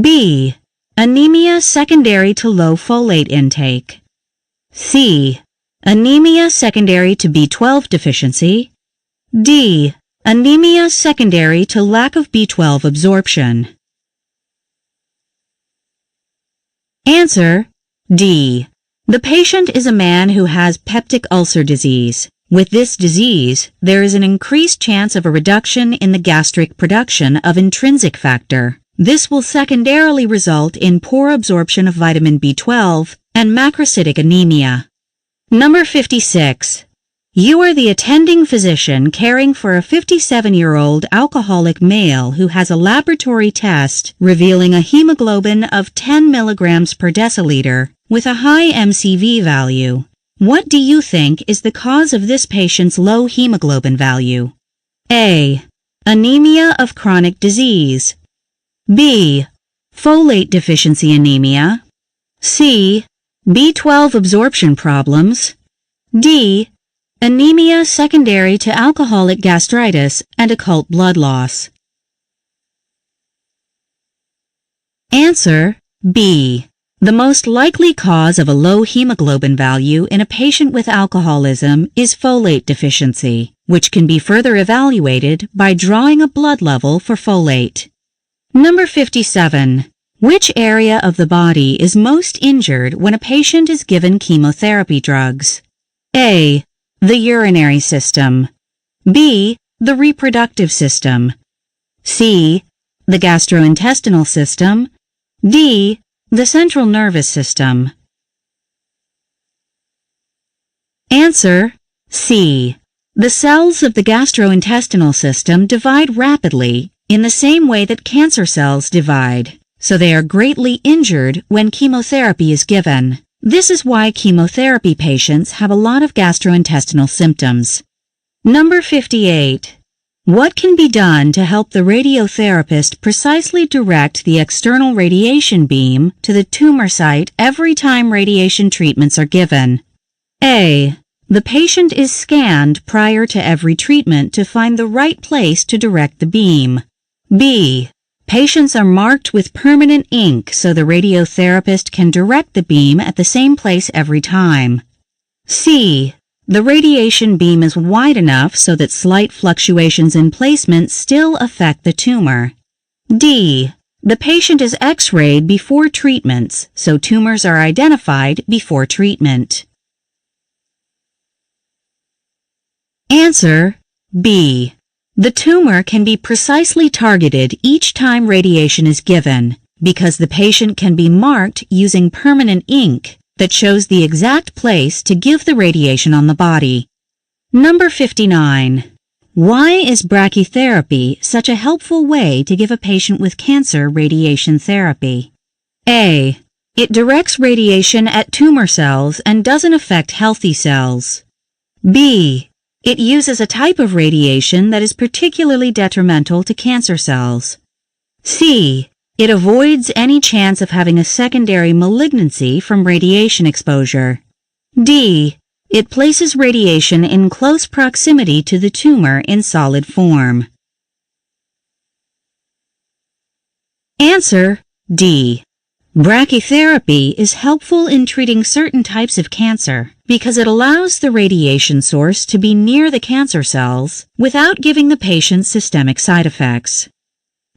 B. Anemia secondary to low folate intake. C. Anemia secondary to B12 deficiency. D. Anemia secondary to lack of B12 absorption. Answer: D. The patient is a man who has peptic ulcer disease. With this disease, there is an increased chance of a reduction in the gastric production of intrinsic factor. This will secondarily result in poor absorption of vitamin B12 and macrocytic anemia. Number 56. You are the attending physician caring for a 57-year-old alcoholic male who has a laboratory test revealing a hemoglobin of 10 milligrams per deciliter with a high MCV value. What do you think is the cause of this patient's low hemoglobin value? A. Anemia of chronic disease. B. Folate deficiency anemia. C. B12 absorption problems. D. Anemia secondary to alcoholic gastritis and occult blood loss. Answer: B. The most likely cause of a low hemoglobin value in a patient with alcoholism is folate deficiency, which can be further evaluated by drawing a blood level for folate. Number 57. Which area of the body is most injured when a patient is given chemotherapy drugs? A. The urinary system. B. The reproductive system. C. The gastrointestinal system. D. The central nervous system. Answer: C. The cells of the gastrointestinal system divide rapidly in the same way that cancer cells divide, so they are greatly injured when chemotherapy is given. This is why chemotherapy patients have a lot of gastrointestinal symptoms. Number 58. What can be done to help the radiotherapist precisely direct the external radiation beam to the tumor site every time radiation treatments are given? A. The patient is scanned prior to every treatment to find the right place to direct the beam. B. Patients are marked with permanent ink so the radiotherapist can direct the beam at the same place every time. C. The radiation beam is wide enough so that slight fluctuations in placement still affect the tumor. D. The patient is X-rayed before treatments, so tumors are identified before treatment. Answer: B. The tumor can be precisely targeted each time radiation is given, because the patient can be marked using permanent ink that shows the exact place to give the radiation on the body. Number 59. Why is brachytherapy such a helpful way to give a patient with cancer radiation therapy? A. It directs radiation at tumor cells and doesn't affect healthy cells. B. It uses a type of radiation that is particularly detrimental to cancer cells. C. It avoids any chance of having a secondary malignancy from radiation exposure. D. It places radiation in close proximity to the tumor in solid form. Answer: D. Brachytherapy is helpful in treating certain types of cancer because it allows the radiation source to be near the cancer cells without giving the patient systemic side effects.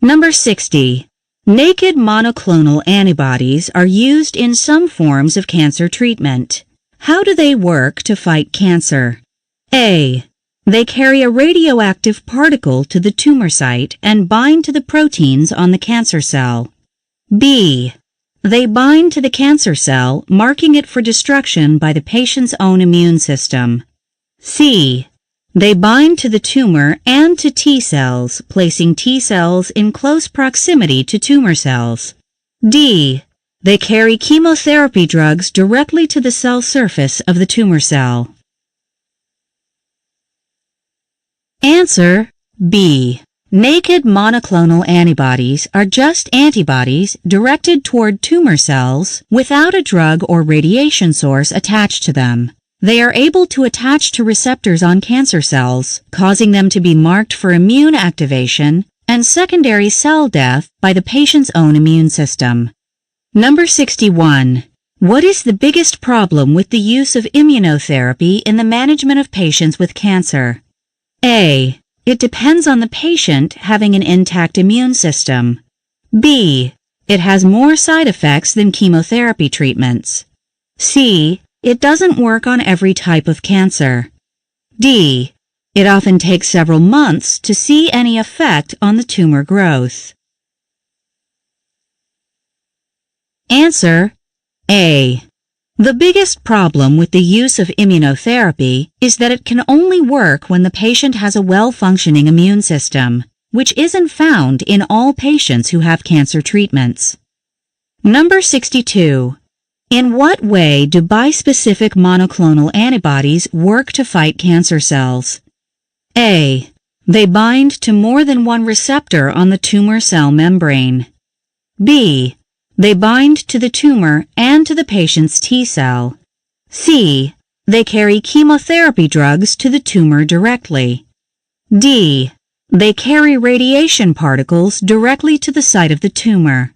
Number 60. Naked monoclonal antibodies are used in some forms of cancer treatment. How do they work to fight cancer? A. They carry a radioactive particle to the tumor site and bind to the proteins on the cancer cell. B. They bind to the cancer cell, marking it for destruction by the patient's own immune system. C. They bind to the tumor and to T cells, placing T cells in close proximity to tumor cells. D. They carry chemotherapy drugs directly to the cell surface of the tumor cell. Answer: B. Naked monoclonal antibodies are just antibodies directed toward tumor cells without a drug or radiation source attached to them. They are able to attach to receptors on cancer cells, causing them to be marked for immune activation and secondary cell death by the patient's own immune system. Number 61. What is the biggest problem with the use of immunotherapy in the management of patients with cancer? A. It depends on the patient having an intact immune system. B. It has more side effects than chemotherapy treatments. C. It doesn't work on every type of cancer. D. It often takes several months to see any effect on the tumor growth. Answer: A. The biggest problem with the use of immunotherapy is that it can only work when the patient has a well-functioning immune system, which isn't found in all patients who have cancer treatments. Number 62. In what way do bispecific monoclonal antibodies work to fight cancer cells? A. They bind to more than one receptor on the tumor cell membrane. B. They bind to the tumor and to the patient's T cell. C. They carry chemotherapy drugs to the tumor directly. D. They carry radiation particles directly to the site of the tumor.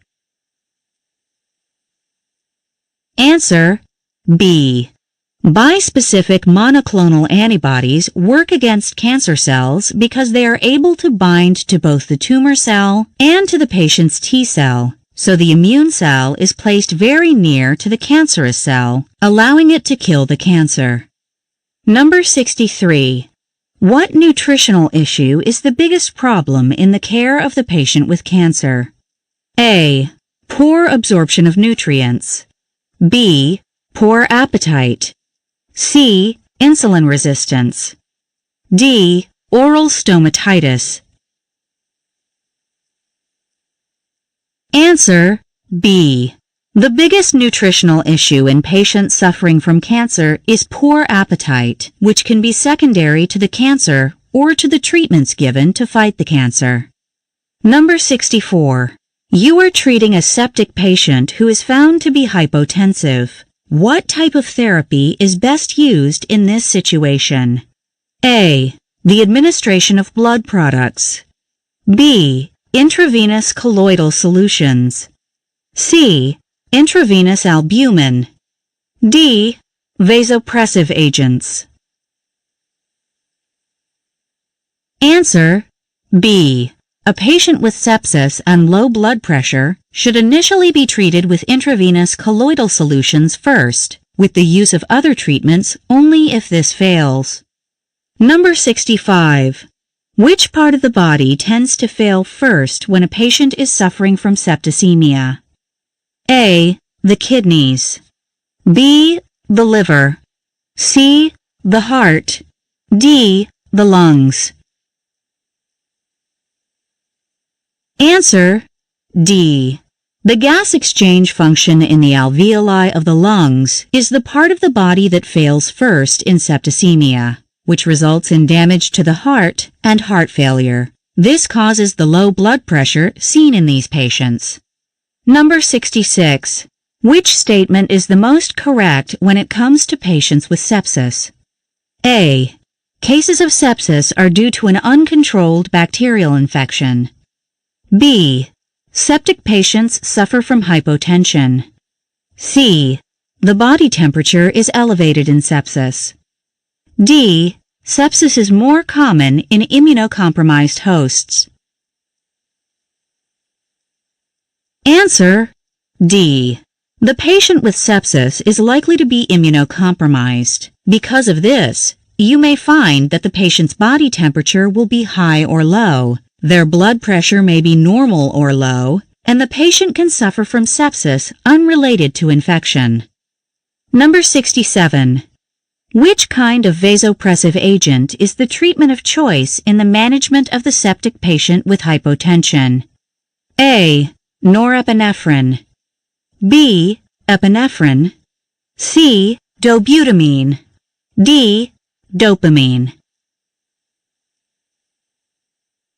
Answer: B. Bispecific monoclonal antibodies work against cancer cells because they are able to bind to both the tumor cell and to the patient's T cell, so the immune cell is placed very near to the cancerous cell, allowing it to kill the cancer. Number 63. What nutritional issue is the biggest problem in the care of the patient with cancer? A. Poor absorption of nutrients. B. Poor appetite. C. Insulin resistance. D. Oral stomatitis. Answer: B. The biggest nutritional issue in patients suffering from cancer is poor appetite, which can be secondary to the cancer or to the treatments given to fight the cancer. Number 64. You are treating a septic patient who is found to be hypotensive. What type of therapy is best used in this situation? A. The administration of blood products. B. Intravenous colloidal solutions. C. Intravenous albumin. D. Vasopressive agents. Answer: B. A patient with sepsis and low blood pressure should initially be treated with intravenous colloidal solutions first, with the use of other treatments only if this fails. Number 65. Which part of the body tends to fail first when a patient is suffering from septicemia? A. The kidneys. B. The liver. C. The heart. D. The lungs. Answer: D. The gas exchange function in the alveoli of the lungs is the part of the body that fails first in septicemia, which results in damage to the heart and heart failure. This causes the low blood pressure seen in these patients. Number 66. Which statement is the most correct when it comes to patients with sepsis? A. Cases of sepsis are due to an uncontrolled bacterial infection. B. Septic patients suffer from hypotension. C. The body temperature is elevated in sepsis. D. Sepsis is more common in immunocompromised hosts. Answer: D. The patient with sepsis is likely to be immunocompromised. Because of this, you may find that the patient's body temperature will be high or low, their blood pressure may be normal or low, and the patient can suffer from sepsis unrelated to infection. Number 67. Which kind of vasopressive agent is the treatment of choice in the management of the septic patient with hypotension? A. Norepinephrine. B. Epinephrine. C. Dobutamine. D. Dopamine.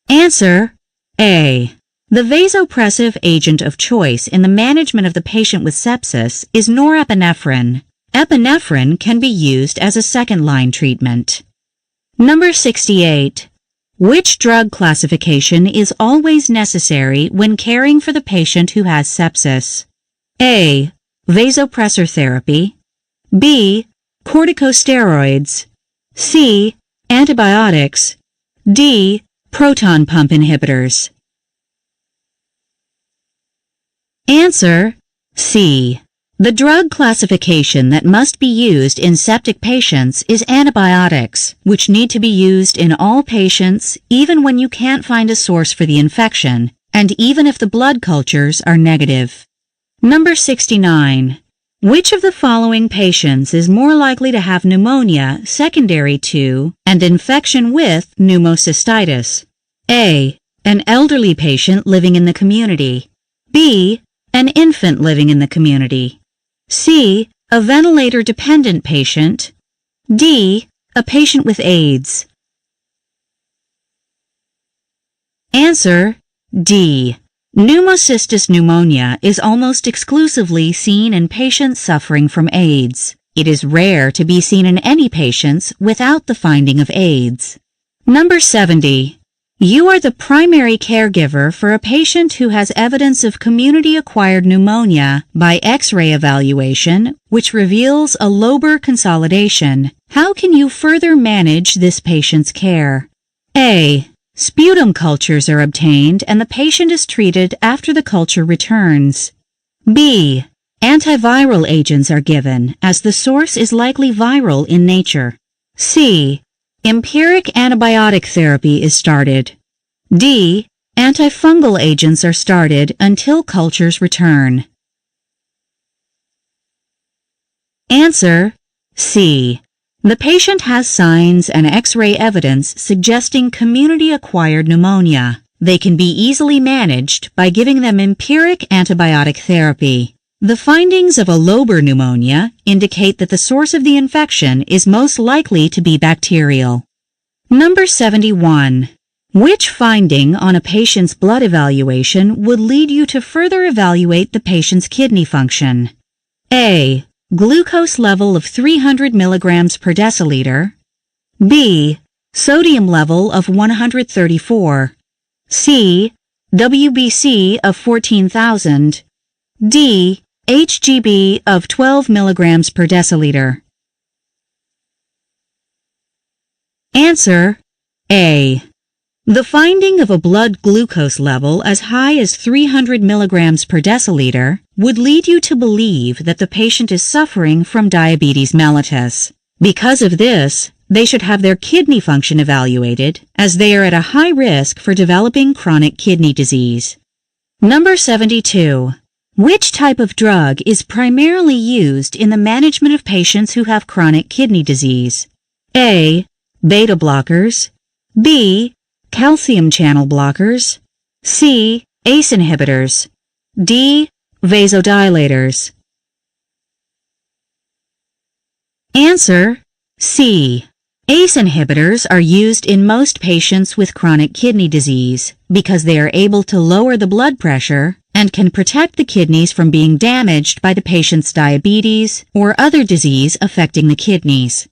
Answer: A. The vasopressive agent of choice in the management of the patient with sepsis is norepinephrine. Epinephrine can be used as a second-line treatment. Number 68. Which drug classification is always necessary when caring for the patient who has sepsis? A. Vasopressor therapy. B. Corticosteroids. C. Antibiotics. D. Proton pump inhibitors. Answer C. The drug classification that must be used in septic patients is antibiotics, which need to be used in all patients even when you can't find a source for the infection, and even if the blood cultures are negative. Number 69. Which of the following patients is more likely to have pneumonia secondary to and infection with pneumocystitis? A. An elderly patient living in the community. B. An infant living in the community. C. A ventilator-dependent patient. D. A patient with AIDS. Answer D. Pneumocystis pneumonia is almost exclusively seen in patients suffering from AIDS. It is rare to be seen in any patients without the finding of AIDS. Number 70. You are the primary caregiver for a patient who has evidence of community-acquired pneumonia by X-ray evaluation, which reveals a lobar consolidation. How can you further manage this patient's care? A. Sputum cultures are obtained and the patient is treated after the culture returns. B. Antiviral agents are given, as the source is likely viral in nature. C. Empiric antibiotic therapy is started. D. Antifungal agents are started until cultures return. Answer C. The patient has signs and X-ray evidence suggesting community-acquired pneumonia. They can be easily managed by giving them empiric antibiotic therapy. The findings of a lobar pneumonia indicate that the source of the infection is most likely to be bacterial. Number 71. Which finding on a patient's blood evaluation would lead you to further evaluate the patient's kidney function? A. Glucose level of 300 milligrams per deciliter. B. Sodium level of 134. C. WBC of 14,000. D. HGB of 12 milligrams per deciliter. Answer A. The finding of a blood glucose level as high as 300 milligrams per deciliter would lead you to believe that the patient is suffering from diabetes mellitus. Because of this, they should have their kidney function evaluated, as they are at a high risk for developing chronic kidney disease. Number 72. Which type of drug is primarily used in the management of patients who have chronic kidney disease? A. Beta blockers. B. Calcium channel blockers. C. ACE inhibitors. D. Vasodilators. Answer C. ACE inhibitors are used in most patients with chronic kidney disease because they are able to lower the blood pressure and can protect the kidneys from being damaged by the patient's diabetes or other disease affecting the kidneys.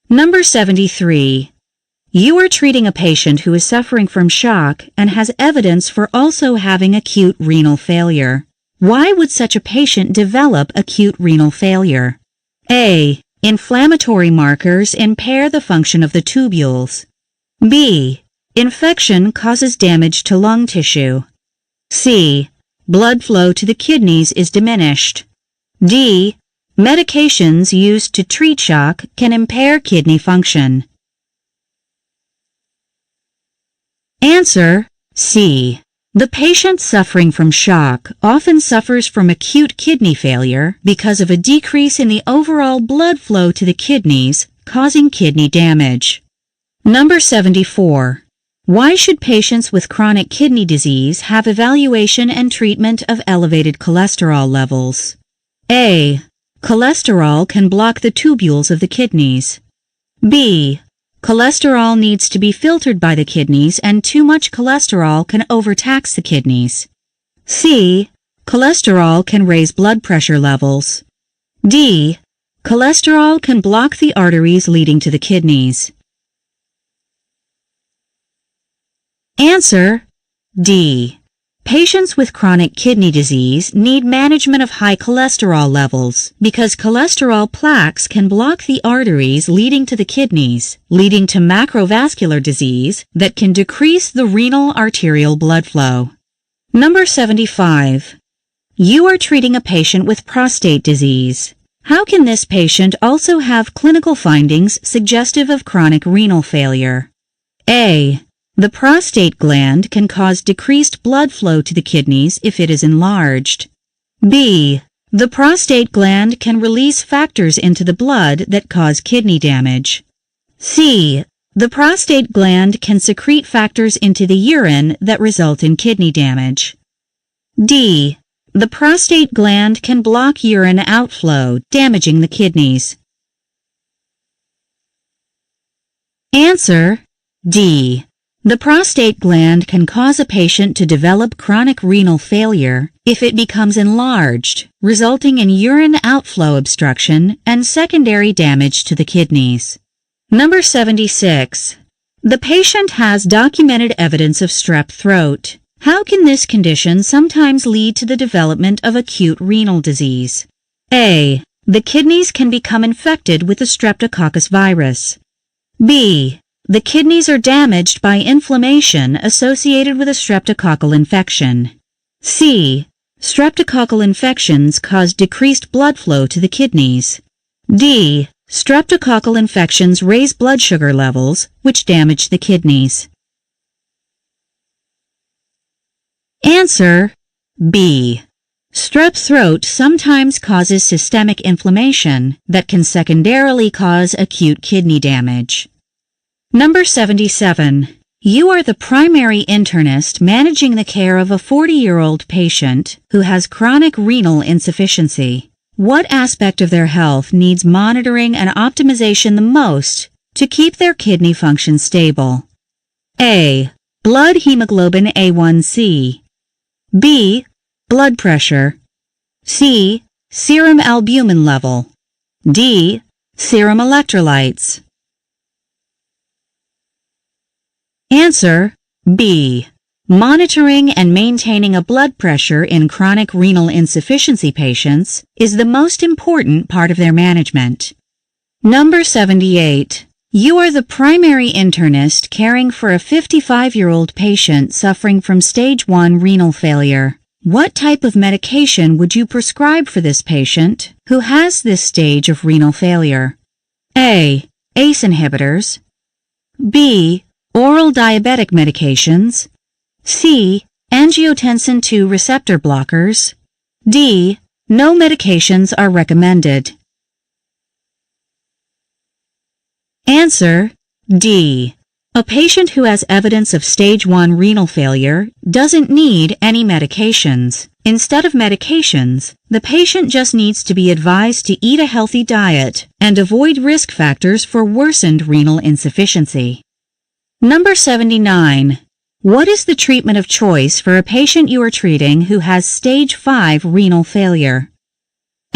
Number 73. You are treating a patient who is suffering from shock and has evidence for also having acute renal failure. Why would such a patient develop acute renal failure? A. Inflammatory markers impair the function of the tubules. B. Infection causes damage to lung tissue. C. Blood flow to the kidneys is diminished. D. Medications used to treat shock can impair kidney function. Answer C. The patient suffering from shock often suffers from acute kidney failure because of a decrease in the overall blood flow to the kidneys, causing kidney damage. Number 74. Why should patients with chronic kidney disease have evaluation and treatment of elevated cholesterol levels? A. Cholesterol can block the tubules of the kidneys. B. Cholesterol needs to be filtered by the kidneys and too much cholesterol can overtax the kidneys. C. Cholesterol can raise blood pressure levels. D. Cholesterol can block the arteries leading to the kidneys. Answer D. Patients with chronic kidney disease need management of high cholesterol levels because cholesterol plaques can block the arteries leading to the kidneys, leading to macrovascular disease that can decrease the renal arterial blood flow. Number 75. You are treating a patient with prostate disease. How can this patient also have clinical findings suggestive of chronic renal failure? A. The prostate gland can cause decreased blood flow to the kidneys if it is enlarged. B. The prostate gland can release factors into the blood that cause kidney damage. C. The prostate gland can secrete factors into the urine that result in kidney damage. D. The prostate gland can block urine outflow, damaging the kidneys. Answer D. The prostate gland can cause a patient to develop chronic renal failure if it becomes enlarged, resulting in urine outflow obstruction and secondary damage to the kidneys. Number 76. The patient has documented evidence of strep throat. How can this condition sometimes lead to the development of acute renal disease? A. The kidneys can become infected with the Streptococcus virus. B. The kidneys are damaged by inflammation associated with a streptococcal infection. C. Streptococcal infections cause decreased blood flow to the kidneys. D. Streptococcal infections raise blood sugar levels, which damage the kidneys. Answer B. Strep throat sometimes causes systemic inflammation that can secondarily cause acute kidney damage. Number 77. You are the primary internist managing the care of a 40-year-old patient who has chronic renal insufficiency. What aspect of their health needs monitoring and optimization the most to keep their kidney function stable? A. Blood hemoglobin A1C. B. Blood pressure. C. Serum albumin level. D. Serum electrolytes. Answer B. Monitoring and maintaining a blood pressure in chronic renal insufficiency patients is the most important part of their management. Number 78. You are the primary internist caring for a 55-year-old patient suffering from stage 1 renal failure. What type of medication would you prescribe for this patient who has this stage of renal failure? A. ACE inhibitors. B. Oral diabetic medications. C. Angiotensin II receptor blockers. D. No medications are recommended. Answer D. A patient who has evidence of stage 1 renal failure doesn't need any medications. Instead of medications, the patient just needs to be advised to eat a healthy diet and avoid risk factors for worsened renal insufficiency. Number 79. What is the treatment of choice for a patient you are treating who has stage 5 renal failure?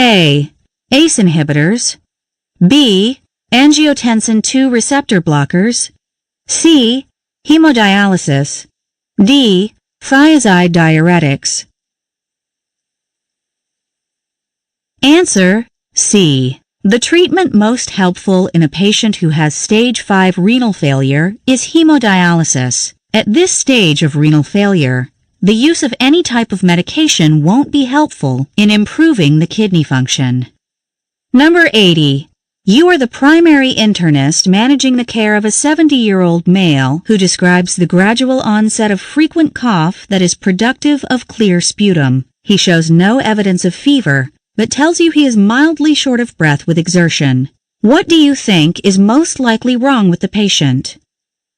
A. ACE inhibitors. B. Angiotensin II receptor blockers. C. Hemodialysis. D. Thiazide diuretics. Answer C. The treatment most helpful in a patient who has stage 5 renal failure is hemodialysis. At this stage of renal failure, the use of any type of medication won't be helpful in improving the kidney function. Number 80. You are the primary internist managing the care of a 70-year-old male who describes the gradual onset of frequent cough that is productive of clear sputum. He shows no evidence of fever, but tells you he is mildly short of breath with exertion. What do you think is most likely wrong with the patient?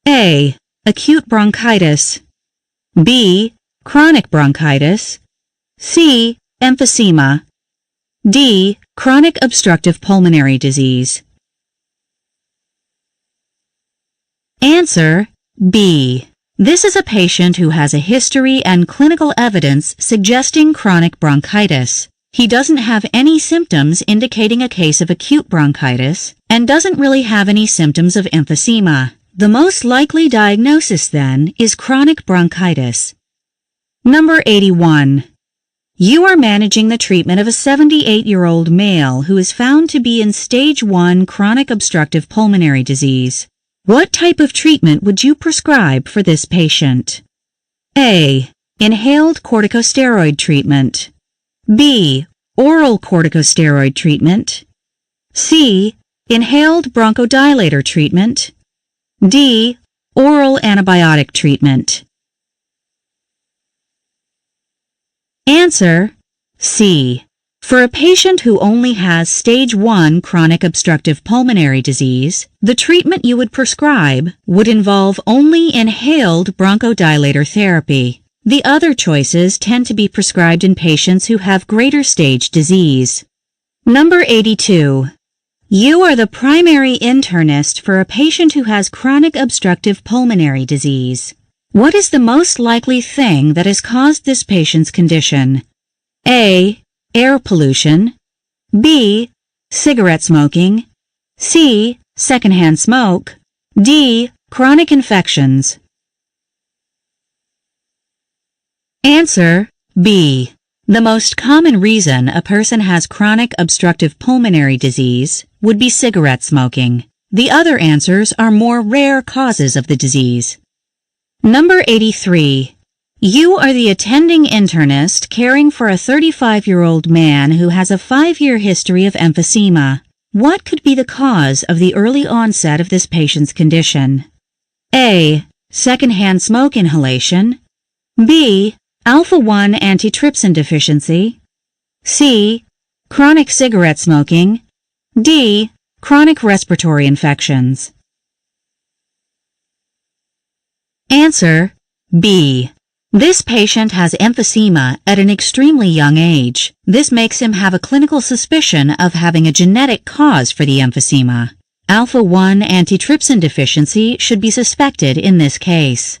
A. Acute bronchitis. B. Chronic bronchitis. C. Emphysema. D. Chronic obstructive pulmonary disease. Answer B. This is a patient who has a history and clinical evidence suggesting chronic bronchitis. He doesn't have any symptoms indicating a case of acute bronchitis and doesn't really have any symptoms of emphysema. The most likely diagnosis, then, is chronic bronchitis. Number 81. You are managing the treatment of a 78-year-old male who is found to be in stage 1 chronic obstructive pulmonary disease. What type of treatment would you prescribe for this patient? A. Inhaled corticosteroid treatment. B. Oral corticosteroid treatment. C. Inhaled bronchodilator treatment. D. Oral antibiotic treatment. Answer: C. For a patient who only has stage 1 chronic obstructive pulmonary disease, the treatment you would prescribe would involve only inhaled bronchodilator therapy. The other choices tend to be prescribed in patients who have greater stage disease. Number 82. You are the primary internist for a patient who has chronic obstructive pulmonary disease. What is the most likely thing that has caused this patient's condition? A. Air pollution. B. Cigarette smoking. C. Secondhand smoke. D. Chronic infections. Answer: B. The most common reason a person has chronic obstructive pulmonary disease would be cigarette smoking. The other answers are more rare causes of the disease. Number 83. You are the attending internist caring for a 35-year-old man who has a 5-year history of emphysema. What could be the cause of the early onset of this patient's condition? A. Secondhand smoke inhalation. B. Alpha-1 antitrypsin deficiency. C. Chronic cigarette smoking. D. Chronic respiratory infections. Answer: B. This patient has emphysema at an extremely young age. This makes him have a clinical suspicion of having a genetic cause for the emphysema. Alpha-1 antitrypsin deficiency should be suspected in this case.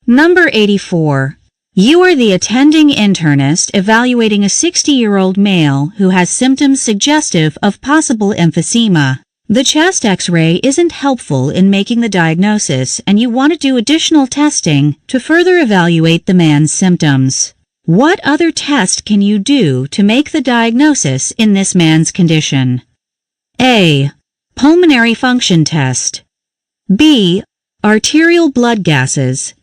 Number 84. You are the attending internist evaluating a 60-year-old male who has symptoms suggestive of possible emphysema. The chest X-ray isn't helpful in making the diagnosis, and you want to do additional testing to further evaluate the man's symptoms. What other test can you do to make the diagnosis in this man's condition? A. Pulmonary function test. B. Arterial blood gases.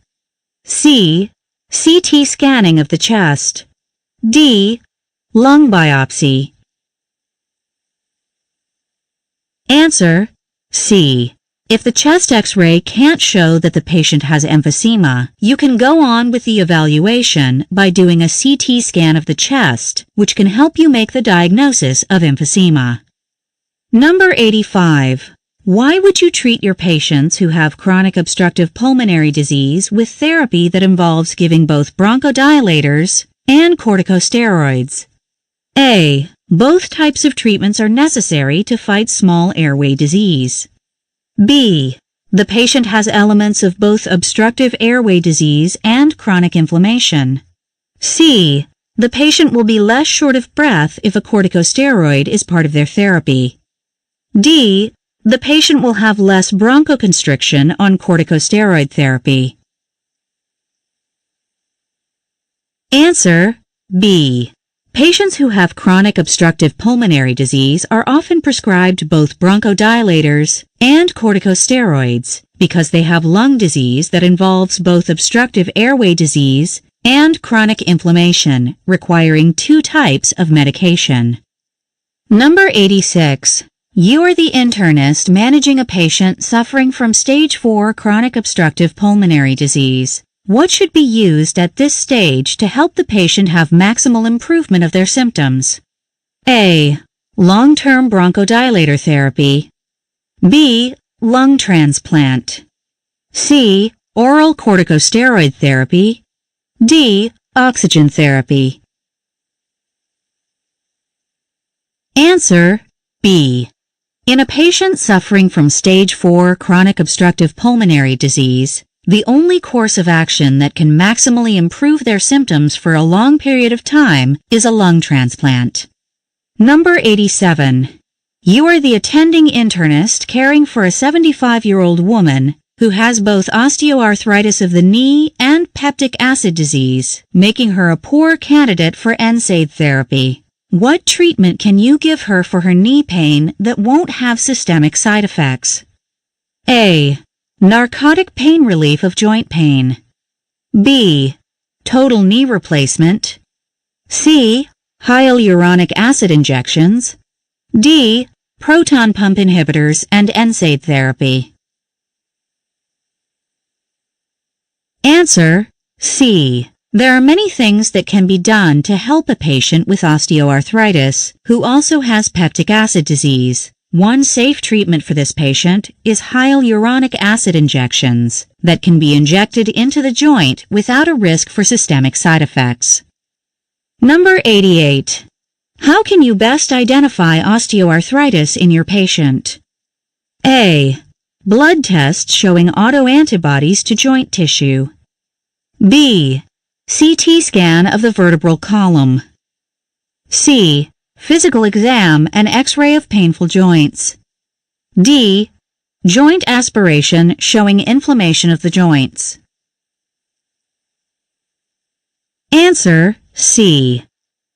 C. CT scanning of the chest. D. Lung biopsy. Answer: C. If the chest X-ray can't show that the patient has emphysema, you can go on with the evaluation by doing a CT scan of the chest, which can help you make the diagnosis of emphysema. Number 85. Why would you treat your patients who have chronic obstructive pulmonary disease with therapy that involves giving both bronchodilators and corticosteroids? A. Both types of treatments are necessary to fight small airway disease. B. The patient has elements of both obstructive airway disease and chronic inflammation. C. The patient will be less short of breath if a corticosteroid is part of their therapy. D. The patient will have less bronchoconstriction on corticosteroid therapy. Answer: B. Patients who have chronic obstructive pulmonary disease are often prescribed both bronchodilators and corticosteroids because they have lung disease that involves both obstructive airway disease and chronic inflammation, requiring 2 types of medication. Number 86. You are the internist managing a patient suffering from stage 4 chronic obstructive pulmonary disease. What should be used at this stage to help the patient have maximal improvement of their symptoms? A. Long-term bronchodilator therapy. B. Lung transplant. C. Oral corticosteroid therapy. D. Oxygen therapy. Answer: B. In a patient suffering from stage 4 chronic obstructive pulmonary disease, the only course of action that can maximally improve their symptoms for a long period of time is a lung transplant. Number 87. You are the attending internist caring for a 75-year-old woman who has both osteoarthritis of the knee and peptic acid disease, making her a poor candidate for NSAID therapy. What treatment can you give her for her knee pain that won't have systemic side effects? A. Narcotic pain relief of joint pain. B. Total knee replacement. C. Hyaluronic acid injections. D. Proton pump inhibitors and NSAID therapy. Answer C. There are many things that can be done to help a patient with osteoarthritis who also has peptic acid disease. One safe treatment for this patient is hyaluronic acid injections that can be injected into the joint without a risk for systemic side effects. Number 88. How can you best identify osteoarthritis in your patient? A. Blood tests showing autoantibodies to joint tissue. B. CT scan of the vertebral column. C. Physical exam and X-ray of painful joints. D. Joint aspiration showing inflammation of the joints. Answer C.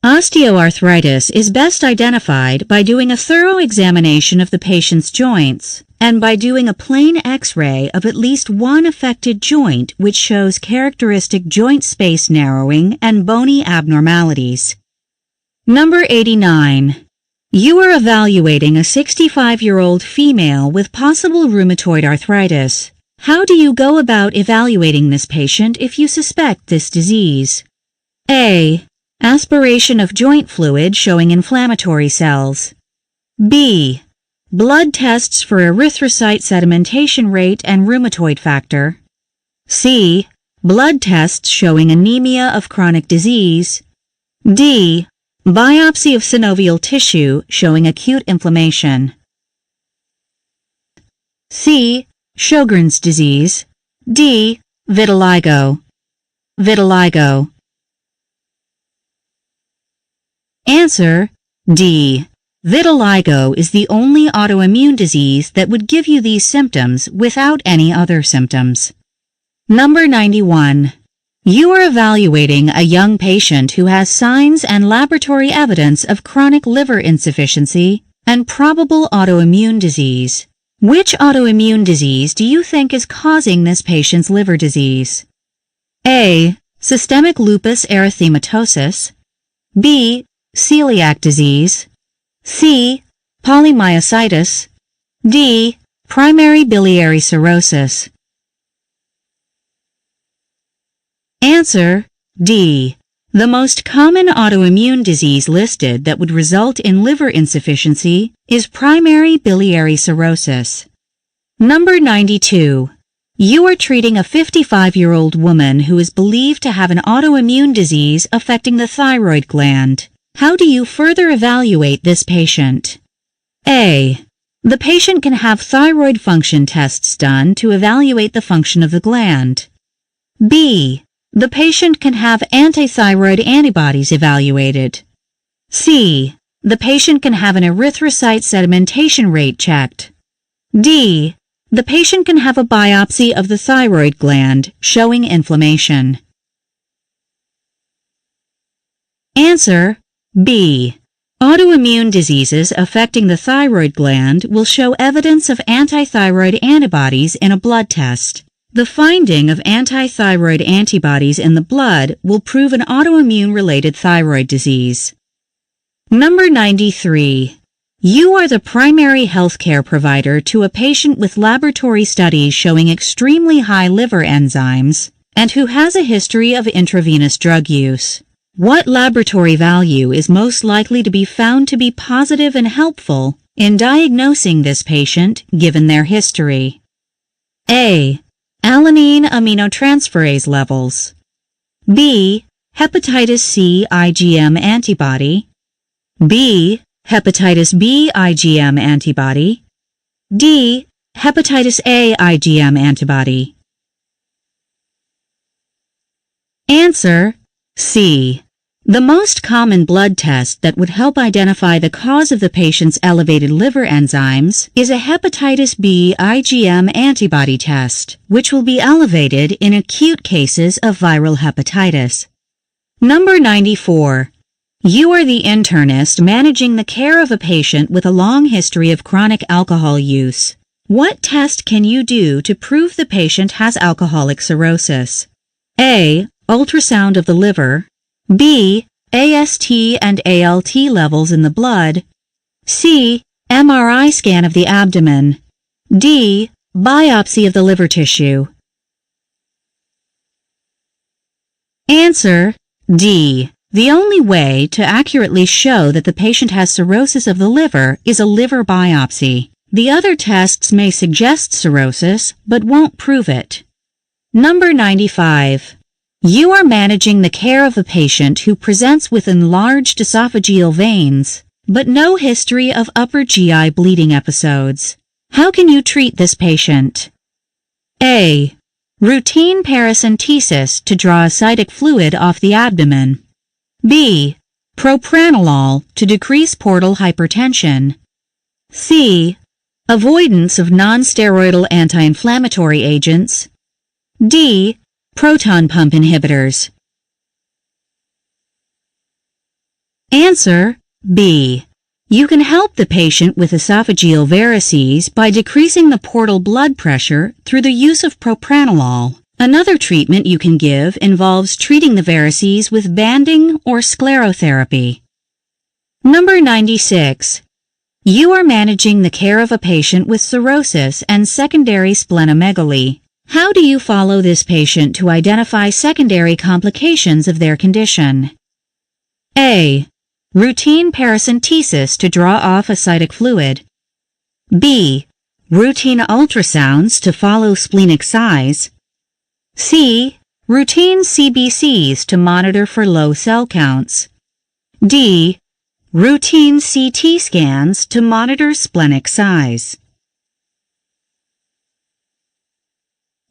Osteoarthritis is best identified by doing a thorough examination of the patient's joints and by doing a plain X-ray of at least one affected joint which shows characteristic joint space narrowing and bony abnormalities. Number 89. You are evaluating a 65-year-old female with possible rheumatoid arthritis. How do you go about evaluating this patient if you suspect this disease? A. Aspiration of joint fluid showing inflammatory cells. B. Blood tests for erythrocyte sedimentation rate and rheumatoid factor. C. Blood tests showing anemia of chronic disease. D. Biopsy of synovial tissue showing acute inflammation. C. Sjogren's disease. D. Vitiligo. Vitiligo. Answer D. Vitiligo is the only autoimmune disease that would give you these symptoms without any other symptoms. Number 91. You are evaluating a young patient who has signs and laboratory evidence of chronic liver insufficiency and probable autoimmune disease. Which autoimmune disease do you think is causing this patient's liver disease? A. Systemic lupus erythematosus. B. Celiac disease. C. Polymyositis. D. Primary biliary cirrhosis. Answer D. The most common autoimmune disease listed that would result in liver insufficiency is primary biliary cirrhosis. Number 92. You are treating a 55-year-old woman who is believed to have an autoimmune disease affecting the thyroid gland. How do you further evaluate this patient? A. The patient can have thyroid function tests done to evaluate the function of the gland. B. The patient can have antithyroid antibodies evaluated. C. The patient can have an erythrocyte sedimentation rate checked. D. The patient can have a biopsy of the thyroid gland showing inflammation. Answer B. Autoimmune diseases affecting the thyroid gland will show evidence of antithyroid antibodies in a blood test. The finding of antithyroid antibodies in the blood will prove an autoimmune-related thyroid disease. Number 93. You are the primary healthcare provider to a patient with laboratory studies showing extremely high liver enzymes and who has a history of intravenous drug use. What laboratory value is most likely to be found to be positive and helpful in diagnosing this patient given their history? A. Alanine aminotransferase levels. B. Hepatitis C IgM antibody. B. Hepatitis B IgM antibody. D. Hepatitis A IgM antibody. Answer C. The most common blood test that would help identify the cause of the patient's elevated liver enzymes is a hepatitis B IgM antibody test, which will be elevated in acute cases of viral hepatitis. Number 94. You are the internist managing the care of a patient with a long history of chronic alcohol use. What test can you do to prove the patient has alcoholic cirrhosis? A. Ultrasound of the liver. B. AST and ALT levels in the blood. C. MRI scan of the abdomen. D. Biopsy of the liver tissue. Answer D. The only way to accurately show that the patient has cirrhosis of the liver is a liver biopsy. The other tests may suggest cirrhosis, but won't prove it. Number 95. You are managing the care of a patient who presents with enlarged esophageal veins, but no history of upper GI bleeding episodes. How can you treat this patient? A. Routine paracentesis to draw ascitic fluid off the abdomen. B. Propranolol to decrease portal hypertension. C. Avoidance of non-steroidal anti-inflammatory agents. D. Proton pump inhibitors. Answer B. You can help the patient with esophageal varices by decreasing the portal blood pressure through the use of propranolol. Another treatment you can give involves treating the varices with banding or sclerotherapy. Number 96. You are managing the care of a patient with cirrhosis and secondary splenomegaly. How do you follow this patient to identify secondary complications of their condition? A. Routine paracentesis to draw off ascitic fluid. B. Routine ultrasounds to follow splenic size. C. Routine CBCs to monitor for low cell counts. D. Routine CT scans to monitor splenic size.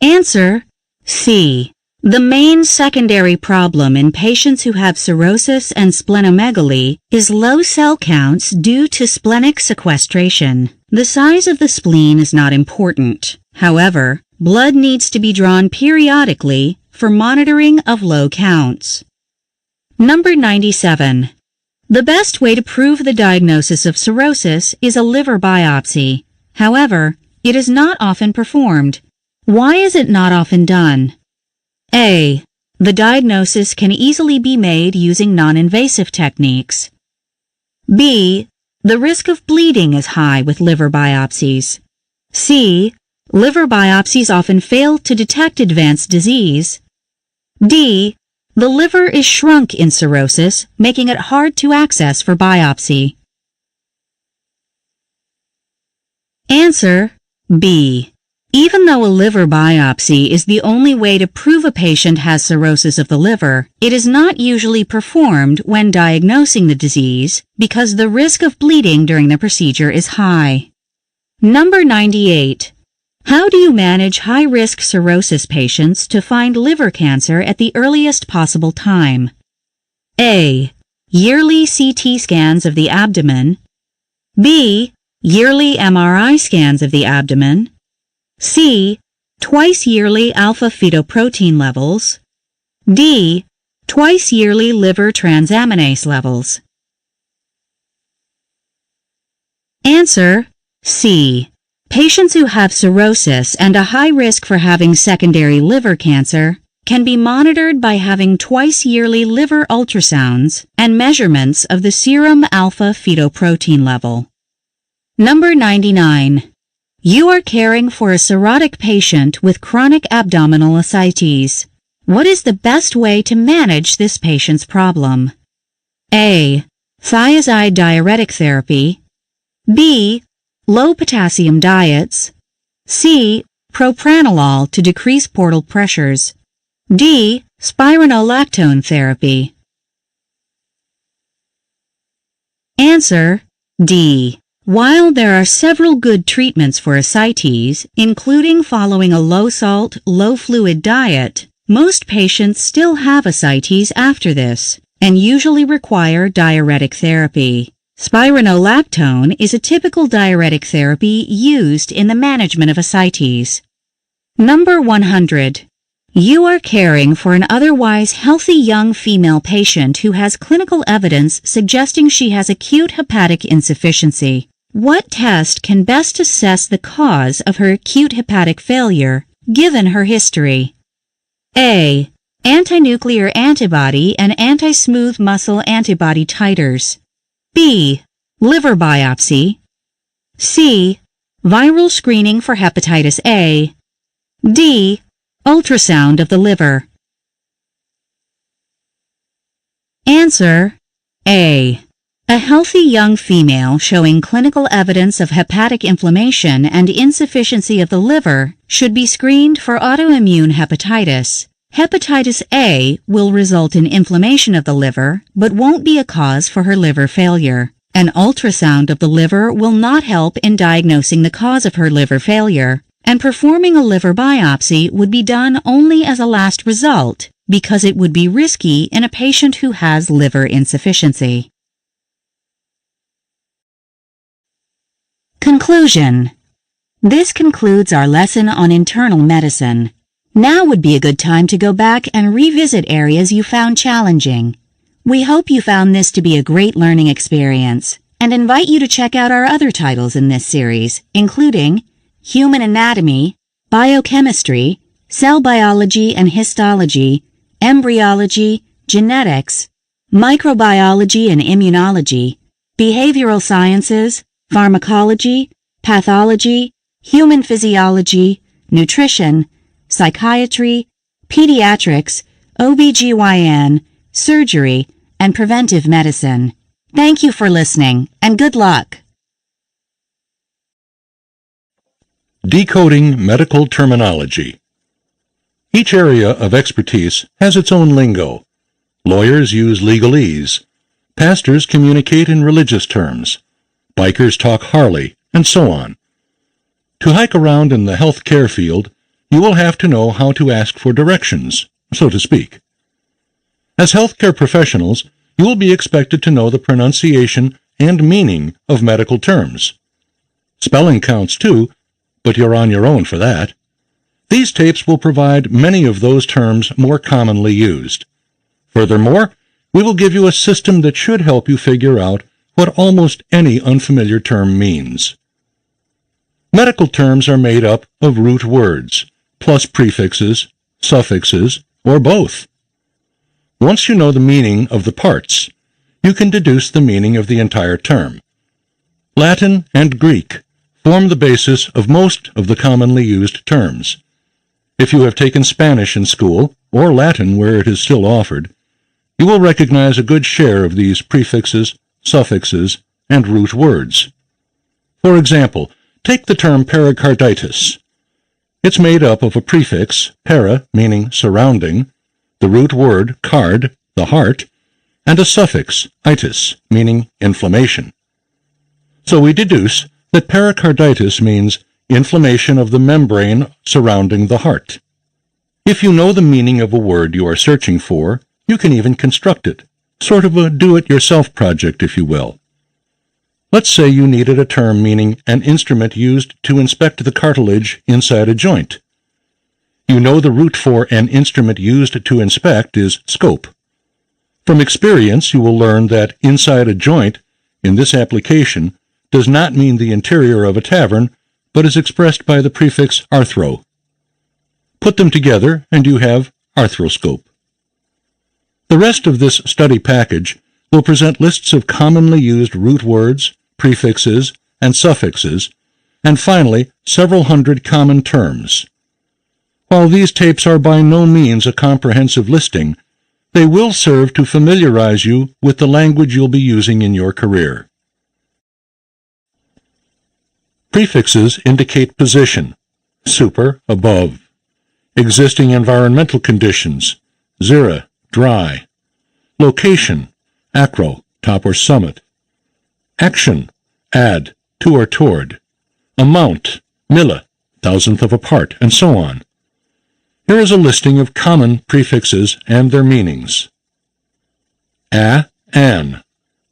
Answer C. The main secondary problem in patients who have cirrhosis and splenomegaly is low cell counts due to splenic sequestration. The size of the spleen is not important. However, blood needs to be drawn periodically for monitoring of low counts. Number 97. The best way to prove the diagnosis of cirrhosis is a liver biopsy. However, it is not often performed. Why is it not often done? A. The diagnosis can easily be made using non-invasive techniques. B. The risk of bleeding is high with liver biopsies. C. Liver biopsies often fail to detect advanced disease. D. The liver is shrunk in cirrhosis, making it hard to access for biopsy. Answer B. Even though a liver biopsy is the only way to prove a patient has cirrhosis of the liver, it is not usually performed when diagnosing the disease because the risk of bleeding during the procedure is high. Number 98. How do you manage high-risk cirrhosis patients to find liver cancer at the earliest possible time? A. Yearly CT scans of the abdomen. B. Yearly MRI scans of the abdomen. C. Twice-yearly alpha-fetoprotein levels. D. Twice-yearly liver transaminase levels. Answer C. Patients who have cirrhosis and a high risk for having secondary liver cancer can be monitored by having twice-yearly liver ultrasounds and measurements of the serum alpha-fetoprotein level. Number 99. You are caring for a cirrhotic patient with chronic abdominal ascites. What is the best way to manage this patient's problem? A. Thiazide diuretic therapy. B. Low potassium diets. C. Propranolol to decrease portal pressures. D. Spironolactone therapy. Answer D. While there are several good treatments for ascites, including following a low-salt, low-fluid diet, most patients still have ascites after this. and usually require diuretic therapy. Spironolactone is a typical diuretic therapy used in the management of ascites. Number 100. You are caring for an otherwise healthy young female patient who has clinical evidence suggesting she has acute hepatic insufficiency. What test can best assess the cause of her acute hepatic failure, given her history? A. Antinuclear antibody and anti-smooth muscle antibody titers. B. Liver biopsy. C. Viral screening for hepatitis A. D. Ultrasound of the liver. Answer: A. A healthy young female showing clinical evidence of hepatic inflammation and insufficiency of the liver should be screened for autoimmune hepatitis. Hepatitis A will result in inflammation of the liver, but won't be a cause for her liver failure. An ultrasound of the liver will not help in diagnosing the cause of her liver failure, and performing a liver biopsy would be done only as a last result because it would be risky in a patient who has liver insufficiency. Conclusion. This concludes our lesson on internal medicine. Now would be a good time to go back and revisit areas you found challenging. We hope you found this to be a great learning experience and invite you to check out our other titles in this series, including Human Anatomy, Biochemistry, Cell Biology and Histology, Embryology, Genetics, Microbiology and Immunology, Behavioral Sciences, Pharmacology, Pathology, Human Physiology, Nutrition, Psychiatry, Pediatrics, OBGYN, Surgery, and Preventive Medicine. Thank you for listening, and good luck. Decoding medical terminology. Each area of expertise has its own lingo. Lawyers use legalese. Pastors communicate in religious terms. Bikers talk Harley, and so on. To hike around in the healthcare field, you will have to know how to ask for directions, so to speak. As healthcare professionals, you will be expected to know the pronunciation and meaning of medical terms. Spelling counts too, but you're on your own for that. These tapes will provide many of those terms more commonly used. Furthermore, we will give you a system that should help you figure out what almost any unfamiliar term means. Medical terms are made up of root words, plus prefixes, suffixes, or both. Once you know the meaning of the parts, you can deduce the meaning of the entire term. Latin and Greek form the basis of most of the commonly used terms. If you have taken Spanish in school, or Latin where it is still offered, you will recognize a good share of these prefixes, suffixes, and root words. For example, take the term pericarditis. It's made up of a prefix, para, meaning surrounding, the root word card, the heart, and a suffix, itis, meaning inflammation. So we deduce that pericarditis means inflammation of the membrane surrounding the heart. If you know the meaning of a word you are searching for, you can even construct it, sort of a do-it-yourself project, if you will. Let's say you needed a term meaning an instrument used to inspect the cartilage inside a joint. You know the root for an instrument used to inspect is scope. From experience, you will learn that inside a joint, in this application, does not mean the interior of a tavern, but is expressed by the prefix arthro. Put them together, and you have arthroscope. The rest of this study package will present lists of commonly used root words, prefixes, and suffixes, and finally, several hundred common terms. While these tapes are by no means a comprehensive listing, they will serve to familiarize you with the language you'll be using in your career. Prefixes indicate position, super, above. Existing environmental conditions, zera, dry. Location, acro, top or summit. Action, ad, to or toward. Amount, mille, thousandth of a part, and so on. Here is a listing of common prefixes and their meanings. an,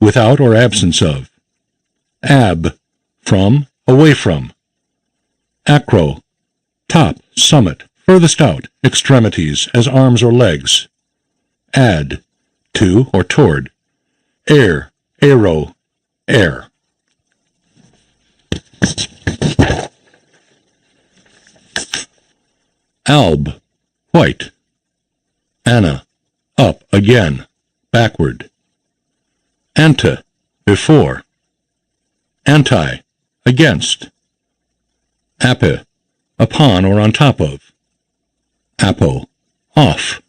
without or absence of. Ab, from, away from. Acro, top, summit, furthest out, extremities, as arms or legs. Ad, to or toward. Air, aero, air. Alb, white. Anna, up, again, backward. Ante, before. Anti, against. Ape, upon or on top of. Apo, off.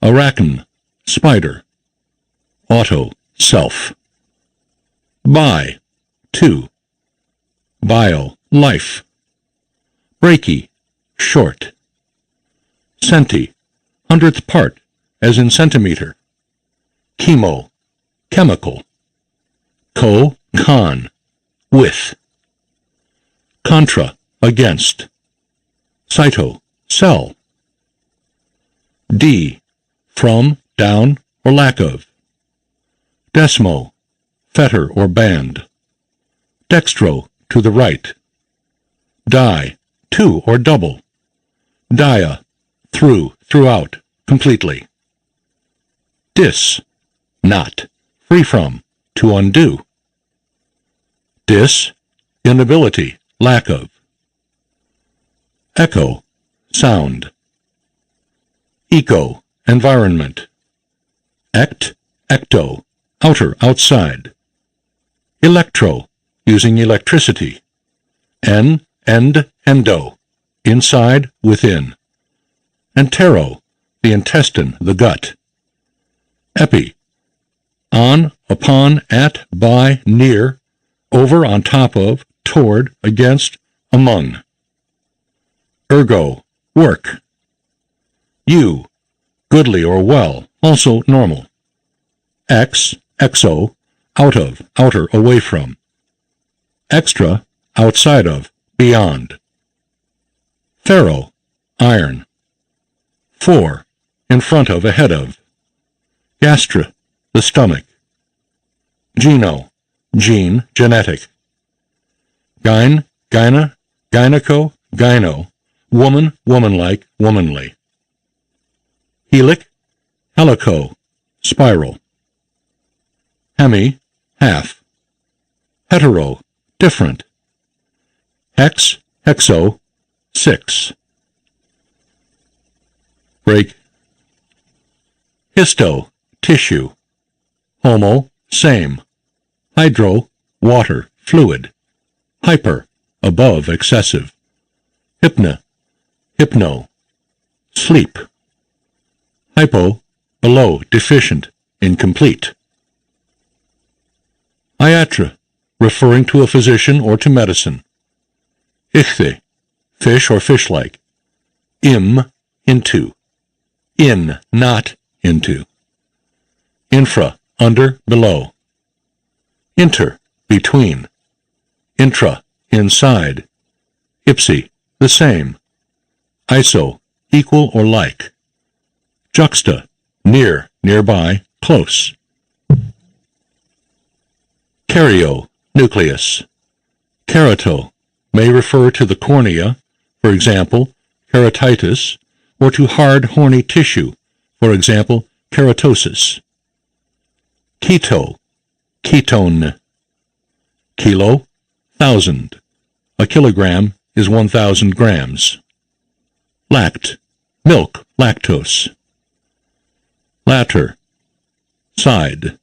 Arachne, spider. Auto, self. Bi, to. Bio, life. Brachy, short. Centi, hundredth part, as in centimeter. Chemo, chemical. Con, with. Contra, against. Cyto, cell. D, from, down, or lack of. Desmo, fetter or band. Dextro, to the right. Die, two or double. Dia, through, throughout, completely. Dis, not, free from, to undo. Dis, inability, lack of. Echo, sound. Eco, environment. Ect, ecto, outer, outside. Electro, using electricity. End, endo, inside, within. Entero, the intestine, the gut. Epi, on, upon, at, by, near, over, on top of, toward, against, among. Ergo, work. U, goodly or well, also normal. Ex, exo, out of, outer, away from. Extra, outside of, beyond. Ferro, iron. For, in front of, ahead of. Gastra, the stomach. Geno, gene, genetic. Gyne, gyna, gyneco, gyno, woman, womanlike, womanly. Helic, helico, spiral. Hemi, half. Hetero, different. Hex, hexo, 6. Break. Histo, tissue. Homo, same. Hydro, water, fluid. Hyper, above, excessive. Hypno, sleep. Hypo, below, deficient, incomplete. Iatra, referring to a physician or to medicine. Ichthe, fish or fish-like. Into. In, not, into. Infra, under, below. Inter, between. Intra, inside. Ipsi, the same. Iso, equal or like. Juxta, near, nearby, close. Karyo, nucleus. Kerato, may refer to the cornea, for example, keratitis, or to hard, horny tissue, for example, keratosis. Keto, ketone. Kilo, 1,000. A kilogram is 1,000 grams. Lact, milk, lactose. Latter, side.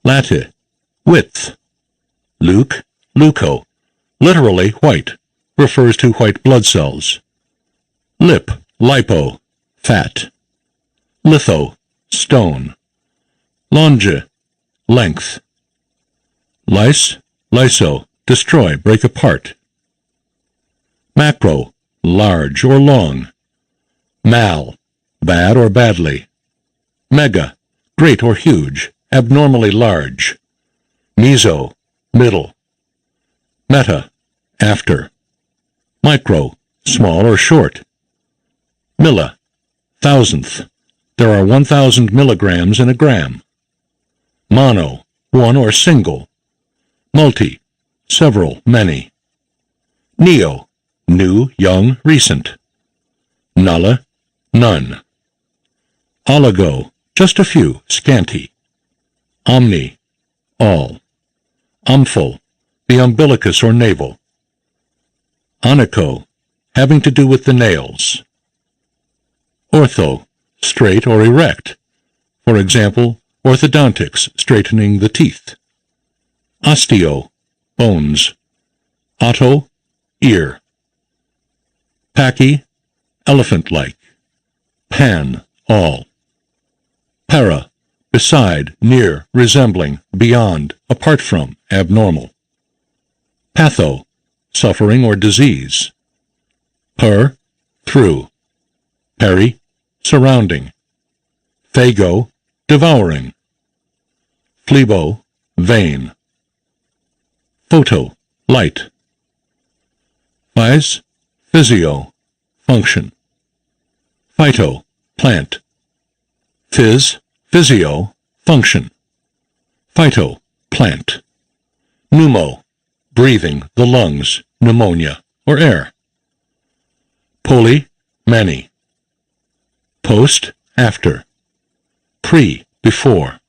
Latte, width. Luke, leuco, literally white, refers to white blood cells. Lip, lipo, fat. Litho, stone. Longe, length. Lyse, lyso, destroy, break apart. Macro, large or long. Mal, bad or badly. Mega, great or huge, abnormally large. Meso, middle. Meta, after. Micro, small or short. Milla, thousandth. There are 1,000 milligrams in a gram. Mono, one or single. Multi, several, many. Neo, new, young, recent. Nulla, none. Oligo, just a few, scanty. Omni, all. Omphal, the umbilicus or navel. Onycho, having to do with the nails. Ortho, straight or erect. For example, orthodontics, straightening the teeth. Osteo, bones. Otto, ear. Pachy, elephant-like. Pan, all. Para, beside, near, resembling, beyond, apart from, abnormal. Patho, suffering or disease. Per, through. Peri, surrounding. Phago, devouring. Phlebo, vein. Photo, light. Phys, physio, function. Phyto, plant. Phys, physio, function. Phyto, plant. Pneumo, breathing, the lungs, pneumonia, or air. Poly, many. Post, after. Pre, before.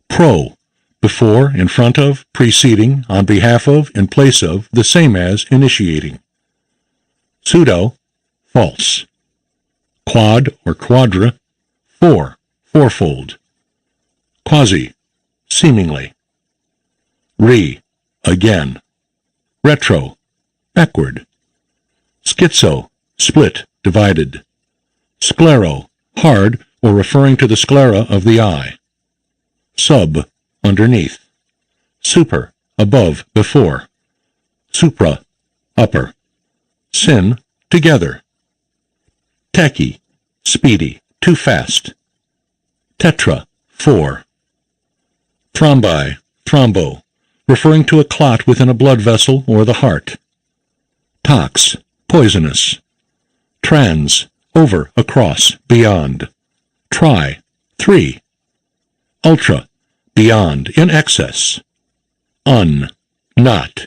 Pro, before, in front of, preceding, on behalf of, in place of, the same as, initiating. Pseudo, false. Quad or quadra, four, fourfold. Quasi, seemingly. Re, again. Retro, backward. Schizo, split, divided. Sclero, hard, or referring to the sclera of the eye. Sub, underneath. Super, above, before. Supra, upper. Syn, together. Tachy, speedy, too fast. Tetra, four. Thrombi, thrombo, referring to a clot within a blood vessel or the heart. Tox, poisonous. Trans, over, across, beyond. Tri, three. Ultra, beyond, in excess. Un, not.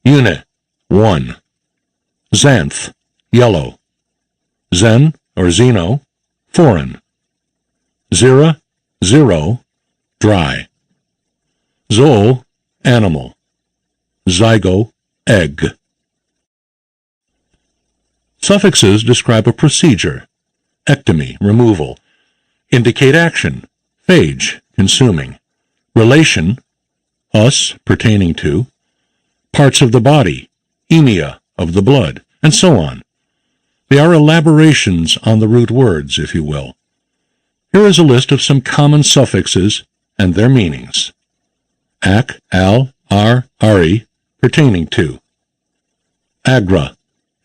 Uni, one. Xanth, yellow. Zen, or xeno, foreign. Zera, zero, dry. Zoo, animal. Zygo, egg. Suffixes describe a procedure. Ectomy, removal. Indicate action. Phage, consuming. Relation, us, pertaining to. Parts of the body. Emia, of the blood, and so on. They are elaborations on the root words, if you will. Here is a list of some common suffixes and their meanings. Ac, al, ar, ari, pertaining to. Agra,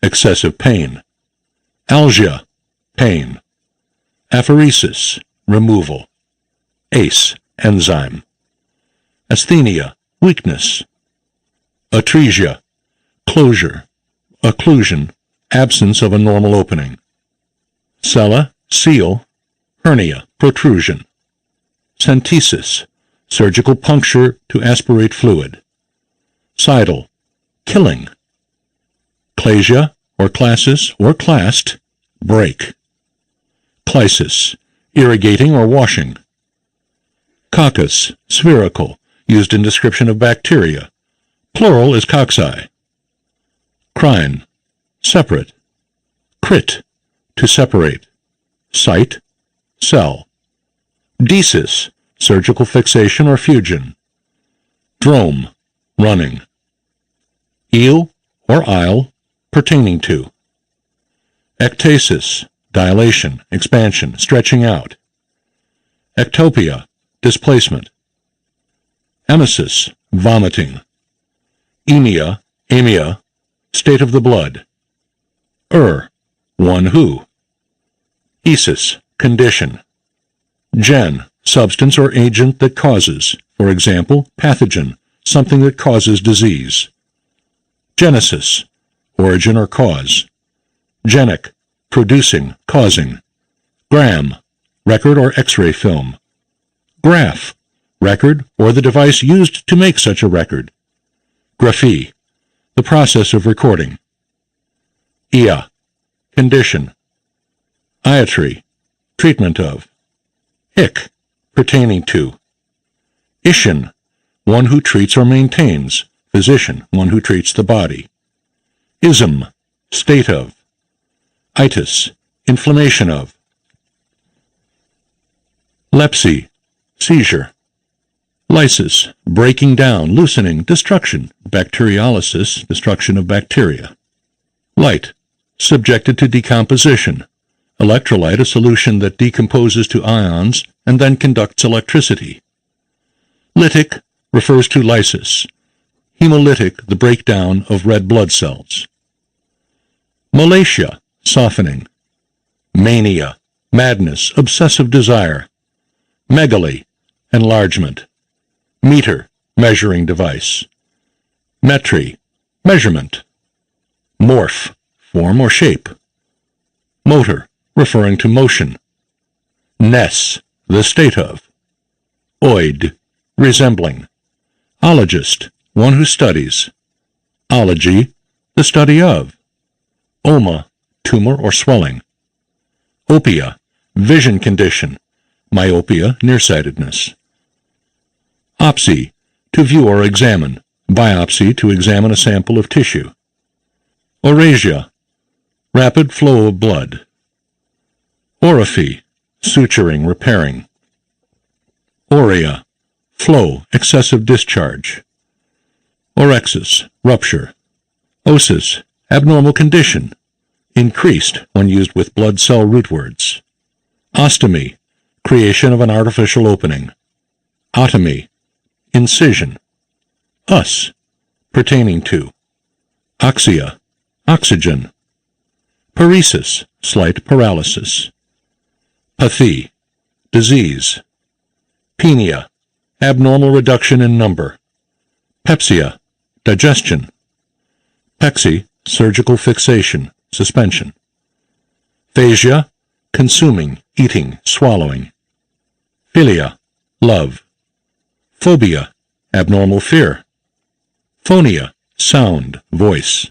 excessive pain. Algia, pain. Apheresis, removal. Ace, enzyme. Asthenia, weakness. Atresia, closure, occlusion, absence of a normal opening. Sella, seal, hernia, protrusion. Centesis, surgical puncture to aspirate fluid. Sidle, killing. Clasia, or classis, or clast, break. Clysis, irrigating or washing. Coccus, spherical, used in description of bacteria. Plural is cocci. Crine, separate. Crit, to separate. Site, cell. Desis, surgical fixation or fusion. Drome, running. Eel or isle, pertaining to. Ectasis, dilation, expansion, stretching out. Ectopia, displacement. Emesis, vomiting. Emia, state of the blood. One who. Esis, condition. Gen, substance or agent that causes, for example, pathogen, something that causes disease. Genesis, origin or cause. Genic, producing, causing. Gram, record or X-ray film. Graph, record, or the device used to make such a record. Graphie, the process of recording. Ia, condition. Iatry, treatment of. Ik, pertaining to. Ishin, one who treats or maintains. Physician, one who treats the body. Ism, state of. Itis, inflammation of. Lepsy, seizure. Lysis, breaking down, loosening, destruction. Bacteriolysis, destruction of bacteria. Light, subjected to decomposition. Electrolyte, a solution that decomposes to ions and then conducts electricity. Lytic refers to lysis. Hemolytic, the breakdown of red blood cells. Malacia, softening. Mania, madness, obsessive desire. Megaly, enlargement. Meter, measuring device. Metry, measurement. Morph, form or shape. Motor, referring to motion. Ness, the state of. Oid, resembling. Ologist, one who studies. Ology, the study of. Oma, tumor or swelling. Opia, vision condition. Myopia, nearsightedness. Opsy, to view or examine. Biopsy, to examine a sample of tissue. Orasia, rapid flow of blood. Oriphy, suturing, repairing. Aurea, flow, excessive discharge. Orexis, rupture. Osis, abnormal condition, increased when used with blood cell root words. Ostomy, creation of an artificial opening. Otomy, incision. Us, pertaining to. Oxia, oxygen. Paresis, slight paralysis. Pathy, disease. Penia, abnormal reduction in number. Pepsia, digestion. Pexy, surgical fixation, suspension. Phasia, consuming, eating, swallowing. Philia, love. Phobia, abnormal fear. Phonia, sound, voice.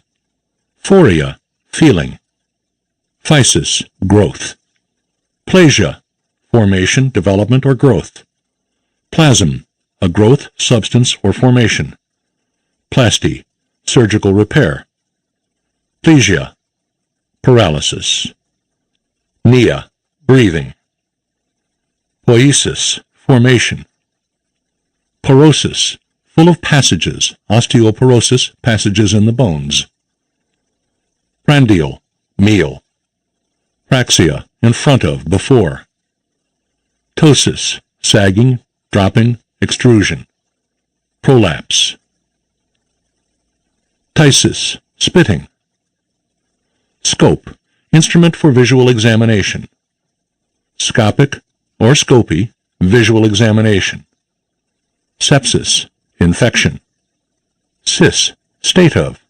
Phoria, feeling. Physis, growth. Plasia, formation, development, or growth. Plasm, a growth, substance, or formation. Plasty, surgical repair. Plesia, paralysis. Nia, breathing. Poiesis, formation. Porosis, full of passages, osteoporosis, passages in the bones. Prandial, meal. Praxia, in front of, before. Ptosis, sagging, dropping, extrusion. Prolapse. Ptysis, spitting. Scope, instrument for visual examination. Scopic, or scopy, visual examination. Sepsis, infection. Cis, state of.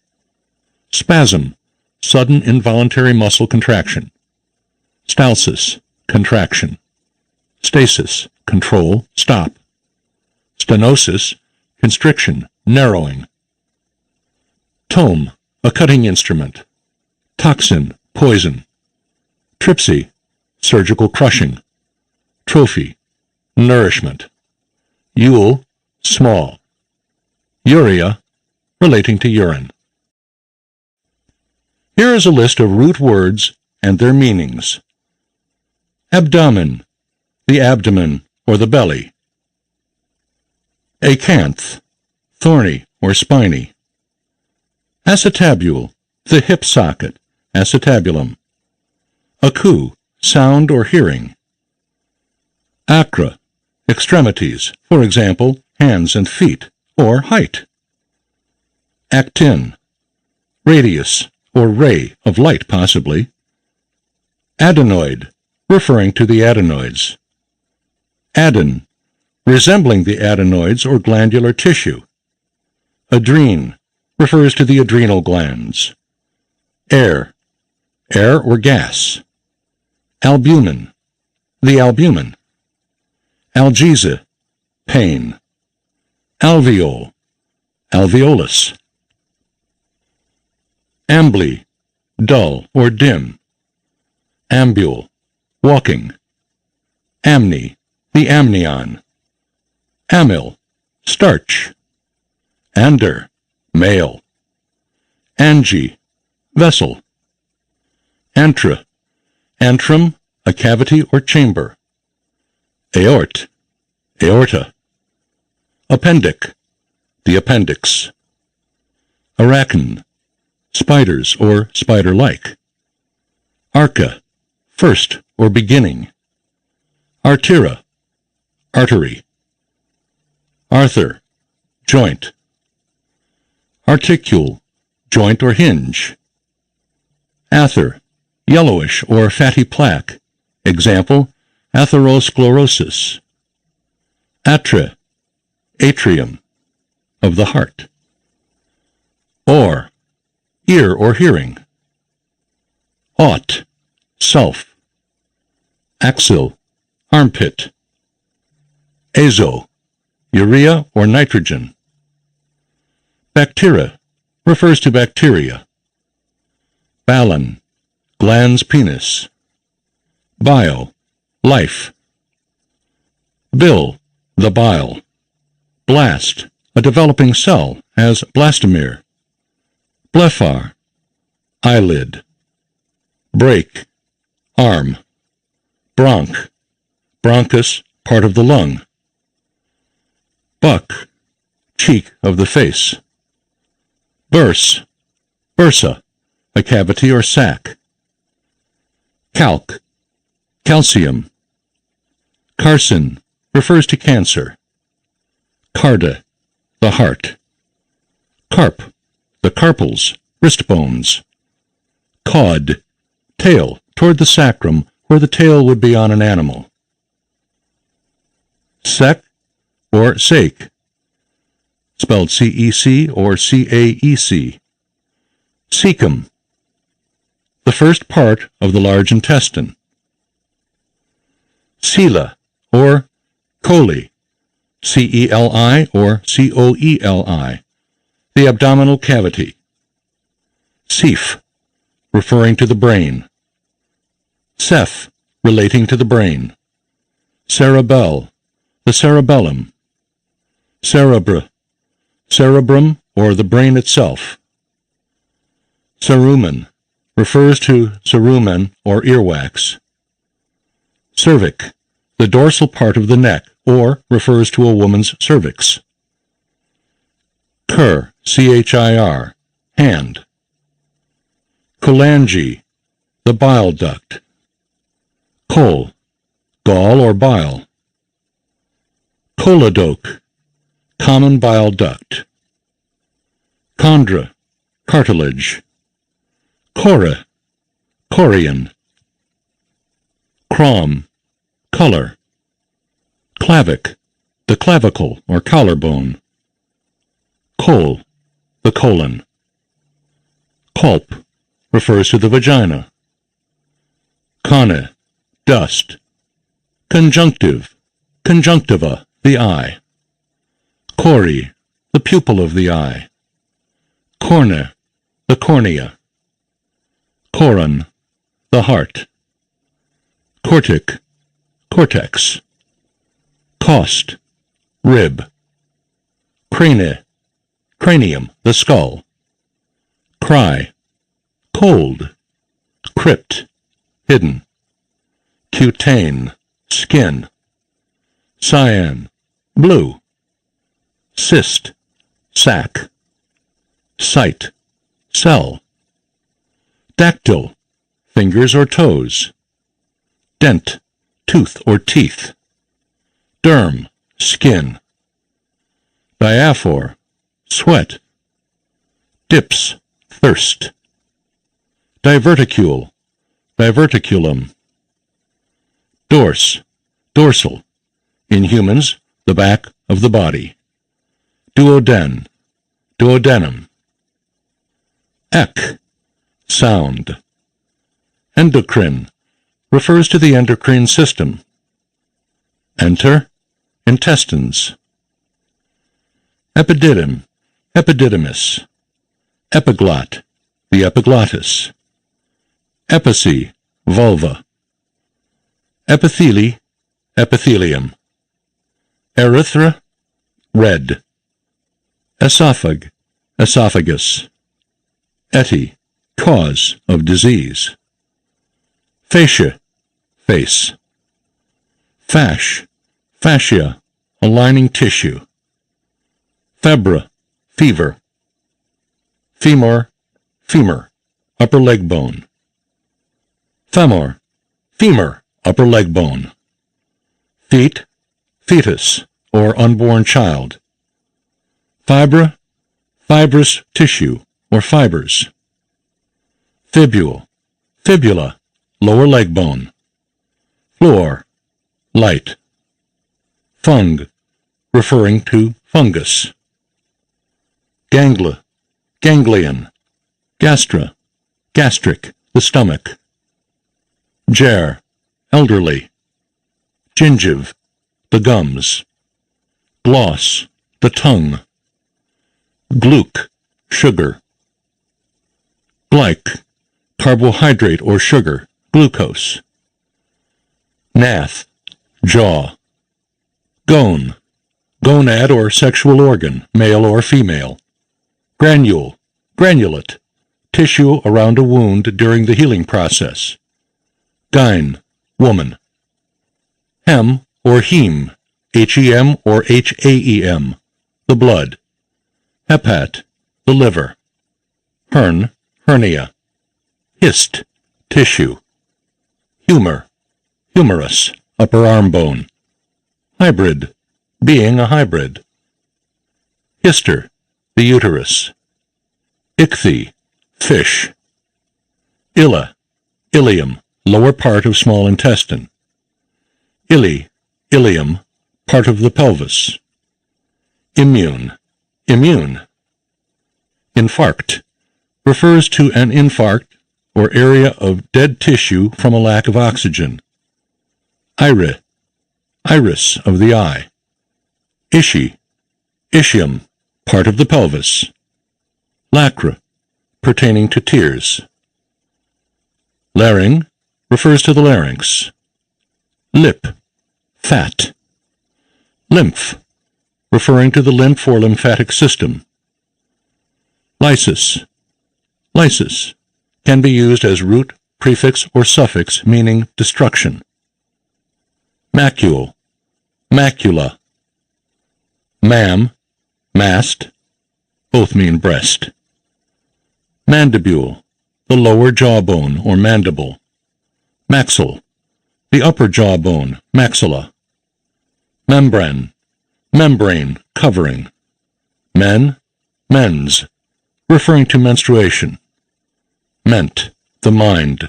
Spasm, sudden involuntary muscle contraction. Stalsis, contraction. Stasis, control, stop. Stenosis, constriction, narrowing. Tome, a cutting instrument. Toxin, poison. Trypsy, surgical crushing. Trophy, nourishment. Ule, small. Urea, relating to urine. Here is a list of root words and their meanings. Abdomen, the abdomen or the belly. Acanth, thorny or spiny. Acetabule, the hip socket, acetabulum. Aku, sound or hearing. Acra, extremities, for example, hands and feet, or height. Actin, radius, or ray of light possibly. Adenoid, referring to the adenoids. Adon, resembling the adenoids or glandular tissue. Adrene, refers to the adrenal glands. Air, air or gas. Albumin, the albumin. Algesa, pain. Alveole, alveolus. Ambly, dull or dim. Ambule, walking. Amni, the amnion. Amyl, starch. Ander, male. Angy, vessel. Antra, antrum, a cavity or chamber. Aort, aorta. Appendic, the appendix. Arachne, spiders or spider-like. Arca, first or beginning. Artera, artery. Arthur, joint. Articule, joint or hinge. Ather, yellowish or fatty plaque. Example, atherosclerosis. Atre, atrium, of the heart. Or, ear or hearing. Ought, self. Axil, armpit. Azo, urea or nitrogen. Bacteria refers to bacteria. Balon, glans penis. Bio, life. Bil, the bile. Blast, a developing cell, as blastomere. Blephar, eyelid. Brake, arm. Bronch, bronchus, part of the lung. Buck, cheek of the face. Burse, bursa, a cavity or sac. Calc, calcium. Carcin refers to cancer. Carda, the heart. Carp, the carpals, wrist bones. Caud, tail, toward the sacrum, where the tail would be on an animal. Sec, or sake, spelled C-E-C or C-A-E-C. Cecum, the first part of the large intestine. Cela, or coli, C-E-L-I or C-O-E-L-I, the abdominal cavity. Ceph, referring to the brain. Ceph, relating to the brain. Cerebell, the cerebellum. Cerebra, cerebrum or the brain itself. Cerumen, refers to cerumen or earwax. Cervic, the dorsal part of the neck, or refers to a woman's cervix. Cur, C-H-I-R, hand. Cholangy, the bile duct. Chol, gall or bile. Choladoche, common bile duct. Chondra, cartilage. Chora, chorion. Crom, color. Clavic, the clavicle or collarbone. Col, the colon. Culp, refers to the vagina. Conne, dust. Conjunctive, conjunctiva, the eye. Chori, the pupil of the eye. Cornea, the cornea. Coron, the heart. Cortic, cortex. Cost, rib. Crane, cranium, the skull. Cry, cold. Crypt, hidden. Cutane, skin. Cyan, blue. Cyst, sac. Sight, cell. Dactyl, fingers or toes. Dent, tooth or teeth. Derm, skin. Diaphor, sweat. Dips, thirst. Diverticule, diverticulum. Dorse, dorsal. In humans, the back of the body. Duoden, duodenum. Ek, sound. Endocrine, refers to the endocrine system. Enter, intestines. Epididym, epididymis. Epiglot, the epiglottis. Epice, vulva. Epitheli, epithelium. Erythra, red. Esophag, esophagus. Eti, cause of disease. Fascia, face. Fasc, fascia, a lining tissue. Febra, fever. Femur, femur, upper leg bone. Femur, femur, upper leg bone. Feet, fetus, or unborn child. Fibra, fibrous tissue, or fibers. Fibule, fibula, lower leg bone. Fluor, light. Fung, referring to fungus. Ganglia, ganglion. Gastra, gastric, the stomach. Ger, elderly. Gingive, the gums. Gloss, the tongue. Gluc, sugar. Glyc, carbohydrate or sugar, glucose. Gnath, jaw. Gone, gonad or sexual organ, male or female. Granule, granulate, tissue around a wound during the healing process. Gyne, woman. Hem or heme, H-E-M or H-A-E-M, the blood. Hepat, the liver. Hern, hernia. Hist, tissue. Humor, humerus, upper arm bone. Hybrid, being a hybrid. Hister, the uterus. Ichthy, fish. Illa, ileum, lower part of small intestine. Ili, ileum, part of the pelvis. Immune, immune. Infarct, refers to an infarct or area of dead tissue from a lack of oxygen. Iris, iris of the eye. Ishi, ischium, part of the pelvis. Lacra, pertaining to tears. Larynx, refers to the larynx. Lip, fat. Lymph, referring to the lymph or lymphatic system. Lysis, lysis, can be used as root, prefix, or suffix meaning destruction. Macule, macula. Mam, mast, both mean breast. Mandibule, the lower jawbone or mandible. Maxilla, the upper jawbone, maxilla. Membrane, membrane, covering. Men, mens, referring to menstruation. Ment, the mind.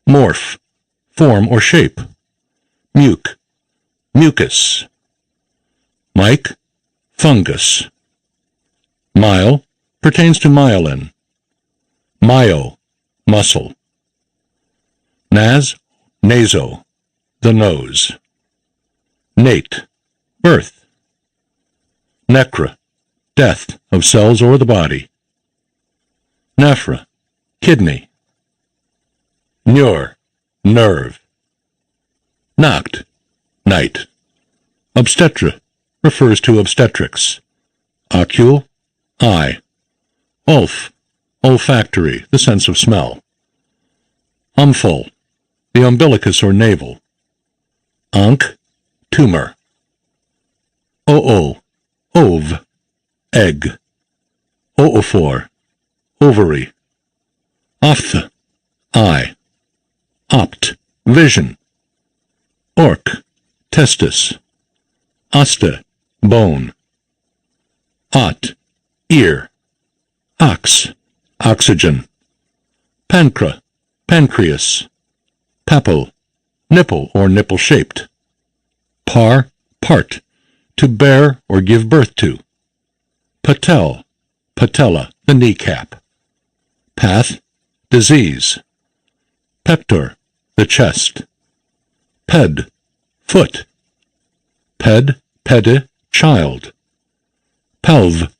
Morph, form or shape. Muc, mucus. Mike, fungus. Mile, pertains to myelin. Myo, muscle. Nas, naso, the nose. Nate, birth. Necra, death of cells or the body. Nephra, kidney. Neur, nerve. Nacht, night. Obstetra, refers to obstetrics. Ocule, eye. Olf, olfactory, the sense of smell. Umphal, the umbilicus or navel. Ankh, tumor. Oo, ove, egg. Oophore, ovary. Ophtha, eye. Opt, vision. Orc, testis. Osta, bone. Ot, ear. Ox, oxygen. Pancra, pancreas. Papal, nipple or nipple-shaped. Par, part, to bear or give birth to. Patel, patella, the kneecap. Path, disease. Pector, the chest. Ped, foot. ped, pede, child. Pelv,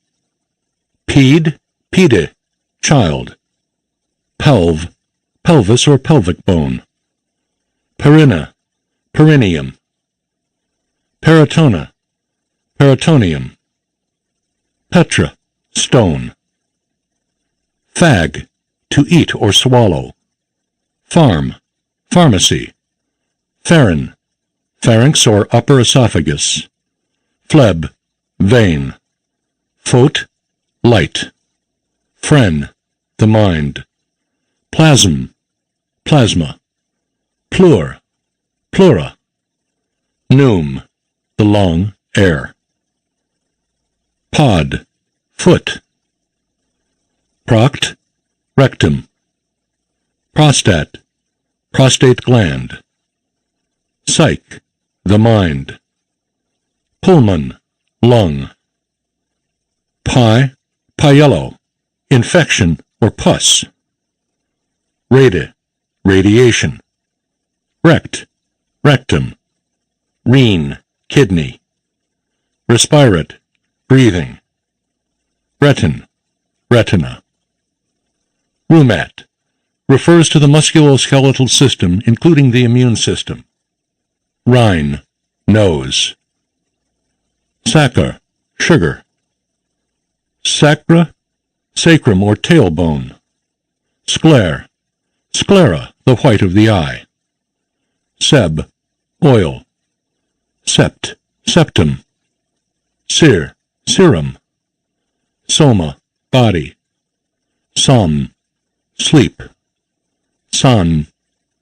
ped, pede, child. Pelv, pelvis or pelvic bone. Perina, perineum. Peritona, peritoneum. Petra, stone. Phag, to eat or swallow. Pharm, pharmacy. Pharon, pharynx or upper esophagus. Phleb, vein. Phot, light. Phren, the mind. Plasm, plasma. Pleur, pleura. Pneum, the lung, air. Pod, foot. Proct, rectum. Prostat, prostate gland. Psyche, the mind. Pulmon, lung. Piello, infection or pus. Rade, radiation. Rect, rectum. Rene, kidney. Respirate, breathing. Retin, retina. Rheumat, refers to the musculoskeletal system, including the immune system. Rhine, nose. Saccharine, sugar. Sacra, sacrum or tailbone. Sclera, sclera, the white of the eye. Seb, oil. Sept, septum. Seer, serum. Soma, body. Som, sleep. Son,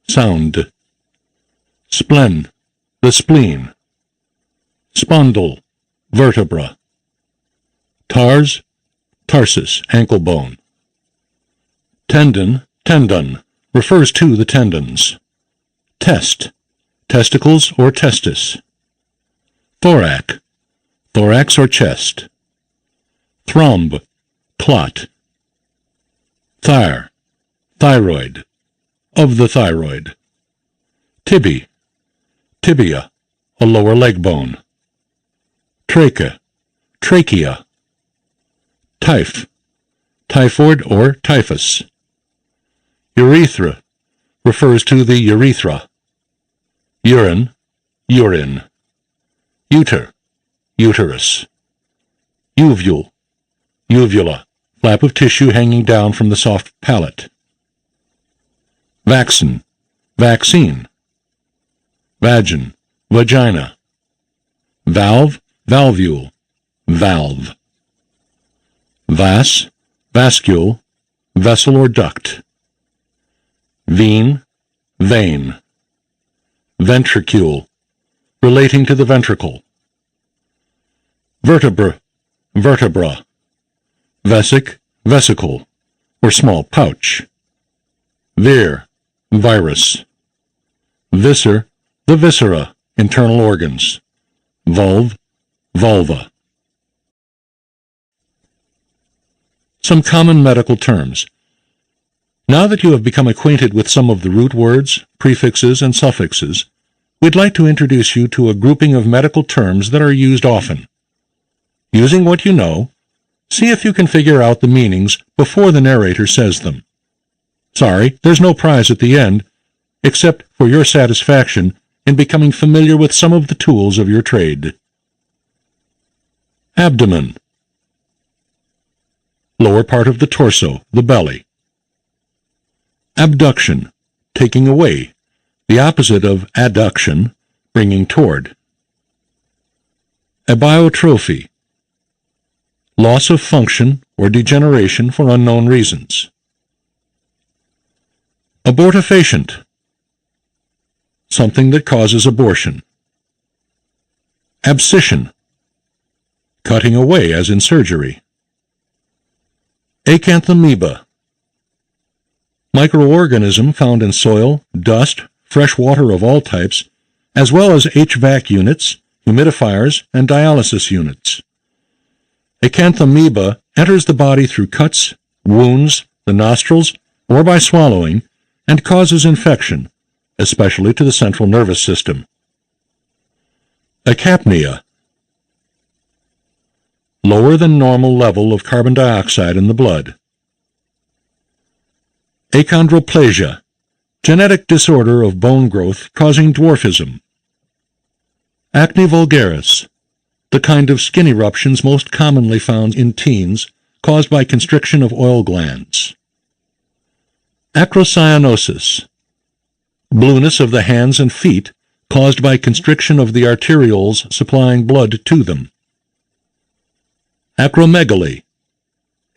sound. Splen, the spleen. Spondyle, vertebra. Tars, tarsus, ankle bone. Tendon, tendon, refers to the tendons. Test, testicles or testis. Thorax, thorax or chest. Thromb, clot. Thyre, thyroid, of the thyroid. Tibia, a lower leg bone. Trachea, trachea. Typh, typhoid or typhus. Urethra, refers to the urethra. Urine, urine. Uter, uterus. Uvule, uvula, flap of tissue hanging down from the soft palate. Vaccine, vaccine. Vagin, vagina. Valve, valvule, valve. Vas, vascule, vessel or duct. Vein, vein. Ventricule, relating to the ventricle. Vertebra, vertebra. Vesic, vesicle, or small pouch. Vir, virus. Viscer, the viscera, internal organs. Vulve, vulva. Some common medical terms. Now that you have become acquainted with some of the root words, prefixes, and suffixes, we'd like to introduce you to a grouping of medical terms that are used often. Using what you know, see if you can figure out the meanings before the narrator says them. Sorry, there's no prize at the end, except for your satisfaction in becoming familiar with some of the tools of your trade. Abdomen. Lower part of the torso, the belly. Abduction, taking away, the opposite of adduction, bringing toward. Abiotrophy, loss of function or degeneration for unknown reasons. Abortifacient, something that causes abortion. Abscission, cutting away as in surgery. Acanthamoeba, microorganism found in soil, dust, fresh water of all types, as well as HVAC units, humidifiers, and dialysis units. Acanthamoeba enters the body through cuts, wounds, the nostrils, or by swallowing, and causes infection, especially to the central nervous system. Acapnea, lower than normal level of carbon dioxide in the blood. Achondroplasia, genetic disorder of bone growth causing dwarfism. Acne vulgaris, the kind of skin eruptions most commonly found in teens caused by constriction of oil glands. Acrocyanosis, blueness of the hands and feet caused by constriction of the arterioles supplying blood to them. Acromegaly,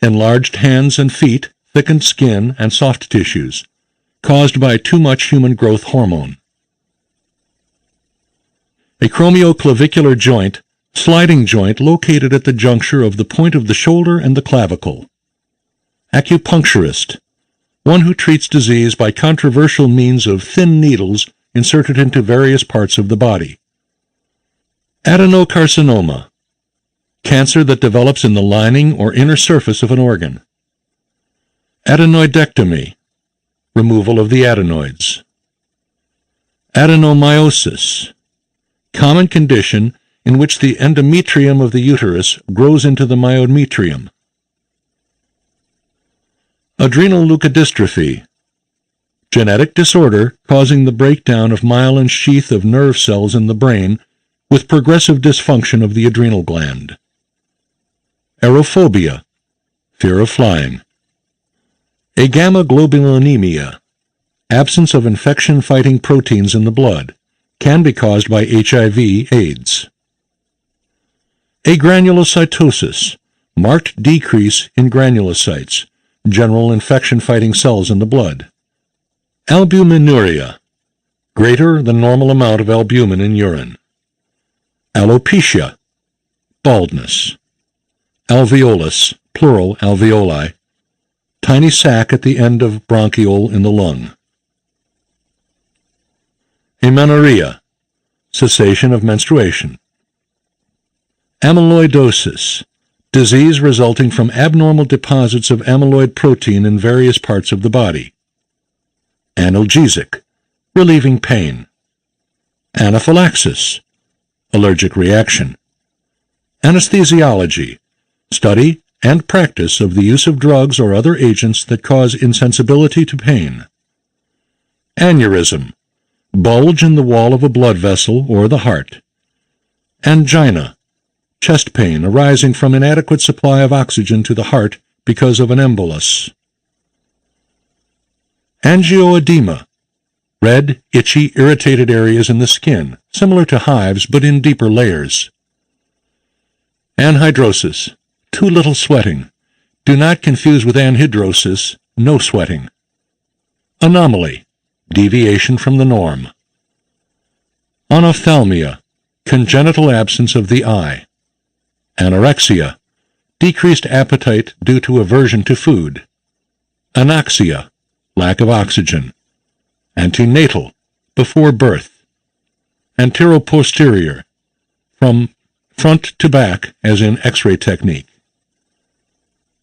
enlarged hands and feet, thickened skin, and soft tissues, caused by too much human growth hormone. Acromioclavicular joint, sliding joint located at the juncture of the point of the shoulder and the clavicle. Acupuncturist, one who treats disease by controversial means of thin needles inserted into various parts of the body. Adenocarcinoma, cancer that develops in the lining or inner surface of an organ. Adenoidectomy, removal of the adenoids. Adenomyosis, common condition in which the endometrium of the uterus grows into the myometrium. Adrenal leukodystrophy, genetic disorder causing the breakdown of myelin sheath of nerve cells in the brain with progressive dysfunction of the adrenal gland. Aerophobia, fear of flying. Agamma-globulinemia, absence of infection-fighting proteins in the blood, can be caused by HIV/AIDS. Agranulocytosis, marked decrease in granulocytes, general infection-fighting cells in the blood. Albuminuria, greater than normal amount of albumin in urine. Alopecia, baldness. Alveolus, plural alveoli, tiny sac at the end of bronchiole in the lung. Amenorrhea, cessation of menstruation. Amyloidosis, disease resulting from abnormal deposits of amyloid protein in various parts of the body. Analgesic, relieving pain. Anaphylaxis, allergic reaction. Anesthesiology, study and practice of the use of drugs or other agents that cause insensibility to pain. Aneurysm, bulge in the wall of a blood vessel or the heart. Angina, chest pain arising from inadequate supply of oxygen to the heart because of an embolus. Angioedema, red, itchy, irritated areas in the skin, similar to hives but in deeper layers. Anhidrosis, too little sweating. Do not confuse with anhidrosis, no sweating. Anomaly, deviation from the norm. Anophthalmia, congenital absence of the eye. Anorexia, decreased appetite due to aversion to food. Anoxia, lack of oxygen. Antenatal, before birth. Anteroposterior, from front to back as in X-ray technique.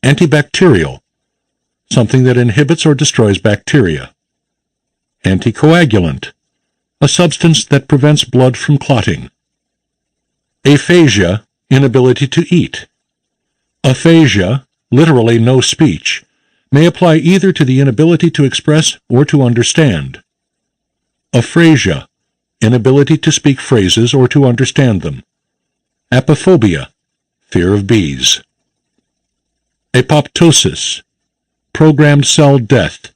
Antibacterial, something that inhibits or destroys bacteria. Anticoagulant, a substance that prevents blood from clotting. Aphasia, inability to eat. Aphasia, literally no speech, may apply either to the inability to express or to understand. Aphrasia, inability to speak phrases or to understand them. Apophobia, fear of bees. Apoptosis, programmed cell death,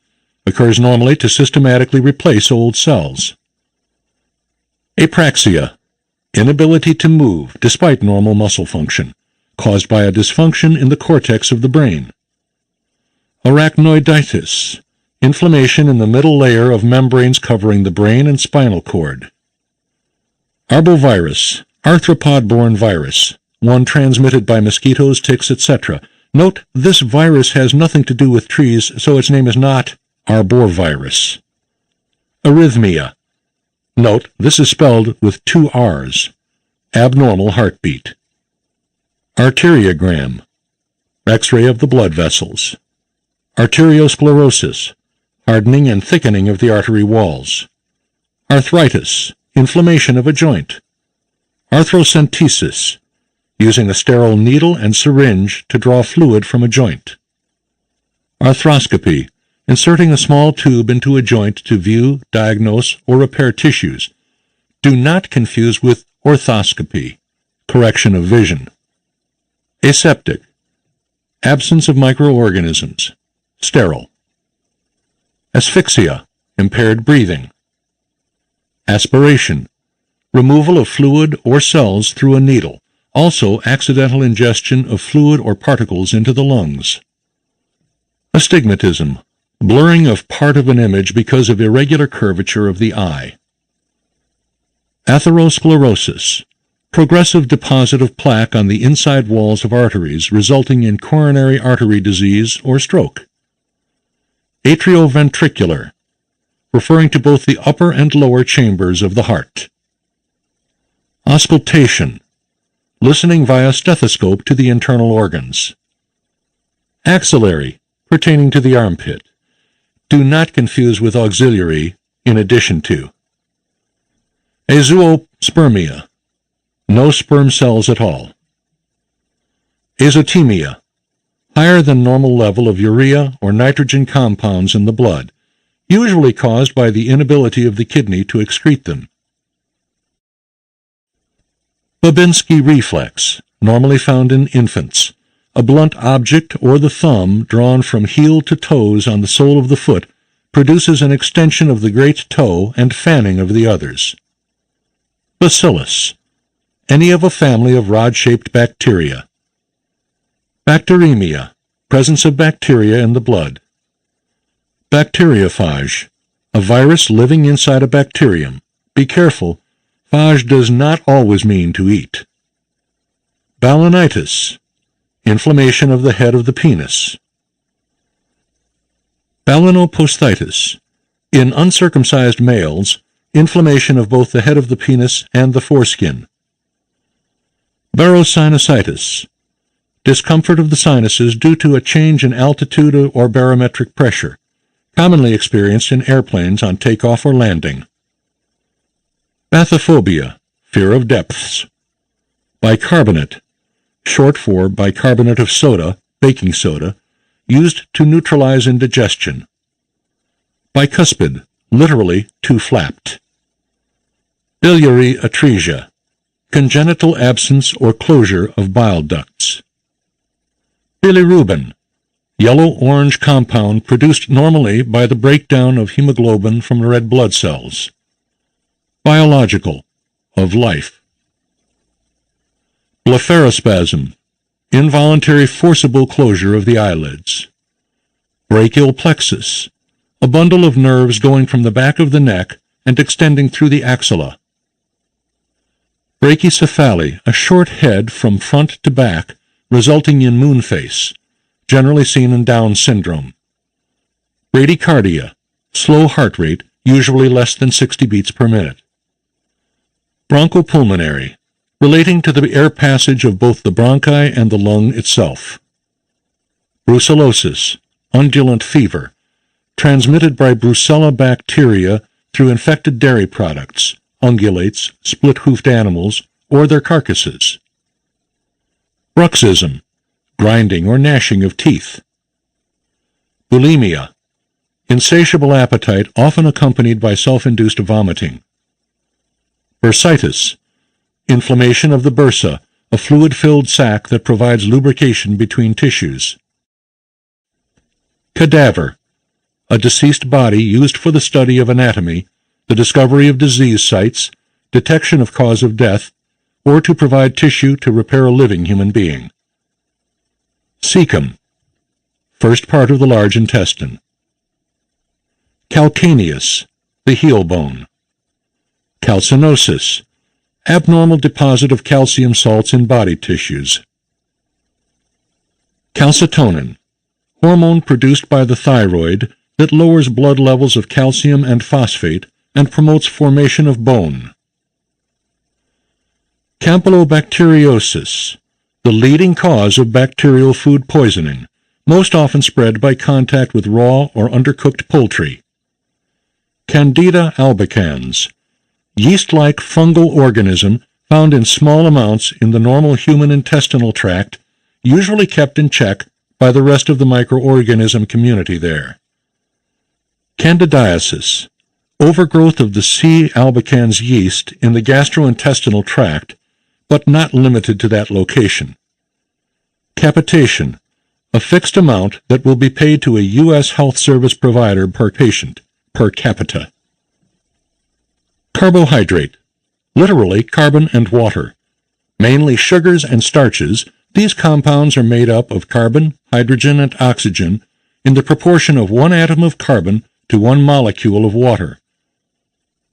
occurs normally to systematically replace old cells. Apraxia, inability to move despite normal muscle function, caused by a dysfunction in the cortex of the brain. Arachnoiditis, inflammation in the middle layer of membranes covering the brain and spinal cord. Arbovirus, arthropod-borne virus, one transmitted by mosquitoes, ticks, etc. Note, this virus has nothing to do with trees, so its name is not arborvirus. Arrhythmia. Note, this is spelled with 2 R's. Abnormal heartbeat. Arteriogram, X-ray of the blood vessels. Arteriosclerosis, hardening and thickening of the artery walls. Arthritis, inflammation of a joint. Arthrocentesis, using a sterile needle and syringe to draw fluid from a joint. Arthroscopy, inserting a small tube into a joint to view, diagnose, or repair tissues. Do not confuse with orthoscopy, correction of vision. Aseptic, absence of microorganisms, sterile. Asphyxia, impaired breathing. Aspiration, removal of fluid or cells through a needle, also accidental ingestion of fluid or particles into the lungs. Astigmatism, blurring of part of an image because of irregular curvature of the eye. Atherosclerosis, progressive deposit of plaque on the inside walls of arteries resulting in coronary artery disease or stroke. Atrioventricular, referring to both the upper and lower chambers of the heart. Auscultation, listening via stethoscope to the internal organs. Axillary, pertaining to the armpit. Do not confuse with auxiliary, in addition to. Azoospermia, no sperm cells at all. Azotemia, higher than normal level of urea or nitrogen compounds in the blood, usually caused by the inability of the kidney to excrete them. Babinski reflex, normally found in infants, a blunt object or the thumb drawn from heel to toes on the sole of the foot produces an extension of the great toe and fanning of the others. Bacillus, any of a family of rod-shaped bacteria. Bacteremia, presence of bacteria in the blood. Bacteriophage, a virus living inside a bacterium. Be careful, phage does not always mean to eat. Balanitis, inflammation of the head of the penis. Balanoposthitis, in uncircumcised males, inflammation of both the head of the penis and the foreskin. Barosinusitis, discomfort of the sinuses due to a change in altitude or barometric pressure, commonly experienced in airplanes on takeoff or landing. Bathyphobia, fear of depths. Bicarbonate, short for bicarbonate of soda, baking soda, used to neutralize indigestion. Bicuspid, literally two-flapped. Biliary atresia, congenital absence or closure of bile ducts. Bilirubin, yellow-orange compound produced normally by the breakdown of hemoglobin from red blood cells. Biological, of life. Blepharospasm, involuntary forcible closure of the eyelids. Brachial plexus, a bundle of nerves going from the back of the neck and extending through the axilla. Brachycephaly, a short head from front to back, resulting in moon face, generally seen in Down syndrome. Bradycardia, slow heart rate, usually less than 60 beats per minute. Bronchopulmonary, relating to the air passage of both the bronchi and the lung itself. Brucellosis, undulant fever, transmitted by Brucella bacteria through infected dairy products, ungulates, split-hoofed animals, or their carcasses. Bruxism, grinding or gnashing of teeth. Bulimia, insatiable appetite often accompanied by self-induced vomiting. Bursitis, inflammation of the bursa, a fluid-filled sac that provides lubrication between tissues. Cadaver, a deceased body used for the study of anatomy, the discovery of disease sites, detection of cause of death, or to provide tissue to repair a living human being. Cecum, first part of the large intestine. Calcaneus, the heel bone. Calcinosis, abnormal deposit of calcium salts in body tissues. Calcitonin, hormone produced by the thyroid that lowers blood levels of calcium and phosphate and promotes formation of bone. Campylobacteriosis, the leading cause of bacterial food poisoning, most often spread by contact with raw or undercooked poultry. Candida albicans, yeast-like fungal organism found in small amounts in the normal human intestinal tract, usually kept in check by the rest of the microorganism community there. Candidiasis, overgrowth of the C. albicans yeast in the gastrointestinal tract, but not limited to that location. Capitation, a fixed amount that will be paid to a U.S. health service provider per patient, per capita. Carbohydrate, literally carbon and water. Mainly sugars and starches, these compounds are made up of carbon, hydrogen, and oxygen in the proportion of 1 atom of carbon to 1 molecule of water.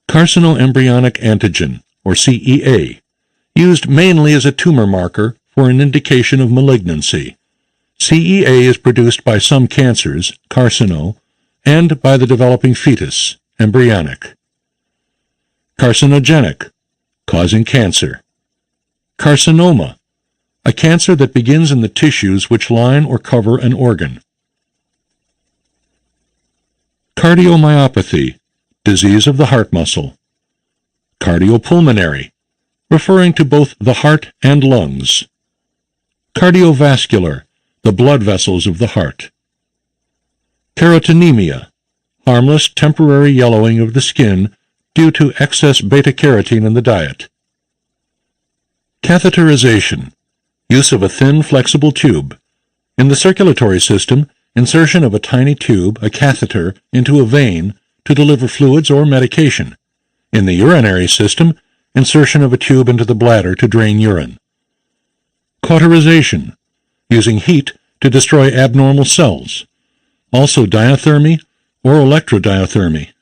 Carcinoembryonic antigen, or CEA, used mainly as a tumor marker for an indication of malignancy. CEA is produced by some cancers, carcino, and by the developing fetus, embryonic. Carcinogenic, causing cancer. Carcinoma, a cancer that begins in the tissues which line or cover an organ. Cardiomyopathy, disease of the heart muscle. Cardiopulmonary, referring to both the heart and lungs. Cardiovascular, the blood vessels of the heart. Carotenemia, harmless temporary yellowing of the skin due to excess beta-carotene in the diet. Catheterization, use of a thin, flexible tube. In the circulatory system, insertion of a tiny tube, a catheter, into a vein to deliver fluids or medication. In the urinary system, insertion of a tube into the bladder to drain urine. Cauterization, using heat to destroy abnormal cells. Also diathermy or electrodiathermy.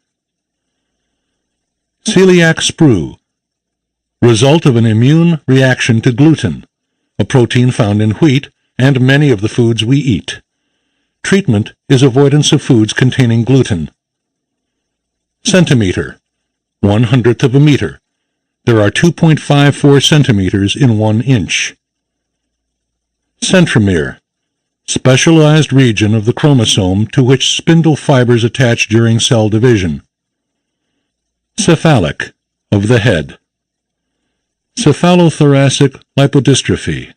Celiac sprue, result of an immune reaction to gluten, a protein found in wheat and many of the foods we eat. Treatment is avoidance of foods containing gluten. Centimeter, 1/100th of a meter. There are 2.54 centimeters in 1 inch. Centromere, specialized region of the chromosome to which spindle fibers attach during cell division. Cephalic, of the head. Cephalothoracic lipodystrophy,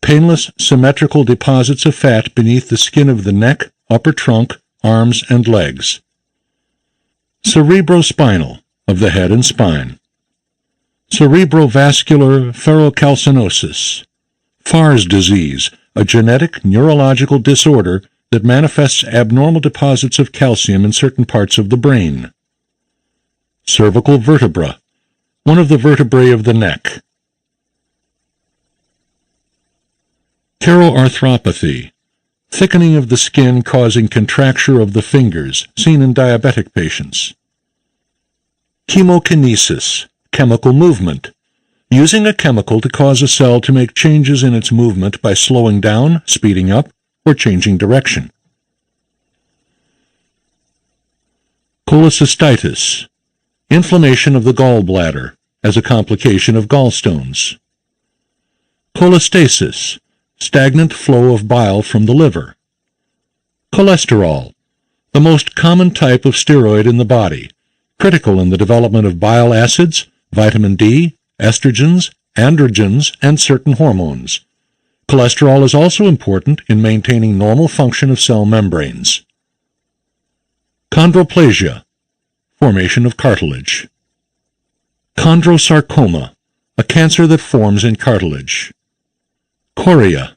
painless symmetrical deposits of fat beneath the skin of the neck, upper trunk, arms, and legs. Cerebrospinal, of the head and spine. Cerebrovascular ferrocalcinosis, Farr's disease, a genetic neurological disorder that manifests abnormal deposits of calcium in certain parts of the brain. Cervical vertebra, one of the vertebrae of the neck. Cheroarthropathy, thickening of the skin causing contracture of the fingers, seen in diabetic patients. Chemokinesis, chemical movement, using a chemical to cause a cell to make changes in its movement by slowing down, speeding up, or changing direction. Cholecystitis, inflammation of the gallbladder as a complication of gallstones. Cholestasis, stagnant flow of bile from the liver. Cholesterol, the most common type of steroid in the body, critical in the development of bile acids, vitamin D, estrogens, androgens, and certain hormones. Cholesterol is also important in maintaining normal function of cell membranes. Chondroplasia, formation of cartilage. Chondrosarcoma, a cancer that forms in cartilage. Chorea,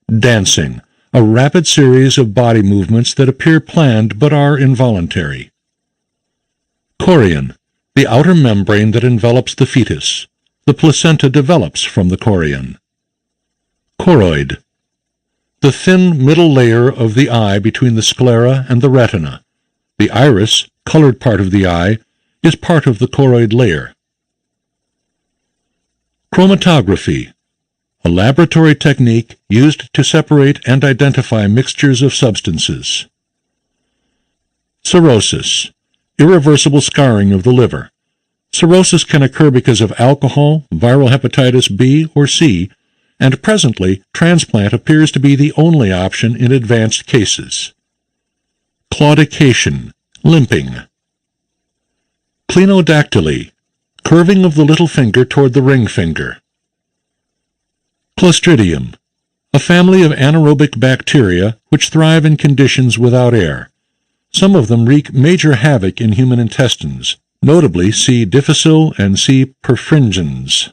dancing, a rapid series of body movements that appear planned but are involuntary. Chorion, the outer membrane that envelops the fetus. The placenta develops from the chorion. Choroid, the thin middle layer of the eye between the sclera and the retina. The iris, colored part of the eye, is part of the choroid layer. Chromatography, a laboratory technique used to separate and identify mixtures of substances. Cirrhosis, irreversible scarring of the liver. Cirrhosis can occur because of alcohol, viral hepatitis B or C, and presently transplant appears to be the only option in advanced cases. Claudication, limping. Clinodactyly, curving of the little finger toward the ring finger. Clostridium, a family of anaerobic bacteria which thrive in conditions without air. Some of them wreak major havoc in human intestines, notably C. difficile and C. perfringens.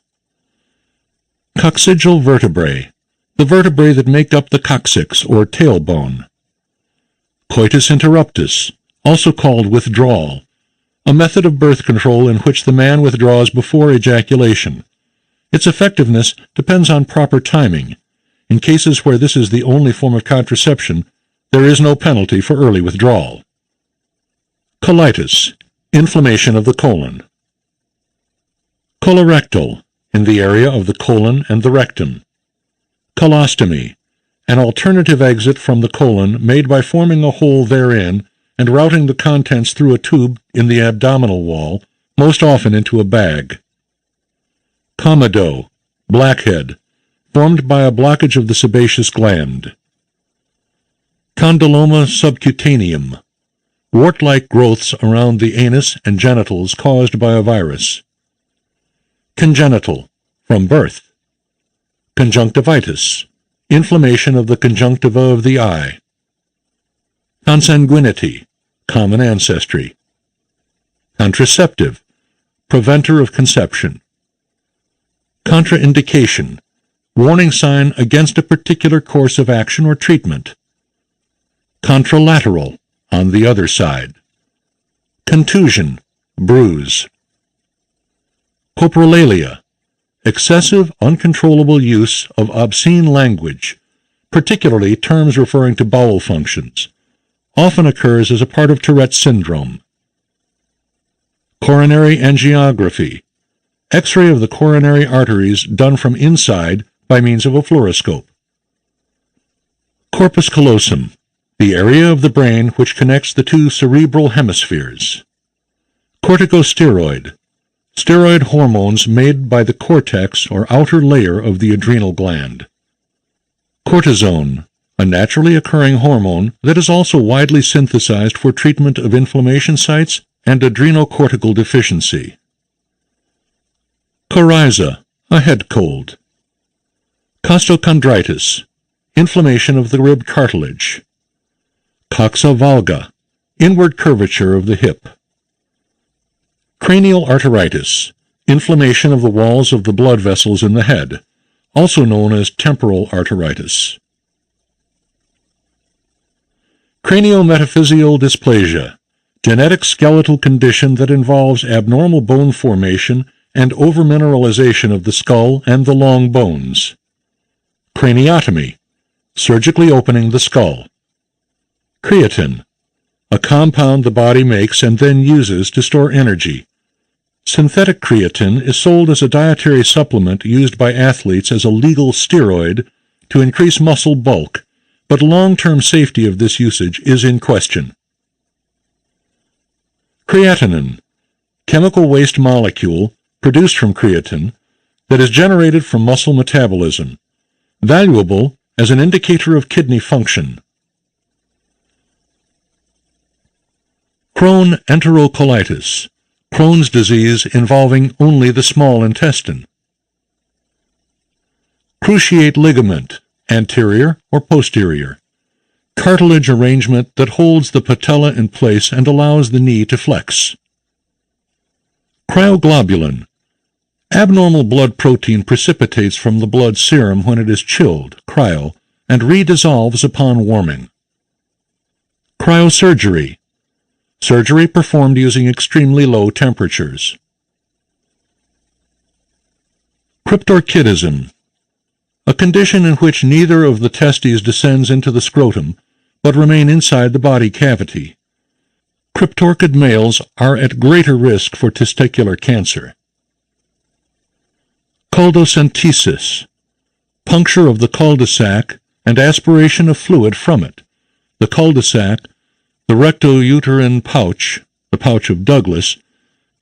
Coccygeal vertebrae, the vertebrae that make up the coccyx or tailbone. Coitus interruptus, also called withdrawal, a method of birth control in which the man withdraws before ejaculation. Its effectiveness depends on proper timing. In cases where this is the only form of contraception, there is no penalty for early withdrawal. Colitis, inflammation of the colon. Colorectal, in the area of the colon and the rectum. Colostomy, an alternative exit from the colon made by forming a hole therein and routing the contents through a tube in the abdominal wall, most often into a bag. Comedoe, blackhead, formed by a blockage of the sebaceous gland. Condyloma subcutaneum, wart-like growths around the anus and genitals caused by a virus. Congenital, from birth. Conjunctivitis, inflammation of the conjunctiva of the eye. Consanguinity, common ancestry. Contraceptive, preventer of conception. Contraindication, warning sign against a particular course of action or treatment. Contralateral, on the other side. Contusion, bruise. Coprolalia, excessive, uncontrollable use of obscene language, particularly terms referring to bowel functions, often occurs as a part of Tourette's syndrome. Coronary angiography, X-ray of the coronary arteries done from inside by means of a fluoroscope. Corpus callosum, the area of the brain which connects the two cerebral hemispheres. Corticosteroid, steroid hormones made by the cortex or outer layer of the adrenal gland. Cortisone, a naturally occurring hormone that is also widely synthesized for treatment of inflammation sites and adrenocortical deficiency. Coryza, a head cold. Costochondritis, inflammation of the rib cartilage. Coxa valga, inward curvature of the hip. Cranial arteritis, inflammation of the walls of the blood vessels in the head, also known as temporal arteritis. Craniometaphyseal dysplasia, genetic skeletal condition that involves abnormal bone formation and overmineralization of the skull and the long bones. Craniotomy, surgically opening the skull. Creatine, a compound the body makes and then uses to store energy. Synthetic creatine is sold as a dietary supplement used by athletes as a legal steroid to increase muscle bulk, but long-term safety of this usage is in question. Creatinine, chemical waste molecule produced from creatine that is generated from muscle metabolism, valuable as an indicator of kidney function. Crohn enterocolitis, Crohn's disease involving only the small intestine. Cruciate ligament, anterior or posterior, cartilage arrangement that holds the patella in place and allows the knee to flex. Cryoglobulin, abnormal blood protein precipitates from the blood serum when it is chilled, cryo, and redissolves upon warming. Cryosurgery, surgery performed using extremely low temperatures. Cryptorchidism, a condition in which neither of the testes descends into the scrotum, but remain inside the body cavity. Cryptorchid males are at greater risk for testicular cancer. Culdocentesis, puncture of the cul-de-sac and aspiration of fluid from it. The cul-de-sac, the rectouterine pouch, the pouch of Douglas,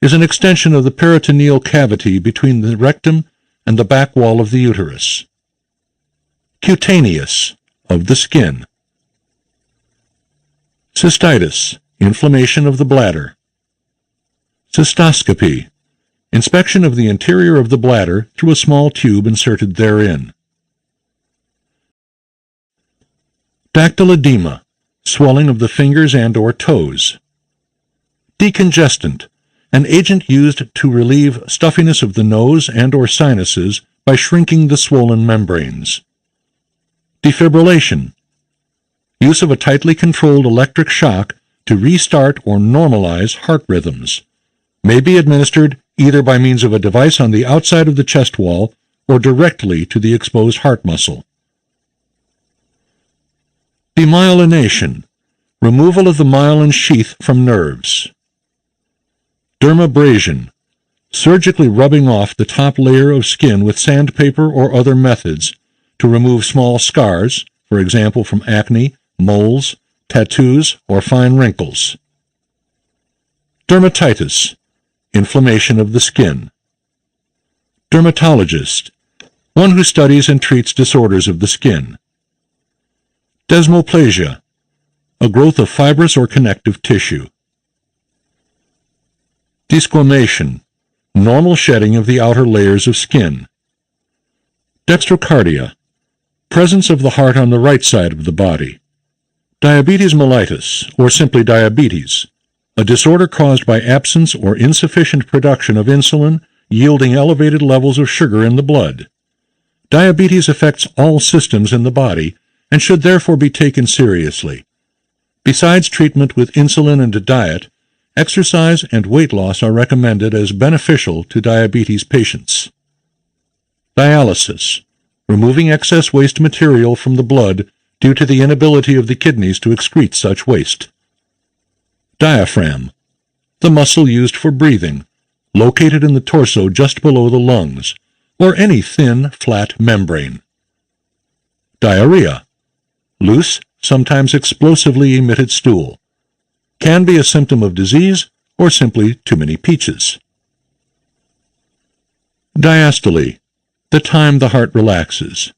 is an extension of the peritoneal cavity between the rectum and the back wall of the uterus. Cutaneous, of the skin. Cystitis, inflammation of the bladder. Cystoscopy, inspection of the interior of the bladder through a small tube inserted therein. Dactyl edema, swelling of the fingers and/or toes. Decongestant, an agent used to relieve stuffiness of the nose and/or sinuses by shrinking the swollen membranes. Defibrillation, use of a tightly controlled electric shock to restart or normalize heart rhythms. May be administered either by means of a device on the outside of the chest wall or directly to the exposed heart muscle. Demyelination, removal of the myelin sheath from nerves. Dermabrasion, surgically rubbing off the top layer of skin with sandpaper or other methods to remove small scars, for example from acne, moles, tattoos, or fine wrinkles. Dermatitis, inflammation of the skin. Dermatologist, one who studies and treats disorders of the skin. Desmoplasia, a growth of fibrous or connective tissue. Desquamation, normal shedding of the outer layers of skin. Dextrocardia, presence of the heart on the right side of the body. Diabetes mellitus, or simply diabetes, a disorder caused by absence or insufficient production of insulin, yielding elevated levels of sugar in the blood. Diabetes affects all systems in the body and should therefore be taken seriously. Besides treatment with insulin and diet, exercise and weight loss are recommended as beneficial to diabetes patients. Dialysis, removing excess waste material from the blood due to the inability of the kidneys to excrete such waste. Diaphragm, the muscle used for breathing, located in the torso just below the lungs, or any thin, flat membrane. Diarrhea, loose, sometimes explosively emitted stool. Can be a symptom of disease or simply too many peaches. Diastole, the time the heart relaxes.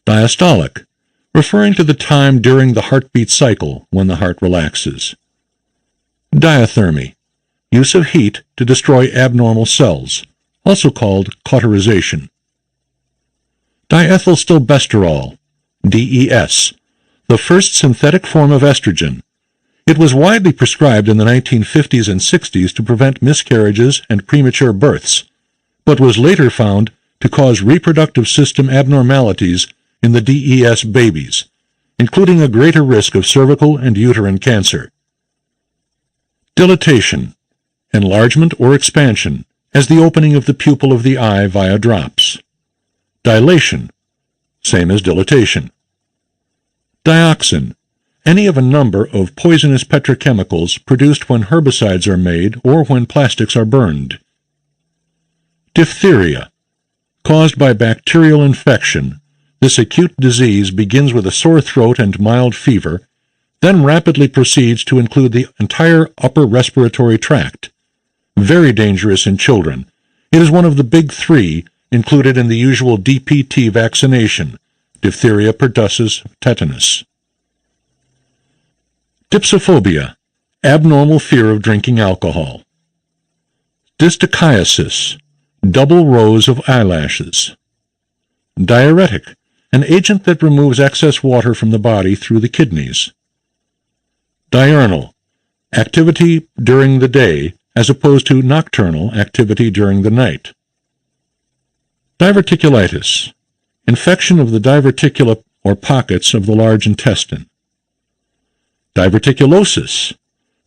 Diastolic, referring to the time during the heartbeat cycle when the heart relaxes. Diathermy, use of heat to destroy abnormal cells, also called cauterization. Diethylstilbestrol, DES, the first synthetic form of estrogen. It was widely prescribed in the 1950s and 60s to prevent miscarriages and premature births, but was later found to cause reproductive system abnormalities in the DES babies, including a greater risk of cervical and uterine cancer. Dilatation, enlargement or expansion, as the opening of the pupil of the eye via drops. Dilation, same as dilatation. Dioxin, any of a number of poisonous petrochemicals produced when herbicides are made or when plastics are burned. Diphtheria, caused by bacterial infection. This acute disease begins with a sore throat and mild fever, then rapidly proceeds to include the entire upper respiratory tract. Very dangerous in children. It is one of the big three included in the usual DPT vaccination, diphtheria, pertussis, tetanus. Dipsophobia, abnormal fear of drinking alcohol. Distichiasis, double rows of eyelashes. Diuretic, an agent that removes excess water from the body through the kidneys. Diurnal, activity during the day as opposed to nocturnal activity during the night. Diverticulitis, infection of the diverticula or pockets of the large intestine. Diverticulosis,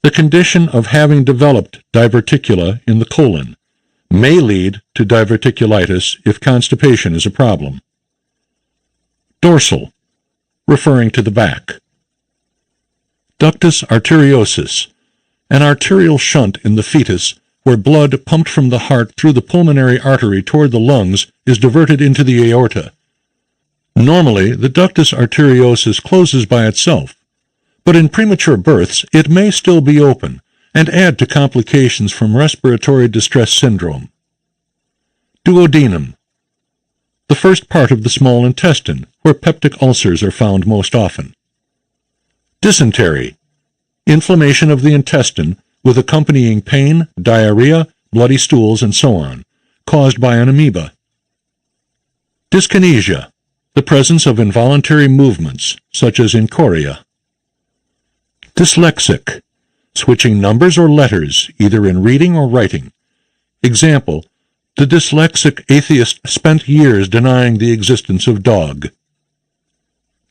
the condition of having developed diverticula in the colon, may lead to diverticulitis if constipation is a problem. Dorsal, referring to the back. Ductus arteriosus, an arterial shunt in the fetus where blood pumped from the heart through the pulmonary artery toward the lungs is diverted into the aorta. Normally, the ductus arteriosus closes by itself, but in premature births it may still be open and add to complications from respiratory distress syndrome. Duodenum, the first part of the small intestine, where peptic ulcers are found most often. Dysentery, inflammation of the intestine with accompanying pain, diarrhea, bloody stools, and so on, caused by an amoeba. Dyskinesia, the presence of involuntary movements, such as inchoria. Dyslexic, switching numbers or letters, either in reading or writing. Example, the dyslexic atheist spent years denying the existence of dog.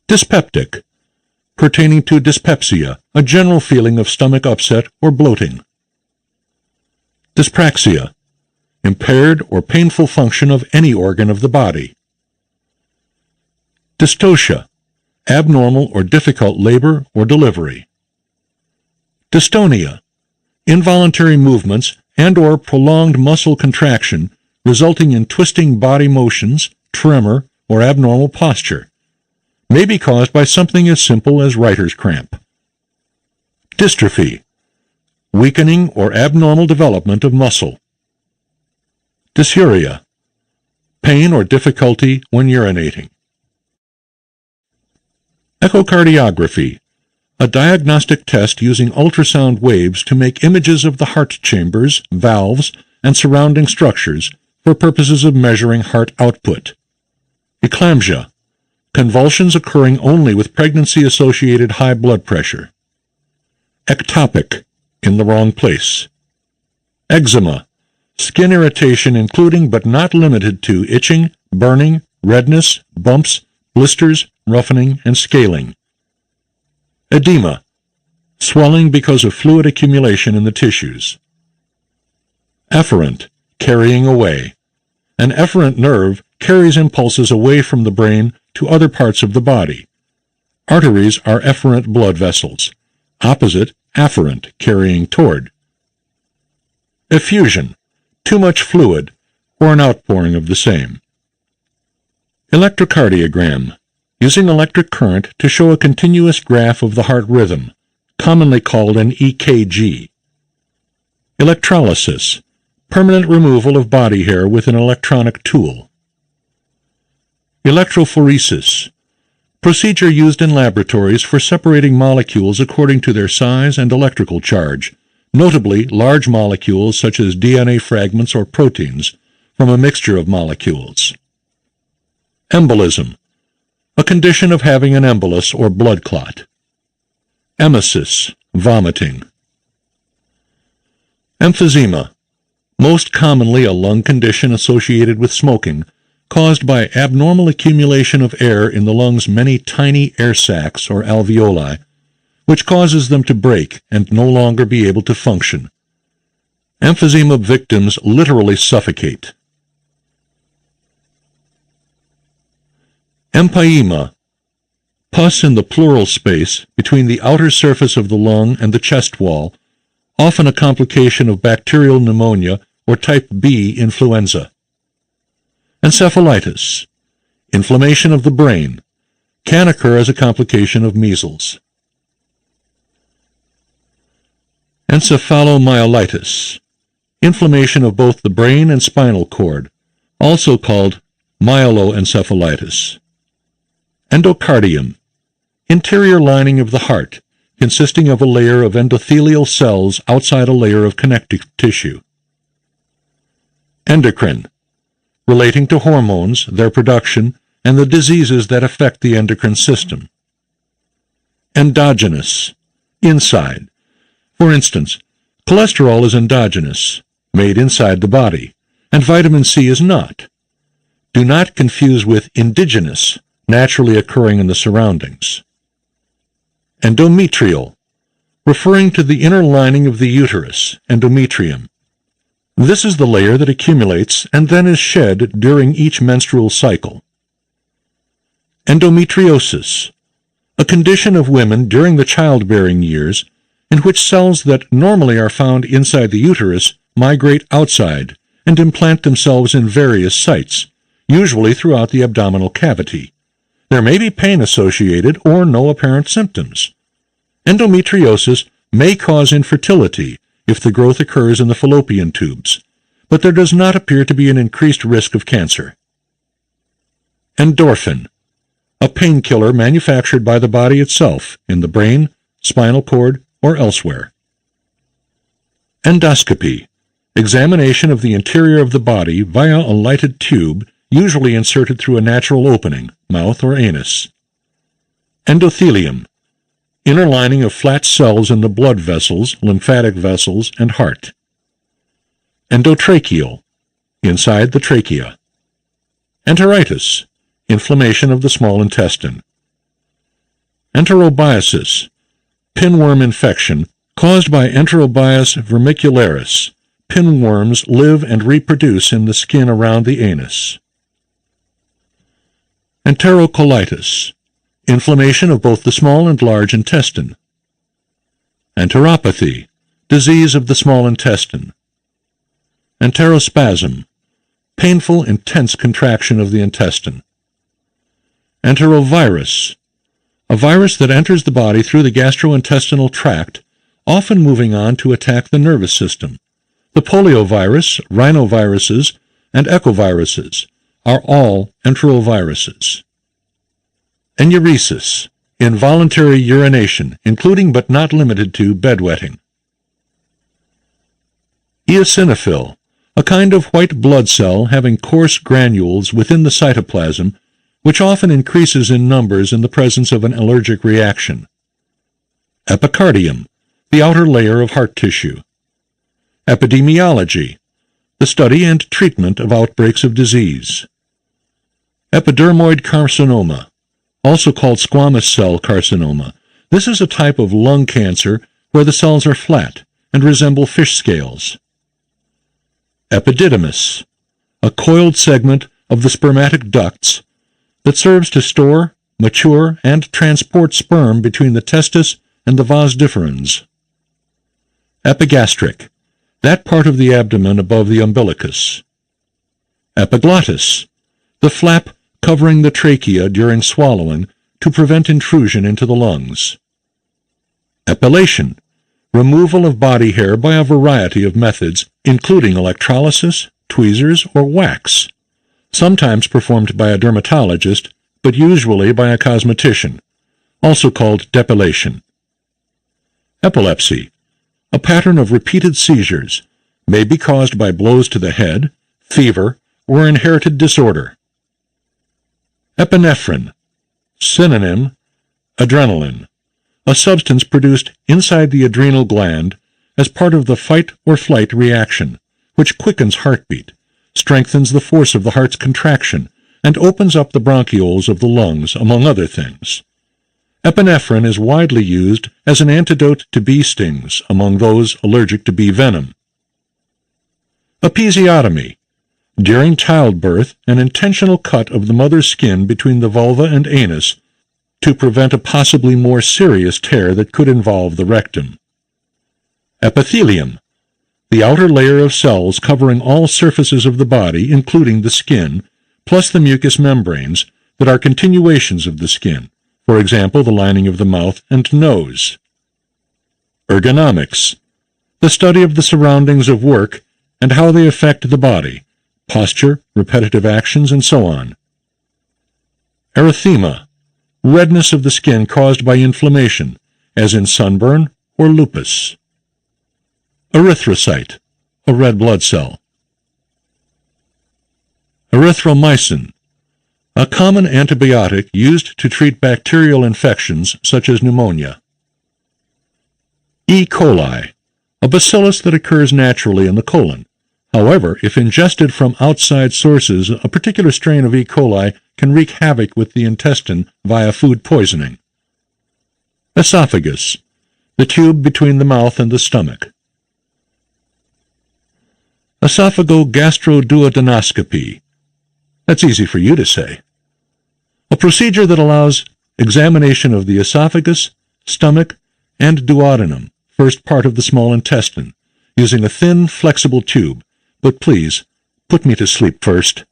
Dyspeptic, pertaining to dyspepsia, a general feeling of stomach upset or bloating. Dyspraxia, impaired or painful function of any organ of the body. Dystocia, abnormal or difficult labor or delivery. Dystonia, involuntary movements and or prolonged muscle contraction resulting in twisting body motions, tremor, or abnormal posture. May be caused by something as simple as writer's cramp. Dystrophy, weakening or abnormal development of muscle. Dysuria, pain or difficulty when urinating. Echocardiography, a diagnostic test using ultrasound waves to make images of the heart chambers, valves, and surrounding structures for purposes of measuring heart output. Eclampsia, convulsions occurring only with pregnancy-associated high blood pressure. Ectopic, in the wrong place. Eczema, skin irritation including but not limited to itching, burning, redness, bumps, blisters, roughening, and scaling. Edema, swelling because of fluid accumulation in the tissues. Efferent, carrying away. An efferent nerve carries impulses away from the brain to other parts of the body. Arteries are efferent blood vessels. Opposite, afferent, carrying toward. Effusion, too much fluid, or an outpouring of the same. Electrocardiogram, using electric current to show a continuous graph of the heart rhythm, commonly called an EKG. Electrolysis, permanent removal of body hair with an electronic tool. Electrophoresis, procedure used in laboratories for separating molecules according to their size and electrical charge, notably large molecules such as DNA fragments or proteins, from a mixture of molecules. Embolism, a condition of having an embolus or blood clot. Emesis, vomiting. Emphysema, most commonly a lung condition associated with smoking, caused by abnormal accumulation of air in the lungs' many tiny air sacs or alveoli, which causes them to break and no longer be able to function. Emphysema victims literally suffocate. Empyema, pus in the pleural space between the outer surface of the lung and the chest wall, often a complication of bacterial pneumonia or type B influenza. Encephalitis, inflammation of the brain, can occur as a complication of measles. Encephalomyelitis, inflammation of both the brain and spinal cord, also called myeloencephalitis. Endocardium, interior lining of the heart, consisting of a layer of endothelial cells outside a layer of connective tissue. Endocrine, relating to hormones, their production, and the diseases that affect the endocrine system. Endogenous, inside. For instance, cholesterol is endogenous, made inside the body, and vitamin C is not. Do not confuse with indigenous, naturally occurring in the surroundings. Endometrial, referring to the inner lining of the uterus, endometrium. This is the layer that accumulates and then is shed during each menstrual cycle. Endometriosis, a condition of women during the childbearing years in which cells that normally are found inside the uterus migrate outside and implant themselves in various sites, usually throughout the abdominal cavity. There may be pain associated or no apparent symptoms. Endometriosis may cause infertility if the growth occurs in the fallopian tubes, but there does not appear to be an increased risk of cancer. Endorphin, a painkiller manufactured by the body itself in the brain, spinal cord, or elsewhere. Endoscopy, Examination of the interior of the body via a lighted tube, usually inserted through a natural opening, mouth or anus. Endothelium, inner lining of flat cells in the blood vessels, lymphatic vessels, and heart. Endotracheal, inside the trachea. Enteritis, inflammation of the small intestine. Enterobiasis, pinworm infection caused by Enterobius vermicularis. Pinworms live and reproduce in the skin around the anus. Enterocolitis, inflammation of both the small and large intestine. Enteropathy, disease of the small intestine. Enterospasm, painful, intense contraction of the intestine. Enterovirus, a virus that enters the body through the gastrointestinal tract, often moving on to attack the nervous system. The poliovirus, rhinoviruses, and echoviruses are all enteroviruses. Enuresis, involuntary urination, including but not limited to bedwetting. Eosinophil, a kind of white blood cell having coarse granules within the cytoplasm, which often increases in numbers in the presence of an allergic reaction. Epicardium, the outer layer of heart tissue. Epidemiology, the study and treatment of outbreaks of disease. Epidermoid carcinoma, also called squamous cell carcinoma. This is a type of lung cancer where the cells are flat and resemble fish scales. Epididymis, a coiled segment of the spermatic ducts that serves to store, mature, and transport sperm between the testis and the vas deferens. Epigastric, that part of the abdomen above the umbilicus. Epiglottis, the flap covering the trachea during swallowing to prevent intrusion into the lungs. Epilation, removal of body hair by a variety of methods, including electrolysis, tweezers, or wax, sometimes performed by a dermatologist, but usually by a cosmetician, also called depilation. Epilepsy, a pattern of repeated seizures, may be caused by blows to the head, fever, or inherited disorder. Epinephrine, synonym, adrenaline, a substance produced inside the adrenal gland as part of the fight or flight reaction, which quickens heartbeat, strengthens the force of the heart's contraction, and opens up the bronchioles of the lungs, among other things. Epinephrine is widely used as an antidote to bee stings among those allergic to bee venom. Episiotomy, during childbirth, an intentional cut of the mother's skin between the vulva and anus to prevent a possibly more serious tear that could involve the rectum. Epithelium, the outer layer of cells covering all surfaces of the body, including the skin, plus the mucous membranes that are continuations of the skin, for example, the lining of the mouth and nose. Ergonomics, the study of the surroundings of work and how they affect the body, posture, repetitive actions, and so on. Erythema, redness of the skin caused by inflammation, as in sunburn or lupus. Erythrocyte, a red blood cell. Erythromycin, a common antibiotic used to treat bacterial infections such as pneumonia. E. coli, a bacillus that occurs naturally in the colon. However, if ingested from outside sources, a particular strain of E. coli can wreak havoc with the intestine via food poisoning. Esophagus, the tube between the mouth and the stomach. Esophagogastroduodenoscopy, that's easy for you to say. A procedure that allows examination of the esophagus, stomach, and duodenum, first part of the small intestine, using a thin, flexible tube. But please, put me to sleep first.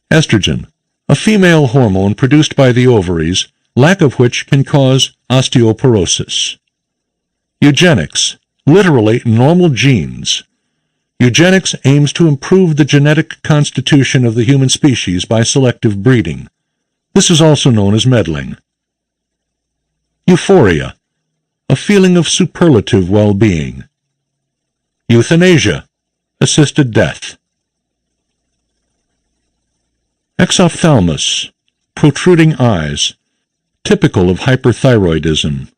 Estrogen, a female hormone produced by the ovaries, lack of which can cause osteoporosis. Eugenics, literally normal genes. Eugenics aims to improve the genetic constitution of the human species by selective breeding. This is also known as meddling. Euphoria, a feeling of superlative well-being. Euthanasia, assisted death. Exophthalmos, protruding eyes, typical of hyperthyroidism.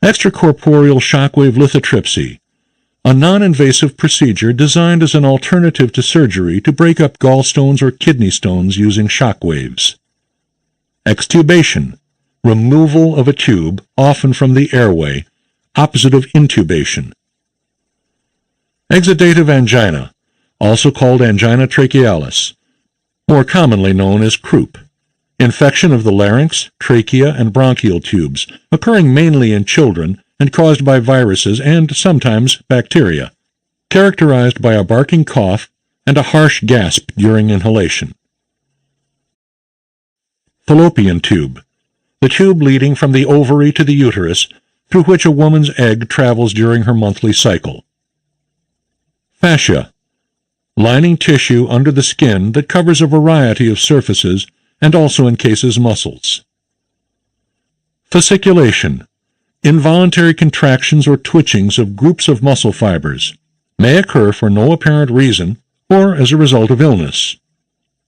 Extracorporeal shockwave lithotripsy, a non-invasive procedure designed as an alternative to surgery to break up gallstones or kidney stones using shock waves. Extubation, removal of a tube, often from the airway, opposite of intubation. Exudative angina, also called angina trachealis, more commonly known as croup, infection of the larynx, trachea, and bronchial tubes, occurring mainly in children and caused by viruses and sometimes bacteria, characterized by a barking cough and a harsh gasp during inhalation. Fallopian tube, the tube leading from the ovary to the uterus through which a woman's egg travels during her monthly cycle. Fascia, lining tissue under the skin that covers a variety of surfaces and also encases muscles. Fasciculation, involuntary contractions or twitchings of groups of muscle fibers, may occur for no apparent reason or as a result of illness.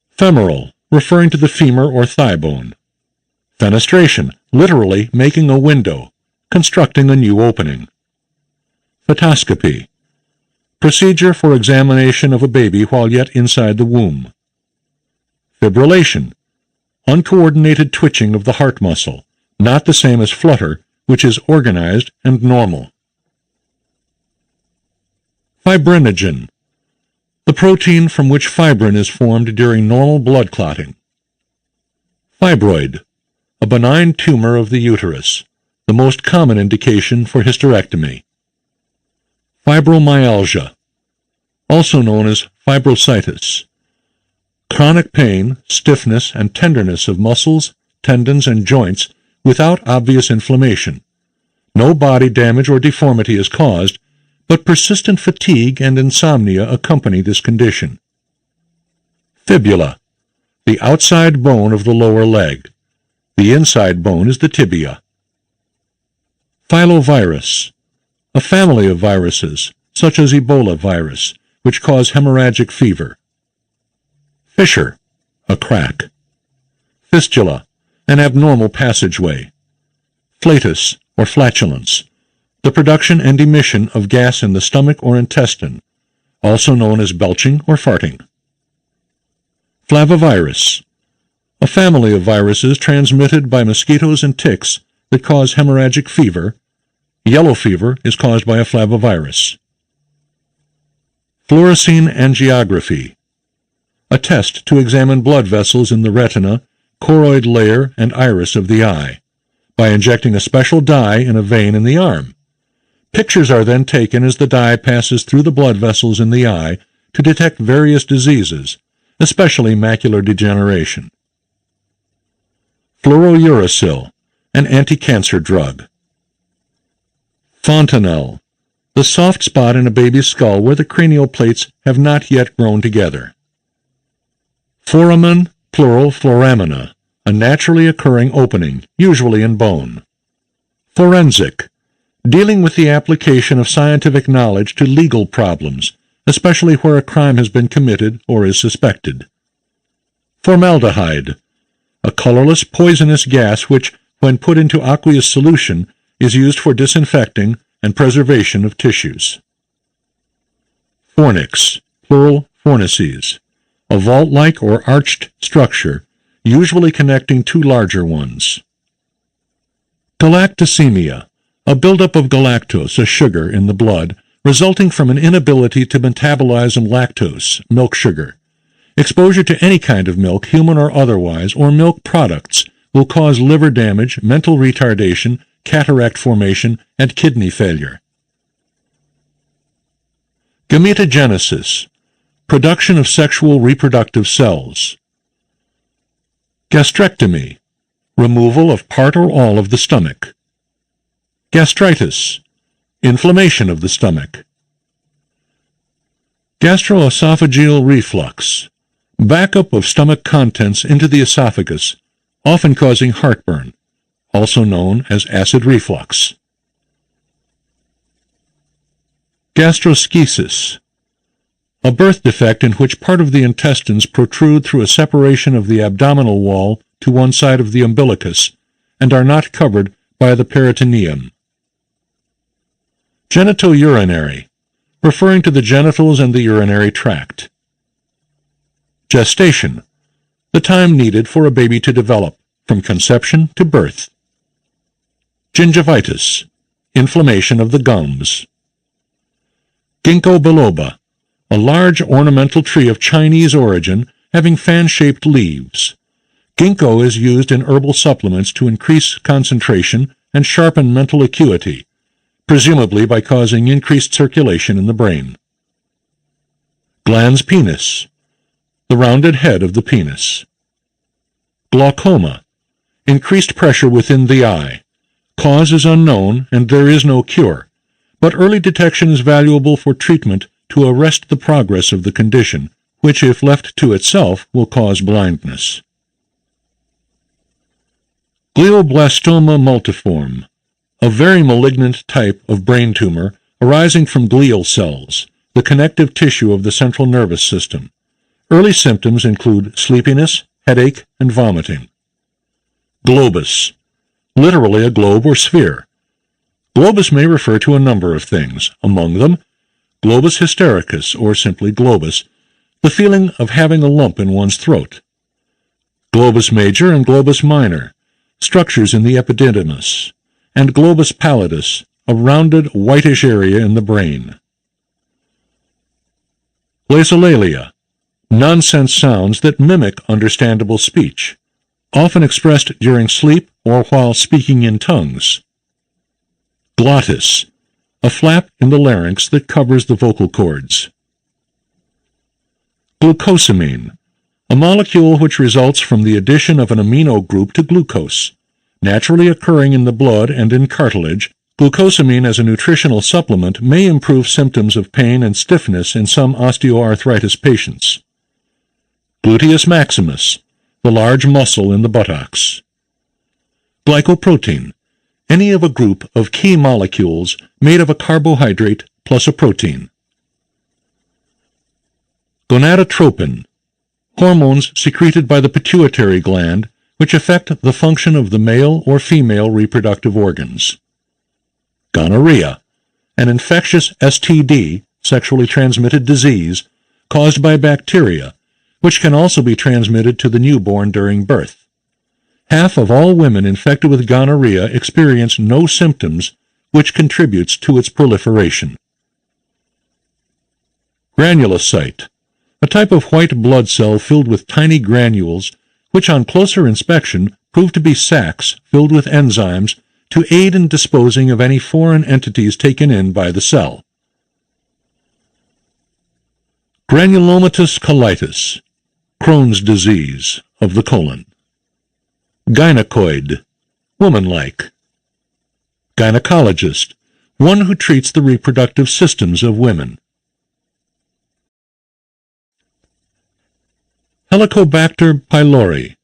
Femoral, referring to the femur or thigh bone. Fenestration, literally making a window, constructing a new opening. Fetoscopy, procedure for examination of a baby while yet inside the womb. Fibrillation, uncoordinated twitching of the heart muscle, not the same as flutter, which is organized and normal. Fibrinogen, the protein from which fibrin is formed during normal blood clotting. Fibroid, a benign tumor of the uterus, the most common indication for hysterectomy. Fibromyalgia, also known as fibrositis, chronic pain, stiffness, and tenderness of muscles, tendons, and joints without obvious inflammation. No body damage or deformity is caused, but persistent fatigue and insomnia accompany this condition. Fibula, the outside bone of the lower leg. The inside bone is the tibia. Filovirus, a family of viruses, such as Ebola virus, which cause hemorrhagic fever. Fissure, a crack. Fistula, an abnormal passageway. Flatus, or flatulence, the production and emission of gas in the stomach or intestine, also known as belching or farting. Flavivirus, a family of viruses transmitted by mosquitoes and ticks that cause hemorrhagic fever. Yellow fever is caused by a flavivirus. Fluorescein angiography, a test to examine blood vessels in the retina, choroid layer, and iris of the eye, by injecting a special dye in a vein in the arm. Pictures are then taken as the dye passes through the blood vessels in the eye to detect various diseases, especially macular degeneration. Fluorouracil, an anti-cancer drug. Fontanelle, the soft spot in a baby's skull where the cranial plates have not yet grown together. Foramen, plural foramina, a naturally occurring opening, usually in bone. Forensic, dealing with the application of scientific knowledge to legal problems, especially where a crime has been committed or is suspected. Formaldehyde, a colorless poisonous gas which, when put into aqueous solution, is used for disinfecting and preservation of tissues. Fornix, plural fornices, a vault-like or arched structure, usually connecting two larger ones. Galactosemia, a buildup of galactose, a sugar, in the blood, resulting from an inability to metabolize lactose, milk sugar. Exposure to any kind of milk, human or otherwise, or milk products will cause liver damage, mental retardation, cataract formation, and kidney failure. Gametogenesis, production of sexual reproductive cells. Gastrectomy, removal of part or all of the stomach. Gastritis, inflammation of the stomach. Gastroesophageal reflux, backup of stomach contents into the esophagus, often causing heartburn, also known as acid reflux. Gastroschisis, a birth defect in which part of the intestines protrude through a separation of the abdominal wall to one side of the umbilicus and are not covered by the peritoneum. Genitourinary, referring to the genitals and the urinary tract. Gestation, the time needed for a baby to develop, from conception to birth. Gingivitis, inflammation of the gums. Ginkgo biloba, a large ornamental tree of Chinese origin having fan-shaped leaves. Ginkgo is used in herbal supplements to increase concentration and sharpen mental acuity, presumably by causing increased circulation in the brain. Glans penis, the rounded head of the penis. Glaucoma, increased pressure within the eye. Cause is unknown and there is no cure, but early detection is valuable for treatment to arrest the progress of the condition, which if left to itself will cause blindness. Glioblastoma multiforme, a very malignant type of brain tumor arising from glial cells, the connective tissue of the central nervous system. Early symptoms include sleepiness, headache, and vomiting. Globus, literally a globe or sphere. Globus may refer to a number of things, among them globus hystericus, or simply globus, the feeling of having a lump in one's throat. Globus major and globus minor, structures in the epididymis, and globus pallidus, a rounded whitish area in the brain. Glossolalia, nonsense sounds that mimic understandable speech, often expressed during sleep or while speaking in tongues. Glottis, a flap in the larynx that covers the vocal cords. Glucosamine, a molecule which results from the addition of an amino group to glucose. Naturally occurring in the blood and in cartilage, glucosamine as a nutritional supplement may improve symptoms of pain and stiffness in some osteoarthritis patients. Gluteus maximus, the large muscle in the buttocks. Glycoprotein, any of a group of key molecules made of a carbohydrate plus a protein. Gonadotropin, hormones secreted by the pituitary gland which affect the function of the male or female reproductive organs. Gonorrhea, an infectious STD, sexually transmitted disease, caused by bacteria, which can also be transmitted to the newborn during birth. Half of all women infected with gonorrhea experience no symptoms, which contributes to its proliferation. Granulocyte, a type of white blood cell filled with tiny granules, which on closer inspection prove to be sacs filled with enzymes to aid in disposing of any foreign entities taken in by the cell. Granulomatous colitis, Crohn's disease of the colon. Gynecoid, woman-like. Gynecologist, one who treats the reproductive systems of women. Helicobacter pylori,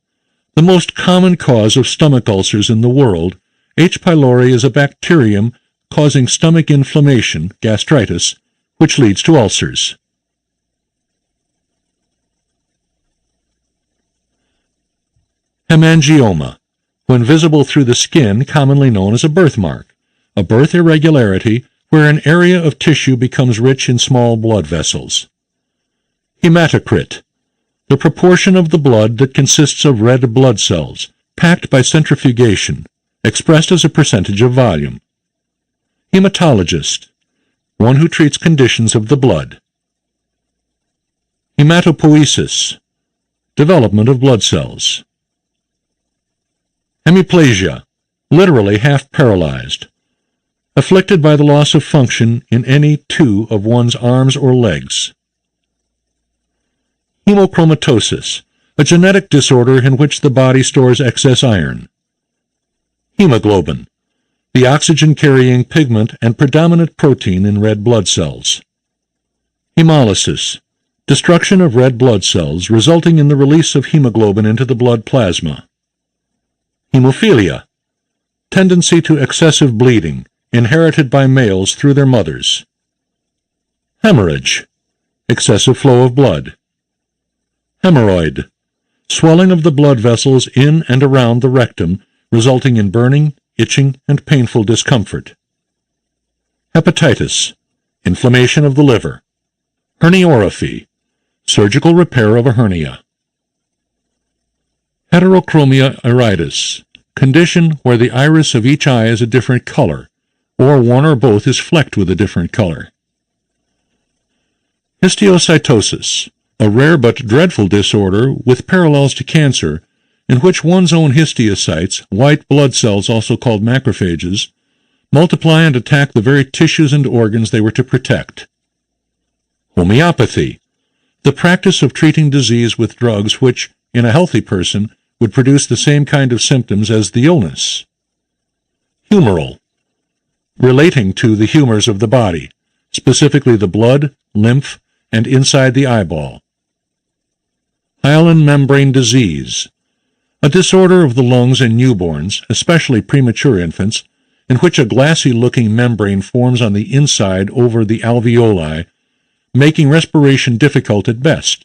the most common cause of stomach ulcers in the world. H. pylori is a bacterium causing stomach inflammation, gastritis, which leads to ulcers. Hemangioma, when visible through the skin, commonly known as a birthmark, a birth irregularity where an area of tissue becomes rich in small blood vessels. Hematocrit, the proportion of the blood that consists of red blood cells, packed by centrifugation, expressed as a percentage of volume. Hematologist, one who treats conditions of the blood. Hematopoiesis, development of blood cells. Hemiplegia, literally half paralyzed, afflicted by the loss of function in any two of one's arms or legs. Hemochromatosis, a genetic disorder in which the body stores excess iron. Hemoglobin, the oxygen-carrying pigment and predominant protein in red blood cells. Hemolysis, destruction of red blood cells resulting in the release of hemoglobin into the blood plasma. Hemophilia, tendency to excessive bleeding, inherited by males through their mothers. Hemorrhage, excessive flow of blood. Hemorrhoid, swelling of the blood vessels in and around the rectum, resulting in burning, itching, and painful discomfort. Hepatitis, inflammation of the liver. Herniorrhaphy, surgical repair of a hernia. Heterochromia iritis, condition where the iris of each eye is a different color, or one or both is flecked with a different color. Histiocytosis, a rare but dreadful disorder with parallels to cancer, in which one's own histiocytes, white blood cells also called macrophages, multiply and attack the very tissues and organs they were to protect. Homeopathy, the practice of treating disease with drugs which, in a healthy person, would produce the same kind of symptoms as the illness. Humoral, relating to the humors of the body, specifically the blood, lymph, and inside the eyeball. Hyaline membrane disease, a disorder of the lungs in newborns, especially premature infants, in which a glassy-looking membrane forms on the inside over the alveoli, making respiration difficult at best,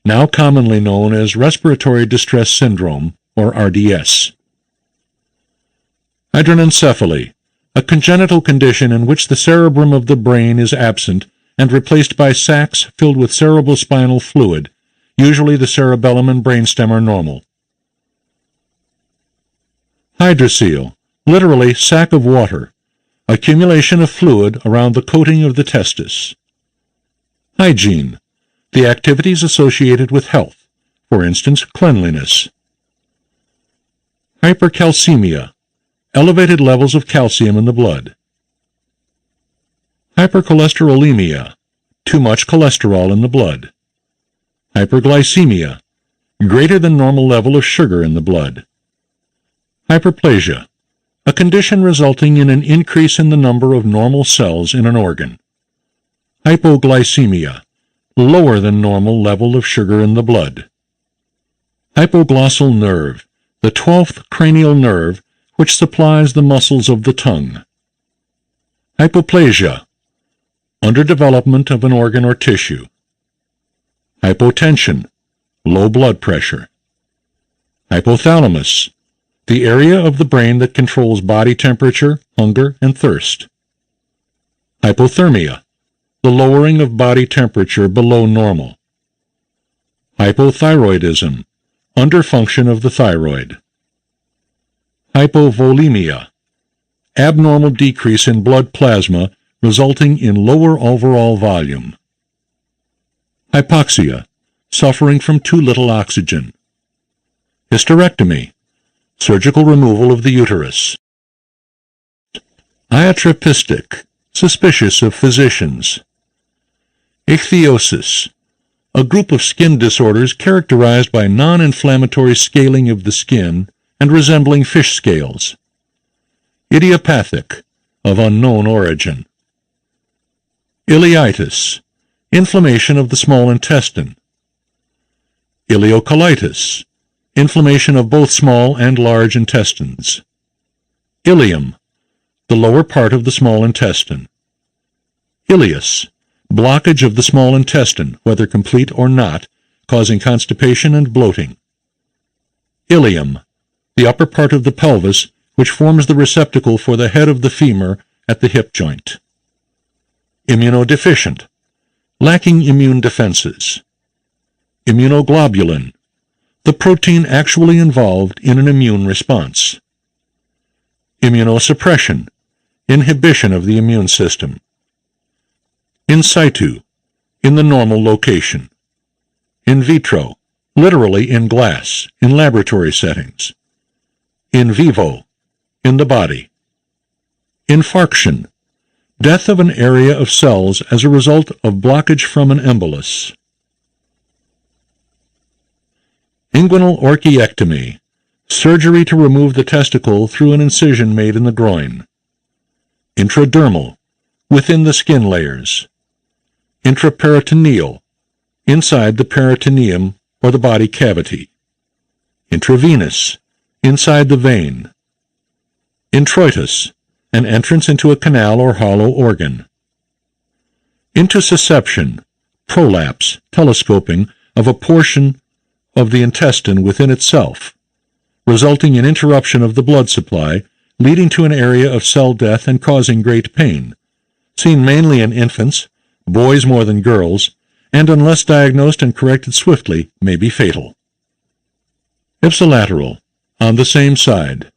now commonly known as respiratory distress syndrome, or RDS. Hydranencephaly, a congenital condition in which the cerebrum of the brain is absent and replaced by sacs filled with cerebrospinal fluid. Usually the cerebellum and brainstem are normal. Hydrocele, literally sac of water, accumulation of fluid around the coating of the testis. Hygiene, the activities associated with health, for instance, cleanliness. Hypercalcemia, elevated levels of calcium in the blood. Hypercholesterolemia, too much cholesterol in the blood. Hyperglycemia, greater than normal level of sugar in the blood. Hyperplasia, a condition resulting in an increase in the number of normal cells in an organ. Hypoglycemia, lower than normal level of sugar in the blood. Hypoglossal nerve, the 12th cranial nerve which supplies the muscles of the tongue. Hypoplasia, underdevelopment of an organ or tissue. Hypotension, low blood pressure. Hypothalamus, the area of the brain that controls body temperature, hunger, and thirst. Hypothermia, the lowering of body temperature below normal. Hypothyroidism, underfunction of the thyroid. Hypovolemia, abnormal decrease in blood plasma resulting in lower overall volume. Hypoxia, suffering from too little oxygen. Hysterectomy, surgical removal of the uterus. Iatropistic, suspicious of physicians. Ichthyosis, a group of skin disorders characterized by non-inflammatory scaling of the skin and resembling fish scales. Idiopathic, of unknown origin. Ileitis, inflammation of the small intestine. Ileocolitis, inflammation of both small and large intestines. Ileum, the lower part of the small intestine. Ileus, blockage of the small intestine, whether complete or not, causing constipation and bloating. Ilium, the upper part of the pelvis, which forms the receptacle for the head of the femur at the hip joint. Immunodeficient, lacking immune defenses. Immunoglobulin, the protein actually involved in an immune response. Immunosuppression, inhibition of the immune system. In situ, in the normal location. In vitro, literally in glass, in laboratory settings. In vivo, in the body. Infarction, death of an area of cells as a result of blockage from an embolus. Inguinal orchiectomy, surgery to remove the testicle through an incision made in the groin. Intradermal, within the skin layers. Intraperitoneal, inside the peritoneum or the body cavity. Intravenous, inside the vein. Introitus, an entrance into a canal or hollow organ. Intussusception, prolapse, telescoping of a portion of the intestine within itself, resulting in interruption of the blood supply, leading to an area of cell death and causing great pain, seen mainly in infants, boys more than girls, and unless diagnosed and corrected swiftly, may be fatal. Ipsilateral, on the same side.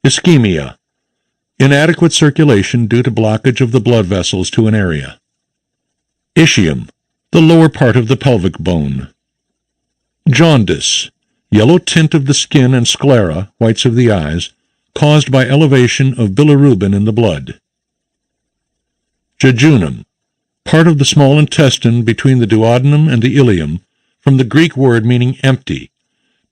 Ischemia, inadequate circulation due to blockage of the blood vessels to an area. Ischium, the lower part of the pelvic bone. Jaundice, yellow tint of the skin and sclera, whites of the eyes, caused by elevation of bilirubin in the blood. Jejunum, part of the small intestine between the duodenum and the ileum, from the Greek word meaning empty,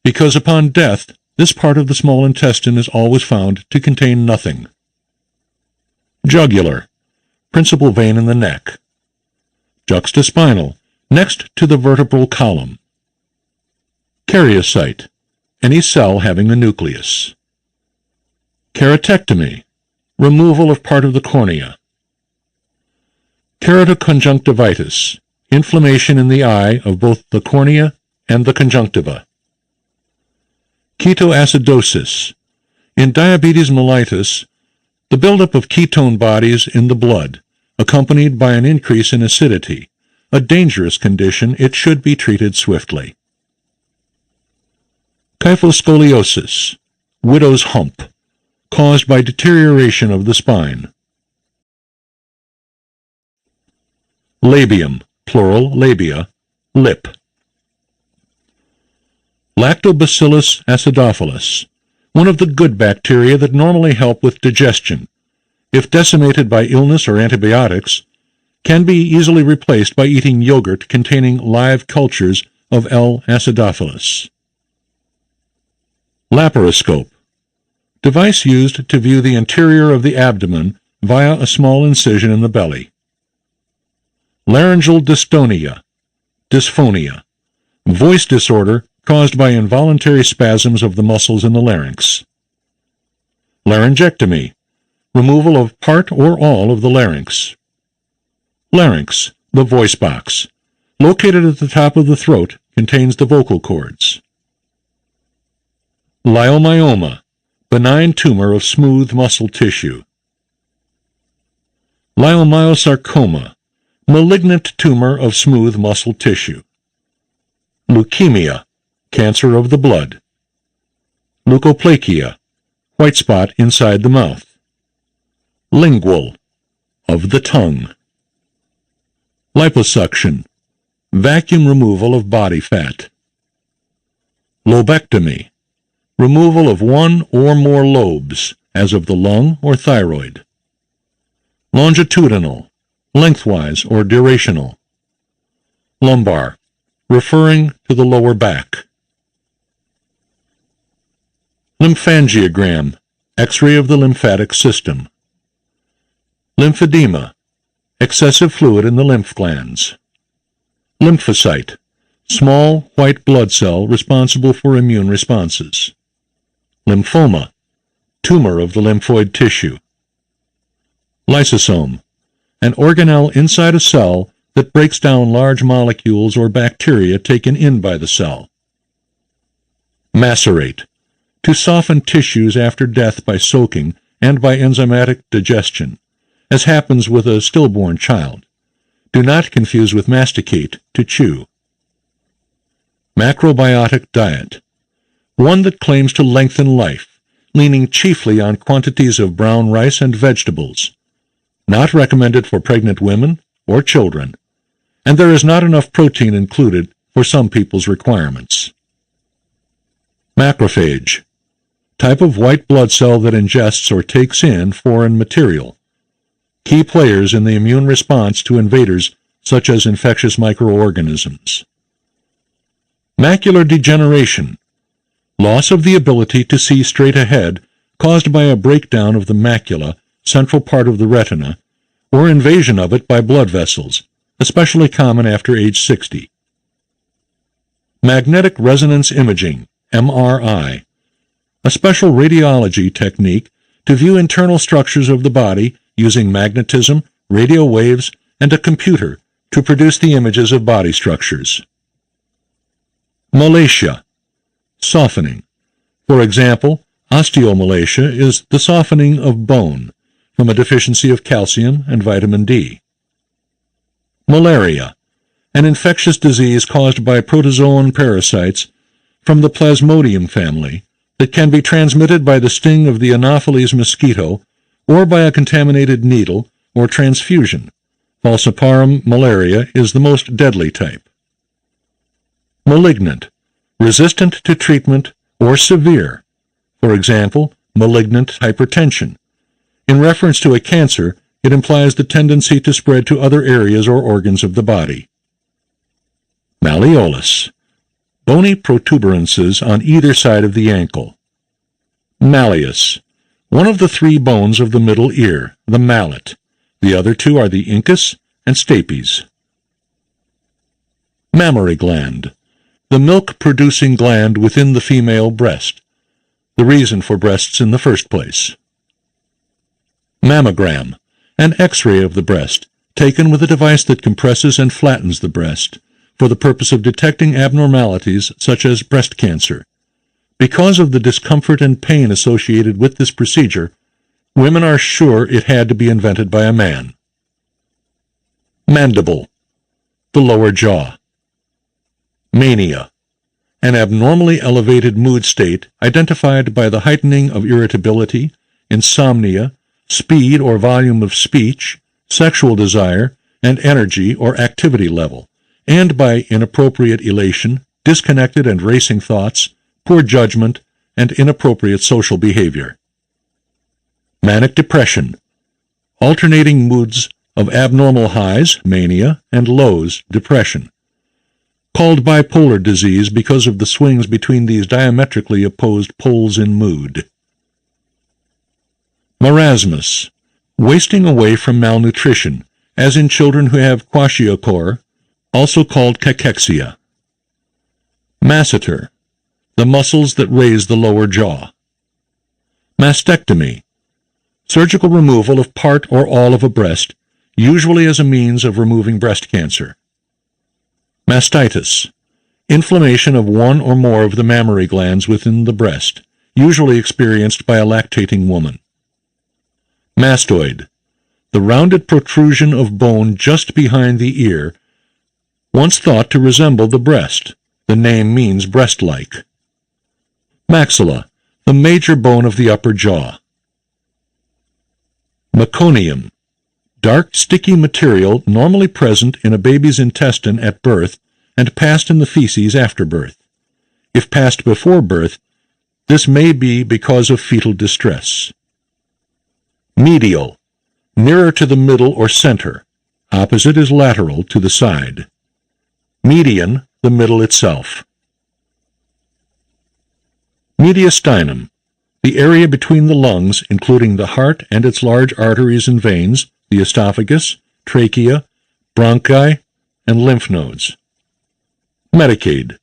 because upon death this part of the small intestine is always found to contain nothing. Jugular, principal vein in the neck. Juxtaspinal, next to the vertebral column. Karyocyte, any cell having a nucleus. Keratectomy, removal of part of the cornea. Keratoconjunctivitis, inflammation in the eye of both the cornea and the conjunctiva. Ketoacidosis, in diabetes mellitus, the buildup of ketone bodies in the blood, accompanied by an increase in acidity, a dangerous condition. It should be treated swiftly. Kyphoscoliosis, widow's hump, caused by deterioration of the spine. Labium, plural, labia, lip. Lactobacillus acidophilus, one of the good bacteria that normally help with digestion, if decimated by illness or antibiotics, can be easily replaced by eating yogurt containing live cultures of L. acidophilus. Laparoscope, device used to view the interior of the abdomen via a small incision in the belly. Laryngeal dystonia, dysphonia, voice disorder caused by involuntary spasms of the muscles in the larynx. Laryngectomy, removal of part or all of the larynx. Larynx, the voice box, located at the top of the throat, contains the vocal cords. Leiomyoma, benign tumor of smooth muscle tissue. Leiomyosarcoma, malignant tumor of smooth muscle tissue. Leukemia, cancer of the blood. Leukoplakia, white spot inside the mouth. Lingual, of the tongue. Liposuction, vacuum removal of body fat. Lobectomy, removal of one or more lobes, as of the lung or thyroid. Longitudinal, lengthwise or durational. Lumbar, referring to the lower back. Lymphangiogram, X-ray of the lymphatic system. Lymphedema, excessive fluid in the lymph glands. Lymphocyte, small white blood cell responsible for immune responses. Lymphoma, tumor of the lymphoid tissue. Lysosome, an organelle inside a cell that breaks down large molecules or bacteria taken in by the cell. Macerate, to soften tissues after death by soaking and by enzymatic digestion, as happens with a stillborn child. Do not confuse with masticate, to chew. Macrobiotic diet, one that claims to lengthen life, leaning chiefly on quantities of brown rice and vegetables. Not recommended for pregnant women or children, and there is not enough protein included for some people's requirements. Macrophage, type of white blood cell that ingests or takes in foreign material. Key players in the immune response to invaders such as infectious microorganisms. Macular degeneration, loss of the ability to see straight ahead caused by a breakdown of the macula, central part of the retina, or invasion of it by blood vessels, especially common after age 60. Magnetic resonance imaging, MRI, a special radiology technique to view internal structures of the body using magnetism, radio waves, and a computer to produce the images of body structures. Malacia, softening. For example, osteomalacia is the softening of bone from a deficiency of calcium and vitamin D. Malaria, an infectious disease caused by protozoan parasites from the Plasmodium family that can be transmitted by the sting of the Anopheles mosquito or by a contaminated needle or transfusion. Falciparum malaria is the most deadly type. Malignant, resistant to treatment or severe. For example, malignant hypertension. In reference to a cancer, it implies the tendency to spread to other areas or organs of the body. Malleolus, bony protuberances on either side of the ankle. Malleus, one of the three bones of the middle ear, the mallet. The other two are the incus and stapes. Mammary gland, the milk-producing gland within the female breast, the reason for breasts in the first place. Mammogram, an X-ray of the breast, taken with a device that compresses and flattens the breast, for the purpose of detecting abnormalities such as breast cancer. Because of the discomfort and pain associated with this procedure, women are sure it had to be invented by a man. Mandible, the lower jaw. Mania, an abnormally elevated mood state identified by the heightening of irritability, insomnia, speed or volume of speech, sexual desire, and energy or activity level, and by inappropriate elation, disconnected and racing thoughts, poor judgment, and inappropriate social behavior. Manic depression, alternating moods of abnormal highs, mania, and lows, depression. Called bipolar disease because of the swings between these diametrically opposed poles in mood. Marasmus, wasting away from malnutrition, as in children who have kwashiorkor, also called cachexia. Masseter, the muscles that raise the lower jaw. Mastectomy, surgical removal of part or all of a breast, usually as a means of removing breast cancer. Mastitis, inflammation of one or more of the mammary glands within the breast, usually experienced by a lactating woman. Mastoid, the rounded protrusion of bone just behind the ear, once thought to resemble the breast. The name means breast-like. Maxilla, the major bone of the upper jaw. Meconium, dark, sticky material normally present in a baby's intestine at birth and passed in the feces after birth. If passed before birth, this may be because of fetal distress. Medial, nearer to the middle or center. Opposite is lateral to the side. Median, the middle itself. Mediastinum, the area between the lungs, including the heart and its large arteries and veins, the esophagus, trachea, bronchi, and lymph nodes. Medicaid,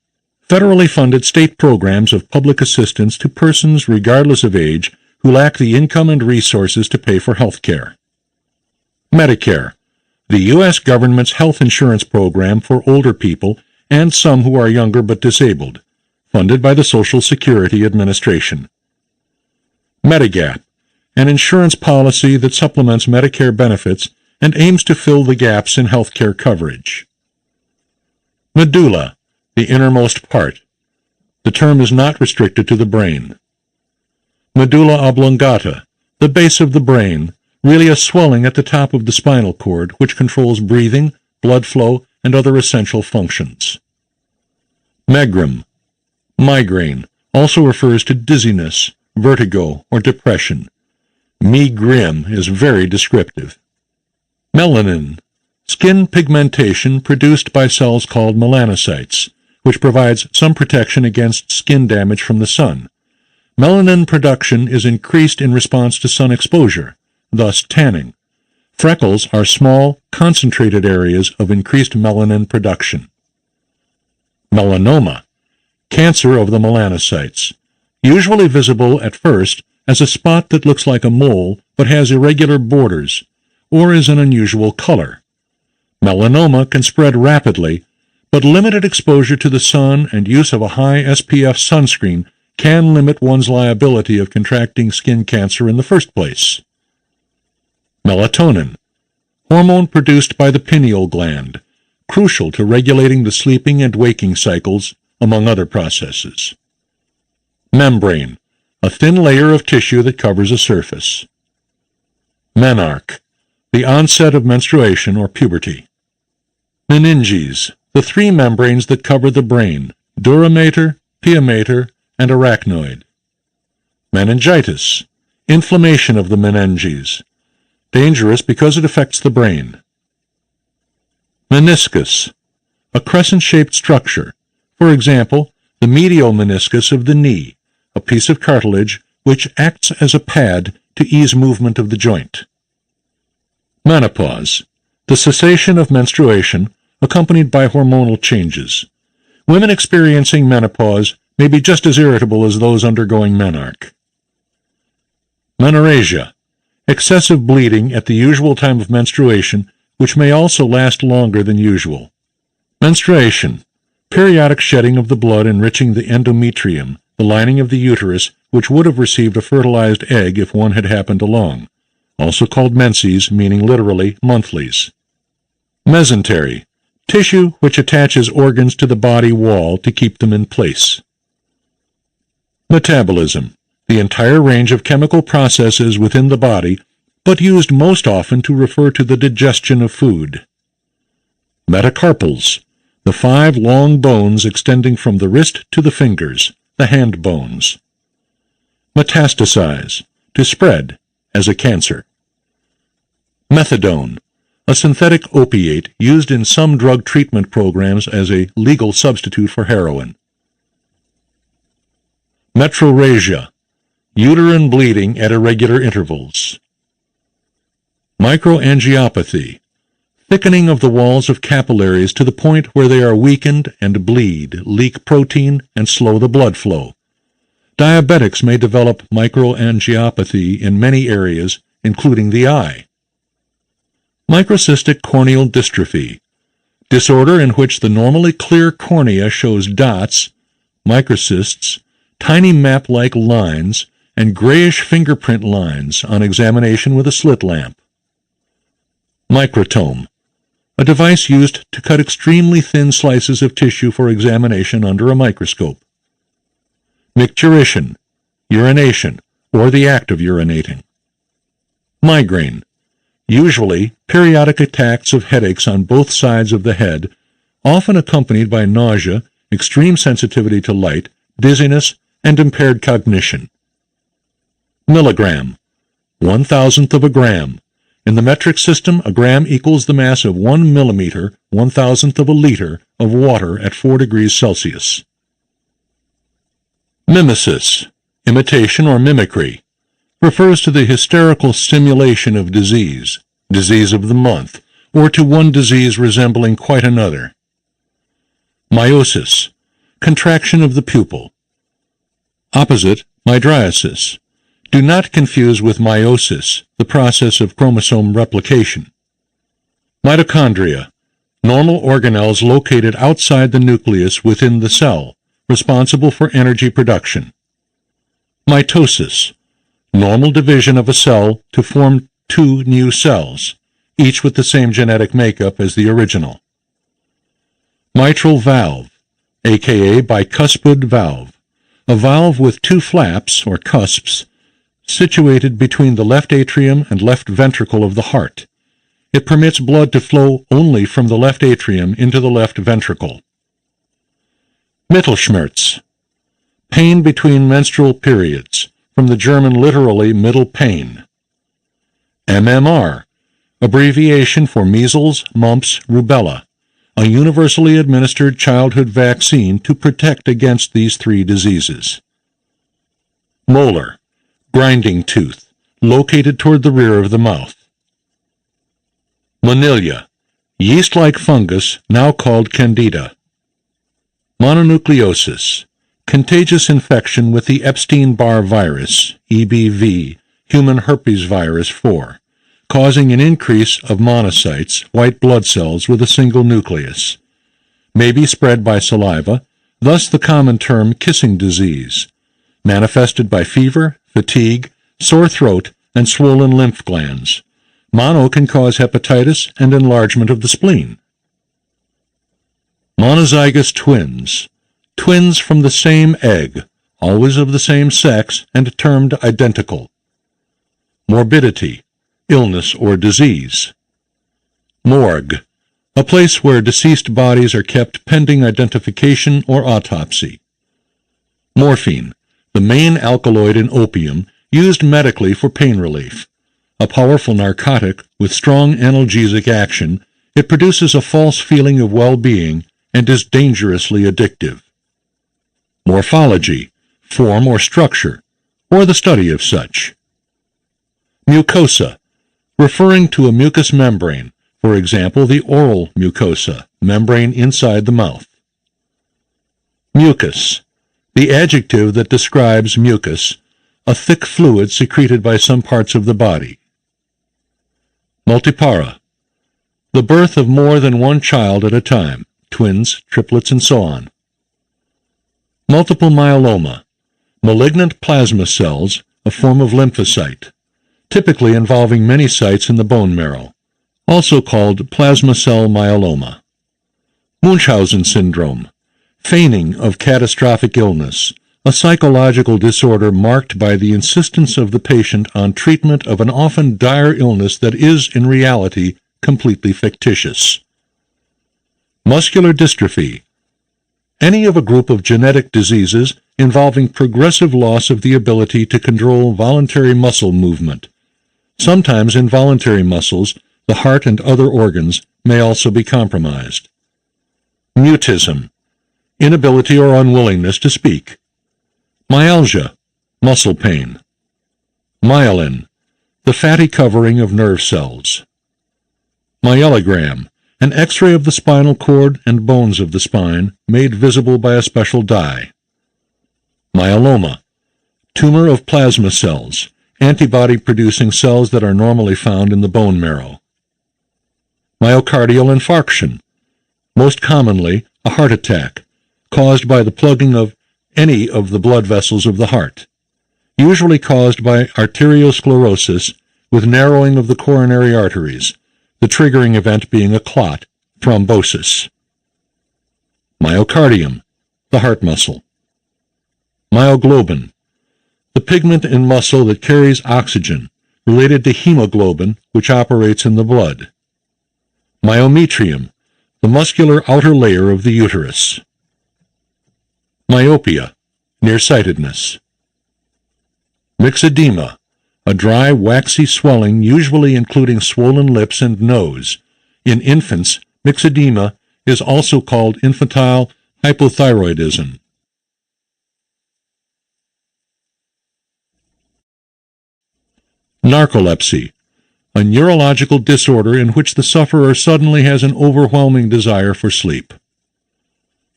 federally funded state programs of public assistance to persons regardless of age who lack the income and resources to pay for health care. Medicare, the U.S. government's health insurance program for older people and some who are younger but disabled, funded by the Social Security Administration. Medigap, an insurance policy that supplements Medicare benefits and aims to fill the gaps in health care coverage. Medulla, the innermost part. The term is not restricted to the brain. Medulla oblongata, the base of the brain, really a swelling at the top of the spinal cord which controls breathing, blood flow, and other essential functions. Megrim, migraine, also refers to dizziness, vertigo, or depression. Megrim is very descriptive. Melanin, skin pigmentation produced by cells called melanocytes, which provides some protection against skin damage from the sun. Melanin production is increased in response to sun exposure, thus tanning. Freckles are small, concentrated areas of increased melanin production. Melanoma, cancer of the melanocytes, usually visible at first as a spot that looks like a mole but has irregular borders, or is an unusual color. Melanoma can spread rapidly, but limited exposure to the sun and use of a high SPF sunscreen can limit one's liability of contracting skin cancer in the first place. Melatonin, hormone produced by the pineal gland, crucial to regulating the sleeping and waking cycles, among other processes. Membrane, a thin layer of tissue that covers a surface. Menarche, the onset of menstruation or puberty. Meninges, the three membranes that cover the brain, dura mater, pia mater, and arachnoid. Meningitis, inflammation of the meninges, dangerous because it affects the brain. Meniscus, a crescent-shaped structure, for example, the medial meniscus of the knee, a piece of cartilage which acts as a pad to ease movement of the joint. Menopause, the cessation of menstruation accompanied by hormonal changes. Women experiencing menopause may be just as irritable as those undergoing menarche. Menorrhagia, excessive bleeding at the usual time of menstruation, which may also last longer than usual. Menstruation, periodic shedding of the blood enriching the endometrium, the lining of the uterus, which would have received a fertilized egg if one had happened along, also called menses, meaning literally monthlies. Mesentery, tissue which attaches organs to the body wall to keep them in place. Metabolism, the entire range of chemical processes within the body, but used most often to refer to the digestion of food. Metacarpals, the 5 long bones extending from the wrist to the fingers, the hand bones. Metastasize, to spread, as a cancer. Methadone, a synthetic opiate used in some drug treatment programs as a legal substitute for heroin. Metrorrhagia, uterine bleeding at irregular intervals. Microangiopathy, thickening of the walls of capillaries to the point where they are weakened and bleed, leak protein, and slow the blood flow. Diabetics may develop microangiopathy in many areas, including the eye. Microcystic corneal dystrophy, disorder in which the normally clear cornea shows dots, microcysts, tiny map-like lines, and grayish fingerprint lines on examination with a slit lamp. Microtome, a device used to cut extremely thin slices of tissue for examination under a microscope. Micturition, urination, or the act of urinating. Migraine, usually periodic attacks of headaches on both sides of the head, often accompanied by nausea, extreme sensitivity to light, dizziness, and impaired cognition. Milligram, 1/1000th of a gram. In the metric system, a gram equals the mass of 1 millimeter, 1/1000th of a liter, of water at 4 degrees Celsius. Mimesis, imitation or mimicry, refers to the hysterical simulation of disease of the month, or to one disease resembling quite another. Meiosis, contraction of the pupil. Opposite, mydriasis. Do not confuse with meiosis, the process of chromosome replication. Mitochondria, normal organelles located outside the nucleus within the cell, responsible for energy production. Mitosis, normal division of a cell to form 2 new cells, each with the same genetic makeup as the original. Mitral valve, aka bicuspid valve, a valve with 2 flaps, or cusps, situated between the left atrium and left ventricle of the heart. It permits blood to flow only from the left atrium into the left ventricle. Mittelschmerz, pain between menstrual periods, from the German literally middle pain. MMR, abbreviation for measles, mumps, rubella, a universally administered childhood vaccine to protect against these 3 diseases. Molar, grinding tooth, located toward the rear of the mouth. Monilla, yeast-like fungus now called Candida. Mononucleosis, contagious infection with the Epstein-Barr virus, EBV, human herpes virus 4, causing an increase of monocytes, white blood cells with a single nucleus. May be spread by saliva, thus the common term kissing disease, manifested by fever, fatigue, sore throat, and swollen lymph glands. Mono can cause hepatitis and enlargement of the spleen. Monozygous twins, twins from the same egg, always of the same sex and termed identical. Morbidity, illness or disease. Morgue, a place where deceased bodies are kept pending identification or autopsy. Morphine, the main alkaloid in opium used medically for pain relief. A powerful narcotic with strong analgesic action, it produces a false feeling of well-being and is dangerously addictive. Morphology, form or structure, or the study of such. Mucosa, referring to a mucous membrane, for example, the oral mucosa, membrane inside the mouth. Mucus, the adjective that describes mucus, a thick fluid secreted by some parts of the body. Multipara, the birth of more than one child at a time, twins, triplets, and so on. Multiple myeloma, malignant plasma cells, a form of lymphocyte, typically involving many sites in the bone marrow, also called plasma cell myeloma. Munchausen syndrome, feigning of catastrophic illness, a psychological disorder marked by the insistence of the patient on treatment of an often dire illness that is, in reality, completely fictitious. Muscular dystrophy, any of a group of genetic diseases involving progressive loss of the ability to control voluntary muscle movement. Sometimes involuntary muscles, the heart and other organs, may also be compromised. Mutism, inability or unwillingness to speak. Myalgia, muscle pain. Myelin, the fatty covering of nerve cells. Myelogram, an X-ray of the spinal cord and bones of the spine made visible by a special dye. Myeloma, tumor of plasma cells, antibody-producing cells that are normally found in the bone marrow. Myocardial infarction, most commonly a heart attack, caused by the plugging of any of the blood vessels of the heart, usually caused by arteriosclerosis with narrowing of the coronary arteries, the triggering event being a clot, thrombosis. Myocardium, the heart muscle. Myoglobin, the pigment in muscle that carries oxygen, related to hemoglobin, which operates in the blood. Myometrium, the muscular outer layer of the uterus. Myopia, nearsightedness. Myxedema, a dry, waxy swelling usually including swollen lips and nose. In infants, myxedema is also called infantile hypothyroidism. Narcolepsy, a neurological disorder in which the sufferer suddenly has an overwhelming desire for sleep.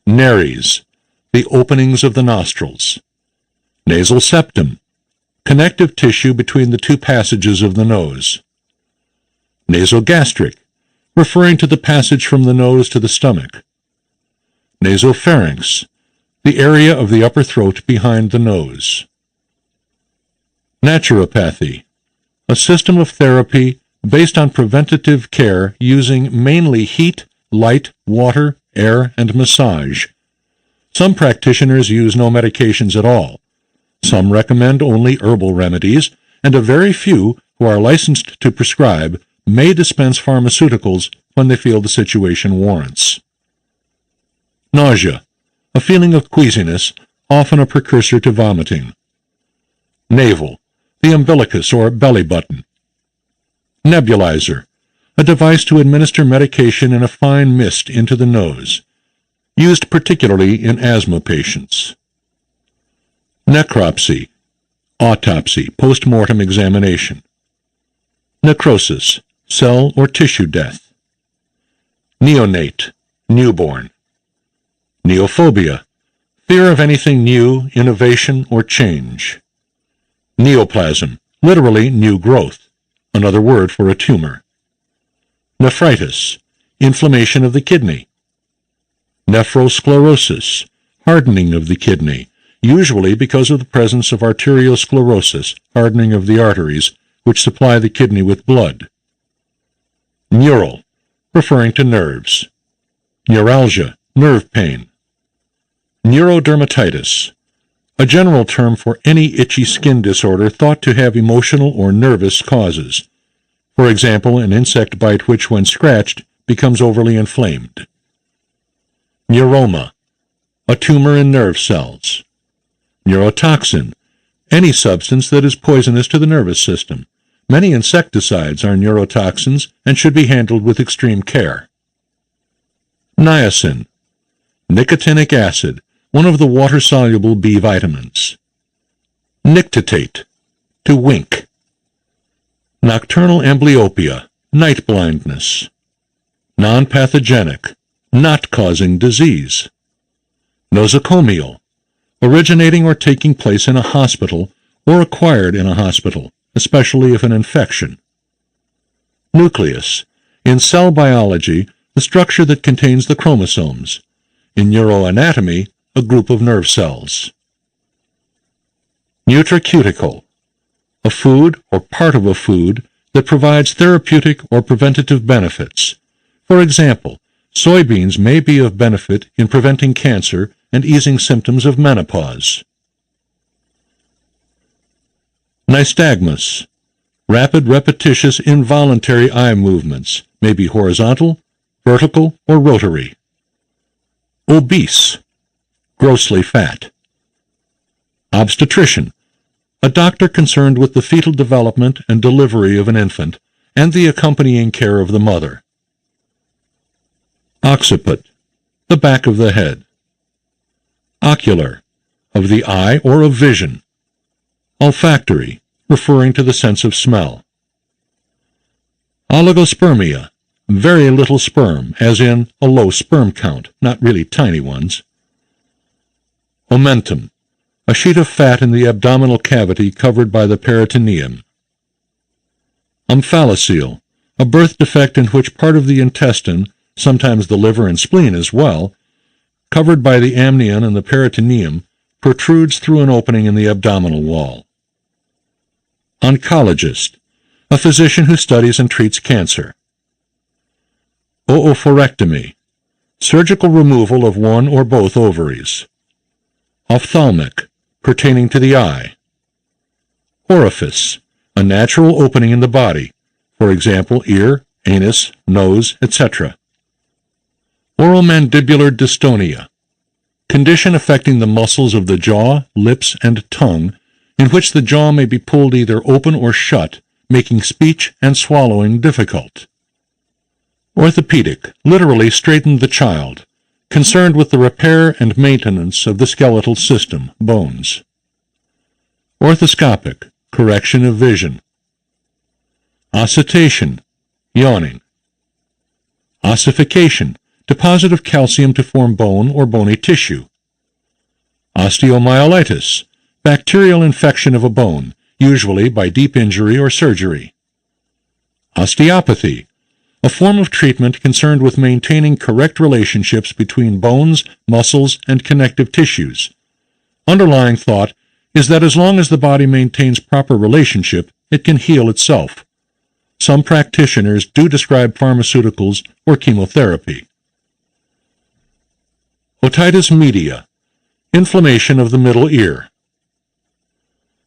Nares, the openings of the nostrils. Nasal septum, connective tissue between the two passages of the nose. Nasogastric, referring to the passage from the nose to the stomach. Nasopharynx, the area of the upper throat behind the nose. Naturopathy, a system of therapy based on preventative care using mainly heat, light, water, air, and massage. Some practitioners use no medications at all. Some recommend only herbal remedies, and a very few who are licensed to prescribe may dispense pharmaceuticals when they feel the situation warrants. Nausea, a feeling of queasiness, often a precursor to vomiting. Navel, the umbilicus or belly button. Nebulizer, a device to administer medication in a fine mist into the nose, used particularly in asthma patients. Necropsy, autopsy, post-mortem examination. Necrosis, cell or tissue death. Neonate, newborn. Neophobia, fear of anything new, innovation, or change. Neoplasm, literally new growth, another word for a tumor. Nephritis, inflammation of the kidney. Nephrosclerosis, hardening of the kidney, usually because of the presence of arteriosclerosis, hardening of the arteries, which supply the kidney with blood. Neural, referring to nerves. Neuralgia, nerve pain. Neurodermatitis, a general term for any itchy skin disorder thought to have emotional or nervous causes. For example, an insect bite which, when scratched, becomes overly inflamed. Neuroma, a tumor in nerve cells. Neurotoxin, any substance that is poisonous to the nervous system. Many insecticides are neurotoxins and should be handled with extreme care. Niacin, nicotinic acid, one of the water-soluble B vitamins. Nictitate, to wink. Nocturnal amblyopia, night blindness. Non-pathogenic, not causing disease. Nosocomial, originating or taking place in a hospital or acquired in a hospital, especially if an infection. Nucleus, in cell biology, the structure that contains the chromosomes. In neuroanatomy, a group of nerve cells. Nutracutical, a food or part of a food that provides therapeutic or preventative benefits. For example, soybeans may be of benefit in preventing cancer and easing symptoms of menopause. Nystagmus, rapid repetitious involuntary eye movements, may be horizontal, vertical, or rotary. Obese, grossly fat. Obstetrician, a doctor concerned with the fetal development and delivery of an infant and the accompanying care of the mother. Occiput, the back of the head. Ocular, of the eye or of vision. Olfactory, referring to the sense of smell. Oligospermia, very little sperm, as in a low sperm count, not really tiny ones. Omentum, a sheet of fat in the abdominal cavity covered by the peritoneum. Omphalocele, a birth defect in which part of the intestine, sometimes the liver and spleen as well, covered by the amnion and the peritoneum, protrudes through an opening in the abdominal wall. Oncologist, a physician who studies and treats cancer. Oophorectomy, surgical removal of one or both ovaries. Ophthalmic, pertaining to the eye. Orifice, a natural opening in the body, for example, ear, anus, nose, etc. Oromandibular dystonia, condition affecting the muscles of the jaw, lips, and tongue, in which the jaw may be pulled either open or shut, making speech and swallowing difficult. Orthopedic, literally straighten the child, concerned with the repair and maintenance of the skeletal system, bones. Orthoscopic, correction of vision. Oscitation, yawning. Ossification, deposit of calcium to form bone or bony tissue. Osteomyelitis, bacterial infection of a bone, usually by deep injury or surgery. Osteopathy, a form of treatment concerned with maintaining correct relationships between bones, muscles, and connective tissues. Underlying thought is that as long as the body maintains proper relationship, it can heal itself. Some practitioners do describe pharmaceuticals or chemotherapy. Otitis media, inflammation of the middle ear.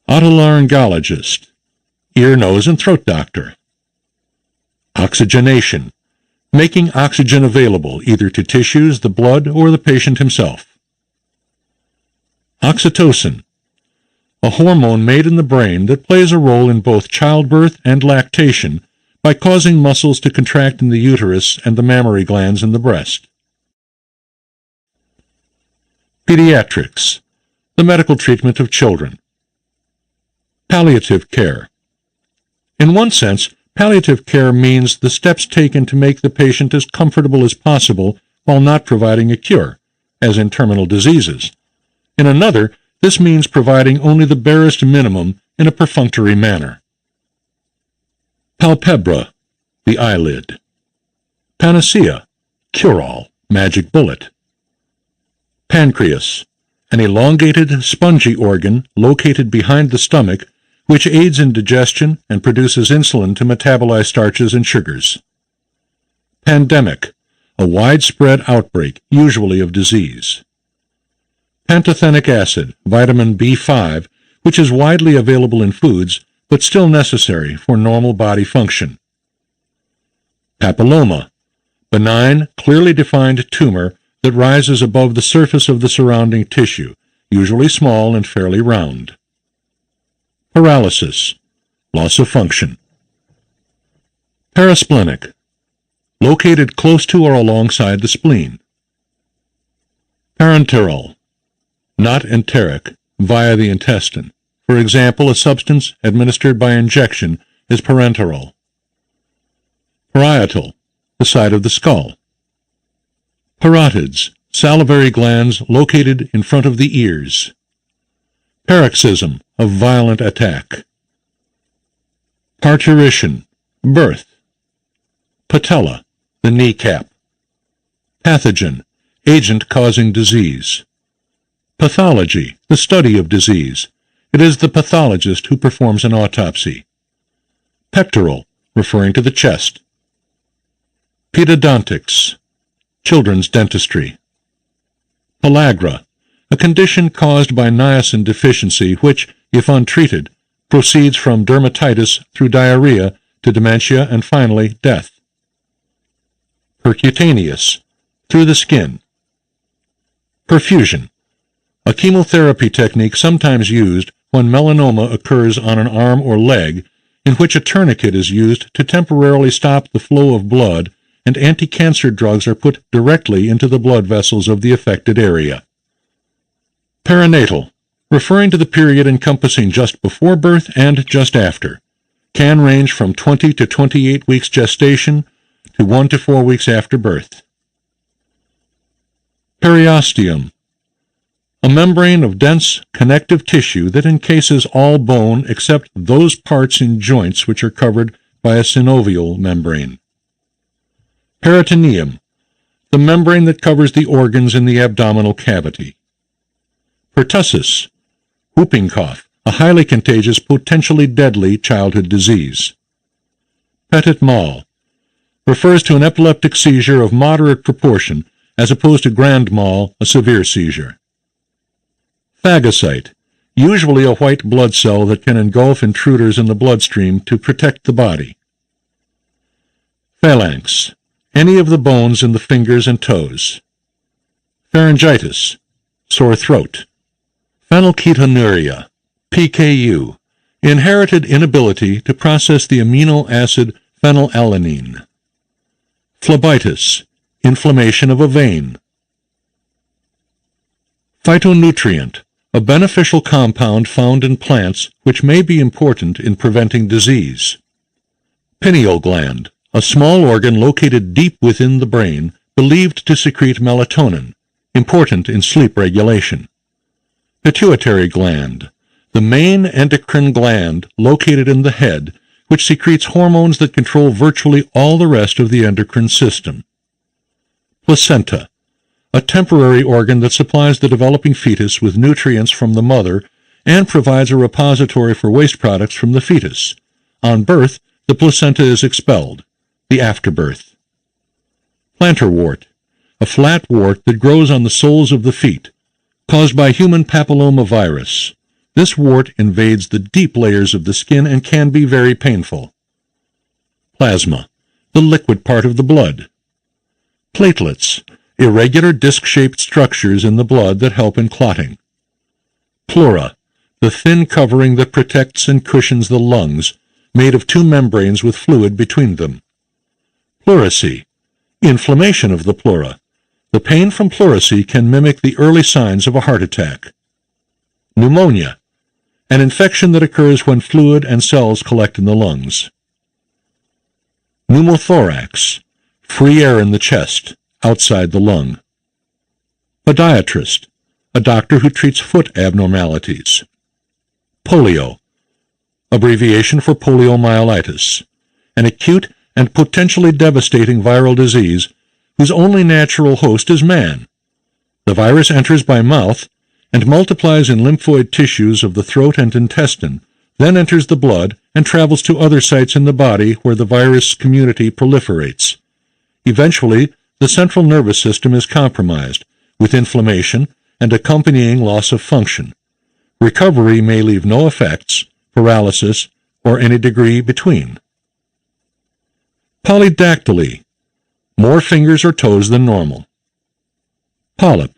Otolaryngologist, ear, nose, and throat doctor. Oxygenation, making oxygen available either to tissues, the blood, or the patient himself. Oxytocin, a hormone made in the brain that plays a role in both childbirth and lactation by causing muscles to contract in the uterus and the mammary glands in the breast. Pediatrics, the medical treatment of children. Palliative care. In one sense, palliative care means the steps taken to make the patient as comfortable as possible while not providing a cure, as in terminal diseases. In another, this means providing only the barest minimum in a perfunctory manner. Palpebra, the eyelid. Panacea, cure-all, magic bullet. Pancreas, an elongated, spongy organ located behind the stomach which aids in digestion and produces insulin to metabolize starches and sugars. Pandemic, a widespread outbreak, usually of disease. Pantothenic acid, vitamin B5, which is widely available in foods but still necessary for normal body function. Papilloma, benign, clearly defined tumor that rises above the surface of the surrounding tissue, usually small and fairly round. Paralysis, loss of function. Parasplenic, located close to or alongside the spleen. Parenteral, not enteric, via the intestine. For example, a substance administered by injection is parenteral. Parietal, the side of the skull. Parotids, salivary glands located in front of the ears. Paroxysm, a violent attack. Parturition, birth. Patella, the kneecap. Pathogen, agent causing disease. Pathology, the study of disease. It is the pathologist who performs an autopsy. Pectoral, referring to the chest. Pedodontics, children's dentistry. Pellagra, a condition caused by niacin deficiency which, if untreated, proceeds from dermatitis through diarrhea to dementia and finally death. Percutaneous, through the skin. Perfusion, a chemotherapy technique sometimes used when melanoma occurs on an arm or leg, in which a tourniquet is used to temporarily stop the flow of blood and anti-cancer drugs are put directly into the blood vessels of the affected area. Perinatal, referring to the period encompassing just before birth and just after, can range from 20 to 28 weeks gestation to 1 to 4 weeks after birth. Periosteum, a membrane of dense connective tissue that encases all bone except those parts in joints which are covered by a synovial membrane. Peritoneum, the membrane that covers the organs in the abdominal cavity. Pertussis, whooping cough, a highly contagious, potentially deadly childhood disease. Petit mal, refers to an epileptic seizure of moderate proportion as opposed to grand mal, a severe seizure. Phagocyte, usually a white blood cell that can engulf intruders in the bloodstream to protect the body. Phalanx, any of the bones in the fingers and toes. Pharyngitis, sore throat. Phenylketonuria, PKU, inherited inability to process the amino acid phenylalanine. Phlebitis, inflammation of a vein. Phytonutrient, a beneficial compound found in plants which may be important in preventing disease. Pineal gland, a small organ located deep within the brain, believed to secrete melatonin, important in sleep regulation. Pituitary gland, the main endocrine gland located in the head, which secretes hormones that control virtually all the rest of the endocrine system. Placenta, a temporary organ that supplies the developing fetus with nutrients from the mother and provides a repository for waste products from the fetus. On birth, the placenta is expelled, the afterbirth. Plantar wart, a flat wart that grows on the soles of the feet, caused by human papillomavirus. This wart invades the deep layers of the skin and can be very painful. Plasma, the liquid part of the blood. Platelets, irregular disc-shaped structures in the blood that help in clotting. Pleura, the thin covering that protects and cushions the lungs, made of two membranes with fluid between them. Pleurisy, inflammation of the pleura. The pain from pleurisy can mimic the early signs of a heart attack. Pneumonia, an infection that occurs when fluid and cells collect in the lungs. Pneumothorax, free air in the chest, outside the lung. Podiatrist, a doctor who treats foot abnormalities. Polio, abbreviation for poliomyelitis, an acute and potentially devastating viral disease whose only natural host is man. The virus enters by mouth and multiplies in lymphoid tissues of the throat and intestine, then enters the blood and travels to other sites in the body where the virus community proliferates. Eventually, the central nervous system is compromised, with inflammation and accompanying loss of function. Recovery may leave no effects, paralysis, or any degree between. Polydactyly, more fingers or toes than normal. Polyp,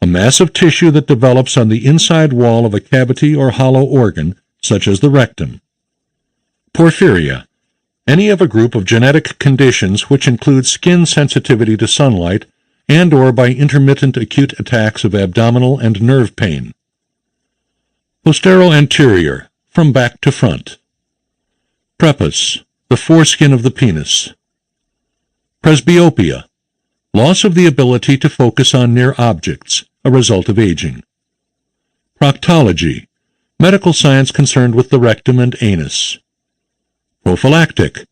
a mass of tissue that develops on the inside wall of a cavity or hollow organ, such as the rectum. Porphyria, any of a group of genetic conditions which include skin sensitivity to sunlight and/or by intermittent acute attacks of abdominal and nerve pain. Posteroanterior, from back to front. Prepuce, the foreskin of the penis. Presbyopia, loss of the ability to focus on near objects, a result of aging. Proctology, medical science concerned with the rectum and anus. Prophylactic,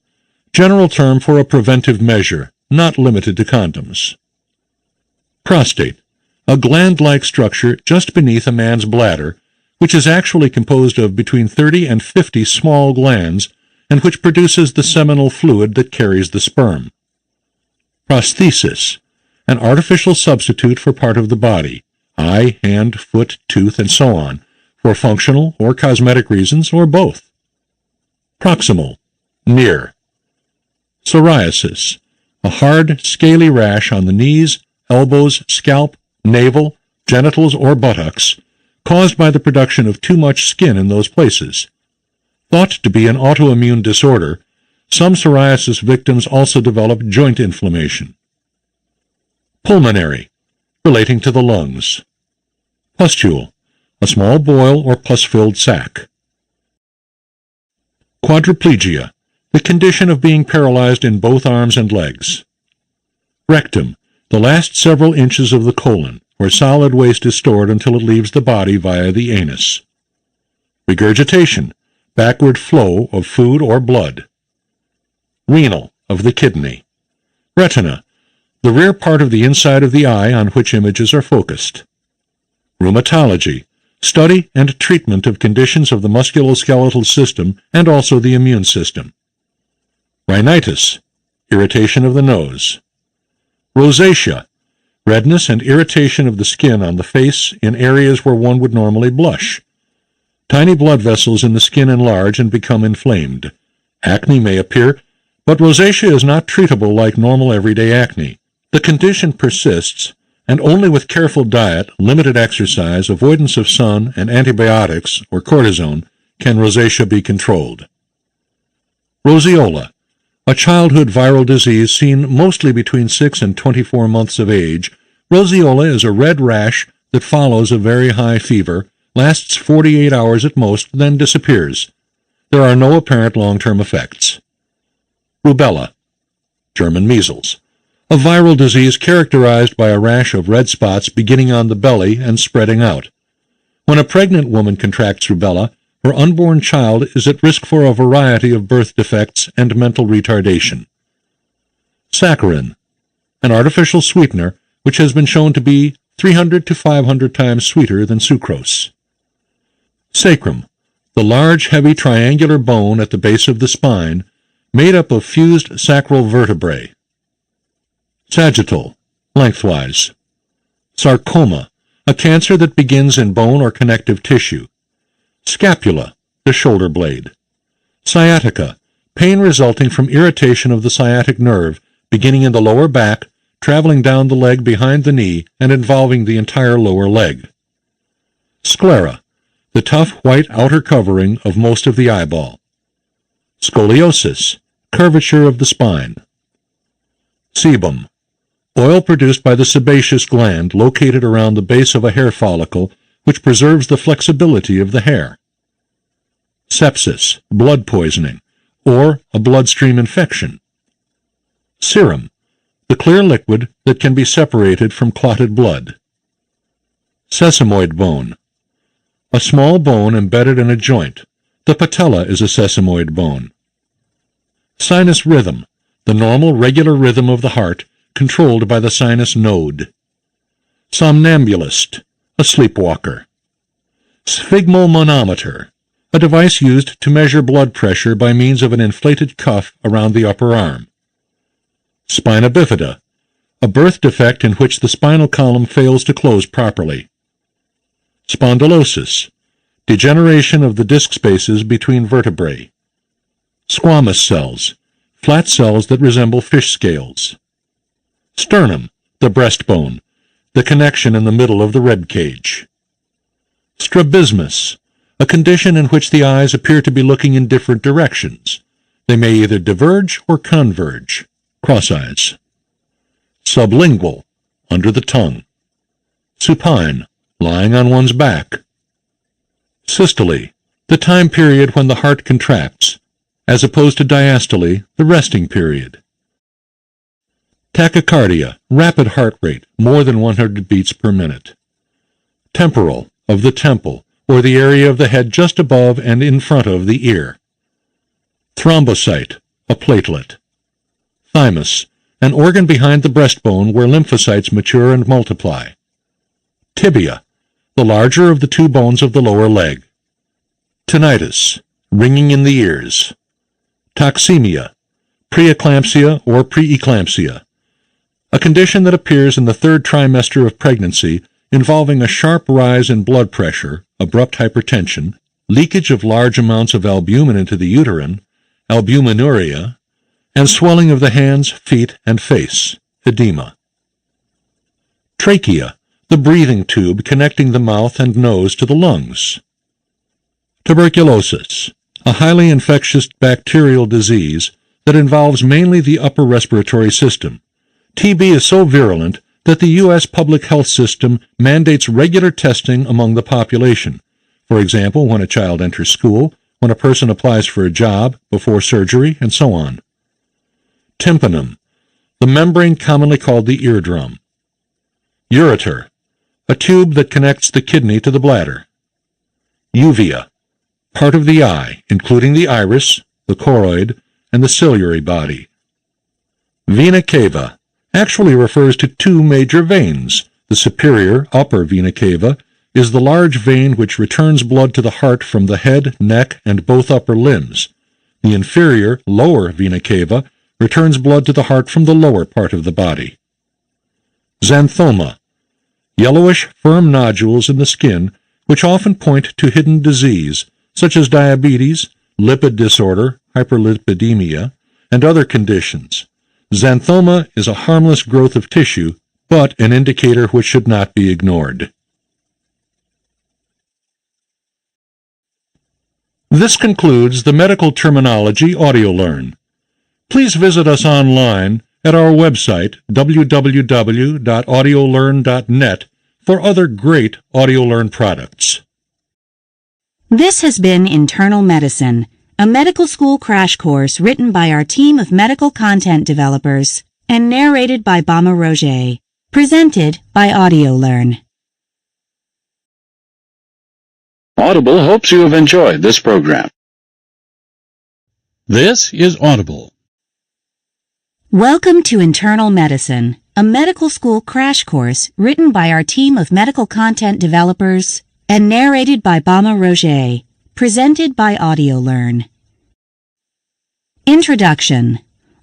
general term for a preventive measure, not limited to condoms. Prostate, a gland-like structure just beneath a man's bladder, which is actually composed of between 30 and 50 small glands, and which produces the seminal fluid that carries the sperm. Prosthesis, an artificial substitute for part of the body, eye, hand, foot, tooth, and so on, for functional or cosmetic reasons or both. Proximal, near. Psoriasis, a hard, scaly rash on the knees, elbows, scalp, navel, genitals, or buttocks, caused by the production of too much skin in those places. Thought to be an autoimmune disorder, some psoriasis victims also develop joint inflammation. Pulmonary, relating to the lungs. Pustule, a small boil or pus-filled sac. Quadriplegia, the condition of being paralyzed in both arms and legs. Rectum, the last several inches of the colon, where solid waste is stored until it leaves the body via the anus. Regurgitation, backward flow of food or blood. Renal, of the kidney. Retina, the rear part of the inside of the eye on which images are focused. Rheumatology, study and treatment of conditions of the musculoskeletal system and also the immune system. Rhinitis, irritation of the nose. Rosacea, redness and irritation of the skin on the face in areas where one would normally blush. Tiny blood vessels in the skin enlarge and become inflamed. Acne may appear, but rosacea is not treatable like normal everyday acne. The condition persists, and only with careful diet, limited exercise, avoidance of sun, and antibiotics, or cortisone, can rosacea be controlled. Roseola, a childhood viral disease seen mostly between 6 and 24 months of age. Roseola is a red rash that follows a very high fever, lasts 48 hours at most, then disappears. There are no apparent long-term effects. Rubella, German measles, a viral disease characterized by a rash of red spots beginning on the belly and spreading out. When a pregnant woman contracts rubella, her unborn child is at risk for a variety of birth defects and mental retardation. Saccharin, an artificial sweetener which has been shown to be 300 to 500 times sweeter than sucrose. Sacrum, the large, heavy triangular bone at the base of the spine, made up of fused sacral vertebrae. Sagittal, lengthwise. Sarcoma, a cancer that begins in bone or connective tissue. Scapula, the shoulder blade. Sciatica, pain resulting from irritation of the sciatic nerve, beginning in the lower back, traveling down the leg behind the knee, and involving the entire lower leg. Sclera, the tough white outer covering of most of the eyeball. Scoliosis, curvature of the spine. Sebum, oil produced by the sebaceous gland located around the base of a hair follicle, which preserves the flexibility of the hair. Sepsis, blood poisoning, or a bloodstream infection. Serum, the clear liquid that can be separated from clotted blood. Sesamoid bone, a small bone embedded in a joint. The patella is a sesamoid bone. Sinus rhythm, the normal regular rhythm of the heart controlled by the sinus node. Somnambulist, a sleepwalker. Sphygmomanometer, a device used to measure blood pressure by means of an inflated cuff around the upper arm. Spina bifida, a birth defect in which the spinal column fails to close properly. Spondylosis, degeneration of the disc spaces between vertebrae. Squamous cells, flat cells that resemble fish scales. Sternum, the breastbone, the connection in the middle of the rib cage. Strabismus, a condition in which the eyes appear to be looking in different directions. They may either diverge or converge, cross eyes. Sublingual, under the tongue. Supine, lying on one's back. Systole, the time period when the heart contracts, as opposed to diastole, the resting period. Tachycardia, rapid heart rate, more than 100 beats per minute. Temporal, of the temple, or the area of the head just above and in front of the ear. Thrombocyte, a platelet. Thymus, an organ behind the breastbone where lymphocytes mature and multiply. Tibia, the larger of the two bones of the lower leg. Tinnitus, ringing in the ears. Toxemia, preeclampsia or preeclampsia, a condition that appears in the third trimester of pregnancy involving a sharp rise in blood pressure, abrupt hypertension, leakage of large amounts of albumin into the uterine, albuminuria, and swelling of the hands, feet, and face, edema. Trachea, the breathing tube connecting the mouth and nose to the lungs. Tuberculosis, a highly infectious bacterial disease that involves mainly the upper respiratory system. TB is so virulent that the U.S. public health system mandates regular testing among the population. For example, when a child enters school, when a person applies for a job, before surgery, and so on. Tympanum, the membrane commonly called the eardrum. Ureter, a tube that connects the kidney to the bladder. Uvea, part of the eye, including the iris, the choroid, and the ciliary body. Vena cava actually refers to two major veins. The superior, upper vena cava is the large vein which returns blood to the heart from the head, neck, and both upper limbs. The inferior, lower vena cava returns blood to the heart from the lower part of the body. Xanthoma, yellowish, firm nodules in the skin which often point to hidden disease, such as diabetes, lipid disorder, hyperlipidemia, and other conditions. Xanthoma is a harmless growth of tissue, but an indicator which should not be ignored. This concludes the Medical Terminology Audio Learn. Please visit us online at our website, www.audiolearn.net, for other great AudioLearn products. This has been Internal Medicine, a medical school crash course written by our team of medical content developers and narrated by Bama Roger, presented by AudioLearn. Audible hopes you have enjoyed this program. This is Audible. Welcome to Internal Medicine, a medical school crash course written by our team of medical content developers and narrated by Bama Roger, presented by AudioLearn. Introduction.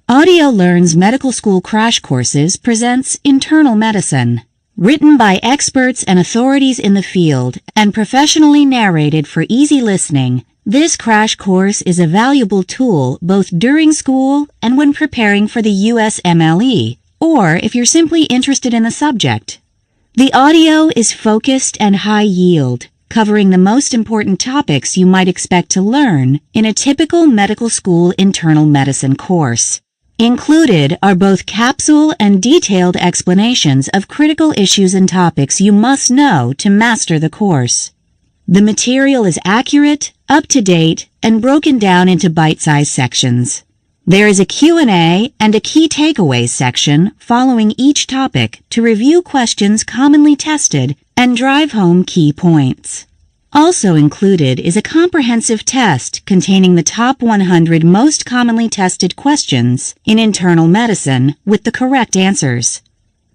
AudioLearn's Medical School Crash Courses presents Internal Medicine, written by experts and authorities in the field and professionally narrated for easy listening. This crash course is a valuable tool both during school and when preparing for the USMLE, or if you're simply interested in the subject. The audio is focused and high yield, covering the most important topics you might expect to learn in a typical medical school internal medicine course. Included are both capsule and detailed explanations of critical issues and topics you must know to master the course. The material is accurate, up-to-date, and broken down into bite-sized sections. There is a Q&A and a key takeaways section following each topic to review questions commonly tested and drive home key points. Also included is a comprehensive test containing the top 100 most commonly tested questions in internal medicine with the correct answers.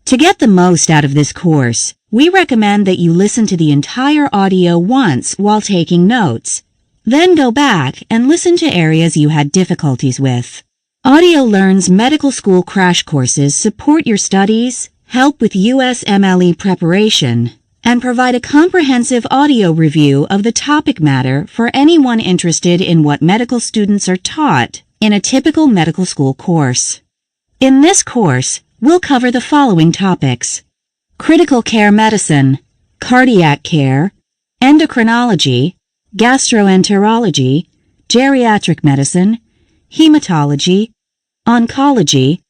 To get the most out of this course, we recommend that you listen to the entire audio once while taking notes, then go back and listen to areas you had difficulties with. Audio Learn's medical school crash courses support your studies, help with USMLE preparation, and provide a comprehensive audio review of the topic matter for anyone interested in what medical students are taught in a typical medical school course. In this course, we'll cover the following topics: critical care medicine, cardiac care, endocrinology, gastroenterology, geriatric medicine, hematology, oncology,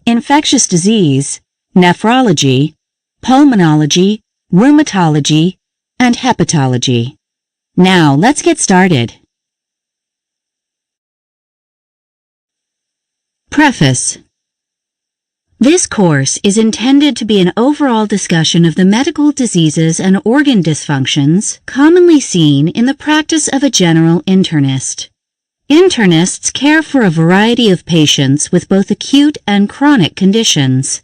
infectious disease, nephrology, pulmonology, rheumatology, and hepatology. Now, let's get started. Preface. This course is intended to be an overall discussion of the medical diseases and organ dysfunctions commonly seen in the practice of a general internist. Internists care for a variety of patients with both acute and chronic conditions.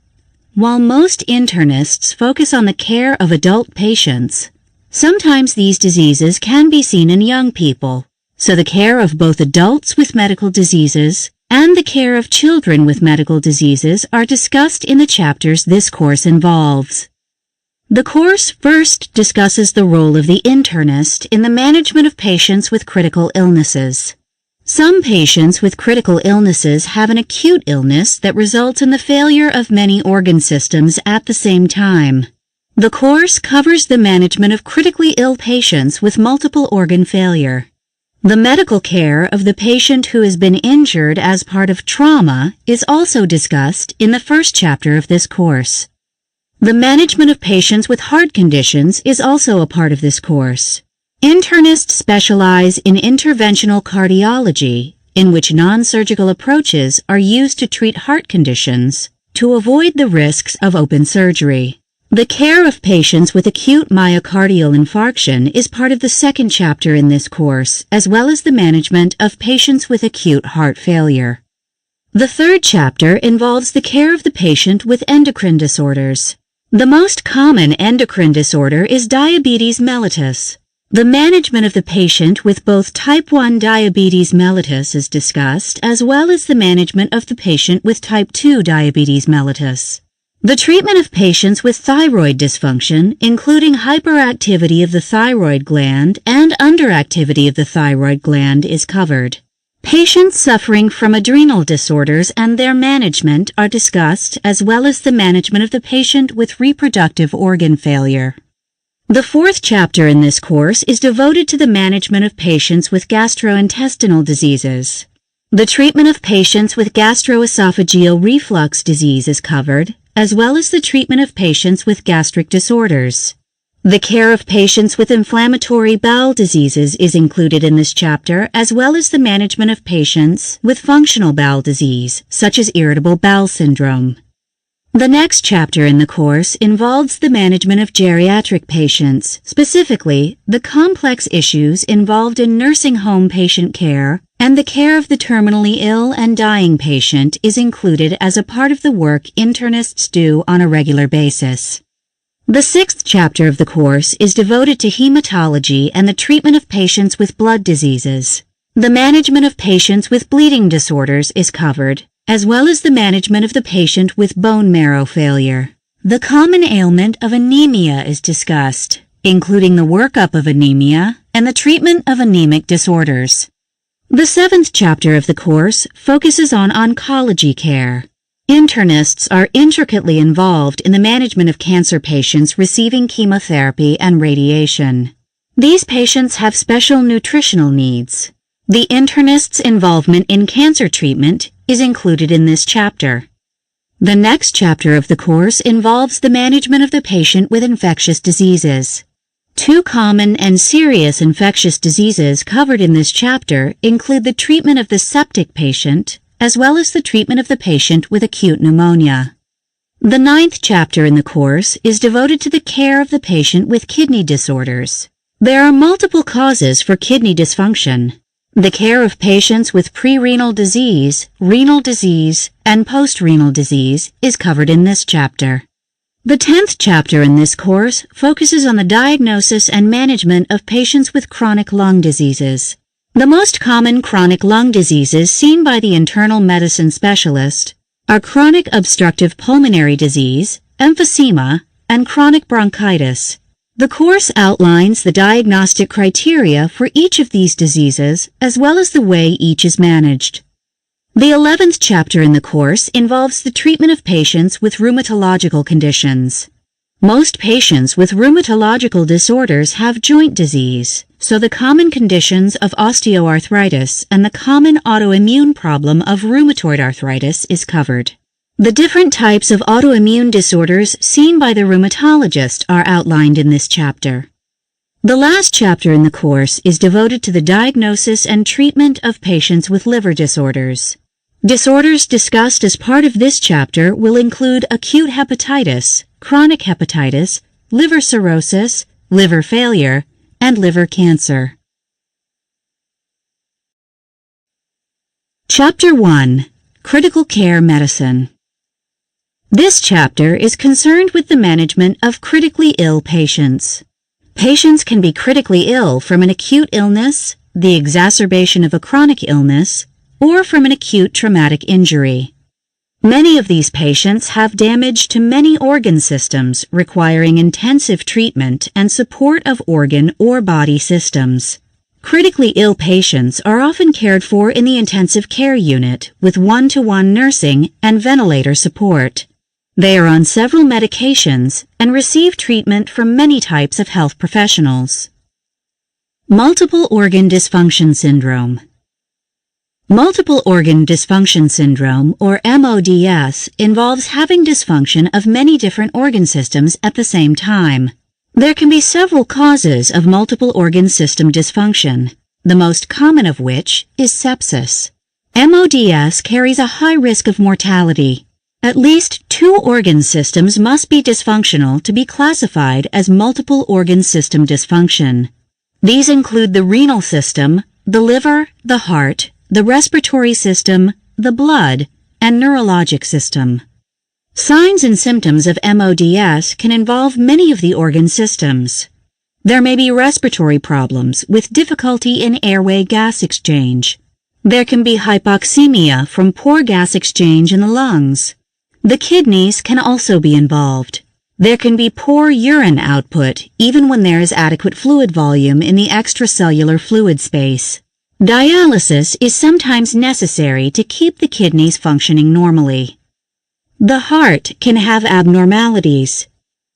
While most internists focus on the care of adult patients, sometimes these diseases can be seen in young people, so the care of both adults with medical diseases and the care of children with medical diseases are discussed in the chapters this course involves. The course first discusses the role of the internist in the management of patients with critical illnesses. Some patients with critical illnesses have an acute illness that results in the failure of many organ systems at the same time. The course covers the management of critically ill patients with multiple organ failure. The medical care of the patient who has been injured as part of trauma is also discussed in the first chapter of this course. The management of patients with heart conditions is also a part of this course. Internists specialize in interventional cardiology, in which non-surgical approaches are used to treat heart conditions to avoid the risks of open surgery. The care of patients with acute myocardial infarction is part of the second chapter in this course, as well as the management of patients with acute heart failure. The third chapter involves the care of the patient with endocrine disorders. The most common endocrine disorder is diabetes mellitus. The management of the patient with both type 1 diabetes mellitus is discussed, as well as the management of the patient with type 2 diabetes mellitus. The treatment of patients with thyroid dysfunction, including hyperactivity of the thyroid gland and underactivity of the thyroid gland, is covered. Patients suffering from adrenal disorders and their management are discussed, as well as the management of the patient with reproductive organ failure. The fourth chapter in this course is devoted to the management of patients with gastrointestinal diseases. The treatment of patients with gastroesophageal reflux disease is covered, as well as the treatment of patients with gastric disorders. The care of patients with inflammatory bowel diseases is included in this chapter, as well as the management of patients with functional bowel disease, such as irritable bowel syndrome. The next chapter in the course involves the management of geriatric patients, specifically the complex issues involved in nursing home patient care, and the care of the terminally ill and dying patient is included as a part of the work internists do on a regular basis. The sixth chapter of the course is devoted to hematology and the treatment of patients with blood diseases. The management of patients with bleeding disorders is covered, as well as the management of the patient with bone marrow failure. The common ailment of anemia is discussed, including the workup of anemia and the treatment of anemic disorders. The seventh chapter of the course focuses on oncology care. Internists are intricately involved in the management of cancer patients receiving chemotherapy and radiation. These patients have special nutritional needs. The internist's involvement in cancer treatment is included in this chapter. The next chapter of the course involves the management of the patient with infectious diseases. Two common and serious infectious diseases covered in this chapter include the treatment of the septic patient, as well as the treatment of the patient with acute pneumonia. The ninth chapter in the course is devoted to the care of the patient with kidney disorders. There are multiple causes for kidney dysfunction. The care of patients with pre-renal disease, renal disease, and post-renal disease is covered in this chapter. The 10th chapter in this course focuses on the diagnosis and management of patients with chronic lung diseases. The most common chronic lung diseases seen by the internal medicine specialist are chronic obstructive pulmonary disease, emphysema, and chronic bronchitis. The course outlines the diagnostic criteria for each of these diseases as well as the way each is managed. The 11th chapter in the course involves the treatment of patients with rheumatological conditions. Most patients with rheumatological disorders have joint disease, so the common conditions of osteoarthritis and the common autoimmune problem of rheumatoid arthritis is covered. The different types of autoimmune disorders seen by the rheumatologist are outlined in this chapter. The last chapter in the course is devoted to the diagnosis and treatment of patients with liver disorders. Disorders discussed as part of this chapter will include acute hepatitis, chronic hepatitis, liver cirrhosis, liver failure, and liver cancer. Chapter 1. Critical Care Medicine. This chapter is concerned with the management of critically ill patients. Patients can be critically ill from an acute illness, the exacerbation of a chronic illness, or from an acute traumatic injury. Many of these patients have damage to many organ systems requiring intensive treatment and support of organ or body systems. Critically ill patients are often cared for in the intensive care unit with one-to-one nursing and ventilator support. They are on several medications and receive treatment from many types of health professionals. Multiple Organ Dysfunction Syndrome. Multiple Organ Dysfunction Syndrome, or MODS, involves having dysfunction of many different organ systems at the same time. There can be several causes of multiple organ system dysfunction, the most common of which is sepsis. MODS carries a high risk of mortality. At least 2 organ systems must be dysfunctional to be classified as multiple organ system dysfunction. These include the renal system, the liver, the heart, the respiratory system, the blood, and neurologic system. Signs and symptoms of MODS can involve many of the organ systems. There may be respiratory problems with difficulty in airway gas exchange. There can be hypoxemia from poor gas exchange in the lungs. The kidneys can also be involved. There can be poor urine output even when there is adequate fluid volume in the extracellular fluid space. Dialysis is sometimes necessary to keep the kidneys functioning normally. The heart can have abnormalities.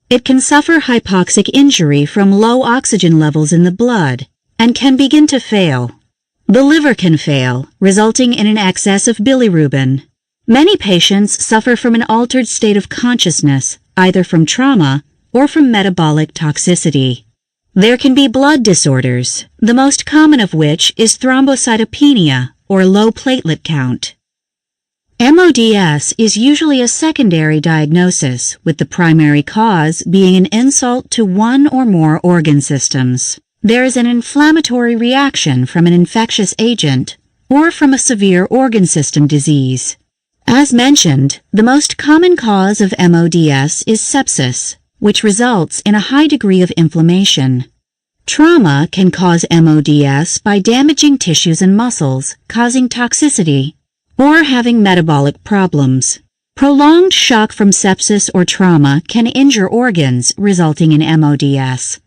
It can suffer hypoxic injury from low oxygen levels in the blood and can begin to fail. The liver can fail, resulting in an excess of bilirubin. Many patients suffer from an altered state of consciousness, either from trauma or from metabolic toxicity. There can be blood disorders, the most common of which is thrombocytopenia, or low platelet count. MODS is usually a secondary diagnosis, with the primary cause being an insult to one or more organ systems. There is an inflammatory reaction from an infectious agent or from a severe organ system disease. As mentioned, the most common cause of MODS is sepsis, which results in a high degree of inflammation. Trauma can cause MODS by damaging tissues and muscles, causing toxicity, or having metabolic problems. Prolonged shock from sepsis or trauma can injure organs, resulting in MODS.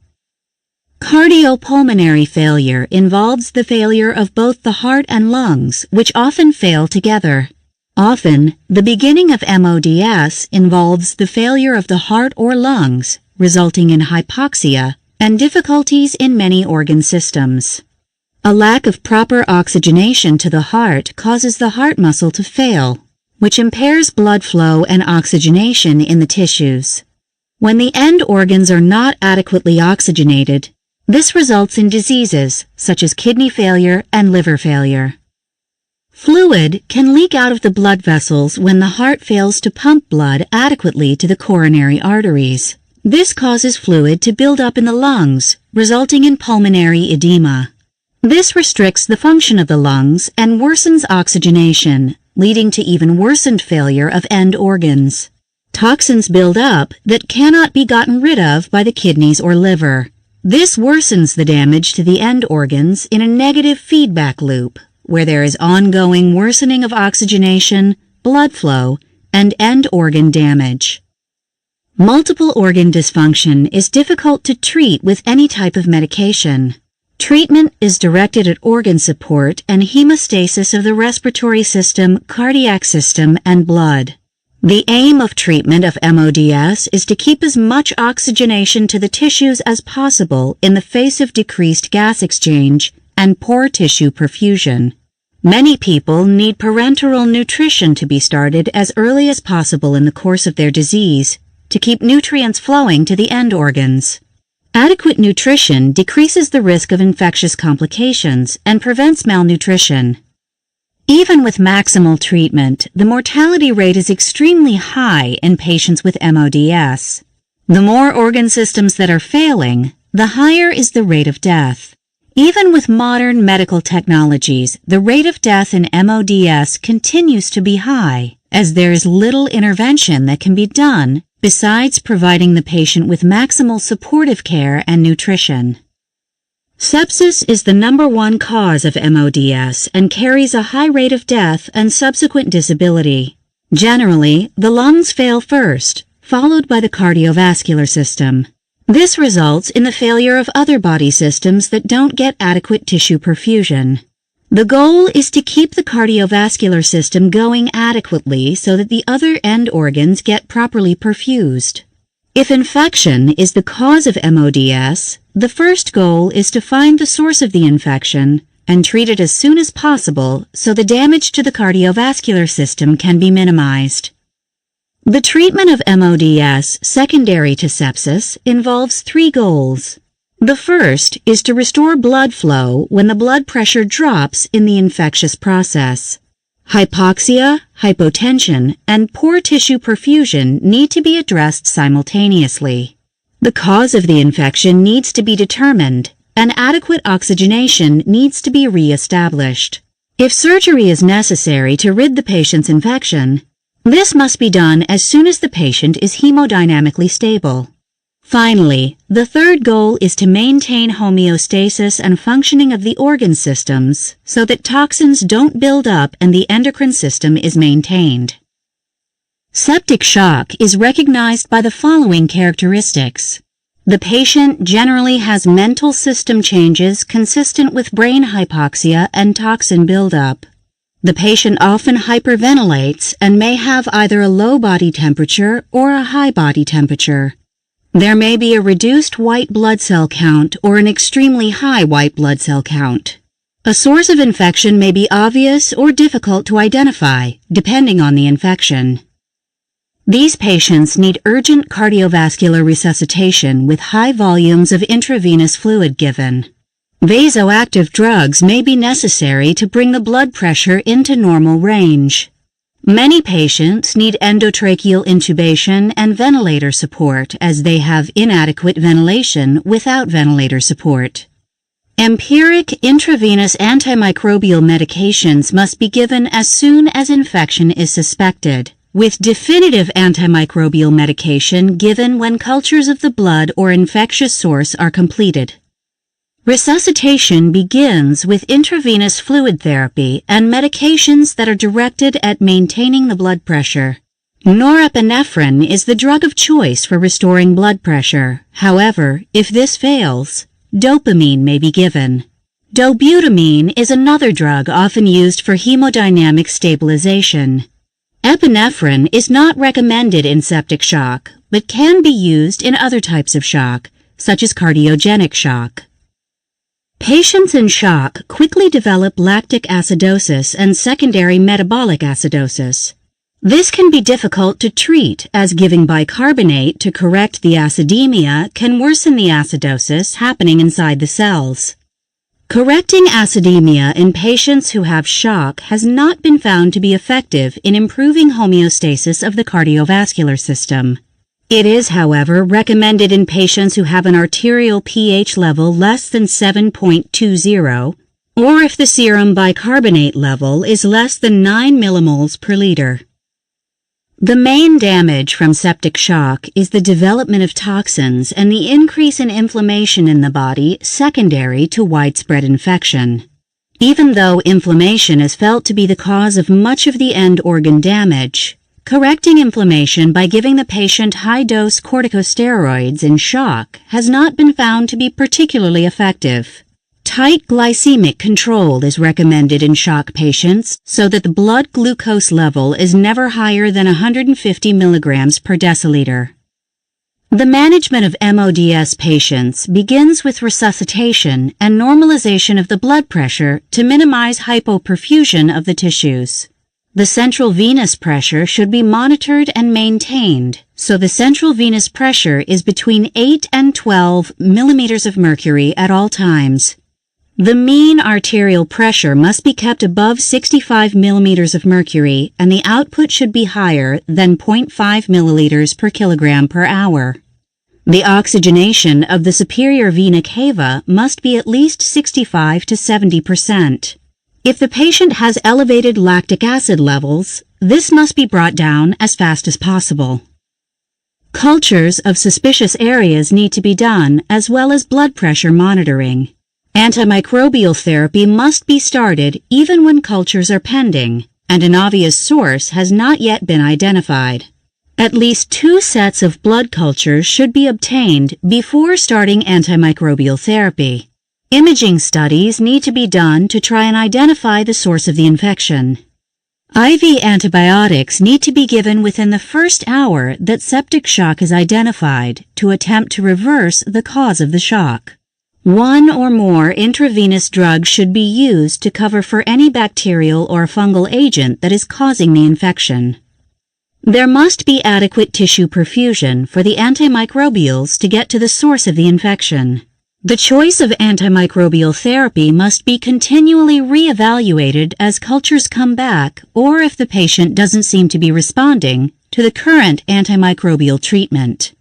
Cardiopulmonary failure involves the failure of both the heart and lungs, which often fail together. Often, the beginning of MODS involves the failure of the heart or lungs, resulting in hypoxia and difficulties in many organ systems. A lack of proper oxygenation to the heart causes the heart muscle to fail, which impairs blood flow and oxygenation in the tissues. When the end organs are not adequately oxygenated, this results in diseases such as kidney failure and liver failure. Fluid can leak out of the blood vessels when the heart fails to pump blood adequately to the coronary arteries, This causes fluid to build up in the lungs, resulting in pulmonary edema. This restricts the function of the lungs and worsens oxygenation, leading to even worsened failure of end organs. Toxins build up that cannot be gotten rid of by the kidneys or liver. This worsens the damage to the end organs in a negative feedback loop, where there is ongoing worsening of oxygenation, blood flow, and end organ damage. Multiple organ dysfunction is difficult to treat with any type of medication. Treatment is directed at organ support and hemostasis of the respiratory system, cardiac system, and blood. The aim of treatment of MODS is to keep as much oxygenation to the tissues as possible in the face of decreased gas exchange and poor tissue perfusion. Many people need parenteral nutrition to be started as early as possible in the course of their disease to keep nutrients flowing to the end organs. Adequate nutrition decreases the risk of infectious complications and prevents malnutrition. Even with maximal treatment, the mortality rate is extremely high in patients with MODS. The more organ systems that are failing, the higher is the rate of death. Even with modern medical technologies, the rate of death in MODS continues to be high, as there is little intervention that can be done besides providing the patient with maximal supportive care and nutrition. Sepsis is the #1 cause of MODS and carries a high rate of death and subsequent disability. Generally, the lungs fail first, followed by the cardiovascular system. This results in the failure of other body systems that don't get adequate tissue perfusion. The goal is to keep the cardiovascular system going adequately so that the other end organs get properly perfused. If infection is the cause of MODS, the first goal is to find the source of the infection and treat it as soon as possible so the damage to the cardiovascular system can be minimized. The treatment of MODS secondary to sepsis involves 3 goals. The first is to restore blood flow when the blood pressure drops in the infectious process. Hypoxia, hypotension, and poor tissue perfusion need to be addressed simultaneously. The cause of the infection needs to be determined, and adequate oxygenation needs to be re-established. If surgery is necessary to rid the patient's infection, this must be done as soon as the patient is hemodynamically stable. Finally, the third goal is to maintain homeostasis and functioning of the organ systems so that toxins don't build up and the endocrine system is maintained. Septic shock is recognized by the following characteristics. The patient generally has mental system changes consistent with brain hypoxia and toxin buildup. The patient often hyperventilates and may have either a low body temperature or a high body temperature. There may be a reduced white blood cell count or an extremely high white blood cell count. A source of infection may be obvious or difficult to identify, depending on the infection. These patients need urgent cardiovascular resuscitation with high volumes of intravenous fluid given. Vasoactive drugs may be necessary to bring the blood pressure into normal range. Many patients need endotracheal intubation and ventilator support as they have inadequate ventilation without ventilator support. Empiric intravenous antimicrobial medications must be given as soon as infection is suspected, with definitive antimicrobial medication given when cultures of the blood or infectious source are completed. Resuscitation begins with intravenous fluid therapy and medications that are directed at maintaining the blood pressure. Norepinephrine is the drug of choice for restoring blood pressure. However, if this fails, dopamine may be given. Dobutamine is another drug often used for hemodynamic stabilization. Epinephrine is not recommended in septic shock, but can be used in other types of shock, such as cardiogenic shock. Patients in shock quickly develop lactic acidosis and secondary metabolic acidosis. This can be difficult to treat as giving bicarbonate to correct the acidemia can worsen the acidosis happening inside the cells. Correcting acidemia in patients who have shock has not been found to be effective in improving homeostasis of the cardiovascular system. It is, however, recommended in patients who have an arterial pH level less than 7.20, or if the serum bicarbonate level is less than 9 millimoles per liter. The main damage from septic shock is the development of toxins and the increase in inflammation in the body secondary to widespread infection. Even though inflammation is felt to be the cause of much of the end organ damage, correcting inflammation by giving the patient high-dose corticosteroids in shock has not been found to be particularly effective. Tight glycemic control is recommended in shock patients so that the blood glucose level is never higher than 150 milligrams per deciliter. The management of MODS patients begins with resuscitation and normalization of the blood pressure to minimize hypoperfusion of the tissues. The central venous pressure should be monitored and maintained, so the central venous pressure is between 8 and 12 millimeters of mercury at all times. The mean arterial pressure must be kept above 65 millimeters of mercury, and the output should be higher than 0.5 milliliters per kilogram per hour. The oxygenation of the superior vena cava must be at least 65 to 70%. If the patient has elevated lactic acid levels, this must be brought down as fast as possible. Cultures of suspicious areas need to be done, as well as blood pressure monitoring. Antimicrobial therapy must be started even when cultures are pending, and an obvious source has not yet been identified. At least 2 sets of blood cultures should be obtained before starting antimicrobial therapy. Imaging studies need to be done to try and identify the source of the infection. IV antibiotics need to be given within the first hour that septic shock is identified to attempt to reverse the cause of the shock. 1 or more intravenous drugs should be used to cover for any bacterial or fungal agent that is causing the infection. There must be adequate tissue perfusion for the antimicrobials to get to the source of the infection. The choice of antimicrobial therapy must be continually re-evaluated as cultures come back or if the patient doesn't seem to be responding to the current antimicrobial treatment.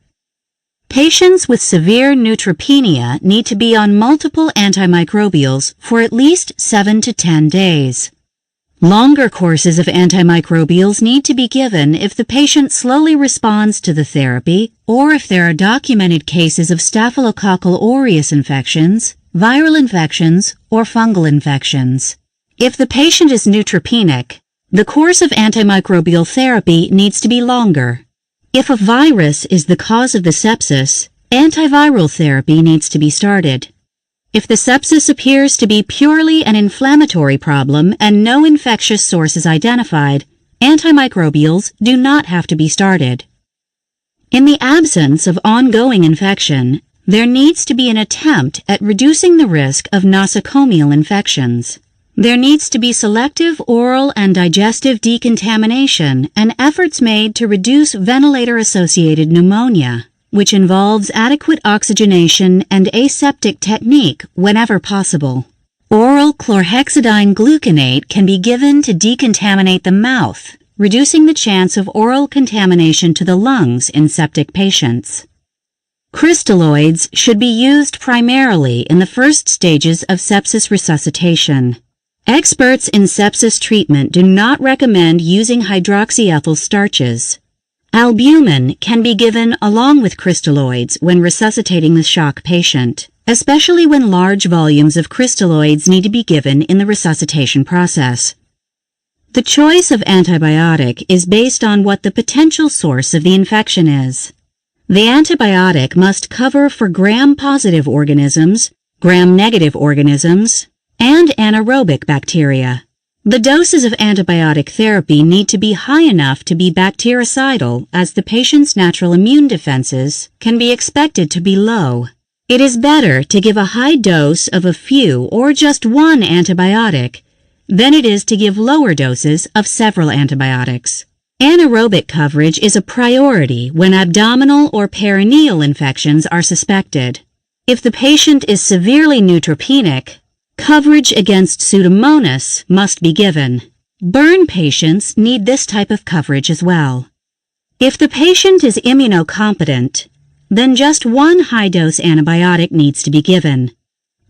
Patients with severe neutropenia need to be on multiple antimicrobials for at least 7 to 10 days. Longer courses of antimicrobials need to be given if the patient slowly responds to the therapy or if there are documented cases of Staphylococcal aureus infections, viral infections, or fungal infections. If the patient is neutropenic, the course of antimicrobial therapy needs to be longer. If a virus is the cause of the sepsis, antiviral therapy needs to be started. If the sepsis appears to be purely an inflammatory problem and no infectious source is identified, antimicrobials do not have to be started. In the absence of ongoing infection, there needs to be an attempt at reducing the risk of nosocomial infections. There needs to be selective oral and digestive decontamination and efforts made to reduce ventilator-associated pneumonia, which involves adequate oxygenation and aseptic technique whenever possible. Oral chlorhexidine gluconate can be given to decontaminate the mouth, reducing the chance of oral contamination to the lungs in septic patients. Crystalloids should be used primarily in the first stages of sepsis resuscitation. Experts in sepsis treatment do not recommend using hydroxyethyl starches. Albumin can be given along with crystalloids when resuscitating the shock patient, especially when large volumes of crystalloids need to be given in the resuscitation process. The choice of antibiotic is based on what the potential source of the infection is. The antibiotic must cover for gram-positive organisms, gram-negative organisms, and anaerobic bacteria. The doses of antibiotic therapy need to be high enough to be bactericidal, as the patient's natural immune defenses can be expected to be low. It is better to give a high dose of a few or just one antibiotic than it is to give lower doses of several antibiotics. Anaerobic coverage is a priority when abdominal or perineal infections are suspected. If the patient is severely neutropenic, coverage against Pseudomonas must be given. Burn patients need this type of coverage as well. If the patient is immunocompetent, then just one high-dose antibiotic needs to be given.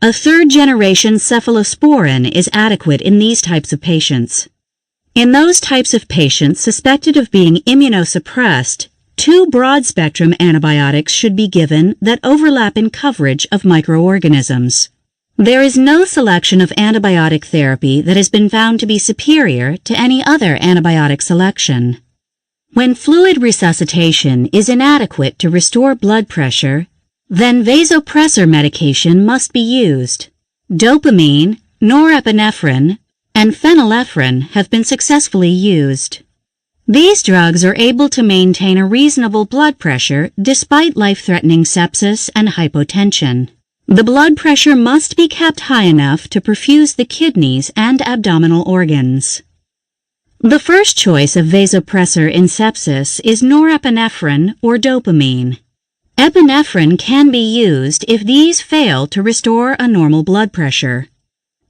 A third-generation cephalosporin is adequate in these types of patients. In those types of patients suspected of being immunosuppressed, 2 broad-spectrum antibiotics should be given that overlap in coverage of microorganisms. There is no selection of antibiotic therapy that has been found to be superior to any other antibiotic selection. When fluid resuscitation is inadequate to restore blood pressure, then vasopressor medication must be used. Dopamine, norepinephrine, and phenylephrine have been successfully used. These drugs are able to maintain a reasonable blood pressure despite life-threatening sepsis and hypotension. The blood pressure must be kept high enough to perfuse the kidneys and abdominal organs. The first choice of vasopressor in sepsis is norepinephrine or dopamine. Epinephrine can be used if these fail to restore a normal blood pressure.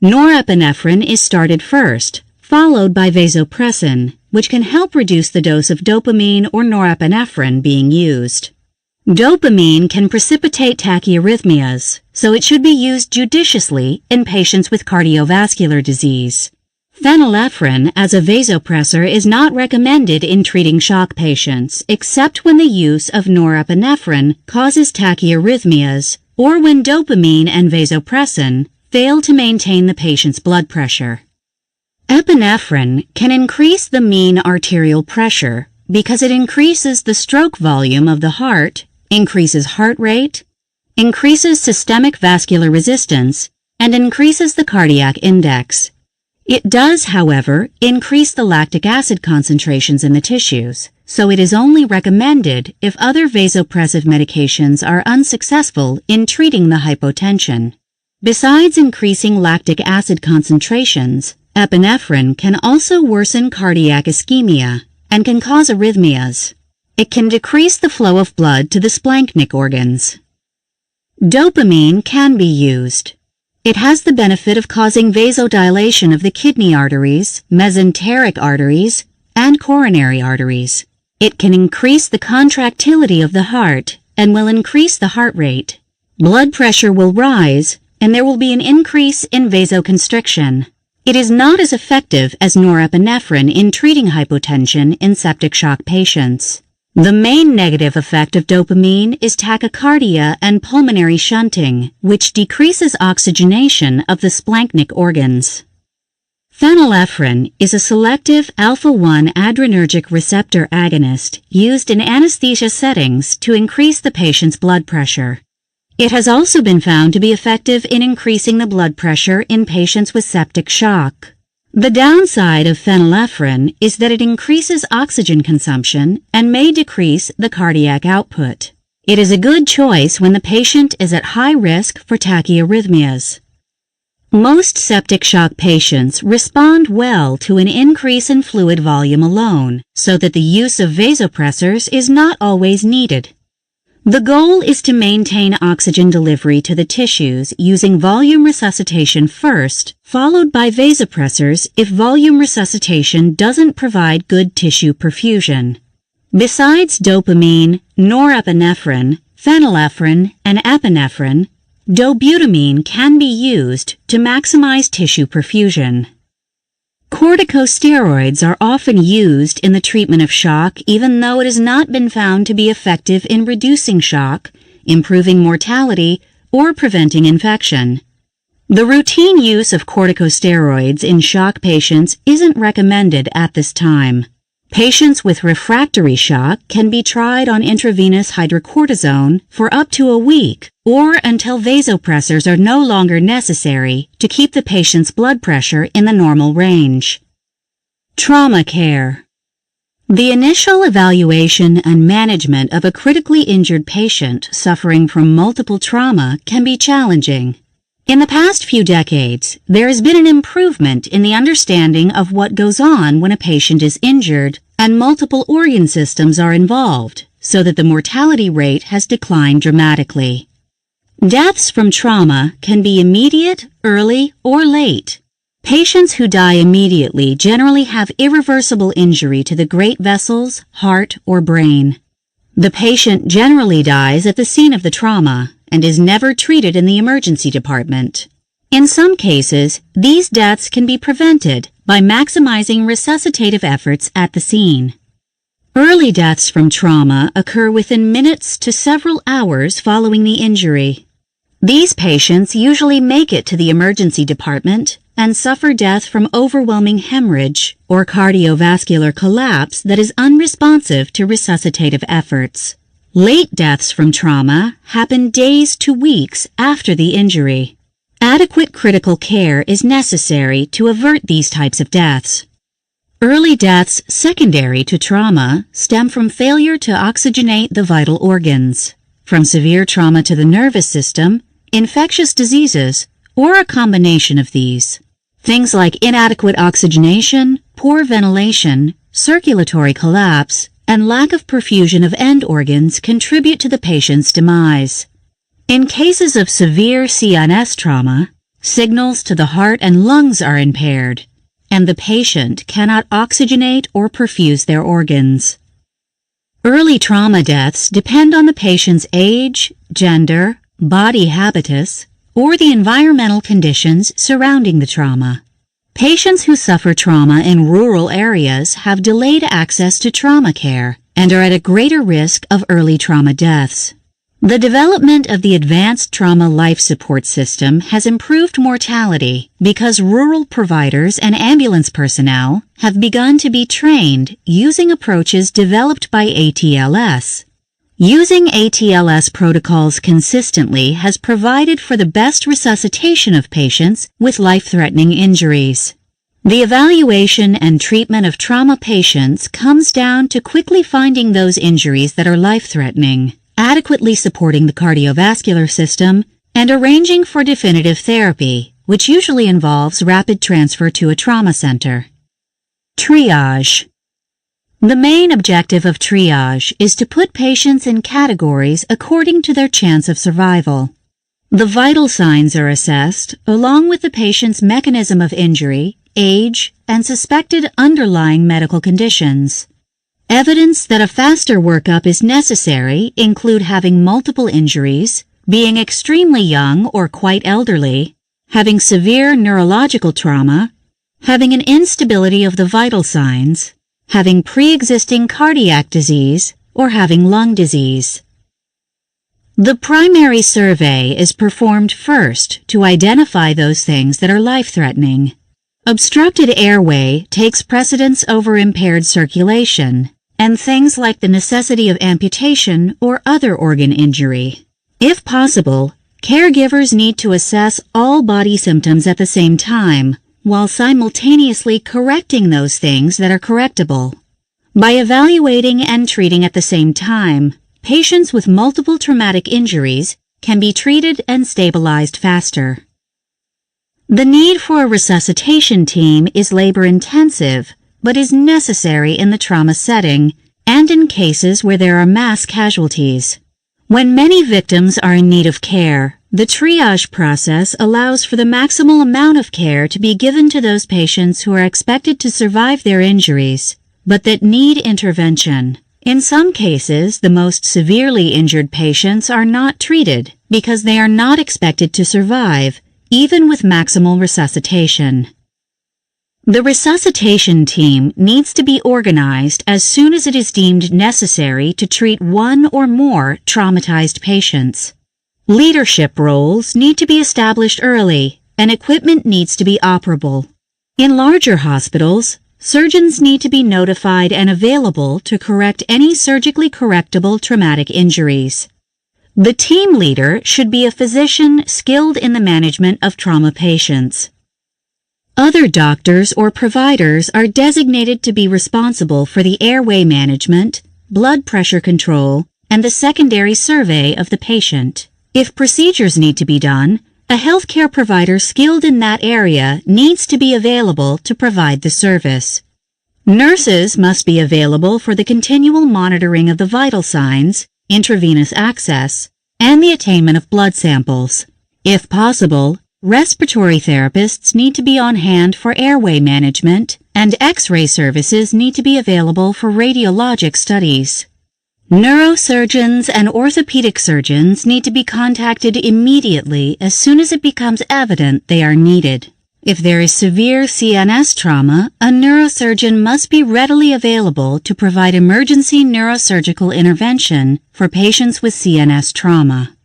Norepinephrine is started first, followed by vasopressin, which can help reduce the dose of dopamine or norepinephrine being used. Dopamine can precipitate tachyarrhythmias, so it should be used judiciously in patients with cardiovascular disease. Phenylephrine as a vasopressor is not recommended in treating shock patients, except when the use of norepinephrine causes tachyarrhythmias or when dopamine and vasopressin fail to maintain the patient's blood pressure. Epinephrine can increase the mean arterial pressure because it increases the stroke volume of the heart, increases heart rate, increases systemic vascular resistance, and increases the cardiac index. It does, however, increase the lactic acid concentrations in the tissues, so it is only recommended if other vasopressive medications are unsuccessful in treating the hypotension. Besides increasing lactic acid concentrations, epinephrine can also worsen cardiac ischemia and can cause arrhythmias. It can decrease the flow of blood to the splanchnic organs. Dopamine can be used. It has the benefit of causing vasodilation of the kidney arteries, mesenteric arteries, and coronary arteries. It can increase the contractility of the heart and will increase the heart rate. Blood pressure will rise, and there will be an increase in vasoconstriction. It is not as effective as norepinephrine in treating hypotension in septic shock patients. The main negative effect of dopamine is tachycardia and pulmonary shunting, which decreases oxygenation of the splanchnic organs. Phenylephrine is a selective alpha-1 adrenergic receptor agonist used in anesthesia settings to increase the patient's blood pressure. It has also been found to be effective in increasing the blood pressure in patients with septic shock. The downside of phenylephrine is that it increases oxygen consumption and may decrease the cardiac output. It is a good choice when the patient is at high risk for tachyarrhythmias. Most septic shock patients respond well to an increase in fluid volume alone, so that the use of vasopressors is not always needed. The goal is to maintain oxygen delivery to the tissues using volume resuscitation first, followed by vasopressors if volume resuscitation doesn't provide good tissue perfusion. Besides dopamine, norepinephrine, phenylephrine, and epinephrine, dobutamine can be used to maximize tissue perfusion. Corticosteroids are often used in the treatment of shock even though it has not been found to be effective in reducing shock, improving mortality, or preventing infection. The routine use of corticosteroids in shock patients isn't recommended at this time. Patients with refractory shock can be tried on intravenous hydrocortisone for up to a week or until vasopressors are no longer necessary to keep the patient's blood pressure in the normal range. Trauma care. The initial evaluation and management of a critically injured patient suffering from multiple trauma can be challenging. In the past few decades, there has been an improvement in the understanding of what goes on when a patient is injured and multiple organ systems are involved, so that the mortality rate has declined dramatically. Deaths from trauma can be immediate, early, or late. Patients who die immediately generally have irreversible injury to the great vessels, heart, or brain. The patient generally dies at the scene of the trauma and is never treated in the emergency department. In some cases, these deaths can be prevented by maximizing resuscitative efforts at the scene. Early deaths from trauma occur within minutes to several hours following the injury. These patients usually make it to the emergency department and suffer death from overwhelming hemorrhage or cardiovascular collapse that is unresponsive to resuscitative efforts. Late deaths from trauma happen days to weeks after the injury. Adequate critical care is necessary to avert these types of deaths. Early deaths secondary to trauma stem from failure to oxygenate the vital organs, from severe trauma to the nervous system, infectious diseases, or a combination of these. Things like inadequate oxygenation, poor ventilation, circulatory collapse, and lack of perfusion of end organs contribute to the patient's demise. In cases of severe CNS trauma, signals to the heart and lungs are impaired, and the patient cannot oxygenate or perfuse their organs. Early trauma deaths depend on the patient's age, gender, body habitus, or the environmental conditions surrounding the trauma. Patients who suffer trauma in rural areas have delayed access to trauma care and are at a greater risk of early trauma deaths. The development of the advanced trauma life support system has improved mortality because rural providers and ambulance personnel have begun to be trained using approaches developed by ATLS. Using ATLS protocols consistently has provided for the best resuscitation of patients with life-threatening injuries. The evaluation and treatment of trauma patients comes down to quickly finding those injuries that are life-threatening, adequately supporting the cardiovascular system, and arranging for definitive therapy, which usually involves rapid transfer to a trauma center. Triage. The main objective of triage is to put patients in categories according to their chance of survival. The vital signs are assessed, along with the patient's mechanism of injury, age, and suspected underlying medical conditions. Evidence that a faster workup is necessary include having multiple injuries, being extremely young or quite elderly, having severe neurological trauma, having an instability of the vital signs, having pre-existing cardiac disease, or having lung disease. The primary survey is performed first to identify those things that are life-threatening. Obstructed airway takes precedence over impaired circulation, and things like the necessity of amputation or other organ injury. If possible, caregivers need to assess all body symptoms at the same time, while simultaneously correcting those things that are correctable. By evaluating and treating at the same time, patients with multiple traumatic injuries can be treated and stabilized faster. The need for a resuscitation team is labor-intensive, but is necessary in the trauma setting and in cases where there are mass casualties. When many victims are in need of care, the triage process allows for the maximal amount of care to be given to those patients who are expected to survive their injuries, but that need intervention. In some cases, the most severely injured patients are not treated because they are not expected to survive, even with maximal resuscitation. The resuscitation team needs to be organized as soon as it is deemed necessary to treat one or more traumatized patients. Leadership roles need to be established early, and equipment needs to be operable. In larger hospitals, surgeons need to be notified and available to correct any surgically correctable traumatic injuries. The team leader should be a physician skilled in the management of trauma patients. Other doctors or providers are designated to be responsible for the airway management, blood pressure control, and the secondary survey of the patient. If procedures need to be done, a healthcare provider skilled in that area needs to be available to provide the service. Nurses must be available for the continual monitoring of the vital signs, intravenous access, and the attainment of blood samples. If possible, Respiratory therapists need to be on hand for airway management, and X-ray services need to be available for radiologic studies. Neurosurgeons and orthopedic surgeons need to be contacted immediately as soon as it becomes evident they are needed. If there is severe CNS trauma, a neurosurgeon must be readily available to provide emergency neurosurgical intervention for patients with CNS trauma.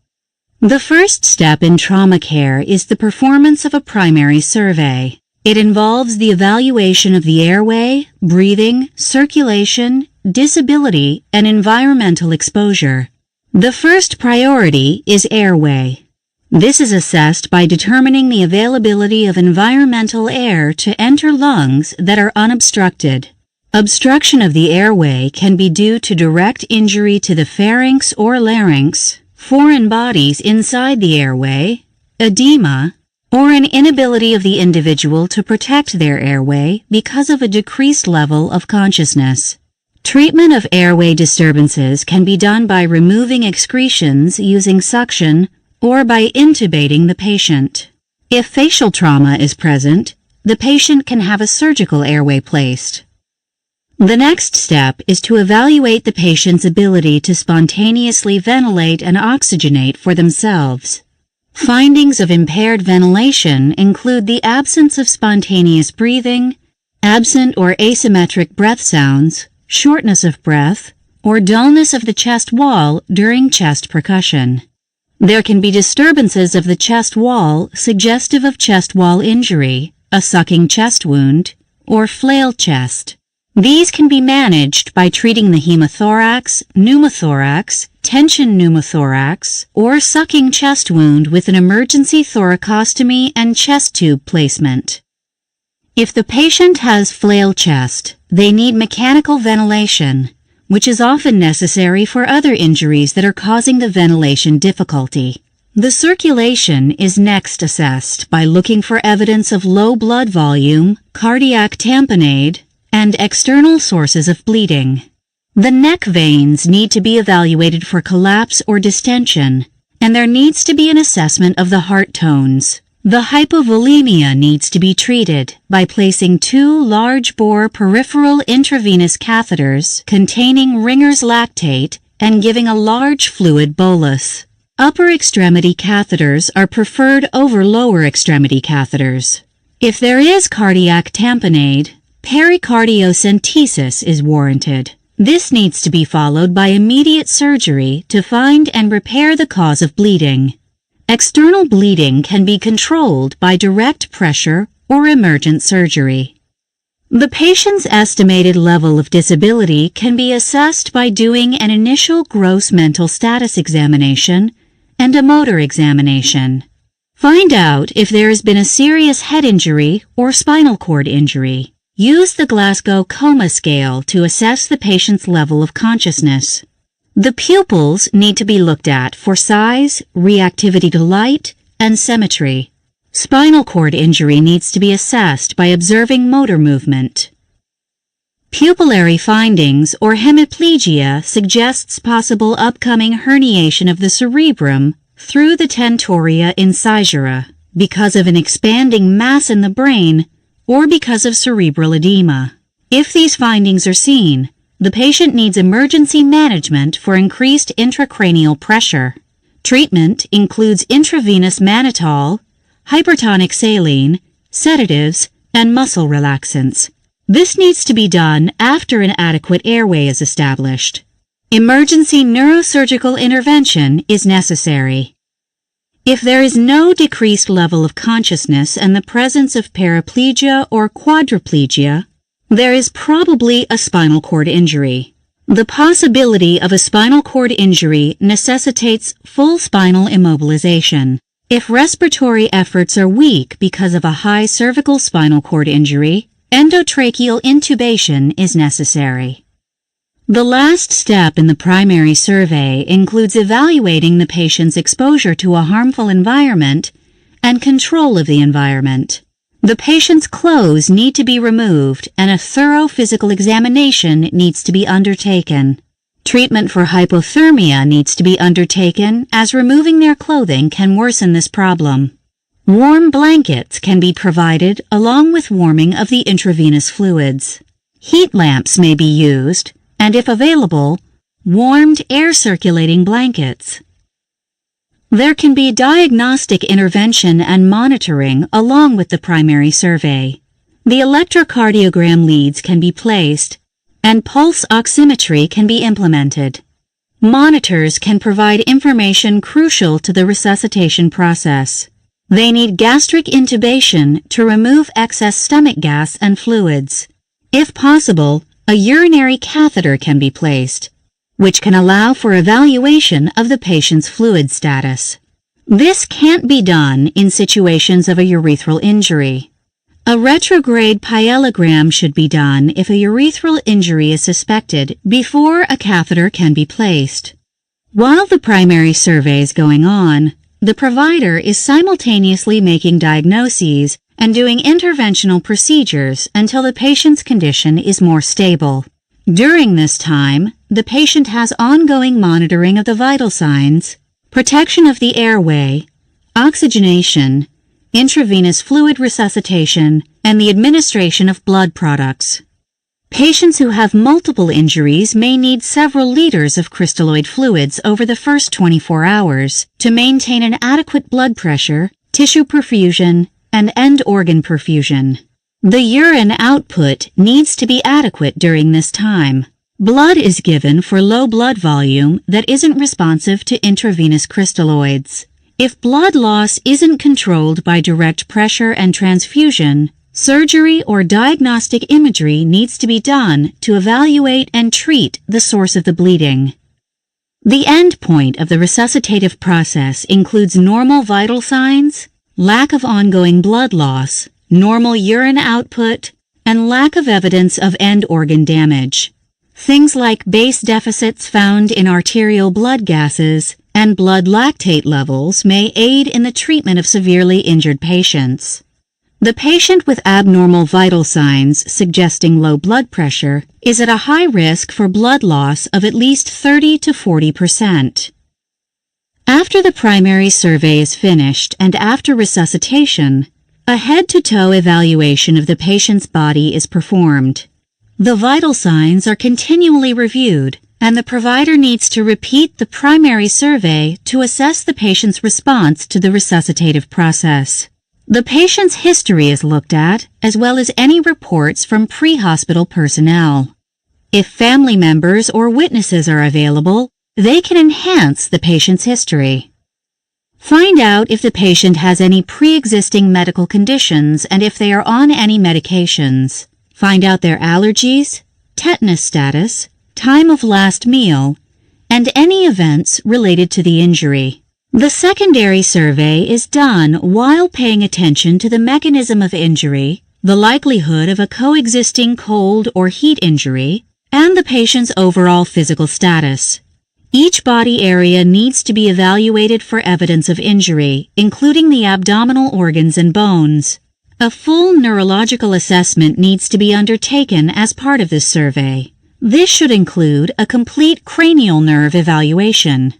The first step in trauma care is the performance of a primary survey. It involves the evaluation of the airway, breathing, circulation, disability, and environmental exposure. The first priority is airway. This is assessed by determining the availability of environmental air to enter lungs that are unobstructed. Obstruction of the airway can be due to direct injury to the pharynx or larynx, foreign bodies inside the airway, edema, or an inability of the individual to protect their airway because of a decreased level of consciousness. Treatment of airway disturbances can be done by removing excretions using suction or by intubating the patient. If facial trauma is present, the patient can have a surgical airway placed. The next step is to evaluate the patient's ability to spontaneously ventilate and oxygenate for themselves. Findings of impaired ventilation include the absence of spontaneous breathing, absent or asymmetric breath sounds, shortness of breath, or dullness of the chest wall during chest percussion. There can be disturbances of the chest wall suggestive of chest wall injury, a sucking chest wound, or flail chest. These can be managed by treating the hemothorax, pneumothorax, tension pneumothorax, or sucking chest wound with an emergency thoracostomy and chest tube placement. If the patient has flail chest, they need mechanical ventilation, which is often necessary for other injuries that are causing the ventilation difficulty. The circulation is next assessed by looking for evidence of low blood volume, cardiac tamponade, and external sources of bleeding. The neck veins need to be evaluated for collapse or distension, and there needs to be an assessment of the heart tones. The hypovolemia needs to be treated by placing 2 large-bore peripheral intravenous catheters containing Ringer's lactate and giving a large fluid bolus. Upper extremity catheters are preferred over lower extremity catheters. If there is cardiac tamponade, pericardiocentesis is warranted. This needs to be followed by immediate surgery to find and repair the cause of bleeding. External bleeding can be controlled by direct pressure or emergent surgery. The patient's estimated level of disability can be assessed by doing an initial gross mental status examination and a motor examination. Find out if there has been a serious head injury or spinal cord injury. Use the Glasgow Coma Scale to assess the patient's level of consciousness. The pupils need to be looked at for size, reactivity to light, and symmetry. Spinal cord injury needs to be assessed by observing motor movement. Pupillary findings or hemiplegia suggests possible upcoming herniation of the cerebrum through the tentoria incisura because of an expanding mass in the brain or because of cerebral edema. If these findings are seen, the patient needs emergency management for increased intracranial pressure. Treatment includes intravenous mannitol, hypertonic saline, sedatives, and muscle relaxants. This needs to be done after an adequate airway is established. Emergency neurosurgical intervention is necessary. If there is no decreased level of consciousness and the presence of paraplegia or quadriplegia, there is probably a spinal cord injury. The possibility of a spinal cord injury necessitates full spinal immobilization. If respiratory efforts are weak because of a high cervical spinal cord injury, endotracheal intubation is necessary. The last step in the primary survey includes evaluating the patient's exposure to a harmful environment and control of the environment. The patient's clothes need to be removed and a thorough physical examination needs to be undertaken. Treatment for hypothermia needs to be undertaken as removing their clothing can worsen this problem. Warm blankets can be provided along with warming of the intravenous fluids. Heat lamps may be used, and if available, warmed air-circulating blankets. There can be diagnostic intervention and monitoring along with the primary survey. The electrocardiogram leads can be placed, and pulse oximetry can be implemented. Monitors can provide information crucial to the resuscitation process. They need gastric intubation to remove excess stomach gas and fluids. If possible, a urinary catheter can be placed, which can allow for evaluation of the patient's fluid status. This can't be done in situations of a urethral injury. A retrograde pyelogram should be done if a urethral injury is suspected before a catheter can be placed. While the primary survey is going on, the provider is simultaneously making diagnoses and doing interventional procedures until the patient's condition is more stable. During this time, the patient has ongoing monitoring of the vital signs, protection of the airway, oxygenation, intravenous fluid resuscitation, and the administration of blood products. Patients who have multiple injuries may need several liters of crystalloid fluids over the first 24 hours to maintain an adequate blood pressure, tissue perfusion, and end organ perfusion. The urine output needs to be adequate during this time. Blood is given for low blood volume that isn't responsive to intravenous crystalloids. If blood loss isn't controlled by direct pressure and transfusion, surgery or diagnostic imagery needs to be done to evaluate and treat the source of the bleeding. The end point of the resuscitative process includes normal vital signs, lack of ongoing blood loss, normal urine output, and lack of evidence of end organ damage. Things like base deficits found in arterial blood gases and blood lactate levels may aid in the treatment of severely injured patients. The patient with abnormal vital signs suggesting low blood pressure is at a high risk for blood loss of at least 30 to 40%. After the primary survey is finished and after resuscitation, a head-to-toe evaluation of the patient's body is performed. The vital signs are continually reviewed, and the provider needs to repeat the primary survey to assess the patient's response to the resuscitative process. The patient's history is looked at, as well as any reports from pre-hospital personnel. If family members or witnesses are available, they can enhance the patient's history. Find out if the patient has any pre-existing medical conditions and if they are on any medications. Find out their allergies, tetanus status, time of last meal, and any events related to the injury. The secondary survey is done while paying attention to the mechanism of injury, the likelihood of a coexisting cold or heat injury, and the patient's overall physical status. Each body area needs to be evaluated for evidence of injury, including the abdominal organs and bones. A full neurological assessment needs to be undertaken as part of this survey. This should include a complete cranial nerve evaluation.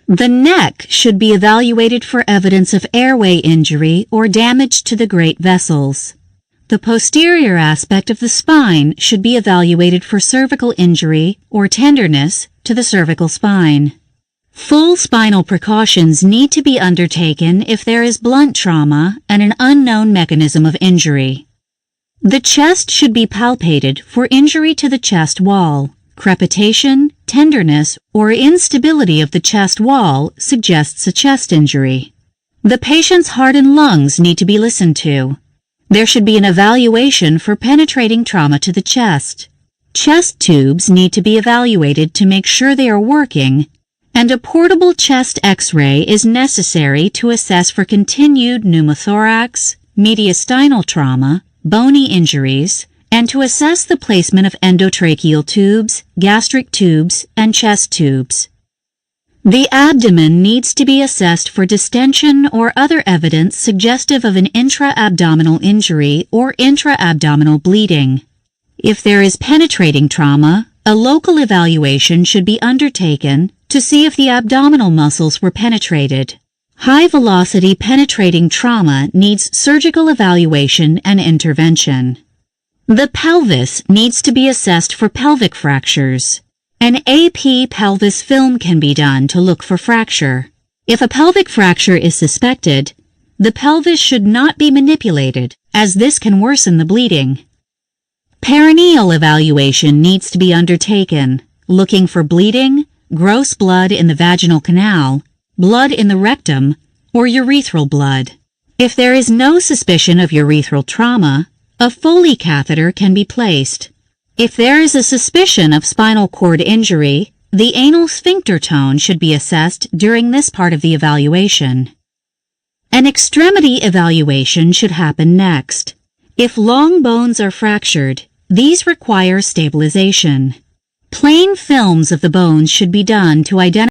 The neck should be evaluated for evidence of airway injury or damage to the great vessels. The posterior aspect of the spine should be evaluated for cervical injury or tenderness to the cervical spine. Full spinal precautions need to be undertaken if there is blunt trauma and an unknown mechanism of injury. The chest should be palpated for injury to the chest wall. Crepitation, tenderness, or instability of the chest wall suggests a chest injury. The patient's heart and lungs need to be listened to. There should be an evaluation for penetrating trauma to the chest. Chest tubes need to be evaluated to make sure they are working, and a portable chest X-ray is necessary to assess for continued pneumothorax, mediastinal trauma, bony injuries, and to assess the placement of endotracheal tubes, gastric tubes, and chest tubes. The abdomen needs to be assessed for distension or other evidence suggestive of an intra-abdominal injury or intra-abdominal bleeding. If there is penetrating trauma, a local evaluation should be undertaken to see if the abdominal muscles were penetrated. High-velocity penetrating trauma needs surgical evaluation and intervention. The pelvis needs to be assessed for pelvic fractures. An AP pelvis film can be done to look for fracture. If a pelvic fracture is suspected, the pelvis should not be manipulated, as this can worsen the bleeding. Perineal evaluation needs to be undertaken, looking for bleeding, gross blood in the vaginal canal, blood in the rectum, or urethral blood. If there is no suspicion of urethral trauma, a Foley catheter can be placed. If there is a suspicion of spinal cord injury, the anal sphincter tone should be assessed during this part of the evaluation. An extremity evaluation should happen next. If long bones are fractured, these require stabilization. Plain films of the bones should be done to identify